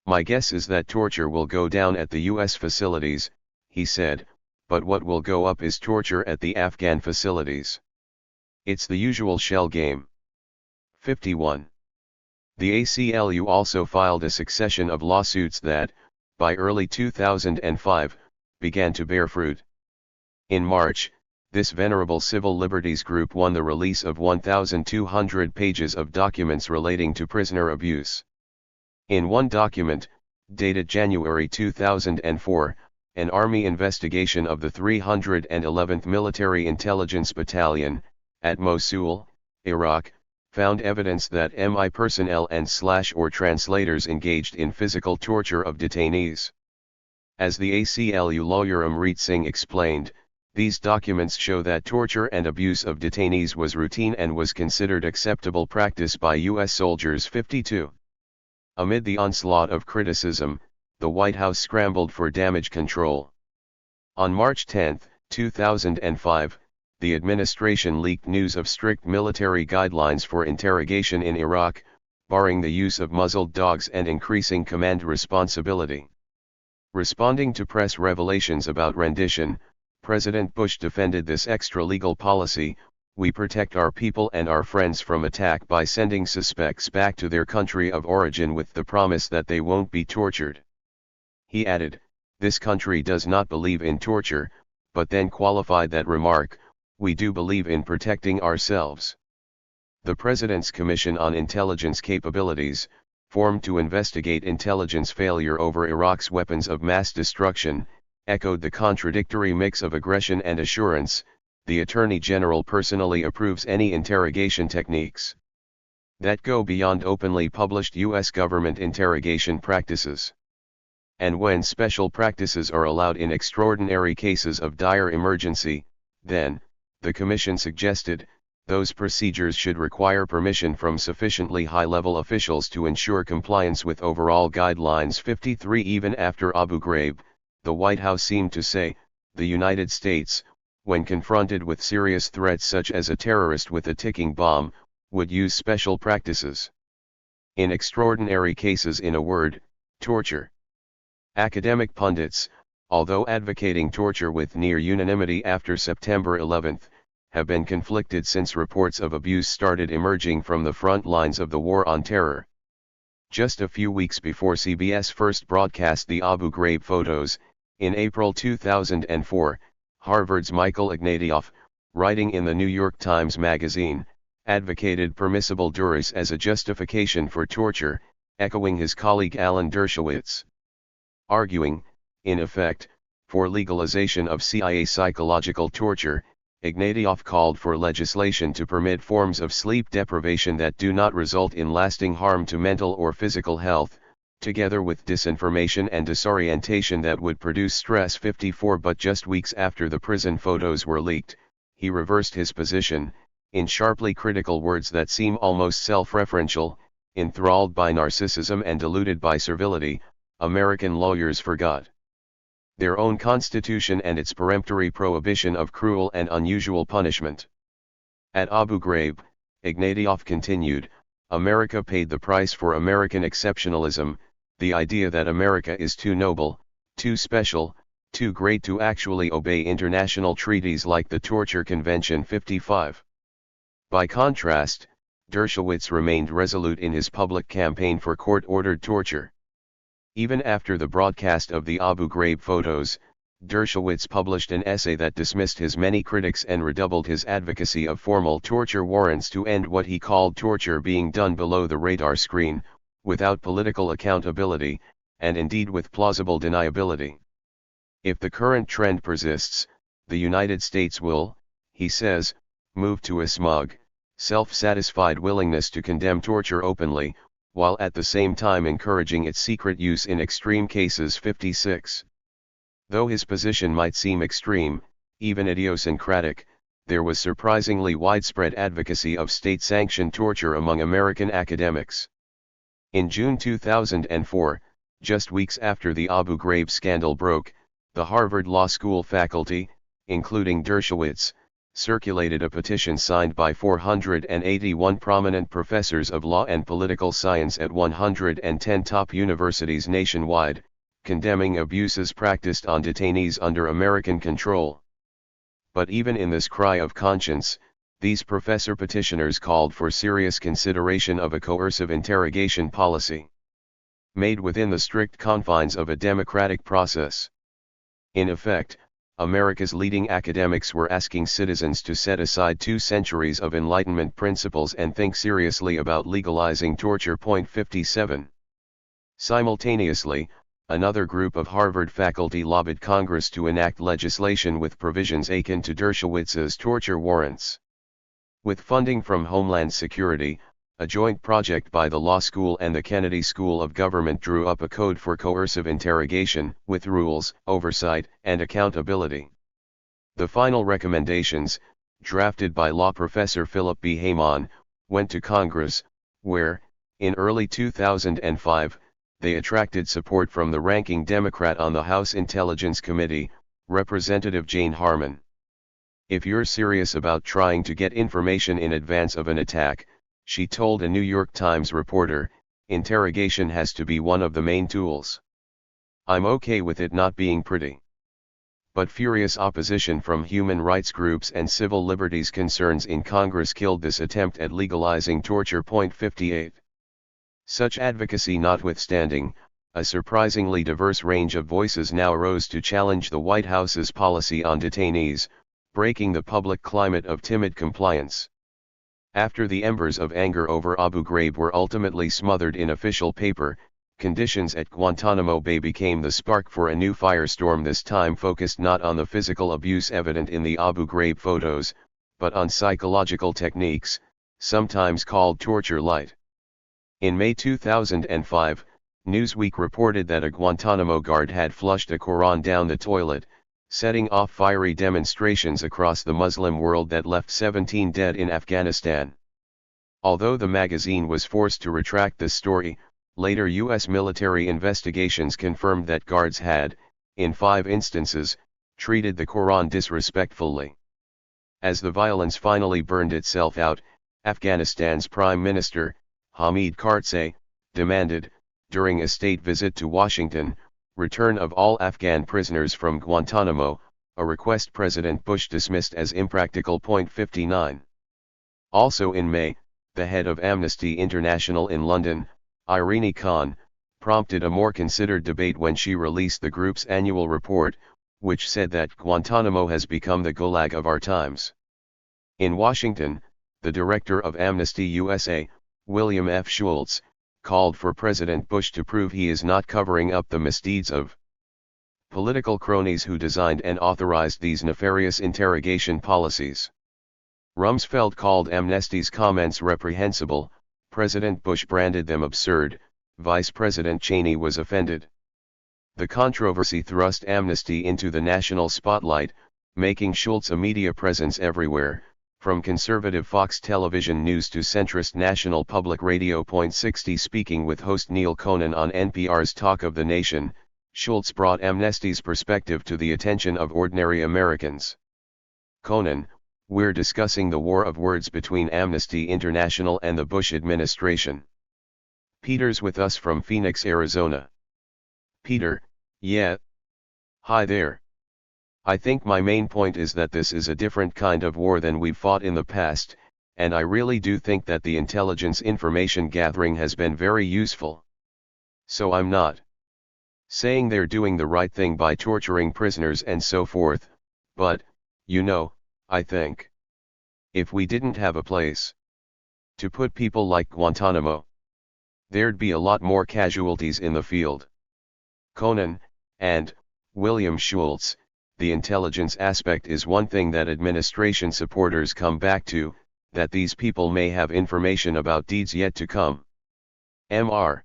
"My guess is that torture will go down at the U.S. facilities," he said, "but what will go up is torture at the Afghan facilities. It's the usual shell game." 51. The ACLU also filed a succession of lawsuits that, by early 2005, began to bear fruit. In March, this venerable civil liberties group won the release of 1,200 pages of documents relating to prisoner abuse. In one document, dated January 2004, an Army investigation of the 311th Military Intelligence Battalion, at Mosul, Iraq, found evidence that MI personnel and/or translators engaged in physical torture of detainees. As the ACLU lawyer Amrit Singh explained, these documents show that torture and abuse of detainees was routine and was considered acceptable practice by U.S. soldiers. 52. Amid the onslaught of criticism, the White House scrambled for damage control. On March 10, 2005, the administration leaked news of strict military guidelines for interrogation in Iraq, barring the use of muzzled dogs and increasing command responsibility. Responding to press revelations about rendition, President Bush defended this extra-legal policy: "We protect our people and our friends from attack by sending suspects back to their country of origin with the promise that they won't be tortured." He added, "This country does not believe in torture," but then qualified that remark, "We do believe in protecting ourselves." The President's Commission on Intelligence Capabilities, formed to investigate intelligence failure over Iraq's weapons of mass destruction, echoed the contradictory mix of aggression and assurance: "The Attorney General personally approves any interrogation techniques that go beyond openly published U.S. government interrogation practices. And when special practices are allowed in extraordinary cases of dire emergency, then," the Commission suggested, "those procedures should require permission from sufficiently high-level officials to ensure compliance with overall guidelines." 53. Even after Abu Ghraib, the White House seemed to say, the United States, when confronted with serious threats such as a terrorist with a ticking bomb, would use special practices. In extraordinary cases, in a word, torture. Academic pundits, although advocating torture with near unanimity after September 11, have been conflicted since reports of abuse started emerging from the front lines of the war on terror. Just a few weeks before CBS first broadcast the Abu Ghraib photos, in April 2004, Harvard's Michael Ignatieff, writing in the New York Times Magazine, advocated permissible duress as a justification for torture, echoing his colleague Alan Dershowitz. Arguing, in effect, for legalization of CIA psychological torture, Ignatieff called for legislation to permit forms of sleep deprivation that do not result in lasting harm to mental or physical health, together with disinformation and disorientation that would produce stress. 54. But just weeks after the prison photos were leaked, he reversed his position, in sharply critical words that seem almost self-referential: "Enthralled by narcissism and deluded by servility, American lawyers forgot their own constitution and its peremptory prohibition of cruel and unusual punishment." At Abu Ghraib, Ignatieff continued, "America paid the price for American exceptionalism, the idea that America is too noble, too special, too great to actually obey international treaties like the Torture Convention." 55. By contrast, Dershowitz remained resolute in his public campaign for court-ordered torture. Even after the broadcast of the Abu Ghraib photos, Dershowitz published an essay that dismissed his many critics and redoubled his advocacy of formal torture warrants to end what he called torture being done below the radar screen, without political accountability, and indeed with plausible deniability. "If the current trend persists, the United States will," he says, "move to a smug, self-satisfied willingness to condemn torture openly, while at the same time encouraging its secret use in extreme cases." 56. Though his position might seem extreme, even idiosyncratic, there was surprisingly widespread advocacy of state-sanctioned torture among American academics. In June 2004, just weeks after the Abu Ghraib scandal broke, the Harvard Law School faculty, including Dershowitz, circulated a petition signed by 481 prominent professors of law and political science at 110 top universities nationwide, condemning abuses practiced on detainees under American control. But even in this cry of conscience, these professor petitioners called for serious consideration of a coercive interrogation policy, made within the strict confines of a democratic process. In effect, America's leading academics were asking citizens to set aside 2 centuries of Enlightenment principles and think seriously about legalizing torture. 57. Simultaneously, another group of Harvard faculty lobbied Congress to enact legislation with provisions akin to Dershowitz's torture warrants. With funding from Homeland Security, a joint project by the law school and the Kennedy School of Government drew up a code for coercive interrogation, with rules, oversight, and accountability. The final recommendations, drafted by law professor Philip B. Hayman, went to Congress, where, in early 2005, they attracted support from the ranking Democrat on the House Intelligence Committee, Representative Jane Harman. "If you're serious about trying to get information in advance of an attack," she told a New York Times reporter, "interrogation has to be one of the main tools. I'm okay with it not being pretty." But furious opposition from human rights groups and civil liberties concerns in Congress killed this attempt at legalizing torture. 58. Such advocacy notwithstanding, a surprisingly diverse range of voices now arose to challenge the White House's policy on detainees, breaking the public climate of timid compliance. After the embers of anger over Abu Ghraib were ultimately smothered in official paper, conditions at Guantanamo Bay became the spark for a new firestorm, this time focused not on the physical abuse evident in the Abu Ghraib photos, but on psychological techniques, sometimes called torture light. In May 2005, Newsweek reported that a Guantanamo guard had flushed a Quran down the toilet, setting off fiery demonstrations across the Muslim world that left 17 dead in Afghanistan. Although the magazine was forced to retract the story, later U.S. military investigations confirmed that guards had, in 5 instances, treated the Quran disrespectfully. As the violence finally burned itself out, Afghanistan's Prime Minister, Hamid Karzai, demanded, during a state visit to Washington, return of all Afghan prisoners from Guantanamo, a request President Bush dismissed as impractical. 59. Also in May, the head of Amnesty International in London, Irene Khan, prompted a more considered debate when she released the group's annual report, which said that Guantanamo has become the Gulag of our times. In Washington, the director of Amnesty USA, William F. Schultz, called for President Bush to prove he is not covering up the misdeeds of political cronies who designed and authorized these nefarious interrogation policies. Rumsfeld called Amnesty's comments reprehensible, President Bush branded them absurd, Vice President Cheney was offended. The controversy thrust Amnesty into the national spotlight, making Schultz a media presence everywhere, from conservative Fox Television News to centrist National Public Radio. 60. Speaking with host Neil Conan on NPR's Talk of the Nation, Schultz brought Amnesty's perspective to the attention of ordinary Americans. Conan: "We're discussing the war of words between Amnesty International and the Bush administration." Peter's with us from Phoenix, Arizona. Peter: "Yeah. Hi there. I think my main point is that this is a different kind of war than we've fought in the past, and I really do think that the intelligence information gathering has been very useful. So I'm not saying they're doing the right thing by torturing prisoners and so forth, but, I think if we didn't have a place to put people like Guantanamo, there'd be a lot more casualties in the field." Conan: "And, William Schultz, the intelligence aspect is one thing that administration supporters come back to, that these people may have information about deeds yet to come." Mr.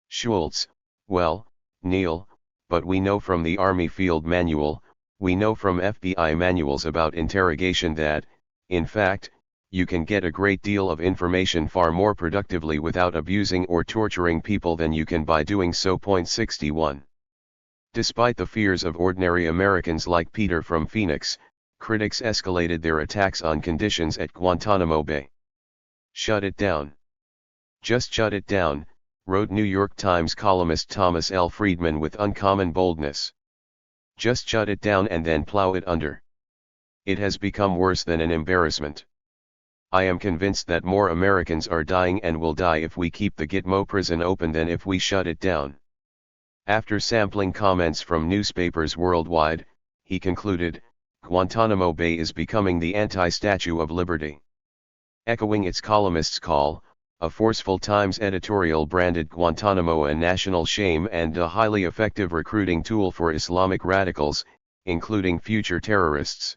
Schultz: "Well, Neil, but we know from the Army Field Manual, we know from FBI manuals about interrogation that, in fact, you can get a great deal of information far more productively without abusing or torturing people than you can by doing so." 61. Despite the fears of ordinary Americans like Peter from Phoenix, critics escalated their attacks on conditions at Guantanamo Bay. "Shut it down. Just shut it down," wrote New York Times columnist Thomas L. Friedman with uncommon boldness. "Just shut it down and then plow it under. It has become worse than an embarrassment. I am convinced that more Americans are dying and will die if we keep the Gitmo prison open than if we shut it down." After sampling comments from newspapers worldwide, he concluded, "Guantanamo Bay is becoming the anti-Statue of Liberty." Echoing its columnist's call, a forceful Times editorial branded Guantanamo a national shame and a highly effective recruiting tool for Islamic radicals, including future terrorists.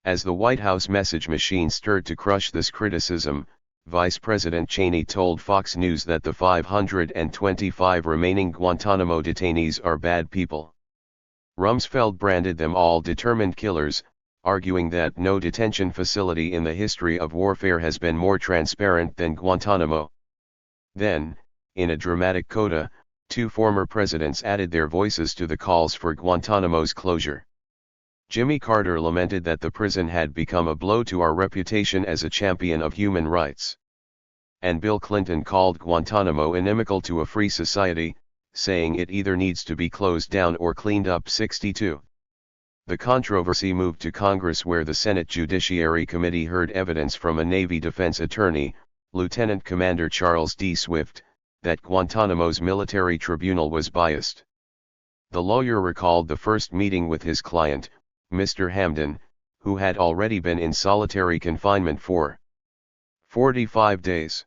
As the White House message machine stirred to crush this criticism, Vice President Cheney told Fox News that the 525 remaining Guantanamo detainees are bad people. Rumsfeld branded them all determined killers, arguing that no detention facility in the history of warfare has been more transparent than Guantanamo. Then, in a dramatic coda, two former presidents added their voices to the calls for Guantanamo's closure. Jimmy Carter lamented that the prison had become a blow to our reputation as a champion of human rights. And Bill Clinton called Guantanamo inimical to a free society, saying it either needs to be closed down or cleaned up. 62. The controversy moved to Congress, where the Senate Judiciary Committee heard evidence from a Navy defense attorney, Lieutenant Commander Charles D. Swift, that Guantanamo's military tribunal was biased. The lawyer recalled the first meeting with his client, Mr. Hamden, who had already been in solitary confinement for 45 days.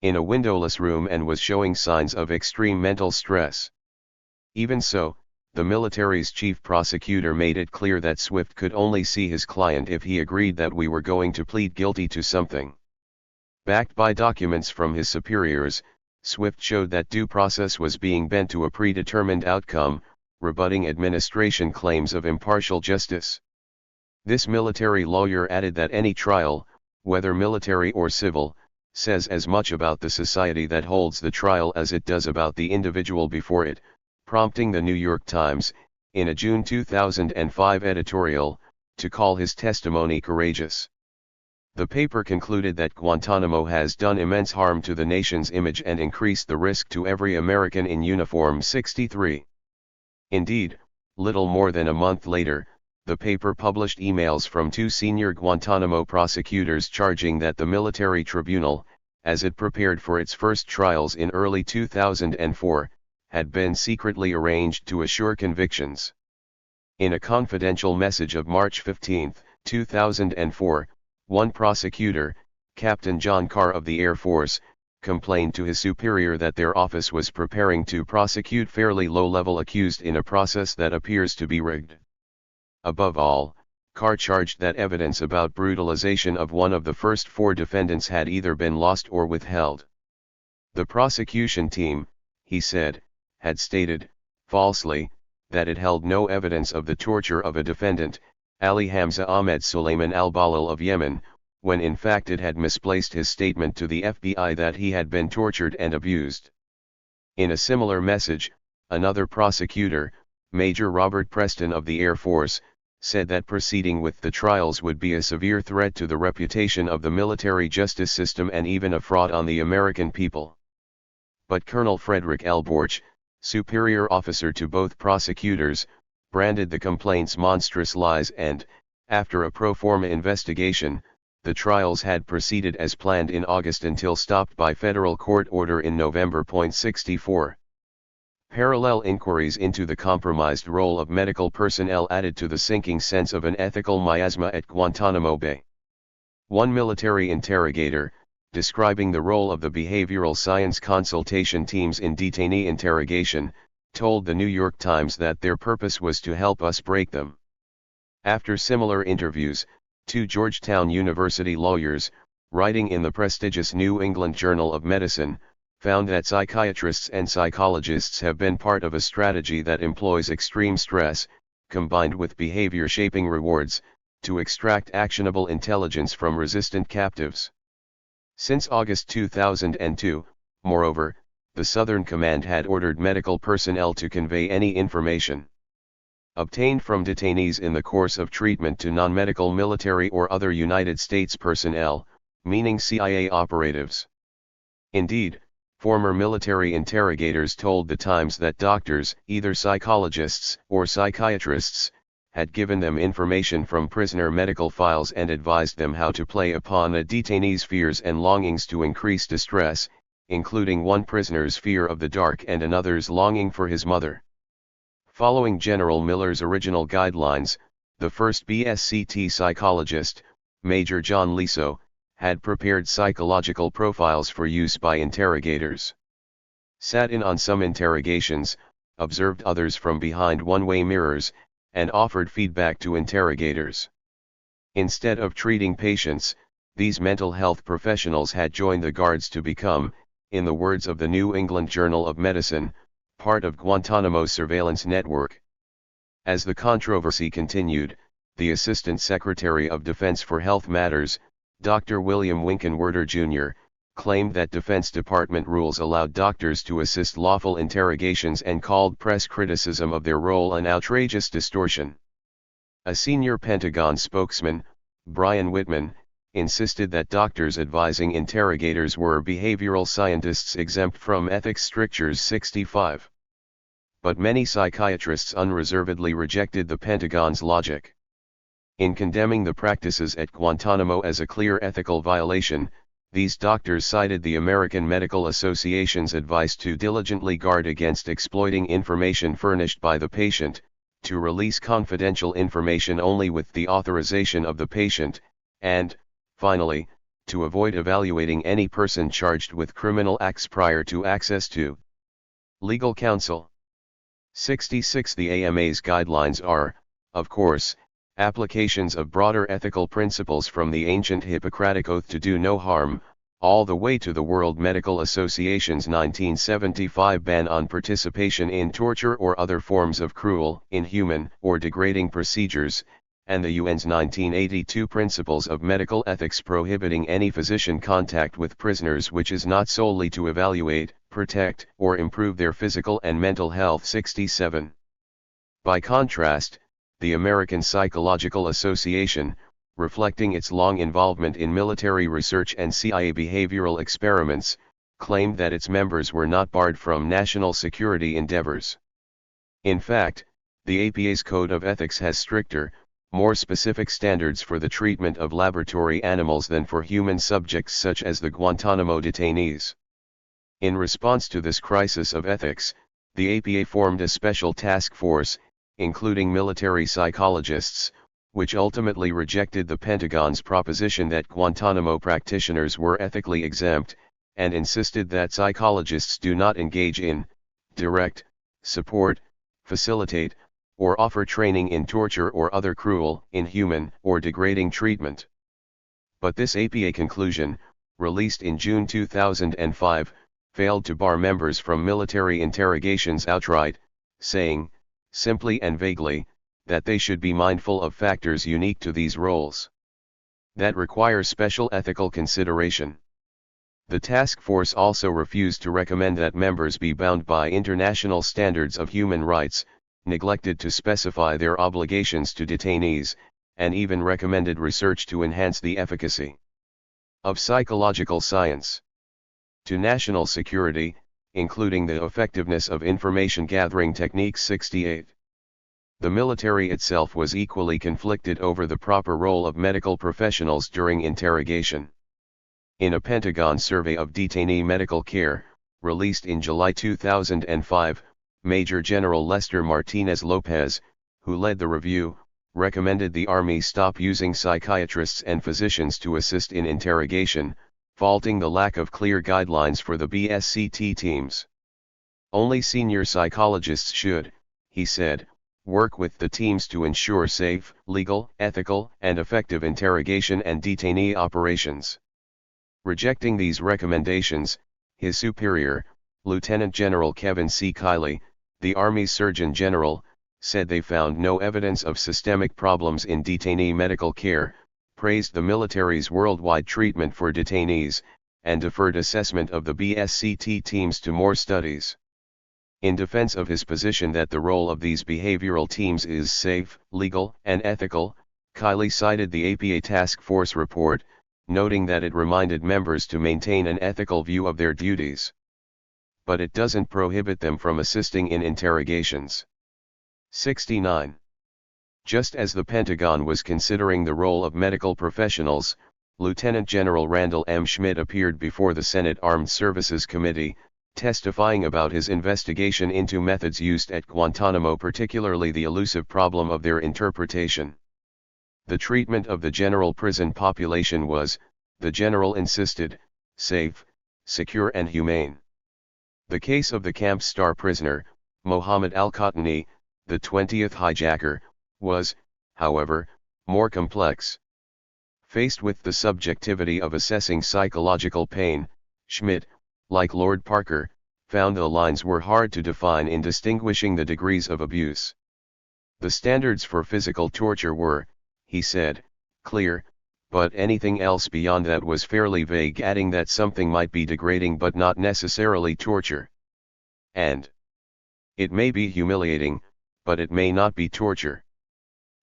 In a windowless room and was showing signs of extreme mental stress. Even so, the military's chief prosecutor made it clear that Swift could only see his client if he agreed that we were going to plead guilty to something. Backed by documents from his superiors, Swift showed that due process was being bent to a predetermined outcome, rebutting administration claims of impartial justice. This military lawyer added that any trial, whether military or civil, says as much about the society that holds the trial as it does about the individual before it, prompting the New York Times, in a June 2005 editorial, to call his testimony courageous. The paper concluded that Guantanamo has done immense harm to the nation's image and increased the risk to every American in uniform. 63. Indeed, little more than a month later, the paper published emails from two senior Guantanamo prosecutors charging that the military tribunal, as it prepared for its first trials in early 2004, had been secretly arranged to assure convictions. In a confidential message of March 15, 2004, one prosecutor, Captain John Carr of the Air Force, complained to his superior that their office was preparing to prosecute fairly low-level accused in a process that appears to be rigged. Above all, Carr charged that evidence about brutalization of one of the first four defendants had either been lost or withheld. The prosecution team, he said, had stated, falsely, that it held no evidence of the torture of a defendant, Ali Hamza Ahmed Suleiman al-Balal of Yemen, when in fact it had misplaced his statement to the FBI that he had been tortured and abused. In a similar message, another prosecutor, Major Robert Preston of the Air Force, said that proceeding with the trials would be a severe threat to the reputation of the military justice system and even a fraud on the American people. But Colonel Frederick L. Borch, superior officer to both prosecutors, branded the complaints monstrous lies and, after a pro forma investigation, the trials had proceeded as planned in August until stopped by federal court order in November. 64. Parallel inquiries into the compromised role of medical personnel added to the sinking sense of an ethical miasma at Guantanamo Bay. One military interrogator, describing the role of the behavioral science consultation teams in detainee interrogation, told the New York Times that their purpose was to help us break them. After similar interviews, two Georgetown University lawyers, writing in the prestigious New England Journal of Medicine, found that psychiatrists and psychologists have been part of a strategy that employs extreme stress, combined with behavior-shaping rewards, to extract actionable intelligence from resistant captives. Since August 2002, moreover, the Southern Command had ordered medical personnel to convey any information obtained from detainees in the course of treatment to non-medical military or other United States personnel, meaning CIA operatives. Indeed, former military interrogators told the Times that doctors, either psychologists or psychiatrists, had given them information from prisoner medical files and advised them how to play upon a detainee's fears and longings to increase distress, including one prisoner's fear of the dark and another's longing for his mother. Following General Miller's original guidelines, the first BSCT psychologist, Major John Liso, had prepared psychological profiles for use by interrogators. Sat in on some interrogations, observed others from behind one-way mirrors, and offered feedback to interrogators. Instead of treating patients, these mental health professionals had joined the guards to become, in the words of the New England Journal of Medicine, part of Guantanamo's surveillance network. As the controversy continued, the Assistant Secretary of Defense for Health Matters, Dr. William Winkenwerder Jr., claimed that Defense Department rules allowed doctors to assist lawful interrogations and called press criticism of their role an outrageous distortion. A senior Pentagon spokesman, Brian Whitman, insisted that doctors advising interrogators were behavioral scientists exempt from ethics strictures 65. But many psychiatrists unreservedly rejected the Pentagon's logic. In condemning the practices at Guantanamo as a clear ethical violation, these doctors cited the American Medical Association's advice to diligently guard against exploiting information furnished by the patient, to release confidential information only with the authorization of the patient, and, finally, to avoid evaluating any person charged with criminal acts prior to access to legal counsel. 66. The AMA's guidelines are, of course, applications of broader ethical principles from the ancient Hippocratic Oath to do no harm, all the way to the World Medical Association's 1975 ban on participation in torture or other forms of cruel, inhuman, or degrading procedures, and the UN's 1982 Principles of Medical Ethics prohibiting any physician contact with prisoners which is not solely to evaluate, protect, or improve their physical and mental health. 67. By contrast, the American Psychological Association, reflecting its long involvement in military research and CIA behavioral experiments, claimed that its members were not barred from national security endeavors. In fact, the APA's Code of Ethics has stricter, more specific standards for the treatment of laboratory animals than for human subjects such as the Guantanamo detainees. In response to this crisis of ethics, the APA formed a special task force, including military psychologists, which ultimately rejected the Pentagon's proposition that Guantanamo practitioners were ethically exempt, and insisted that psychologists do not engage in, direct, support, facilitate, or offer training in torture or other cruel, inhuman, or degrading treatment. But this APA conclusion, released in June 2005, failed to bar members from military interrogations outright, saying, simply and vaguely, that they should be mindful of factors unique to these roles that require special ethical consideration. The task force also refused to recommend that members be bound by international standards of human rights, neglected to specify their obligations to detainees, and even recommended research to enhance the efficacy of psychological science to national security, including the effectiveness of information gathering techniques. 68. The military itself was equally conflicted over the proper role of medical professionals during interrogation. In a Pentagon survey of detainee medical care, released in July 2005, Major General Lester Martinez Lopez, who led the review, recommended the Army stop using psychiatrists and physicians to assist in interrogation, faulting the lack of clear guidelines for the BSCT teams. Only senior psychologists should, he said, work with the teams to ensure safe, legal, ethical, and effective interrogation and detainee operations. Rejecting these recommendations, his superior, Lieutenant General Kevin C. Kiley, the Army's Surgeon General, said they found no evidence of systemic problems in detainee medical care, praised the military's worldwide treatment for detainees, and deferred assessment of the BSCT teams to more studies. In defense of his position that the role of these behavioral teams is safe, legal, and ethical, Kiley cited the APA Task Force report, noting that it reminded members to maintain an ethical view of their duties. But it doesn't prohibit them from assisting in interrogations. 69. Just as the Pentagon was considering the role of medical professionals, Lieutenant General Randall M. Schmidt appeared before the Senate Armed Services Committee, testifying about his investigation into methods used at Guantanamo, particularly the elusive problem of their interpretation. The treatment of the general prison population was, the general insisted, safe, secure and humane. The case of the Camp Star prisoner, Mohammed al-Qahtani, the 20th hijacker, was, however, more complex. Faced with the subjectivity of assessing psychological pain, Schmidt, like Lord Parker, found the lines were hard to define in distinguishing the degrees of abuse. The standards for physical torture were, he said, clear, but anything else beyond that was fairly vague, adding that something might be degrading but not necessarily torture. And it may be humiliating, but it may not be torture.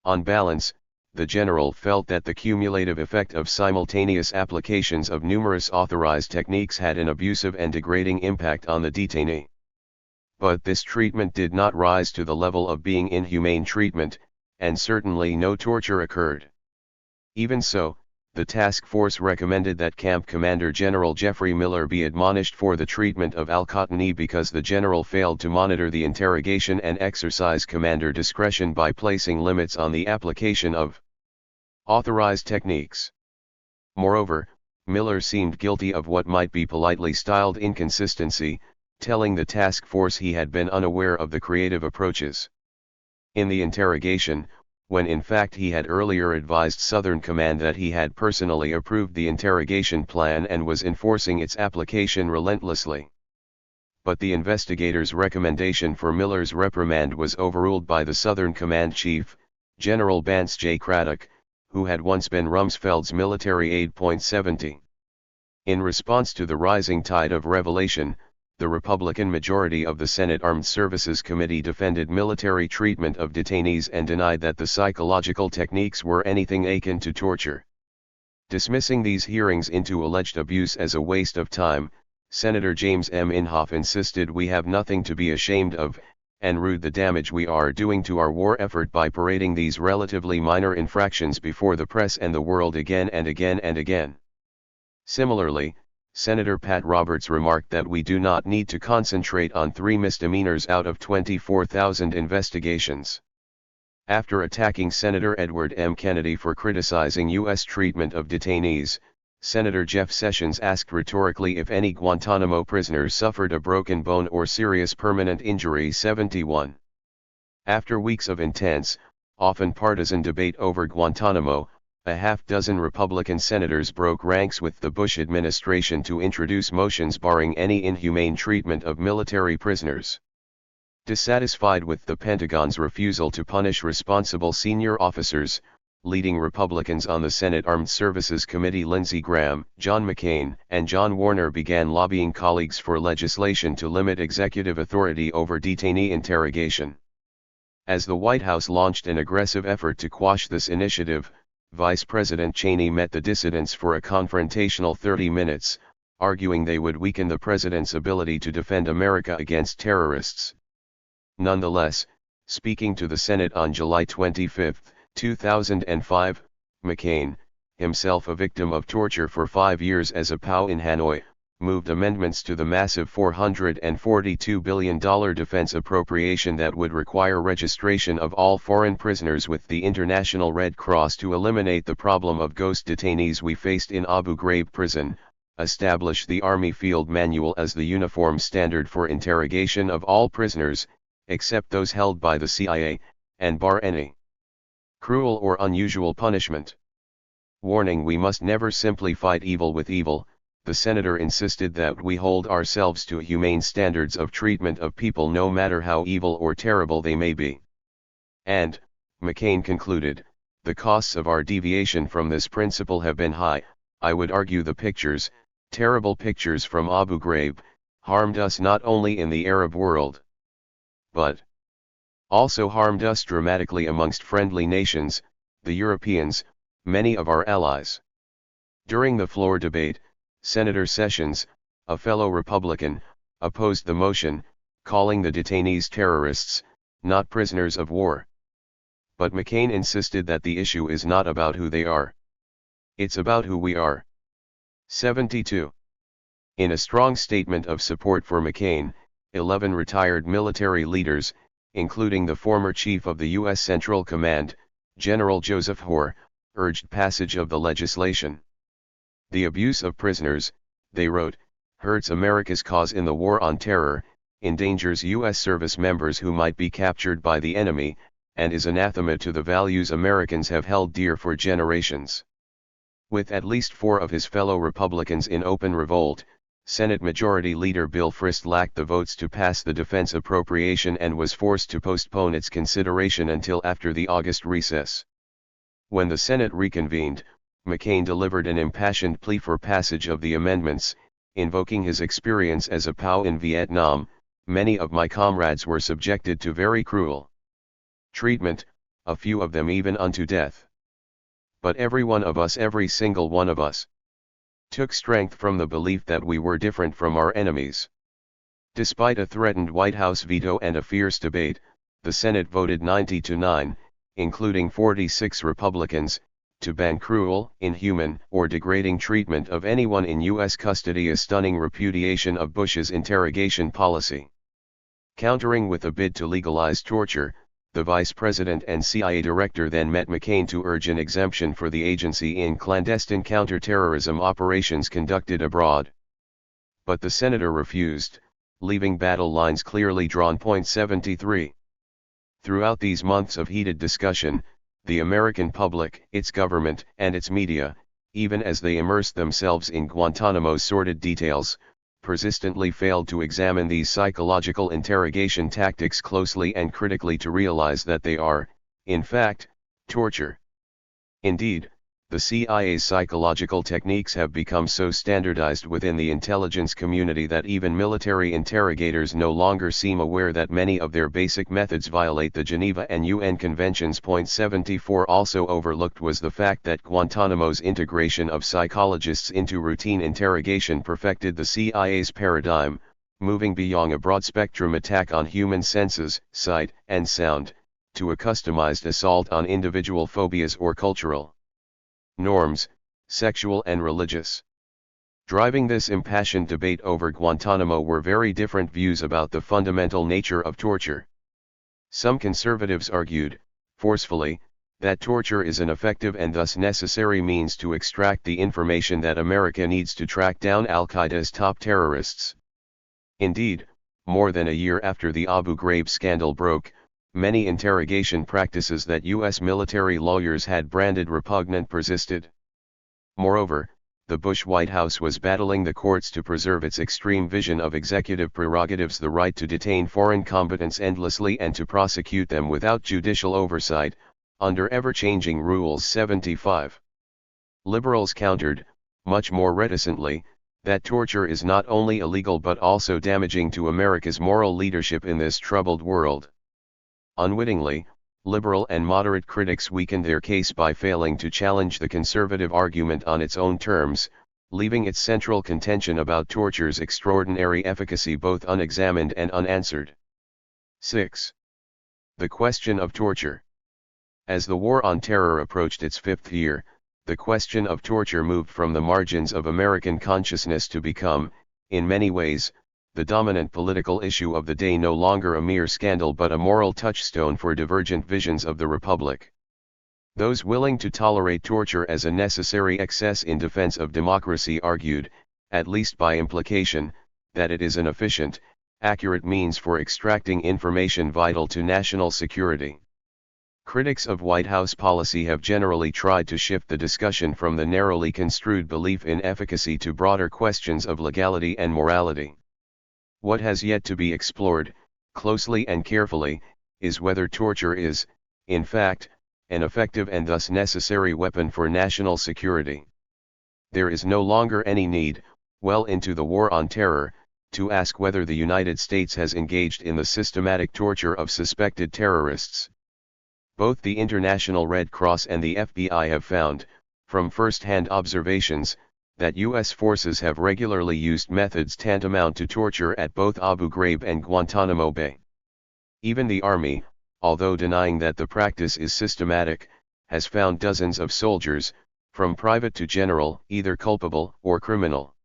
On balance, the general felt that the cumulative effect of simultaneous applications of numerous authorized techniques had an abusive and degrading impact on the detainee. But this treatment did not rise to the level of being inhumane treatment, and certainly no torture occurred. Even so, the task force recommended that Camp Commander General Jeffrey Miller be admonished for the treatment of al-Qahtani because the general failed to monitor the interrogation and exercise commander discretion by placing limits on the application of authorized techniques. Moreover, Miller seemed guilty of what might be politely styled inconsistency, telling the task force he had been unaware of the creative approaches in the interrogation, when in fact he had earlier advised Southern Command that he had personally approved the interrogation plan and was enforcing its application relentlessly. But the investigators' recommendation for Miller's reprimand was overruled by the Southern Command Chief, General Vance J. Craddock, who had once been Rumsfeld's military aide. 70. In response to the rising tide of revelation, the Republican majority of the Senate Armed Services Committee defended military treatment of detainees and denied that the psychological techniques were anything akin to torture. Dismissing these hearings into alleged abuse as a waste of time, Senator James M. Inhofe insisted we have nothing to be ashamed of, and rued the damage we are doing to our war effort by parading these relatively minor infractions before the press and the world again and again and again. Similarly, Senator Pat Roberts remarked that we do not need to concentrate on 3 misdemeanors out of 24,000 investigations. After attacking Senator Edward M. Kennedy for criticizing U.S. treatment of detainees, Senator Jeff Sessions asked rhetorically if any Guantanamo prisoners suffered a broken bone or serious permanent injury. 71. After weeks of intense, often partisan debate over Guantanamo, a half-dozen Republican senators broke ranks with the Bush administration to introduce motions barring any inhumane treatment of military prisoners. Dissatisfied with the Pentagon's refusal to punish responsible senior officers, leading Republicans on the Senate Armed Services Committee Lindsey Graham, John McCain, and John Warner began lobbying colleagues for legislation to limit executive authority over detainee interrogation. As the White House launched an aggressive effort to quash this initiative, Vice President Cheney met the dissidents for a confrontational 30 minutes, arguing they would weaken the president's ability to defend America against terrorists. Nonetheless, speaking to the Senate on July 25, 2005, McCain, himself a victim of torture for 5 years as a POW in Hanoi, moved amendments to the massive $442 billion defense appropriation that would require registration of all foreign prisoners with the International Red Cross to eliminate the problem of ghost detainees we faced in Abu Ghraib prison, establish the Army Field Manual as the uniform standard for interrogation of all prisoners, except those held by the CIA, and bar any cruel or unusual punishment. Warning: we must never simply fight evil with evil. The senator insisted that we hold ourselves to humane standards of treatment of people no matter how evil or terrible they may be. And, McCain concluded, the costs of our deviation from this principle have been high. I would argue the pictures, terrible pictures from Abu Ghraib, harmed us not only in the Arab world, but also harmed us dramatically amongst friendly nations, the Europeans, many of our allies. During the floor debate, Senator Sessions, a fellow Republican, opposed the motion, calling the detainees terrorists, not prisoners of war. But McCain insisted that the issue is not about who they are. It's about who we are. 72. In a strong statement of support for McCain, 11 retired military leaders, including the former chief of the U.S. Central Command, General Joseph Hoar, urged passage of the legislation. The abuse of prisoners, they wrote, hurts America's cause in the war on terror, endangers U.S. service members who might be captured by the enemy, and is anathema to the values Americans have held dear for generations. With at least 4 of his fellow Republicans in open revolt, Senate Majority Leader Bill Frist lacked the votes to pass the defense appropriation and was forced to postpone its consideration until after the August recess. When the Senate reconvened, McCain delivered an impassioned plea for passage of the amendments, invoking his experience as a POW in Vietnam. Many of my comrades were subjected to very cruel treatment, a few of them even unto death. But every one of us, every single one of us, took strength from the belief that we were different from our enemies. Despite a threatened White House veto and a fierce debate, the Senate voted 90-9, including 46 Republicans, to ban cruel, inhuman, or degrading treatment of anyone in U.S. custody, a stunning repudiation of Bush's interrogation policy. Countering with a bid to legalize torture, the Vice President and CIA Director then met McCain to urge an exemption for the agency in clandestine counterterrorism operations conducted abroad. But the senator refused, leaving battle lines clearly drawn. 73. Throughout these months of heated discussion, the American public, its government, and its media, even as they immersed themselves in Guantanamo's sordid details, persistently failed to examine these psychological interrogation tactics closely and critically to realize that they are, in fact, torture. Indeed, the CIA's psychological techniques have become so standardized within the intelligence community that even military interrogators no longer seem aware that many of their basic methods violate the Geneva and UN Conventions. 74. Also overlooked was the fact that Guantanamo's integration of psychologists into routine interrogation perfected the CIA's paradigm, moving beyond a broad-spectrum attack on human senses, sight, and sound, to a customized assault on individual phobias or cultural norms, sexual and religious. Driving this impassioned debate over Guantanamo were very different views about the fundamental nature of torture. Some conservatives argued, forcefully, that torture is an effective and thus necessary means to extract the information that America needs to track down Al-Qaeda's top terrorists. Indeed, more than a year after the Abu Ghraib scandal broke, many interrogation practices that U.S. military lawyers had branded repugnant persisted. Moreover, the Bush White House was battling the courts to preserve its extreme vision of executive prerogatives, the right to detain foreign combatants endlessly and to prosecute them without judicial oversight, under ever-changing rules. 75. Liberals countered, much more reticently, that torture is not only illegal but also damaging to America's moral leadership in this troubled world. Unwittingly, liberal and moderate critics weakened their case by failing to challenge the conservative argument on its own terms, leaving its central contention about torture's extraordinary efficacy both unexamined and unanswered. 6. The question of torture. As the War on Terror approached its 5th year, the question of torture moved from the margins of American consciousness to become, in many ways, the dominant political issue of the day, no longer a mere scandal but a moral touchstone for divergent visions of the Republic. Those willing to tolerate torture as a necessary excess in defense of democracy argued, at least by implication, that it is an efficient, accurate means for extracting information vital to national security. Critics of White House policy have generally tried to shift the discussion from the narrowly construed belief in efficacy to broader questions of legality and morality. What has yet to be explored, closely and carefully, is whether torture is, in fact, an effective and thus necessary weapon for national security. There is no longer any need, well into the War on Terror, to ask whether the United States has engaged in the systematic torture of suspected terrorists. Both the International Red Cross and the FBI have found, from first-hand observations, that U.S. forces have regularly used methods tantamount to torture at both Abu Ghraib and Guantanamo Bay. Even the Army, although denying that the practice is systematic, has found dozens of soldiers, from private to general, either culpable or criminal.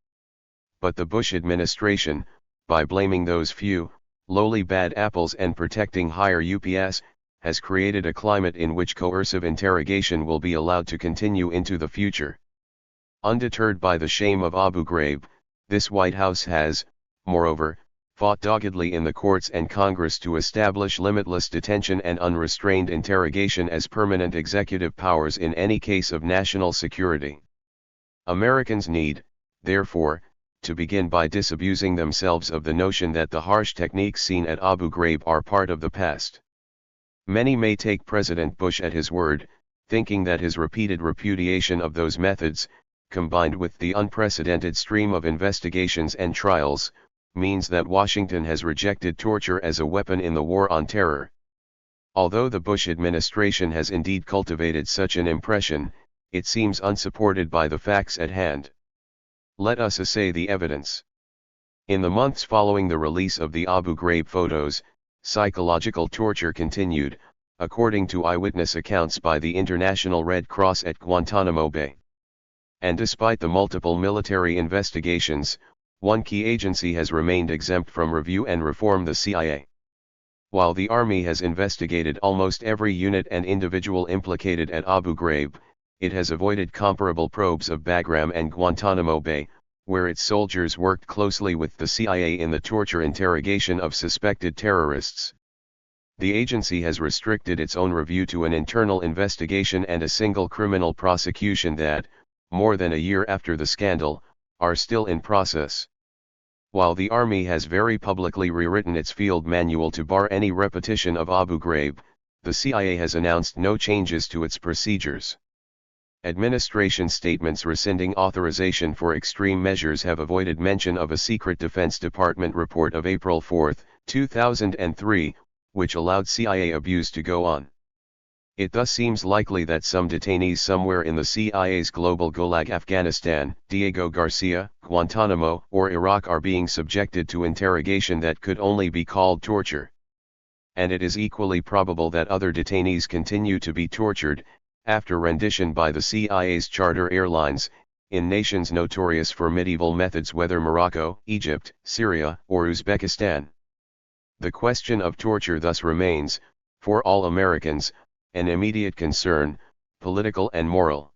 But the Bush administration, by blaming those few, lowly bad apples and protecting higher UPS, has created a climate in which coercive interrogation will be allowed to continue into the future. Undeterred by the shame of Abu Ghraib, this White House has, moreover, fought doggedly in the courts and Congress to establish limitless detention and unrestrained interrogation as permanent executive powers in any case of national security. Americans need, therefore, to begin by disabusing themselves of the notion that the harsh techniques seen at Abu Ghraib are part of the past. Many may take President Bush at his word, thinking that his repeated repudiation of those methods, combined with the unprecedented stream of investigations and trials, means that Washington has rejected torture as a weapon in the war on terror. Although the Bush administration has indeed cultivated such an impression, it seems unsupported by the facts at hand. Let us assay the evidence. In the months following the release of the Abu Ghraib photos, psychological torture continued, according to eyewitness accounts by the International Red Cross at Guantanamo Bay. And despite the multiple military investigations, one key agency has remained exempt from review and reform: the CIA. While the Army has investigated almost every unit and individual implicated at Abu Ghraib, it has avoided comparable probes of Bagram and Guantanamo Bay, where its soldiers worked closely with the CIA in the torture interrogation of suspected terrorists. The agency has restricted its own review to an internal investigation and a single criminal prosecution that, more than a year after the scandal, are still in process. While the Army has very publicly rewritten its field manual to bar any repetition of Abu Ghraib, the CIA has announced no changes to its procedures. Administration statements rescinding authorization for extreme measures have avoided mention of a secret Defense Department report of April 4, 2003, which allowed CIA abuse to go on. It thus seems likely that some detainees somewhere in the CIA's global Gulag, Afghanistan, Diego Garcia, Guantanamo, or Iraq are being subjected to interrogation that could only be called torture. And it is equally probable that other detainees continue to be tortured, after rendition by the CIA's charter airlines, in nations notorious for medieval methods, whether Morocco, Egypt, Syria, or Uzbekistan. The question of torture thus remains, for all Americans, an immediate concern, political and moral.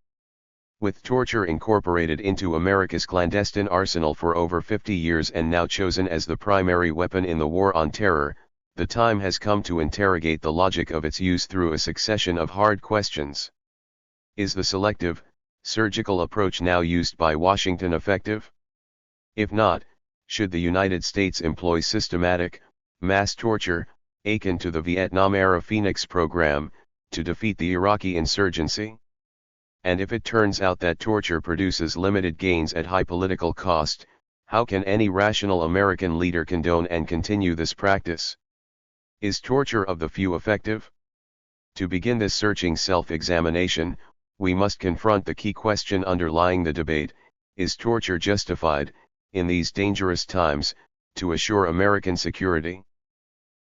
With torture incorporated into America's clandestine arsenal for over 50 years and now chosen as the primary weapon in the war on terror, the time has come to interrogate the logic of its use through a succession of hard questions. Is the selective, surgical approach now used by Washington effective? If not, should the United States employ systematic, mass torture, akin to the Vietnam-era Phoenix program, to defeat the Iraqi insurgency? And if it turns out that torture produces limited gains at high political cost, how can any rational American leader condone and continue this practice? Is torture of the few effective? To begin this searching self-examination, we must confront the key question underlying the debate: is torture justified, in these dangerous times, to assure American security?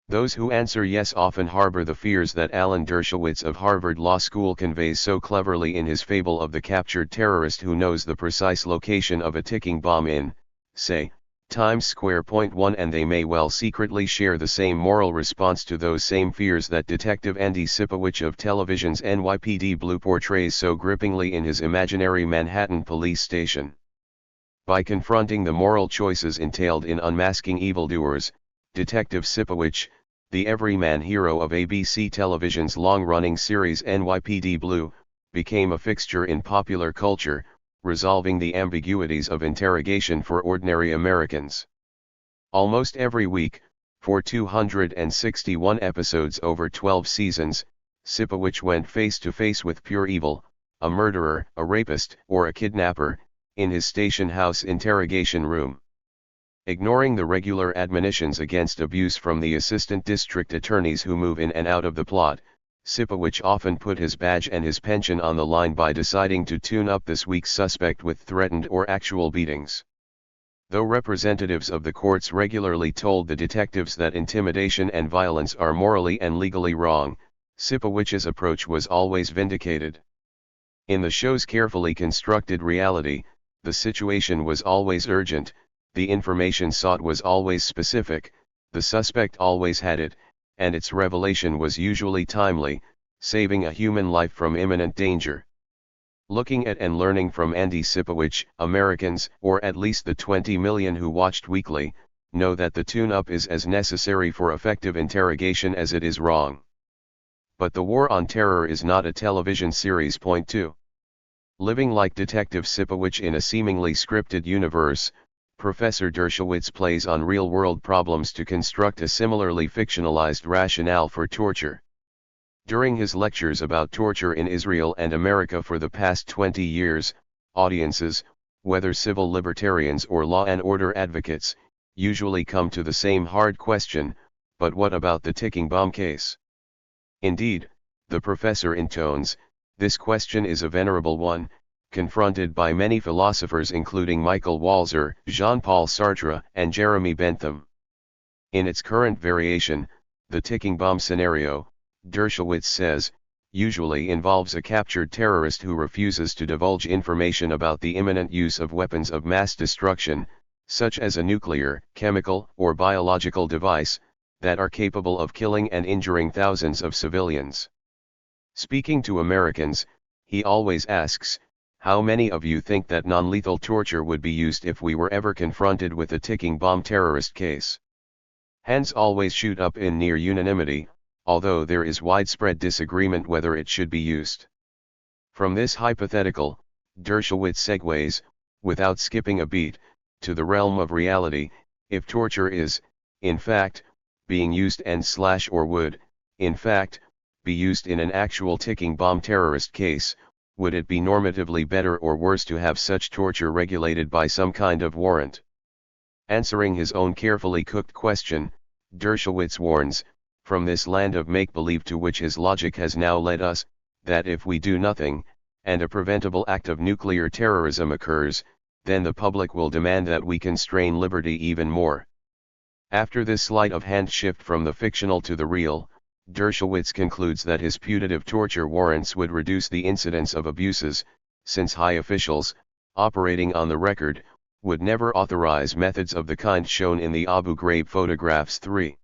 Those who answer yes often harbor the fears that Alan Dershowitz of Harvard Law School conveys so cleverly in his fable of the captured terrorist who knows the precise location of a ticking bomb in, say, Times Square. 1 And they may well secretly share the same moral response to those same fears that Detective Andy Sipowicz of television's NYPD Blue portrays so grippingly in his imaginary Manhattan police station. By confronting the moral choices entailed in unmasking evildoers, Detective Sipowicz, the everyman hero of ABC television's long-running series NYPD Blue, became a fixture in popular culture, resolving the ambiguities of interrogation for ordinary Americans. Almost every week, for 261 episodes over 12 seasons, Sipowicz went face to face with pure evil, a murderer, a rapist, or a kidnapper, in his station house interrogation room. Ignoring the regular admonitions against abuse from the assistant district attorneys who move in and out of the plot, Sipowicz often put his badge and his pension on the line by deciding to tune up this week's suspect with threatened or actual beatings. Though representatives of the courts regularly told the detectives that intimidation and violence are morally and legally wrong, Sipowicz's approach was always vindicated. In the show's carefully constructed reality, the situation was always urgent, the information sought was always specific, the suspect always had it, and its revelation was usually timely, saving a human life from imminent danger. Looking at and learning from Andy Sipowicz, Americans, or at least the 20 million who watched weekly, know that the tune-up is as necessary for effective interrogation as it is wrong. But the War on Terror is not a television series. Point 2. Living like Detective Sipowicz in a seemingly scripted universe, Professor Dershowitz plays on real-world problems to construct a similarly fictionalized rationale for torture. During his lectures about torture in Israel and America for the past 20 years, audiences, whether civil libertarians or law and order advocates, usually come to the same hard question: but what about the ticking bomb case? Indeed, the professor intones, this question is a venerable one, confronted by many philosophers including Michael Walzer, Jean-Paul Sartre, and Jeremy Bentham. In its current variation, the ticking bomb scenario, Dershowitz says, usually involves a captured terrorist who refuses to divulge information about the imminent use of weapons of mass destruction, such as a nuclear, chemical, or biological device, that are capable of killing and injuring thousands of civilians. Speaking to Americans, he always asks, how many of you think that non-lethal torture would be used if we were ever confronted with a ticking bomb terrorist case? Hands always shoot up in near unanimity, although there is widespread disagreement whether it should be used. From this hypothetical, Dershowitz segues, without skipping a beat, to the realm of reality. If torture is, in fact, being used or would, in fact, be used in an actual ticking bomb terrorist case, would it be normatively better or worse to have such torture regulated by some kind of warrant? Answering his own carefully cooked question, Dershowitz warns, from this land of make-believe to which his logic has now led us, that if we do nothing, and a preventable act of nuclear terrorism occurs, then the public will demand that we constrain liberty even more. After this sleight of hand shift from the fictional to the real, Dershowitz concludes that his putative torture warrants would reduce the incidence of abuses, since high officials, operating on the record, would never authorize methods of the kind shown in the Abu Ghraib photographs. 3.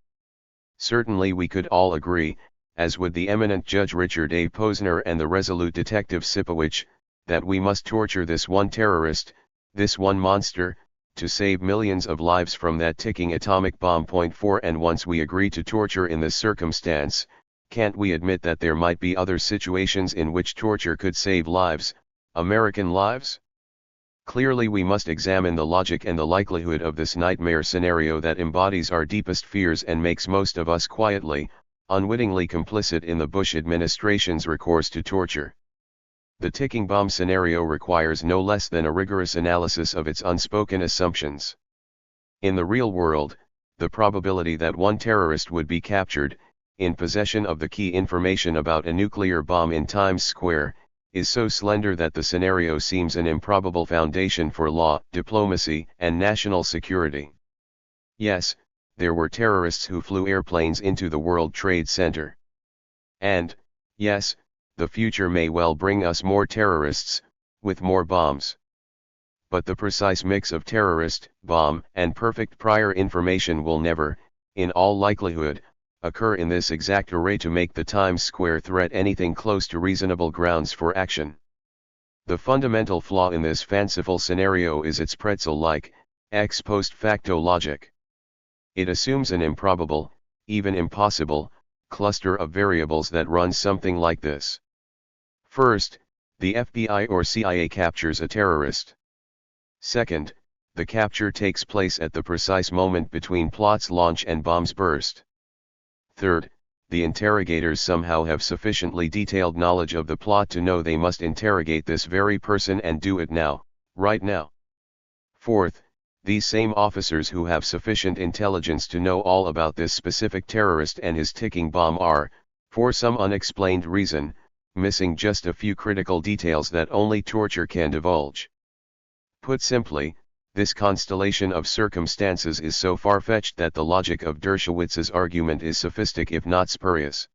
Certainly we could all agree, as would the eminent Judge Richard A. Posner and the resolute Detective Sipowicz, that we must torture this one terrorist, this one monster, to save millions of lives from that ticking atomic bomb. Point 4. And once we agree to torture in this circumstance, can't we admit that there might be other situations in which torture could save lives, American lives? Clearly we must examine the logic and the likelihood of this nightmare scenario that embodies our deepest fears and makes most of us quietly, unwittingly complicit in the Bush administration's recourse to torture. The ticking bomb scenario requires no less than a rigorous analysis of its unspoken assumptions. In the real world, the probability that one terrorist would be captured, in possession of the key information about a nuclear bomb in Times Square, is so slender that the scenario seems an improbable foundation for law, diplomacy, and national security. Yes, there were terrorists who flew airplanes into the World Trade Center. And, yes, the future may well bring us more terrorists, with more bombs. But the precise mix of terrorist, bomb, and perfect prior information will never, in all likelihood, occur in this exact array to make the Times Square threat anything close to reasonable grounds for action. The fundamental flaw in this fanciful scenario is its pretzel-like, ex post facto logic. It assumes an improbable, even impossible, cluster of variables that runs something like this. First, the FBI or CIA captures a terrorist. Second, the capture takes place at the precise moment between plot's launch and bomb's burst. Third, the interrogators somehow have sufficiently detailed knowledge of the plot to know they must interrogate this very person and do it now, right now. Fourth, these same officers who have sufficient intelligence to know all about this specific terrorist and his ticking bomb are, for some unexplained reason, missing just a few critical details that only torture can divulge. Put simply, this constellation of circumstances is so far-fetched that the logic of Dershowitz's argument is sophistic if not spurious.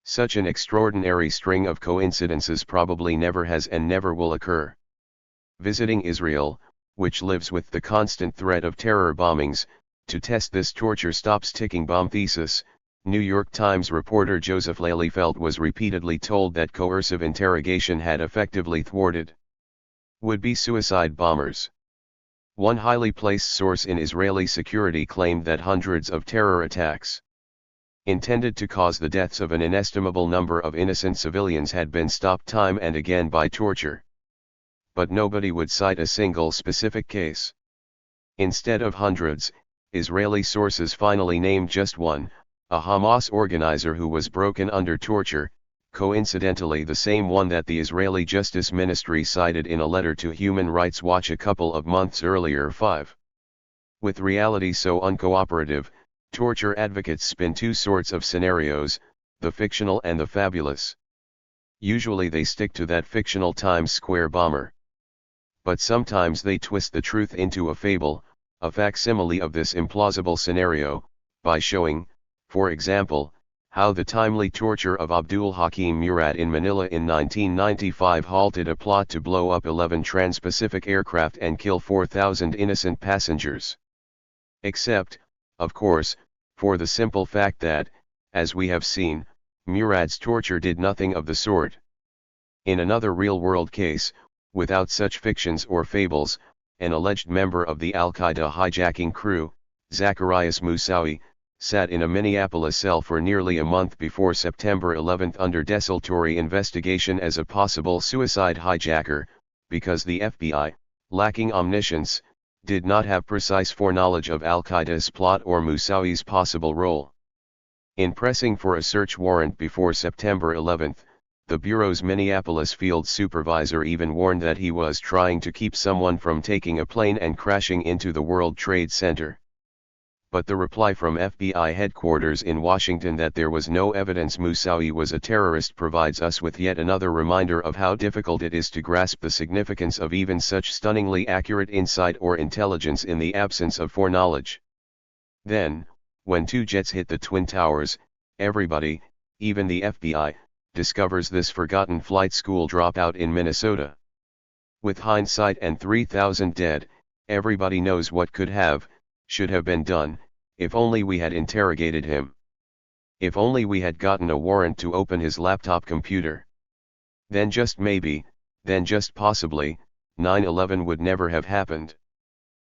Such an extraordinary string of coincidences probably never has and never will occur. Visiting Israel, which lives with the constant threat of terror bombings, to test this torture stops ticking bomb thesis, New York Times reporter Joseph Lelyfeld was repeatedly told that coercive interrogation had effectively thwarted would-be suicide bombers. One highly placed source in Israeli security claimed that hundreds of terror attacks intended to cause the deaths of an inestimable number of innocent civilians had been stopped time and again by torture. But nobody would cite a single specific case. Instead of hundreds, Israeli sources finally named just one, a Hamas organizer who was broken under torture, coincidentally the same one that the Israeli Justice Ministry cited in a letter to Human Rights Watch a couple of months earlier. 5. With reality so uncooperative, torture advocates spin two sorts of scenarios, the fictional and the fabulous. Usually they stick to that fictional Times Square bomber. But sometimes they twist the truth into a fable, a facsimile of this implausible scenario, by showing, for example, how the timely torture of Abdul Hakim Murad in Manila in 1995 halted a plot to blow up 11 trans-Pacific aircraft and kill 4,000 innocent passengers. Except, of course, for the simple fact that, as we have seen, Murad's torture did nothing of the sort. In another real-world case, without such fictions or fables, an alleged member of the Al-Qaeda hijacking crew, Zacarias Moussaoui, sat in a Minneapolis cell for nearly a month before September 11 under desultory investigation as a possible suicide hijacker, because the FBI, lacking omniscience, did not have precise foreknowledge of Al-Qaeda's plot or Moussaoui's possible role. In pressing for a search warrant before September 11, the Bureau's Minneapolis field supervisor even warned that he was trying to keep someone from taking a plane and crashing into the World Trade Center. But the reply from FBI headquarters in Washington that there was no evidence Moussaoui was a terrorist provides us with yet another reminder of how difficult it is to grasp the significance of even such stunningly accurate insight or intelligence in the absence of foreknowledge. Then, when two jets hit the Twin Towers, everybody, even the FBI, discovers this forgotten flight school dropout in Minnesota. With hindsight and 3,000 dead, everybody knows what could have, should have been done, if only we had interrogated him. If only we had gotten a warrant to open his laptop computer. Then just maybe, then just possibly, 9/11 would never have happened.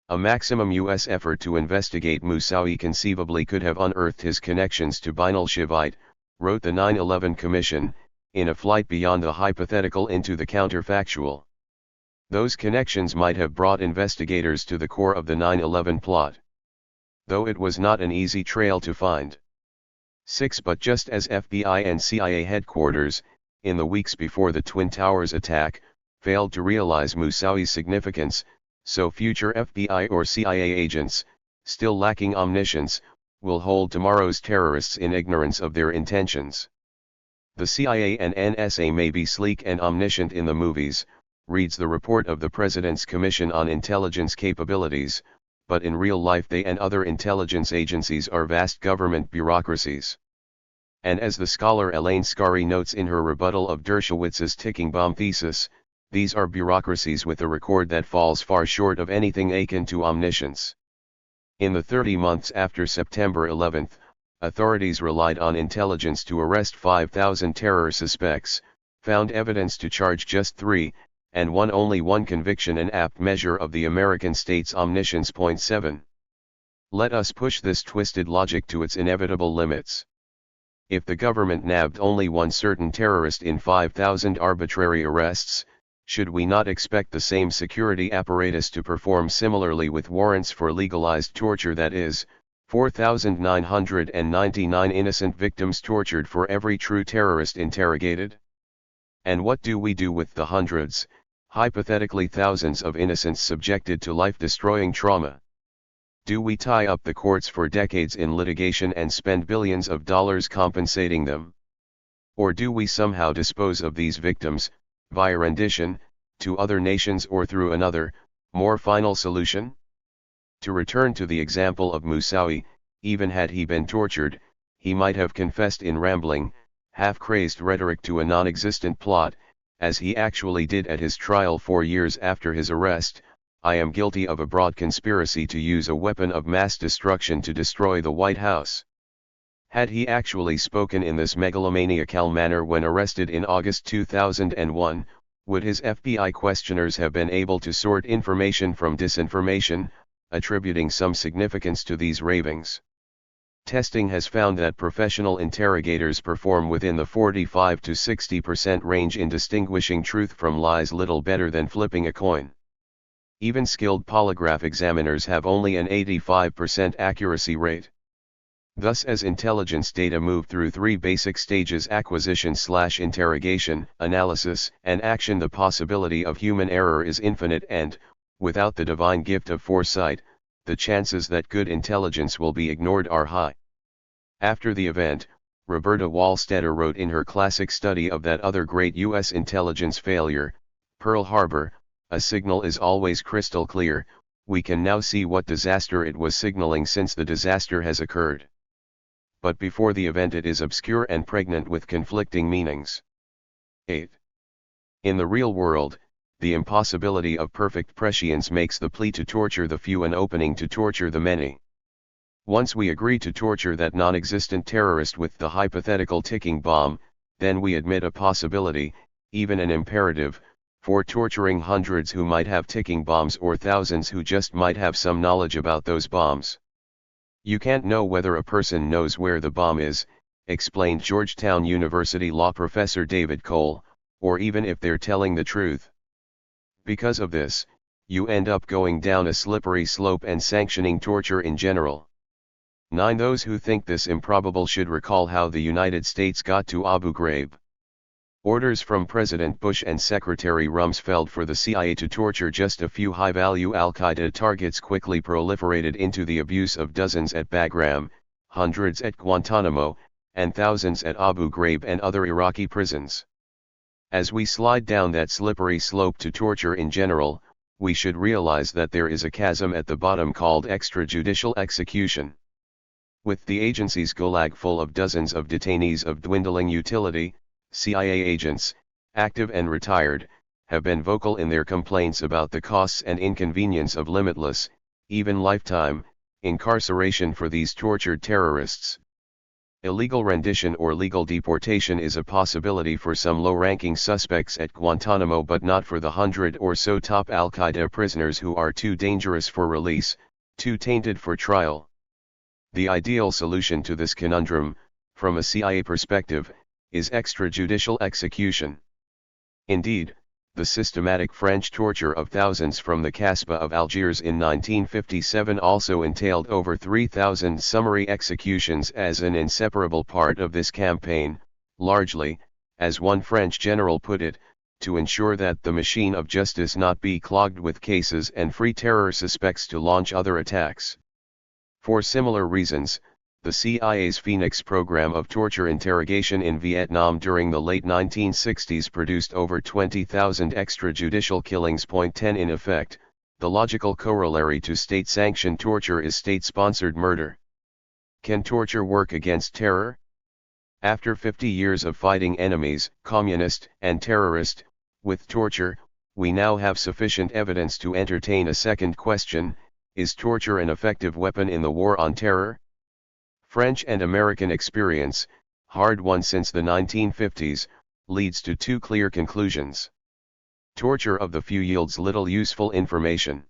A maximum U.S. effort to investigate Moussaoui conceivably could have unearthed his connections to Binal Shivite, wrote the 9/11 Commission, in a flight beyond the hypothetical into the counterfactual. Those connections might have brought investigators to the core of the 9/11 plot. Though it was not an easy trail to find. 6. But just as FBI and CIA headquarters, in the weeks before the Twin Towers attack, failed to realize Moussaoui's significance, so future FBI or CIA agents, still lacking omniscience, will hold tomorrow's terrorists in ignorance of their intentions. The CIA and NSA may be sleek and omniscient in the movies, reads the report of the President's Commission on Intelligence Capabilities, but in real life they and other intelligence agencies are vast government bureaucracies. And as the scholar Elaine Scarry notes in her rebuttal of Dershowitz's ticking bomb thesis, these are bureaucracies with a record that falls far short of anything akin to omniscience. In the 30 months after September 11, authorities relied on intelligence to arrest 5,000 terror suspects, found evidence to charge just 3, and won only one conviction, an apt measure of the American state's omniscience. 7. Let us push this twisted logic to its inevitable limits. If the government nabbed only one certain terrorist in 5,000 arbitrary arrests, should we not expect the same security apparatus to perform similarly with warrants for legalized torture, that is, 4,999 innocent victims tortured for every true terrorist interrogated? And what do we do with the hundreds, hypothetically thousands of innocents subjected to life-destroying trauma? Do we tie up the courts for decades in litigation and spend billions of dollars compensating them? Or do we somehow dispose of these victims, via rendition, to other nations or through another, more final solution? To return to the example of Moussaoui, even had he been tortured, he might have confessed in rambling, half-crazed rhetoric to a non-existent plot, as he actually did at his trial 4 years after his arrest: I am guilty of a broad conspiracy to use a weapon of mass destruction to destroy the White House. Had he actually spoken in this megalomaniacal manner when arrested in August 2001, would his FBI questioners have been able to sort information from disinformation, attributing some significance to these ravings? Testing has found that professional interrogators perform within the 45 to 60% range in distinguishing truth from lies, little better than flipping a coin. Even skilled polygraph examiners have only an 85% accuracy rate. Thus, as intelligence data move through three basic stages: acquisition/interrogation, analysis, and action, the possibility of human error is infinite and, without the divine gift of foresight, the chances that good intelligence will be ignored are high. After the event, Roberta Wallstetter wrote in her classic study of that other great U.S. intelligence failure, Pearl Harbor, "A signal is always crystal clear. We can now see what disaster it was signaling since the disaster has occurred. But before the event it is obscure and pregnant with conflicting meanings." 8. In the real world, the impossibility of perfect prescience makes the plea to torture the few an opening to torture the many. Once we agree to torture that non-existent terrorist with the hypothetical ticking bomb, then we admit a possibility, even an imperative, for torturing hundreds who might have ticking bombs or thousands who just might have some knowledge about those bombs. "You can't know whether a person knows where the bomb is," explained Georgetown University law professor David Cole, "or even if they're telling the truth. Because of this, you end up going down a slippery slope and sanctioning torture in general." 9. Those who think this improbable should recall how the United States got to Abu Ghraib. Orders from President Bush and Secretary Rumsfeld for the CIA to torture just a few high-value al-Qaeda targets quickly proliferated into the abuse of dozens at Bagram, hundreds at Guantanamo, and thousands at Abu Ghraib and other Iraqi prisons. As we slide down that slippery slope to torture in general, we should realize that there is a chasm at the bottom called extrajudicial execution. With the agency's gulag full of dozens of detainees of dwindling utility, CIA agents, active and retired, have been vocal in their complaints about the costs and inconvenience of limitless, even lifetime, incarceration for these tortured terrorists. Illegal rendition or legal deportation is a possibility for some low-ranking suspects at Guantanamo, but not for the 100 or so top al-Qaeda prisoners who are too dangerous for release, too tainted for trial. The ideal solution to this conundrum, from a CIA perspective, is extrajudicial execution. Indeed, the systematic French torture of thousands from the Kasbah of Algiers in 1957 also entailed over 3,000 summary executions as an inseparable part of this campaign, largely, as one French general put it, to ensure that the machine of justice not be clogged with cases and free terror suspects to launch other attacks. For similar reasons, the CIA's Phoenix program of torture interrogation in Vietnam during the late 1960s produced over 20,000 extrajudicial killings. 10. In effect, the logical corollary to state-sanctioned torture is state-sponsored murder. Can torture work against terror? After 50 years of fighting enemies, communist and terrorist, with torture, we now have sufficient evidence to entertain a second question: is torture an effective weapon in the war on terror? French and American experience, hard-won since the 1950s, leads to two clear conclusions. Torture of the few yields little useful information.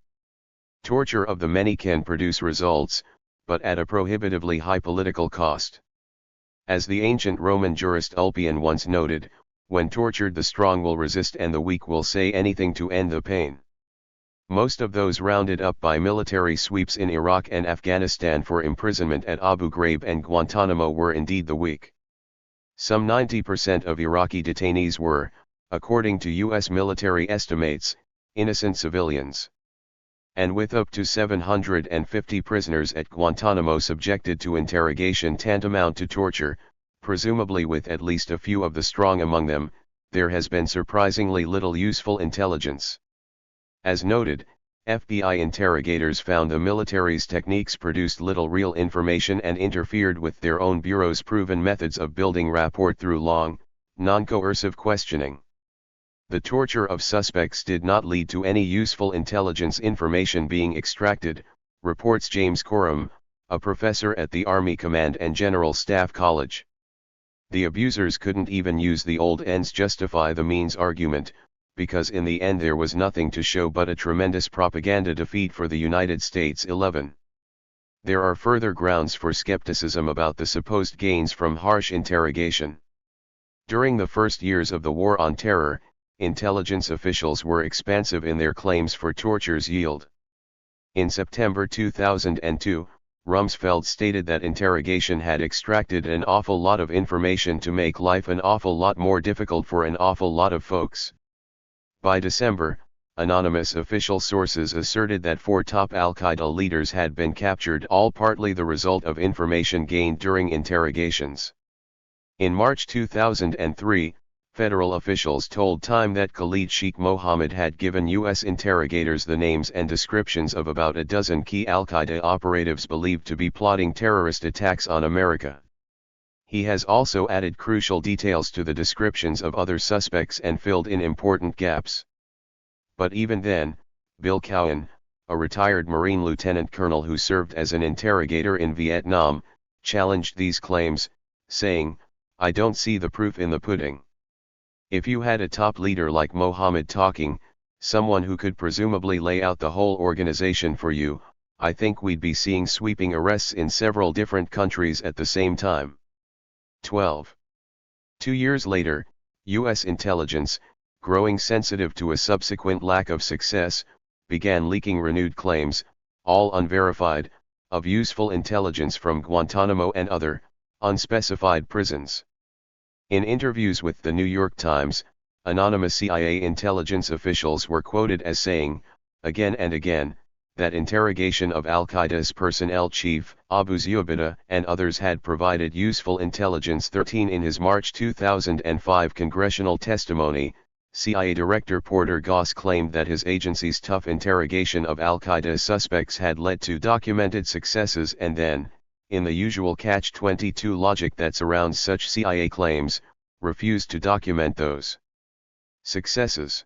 Torture of the many can produce results, but at a prohibitively high political cost. As the ancient Roman jurist Ulpian once noted, when tortured the strong will resist and the weak will say anything to end the pain. Most of those rounded up by military sweeps in Iraq and Afghanistan for imprisonment at Abu Ghraib and Guantanamo were indeed the weak. Some 90% of Iraqi detainees were, according to U.S. military estimates, innocent civilians. And with up to 750 prisoners at Guantanamo subjected to interrogation tantamount to torture, presumably with at least a few of the strong among them, there has been surprisingly little useful intelligence. As noted, FBI interrogators found the military's techniques produced little real information and interfered with their own bureau's proven methods of building rapport through long, non-coercive questioning. The torture of suspects did not lead to any useful intelligence information being extracted, reports James Coram, a professor at the Army Command and General Staff College. The abusers couldn't even use the old ends justify the means argument, because in the end there was nothing to show but a tremendous propaganda defeat for the United States. 11. There are further grounds for skepticism about the supposed gains from harsh interrogation. During the first years of the War on Terror, intelligence officials were expansive in their claims for torture's yield. In September 2002, Rumsfeld stated that interrogation had extracted an awful lot of information to make life an awful lot more difficult for an awful lot of folks. By December, anonymous official sources asserted that 4 top al-Qaeda leaders had been captured, all partly the result of information gained during interrogations. In March 2003, federal officials told Time that Khalid Sheikh Mohammed had given U.S. interrogators the names and descriptions of about a dozen key al-Qaeda operatives believed to be plotting terrorist attacks on America. He has also added crucial details to the descriptions of other suspects and filled in important gaps. But even then, Bill Cowan, a retired Marine lieutenant colonel who served as an interrogator in Vietnam, challenged these claims, saying, "I don't see the proof in the pudding. If you had a top leader like Mohammed talking, someone who could presumably lay out the whole organization for you, I think we'd be seeing sweeping arrests in several different countries at the same time." 12. 2 years later, U.S. intelligence, growing sensitive to a subsequent lack of success, began leaking renewed claims, all unverified, of useful intelligence from Guantanamo and other, unspecified prisons. In interviews with the New York Times, anonymous CIA intelligence officials were quoted as saying, again and again, that interrogation of al-Qaeda's personnel chief, Abu Zubaydah, and others had provided useful intelligence. 13. In his March 2005 congressional testimony, CIA Director Porter Goss claimed that his agency's tough interrogation of al-Qaeda suspects had led to documented successes and then, in the usual catch-22 logic that surrounds such CIA claims, refused to document those successes.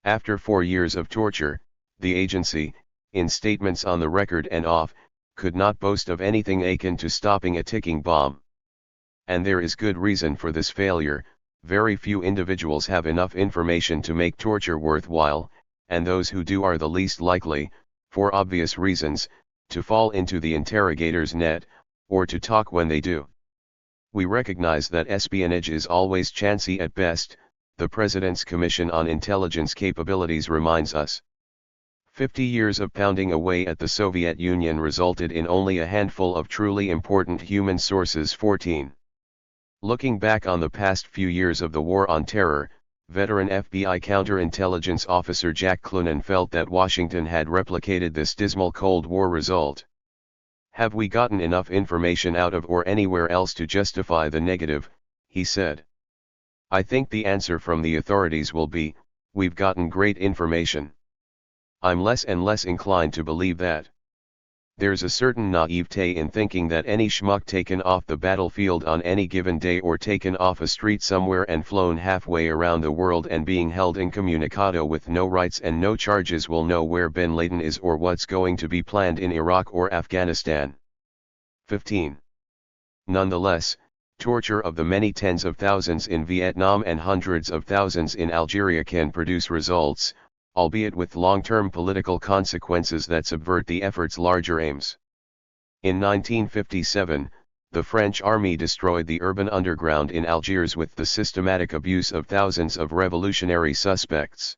After 4 years of torture, the agency, in statements on the record and off, could not boast of anything akin to stopping a ticking bomb. And there is good reason for this failure. Very few individuals have enough information to make torture worthwhile, and those who do are the least likely, for obvious reasons, to fall into the interrogator's net, or to talk when they do. We recognize that espionage is always chancy at best, the President's Commission on Intelligence Capabilities reminds us. 50 years of pounding away at the Soviet Union resulted in only a handful of truly important human sources. 14. Looking back on the past few years of the War on Terror, veteran FBI counterintelligence officer Jack Clunan felt that Washington had replicated this dismal Cold War result. "Have we gotten enough information out of or anywhere else to justify the negative?" he said. "I think the answer from the authorities will be, we've gotten great information. I'm less and less inclined to believe that. There's a certain naivete in thinking that any schmuck taken off the battlefield on any given day or taken off a street somewhere and flown halfway around the world and being held incommunicado with no rights and no charges will know where bin Laden is or what's going to be planned in Iraq or Afghanistan." 15. Nonetheless, torture of the many tens of thousands in Vietnam and hundreds of thousands in Algeria can produce results, albeit with long-term political consequences that subvert the effort's larger aims. In 1957, the French army destroyed the urban underground in Algiers with the systematic abuse of thousands of revolutionary suspects.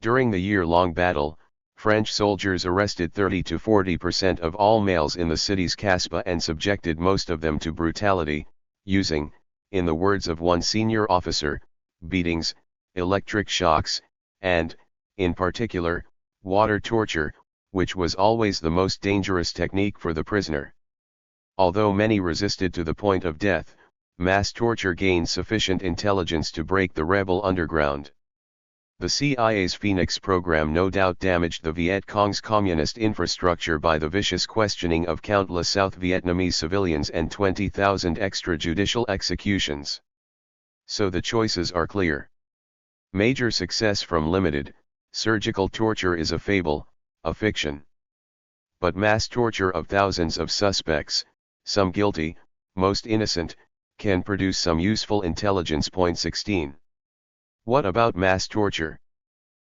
During the year-long battle, French soldiers arrested 30 to 40% of all males in the city's Casbah and subjected most of them to brutality, using, in the words of one senior officer, beatings, electric shocks, and, in particular, water torture, which was always the most dangerous technique for the prisoner. Although many resisted to the point of death, mass torture gained sufficient intelligence to break the rebel underground. The CIA's Phoenix program no doubt damaged the Viet Cong's communist infrastructure by the vicious questioning of countless South Vietnamese civilians and 20,000 extrajudicial executions. So the choices are clear. Major success from limited, surgical torture is a fable, a fiction. but mass torture of thousands of suspects, some guilty, most innocent, can produce some useful intelligence. Point 16. What about mass torture?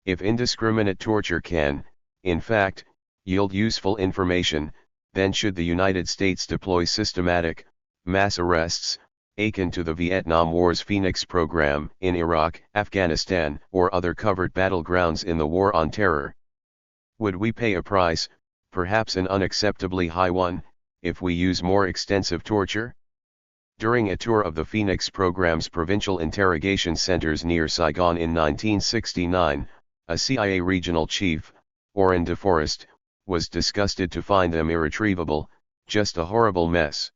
If indiscriminate torture can, in fact, yield useful information, then should the United States deploy systematic, mass arrests, akin to the Vietnam War's Phoenix program in Iraq, Afghanistan, or other covered battlegrounds in the War on Terror? Would we pay a price, perhaps an unacceptably high one, if we use more extensive torture? During a tour of the Phoenix program's provincial interrogation centers near Saigon in 1969, a CIA regional chief, Orrin DeForest, was disgusted to find them irretrievable, just a horrible mess.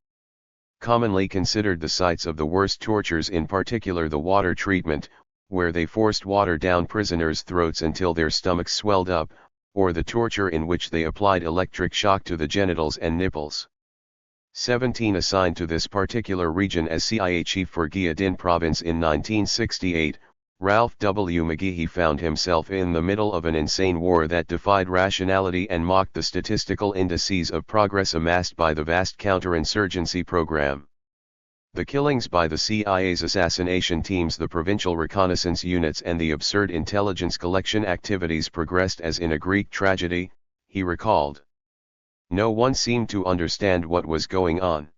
Commonly considered the sites of the worst tortures, in particular the water treatment, where they forced water down prisoners' throats until their stomachs swelled up, or the torture in which they applied electric shock to the genitals and nipples. 17 Assigned to this particular region as CIA chief for Guyana Dinh Province in 1968, Ralph W. McGehee found himself in the middle of an insane war that defied rationality and mocked the statistical indices of progress amassed by the vast counterinsurgency program. The killings by the CIA's assassination teams, the provincial reconnaissance units, and the absurd intelligence collection activities progressed as in a Greek tragedy, he recalled. No one seemed to understand what was going on.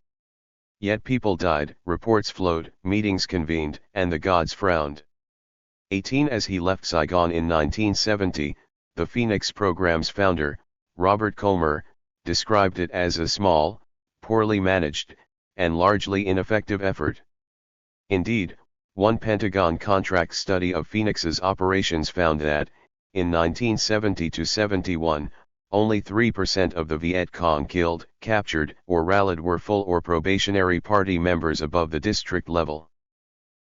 Yet people died, reports flowed, meetings convened, and the gods frowned. 18 As he left Saigon in 1970, the Phoenix program's founder, Robert Colmer, described it as a small, poorly managed, and largely ineffective effort. Indeed, one Pentagon contract study of Phoenix's operations found that, in 1970-71, only 3% of the Viet Cong killed, captured, or rallied were full or probationary party members above the district level.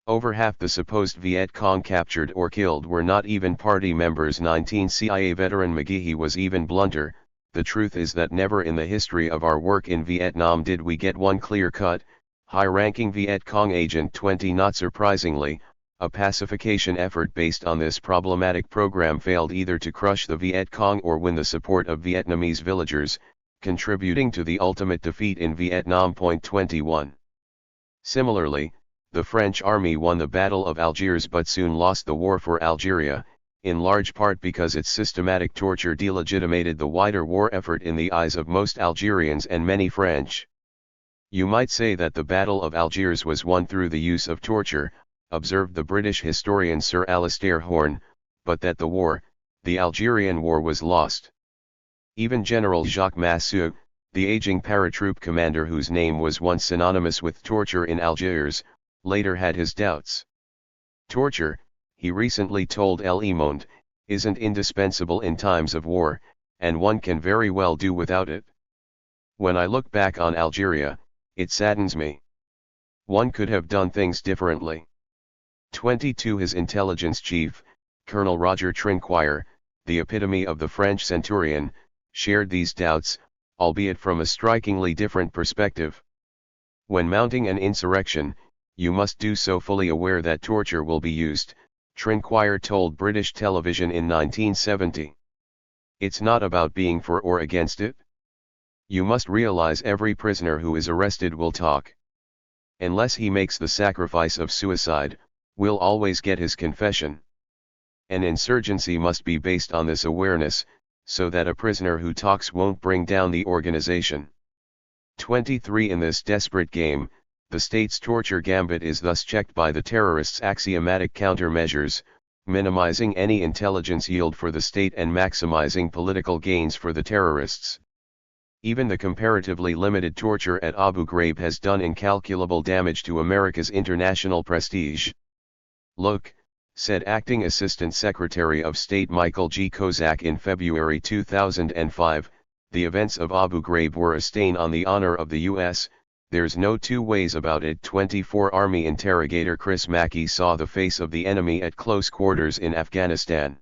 Over half the supposed Viet Cong captured or killed were not even party members. 19 CIA veteran McGehee was even blunter. The truth is that never in the history of our work in Vietnam did we get one clear-cut, high-ranking Viet Cong agent. 20 Not surprisingly, a pacification effort based on this problematic program failed either to crush the Viet Cong or win the support of Vietnamese villagers, contributing to the ultimate defeat in Vietnam. 21. Similarly, the French army won the Battle of Algiers but soon lost the war for Algeria, in large part because its systematic torture delegitimated the wider war effort in the eyes of most Algerians and many French. You might say that the Battle of Algiers was won through the use of torture, observed the British historian Sir Alistair Horne, but that the war, the Algerian War, was lost. Even General Jacques Massu, the aging paratroop commander whose name was once synonymous with torture in Algiers, later had his doubts. Torture, he recently told Le Monde, isn't indispensable in times of war, and one can very well do without it. When I look back on Algeria, it saddens me. One could have done things differently. 22 His intelligence chief, Colonel Roger Trinquire, the epitome of the French centurion, shared these doubts, albeit from a strikingly different perspective. When mounting an insurrection, you must do so fully aware that torture will be used, Trinquire told British television in 1970. It's not about being for or against it. You must realize every prisoner who is arrested will talk. Unless he makes the sacrifice of suicide, we'll always get his confession. An insurgency must be based on this awareness, so that a prisoner who talks won't bring down the organization. 23 In this desperate game, the state's torture gambit is thus checked by the terrorists' axiomatic countermeasures, minimizing any intelligence yield for the state and maximizing political gains for the terrorists. Even the comparatively limited torture at Abu Ghraib has done incalculable damage to America's international prestige. Look, said Acting Assistant Secretary of State Michael G. Kozak in February 2005, the events of Abu Ghraib were a stain on the honor of the U.S., there's no two ways about it. 24 Army interrogator Chris Mackey saw the face of the enemy at close quarters in Afghanistan.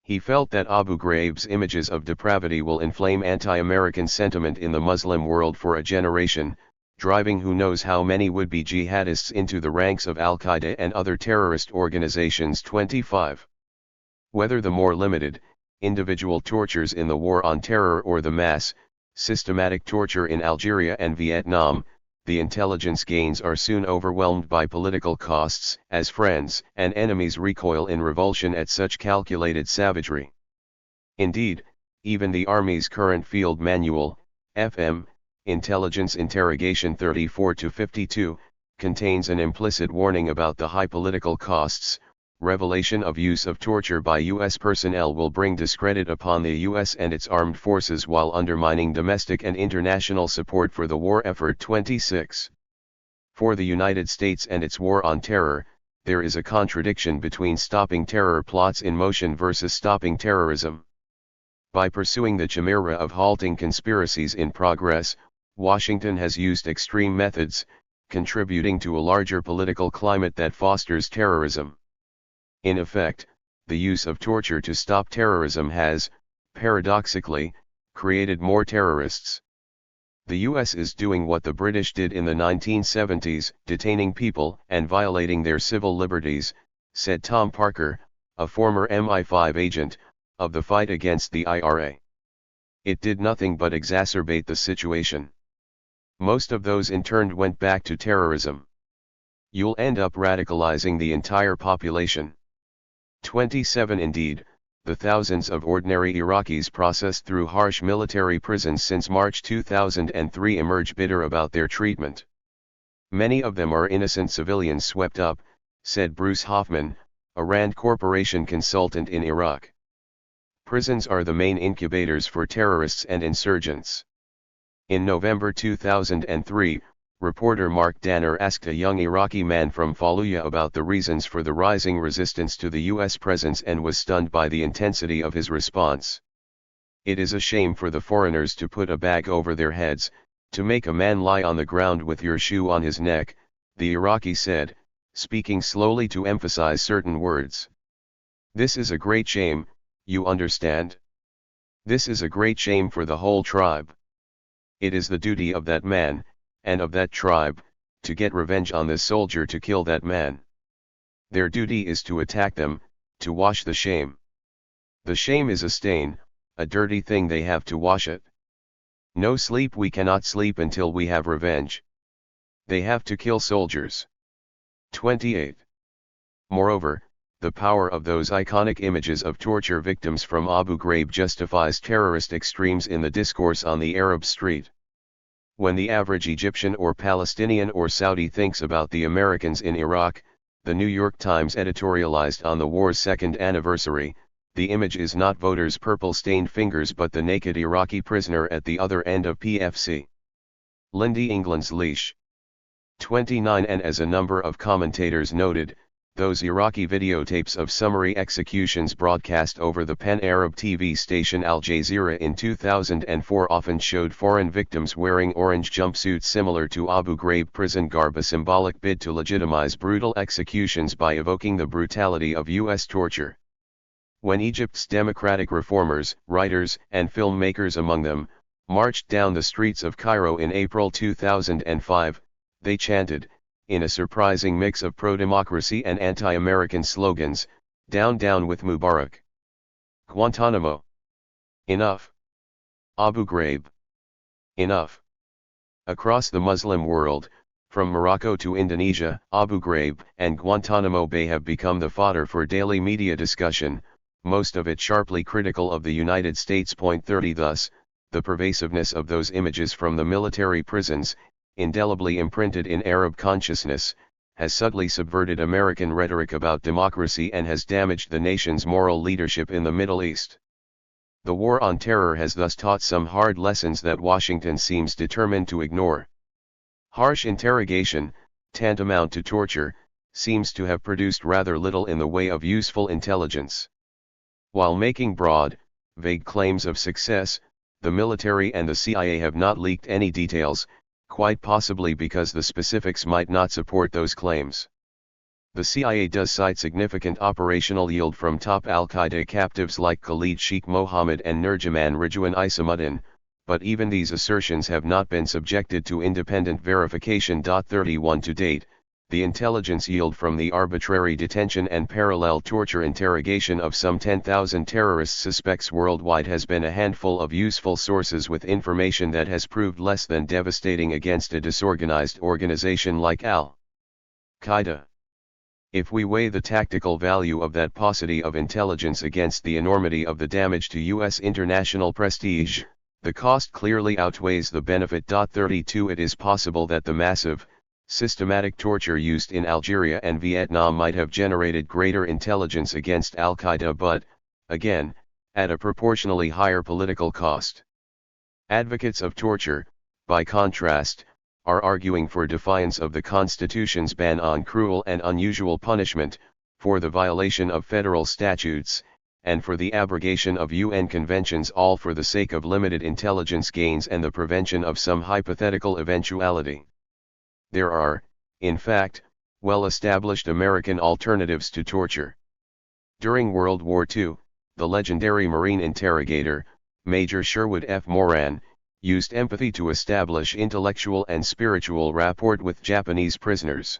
He felt that Abu Ghraib's images of depravity will inflame anti-American sentiment in the Muslim world for a generation, driving who knows how many would-be jihadists into the ranks of Al-Qaeda and other terrorist organizations. 25. Whether the more limited, individual tortures in the War on Terror or the mass, systematic torture in Algeria and Vietnam, the intelligence gains are soon overwhelmed by political costs, as friends and enemies recoil in revulsion at such calculated savagery. Indeed, even the Army's current field manual, FM, Intelligence Interrogation 34-52, contains an implicit warning about the high political costs. Revelation of use of torture by U.S. personnel will bring discredit upon the U.S. and its armed forces while undermining domestic and international support for the war effort. 26. For the United States and its war on terror, there is a contradiction between stopping terror plots in motion versus stopping terrorism. By pursuing the chimera of halting conspiracies in progress, Washington has used extreme methods, contributing to a larger political climate that fosters terrorism. In effect, the use of torture to stop terrorism has, paradoxically, created more terrorists. The US is doing what the British did in the 1970s, detaining people and violating their civil liberties, said Tom Parker, a former MI5 agent, of the fight against the IRA. It did nothing but exacerbate the situation. Most of those interned went back to terrorism. You'll end up radicalizing the entire population. 27. Indeed, the thousands of ordinary Iraqis processed through harsh military prisons since March 2003 emerge bitter about their treatment. Many of them are innocent civilians swept up, said Bruce Hoffman, a Rand Corporation consultant in Iraq. Prisons are the main incubators for terrorists and insurgents. In November 2003, reporter Mark Danner asked a young Iraqi man from Fallujah about the reasons for the rising resistance to the U.S. presence and was stunned by the intensity of his response. "It is a shame for the foreigners to put a bag over their heads, to make a man lie on the ground with your shoe on his neck," the Iraqi said, speaking slowly to emphasize certain words. "This is a great shame, you understand? This is a great shame for the whole tribe. It is the duty of that man, and of that tribe, to get revenge on this soldier to kill that man. Their duty is to attack them, to wash the shame. The shame is a stain, a dirty thing they have to wash it. No sleep, we cannot sleep until we have revenge. They have to kill soldiers." 28. Moreover, the power of those iconic images of torture victims from Abu Ghraib justifies terrorist extremes in the discourse on the Arab street. When the average Egyptian or Palestinian or Saudi thinks about the Americans in Iraq, the New York Times editorialized on the war's second anniversary, the image is not voters' purple-stained fingers but the naked Iraqi prisoner at the other end of PFC. Lindy England's leash. 29. And as a number of commentators noted, those Iraqi videotapes of summary executions broadcast over the pan-Arab TV station Al Jazeera in 2004 often showed foreign victims wearing orange jumpsuits similar to Abu Ghraib prison garb, a symbolic bid to legitimize brutal executions by evoking the brutality of U.S. torture. When Egypt's democratic reformers, writers, and filmmakers among them, marched down the streets of Cairo in April 2005, they chanted, in a surprising mix of pro-democracy and anti-American slogans, "Down, down with Mubarak. Guantanamo. Enough. Abu Ghraib. Enough." Across the Muslim world, from Morocco to Indonesia, Abu Ghraib and Guantanamo Bay have become the fodder for daily media discussion, most of it sharply critical of the United States. 30. Thus, the pervasiveness of those images from the military prisons, indelibly imprinted in Arab consciousness, has subtly subverted American rhetoric about democracy and has damaged the nation's moral leadership in the Middle East. The war on terror has thus taught some hard lessons that Washington seems determined to ignore. Harsh interrogation, tantamount to torture, seems to have produced rather little in the way of useful intelligence. While making broad, vague claims of success, the military and the CIA have not leaked any details, quite possibly because the specifics might not support those claims. The CIA does cite significant operational yield from top al-Qaeda captives like Khalid Sheikh Mohammed and Nurjaman Ridwan Isamuddin, but even these assertions have not been subjected to independent verification. 31 To date, the intelligence yield from the arbitrary detention and parallel torture interrogation of some 10,000 terrorist suspects worldwide has been a handful of useful sources with information that has proved less than devastating against a disorganized organization like Al-Qaeda. If we weigh the tactical value of that paucity of intelligence against the enormity of the damage to U.S. international prestige, the cost clearly outweighs the benefit. 32 It is possible that the massive, systematic torture used in Algeria and Vietnam might have generated greater intelligence against Al-Qaeda, but, again, at a proportionally higher political cost. Advocates of torture, by contrast, are arguing for defiance of the Constitution's ban on cruel and unusual punishment, for the violation of federal statutes, and for the abrogation of UN conventions, all for the sake of limited intelligence gains and the prevention of some hypothetical eventuality. There are, in fact, well-established American alternatives to torture. During World War II, the legendary Marine interrogator, Major Sherwood F. Moran, used empathy to establish intellectual and spiritual rapport with Japanese prisoners.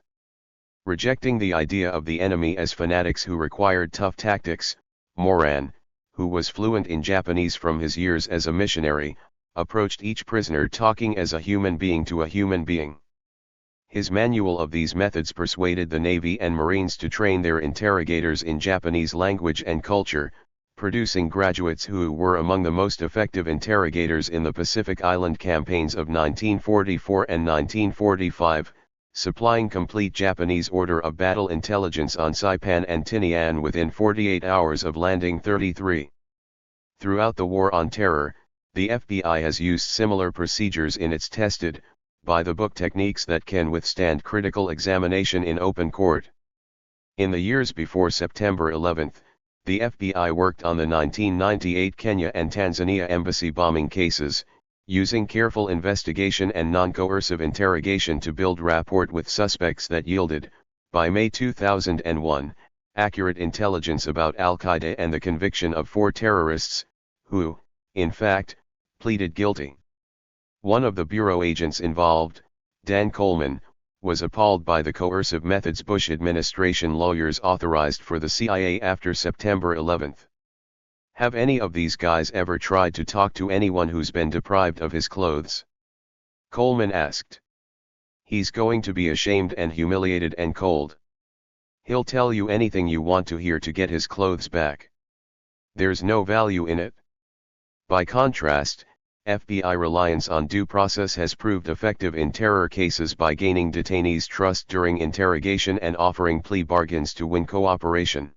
Rejecting the idea of the enemy as fanatics who required tough tactics, Moran, who was fluent in Japanese from his years as a missionary, approached each prisoner talking as a human being to a human being. His manual of these methods persuaded the Navy and Marines to train their interrogators in Japanese language and culture, producing graduates who were among the most effective interrogators in the Pacific Island campaigns of 1944 and 1945, supplying complete Japanese order of battle intelligence on Saipan and Tinian within 48 hours of landing. 33. Throughout the War on Terror, the FBI has used similar procedures in its tested, by-the-book techniques that can withstand critical examination in open court. In the years before September 11, the FBI worked on the 1998 Kenya and Tanzania embassy bombing cases, using careful investigation and non-coercive interrogation to build rapport with suspects that yielded, by May 2001, accurate intelligence about Al-Qaeda and the conviction of 4 terrorists, who, in fact, pleaded guilty. One of the Bureau agents involved, Dan Coleman, was appalled by the coercive methods Bush administration lawyers authorized for the CIA after September 11. Have any of these guys ever tried to talk to anyone who's been deprived of his clothes? Coleman asked. He's going to be ashamed and humiliated and cold. He'll tell you anything you want to hear to get his clothes back. There's no value in it. By contrast, FBI reliance on due process has proved effective in terror cases by gaining detainees' trust during interrogation and offering plea bargains to win cooperation.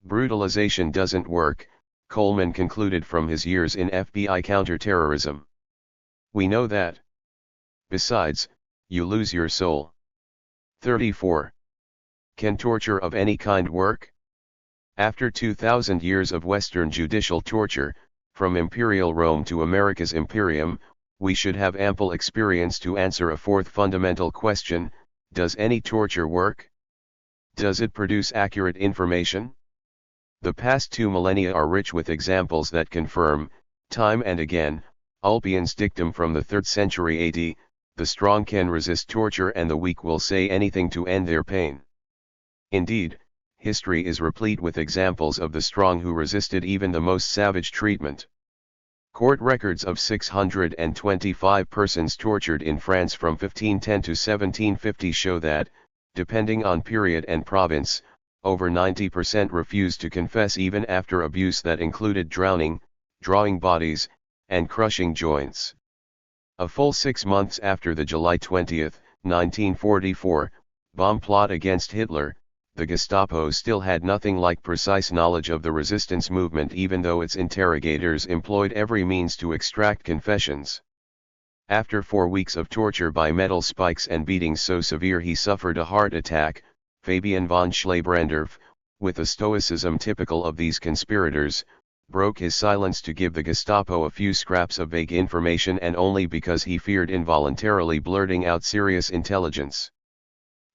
Brutalization doesn't work, Coleman concluded from his years in FBI counterterrorism. We know that. Besides, you lose your soul. 34. Can torture of any kind work? After 2,000 years of Western judicial torture, from Imperial Rome to America's Imperium, we should have ample experience to answer a fourth fundamental question: does any torture work? Does it produce accurate information? The past 2 millennia are rich with examples that confirm, time and again, Ulpian's dictum from the 3rd century AD, the strong can resist torture and the weak will say anything to end their pain. Indeed, history is replete with examples of the strong who resisted even the most savage treatment. Court records of 625 persons tortured in France from 1510 to 1750 show that, depending on period and province, over 90% refused to confess even after abuse that included drowning, drawing bodies, and crushing joints. A full 6 months after the July 20, 1944, bomb plot against Hitler, the Gestapo still had nothing like precise knowledge of the resistance movement, even though its interrogators employed every means to extract confessions. After 4 weeks of torture by metal spikes and beatings so severe he suffered a heart attack, Fabian von Schlebrandorf, with a stoicism typical of these conspirators, broke his silence to give the Gestapo a few scraps of vague information, and only because he feared involuntarily blurting out serious intelligence.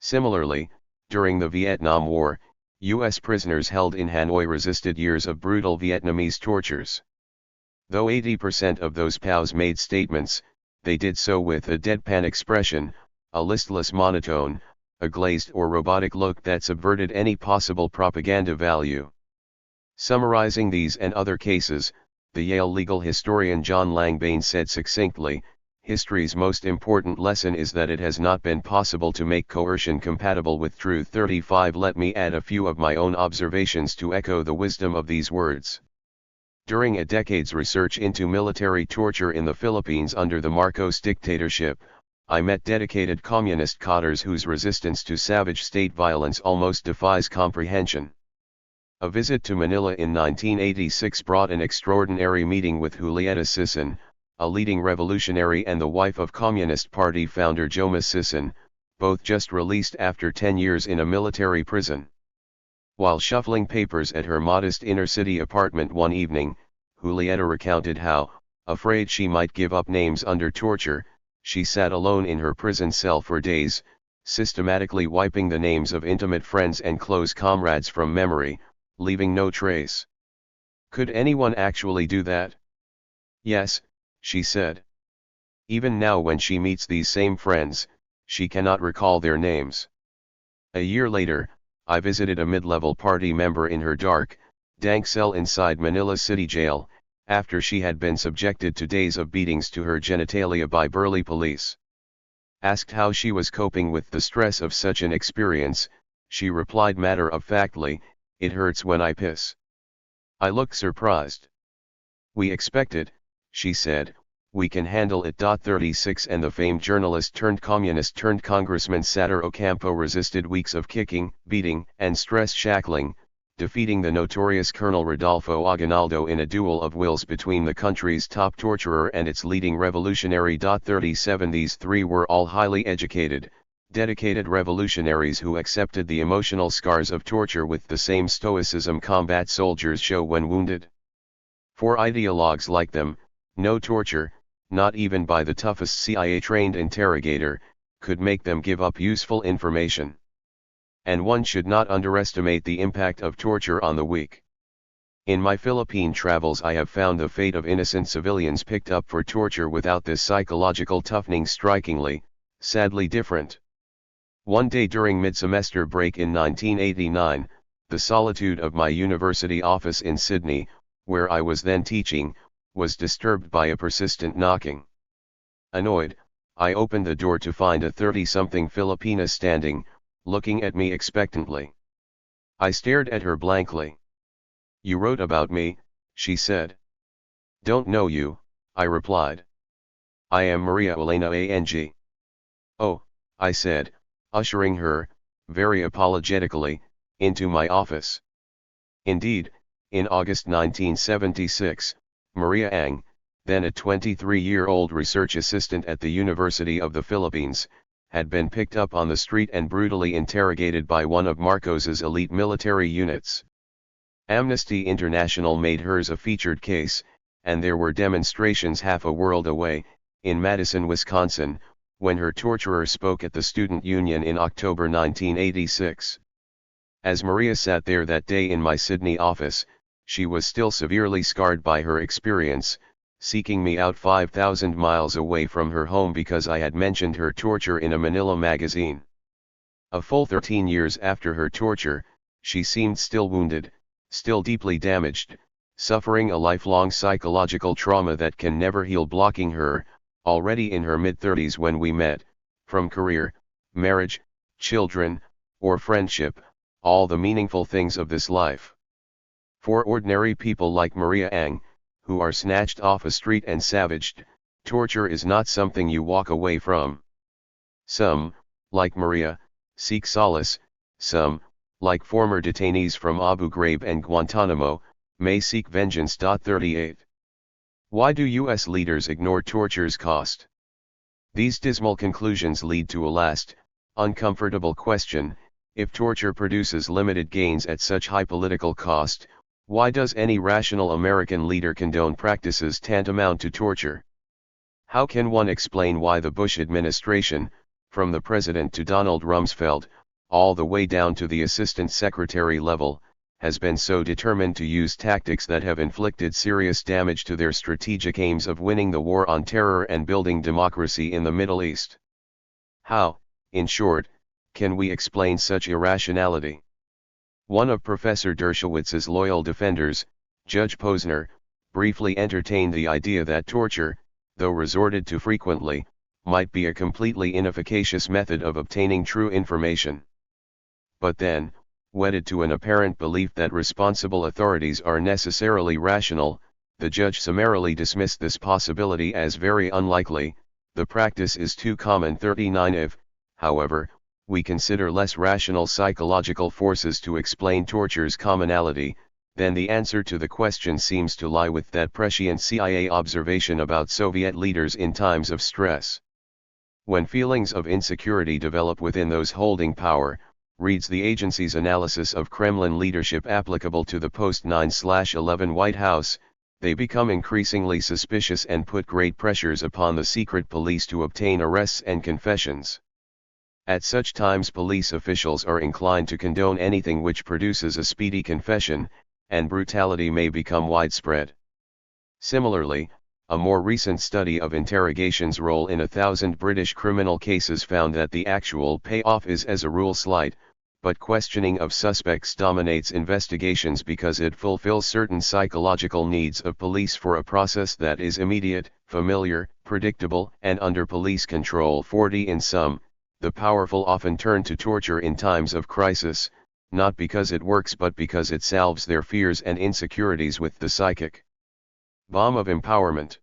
Similarly, during the Vietnam War, U.S. prisoners held in Hanoi resisted years of brutal Vietnamese tortures. Though 80% of those POWs made statements, they did so with a deadpan expression, a listless monotone, a glazed or robotic look that subverted any possible propaganda value. Summarizing these and other cases, the Yale legal historian John Langbain said succinctly, "History's most important lesson is that it has not been possible to make coercion compatible with truth." 35 Let me add a few of my own observations to echo the wisdom of these words. During a decade's research into military torture in the Philippines under the Marcos dictatorship, I met dedicated communist cadres whose resistance to savage state violence almost defies comprehension. A visit to Manila in 1986 brought an extraordinary meeting with Julieta Sison, a leading revolutionary and the wife of Communist Party founder Joma Sison, both just released after 10 years in a military prison. While shuffling papers at her modest inner-city apartment one evening, Julieta recounted how, afraid she might give up names under torture, she sat alone in her prison cell for days, systematically wiping the names of intimate friends and close comrades from memory, leaving no trace. Could anyone actually do that? Yes, she said. Even now when she meets these same friends, she cannot recall their names. A year later, I visited a mid-level party member in her dark, dank cell inside Manila City Jail, after she had been subjected to days of beatings to her genitalia by burly police. Asked how she was coping with the stress of such an experience, she replied matter-of-factly, "It hurts when I piss." I looked surprised. "We expect it," she said, "we can handle it." 36 And the famed journalist turned communist turned congressman Satur Ocampo resisted weeks of kicking, beating, and stress shackling, defeating the notorious Colonel Rodolfo Aguinaldo in a duel of wills between the country's top torturer and its leading revolutionary. 37 These three were all highly educated, dedicated revolutionaries who accepted the emotional scars of torture with the same stoicism combat soldiers show when wounded. For ideologues like them, no torture, not even by the toughest CIA-trained interrogator, could make them give up useful information. And one should not underestimate the impact of torture on the weak. In my Philippine travels I have found the fate of innocent civilians picked up for torture without this psychological toughening strikingly, sadly different. One day during mid-semester break in 1989, the solitude of my university office in Sydney, where I was then teaching, was disturbed by a persistent knocking. Annoyed, I opened the door to find a 30-something Filipina standing, looking at me expectantly. I stared at her blankly. "You wrote about me," she said. "Don't know you," I replied. "I am Maria Elena Ang." "Oh," I said, ushering her, very apologetically, into my office. Indeed, in August 1976, Maria Ang, then a 23-year-old research assistant at the University of the Philippines, had been picked up on the street and brutally interrogated by one of Marcos's elite military units. Amnesty International made hers a featured case, and there were demonstrations half a world away, in Madison, Wisconsin, when her torturer spoke at the Student Union in October 1986. As Maria sat there that day in my Sydney office, she was still severely scarred by her experience, seeking me out 5,000 miles away from her home because I had mentioned her torture in a Manila magazine. A full 13 years after her torture, she seemed still wounded, still deeply damaged, suffering a lifelong psychological trauma that can never heal, blocking her, already in her mid-30s when we met, from career, marriage, children, or friendship, all the meaningful things of this life. For ordinary people like Maria Ang, who are snatched off a street and savaged, torture is not something you walk away from. Some, like Maria, seek solace, some, like former detainees from Abu Ghraib and Guantanamo, may seek vengeance. 38. Why do U.S. leaders ignore torture's cost? These dismal conclusions lead to a last, uncomfortable question: if torture produces limited gains at such high political cost, why does any rational American leader condone practices tantamount to torture? How can one explain why the Bush administration, from the president to Donald Rumsfeld, all the way down to the assistant secretary level, has been so determined to use tactics that have inflicted serious damage to their strategic aims of winning the war on terror and building democracy in the Middle East? How, in short, Can we explain such irrationality? One of Professor Dershowitz's loyal defenders, Judge Posner, briefly entertained the idea that torture, though resorted to frequently, might be a completely inefficacious method of obtaining true information. But then, wedded to an apparent belief that responsible authorities are necessarily rational, the judge summarily dismissed this possibility as very unlikely. The practice is too common. 39. If, however, we consider less rational psychological forces to explain torture's commonality, then the answer to the question seems to lie with that prescient CIA observation about Soviet leaders in times of stress. When feelings of insecurity develop within those holding power, reads the agency's analysis of Kremlin leadership applicable to the post-9/11 White House, they become increasingly suspicious and put great pressures upon the secret police to obtain arrests and confessions. At such times police officials are inclined to condone anything which produces a speedy confession, and brutality may become widespread. Similarly, a more recent study of interrogation's role in 1,000 British criminal cases found that the actual payoff is as a rule slight, but questioning of suspects dominates investigations because it fulfills certain psychological needs of police for a process that is immediate, familiar, predictable, and under police control. 40. In sum, the powerful often turn to torture in times of crisis, not because it works but because it salves their fears and insecurities with the psychic bomb of empowerment.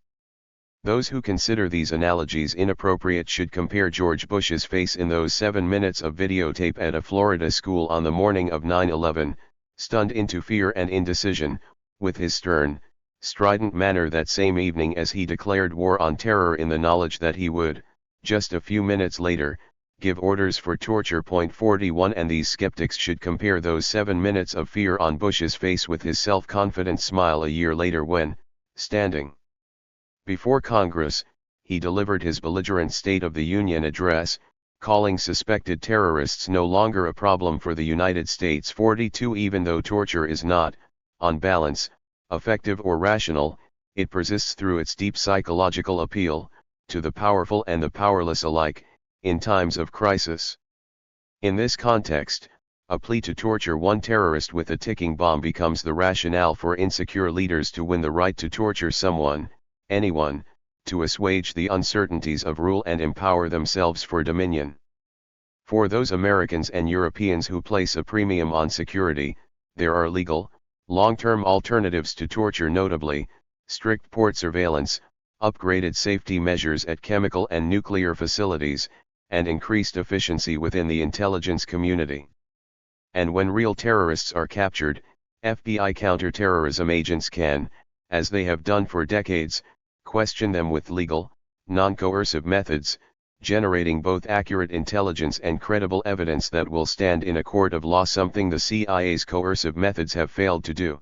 Those who consider these analogies inappropriate should compare George Bush's face in those 7 minutes of videotape at a Florida school on the morning of 9/11, stunned into fear and indecision, with his stern, strident manner that same evening as he declared war on terror in the knowledge that he would, just a few minutes later, give orders for torture. 41. And these skeptics should compare those 7 minutes of fear on Bush's face with his self-confident smile a year later when, standing before Congress, he delivered his belligerent State of the Union address, calling suspected terrorists no longer a problem for the United States. 42. Even though torture is not, on balance, effective or rational, it persists through its deep psychological appeal, to the powerful and the powerless alike, in times of crisis. In this context, a plea to torture one terrorist with a ticking bomb becomes the rationale for insecure leaders to win the right to torture someone, anyone, to assuage the uncertainties of rule and empower themselves for dominion. For those Americans and Europeans who place a premium on security, there are legal, long-term alternatives to torture, notably, strict port surveillance, upgraded safety measures at chemical and nuclear facilities, and increased efficiency within the intelligence community. And when real terrorists are captured, FBI counterterrorism agents can, as they have done for decades, question them with legal, non-coercive methods, generating both accurate intelligence and credible evidence that will stand in a court of law, something the CIA's coercive methods have failed to do.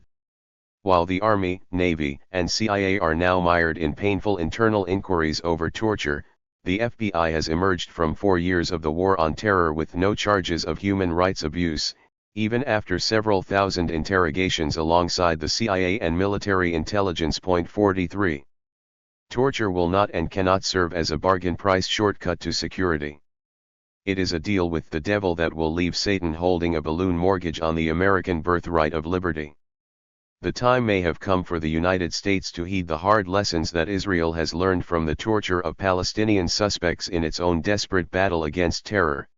While the Army, Navy, and CIA are now mired in painful internal inquiries over torture, the FBI has emerged from 4 years of the war on terror with no charges of human rights abuse, even after several thousand interrogations alongside the CIA and military intelligence. 43. Torture will not and cannot serve as a bargain price shortcut to security. It is a deal with the devil that will leave Satan holding a balloon mortgage on the American birthright of liberty. The time may have come for the United States to heed the hard lessons that Israel has learned from the torture of Palestinian suspects in its own desperate battle against terror.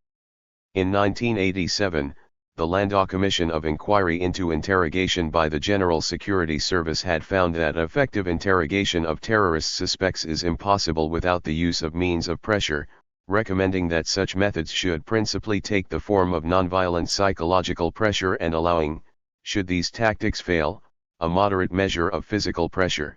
In 1987, the Landau Commission of Inquiry into Interrogation by the General Security Service had found that effective interrogation of terrorist suspects is impossible without the use of means of pressure, recommending that such methods should principally take the form of nonviolent psychological pressure and allowing, should these tactics fail, a moderate measure of physical pressure.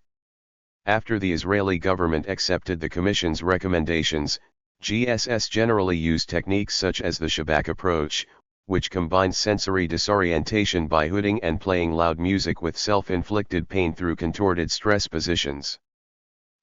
After the Israeli government accepted the Commission's recommendations, GSS generally used techniques such as the Shabak approach, which combines sensory disorientation by hooding and playing loud music with self-inflicted pain through contorted stress positions.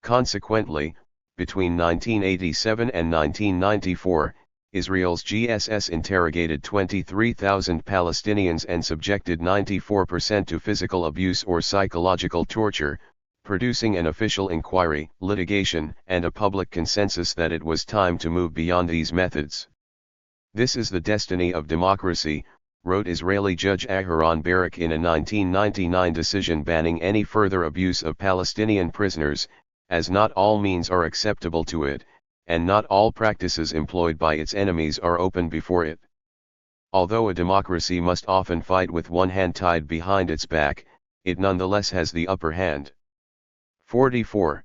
Consequently, between 1987 and 1994, Israel's GSS interrogated 23,000 Palestinians and subjected 94% to physical abuse or psychological torture, producing an official inquiry, litigation, and a public consensus that it was time to move beyond these methods. This is the destiny of democracy, wrote Israeli Judge Aharon Barak in a 1999 decision banning any further abuse of Palestinian prisoners, as not all means are acceptable to it, and not all practices employed by its enemies are open before it. Although a democracy must often fight with one hand tied behind its back, it nonetheless has the upper hand. 44.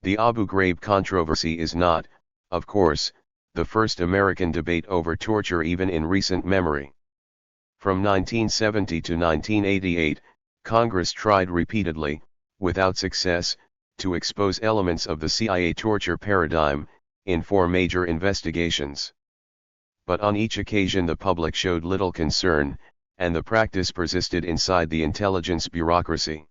The Abu Ghraib controversy is not, of course, the first American debate over torture even in recent memory. From 1970 to 1988, Congress tried repeatedly, without success, to expose elements of the CIA torture paradigm, in 4 major investigations. But on each occasion the public showed little concern, and the practice persisted inside the intelligence bureaucracy.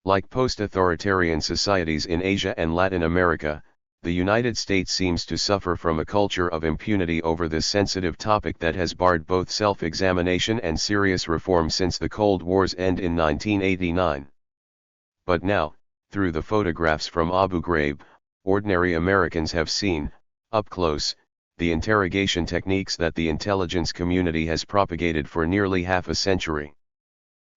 Like post-authoritarian societies in Asia and Latin America, the United States seems to suffer from a culture of impunity over this sensitive topic that has barred both self-examination and serious reform since the Cold War's end in 1989. But now, through the photographs from Abu Ghraib, ordinary Americans have seen, up close, the interrogation techniques that the intelligence community has propagated for nearly half a century.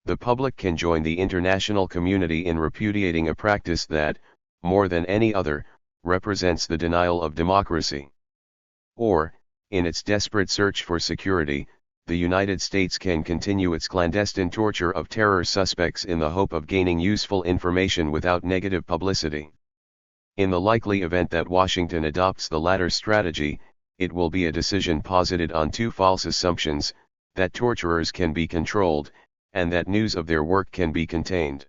The public can join the international community in repudiating a practice that, more than any other, represents the denial of democracy. Or, in its desperate search for security, the United States can continue its clandestine torture of terror suspects in the hope of gaining useful information without negative publicity. In the likely event that Washington adopts the latter strategy, it will be a decision posited on 2 false assumptions: that torturers can be controlled, and that news of their work can be contained.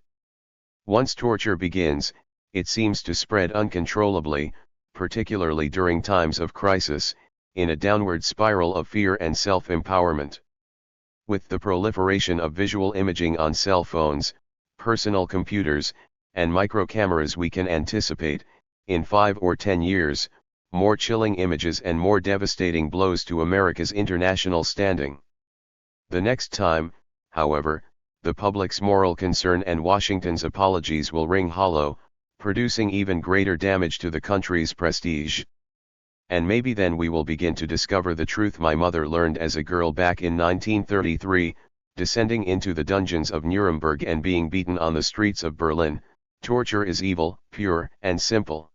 Once torture begins, it seems to spread uncontrollably, particularly during times of crisis, in a downward spiral of fear and self-empowerment. With the proliferation of visual imaging on cell phones, personal computers, and microcameras, we can anticipate, in 5 or 10 years, more chilling images and more devastating blows to America's international standing. The next time, however, the public's moral concern and Washington's apologies will ring hollow, producing even greater damage to the country's prestige. And maybe then we will begin to discover the truth my mother learned as a girl back in 1933, descending into the dungeons of Nuremberg and being beaten on the streets of Berlin: torture is evil, pure and simple.